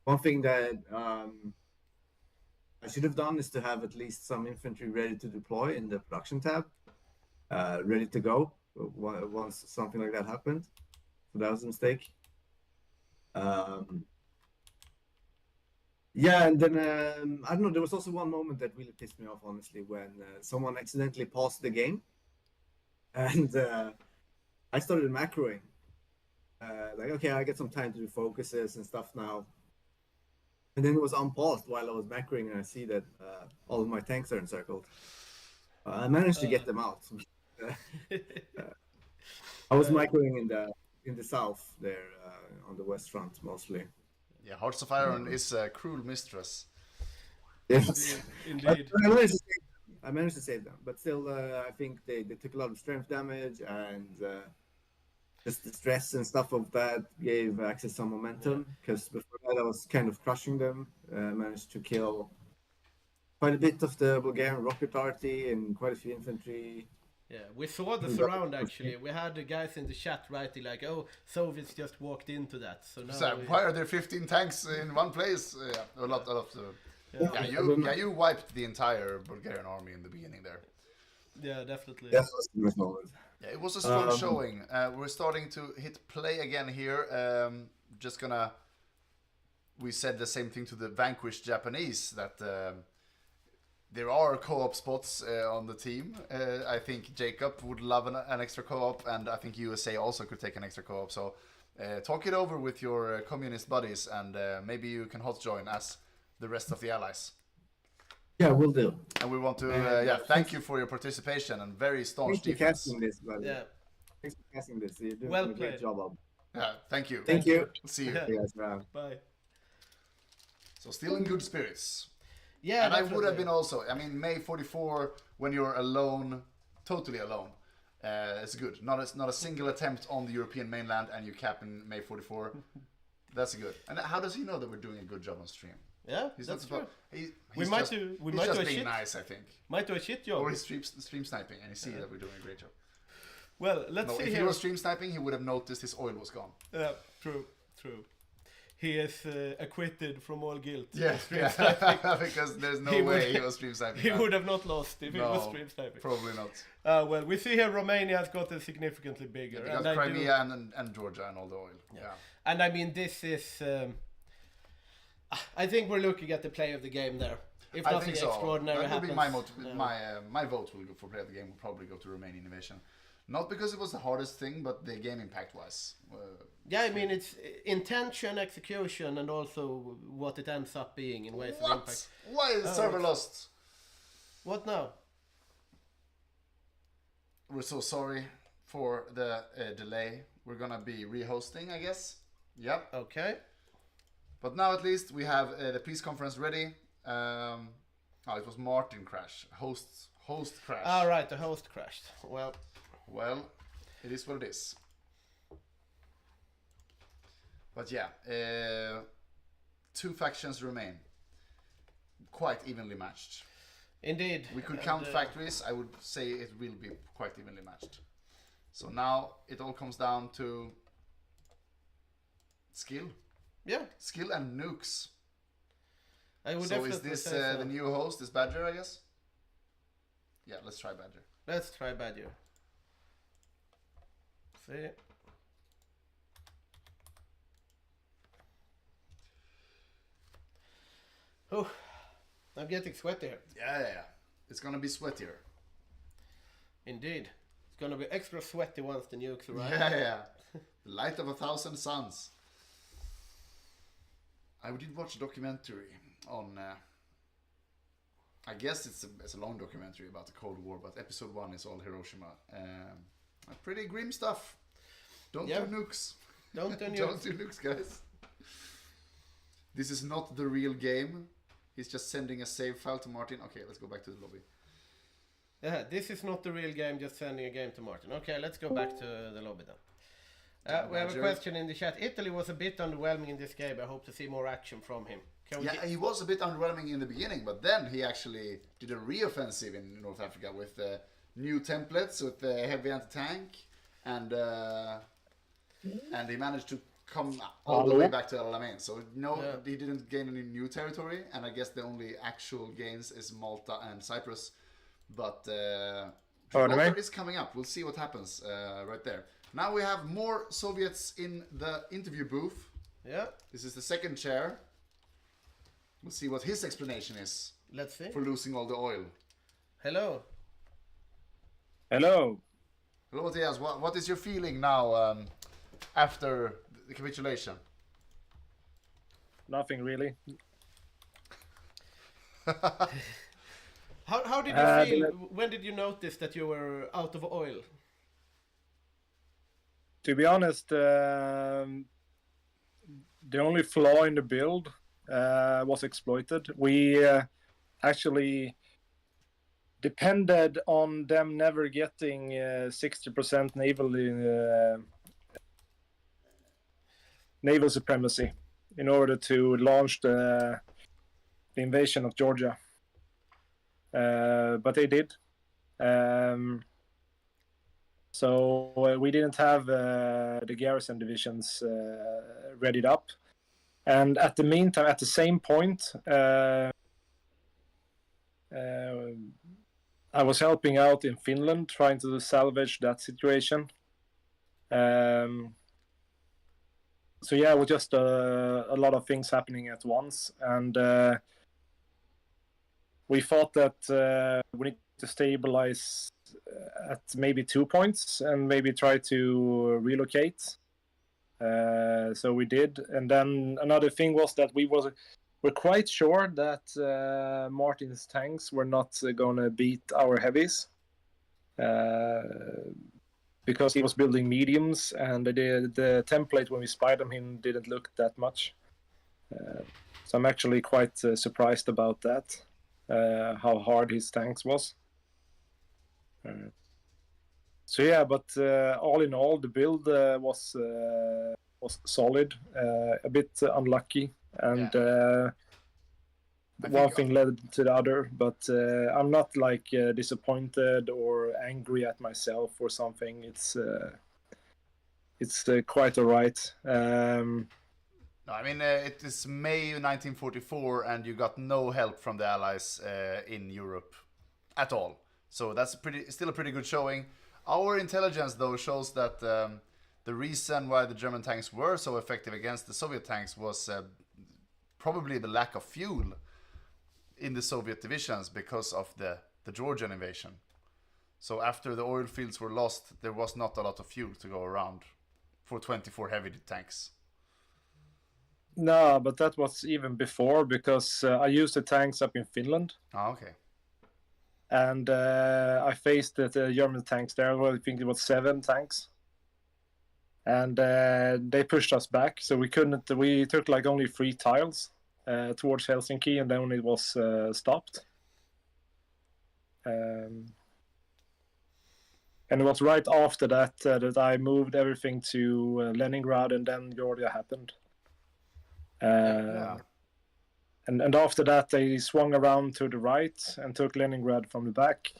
One thing that I should have done is to have at least some infantry ready to deploy in the production tab, ready to go once something like that happened. So that was a mistake. Yeah, and then I don't know. There was also one moment that really pissed me off, honestly, when someone accidentally paused the game, and I started macroing. Like, okay, I get some time to do focuses and stuff now. And then it was unpaused while I was macroing, and I see that all of my tanks are encircled. I managed to get them out. I was macroing in the south there on the west front mostly. Yeah, Hearts of Iron is a cruel mistress. Yes, indeed. I managed to save them, but still, I think they took a lot of strength damage, and just the stress and stuff of that gave Axis some momentum. Because before that, I was kind of crushing them. Managed to kill quite a bit of the Bulgarian rocket arty and quite a few infantry. Yeah, we saw the surround actually. We had the guys in the chat writing like, "Oh, Soviets just walked into that." So now why are there 15 tanks in one place? Yeah, a lot of. You wiped the entire Bulgarian army in the beginning there. Yeah, definitely. That was the most moment. Yeah, it was a strong showing. We're starting to hit play again here. Just gonna. We said the same thing to the vanquished Japanese that. There are co-op spots on the team. I think Jacob would love an extra co-op, and I think USA also could take an extra co-op. So talk it over with your communist buddies, and maybe you can hot join as the rest of the allies. Yeah, we'll do. And we want to thank you for your participation and very staunch defense. Thanks for casting this, buddy. Yeah. Thanks for casting this. You're doing Well a great played. job, Bob. Yeah, thank you. Thank you. See you. Bye. So still in good spirits. Yeah, and definitely. I would have been also. I mean, May 44, when you're alone, totally alone, it's good. Not a single attempt on the European mainland, and you cap in May 44. That's good. And how does he know that we're doing a good job on stream? Yeah, he's that's not true. He's might just, do. We he's might just do a being shit. nice, I think. Might do a shit job. Or he's stream sniping, and he see that we're doing a great job. Well, let's see if here. he was stream sniping, he would have noticed his oil was gone. True. He is acquitted from all guilt. Yeah, because there's no way he was stream sniping. He would have not lost if he was stream sniping. Probably not. Well, we see here Romania has gotten significantly bigger. Yeah, because Crimea and Georgia and all the oil. Yeah. And I mean, this is. I think we're looking at the play of the game there. If nothing extraordinary happens. My vote will go for play of the game. Will probably go to Romanian invasion. Not because it was the hardest thing, but the game impact wise. Yeah, I mean, it's intention, execution, and also what it ends up being in ways of impact. Why is the server lost? What now? We're so sorry for the delay. We're gonna be rehosting, I guess. Yep. Okay. But now at least we have the peace conference ready. It was Martin crash. Host crash. All right, the host crashed. Well, it is what it is. But yeah, 2 factions remain. Quite evenly matched. Indeed. We could count factories. I would say it will be quite evenly matched. So now it all comes down to skill. Yeah. Skill and nukes. I would so is this the new host? Is Badger, I guess? Yeah, let's try Badger. Let's try Badger. See. Oh, I'm getting sweaty here. Yeah. It's gonna be sweatier. Indeed. It's gonna be extra sweaty once the nukes arrive. Yeah. The light of 1,000 suns. I did watch a documentary on I guess it's a long documentary about the Cold War, but episode 1 is all Hiroshima. Pretty grim stuff. Don't do nukes. Don't do nukes. Don't do nukes, guys. This is not the real game. He's just sending a save file to Martin. Okay, let's go back to the lobby. This is not the real game, just sending a game to Martin. Okay, let's go back to the lobby then. We have a question in the chat. Italy was a bit underwhelming in this game. I hope to see more action from him. He was a bit underwhelming in the beginning, but then he actually did a re-offensive in North Africa with new templates, with heavy anti-tank, and he managed to come all the way back to El Alamein. So he didn't gain any new territory, and I guess the only actual gains is Malta and Cyprus. But Gibraltar is coming up. We'll see what happens right there. Now we have more Soviets in the interview booth. Yeah. This is the second chair. We'll see what his explanation is. Let's see. For losing all the oil. Hello. Hello, Matthias. What is your feeling now after the capitulation? Nothing really. How did you feel? When did you notice that you were out of oil? To be honest, the only flaw in the build was exploited. We actually depended on them never getting 60% naval supremacy in order to launch the invasion of Georgia. But they did. So we didn't have the garrison divisions readied up. And at the meantime, at the same point, I was helping out in Finland, trying to salvage that situation. So yeah, it was just a lot of things happening at once. And we thought that we need to stabilize at maybe 2 points and maybe try to relocate. So we did. And then another thing was that we're quite sure that Martin's tanks were not going to beat our heavies because he was building mediums, and the template when we spied on him didn't look that much. So I'm actually quite surprised about that, how hard his tanks was. So yeah, but all in all, the build was solid, a bit unlucky, and one thing led to the other. But I'm not like disappointed or angry at myself or something. It's quite alright. No, I mean it is May 1944, and you got no help from the Allies in Europe at all. So that's still a pretty good showing. Our intelligence, though, shows that the reason why the German tanks were so effective against the Soviet tanks was probably the lack of fuel in the Soviet divisions because of the Georgian invasion. So after the oil fields were lost, there was not a lot of fuel to go around for 24 heavy tanks. No, but that was even before, because I used the tanks up in Finland. Oh, okay. And I faced the German tanks there. Well, I think it was 7 tanks. And they pushed us back, so we couldn't. We took like only 3 tiles towards Helsinki, and then it was stopped. And it was right after that that I moved everything to Leningrad, and then Georgia happened. And after that, they swung around to the right and took Leningrad from the back.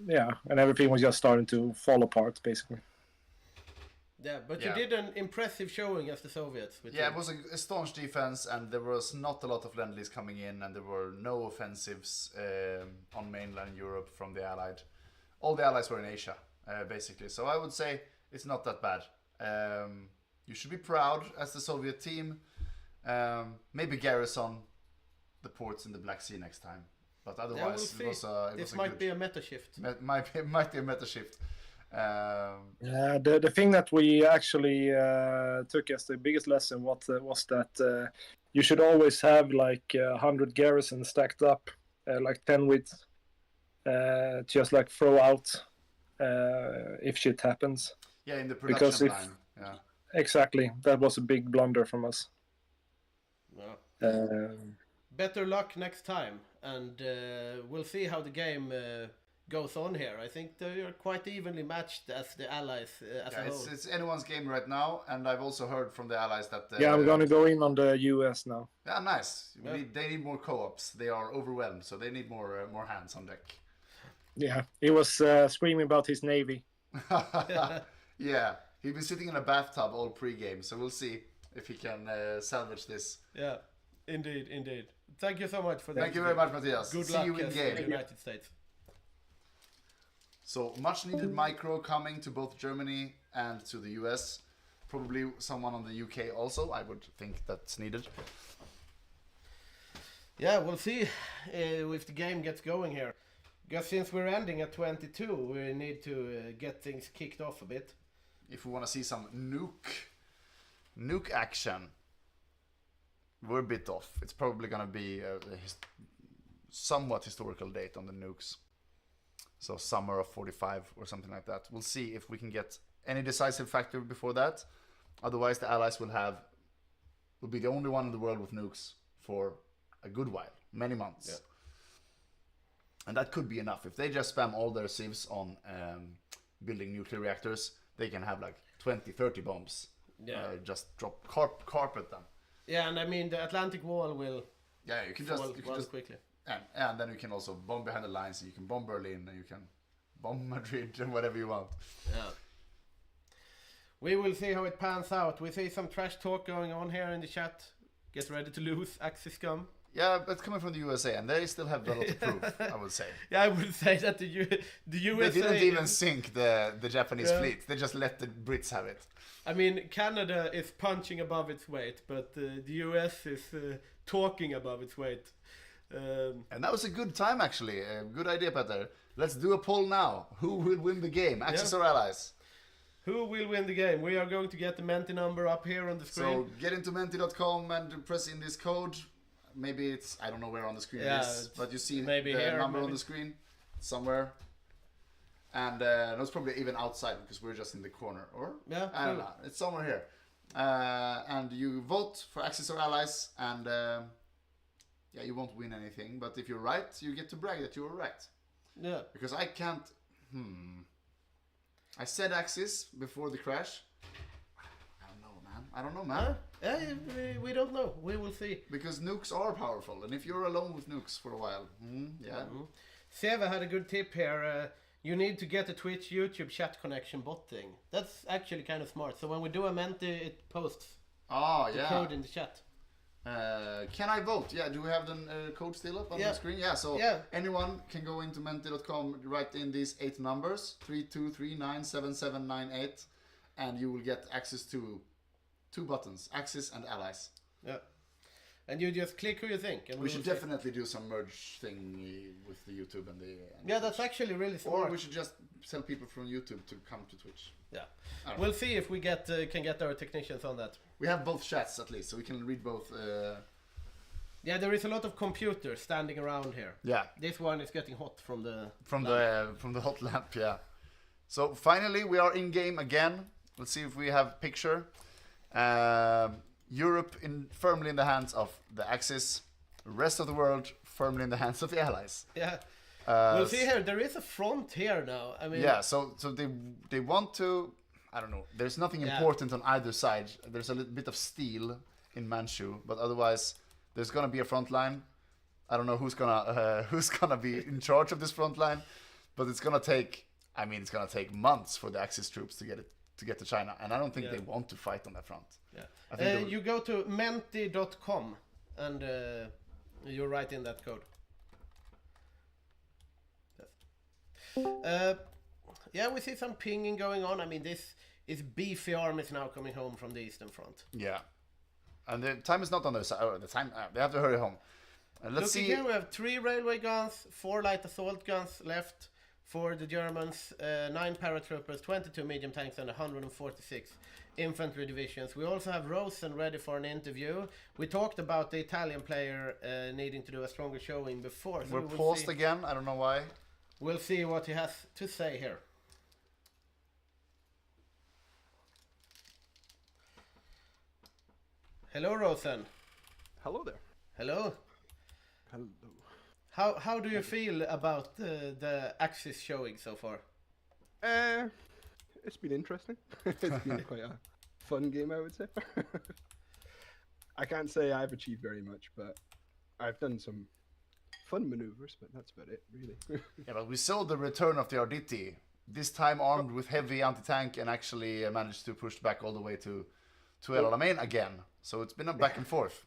Yeah, and everything was just starting to fall apart, basically. Yeah, but you did an impressive showing as the Soviets. It was a staunch defense, and there was not a lot of Lend-Lease coming in, and there were no offensives on mainland Europe from the Allied. All the Allies were in Asia, basically. So I would say it's not that bad. You should be proud as the Soviet team. Maybe garrison the ports in the Black Sea next time. But otherwise, this might be a meta shift. Might be a meta shift. The thing that we actually took as the biggest lesson was that you should always have like 100 garrisons stacked up, like 10 width, just like throw out if shit happens. Yeah, in the Because production line. Yeah. Exactly, that was a big blunder from us. Better luck next time, and we'll see how the game goes on here. I think they're quite evenly matched as the allies as a whole. It's anyone's game right now, and I've also heard from the allies that... yeah, I'm gonna go in on the US now. Yeah, nice. They need more co-ops. They are overwhelmed, so they need more hands on deck. Yeah, he was screaming about his navy. Yeah, he's been sitting in a bathtub all pre-game, so we'll see if he can salvage this. Yeah, indeed. Thank you so much for that. Thank you very much, Matthias. Good See luck you in game. the United States. So much needed micro coming to both Germany and to the US. Probably someone on the UK also. I would think that's needed. Yeah, we'll see if the game gets going here. Because since we're ending at 22, we need to get things kicked off a bit. If we want to see some nuke action, we're a bit off. It's probably going to be a somewhat historical date on the nukes. So summer of 45 or something like that. We'll see if we can get any decisive factor before that. Otherwise, the allies will be the only one in the world with nukes for a good while, many months. Yeah. And that could be enough. If they just spam all their civs on building nuclear reactors, they can have like 20, 30 bombs. Yeah. Just drop carpet them. Yeah, and I mean the Atlantic Wall will. Yeah, you can just quickly. And then you can also bomb behind the lines. You can bomb Berlin. And you can bomb Madrid and whatever you want. Yeah. We will see how it pans out. We see some trash talk going on here in the chat. Get ready to lose, Axis scum. Yeah, but coming from the USA, and they still have a lot to prove, I would say. Yeah, I would say that the USA... They didn't even sink the Japanese fleet. They just let the Brits have it. I mean, Canada is punching above its weight, but the US is talking above its weight. And that was a good time, actually. Good idea, Peter. Let's do a poll now. Who will win the game, Axis or Allies? Who will win the game? We are going to get the Menti number up here on the screen. So get into menti.com and press in this code. Maybe it's, I don't know where on the screen it is, but you see the number on the screen somewhere. And it's probably even outside because we're just in the corner. Or, I don't know, it's somewhere here. And you vote for Axis or Allies, and yeah, you won't win anything. But if you're right, you get to brag that you were right. Yeah. Because I can't, I said Axis before the crash. I don't know, man. We don't know. We will see. Because nukes are powerful, and if you're alone with nukes for a while, yeah. Seva had a good tip here. You need to get a Twitch YouTube chat connection bot thing. That's actually kind of smart. So when we do a Menti, it posts the code in the chat. Can I vote? Yeah, do we have the code still up on the screen? Yeah, so anyone can go into menti.com, write in these 8 numbers, 32397798, and you will get access to 2 buttons, Axis and Allies. Yeah. And you just click who you think. And we should definitely do some merge thing with the YouTube and the... yeah, that's actually really smart. Or we should just tell people from YouTube to come to Twitch. Yeah. We'll see if we can get our technicians on that. We have both chats at least, so we can read both. Yeah, there is a lot of computers standing around here. Yeah. This one is getting hot from the... From the hot lamp, yeah. So finally we are in game again. Let's see if we have picture. Europe firmly in the hands of the Axis, rest of the world firmly in the hands of the Allies. Yeah, we'll see here. There is a front here now. I mean, yeah. So they want to. I don't know. There's nothing important on either side. There's a little bit of steel in Manchu, but otherwise there's gonna be a front line. I don't know who's gonna be in charge of this front line, but it's gonna take. I mean, it's gonna take months for the Axis troops to get to China, and I don't think they want to fight on that front. Yeah. You go to menti.com and you write in that code. Yeah, we see some pinging going on. I mean, this is beefy armies now coming home from the Eastern Front. Yeah, and the time is not on their side. Oh, the time they have to hurry home. Let's see. Here we have 3 railway guns, 4 light assault guns left, For the Germans, 9 paratroopers, 22 medium tanks, and 146 infantry divisions. We also have Rosen ready for an interview. We talked about the Italian player needing to do a stronger showing before. So We're we will paused see. again. I don't know why. We'll see what he has to say here. Hello, Rosen. Hello there. Hello. Hello. How do you feel about the Axis showing so far? It's been interesting. It's been quite a fun game, I would say. I can't say I've achieved very much, but I've done some fun maneuvers, but that's about it, really. Yeah, but we saw the return of the Arditi, this time armed with heavy anti-tank, and actually managed to push back all the way to El Alamein again. So it's been a back and forth.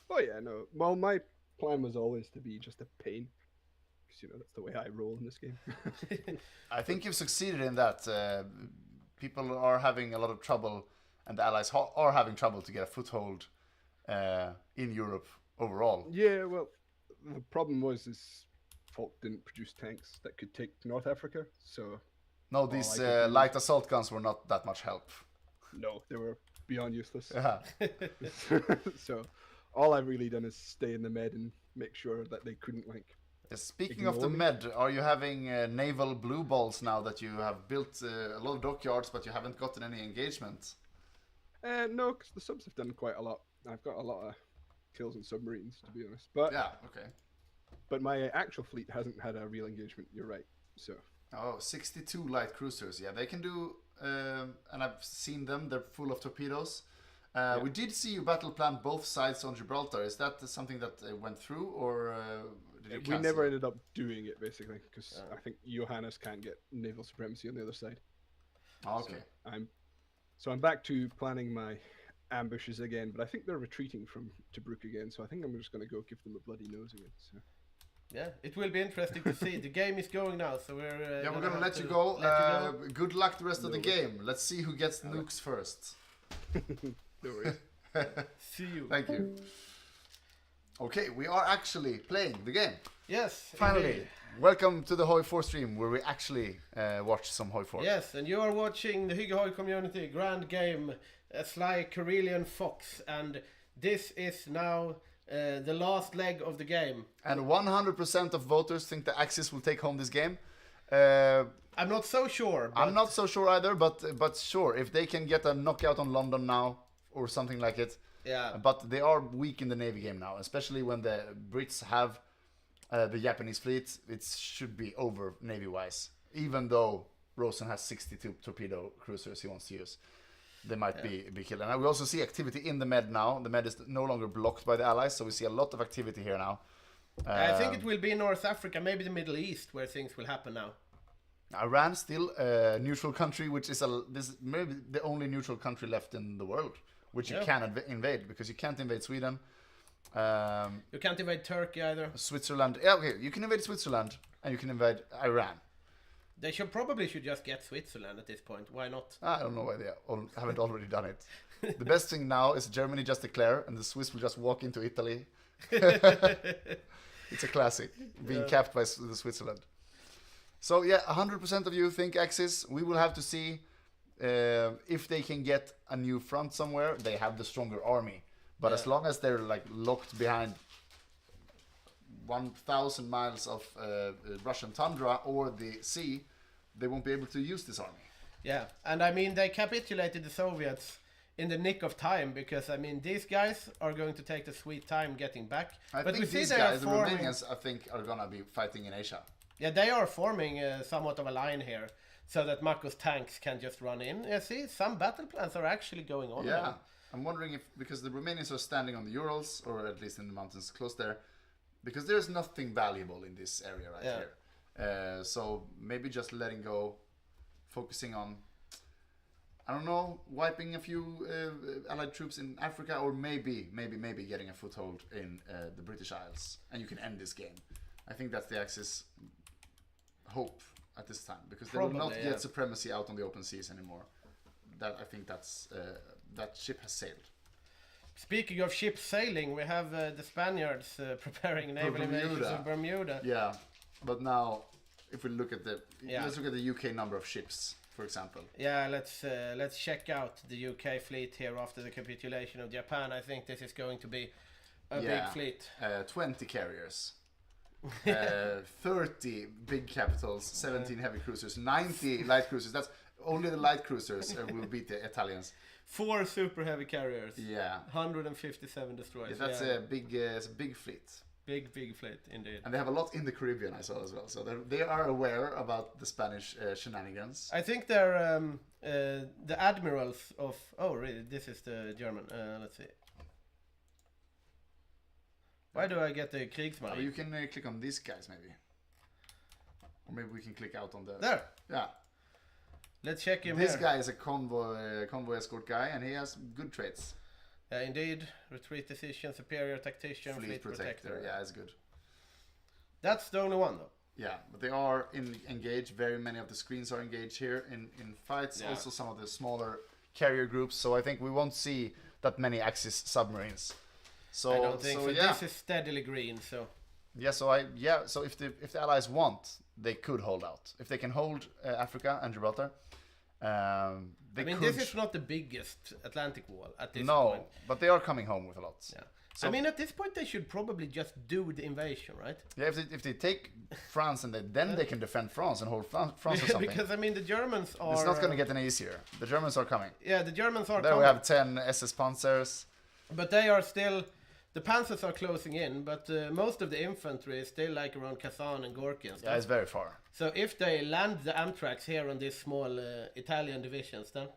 Oh yeah, no. Well, my plan was always to be just a pain, because that's the way I roll in this game. I think you've succeeded in that. People are having a lot of trouble, and the Allies are having trouble to get a foothold in Europe overall. Yeah, well, the problem was this Folk didn't produce tanks that could take North Africa, so... No, these light assault guns were not that much help. No, they were beyond useless. Yeah. So all I've really done is stay in the med and make sure that they couldn't, Speaking of the med, are you having naval blue balls now that you have built a lot of dockyards, but you haven't gotten any engagement? No, because the subs have done quite a lot. I've got a lot of kills in submarines, to be honest. But yeah, okay. But my actual fleet hasn't had a real engagement. You're right. So. Oh, 62 light cruisers. Yeah, they can do, and I've seen them. They're full of torpedoes. We did see you battle plan both sides on Gibraltar. Is that something that went through, or did you cancel? We never ended up doing it, basically, because I think Johannes can't get naval supremacy on the other side. Oh, okay. So I'm back to planning my ambushes again, but I think they're retreating from Tobruk again, so I think I'm just going to go give them a bloody nose again. So. Yeah, it will be interesting to see. The game is going now, so we're we're gonna let you go. Good luck the rest of the game. Let's see who gets nukes first. No worries. See you. Thank you. Okay, we are actually playing the game. Yes, finally. Indeed. Welcome to the HOI4 stream, where we actually watch some HOI4. Yes, and you are watching the Hygge HOI community grand game, Sly Karelian Fox, and this is now the last leg of the game. And 100% of voters think the Axis will take home this game. I'm not so sure. I'm not so sure either, but sure, if they can get a knockout on London now, or something like it. Yeah. But they are weak in the Navy game now, especially when the Brits have the Japanese fleet. It should be over Navy-wise, even though Rosen has 62 torpedo cruisers he wants to use. They might be killed. And we also see activity in the Med now. The Med is no longer blocked by the Allies, so we see a lot of activity here now. I think it will be North Africa, maybe the Middle East, where things will happen now. Iran still a neutral country, which is this maybe the only neutral country left in the world, which you can invade, because you can't invade Sweden. You can't invade Turkey either. Switzerland. Yeah, okay. You can invade Switzerland, and you can invade Iran. They probably should just get Switzerland at this point. Why not? I don't know why they haven't already done it. The best thing now is Germany just declare, and the Swiss will just walk into Italy. It's a classic, being capped by the Switzerland. So yeah, 100% of you think Axis. We will have to see if they can get a new front somewhere. They have the stronger army, but as long as they're locked behind 1,000 miles of Russian tundra or the sea, they won't be able to use this army. Yeah, and I mean, they capitulated the Soviets in the nick of time, because I mean, these guys are going to take the sweet time getting back. But we think see these they guys, are the Romanians, I think, are gonna be fighting in Asia. Yeah, they are forming somewhat of a line here, so that Mako's tanks can just run in. Yeah, see, some battle plans are actually going on. Yeah, now. I'm wondering if, because the Romanians are standing on the Urals, or at least in the mountains close there, because there's nothing valuable in this area here. So maybe just letting go, focusing on, I don't know, wiping a few Allied troops in Africa, or maybe getting a foothold in the British Isles, and you can end this game. I think that's the Axis hope at this time, because they will not get supremacy out on the open seas anymore. I think that's that ship has sailed. Speaking of ships sailing, we have the Spaniards preparing naval invasions of Bermuda. Yeah, but now if we look at let's look at the UK number of ships, for example. Yeah, let's check out the UK fleet here after the capitulation of Japan. I think this is going to be a big fleet. 20 carriers. 30 big capitals, 17 heavy cruisers, 90 light cruisers. That's only the light cruisers will beat the Italians. 4 super heavy carriers. Yeah. 157 destroyers. Yeah, that's a big fleet. Big fleet, indeed. And they have a lot in the Caribbean, I saw as well. So they are aware about the Spanish shenanigans. I think they're the admirals of... Oh, really? This is the German. Let's see. Why do I get the Kriegsmarine? You can click on these guys, maybe. Or maybe we can click out on the... There! Yeah. Let's check him This here. guy is a convoy escort guy, and he has good traits. Yeah, indeed. Retreat decision, superior tactician, fleet protector. Yeah, it's good. That's the only one, though. Yeah, but they are engaged. Very many of the screens are engaged here in fights. Yeah. Also some of the smaller carrier groups. So I think we won't see that many Axis submarines. So I don't think so. Yeah. This is steadily green, so... Yeah, so if the Allies want, they could hold out. If they can hold Africa and Gibraltar, they could... this is not the biggest Atlantic wall at this point. No, but they are coming home with a lot. Yeah. So, at this point they should probably just do the invasion, right? Yeah, if they take France and then they can defend France and hold France or something. Because the Germans are... It's not going to get any easier. The Germans are coming. Yeah, the Germans are there coming. We have 10 SS Panzers. But they are still... The Panzers are closing in, but most of the infantry is still like around Kazan and Gorky and stuff. Yeah, it's very far. So if they land the Amtracs here on these small Italian divisions, then...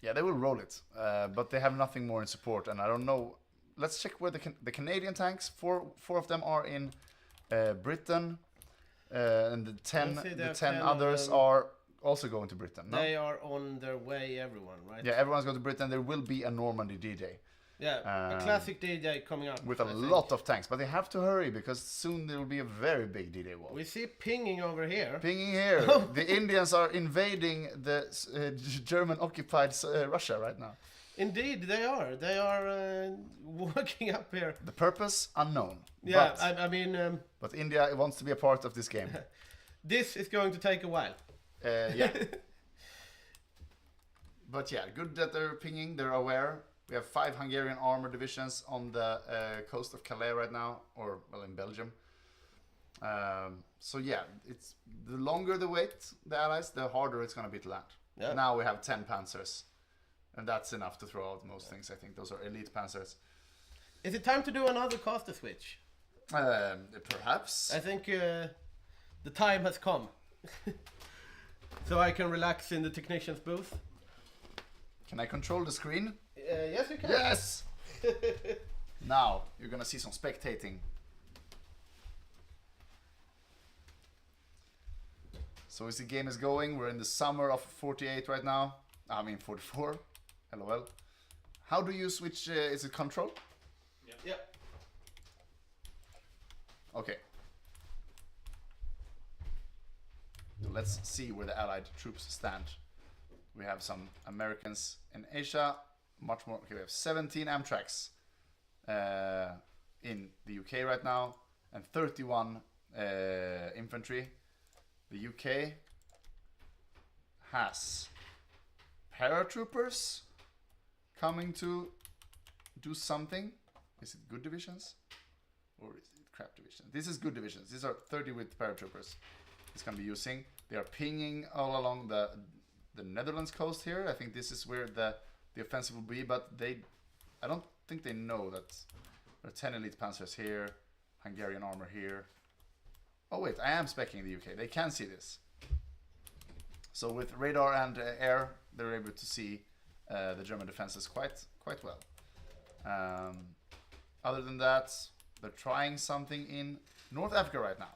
Yeah, they will roll it, but they have nothing more in support, and I don't know... Let's check where the Canadian tanks, four of them are in Britain, and the 10 others are also going to Britain, no? They are on their way, everyone, right? Yeah, everyone's going to Britain. There will be a Normandy D-Day. Yeah, a classic D-Day coming up. With a lot of tanks, but they have to hurry because soon there will be a very big D-Day war. We see pinging over here. Pinging here. The Indians are invading the German-occupied Russia right now. Indeed, they are. They are walking up here. The purpose unknown. Yeah, but, but India wants to be a part of this game. This is going to take a while. Yeah. But yeah, good that they're pinging. They're aware. We have 5 Hungarian armor divisions on the coast of Calais right now, or well, in Belgium. So yeah, it's the longer the wait, the Allies, the harder it's going to be to land. Yeah. Now we have 10 Panzers, and that's enough to throw out most things. I think those are elite Panzers. Is it time to do another caster switch? Perhaps. I think the time has come. So I can relax in the technician's booth. Can I control the screen? Yes, you can. Yes! Now, you're gonna see some spectating. So as the game is going, we're in the summer of 48 right now. I mean 44. LOL. How do you switch? Is it control? Yeah. Okay. So let's see where the Allied troops stand. We have some Americans in Asia. Much more. Okay, we have 17 Amtraks in the UK right now, and 31 infantry. The UK has paratroopers coming to do something. Is it good divisions? Or is it crap divisions? This is good divisions. These are 30 with paratroopers. It's going to be using. They are pinging all along the Netherlands coast here. I think this is where the offensive will be, but I don't think they know that there are 10 elite panzers here, Hungarian armor here. Oh wait, I am specking the UK. They can see this. So with radar and air, they're able to see the German defenses quite well. Other than that, they're trying something in North Africa right now.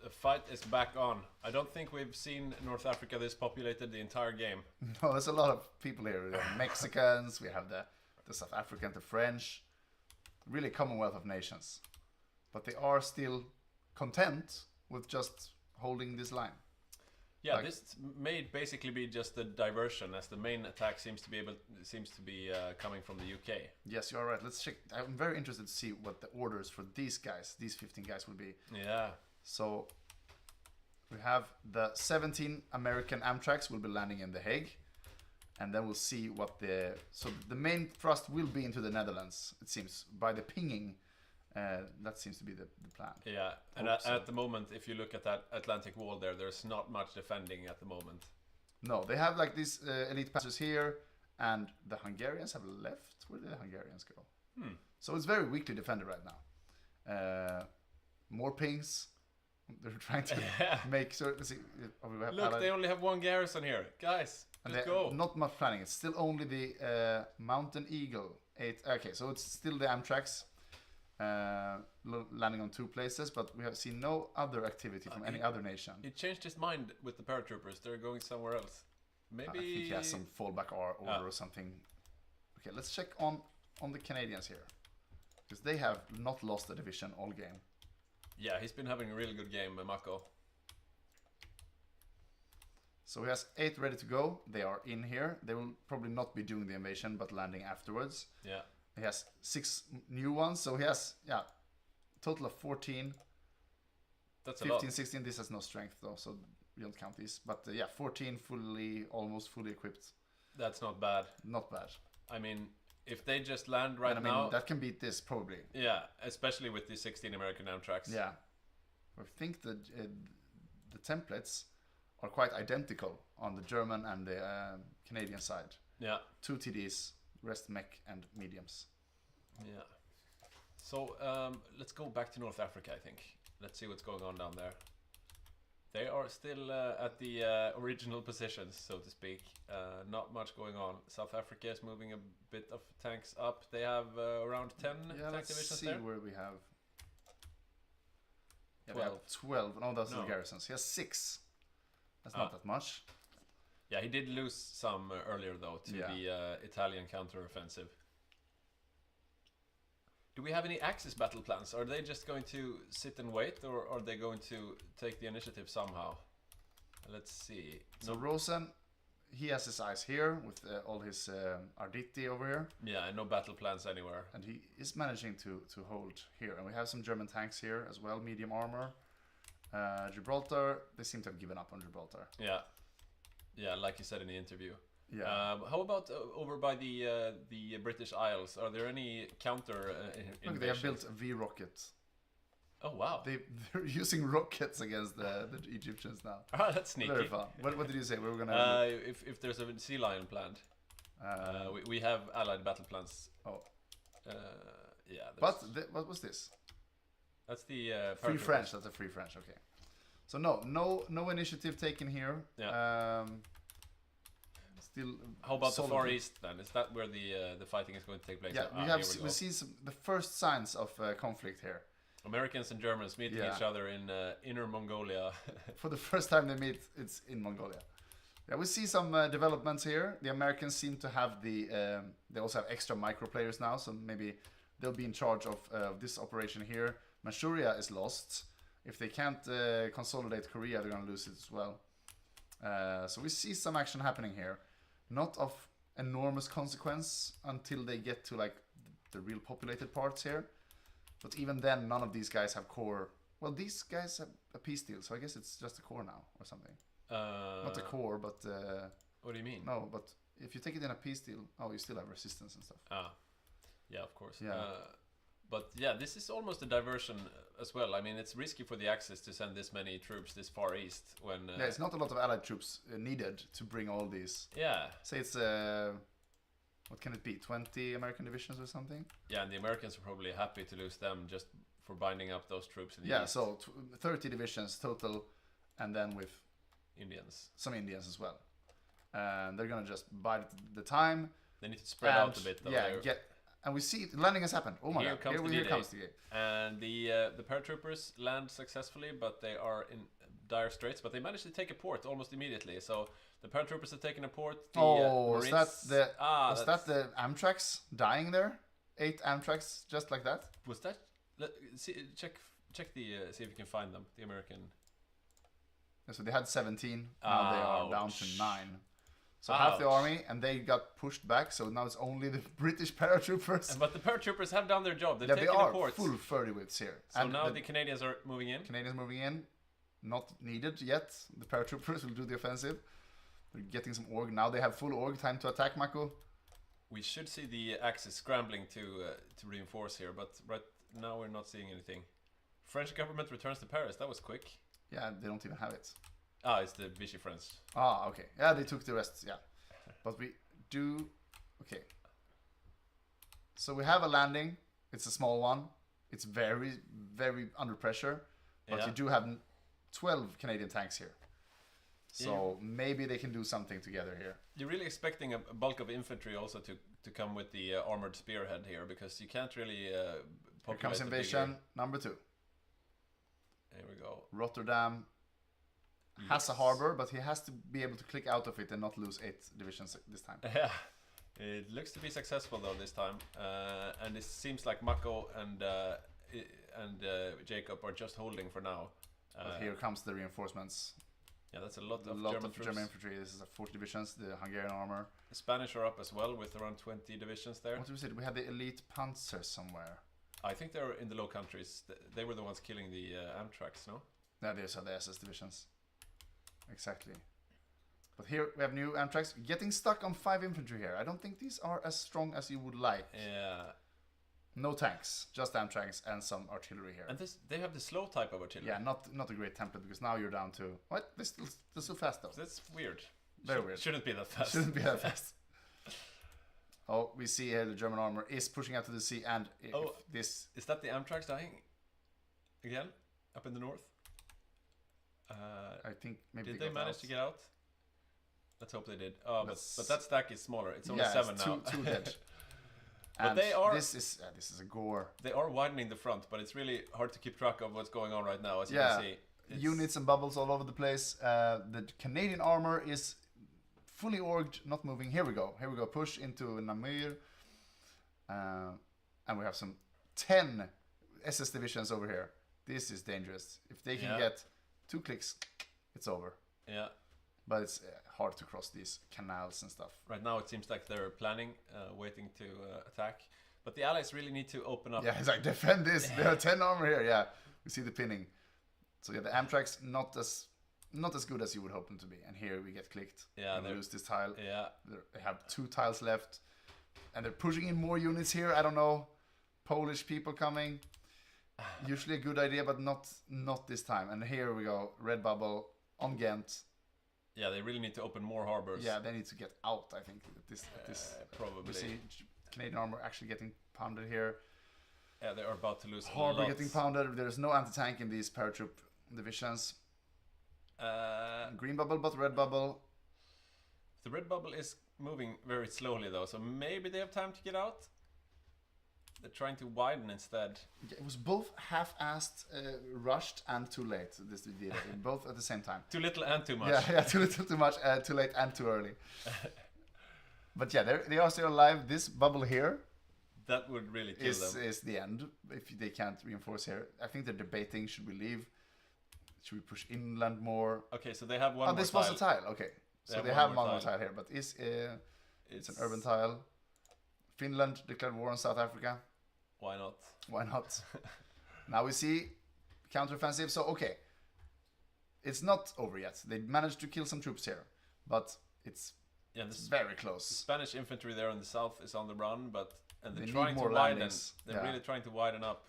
The fight is back on. I don't think we've seen North Africa this populated the entire game. No, there's a lot of people here. We have Mexicans, we have the South African, the French. Really Commonwealth of Nations. But they are still content with just holding this line. Yeah, like, this may basically be just a diversion, as the main attack seems to be coming from the UK. Yes, you are right. Let's check. I'm very interested to see what the orders for these guys, these 15 guys, will be. Yeah. So We have the 17 American Amtraks will be landing in The Hague. And then we'll see what so the main thrust will be into the Netherlands, it seems, by the pinging. That seems to be the plan. Yeah, and at the moment, if you look at that Atlantic wall there's not much defending at the moment. No, they have like these elite passers here, and the Hungarians have left. Where did the Hungarians go? So it's very weakly defended right now. More pings. They're trying to make sure. Look, they only have one garrison here, guys. Let's go. Not much planning. It's still only the Mountain Eagle 8. Okay, so it's still the Amtraks landing on 2 places, but we have seen no other activity from any other nation. He changed his mind with the paratroopers. They're going somewhere else. Maybe I think he has some fallback order or something. Okay, let's check on the Canadians here, because they have not lost a division all game. Yeah, he's been having a really good game, Mako. So he has 8 ready to go. They are in here. They will probably not be doing the invasion, but landing afterwards. Yeah. He has 6 new ones, so he has, total of 14. That's 15, a lot. 16. This has no strength though, so we don't count these. But 14 almost fully equipped. That's not bad. Not bad. I mean, if they just land right and, I now, mean, that can beat this probably. Yeah, especially with the 16 American Amtraks. Yeah, I think the templates are quite identical on the German and the Canadian side. Yeah. 2 TDs, rest mech and mediums. Yeah. So let's go back to North Africa, I think. Let's see what's going on down there. They are still at the original positions, so to speak. Not much going on. South Africa is moving a bit of tanks up. They have around 10 tank divisions there. Let's see where we have. 12. We have 12. No, those are the garrisons. He has 6. That's not that much. Yeah, he did lose some earlier though to the Italian counteroffensive. Do we have any Axis battle plans? Are they just going to sit and wait, or are they going to take the initiative somehow? Let's see. So Rosen, he has his eyes here with all his Arditi over here. Yeah, and no battle plans anywhere. And he is managing to hold here. And we have some German tanks here as well, medium armor. Gibraltar, they seem to have given up on Gibraltar. Yeah. Yeah, like you said in the interview. Yeah. How about over by the British Isles? Are there any counter Look, they have built a V-rocket. Oh, wow. They're using rockets against the Egyptians now. Ah, that's sneaky. Very fun. What did you say? We were gonna... if there's a sea lion planned. We have allied battle plans. Oh. Yeah. But what was this? That's the... Free French. That's a Free French, okay. So no initiative taken here. Yeah. Still. How about the Far East then? Is that where the fighting is going to take place? Yeah, we see the first signs of conflict here. Americans and Germans meeting each other in Inner Mongolia. For the first time they meet, it's in Mongolia. Yeah, we see some developments here. The Americans seem to have they also have extra micro players now, so maybe they'll be in charge of this operation here. Manchuria is lost. If they can't consolidate Korea, they're going to lose it as well. So we see some action happening here. Not of enormous consequence until they get to like the real populated parts here. But even then, none of these guys have core. Well, these guys have a peace deal, so I guess it's just a core now or something. Not a core, but... what do you mean? No, but if you take it in a peace deal, you still have resistance and stuff. Yeah, of course. Yeah. But yeah, this is almost a diversion as well. I mean, it's risky for the Axis to send this many troops this far east when... yeah, it's not a lot of allied troops needed to bring all these. Yeah. Say it's... what can it be? 20 American divisions or something? Yeah, and the Americans are probably happy to lose them just for binding up those troops in the east. So 30 divisions total, and then with... Indians. Some Indians as well. And they're gonna just bide the time. They need to spread out a bit though. Yeah, and we see landing has happened. Oh my god, here comes the game. And the paratroopers land successfully, but they are in dire straits. But they managed to take a port almost immediately. So the paratroopers have taken a port. Was that the Amtraks dying there? 8 Amtraks just like that? Was that? Check the see if you can find them. The American. Yeah, so they had 17. Now they are down to 9. So Ouch. half the army, and they got pushed back. So now it's only the British paratroopers. But the paratroopers have done their job. They've yeah, taken they are a port. Full 30 whips here. So and now the Canadians are moving in. Canadians moving in. not needed yet. The paratroopers will do the offensive. They're getting some org. Now they have full org. Time to attack, Mako. We should see the Axis scrambling to reinforce here, but right now we're not seeing anything. French government returns to Paris. That was quick. Yeah, they don't even have it. Ah, it's the Vichy French. Ah, okay. Yeah, they took the rest, yeah. But we do... Okay. So we have a landing. It's a small one. It's very, very under pressure. But Yeah. you do have 12 Canadian tanks here. So maybe they can do something together here. You're really expecting a bulk of infantry also to come with the armored spearhead here, because you can't really Here populate comes the invasion bigger- number 2. There we go. Rotterdam has a harbor, but he has to be able to click out of it and not lose 8 divisions this time. Yeah, it looks to be successful though this time, and it seems like Mako and Jacob are just holding for now. But here comes the reinforcements. Yeah, that's a lot of German troops. German infantry. This is a 40 divisions, the Hungarian armor. The Spanish are up as well with around 20 divisions there. What was it? We had the elite panzer somewhere. I think they're in the Low Countries. They were the ones killing the Amtraks, no? Yeah, these are the SS divisions. Exactly. But here we have new Amtraks getting stuck on 5 infantry here. I don't think these are as strong as you would like. Yeah. No tanks, just Amtraks and some artillery here. And they have the slow type of artillery. Yeah, not a great template, because now you're down to... What? They're still fast though. That's weird. Very weird. Shouldn't be that fast. Shouldn't be that fast. Oh, we see here the German armor is pushing out to the sea, and if this... Is that the Amtraks dying? Again? Up in the north? I think maybe Did they they got manage out. to get out? Let's hope they did. Oh, but That's- that stack is smaller. It's only Yeah, 7 it's now. two dead. But And they are... This is a gore. They are widening the front, but it's really hard to keep track of what's going on right now, as you Yeah, can see. units and bubbles all over the place. The Canadian armor is fully orged, not moving. Here we go. Push into Namur. And we have some 10 SS divisions over here. This is dangerous. If they can get 2 clicks, it's over. Yeah. But it's hard to cross these canals and stuff. Right now it seems like they're planning, waiting to attack. But the Allies really need to open up. Yeah, it's like, defend this. There are 10 armor here. Yeah, we see the pinning. So yeah, the Amtraks not as good as you would hope them to be. And here we get clicked. Yeah, and they lose this tile. Yeah. They have 2 tiles left. And they're pushing in more units here. I don't know. Polish people coming. Usually a good idea, but not this time. And here we go. Red bubble on Ghent. Yeah, they really need to open more harbors. Yeah, they need to get out, I think. This probably. We see Canadian armor actually getting pounded here. Yeah, they are about to lose Harbor lots. getting pounded. There's no anti-tank in these paratroop divisions. Green bubble, but red bubble. The red bubble is moving very slowly though, so maybe they have time to get out. They're trying to widen instead. Yeah, it was both half-assed, rushed, and too late. This did both at the same time. Too little and too much. Yeah, too little, too much, too late, and too early. But yeah, they are still alive. This bubble here, that would really kill them. Is the end if they can't reinforce here. I think they're debating: should we leave? Should we push inland more? Okay, so they have one. Oh, more this tile. was a tile. Okay, so they have one more tile here, but it's an urban tile. Finland declared war on South Africa. Why not? Why not? Now we see counteroffensive. So okay, it's not over yet. They managed to kill some troops here, but it's very close. The Spanish infantry there in the south is on the run, and they're They trying need to more widen. landings. They're really trying to widen up.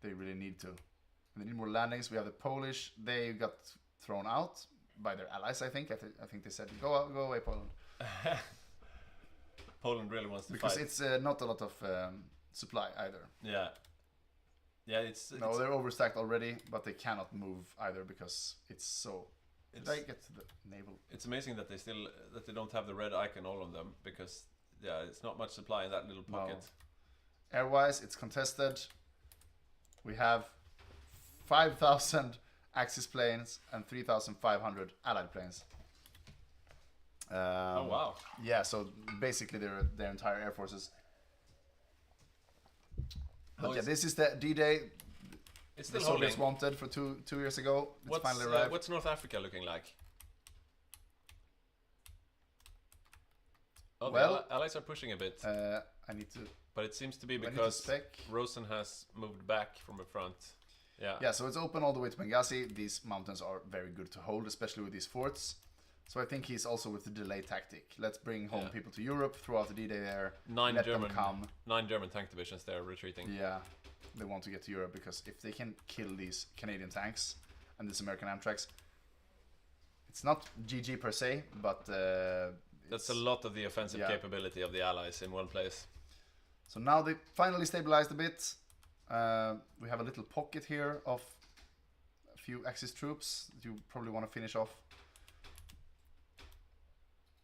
They really need to. And they need more landings. We have the Polish. They got thrown out by their allies. I think. I think they said, "Go away, Poland." Poland really wants to because fight. it's not a lot of supply either. Yeah. Yeah, it's they're overstacked already, but they cannot move either because it's so. Did I get to the naval? It's amazing that they don't have the red icon all on them, because it's not much supply in that little pocket. No. Airwise, it's contested. We have 5,000 Axis planes and 3,500 Allied planes. Oh wow! Yeah, so basically their entire air forces. But yeah, this is the D-Day. It's the still Soviets holding. wanted for two years ago. It's finally arrived. What's North Africa looking like? Oh, well, the Allies are pushing a bit. I need to. But it seems to be I need to because spec. Rosen has moved back from the front. Yeah, so it's open all the way to Benghazi. These mountains are very good to hold, especially with these forts. So I think he's also with the delay tactic. Let's bring home people to Europe throughout the D-Day there. Nine them come. 9 German tank divisions there retreating. Yeah, they want to get to Europe because if they can kill these Canadian tanks and these American Amtraks, it's not GG per se, but that's a lot of the offensive capability of the Allies in one place. So now they finally stabilized a bit. We have a little pocket here of a few Axis troops that you probably want to finish off.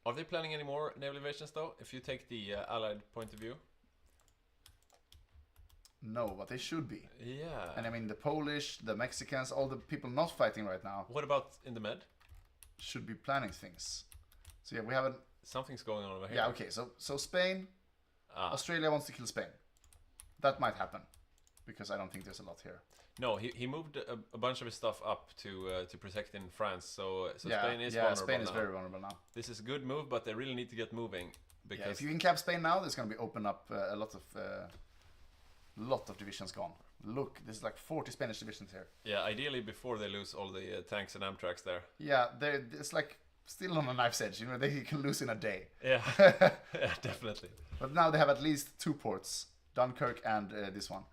Are they planning any more naval invasions though, if you take the Allied point of view? No, but they should be. Yeah. And I mean the Polish, the Mexicans, all the people not fighting right now. What about in the Med? Should be planning things. So yeah, we have something's going on over here. Yeah, okay. So Spain, Australia wants to kill Spain. That might happen, because I don't think there's a lot here. No, he moved a bunch of his stuff up to protect in France. So yeah, Spain is vulnerable. Spain is now. very vulnerable now. This is a good move, but they really need to get moving because if you can cap Spain now, there's going to be open up a lot of divisions gone. Look, there's like 40 Spanish divisions here. Yeah, ideally before they lose all the tanks and Amtraks there. Yeah, it's like still on a knife's edge. You know, they can lose in a day. Yeah, yeah, definitely. But now they have at least 2 ports, Dunkirk and this one.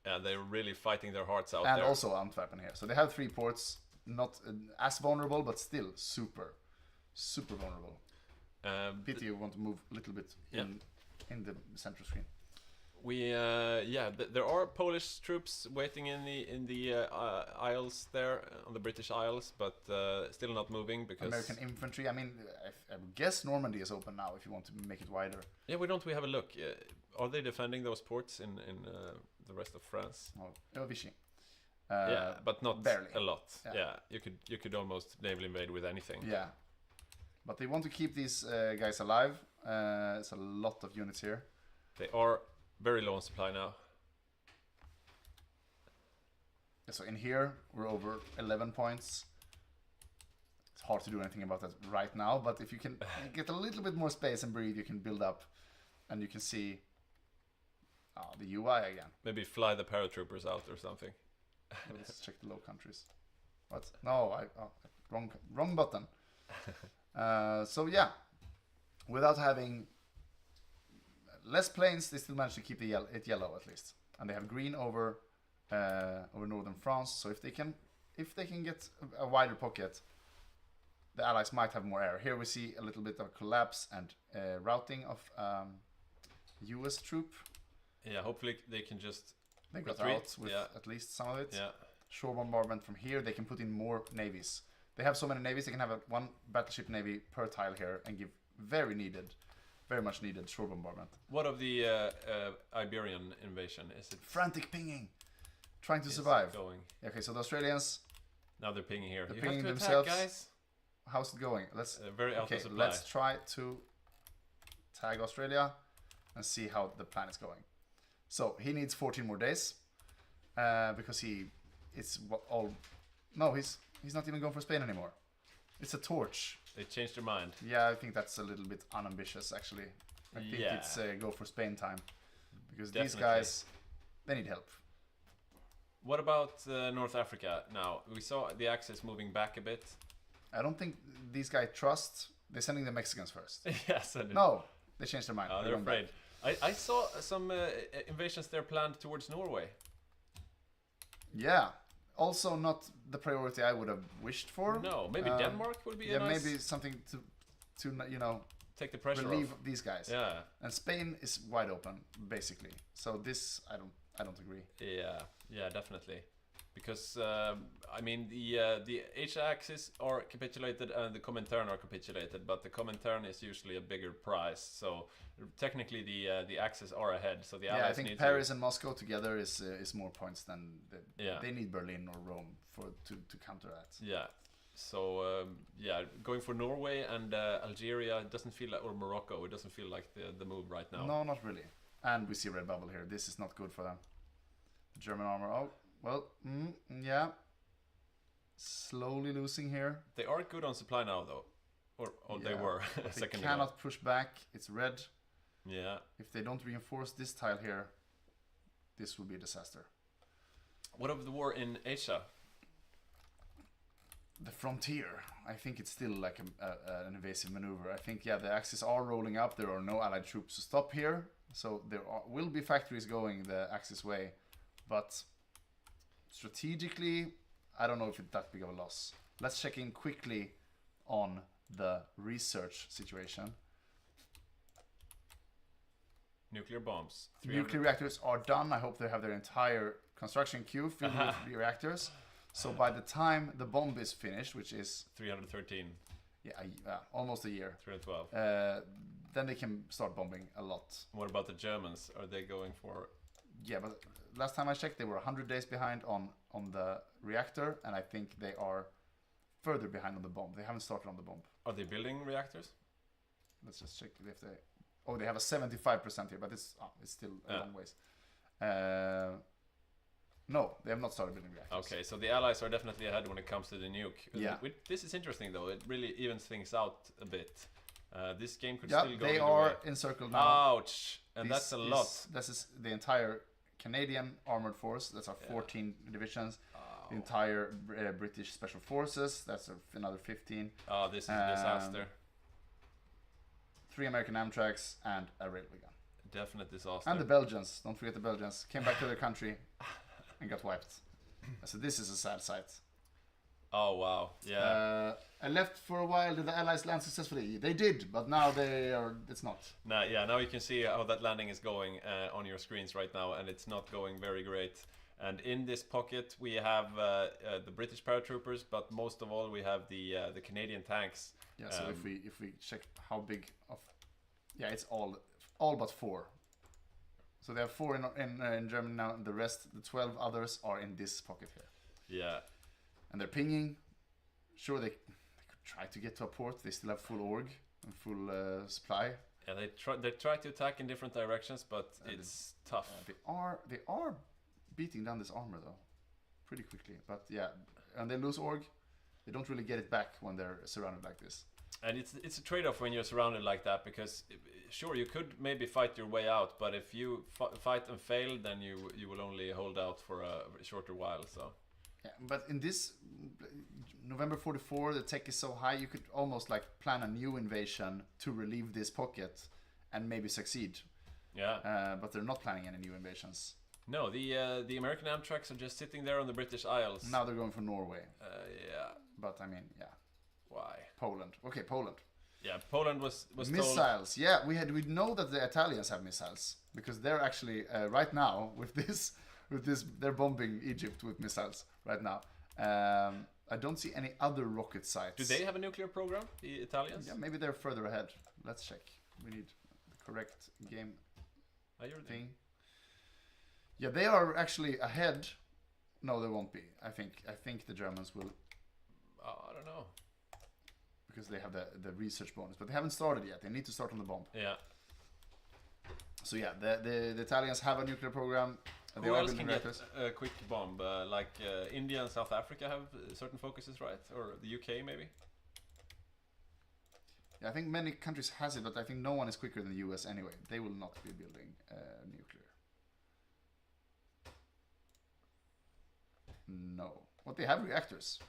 Yeah, they're really fighting their hearts out and there. Also Antwerpen here. So they have 3 ports, not as vulnerable, but still super vulnerable. Pity you want to move a little bit in the central screen. We there are Polish troops waiting in the Isles there on the British Isles, but still not moving because American infantry. I mean, I guess Normandy is open now if you want to make it wider. Yeah, why don't we have a look? Are they defending those ports in the rest of France? Oh, Vichy. Yeah, but not barely. A lot. Yeah, you could almost naval invade with anything. Yeah, but they want to keep these guys alive. It's a lot of units here. They are very low on supply now. Yeah, so in here we're over 11 points. It's hard to do anything about that right now, but if you can get a little bit more space and breathe, you can build up, and you can see the UI again. Maybe fly the paratroopers out or something. Let's check the Low Countries. What? No, wrong button. So yeah, without having less planes, they still manage to keep it yellow at least, and they have green over northern France. So if they can get a wider pocket, the Allies might have more air. Here we see a little bit of collapse and routing of U.S. troop. Yeah, hopefully they can just they got out with at least some of it. Yeah, shore bombardment from here. They can put in more navies. They have so many navies. They can have one battleship navy per tile here and give very much needed shore bombardment. What of the Iberian invasion? Is it frantic pinging, trying to survive? Going. Okay, so the Australians now they're pinging here. They're pinging themselves. Attack, guys. How's it going? Let's very out of supply. Let's try to tag Australia and see how the plan is going. So he needs 14 more days because he's not even going for Spain anymore. It's a torch. They changed their mind. Yeah, I think that's a little bit unambitious, actually. I think it's go for Spain time. Because these guys, they need help. What about North Africa now? We saw the Axis moving back a bit. I don't think these guys trust. They're sending the Mexicans first. Yes. No, they changed their mind. They're afraid. I saw some invasions there planned towards Norway. Yeah. Also not the priority I would have wished for. No, maybe Denmark would be a nice... maybe something to you know, take the pressure relieve off these guys. Yeah. And Spain is wide open basically. So this I don't agree. Yeah, definitely. Because I mean the H-axis are capitulated and the Comintern are capitulated, but the Comintern is usually a bigger prize. So technically the Axis are ahead. So the Allies I think Paris and Moscow together is more points than they need Berlin or Rome to counter that. Yeah. So going for Norway and Algeria doesn't feel like, or Morocco, it doesn't feel like the move right now. No, not really. And we see red bubble here. This is not good for them. The German armor. Oh. Well, yeah. Slowly losing here. They are good on supply now, though. Or they were a second ago. They cannot push back. It's red. Yeah. If they don't reinforce this tile here, this will be a disaster. What of the war in Asia? The frontier. I think it's still like an invasive maneuver. I think, yeah, the Axis are rolling up. There are no Allied troops to stop here. So there will be factories going the Axis way. But strategically, I don't know if it's that big of a loss. Let's check in quickly on the research situation. Nuclear bombs. Nuclear reactors are done. I hope they have their entire construction queue filled with reactors. So by the time the bomb is finished, which is 313. Yeah, almost a year. 312. Then they can start bombing a lot. What about the Germans? Are they going for? Yeah, but last time I checked, they were 100 days behind on the reactor, and I think they are further behind on the bomb. They haven't started on the bomb. Are they building reactors? Let's just check if they. Oh, they have a 75% here, but it's still a long ways. No, they have not started building reactors. Okay, so the Allies are definitely ahead when it comes to the nuke. Yeah. This is interesting though. It really evens things out a bit. This game could Yeah, still go they either are way. encircled now. Ouch! And that's a lot. This is the entire Canadian armored force. That's our 14 divisions. The entire British special forces. That's another 15. Oh, this is a disaster. 3 American Amtraks and a railway gun. Definite disaster. And the Belgians. Don't forget the Belgians. Came back to their country and got wiped. So this is a sad sight. Oh wow! Yeah. I left for a while. Did the Allies land successfully? They did, but now they are. It's not. Now, yeah. Now you can see how that landing is going on your screens right now, and it's not going very great. And in this pocket, we have the British paratroopers, but most of all, we have the Canadian tanks. Yeah. So if we check how big of, yeah, it's all but 4. So there are 4 in Germany now, and the rest, the 12 others, are in this pocket here. Yeah. And they're pinging. Sure, they could try to get to a port. They still have full org and full supply. Yeah, they try to attack in different directions, but it's tough. They are beating down this armor though, pretty quickly. But yeah, and they lose org. They don't really get it back when they're surrounded like this. And it's a trade-off when you're surrounded like that, because sure, you could maybe fight your way out, but if you fight and fail, then you will only hold out for a shorter while. So. Yeah, but in this November 44, the tech is so high, you could almost like plan a new invasion to relieve this pocket and maybe succeed. Yeah. But they're not planning any new invasions. No, the American Amtraks are just sitting there on the British Isles. Now they're going for Norway. Yeah. But I mean, yeah. Why? Poland. Okay, Poland. Yeah, Poland was missiles. Told... Yeah, we know that the Italians have missiles because they're actually right now with this they're bombing Egypt with missiles right now. I don't see any other rocket sites. Do they have a nuclear program, the Italians? Yeah, maybe they're further ahead. Let's check. We need the correct game thing. Yeah, they are actually ahead. No, they won't be. I think the Germans will. I don't know. Because they have the research bonus, but they haven't started yet. They need to start on the bomb. Yeah. So yeah, the Italians have a nuclear program. Who else can get a quick bomb? Like India and South Africa have certain focuses, right? Or the UK maybe? Yeah, I think many countries has it, but I think no one is quicker than the US anyway. They will not be building nuclear. No. Well, they have reactors.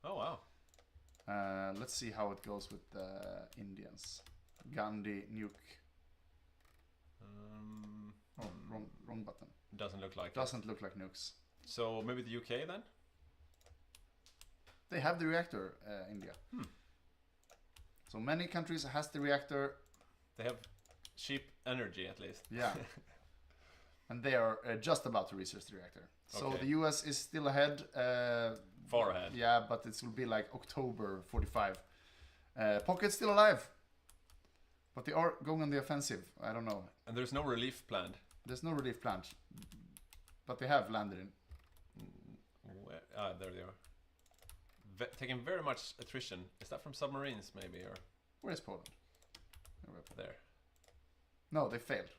Oh, wow. Let's see how it goes with the Indians. Gandhi, nuke. Oh, wrong button. Doesn't look like Doesn't look like nukes. So maybe the UK then? They have the reactor, India. So many countries has the reactor. They have cheap energy at least. Yeah. And they are just about to research the reactor. So Okay. the US is still ahead. Far ahead. Yeah, but it will be like October 45. Pocket's still alive. But they are going on the offensive. I don't know. And there's no relief planned. There's no relief planned. But they have landed in. Where? There they are. Taking very much attrition. Is that from submarines maybe? Or Where's Poland? There. No, they failed.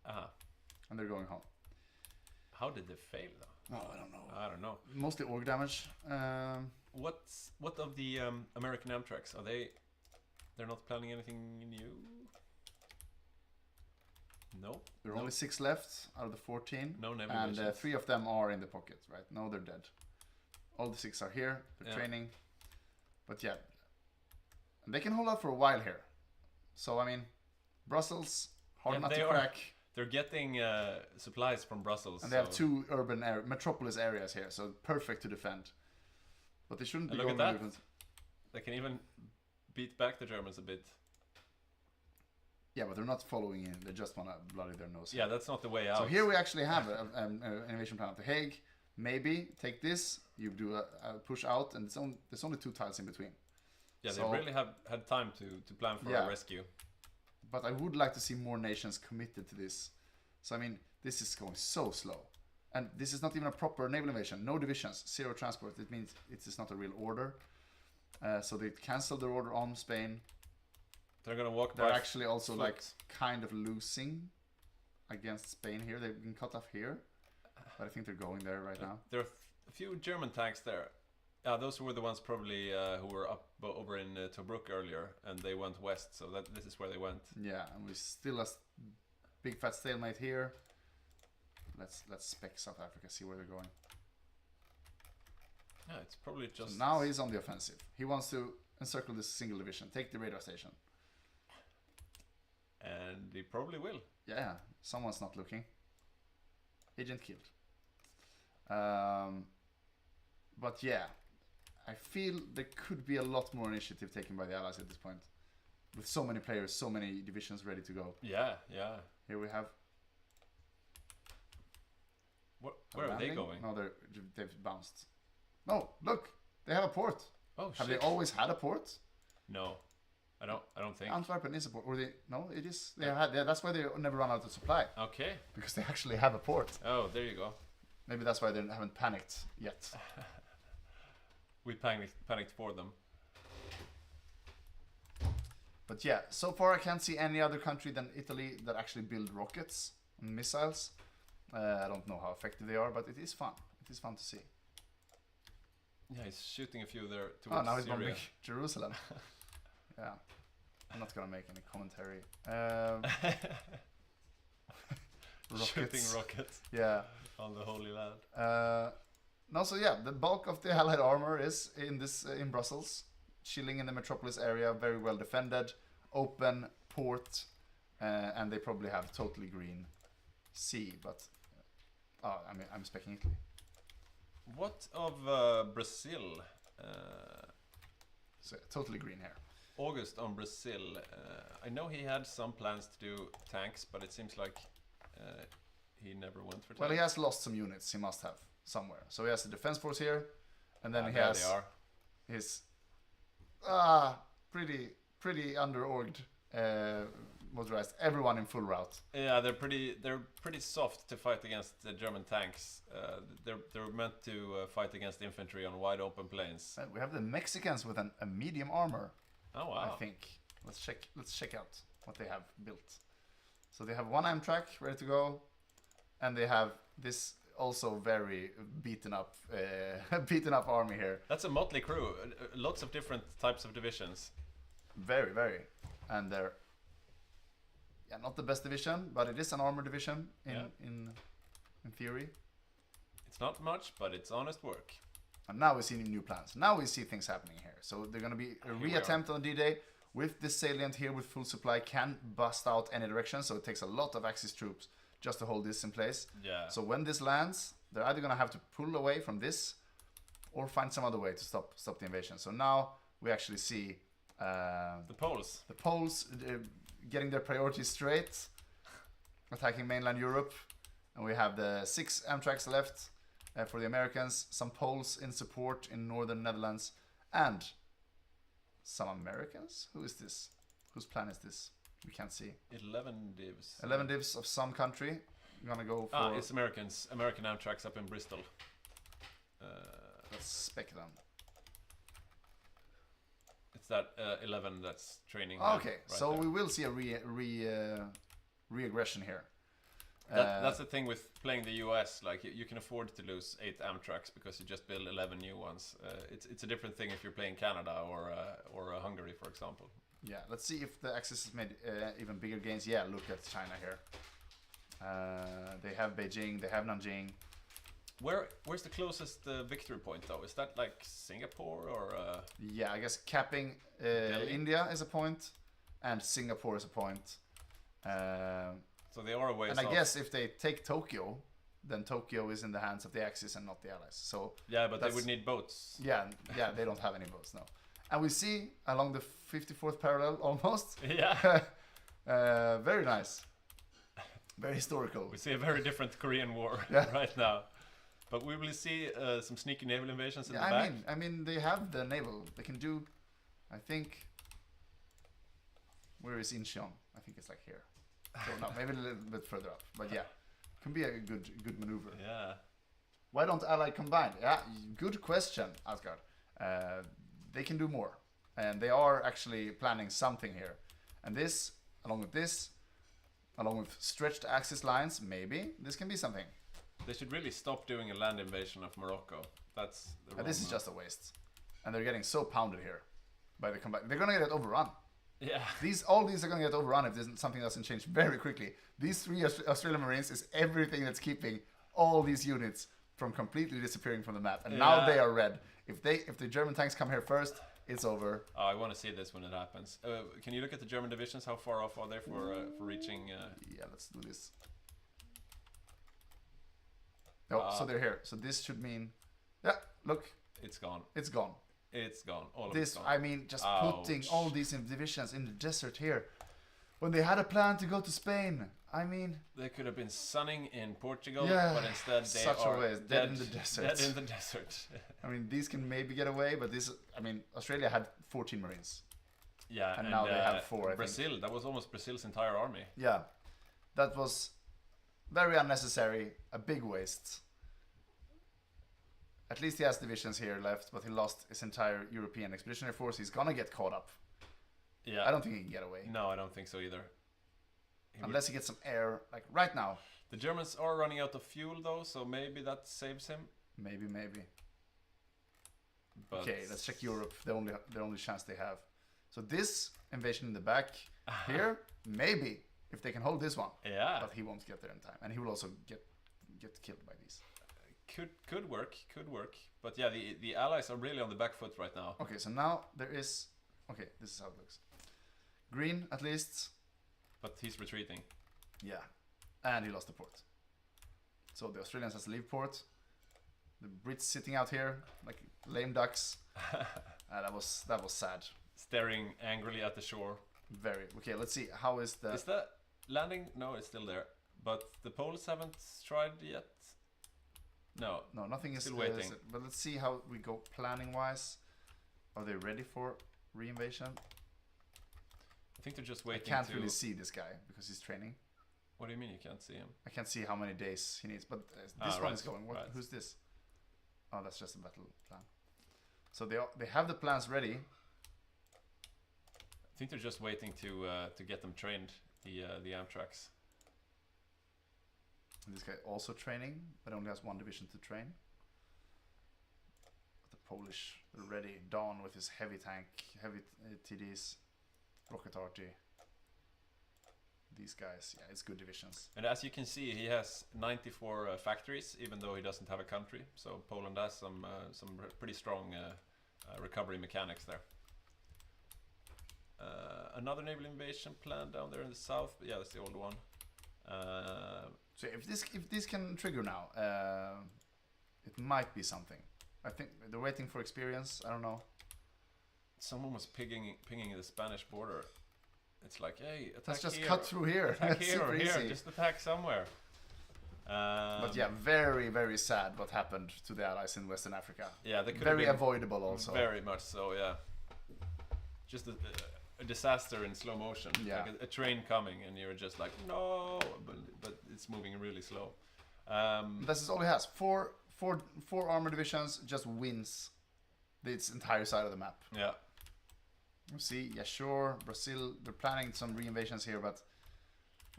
Uh-huh. And they're going home. How did they fail though? Oh, I don't know. I don't know. Mostly org damage. What of the American Amtraks? They're not planning anything new? No. There are only 6 left out of the 14. No naval and invasions. 3 of them are in the pocket, right? No, they're dead. All the 6 are here. They're training. But yeah, they can hold out for a while here. So I mean, Brussels hard not to crack. They're getting supplies from Brussels. And they have 2 urban metropolis areas here, so perfect to defend. But they shouldn't be look going at that. They can even beat back the Germans a bit. Yeah, but they're not following in. They just want to bloody their nose. Yeah, that's not the way out. So here we actually have an invasion plan of the Hague. Maybe take this. You do a push out, and there's only 2 tiles in between. Yeah, they really have had time to plan for a rescue. But I would like to see more nations committed to this. So I mean, this is going so slow. And this is not even a proper naval invasion. No divisions, 0 transport. It means it is not a real order. So they canceled their order on Spain. They're gonna walk They're by actually also foot. like kind of losing against Spain here. They've been cut off here. But I think they're going there right now. There are a few German tanks there. Yeah, those were the ones probably who were up over in Tobruk earlier, and they went west, so this is where they went. Yeah, and we still a big fat stalemate here. Let's spec South Africa, see where they're going. Yeah, it's probably just... So now he's on the offensive. He wants to encircle this single division, take the radar station. And he probably will. Yeah, someone's not looking. Agent killed. But yeah, I feel there could be a lot more initiative taken by the Allies at this point. With so many players, so many divisions ready to go. Yeah, yeah. Here we have... Where are they going? No, they've bounced. No, look! They have a port. Oh, shit. Have they always had a port? No. I don't think. Antwerpen is a port. Or no, it is. They had. Yeah, that's why they never run out of supply. Okay. Because they actually have a port. Oh, there you go. Maybe that's why they haven't panicked yet. We panicked for them. But yeah, so far I can't see any other country than Italy that actually build rockets and missiles. I don't know how effective they are, but it is fun. It is fun to see. Yeah, he's shooting a few there towards Oh, now he's Syria. bombing Jerusalem. Yeah. I'm not gonna make any commentary. Shooting rockets. Yeah. On the Holy Land. No, so yeah, the bulk of the Allied armor is in this in Brussels, chilling in the metropolis area, very well defended, open port, and they probably have totally green sea. But I mean, I'm expecting Italy. What of Brazil? So totally green here. August on Brazil. I know he had some plans to do tanks, but it seems like he never went for tanks. Well, he has lost some units. He must have somewhere. So he has the defense force here, and then he there has they are. his pretty under-orged motorized. Everyone in full route. Yeah, they're pretty soft to fight against the German tanks. They're meant to fight against infantry on wide open plains. We have the Mexicans with a medium armor. Oh wow! I think let's check out what they have built. So they have one Amtrak ready to go, and they have this also very beaten up army here. That's a motley crew. Lots of different types of divisions. Very, and they're not the best division, but it is an armor division in theory. It's not much, but it's honest work. And now we see new plans. Now we see things happening here. So they're going to be a reattempt on D-Day with this salient here with full supply, can bust out any direction. So it takes a lot of Axis troops just to hold this in place. Yeah. So when this lands, they're either going to have to pull away from this or find some other way to stop the invasion. So now we actually see the Poles. The Poles getting their priorities straight, attacking mainland Europe. And we have the 6 Amtraks left. For the Americans, some Poles in support in northern Netherlands, and some Americans? Who is this? Whose plan is this? We can't see. 11 divs. 11 divs of some country. I'm gonna go for... it's Americans. American Amtraks up in Bristol. Let's spec them. It's that 11 that's training. Okay, right so there. we will see a re-aggression here. That's the thing with playing the US. Like you can afford to lose 8 Amtraks because you just build 11 new ones. It's a different thing if you're playing Canada or Hungary, for example. Yeah, let's see if the Axis has made even bigger gains. Yeah, look at China here. They have Beijing, they have Nanjing. Where's the closest victory point though? Is that like Singapore or? Yeah, I guess capping India is a point, and Singapore is a point. So they are a ways And I off. guess if they take Tokyo, then Tokyo is in the hands of the Axis and not the Allies. So yeah, but they would need boats. Yeah, they don't have any boats, no. And we see along the 54th parallel almost. Yeah. Very nice. Very historical. We see a very different Korean War right now. But we will see some sneaky naval invasions in the back. I mean, they have the naval. They can do, I think. Where is Incheon? I think it's like here. So no, maybe a little bit further up. But yeah, can be a good maneuver. Yeah. Why don't Allied combine? Yeah, good question, Asgard. They can do more, and they are actually planning something here. And this, along with stretched axis lines, maybe this can be something. They should really stop doing a land invasion of Morocco. That's the wrong This is move. just a waste, and they're getting so pounded here by the combine. They're gonna get overrun. Yeah. All these are gonna get overrun if something doesn't change very quickly. These 3 Australian Marines is everything that's keeping all these units from completely disappearing from the map, and now they are red. If the German tanks come here first, it's over. Oh, I want to see this when it happens. Can you look at the German divisions? How far off are they for reaching? Yeah, let's do this. Oh, so they're here. So this should mean, yeah, look. It's gone. It's gone. It's gone. All of This, it's gone. I mean, just putting all these divisions in the desert here, when they had a plan to go to Spain. I mean, they could have been sunning in Portugal, yeah, but instead they such are a waste. Dead in the desert. Dead in the desert. I mean, these can maybe get away, but this, I mean, Australia had 14 Marines. Yeah, and now they have 4. Brazil, that was almost Brazil's entire army. Yeah, that was very unnecessary, a big waste. At least he has divisions here left, but he lost his entire European expeditionary force. He's gonna get caught up. Yeah, I don't think he can get away. No, I don't think so either. Unless he gets some air, like right now. The Germans are running out of fuel though, so maybe that saves him. Maybe. But okay, let's check Europe. The only chance they have. So this invasion in the back here, maybe if they can hold this one. Yeah. But he won't get there in time, and he will also get killed by these. Could work. But yeah, the Allies are really on the back foot right now. Okay, so now there is. Okay, this is how it looks. Green at least. But he's retreating. Yeah, and he lost the port. So the Australians has to leave port. The Brits sitting out here like lame ducks. That was sad. Staring angrily at the shore. Very. Okay, let's see. How is the... Is that landing? No, it's still there. But the Poles haven't tried yet. No, nothing is still waiting. But let's see how we go planning wise. Are they ready for reinvasion? I think they're just waiting. I can't really see this guy because he's training. What do you mean you can't see him? I can't see how many days he needs, but this one is going. What? Right. Who's this? Oh, that's just a battle plan. So they have the plans ready. I think they're just waiting to get them trained. The Amtraks. And this guy also training, but only has 1 division to train. But the Polish are ready. Dawn with his heavy tank, heavy TDs, rocket arty. These guys, yeah, it's good divisions. And as you can see, he has 94 factories, even though he doesn't have a country. So Poland has some pretty strong recovery mechanics there. Another naval invasion plan down there in the south. But yeah, that's the old one. So if this can trigger now, it might be something. I think they're waiting for experience. I don't know. Someone was pinging the Spanish border. It's like, hey, attack Let's just here. cut through here. Attack That's here or super here. easy. Just attack somewhere. But yeah, very, very sad what happened to the Allies in Western Africa. Yeah, they could very have been avoidable also. Very much so, yeah. Just a disaster in slow motion. Yeah. Like a train coming and you're just like, no, but it's moving really slow. This is all he has. Four armor divisions, just wins its entire side of the map. Yeah. You see, yeah, sure, Brazil, they're planning some reinvasions here, but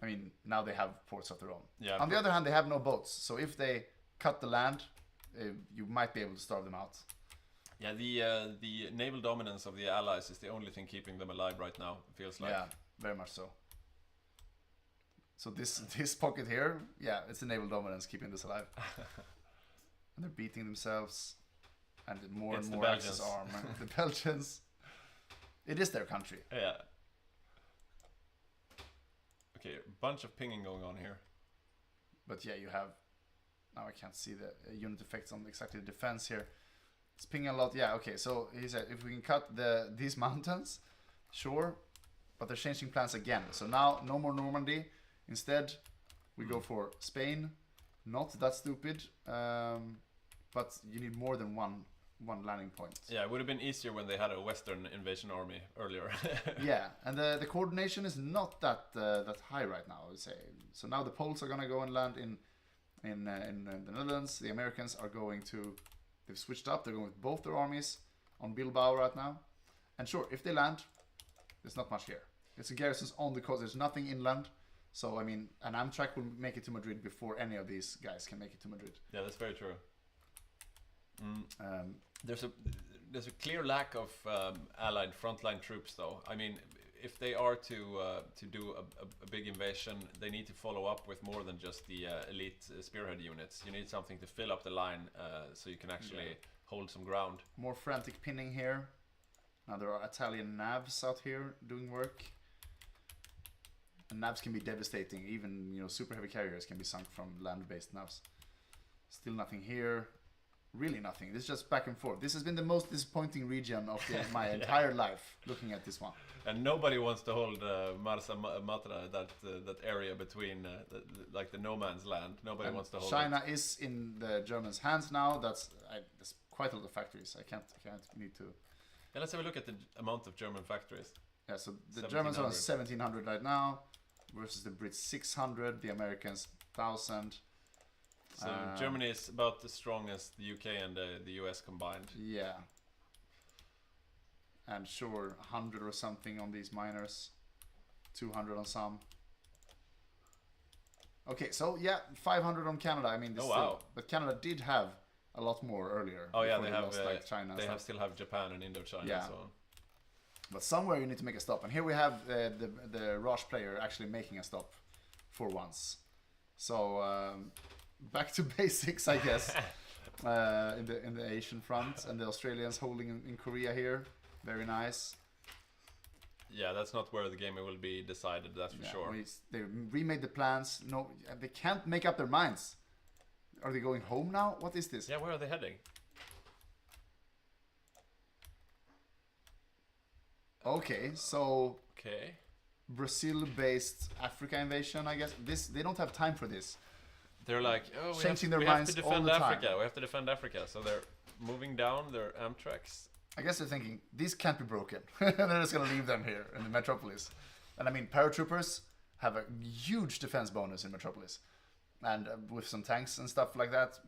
I mean, now they have ports of their own. Yeah. On the other hand, they have no boats, so if they cut the land, you might be able to starve them out. Yeah, the naval dominance of the Allies is the only thing keeping them alive right now, it feels like. Yeah, very much so. So this pocket here, yeah, it's the naval dominance keeping this alive. And they're beating themselves, and more It's and the more Axis Belgians. armor. The Belgians. It is their country. Yeah. Okay, a bunch of pinging going on here. But yeah, you have. Now I can't see the unit effects on exactly the defense here. It's pinging a lot. Yeah, okay. So he said if we can cut these mountains, sure. But they're changing plans again. So now no more Normandy. Instead, we go for Spain. Not that stupid. But you need more than one landing point. Yeah, it would have been easier when they had a Western invasion army earlier. Yeah, and the coordination is not that high right now, I would say. So now the Poles are gonna go and land in the Netherlands. The Americans are going to. They've switched up. They're going with both their armies on Bilbao right now. And sure, if they land, there's not much here. It's a garrisons on the coast. There's nothing inland. So I mean, an Amtrak will make it to Madrid before any of these guys can make it to Madrid. Yeah, that's very true. There's a clear lack of allied frontline troops, though. I mean, if they are to do a big invasion, they need to follow up with more than just the elite spearhead units. You need something to fill up the line so you can actually hold some ground. More frantic pinning here. Now there are Italian navs out here doing work. And navs can be devastating. Even super heavy carriers can be sunk from land-based navs. Still nothing here. Really nothing. This is just back and forth. This has been the most disappointing region of my entire life, looking at this one. And nobody wants to hold Marsa Matra, that area between, like the no man's land. Nobody wants to hold China it. is in the Germans' hands now. That's quite a lot of factories. I can't need to. Yeah, let's have a look at the amount of German factories. Yeah, so the Germans are on 1700. 1,700 right now, versus the Brits 600, the Americans 1,000. So Germany is about as strong as the UK and the US combined. Yeah. And sure, 100 or something on these miners. 200 on some. Okay, so yeah, 500 on Canada. I mean, this wow. But Canada did have a lot more earlier. Oh yeah, before they have lost, like China. They still have Japan and Indochina Yeah. and so on. But somewhere you need to make a stop. And here we have the Roche player actually making a stop for once. So back to basics, I guess, in the Asian front. And the Australians holding in Korea here. Very nice. Yeah, that's not where the game will be decided, that's for sure. They remade the plans. No, they can't make up their minds. Are they going home now? What is this? Yeah, where are they heading? Okay, so okay, Brazil-based Africa invasion, I guess. They don't have time for this. They're like, oh, changing we their have minds to all defend the time. Africa. We have to defend Africa. So they're moving down their Amtraks. I guess they're thinking these can't be broken. They're just gonna leave them here in the metropolis. And I mean, paratroopers have a huge defense bonus in metropolis, and with some tanks and stuff like that,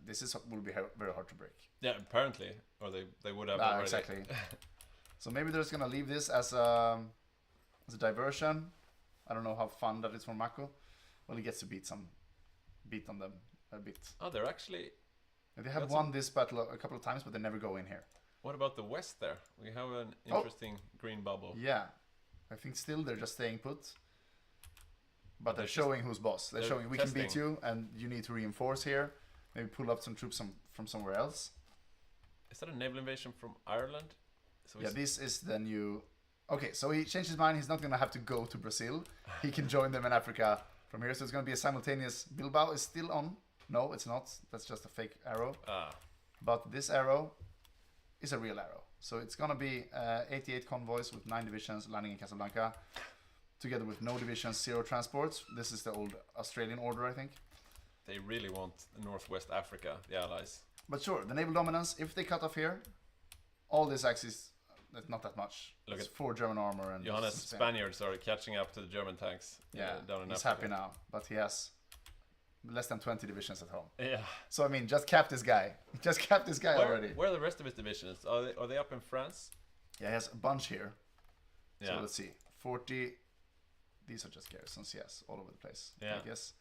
will be very hard to break. Yeah, apparently, or they would have already. Exactly. So maybe they're just gonna leave this as a diversion. I don't know how fun that is for Mako. Well, he gets to beat on them a bit. Oh, they're actually. They have won this battle a couple of times, but they never go in here. What about the west there? We have an interesting green bubble. Yeah, I think still they're just staying put. But they're showing who's boss. They're showing we can beat you, and you need to reinforce here. Maybe pull up some troops from somewhere else. Is that a naval invasion from Ireland? So yeah, this is the new. Okay, so he changed his mind. He's not gonna have to go to Brazil. He can join them in Africa from here. So it's gonna be a simultaneous. Bilbao is still on. No, it's not. That's just a fake arrow. But this arrow is a real arrow. So it's gonna be 88 convoys with 9 divisions landing in Casablanca, together with no divisions, 0 transports. This is the old Australian order, I think. They really want Northwest Africa, the Allies. But sure, the naval dominance. If they cut off here, all this axis, that's not that much. Look it's at 4 German armor and Johannes, Spaniards are catching up to the German tanks. Yeah, down in he's Africa. happy now, but he has less than 20 divisions at home. Yeah. So I mean, just cap this guy. Just cap this guy already. Where are the rest of his divisions? Are they up in France? Yeah, he has a bunch here. Yeah. So let's see. 40. These are just garrisons, yes, all over the place. Yeah. I guess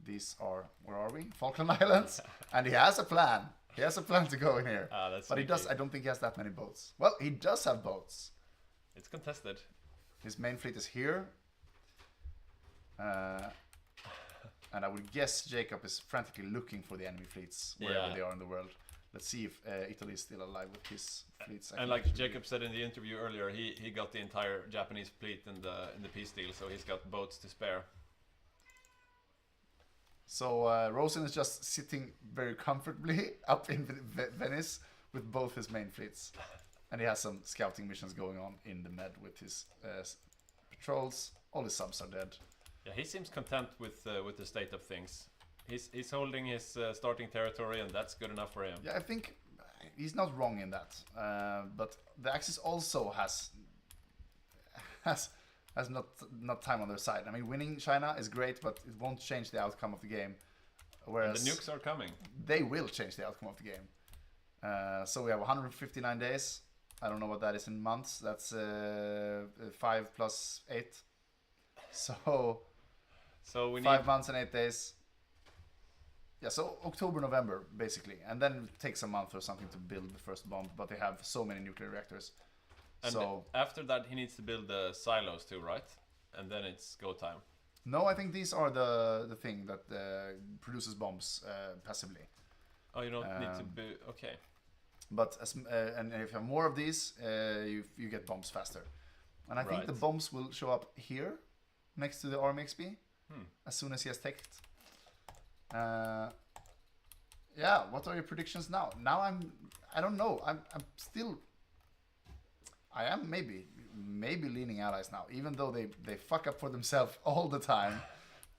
these are, where are we? Falkland Islands. And he has a plan. He has a plan to go in here. That's but he does. I don't think he has that many boats. Well, he does have boats. It's contested. His main fleet is here. And I would guess Jacob is frantically looking for the enemy fleets wherever they are in the world. Let's see if Italy is still alive with his fleets. And like Jacob said in the interview earlier, he got the entire Japanese fleet in the peace deal, so he's got boats to spare. So Rosen is just sitting very comfortably up in Venice with both his main fleets. And he has some scouting missions going on in the Med with his patrols. All his subs are dead. Yeah, he seems content with the state of things. He's holding his starting territory, and that's good enough for him. Yeah, I think he's not wrong in that. But the Axis also has not time on their side. I mean, winning China is great, but it won't change the outcome of the game. Whereas and the nukes are coming. They will change the outcome of the game. So we have 159 days. I don't know what that is in months. That's 5 plus 8. So we need 5 months and 8 days. Yeah, so October, November, basically. And then it takes a month or something to build the first bomb, but they have so many nuclear reactors. And so after that, he needs to build the silos too, right? And then it's go time. No, I think these are the thing that produces bombs passively. Oh, you don't need to be... Okay. But and if you have more of these, you get bombs faster. And I think the bombs will show up here, next to the Army XP, as soon as he has teched. Yeah, what are your predictions now? Now I don't know. I am maybe leaning allies now, even though they fuck up for themselves all the time.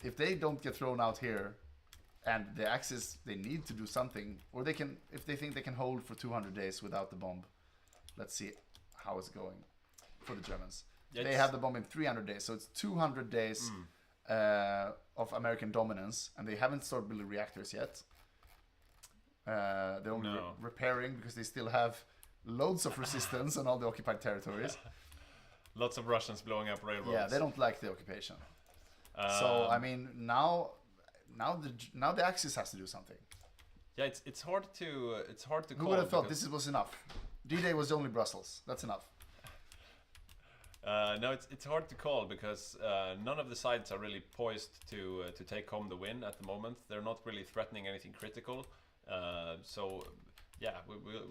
If they don't get thrown out here, and the Axis, they need to do something, or they can, if they think they can hold for 200 days without the bomb. Let's see how it's going for the Germans. Yeah, they have the bomb in 300 days, so it's 200 days of American dominance, and they haven't started building reactors yet. They're only repairing because they still have loads of resistance on all the occupied territories. Lots of Russians blowing up railroads. Yeah, they don't like the occupation. So I mean, now the Axis has to do something. Yeah, it's hard to call. Who would have thought this was enough? D-Day was only Brussels. That's enough. No, it's hard to call because none of the sides are really poised to take home the win at the moment. They're not really threatening anything critical. So yeah,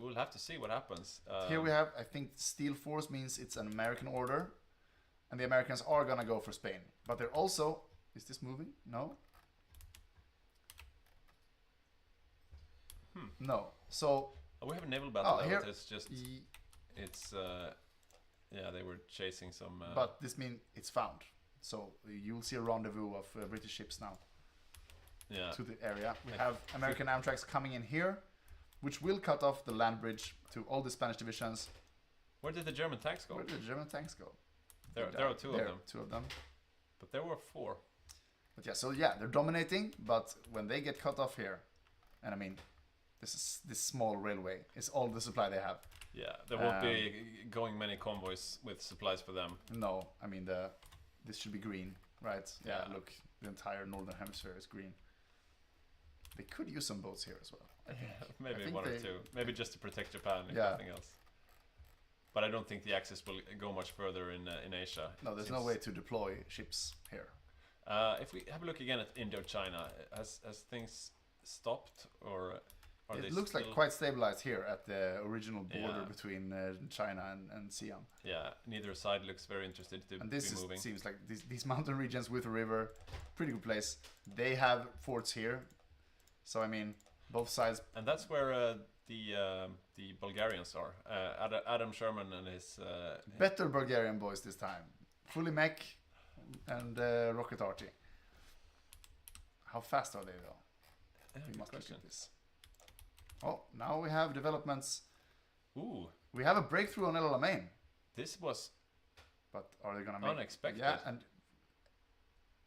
we'll have to see what happens. Here we have, I think, Steel Force means it's an American order, and the Americans are gonna go for Spain. But they're also, is this moving? No. No. So we have a naval battle. Here, it's just yeah, they were chasing some. But this means it's found. So you'll see a rendezvous of British ships now. Yeah. To the area. We have American Amtraks coming in here, which will cut off the land bridge to all the Spanish divisions. Where did the German tanks go? Where did the German tanks go? There are two of them. Two of them. But there were 4. But yeah, so yeah, they're dominating. But when they get cut off here, and I mean, this small railway is all the supply they have. Yeah, there won't be going many convoys with supplies for them. No, I mean this should be green, right? Yeah, look, the entire northern hemisphere is green. They could use some boats here as well. I think. Maybe one or two. Maybe just to protect Japan, if nothing else. But I don't think the Axis will go much further in Asia. No, there's no way to deploy ships here. If we have a look again at Indochina, has things stopped, or are they it looks like quite stabilized here at the original border between China and Xi'an. Yeah, neither side looks very interested to be moving. Seems like these mountain regions with a river, pretty good place. They have forts here, so I mean, both sides. And that's where the Bulgarians are. Adam Sherman and his better Bulgarian boys this time, fully mech and rocket arty. How fast are they though? We must look at this. Oh, now we have developments. Ooh. We have a breakthrough on El Alamein. This was... But are they gonna make... Unexpected. Yeah, and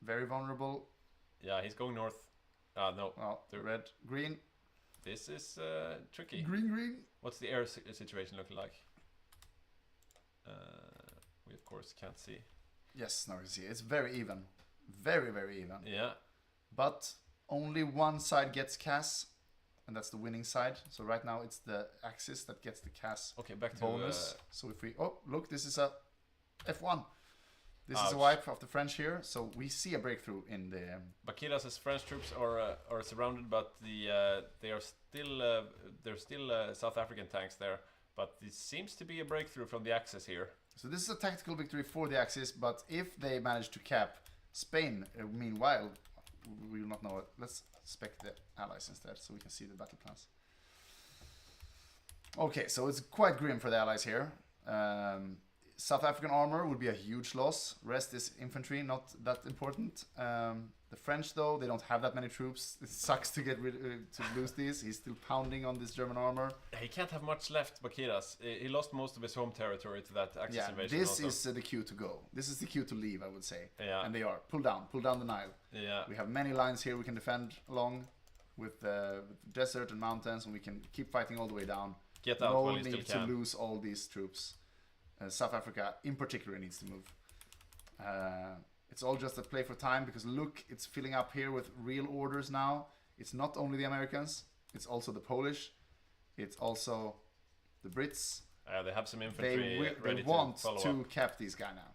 very vulnerable. Yeah, he's going north. No. Well, the red, green. This is tricky. Green. What's the air situation looking like? We of course can't see. Yes, now we see. It's very even. Very, very even. Yeah. But only one side gets CAS. And that's the winning side. So right now it's the Axis that gets the CAS back to bonus. So if we... Oh, look, this is a F1. This is a wipe of the French here, so we see a breakthrough in the. Bakiras' French troops are surrounded, but they're still South African tanks there. But this seems to be a breakthrough from the Axis here. So this is a tactical victory for the Axis, but if they manage to cap Spain, meanwhile, we will not know it. Let's spec the allies instead, so we can see the battle plans. Okay, so it's quite grim for the allies here. South African armor would be a huge loss. Rest is infantry, not that important. The French, though, they don't have that many troops. It sucks to get to lose these. He's still pounding on this German armor. He can't have much left, Bakiras. He lost most of his home territory to that Axis invasion. This is the cue to go. This is the cue to leave, I would say. Yeah. And they are. Pull down the Nile. Yeah. We have many lines here we can defend along with desert and mountains, and we can keep fighting all the way down. Get out while you still can. No need to lose all these troops. South Africa, in particular, needs to move. It's all just a play for time because look, it's filling up here with real orders now. It's not only the Americans, it's also the Polish, it's also the Brits. They have some infantry ready they want to follow to up. cap these guys now.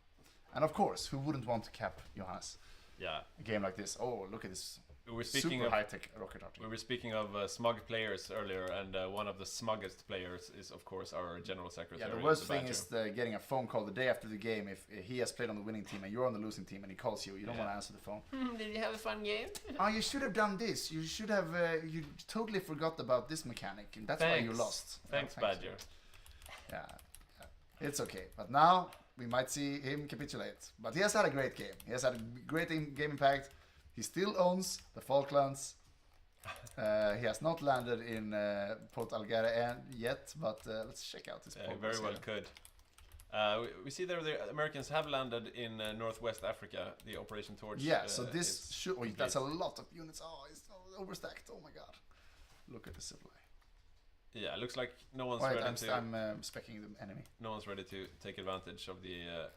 And of course, who wouldn't want to cap Johannes? Yeah. A game like this. Oh, look at this. We were speaking super of high-tech rocket artillery. We were speaking of smug players earlier, and one of the smuggest players is, of course, our general secretary. Yeah, the worst thing is getting a phone call the day after the game if he has played on the winning team and you're on the losing team and he calls you. You don't want to answer the phone. Did you have a fun game? Oh, you should have done this. You should have. You totally forgot about this mechanic, and that's why you lost. Thanks, Badger. Yeah, it's okay. But now we might see him capitulate. But he has had a great game. He has had a great game impact. He still owns the Falklands. He has not landed in Port Algera yet, but let's check out his progress. Very well could. We see there the Americans have landed in Northwest Africa, the Operation Torch. Yeah, so this should... Oh, that's a lot of units. Oh, it's overstacked. Oh my god. Look at the supply. Yeah, it looks like no one's ready to... I'm specking the enemy. No one's ready to take advantage of the...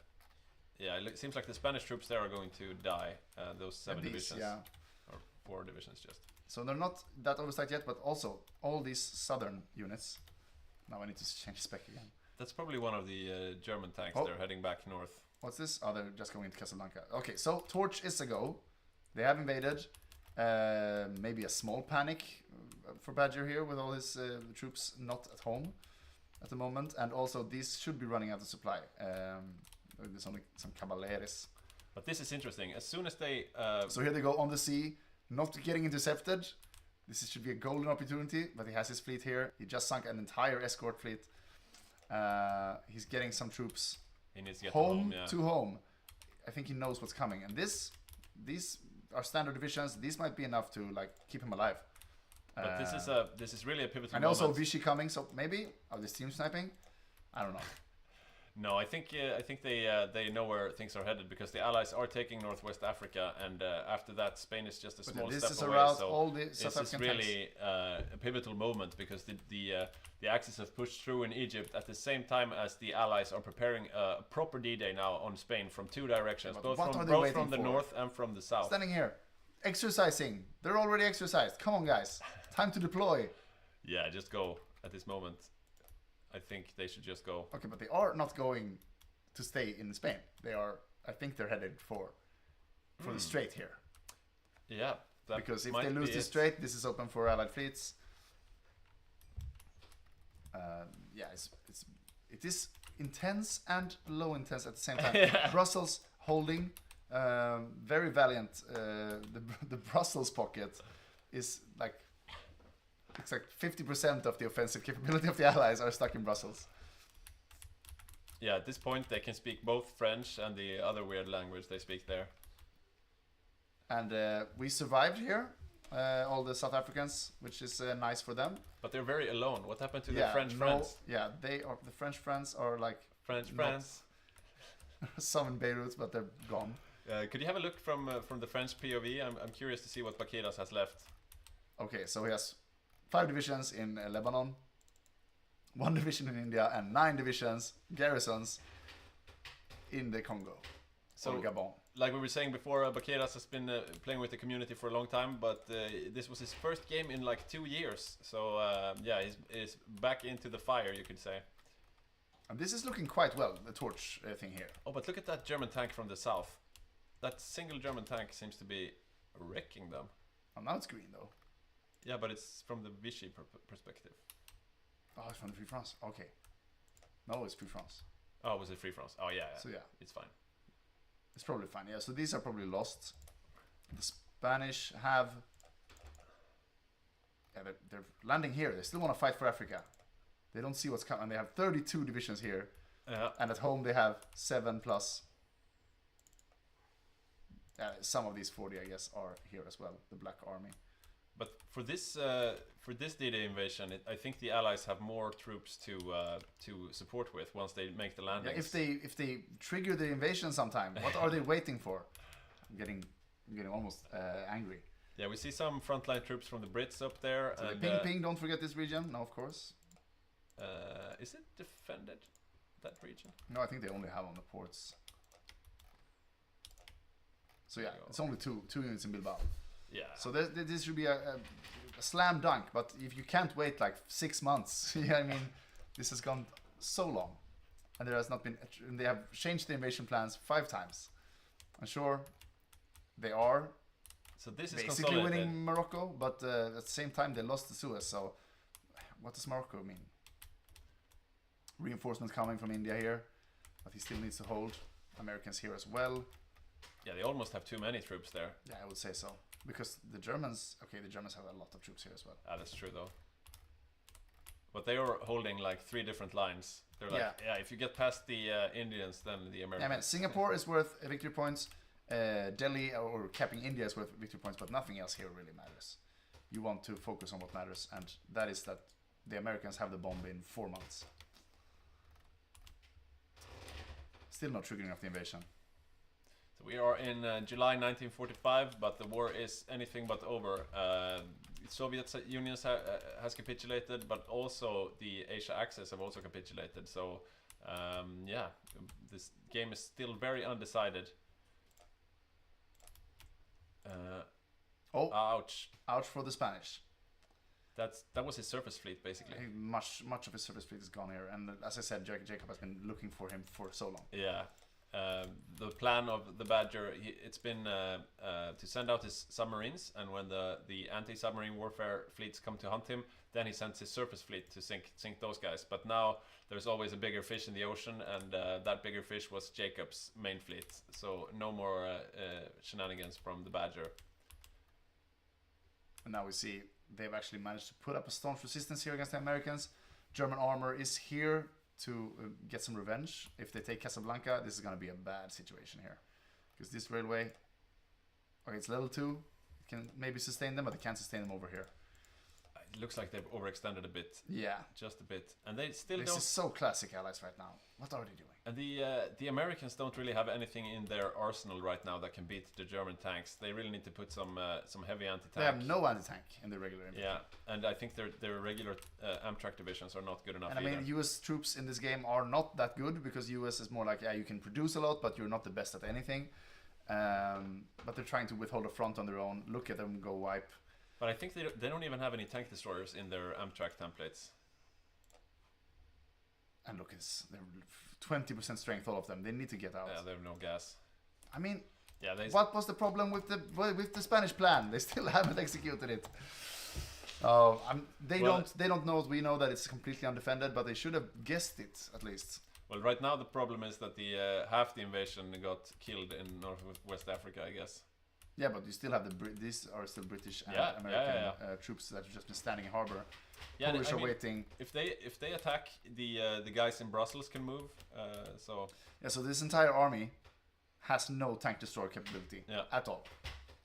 yeah, it seems like the Spanish troops there are going to die. Those 7 divisions. Yeah. Or 4 divisions just. So they're not that overstacked yet, but also all these southern units. Now I need to change spec again. That's probably one of the German tanks. They're heading back north. What's this? Oh, they're just going into Casablanca. Okay, so Torch is a go. They have invaded. Maybe a small panic for Badger here with all his troops not at home at the moment. And also these should be running out of supply. There's only some caballeros. But this is interesting. As soon as they... So here they go on the sea, not getting intercepted. This should be a golden opportunity, but he has his fleet here. He just sunk an entire escort fleet. He's getting some troops he needs to get home yeah. to home. I think he knows what's coming. And these are standard divisions. These might be enough to like keep him alive. But this is really a pivotal and moment. Also Vichy coming, so maybe are they team sniping? I don't know. No, I think they know where things are headed because the Allies are taking Northwest Africa, and after that, Spain is just a small step away. So all the this is really a pivotal moment because the Axis have pushed through in Egypt at the same time as the Allies are preparing a proper D-Day now on Spain from 2 directions, both from the north and from the south. Standing here, exercising. They're already exercised. Come on, guys, time to deploy. Yeah, just go at this moment. I think they should just go. Okay, but they are not going to stay in Spain. They are. I think they're headed for the Strait here. Yeah, because if they lose the Strait, this is open for Allied fleets. Yeah, it is intense and low intense at the same time. Yeah. Brussels holding, very valiant. The Brussels pocket is like. It's like 50% of the offensive capability of the Allies are stuck in Brussels. Yeah, at this point they can speak both French and the other weird language they speak there. And we survived here, all the South Africans, which is nice for them. But they're very alone. What happened to the French friends? Yeah, they are. The French friends are like French friends. Some in Beirut, but they're gone. Could you have a look from the French POV? I'm curious to see what Bakiras has left. Okay, so he has 5 divisions in Lebanon, 1 division in India, and 9 divisions, garrisons, in the Congo, or Gabon. Like we were saying before, Bakiras has been playing with the community for a long time, but this was his first game in like 2 years. So yeah, he's back into the fire, you could say. And this is looking quite well, the torch thing here. Oh, but look at that German tank from the south. That single German tank seems to be wrecking them. Oh, now it's green though. Yeah, but it's from the Vichy perspective. Oh, it's from the Free France. Okay. No, it's Free France. Oh, was it Free France? Oh, yeah. So yeah, it's fine. It's probably fine. Yeah, so these are probably lost. The Spanish have... Yeah, they're landing here. They still want to fight for Africa. They don't see what's coming. They have 32 divisions here. Yeah. And at home they have 7 plus. Some of these 40, I guess, are here as well. The Black Army. But for this D-Day invasion, I think the Allies have more troops to support with once they make the landings. Yeah, if they trigger the invasion sometime, what are they waiting for? I'm getting almost angry. Yeah, we see some frontline troops from the Brits up there. So and, ping, don't forget this region. No, of course. Is it defended, that region? No, I think they only have on the ports. So yeah, it's only two units in Bilbao. Yeah. So this should be a slam dunk, but if you can't wait like 6 months, yeah, I mean, this has gone so long, and there has not been. They have changed the invasion plans 5 times. I'm sure they are. So this is basically winning Morocco, but at the same time they lost the Suez. So what does Morocco mean? Reinforcements coming from India here, but he still needs to hold. Americans here as well. Yeah, they almost have too many troops there. Yeah, I would say so. Because the Germans, okay, the Germans have a lot of troops here as well. Ah, that's true though. But they are holding like 3 different lines. They're like, yeah, if you get past the Indians, then the Americans. Yeah, man, Singapore is worth victory points. Delhi or capping India is worth victory points, but nothing else here really matters. You want to focus on what matters, and that is that the Americans have the bomb in 4 months. Still not triggering off the invasion. So we are in July 1945, but the war is anything but over. Soviet Union has capitulated, but also the Asia Axis have also capitulated. So yeah, this game is still very undecided. Ouch! Ouch for the Spanish. That was his surface fleet, basically. Much of his surface fleet is gone here, and as I said, Jacob has been looking for him for so long. Yeah. The plan of the Badger, it's been to send out his submarines, and when the anti-submarine warfare fleets come to hunt him, then he sends his surface fleet to sink those guys. But now there's always a bigger fish in the ocean, and that bigger fish was Jacob's main fleet. So no more shenanigans from the Badger. And now we see they've actually managed to put up a staunch resistance here against the Americans. German armor is here to get some revenge. If they take Casablanca, this is going to be a bad situation here. Because this railway, okay, it's level 2. It can maybe sustain them, but they can't sustain them over here. It looks like they've overextended a bit. Yeah. Just a bit. And they still This don't... is so classic Allies right now. What are they doing? And the Americans don't really have anything in their arsenal right now that can beat the German tanks. They really need to put some heavy anti-tank. They have no anti-tank in the regular infantry. Yeah, and I think their regular Amtrak divisions are not good enough and either. I mean, US troops in this game are not that good, because US is more like, yeah, you can produce a lot, but you're not the best at anything. But they're trying to withhold a front on their own. Look at them go wipe. But I think they don't even have any tank destroyers in their Amtrak templates. And look, they're 20% strength, all of them. They need to get out. Yeah, they have no gas. I mean, yeah, what was the problem with the Spanish plan? They still haven't executed it. Oh, they don't know. We know that it's completely undefended, but they should have guessed it at least. Well, right now the problem is that the half the invasion got killed in Northwest Africa, I guess. Yeah, but you still have these are still British and American troops that have just been standing in harbor. Yeah, Polish are mean, waiting. If they attack, the guys in Brussels can move. So yeah, so this entire army has no tank destroyer capability at all.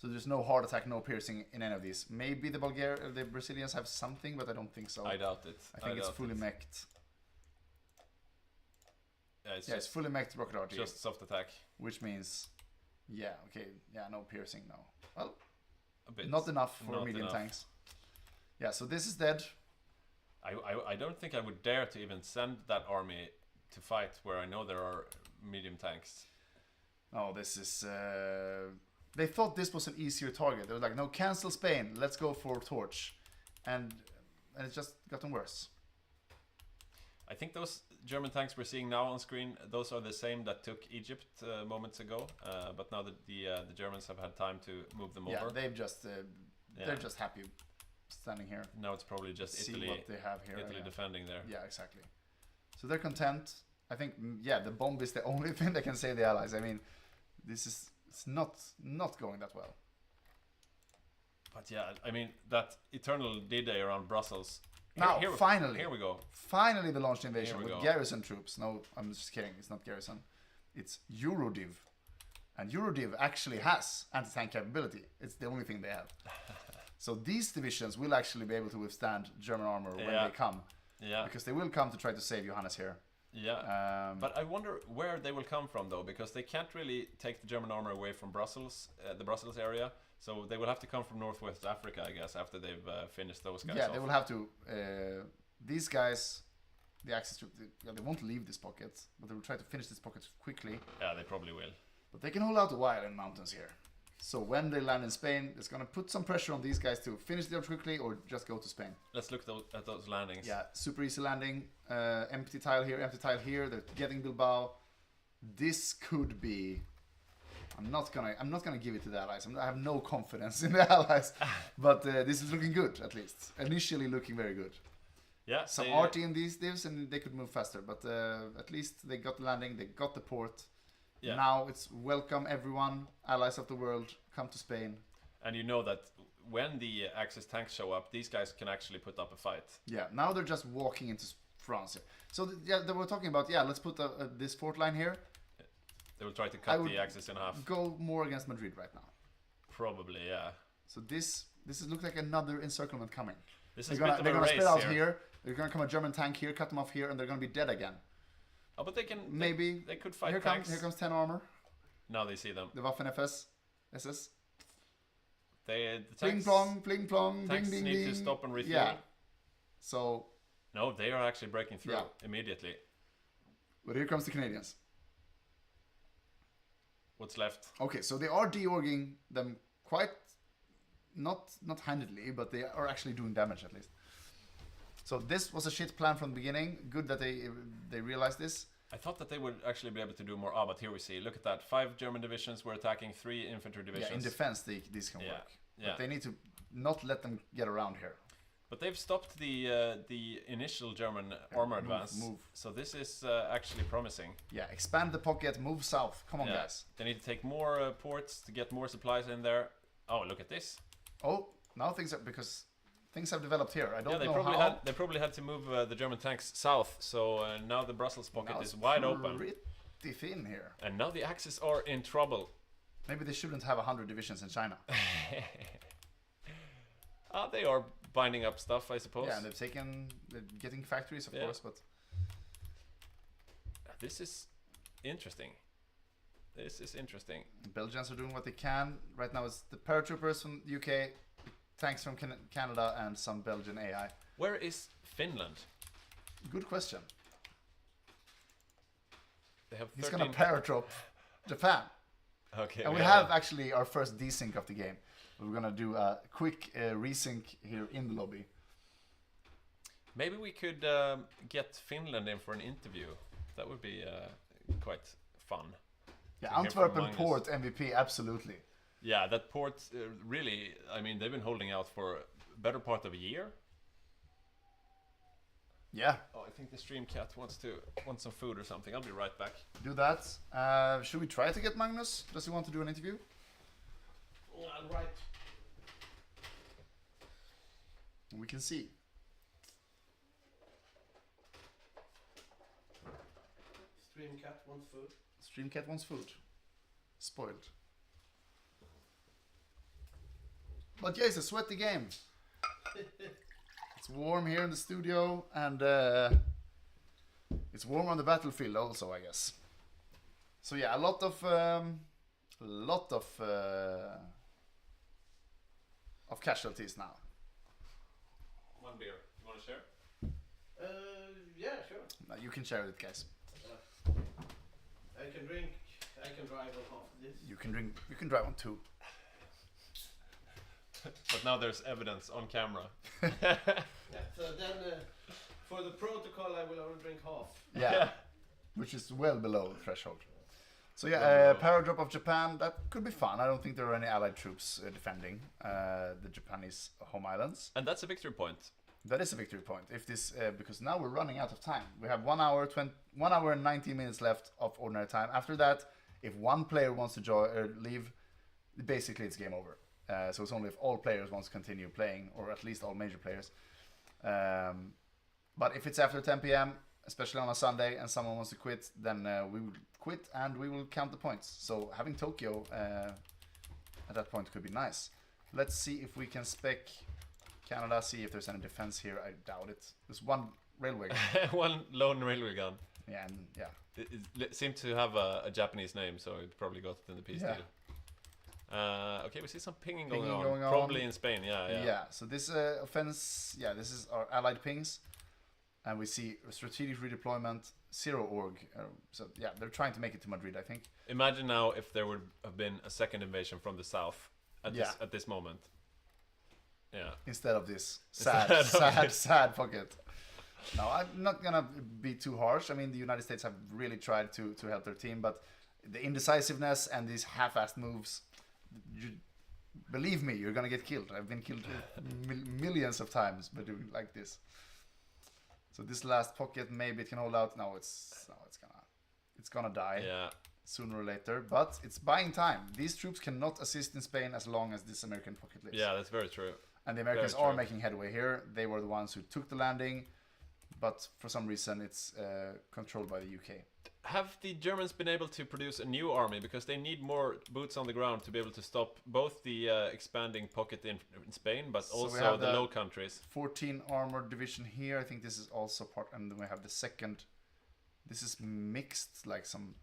So there's no hard attack, no piercing in any of these. Maybe the Brazilians have something, but I don't think so. I doubt it. I think it's fully mech'd. Yeah, it's fully mech'd rocket artillery. Just soft attack. Which means, yeah, okay, yeah, no piercing, no. Well, a bit. Not enough for medium tanks. Yeah, so this is dead. I don't think I would dare to even send that army to fight where I know there are medium tanks. Oh, this is... they thought this was an easier target. They were like, no, cancel Spain. Let's go for Torch. And it's just gotten worse. I think those German tanks we're seeing now on screen, those are the same that took Egypt moments ago. But now that the Germans have had time to move them Yeah, over. they've just they're just happy standing here. Now it's probably just See Italy. what they have here. Italy defending there. Yeah, exactly. So they're content. I think, yeah, the bomb is the only thing that can save the Allies. I mean, it's not going that well. But yeah, I mean, that eternal D-Day around Brussels. Now, finally. Here we go. Finally, the launched invasion Here we with go. garrison troops. No, I'm just kidding. It's not garrison. It's Eurodiv. And Eurodiv actually has anti-tank capability. It's the only thing they have. So these divisions will actually be able to withstand German armor when they come. Yeah. Because they will come to try to save Johannes here. Yeah. But I wonder where they will come from, though, because they can't really take the German armor away from Brussels, the Brussels area. So they will have to come from Northwest Africa, I guess, after they've finished those guys off. They will have to. These guys, the Axis troops, they won't leave this pocket, but they will try to finish this pocket quickly. Yeah, they probably will. But they can hold out a while in mountains here. So when they land in Spain, it's going to put some pressure on these guys to finish the job quickly or just go to Spain. Let's look at those landings. Yeah, super easy landing. Empty tile here, empty tile here. They're getting Bilbao. This could be... I'm not gonna give it to the Allies. I have no confidence in the Allies. But this is looking good, at least. Initially looking very good. Yeah. Some RT in these divs and they could move faster. But at least they got the landing, they got the port. Yeah. Now it's welcome everyone, allies of the world, come to Spain. And you know that when the Axis tanks show up, these guys can actually put up a fight. Yeah, now they're just walking into France. So they were talking about, let's put this fort line here. They will try to cut the Axis in half. Go more against Madrid right now. Probably, yeah. So this looks like another encirclement coming. This is they're gonna spread out here. They're gonna come a German tank here, cut them off here, and they're gonna be dead again. Oh, but they can. Maybe they could fight here tanks. Here comes 10 armor. Now they see them. The Waffen SS. The tanks, pling plong, tanks ding ding need ding. to stop and refuel. Yeah. So. No, they are actually breaking through immediately. But here comes the Canadians. What's left? Okay, so they are deorging them quite, not handedly, but they are actually doing damage at least. So this was a shit plan from the beginning. Good that they realized this. I thought that they would actually be able to do more. But here we see. Look at that. 5 German divisions were attacking 3 infantry divisions. Yeah, in defense, this can work. Yeah. But they need to not let them get around here. But they've stopped the initial German armor advance. Move. So this is actually promising. Yeah, expand the pocket, move south. Come on, guys. They need to take more ports to get more supplies in there. Oh, look at this. Oh, now things have developed here. I don't know probably how. They probably had to move the German tanks south. So now the Brussels pocket is wide open. Pretty thin here. And now the Axis are in trouble. Maybe they shouldn't have 100 divisions in China. They are binding up stuff, I suppose. Yeah, and they're getting factories, of course, but... This is interesting. The Belgians are doing what they can. Right now it's the paratroopers from the UK, tanks from Canada, and some Belgian AI. Where is Finland? Good question. They have 13... He's gonna paratroop Japan. Okay. And we have actually our first desync of the game. We're gonna do a quick resync here in the lobby. Maybe we could get Finland in for an interview. That would be quite fun. Yeah, Antwerpen port MVP, absolutely. Yeah, that port really. I mean, they've been holding out for a better part of a year. Yeah. Oh, I think the stream cat wants some food or something. I'll be right back. Do that. Should we try to get Magnus? Does he want to do an interview? Right. We can see. Streamcat wants food. Streamcat wants food. Spoiled. But yeah, it's a sweaty game. It's warm here in the studio, and it's warm on the battlefield also, I guess. So yeah, a lot of casualties now. One beer. You want to share? Yeah, sure. No, you can share it, guys. I can drink. I can drive on half of this. You can drink. You can drive on 2. But now there's evidence on camera. Yeah, so then For the protocol, I will only drink half. Yeah, which is well below the threshold. So yeah, Well below. power drop of Japan, that could be fun. I don't think there are any allied troops defending the Japanese home islands. And that's a victory point. That is a victory point. If this, because now we're running out of time. We have 1 hour, 1 hour and 19 minutes left of ordinary time. After that, if one player wants to leave, basically it's game over. So it's only if all players want to continue playing, or at least all major players. But if it's after 10 p.m., especially on a Sunday, and someone wants to quit, then we will quit and we will count the points. So having Tokyo at that point could be nice. Let's see if we can spec Canada, see if there's any defense here. I doubt it. There's one railway gun. One lone railway gun. Yeah, and yeah. It seemed to have a Japanese name, so it probably got it in the piece Yeah. deal. Okay, we see some pinging going Pinging on. going on. Probably in Spain, yeah. Yeah, so this offense, yeah, this is our allied pings. And we see strategic redeployment, 0 org. So yeah, they're trying to make it to Madrid, I think. Imagine now if there would have been a second invasion from the south at this moment. Yeah. Instead of this sad pocket. No, I'm not gonna be too harsh. I mean, the United States have really tried to help their team, but the indecisiveness and these half-assed moves, believe me, you're gonna get killed. I've been killed millions of times by doing like this. So this last pocket, maybe it can hold out. No, it's gonna die. Yeah. Sooner or later, but it's buying time. These troops cannot assist in Spain as long as this American pocket lives. Yeah, that's very true. And the Americans are making headway here. They were the ones who took the landing, but for some reason it's controlled by the UK. Have the Germans been able to produce a new army? Because they need more boots on the ground to be able to stop both the expanding pocket in Spain, but So also we have the Low Countries. 14 armored division here. I think this is also part, and then we have the second. This is mixed, like some.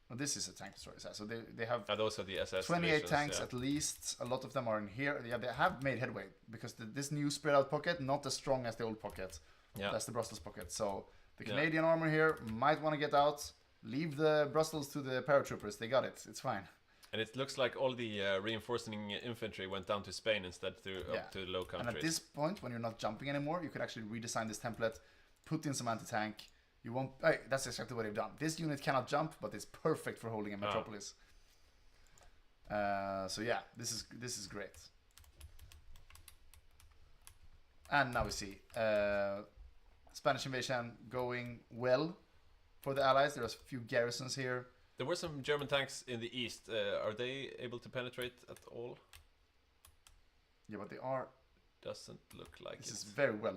Well, this is a tank destroyer. So they have. Those are the SS 28 divisions, tanks yeah. at least. A lot of them are in here. Yeah, they have made headway because this new spread out pocket not as strong as the old pocket. Yeah. That's the Brussels pocket. So the Yeah. Canadian armor here might want to get out. Leave the Brussels to the paratroopers. They got it. It's fine. And it looks like all the reinforcing infantry went down to Spain instead up to the Low Countries. And at this point, when you're not jumping anymore, you could actually redesign this template, put in some anti-tank. You won't. That's exactly what they've done. This unit cannot jump, but it's perfect for holding a metropolis. So yeah, this is great. And now we see Spanish invasion going well for the Allies. There's a few garrisons here. There were some German tanks in the east. Are they able to penetrate at all? Yeah, but they are. Doesn't look like this it. is very well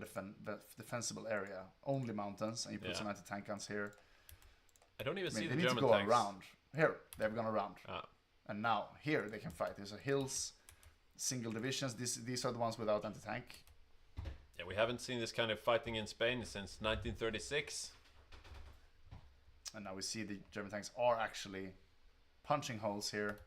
defensible area. Only mountains, and you put some anti-tank guns here. I don't even see the they need German to go tanks. around. Here, they've gone around. And now, here they can fight. There's a hills, single divisions. These are the ones without anti-tank. Yeah, we haven't seen this kind of fighting in Spain since 1936. And now we see the German tanks are actually punching holes here.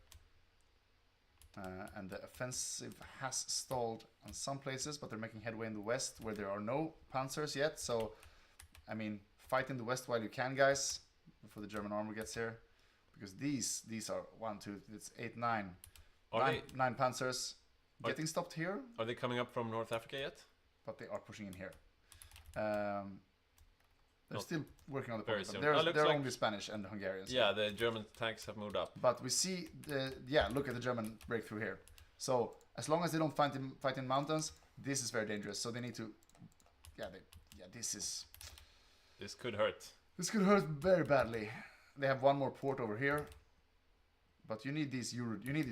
And the offensive has stalled in some places, but they're making headway in the west where there are no panzers yet. So, I mean, fight in the west while you can, guys, before the German armor gets here. Because these are 1, 2, it's 8, 9. Nine panzers getting stopped here. Are they coming up from North Africa yet? But they are pushing in here. They're Not still working on the very pocket. soon. They're like, only Spanish and Hungarians. Yeah, the German tanks have moved up. But we see look at the German breakthrough here. So as long as they don't fight in mountains, this is very dangerous. So they need to, this could hurt. This could hurt very badly. They have one more port over here, but you need these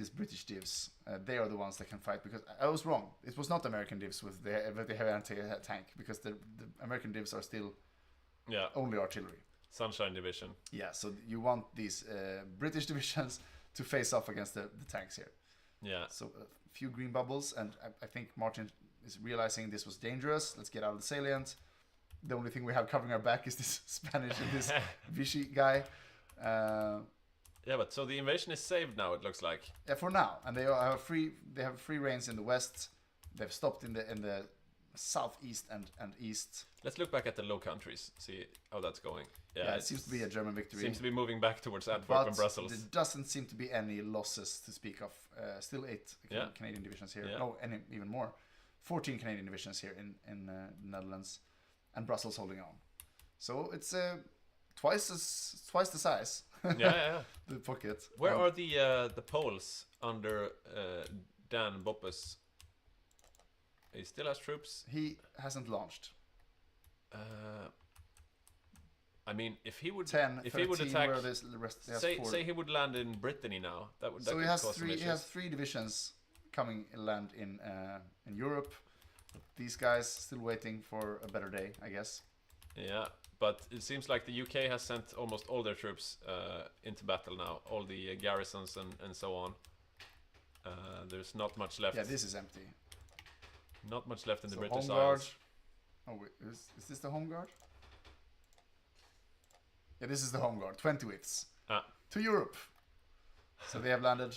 British divs. They are the ones that can fight. Because I was wrong. It was not American divs with the heavy anti-tank, because the American divs are still only artillery. Sunshine Division. Yeah, so you want these British divisions to face off against the tanks here. Yeah. So a few green bubbles, and I think Martin is realizing this was dangerous. Let's get out of the salient. The only thing we have covering our back is this Spanish and this Vichy guy. Yeah, but so the invasion is saved now. It looks like. Yeah, for now, and they have free reigns in the west. They've stopped in the southeast and east. Let's look back at the Low Countries, see how that's going. Yeah, it seems to be a German victory. Seems to be moving back towards Antwerp and Brussels. There doesn't seem to be any losses to speak of. Still 8 Canadian divisions here. Yeah. No, even more. 14 Canadian divisions here in the Netherlands. and Brussels holding on. So it's twice the size. Yeah. The pocket. Where are the Poles under Dan Boppes? He still has troops. He hasn't launched. I mean, if he would, 10, if 13, he would attack, where this, the rest, say he would land in Brittany now, that would. So that he could has cause some three. He issues. has 3 divisions coming land in Europe. These guys still waiting for a better day, I guess. Yeah, but it seems like the UK has sent almost all their troops into battle now, all the garrisons and so on. There's not much left. Yeah, this is empty. Not much left in the So British Home Guard. Isles. Oh wait, is this the Home Guard? Yeah, this is the Home Guard. 20 widths to Europe. So they have landed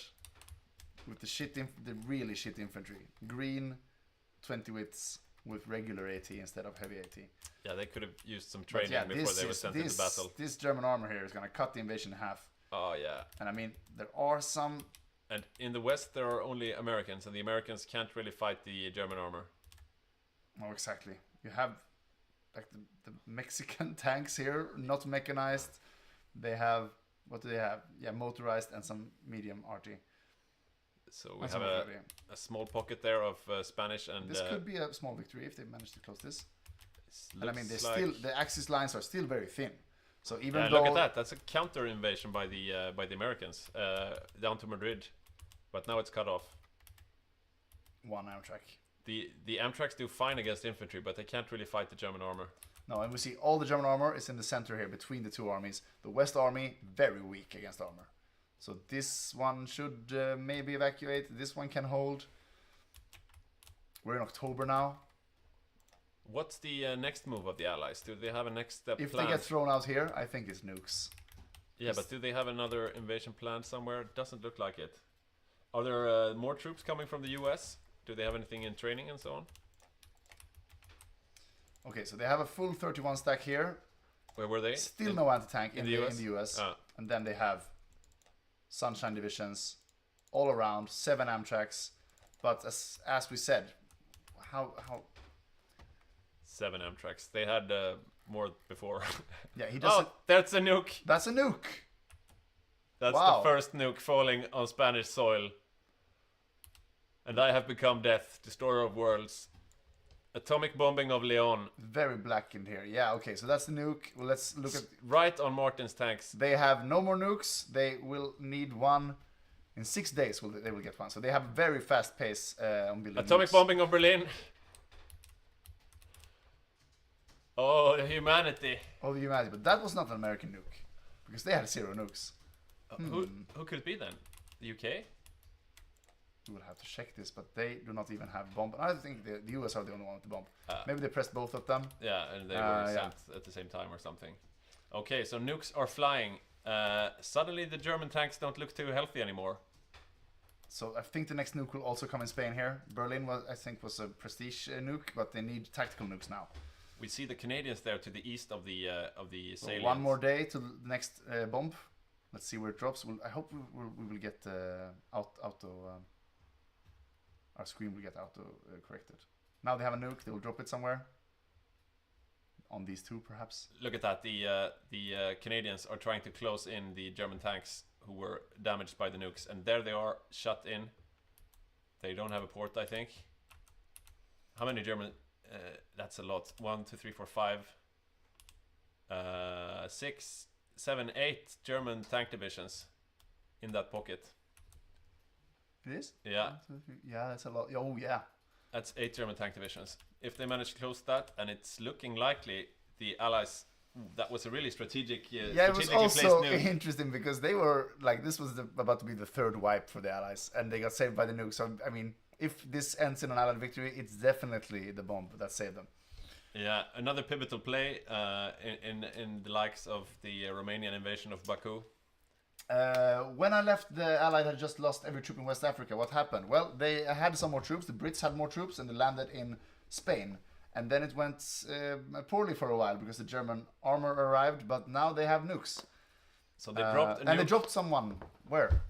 with the really shit infantry. Green, 20 widths with regular AT instead of heavy AT. Yeah, they could have used some training before they were sent into battle. This German armor here is going to cut the invasion in half. Oh yeah. And I mean, there are some. And in the West, there are only Americans, and the Americans can't really fight the German armor. Oh, exactly. You have like the Mexican tanks here, not mechanized. They have, what do they have? Yeah, motorized and some medium RT. So we have a small pocket there of Spanish and. This could be a small victory if they manage to close this. And I mean, Looks the Axis lines are still very thin. So even yeah, though look at that. That's a counter invasion by the Americans down to Madrid, but now it's cut off. 1 Amtrak. The Amtraks do fine against infantry, but they can't really fight the German armor. No, and we see all the German armor is in the center here between the 2 armies. The West army very weak against armor. So this one should maybe evacuate. This one can hold. We're in October now. What's the next move of the Allies? Do they have a next step If planned? they get thrown out here, I think it's nukes. Yeah, but do they have another invasion planned somewhere? Doesn't look like it. Are there more troops coming from the US? Do they have anything in training and so on? Okay, so they have a full 31 stack here. Where were they? Still no anti-tank in the US. Ah. And then they have Sunshine divisions all around, 7 Amtraks. But as we said, how 7 Amtraks. They had more before. Yeah, he doesn't. Oh, that's a nuke. That's a nuke. That's Wow. the first nuke falling on Spanish soil. And I have become death, destroyer of worlds. Atomic bombing of Leon. Very black in here. Yeah, okay, so that's the nuke. Well, let's look at. Right on Martin's tanks. They have no more nukes. They will need one. In 6 days, they will get one. So they have a very fast pace on building Atomic nukes. bombing of Berlin. Oh, the humanity. Oh, the humanity. But that was not an American nuke. Because they had 0 nukes. Who could it be then? The UK? We will have to check this, but they do not even have bomb. I think the US are the only one with the bomb. Ah. Maybe they pressed both of them. Yeah, and they were sent at the same time or something. Okay, so nukes are flying. Suddenly the German tanks don't look too healthy anymore. So I think the next nuke will also come in Spain here. Berlin was a prestige nuke, but they need tactical nukes now. We see the Canadians there to the east of the So salients. one more day to the next bomb. Let's see where it drops. I hope we will get auto. Our screen will get auto corrected. Now they have a nuke. They will drop it somewhere. On these 2, perhaps. Look at that. The Canadians are trying to close in the German tanks who were damaged by the nukes, and there they are, shut in. They don't have a port, I think. How many German? That's a lot. 1, 2, 3, 4, 5, 6, 7, 8 German tank divisions in that pocket. It is? Yeah. Yeah, that's a lot. Oh, yeah. That's 8 German tank divisions. If they manage to close that, and it's looking likely the Allies. That was a really strategic. Yeah, it was also interesting because they were like, this was about to be the 3rd wipe for the Allies, and they got saved by the nuke. So I mean, if this ends in an Allied victory, it's definitely the bomb that saved them. Yeah, another pivotal play in the likes of the Romanian invasion of Baku. When I left, the Allied had just lost every troop in West Africa. What happened? Well, they had some more troops. The Brits had more troops, and they landed in Spain. And then it went poorly for a while because the German armor arrived, but now they have nukes. So they dropped a nuke. And they dropped someone. Where?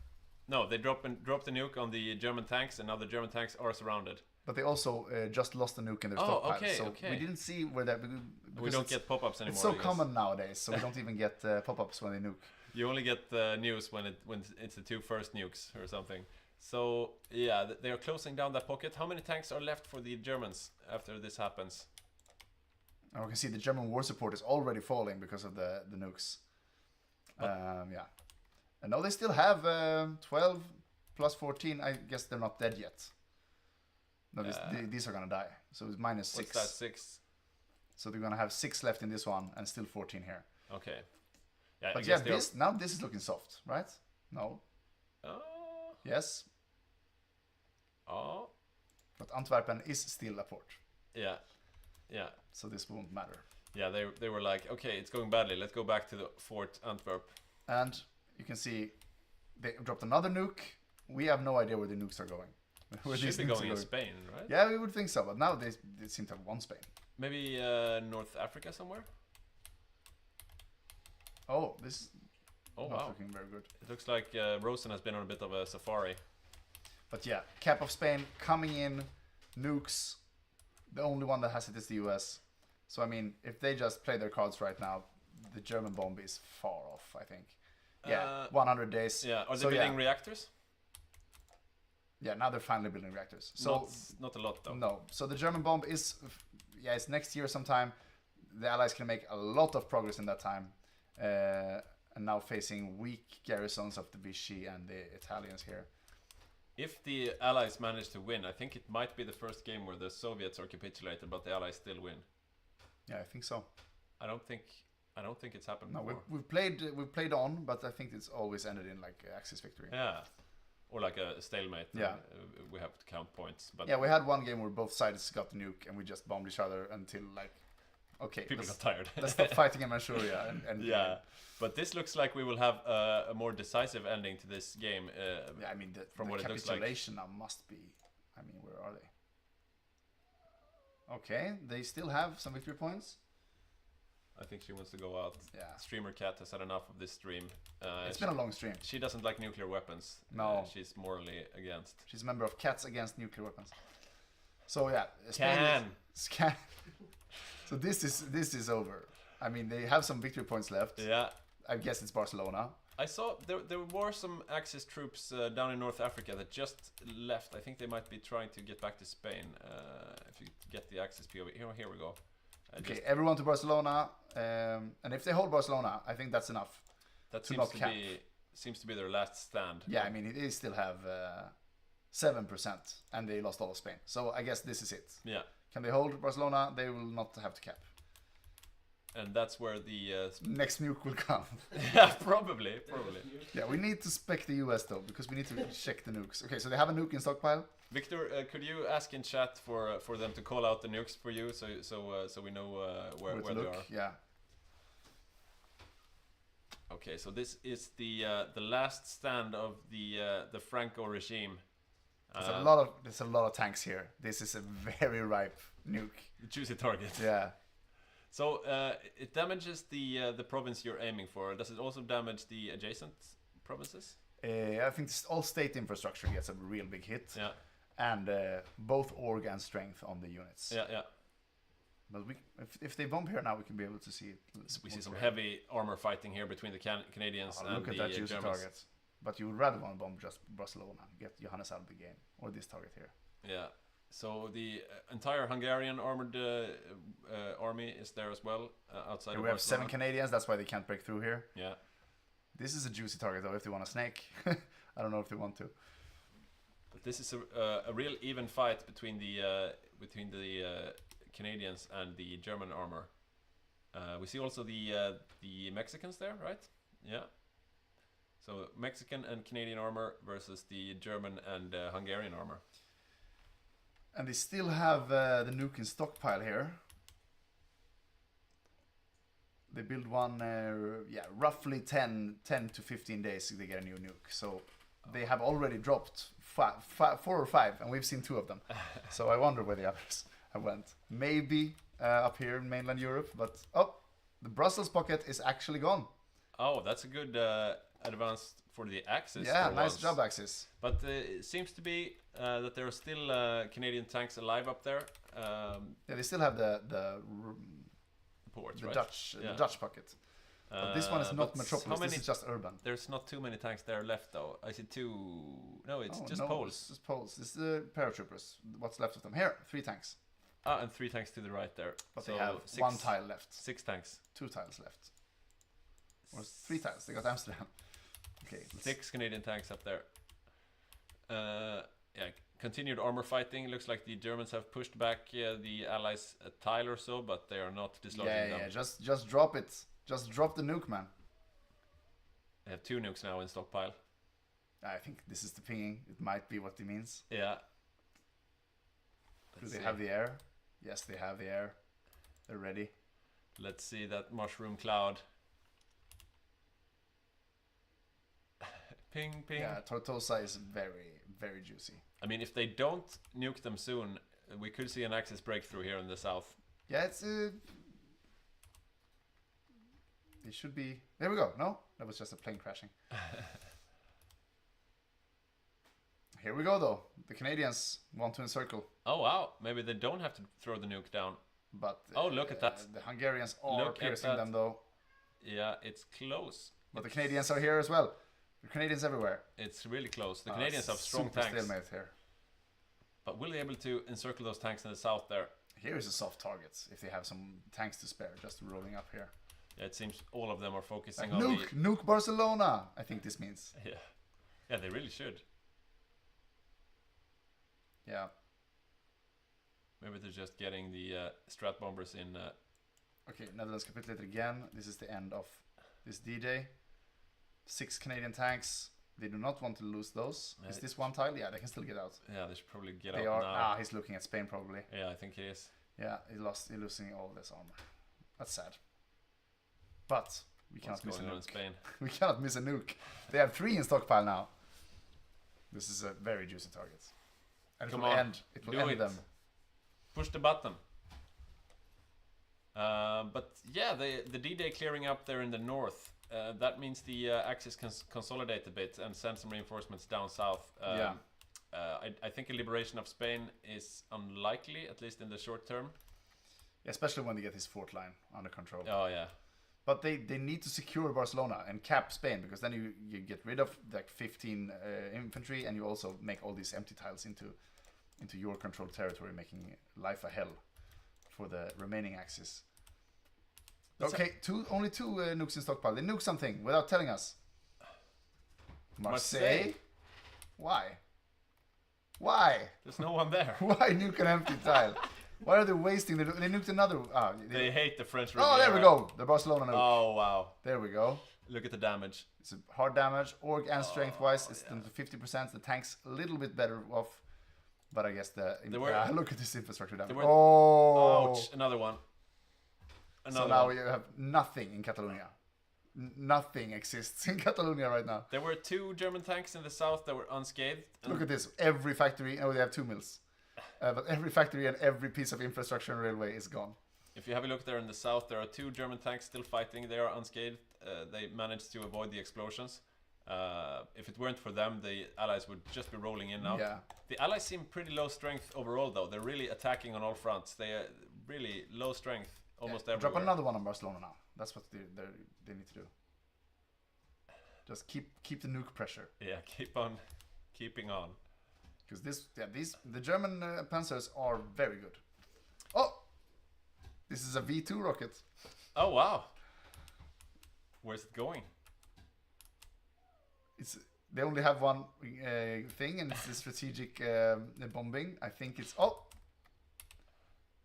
No, they dropped a nuke on the German tanks, and now the German tanks are surrounded. but they also just lost a nuke in their stockpile. Okay, so okay. we didn't see where that. We don't get pop-ups anymore. It's so I guess. common nowadays, so we don't even get pop-ups when they nuke. You only get news when it's the 2 first nukes or something. So yeah, they are closing down that pocket. How many tanks are left for the Germans after this happens? And we can see the German war support is already falling because of the nukes. Yeah. And now they still have 12 plus 14. I guess they're not dead yet. No, these are gonna die. So it's minus 6. What's that, 6? So they're gonna have 6 left in this one and still 14 here. Okay. Yeah, but yeah, now this is looking soft, right? No. Yes. Oh. But Antwerpen is still a port. Yeah. Yeah. So this won't matter. Yeah, they were like, okay, it's going badly. Let's go back to the Fort Antwerp. And you can see they dropped another nuke. We have no idea where the nukes are going. Where Should these be nukes going are in Spain, right? Yeah, we would think so. But now they seem to have one Spain. Maybe North Africa somewhere? Oh, this Oh, not wow. looking very good. It looks like Rosen has been on a bit of a safari. But yeah, cap of Spain coming in, nukes. The only one that has it is the US. So I mean, if they just play their cards right now, the German bomb is far off, I think. Yeah, 100 days. Yeah, are they So, building reactors? Yeah, now they're finally building reactors. So not a lot though. No. So the German bomb is, yeah, it's next year sometime. The Allies can make a lot of progress in that time. And now facing weak garrisons of the Vichy and the Italians here. If the Allies manage to win, I think it might be the first game where the Soviets are capitulated, but the Allies still win. Yeah, I think so. I don't think it's happened No, before. we've played on, but I think it's always ended in like Axis victory. Yeah, or like a stalemate. Yeah. We have to count points. But yeah, we had one game where both sides got the nuke and we just bombed each other until like, okay, people got tired. Let's stop fighting in Manchuria. And yeah, but this looks like we will have a more decisive ending to this game. Yeah, I mean, from what it looks like. capitulation now must be. I mean, where are they? Okay, they still have some victory points. I think she wants to go out. Yeah. Streamer Cat has had enough of this stream. It's been a long stream. She doesn't like nuclear weapons. No. She's morally against. She's a member of Cats Against Nuclear Weapons. So yeah, Can. So this is over. I mean, they have some victory points left. Yeah. I guess it's Barcelona. I saw there were some Axis troops down in North Africa that just left. I think they might be trying to get back to Spain. If you get the Axis POV. Here we go. Okay, everyone to Barcelona. And if they hold Barcelona, I think that's enough. That to seems to be their last stand. Yeah, I mean, they still have 7%, and they lost all of Spain. So I guess this is it. Yeah. Can they hold Barcelona? They will not have to cap. And that's where the next nuke will come. Yeah, probably. Yeah, we need to spec the US though, because we need to check the nukes. Okay, so they have a nuke in stockpile. Victor, could you ask in chat for them to call out the nukes for you, so we know where they are? Yeah. Okay, so this is the last stand of the Franco regime. There's a lot of tanks here. This is a very ripe nuke. Juicy target. Yeah. So it damages the province you're aiming for. Does it also damage the adjacent provinces? I think all state infrastructure gets a real big hit. Yeah. And both org and strength on the units. Yeah. But if they bomb here now, we can be able to see it. We see some heavy armor fighting here between the Canadians and look at the that juicy Germans. target. But you would rather want to bomb just Barcelona, get Johannes out of the game, or this target here. Yeah. So the entire Hungarian armored army is there as well outside. Here of we have Barcelona. 7 Canadians. That's why they can't break through here. Yeah. This is a juicy target though. If they want a snake, I don't know if they want to. But this is a real even fight between the Canadians and the German armor. We see also the Mexicans there, right? Yeah. So Mexican and Canadian armor versus the German and Hungarian armor. And they still have the nuke in stockpile here. They build one, roughly 10 to 15 days they get a new nuke. So they have already dropped 4 or 5, and we've seen 2 of them. So I wonder where the others have went. Maybe up here in mainland Europe, but the Brussels pocket is actually gone. Oh, that's a good advanced for the Axis. Yeah, for nice once. job, Axis. But it seems to be that there are still Canadian tanks alive up there. Yeah, they still have the ports, the right? the Dutch pocket. But this one is not but metropolis. This is just urban. There's not too many tanks there left, though. I see 2. No, it's just no, Poles. It's just Poles. This is the paratroopers. What's left of them? Here, 3 tanks. Ah, and 3 tanks to the right there. But so they have 6, 1 tile left. 6 tanks. 2 tiles left. Or 3 tiles. They got Amsterdam. Okay. 6 Canadian tanks up there. Yeah, continued armor fighting. Looks like the Germans have pushed back the Allies a tile or so, but they are not dislodging them. Yeah. Just drop it. Just drop the nuke, man. They have 2 nukes now in stockpile. I think this is the pinging. It might be what he means. Yeah. Do they have the air? Yes, they have the air. They're ready. Let's see that mushroom cloud. Ping, ping. Yeah, Tortosa is very, very juicy. I mean, if they don't nuke them soon, we could see an Axis breakthrough here in the south. Yeah, it's... it should be... There we go. No? That was just a plane crashing. Here we go, though. The Canadians want to encircle. Oh, wow. Maybe they don't have to throw the nuke down. But oh, look at that. The Hungarians are piercing them, though. Yeah, it's close. But the Canadians are here as well. The Canadians everywhere. It's really close. The Canadians have strong super tanks. Stalemate here. But will they be able to encircle those tanks in the south there? Here is a soft target, if they have some tanks to spare, just rolling up here. Yeah, it seems all of them are focusing like, on nuke Barcelona, I think this means. Yeah. Yeah, they really should. Yeah. Maybe they're just getting the strat bombers in. Okay, Netherlands capitulated again. This is the end of this D-Day. 6 Canadian tanks. They do not want to lose those. Is this 1 tile? Yeah, they can still get out. Yeah, they should probably get they out are, now. Ah, he's looking at Spain probably. Yeah, I think he is. Yeah, he's losing all this armor. That's sad. But we cannot miss a nuke. Spain? We cannot miss a nuke. They have 3 in stockpile now. This is a very juicy target. And Come it will on, end. It will end them. Push the button. But yeah, the D-Day clearing up there in the north. That means the Axis can consolidate a bit and send some reinforcements down south. Yeah. I think a liberation of Spain is unlikely, at least in the short term. Especially when they get his fort line under control. Oh yeah. But they need to secure Barcelona and cap Spain, because then you get rid of like 15 infantry, and you also make all these empty tiles into your controlled territory, making life a hell for the remaining Axis. Okay, only 2 nukes in stockpile. They nuke something without telling us. Marseille? Why? Why? There's no one there. Why nuke an empty tile? Why are they wasting? They nuked another. They hate the French Riviera. Oh, there we go. The Barcelona nuke. Oh, wow. There we go. Look at the damage. It's a hard damage. Org and strength-wise, it's down to 50%. The tank's a little bit better off. But I guess look at this infrastructure damage. Ouch, another one. So now you have nothing in Catalonia. Nothing exists in Catalonia right now. There were 2 German tanks in the south that were unscathed. Look at this. Every factory, they have 2 mills. But every factory and every piece of infrastructure and railway is gone. If you have a look there in the south, there are 2 German tanks still fighting. They are unscathed. They managed to avoid the explosions. If it weren't for them, the Allies would just be rolling in now. Yeah. The Allies seem pretty low strength overall, though. They're really attacking on all fronts. They are really low strength almost everywhere. Drop another one on Barcelona now. That's what they need to do. Just keep the nuke pressure. Yeah, keep on keeping on. Because the German Panzers are very good. Oh, this is a V2 rocket. Oh wow. Where's it going? They only have one thing, and it's the strategic bombing. I think it's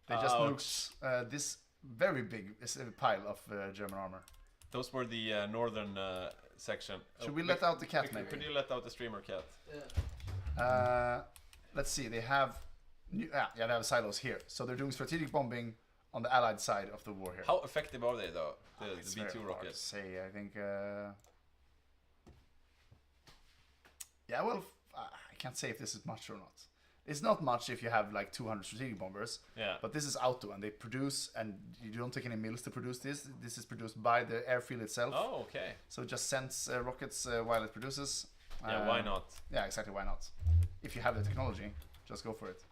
they just nuked this very big pile of German armor. Those were the northern section. Should we let out the cat, maybe? Could you let out the streamer cat? Yeah. Let's see. They have they have silos here, so they're doing strategic bombing on the Allied side of the war here. How effective are they, though? The it's V2 very rockets. Hard to say. I think. Yeah, well, I can't say if this is much or not. It's not much if you have like 200 strategic bombers. Yeah. But this is auto, and they produce, and you don't take any mills to produce this. This is produced by the airfield itself. Oh, okay. So it just sends rockets while it produces. Yeah, why not? Yeah, exactly. Why not? If you have the technology, just go for it.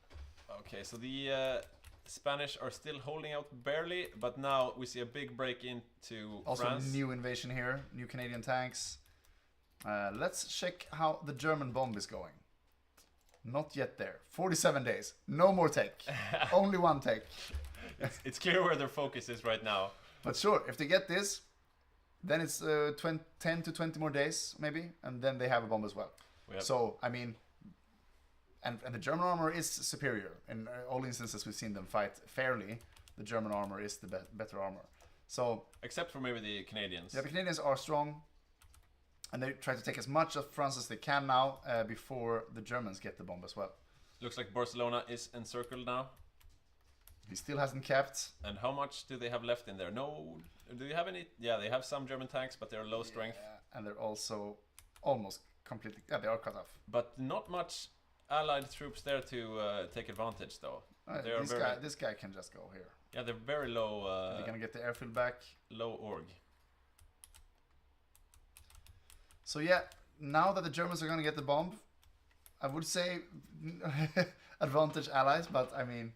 Okay, so the Spanish are still holding out barely, but now we see a big break into Also, France. new invasion here, new Canadian tanks. Let's check how the German bomb is going. Not yet there. 47 days. No more tech. Only one tech. It's clear where their focus is right now. But sure, if they get this, then it's 10 to 20 more days, maybe, and then they have a bomb as well. So, I mean, and the German armor is superior. In all instances we've seen them fight fairly, the German armor is the better armor. So, except for maybe the Canadians. Yeah, the Canadians are strong, and they try to take as much of France as they can now before the Germans get the bomb as well. Looks like Barcelona is encircled now. He still hasn't capped. And how much do they have left in there? No, do you have any? Yeah, they have some German tanks, but they're low strength. And they're also almost completely, yeah, they are cut off. But not much allied troops there to take advantage, though. They are this guy can just go here. Yeah, they're very low. They're gonna get the airfield back. Low org. So yeah, now that the Germans are gonna get the bomb, I would say advantage allies, but I mean,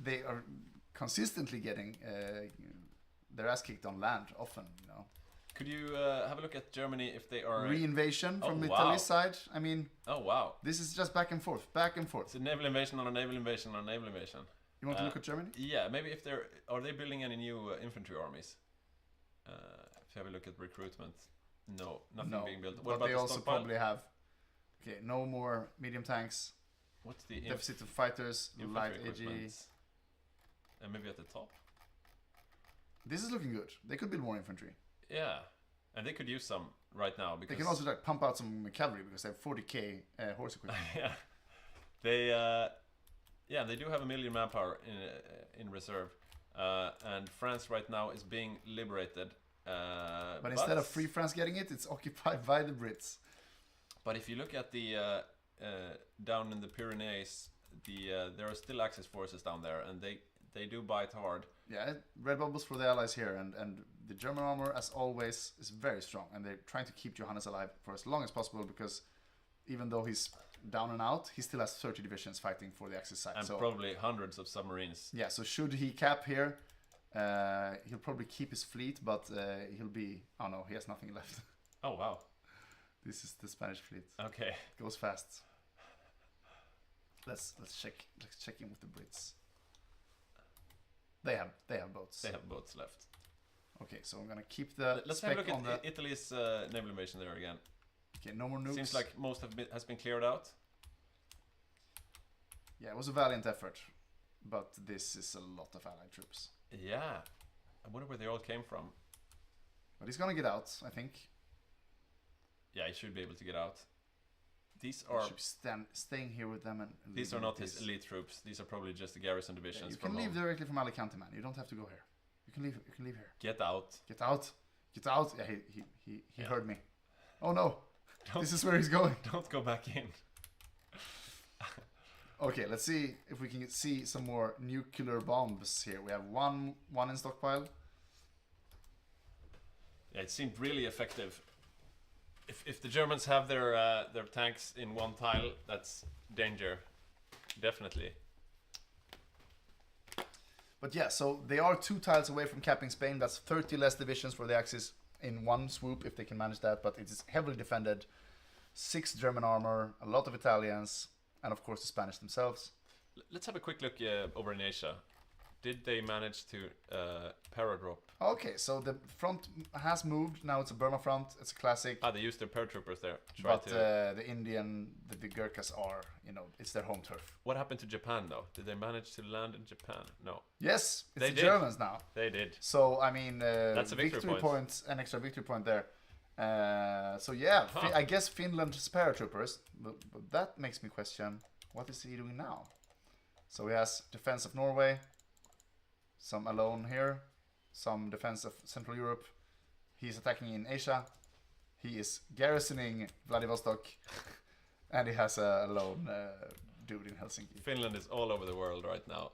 they are consistently getting their ass kicked on land often, you know. Could you have a look at Germany if they are re-invasion from wow. Italy's side? I mean, oh wow, this is just back and forth, back and forth. It's a naval invasion on a naval invasion on a naval invasion. You want to look at Germany? Yeah, maybe if are they building any new infantry armies? If you have a look at recruitment, no, nothing being built. What But about they the also stockpile? probably have no more medium tanks. What's the deficit of fighters, light infantry AG. equipment? And maybe at the top. This is looking good. They could build more infantry. Yeah, and they could use some right now because They can also like pump out some cavalry because they have 40k horse equipment. yeah, they do have 1 million manpower in reserve, and France right now is being liberated. But instead of Free France getting it, it's occupied by the Brits. But if you look at the down in the Pyrenees, there are still Axis forces down there, and they do bite hard. Yeah, red bubbles for the allies here, and the German armor, as always, is very strong, and they're trying to keep Johannes alive for as long as possible because even though he's down and out, he still has 30 divisions fighting for the Axis side. And so, probably hundreds of submarines. Yeah, so should he cap here, he'll probably keep his fleet, but he'll be... Oh no, he has nothing left. Oh wow. This is the Spanish fleet. Okay. Goes fast. Let's check in with the Brits. They have boats. They have boats left. Okay, so I'm gonna keep the Let's have a look at Italy's naval invasion there again. Okay, no more nukes. Seems like most has been cleared out. Yeah, it was a valiant effort, but this is a lot of allied troops. Yeah, I wonder where they all came from. But he's gonna get out, I think. Yeah, he should be able to get out. These are staying here with them, and these are not his elite troops. These are probably just the garrison divisions. You can leave directly from Alicante, man. You don't have to go here. You can leave here. Get out. Get out. Get out. Yeah, he heard me. Oh no. This is where he's going. Don't go back in. Okay, let's see if we can see some more nuclear bombs here. We have one in stockpile. Yeah, it seemed really effective. If the Germans have their tanks in one tile, that's danger, definitely. But yeah, so they are 2 tiles away from capping Spain. That's 30 less divisions for the Axis in one swoop, if they can manage that. But it is heavily defended. 6 German armor, a lot of Italians, and of course the Spanish themselves. Let's have a quick look over in Asia. Did they manage to paradrop? Okay, so the front has moved. Now it's a Burma front. It's a classic. They used their paratroopers there. The Indian, the Gurkhas are, it's their home turf. What happened to Japan, though? Did they manage to land in Japan? No. Yes, it's they the did. Germans now. They did. So, I mean, that's a victory point. An extra victory point there. So, yeah, I guess Finland's paratroopers, but that makes me question, what is he doing now? So he has defense of Norway, some alone here, some defense of Central Europe. He's attacking in Asia. He is garrisoning Vladivostok, and he has a lone dude in Helsinki. Finland is all over the world right now.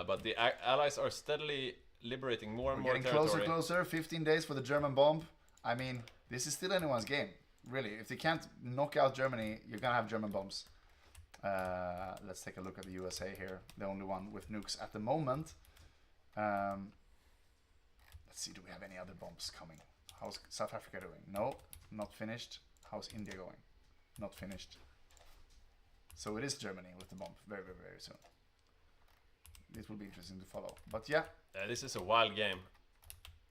But the Allies are steadily liberating more and We're more getting territory. closer. 15 days for the German bomb. I mean, this is still anyone's game, really. If they can't knock out Germany, you're gonna have German bombs. Let's take a look at the USA here. The only one with nukes at the moment. Let's see, do we have any other bombs coming? How's South Africa doing? No, not finished. How's India going? Not finished. So it is Germany with the bomb very, very, very soon. This will be interesting to follow. But yeah. This is a wild game.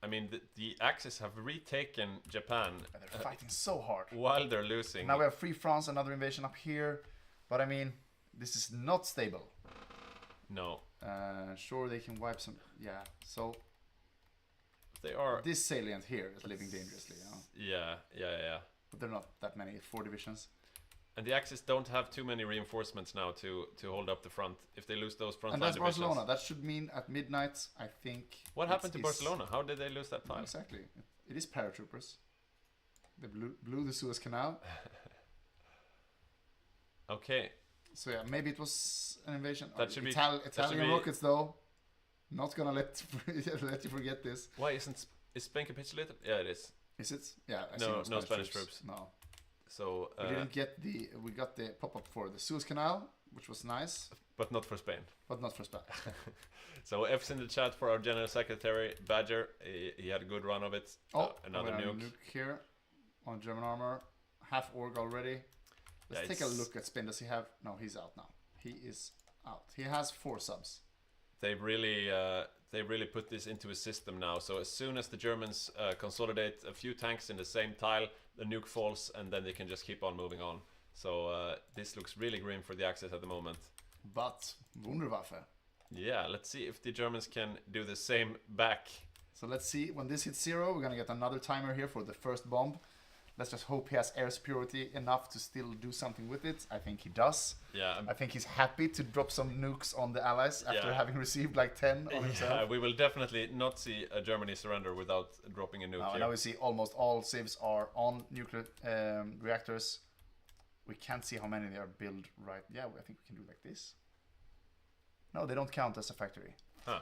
I mean, the Axis have retaken Japan. They're fighting so hard. While they're losing. Now we have Free France, another invasion up here. But I mean, this is not stable. No. Sure, they can wipe some. Yeah, so. They are. This salient here is living dangerously, you know? Yeah. But they're not that many, 4 divisions. And the Axis don't have too many reinforcements now to hold up the front. If they lose those front and line that's divisions. Barcelona. That should mean at midnight, I think. What happened to Barcelona? How did they lose that tile? Exactly. It is paratroopers. They blew the Suez Canal. Okay. So yeah, maybe it was an invasion. That should be Italian rockets though. Not gonna let you forget this. Why is Spain capitulated? Yeah, it is. Is it? Yeah. I No see Spanish troops. No. So we didn't get we got the pop-up for the Suez Canal, which was nice. But not for Spain. But not for Spain. So F's in the chat for our General Secretary, Badger. He had a good run of it. Oh, another nuke. Here on German armor. Half org already. Let's take a look at Spain. Does he have... No, he's out now. He is out. He has 4 subs. They really put this into a system now. So as soon as the Germans consolidate a few tanks in the same tile, the nuke falls, and then they can just keep on moving on. So this looks really grim for the Axis at the moment. But Wunderwaffe. Yeah, let's see if the Germans can do the same back. So let's see. When this hits 0, we're gonna get another timer here for the first bomb. Let's just hope he has air superiority enough to still do something with it. I think he does. Yeah. I think he's happy to drop some nukes on the Allies after having received like 10 on himself. Yeah, we will definitely not see Germany surrender without dropping a nuke here. Now we see almost all civs are on nuclear reactors. We can't see how many they are built right. Yeah, I think we can do like this. No, they don't count as a factory. Huh.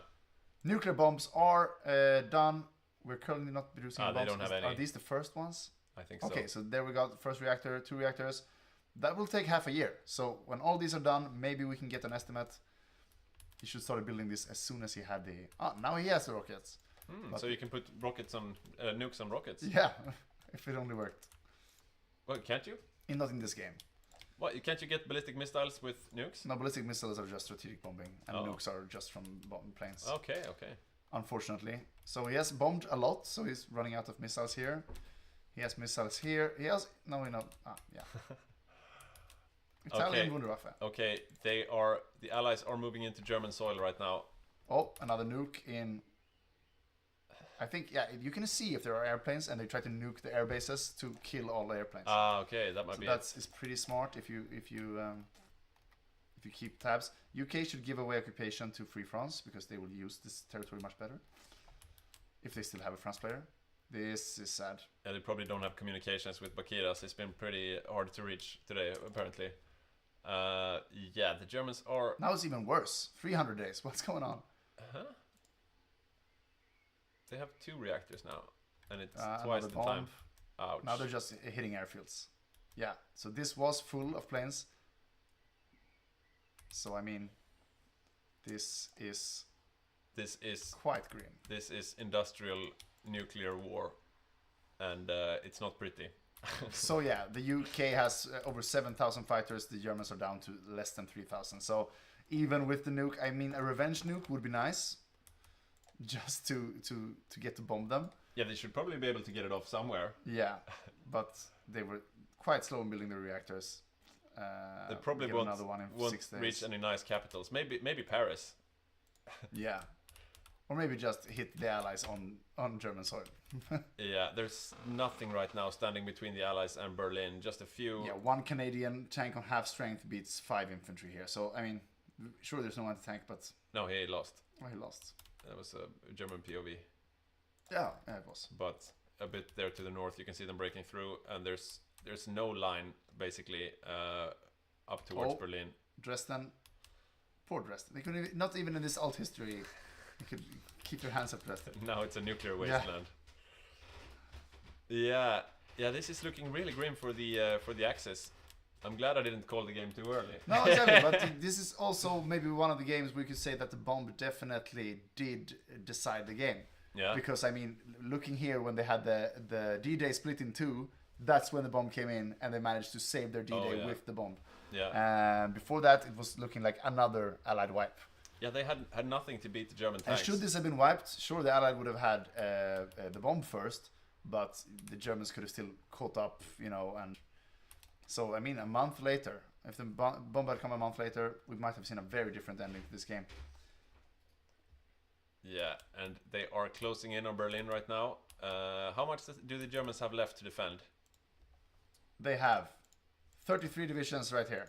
Nuclear bombs are done. We're currently not producing bombs. They don't have any. Are these the first ones? I think so. Okay, so there we got first reactor, 2 reactors. That will take half a year. So when all these are done, maybe we can get an estimate. He should start building this as soon as he had the... now he has the rockets. So you can put rockets on nukes on rockets. Yeah, if it only worked. Well, can't you? Not in this game. What? Can't you get ballistic missiles with nukes? No, ballistic missiles are just strategic bombing, and nukes are just from bombing planes. Okay. Unfortunately. So he has bombed a lot, so he's running out of missiles here. He has missiles here. He has... No, we know. Yeah. Italian Wunderwaffe. Okay, the Allies are moving into German soil right now. Oh, another nuke in... I think, yeah, you can see if there are airplanes and they try to nuke the air bases to kill all the airplanes. Okay, that might be That's pretty smart if you keep tabs. UK should give away occupation to Free France because they will use this territory much better. If they still have a France player. This is sad. Yeah, they probably don't have communications with Bakiras. It's been pretty hard to reach today, apparently. Yeah, the Germans are... Now it's even worse. 300 days. What's going on? They have 2 reactors now, and it's twice the bomb. time. Ouch. Now they're just hitting airfields. Yeah, so this was full of planes. So I mean, this is quite grim. This is industrial nuclear war, and it's not pretty. So yeah, the UK has over 7,000 fighters. The Germans are down to less than 3,000. So even with the nuke, I mean, a revenge nuke would be nice. Just to get to bomb them. Yeah, they should probably be able to get it off somewhere. Yeah, but they were quite slow in building the reactors. They probably won't reach any nice capitals. Maybe Paris. Yeah, or maybe just hit the Allies on German soil. Yeah, there's nothing right now standing between the Allies and Berlin. Just a few. Yeah, 1 Canadian tank on half strength beats 5 infantry here. So I mean, sure, there's no anti-tank, but no, he lost. Oh, he lost. That was a German POV. Yeah, it was. But a bit there to the north, you can see them breaking through, and there's no line basically up towards Berlin. Dresden. Poor Dresden. They couldn't not even in this alt history. You could keep your hands up, Dresden. Now it's a nuclear wasteland. Yeah, this is looking really grim for the Axis. I'm glad I didn't call the game too early. No, exactly. But this is also maybe one of the games we could say that the bomb definitely did decide the game. Yeah. Because I mean, looking here when they had the D-Day split in two, that's when the bomb came in and they managed to save their D-Day with the bomb. Yeah. Before that, it was looking like another Allied wipe. Yeah, they had nothing to beat the German And tanks. should this have been wiped, sure, the Allied would have had the bomb first, but the Germans could have still caught up, you know. And so, I mean, a month later, if the bomb had come a month later, we might have seen a very different ending to this game. Yeah, and they are closing in on Berlin right now. How much do the Germans have left to defend? They have 33 divisions right here.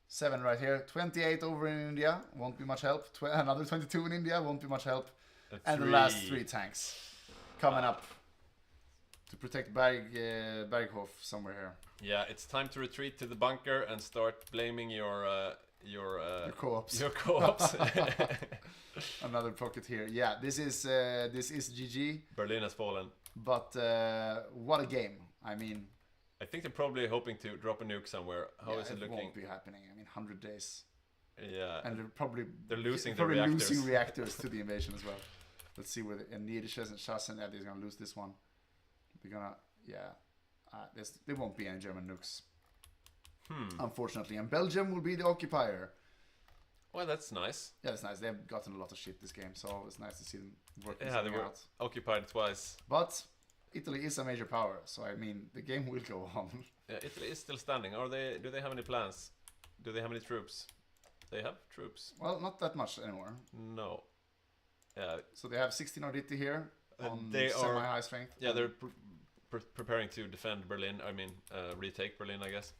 7 right here. 28 over in India. Won't be much help. Another 22 in India. Won't be much help. And the last 3 tanks coming up to protect Berghof somewhere here. Yeah, it's time to retreat to the bunker and start blaming your co-ops. Your co-ops. Another pocket here. Yeah, this is GG. Berlin has fallen. But what a game. I mean, I think they're probably hoping to drop a nuke somewhere. How is it looking? It won't be happening. I mean, 100 days. Yeah. And they're losing the reactors. Losing reactors to the invasion as well. Let's see where and Niedersches and Schassen, they're gonna lose this one. They're gonna, there won't be any German nukes. Unfortunately. And Belgium will be the occupier. Well, that's nice. Yeah, that's nice. They've gotten a lot of shit this game, so it's nice to see them working they were out. Occupied twice. But Italy is a major power, so I mean, the game will go on. Yeah, Italy is still standing. Do they have any plans? Do they have any troops? They have troops. Well, not that much anymore. No. Yeah. So they have 16 Arditi here on they semi-high strength. Yeah, they're preparing to defend Berlin. I mean, retake Berlin, I guess.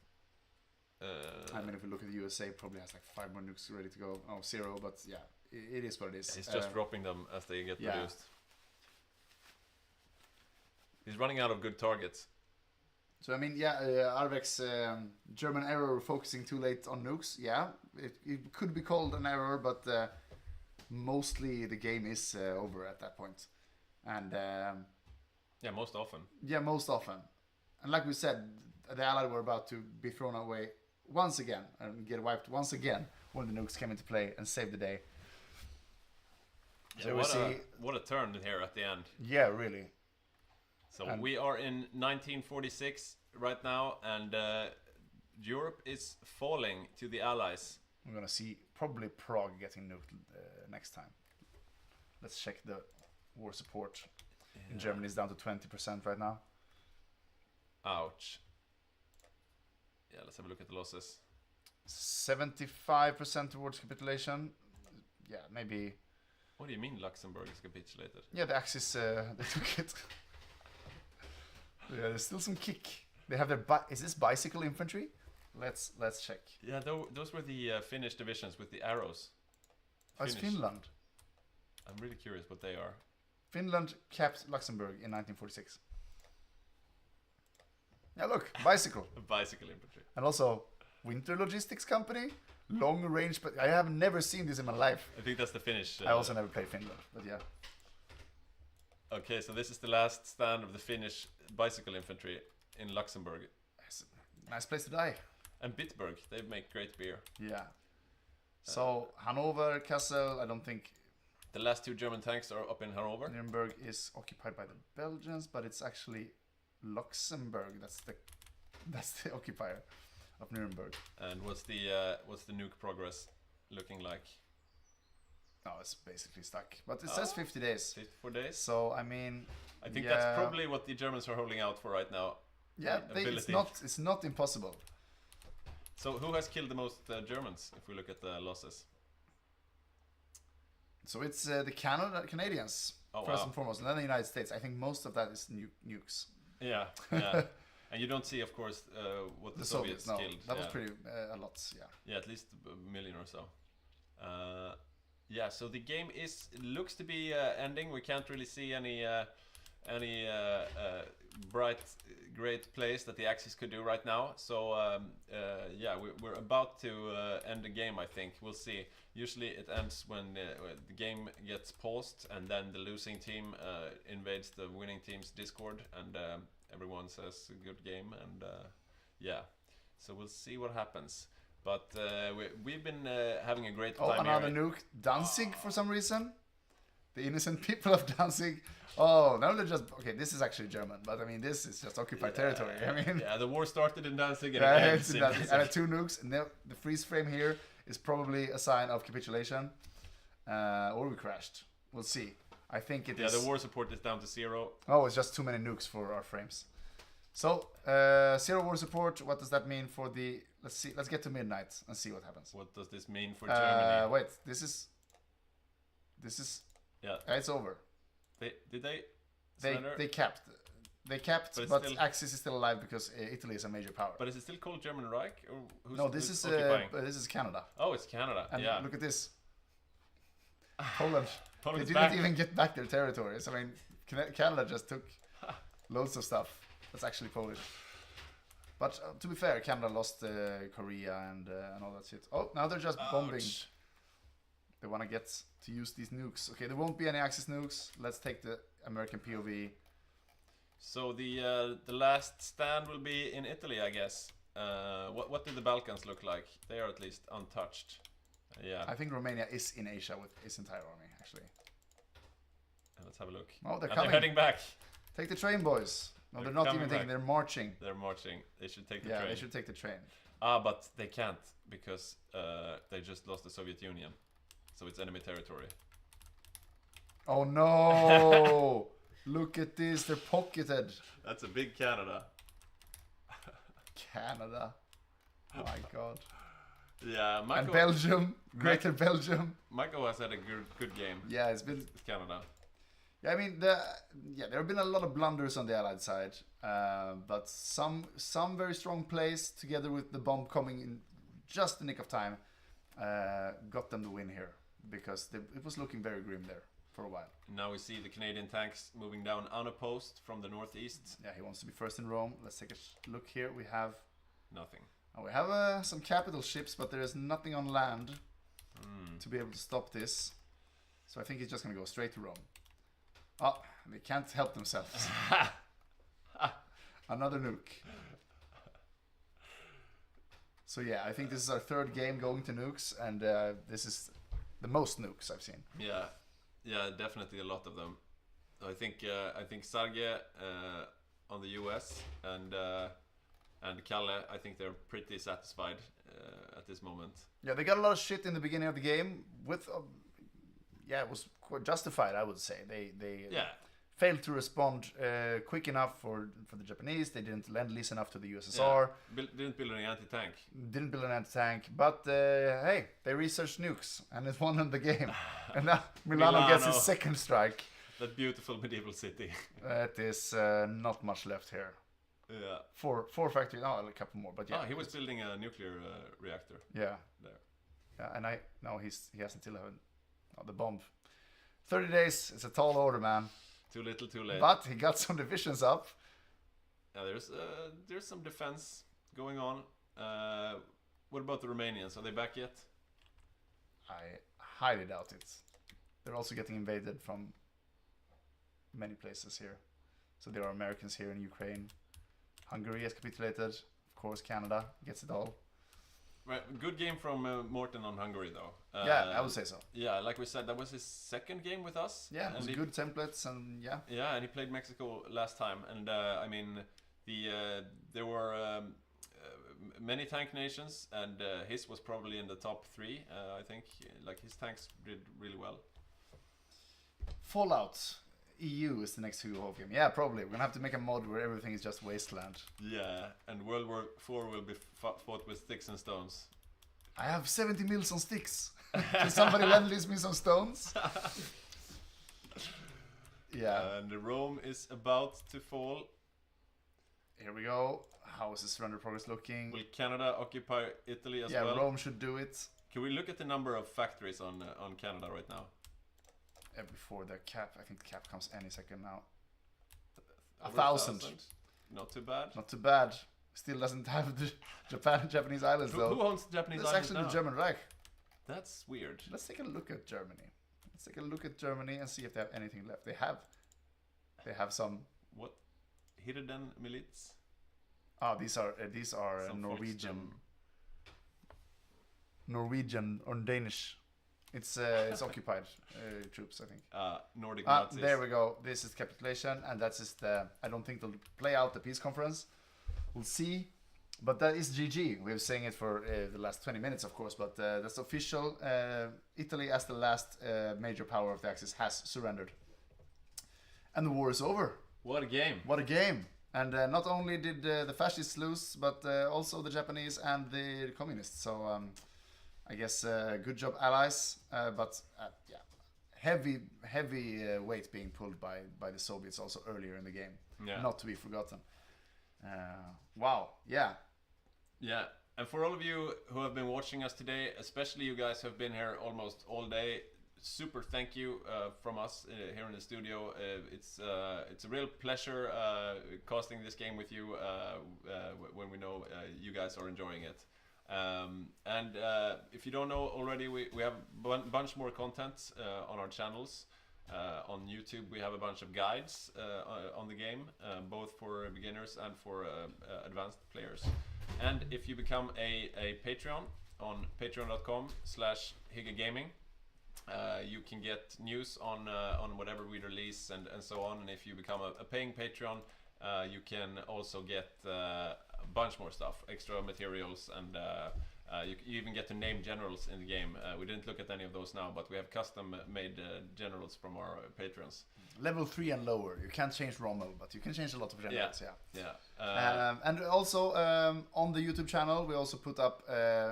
I mean, if we look at the USA, probably has like 5 more nukes ready to go. Oh, 0, but yeah, it is what it is. He's just dropping them as they get produced. He's running out of good targets. So I mean, Arvek's German error focusing too late on nukes. Yeah, it could be called an error, but mostly the game is over at that point. And yeah, most often. Yeah, most often. And like we said, the Allied were about to be thrown away once again and get wiped once again when the nukes came into play and saved the day. Yeah, so what a turn here at the end. Yeah, really. So we are in 1946 right now, and Europe is falling to the Allies. We're gonna see probably Prague getting nuked next time. Let's check the war support. In Germany is down to 20% right now. Ouch. Yeah, let's have a look at the losses. 75% towards capitulation. Yeah, maybe. What do you mean Luxembourg is capitulated? Yeah, the Axis, they took it. Yeah, there's still some kick. They have their is this bicycle infantry? Let's check. Yeah, those were the Finnish divisions with the arrows. Oh, it's Finland. I'm really curious what they are. Finland capped Luxembourg in 1946. Yeah, look, bicycle. Bicycle infantry. And also, Winter Logistics Company, long range. But I have never seen this in my life. I think that's the Finnish. I also never played Finland, but yeah. Okay, so this is the last stand of the Finnish bicycle infantry in Luxembourg. Nice place to die. And Bitburg, they make great beer. Yeah. So Hanover, Kassel, I don't think. The last 2 German tanks are up in Hanover. Nuremberg is occupied by the Belgians, but it's actually Luxembourg. That's the occupier of Nuremberg. And what's the nuke progress looking like? No, it's basically stuck. But it says 50 days. 54 days? So, I mean... I think that's probably what the Germans are holding out for right now. Yeah, it's not impossible. So, who has killed the most Germans, if we look at the losses? So, it's the Canadians, first and foremost, and then the United States. I think most of that is nukes. Yeah. And you don't see, of course, what the Soviets killed. That was pretty a lot, yeah. Yeah, at least a million or so. Yeah, so the game looks to be ending. We can't really see any great place that the Axis could do right now. So yeah, we're about to end the game. I think we'll see. Usually it ends when the game gets paused, and then the losing team invades the winning team's Discord, and everyone says good game, and yeah. So we'll see what happens. But we've been having a great time. Oh, another nuke. Danzig for some reason. The innocent people of Danzig. Oh, now they're just... Okay, this is actually German, but I mean, this is just occupied territory. I mean... Yeah, the war started in Danzig and yeah, it ends in Danzig. And 2 nukes. And the freeze frame here is probably a sign of capitulation. Or we crashed. We'll see. I think it is... Yeah, the war support is down to 0. Oh, it's just too many nukes for our frames. So, 0 war support, what does that mean for the... Let's see, let's get to midnight and see what happens. What does this mean for Germany? Wait, this is... Yeah. It's over. Did they surrender? They capped. They capped, but Axis is still alive because Italy is a major power. But is it still called German Reich? Or no, this is Canada. Oh, it's Canada. And yeah. Look at this. Poland. Poland's they back. didn't even get back their territories. I mean, Canada just took loads of stuff. That's actually Polish. But to be fair, Canada lost Korea and all that shit. Oh, now they're just bombing. They want to get to use these nukes. Okay, there won't be any Axis nukes. Let's take the American POV. So the last stand will be in Italy, I guess. What do the Balkans look like? They are at least untouched. Yeah. I think Romania is in Asia with its entire army, actually. Let's have a look. Oh, they're and coming. They're heading back. Take the train, boys. No, they're not even taking. They're marching. They're marching. They should take the train. Yeah, they should take the train. Ah, but they can't because they just lost the Soviet Union, so it's enemy territory. Oh no! Look at this. They're pocketed. That's a big Canada. Canada. Oh my god. Yeah, Mako, and Belgium, Greater Belgium. Mako has had a good game. Yeah, it's been with Canada. Yeah, I mean, there have been a lot of blunders on the Allied side, but some very strong plays together with the bomb coming in just the nick of time got them the win here because it was looking very grim there for a while. Now we see the Canadian tanks moving down unopposed from the northeast. Yeah, he wants to be first in Rome. Let's take a look here. We have nothing. Oh, we have some capital ships, but there is nothing on land to be able to stop this. So I think he's just going to go straight to Rome. Oh, they can't help themselves. Another nuke. So yeah, I think this is our 3rd game going to nukes, and this is the most nukes I've seen. Yeah, definitely a lot of them. I think Sarge on the US and Kalle, I think they're pretty satisfied at this moment. Yeah, they got a lot of shit in the beginning of the game with. Yeah, it was quite justified, I would say. They failed to respond quick enough for the Japanese. They didn't lend lease enough to the USSR. Yeah. Didn't build an anti-tank. Didn't build an anti-tank. But hey, they researched nukes and it won them the game. And now Milano gets his 2nd strike. That beautiful medieval city. It is not much left here. Yeah. 4 factories. Oh, a couple more. But yeah. He was building a nuclear reactor. Yeah. There. Yeah, and he hasn't still haven't. Oh, the bomb. 30 days. It's a tall order, man. Too little, too late. But he got some divisions up. Yeah, there's some defense going on. What about the Romanians? Are they back yet? I highly doubt it. They're also getting invaded from many places here. So there are Americans here in Ukraine. Hungary has capitulated. Of course, Canada gets it all. Right, good game from Morten on Hungary, though. Yeah, I would say so. Yeah, like we said, that was his 2nd game with us. Yeah, it was good templates and yeah. Yeah, and he played Mexico last time, and I mean, there were many tank nations, and his was probably in the top 3. I think, like his tanks did really well. Fallout EU is the next Hugo game. Yeah, probably. We're gonna have to make a mod where everything is just wasteland. Yeah, and World War 4 will be fought with sticks and stones. I have 70 mils on sticks. Can somebody lend me some stones? Yeah. And Rome is about to fall. Here we go. How is the surrender progress looking? Will Canada occupy Italy as well? Yeah, Rome should do it. Can we look at the number of factories on Canada right now? Before the cap, I think the cap comes any second now. 1,000. Not too bad. Not too bad. Still doesn't have the Japanese islands though. Who owns the Japanese That's islands actually now? the German Reich. That's weird. Let's take a look at Germany. Let's take a look at Germany and see if they have anything left. They have some. What? Hirden Miliz? These are Some Norwegian or Danish. It's occupied troops, I think. Nordic Nazis. There we go. This is capitulation, and that's just I don't think they'll play out the peace conference. We'll see. But that is GG. We've saying it for the last 20 minutes, of course, but that's official. Italy, as the last major power of the Axis, has surrendered. And the war is over. What a game. What a game. And not only did the fascists lose, but also the Japanese and the communists. So I guess good job, allies. But yeah, heavy weight being pulled by the Soviets also earlier in the game. Yeah. Not to be forgotten. Wow. Yeah. Yeah. And for all of you who have been watching us today, especially you guys who have been here almost all day, super thank you from us here in the studio. It's a real pleasure casting this game with you when we know you guys are enjoying it. And if you don't know already, we have a bunch more content on our channels. On YouTube we have a bunch of guides on the game, both for beginners and for advanced players. And if you become a Patreon on patreon.com/HyggeGaming, you can get news on whatever we release and so on. And if you become a paying Patreon, you can also get a bunch more stuff, extra materials, and you even get to name generals in the game. We didn't look at any of those now, but we have custom made generals from our patrons. Level 3 and lower. You can't change Rommel, but you can change a lot of generals. Yeah. And also on the YouTube channel, we also put up,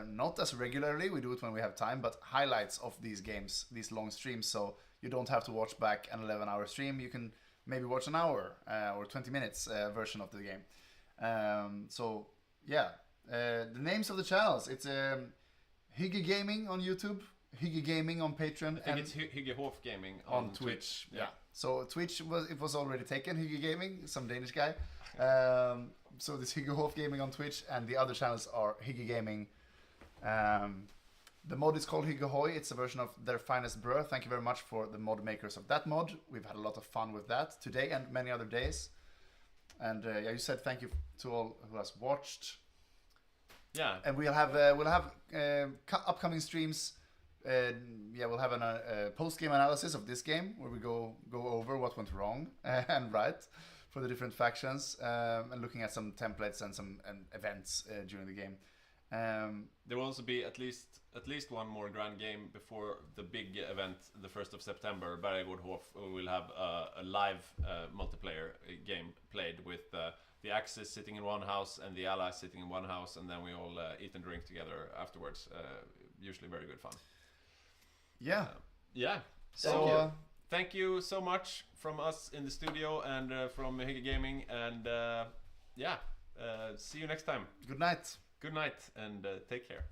not as regularly, we do it when we have time, but highlights of these games, these long streams. So you don't have to watch back an 11-hour stream. You can maybe watch an hour or 20 minutes version of the game. So yeah, the names of the channels, it's Hygge Gaming on YouTube, Hygge Gaming on Patreon, I think it's HOI4 Gaming on Twitch. Yeah. So Twitch was already taken, Hygge Gaming, some Danish guy. So this HOI4 Gaming on Twitch, and the other channels are Hygge Gaming. The mod is called Hygge HOI. It's a version of their finest brew. Thank you very much for the mod makers of that mod. We've had a lot of fun with that today and many other days. And yeah, you said thank you to all who has watched. Yeah. And we'll have upcoming streams. Yeah, we'll have a post-game analysis of this game where we go over what went wrong and right for the different factions, and looking at some templates and some events during the game. There will also be at least one more grand game before the big event, the 1st of September. Barbarossa will have a live multiplayer game played with the Axis sitting in one house and the Allies sitting in one house, and then we all eat and drink together afterwards. Usually very good fun. Yeah. Yeah. So thank you so much from us in the studio and from Hygge Gaming, and yeah, see you next time. Good night. Good night, and take care.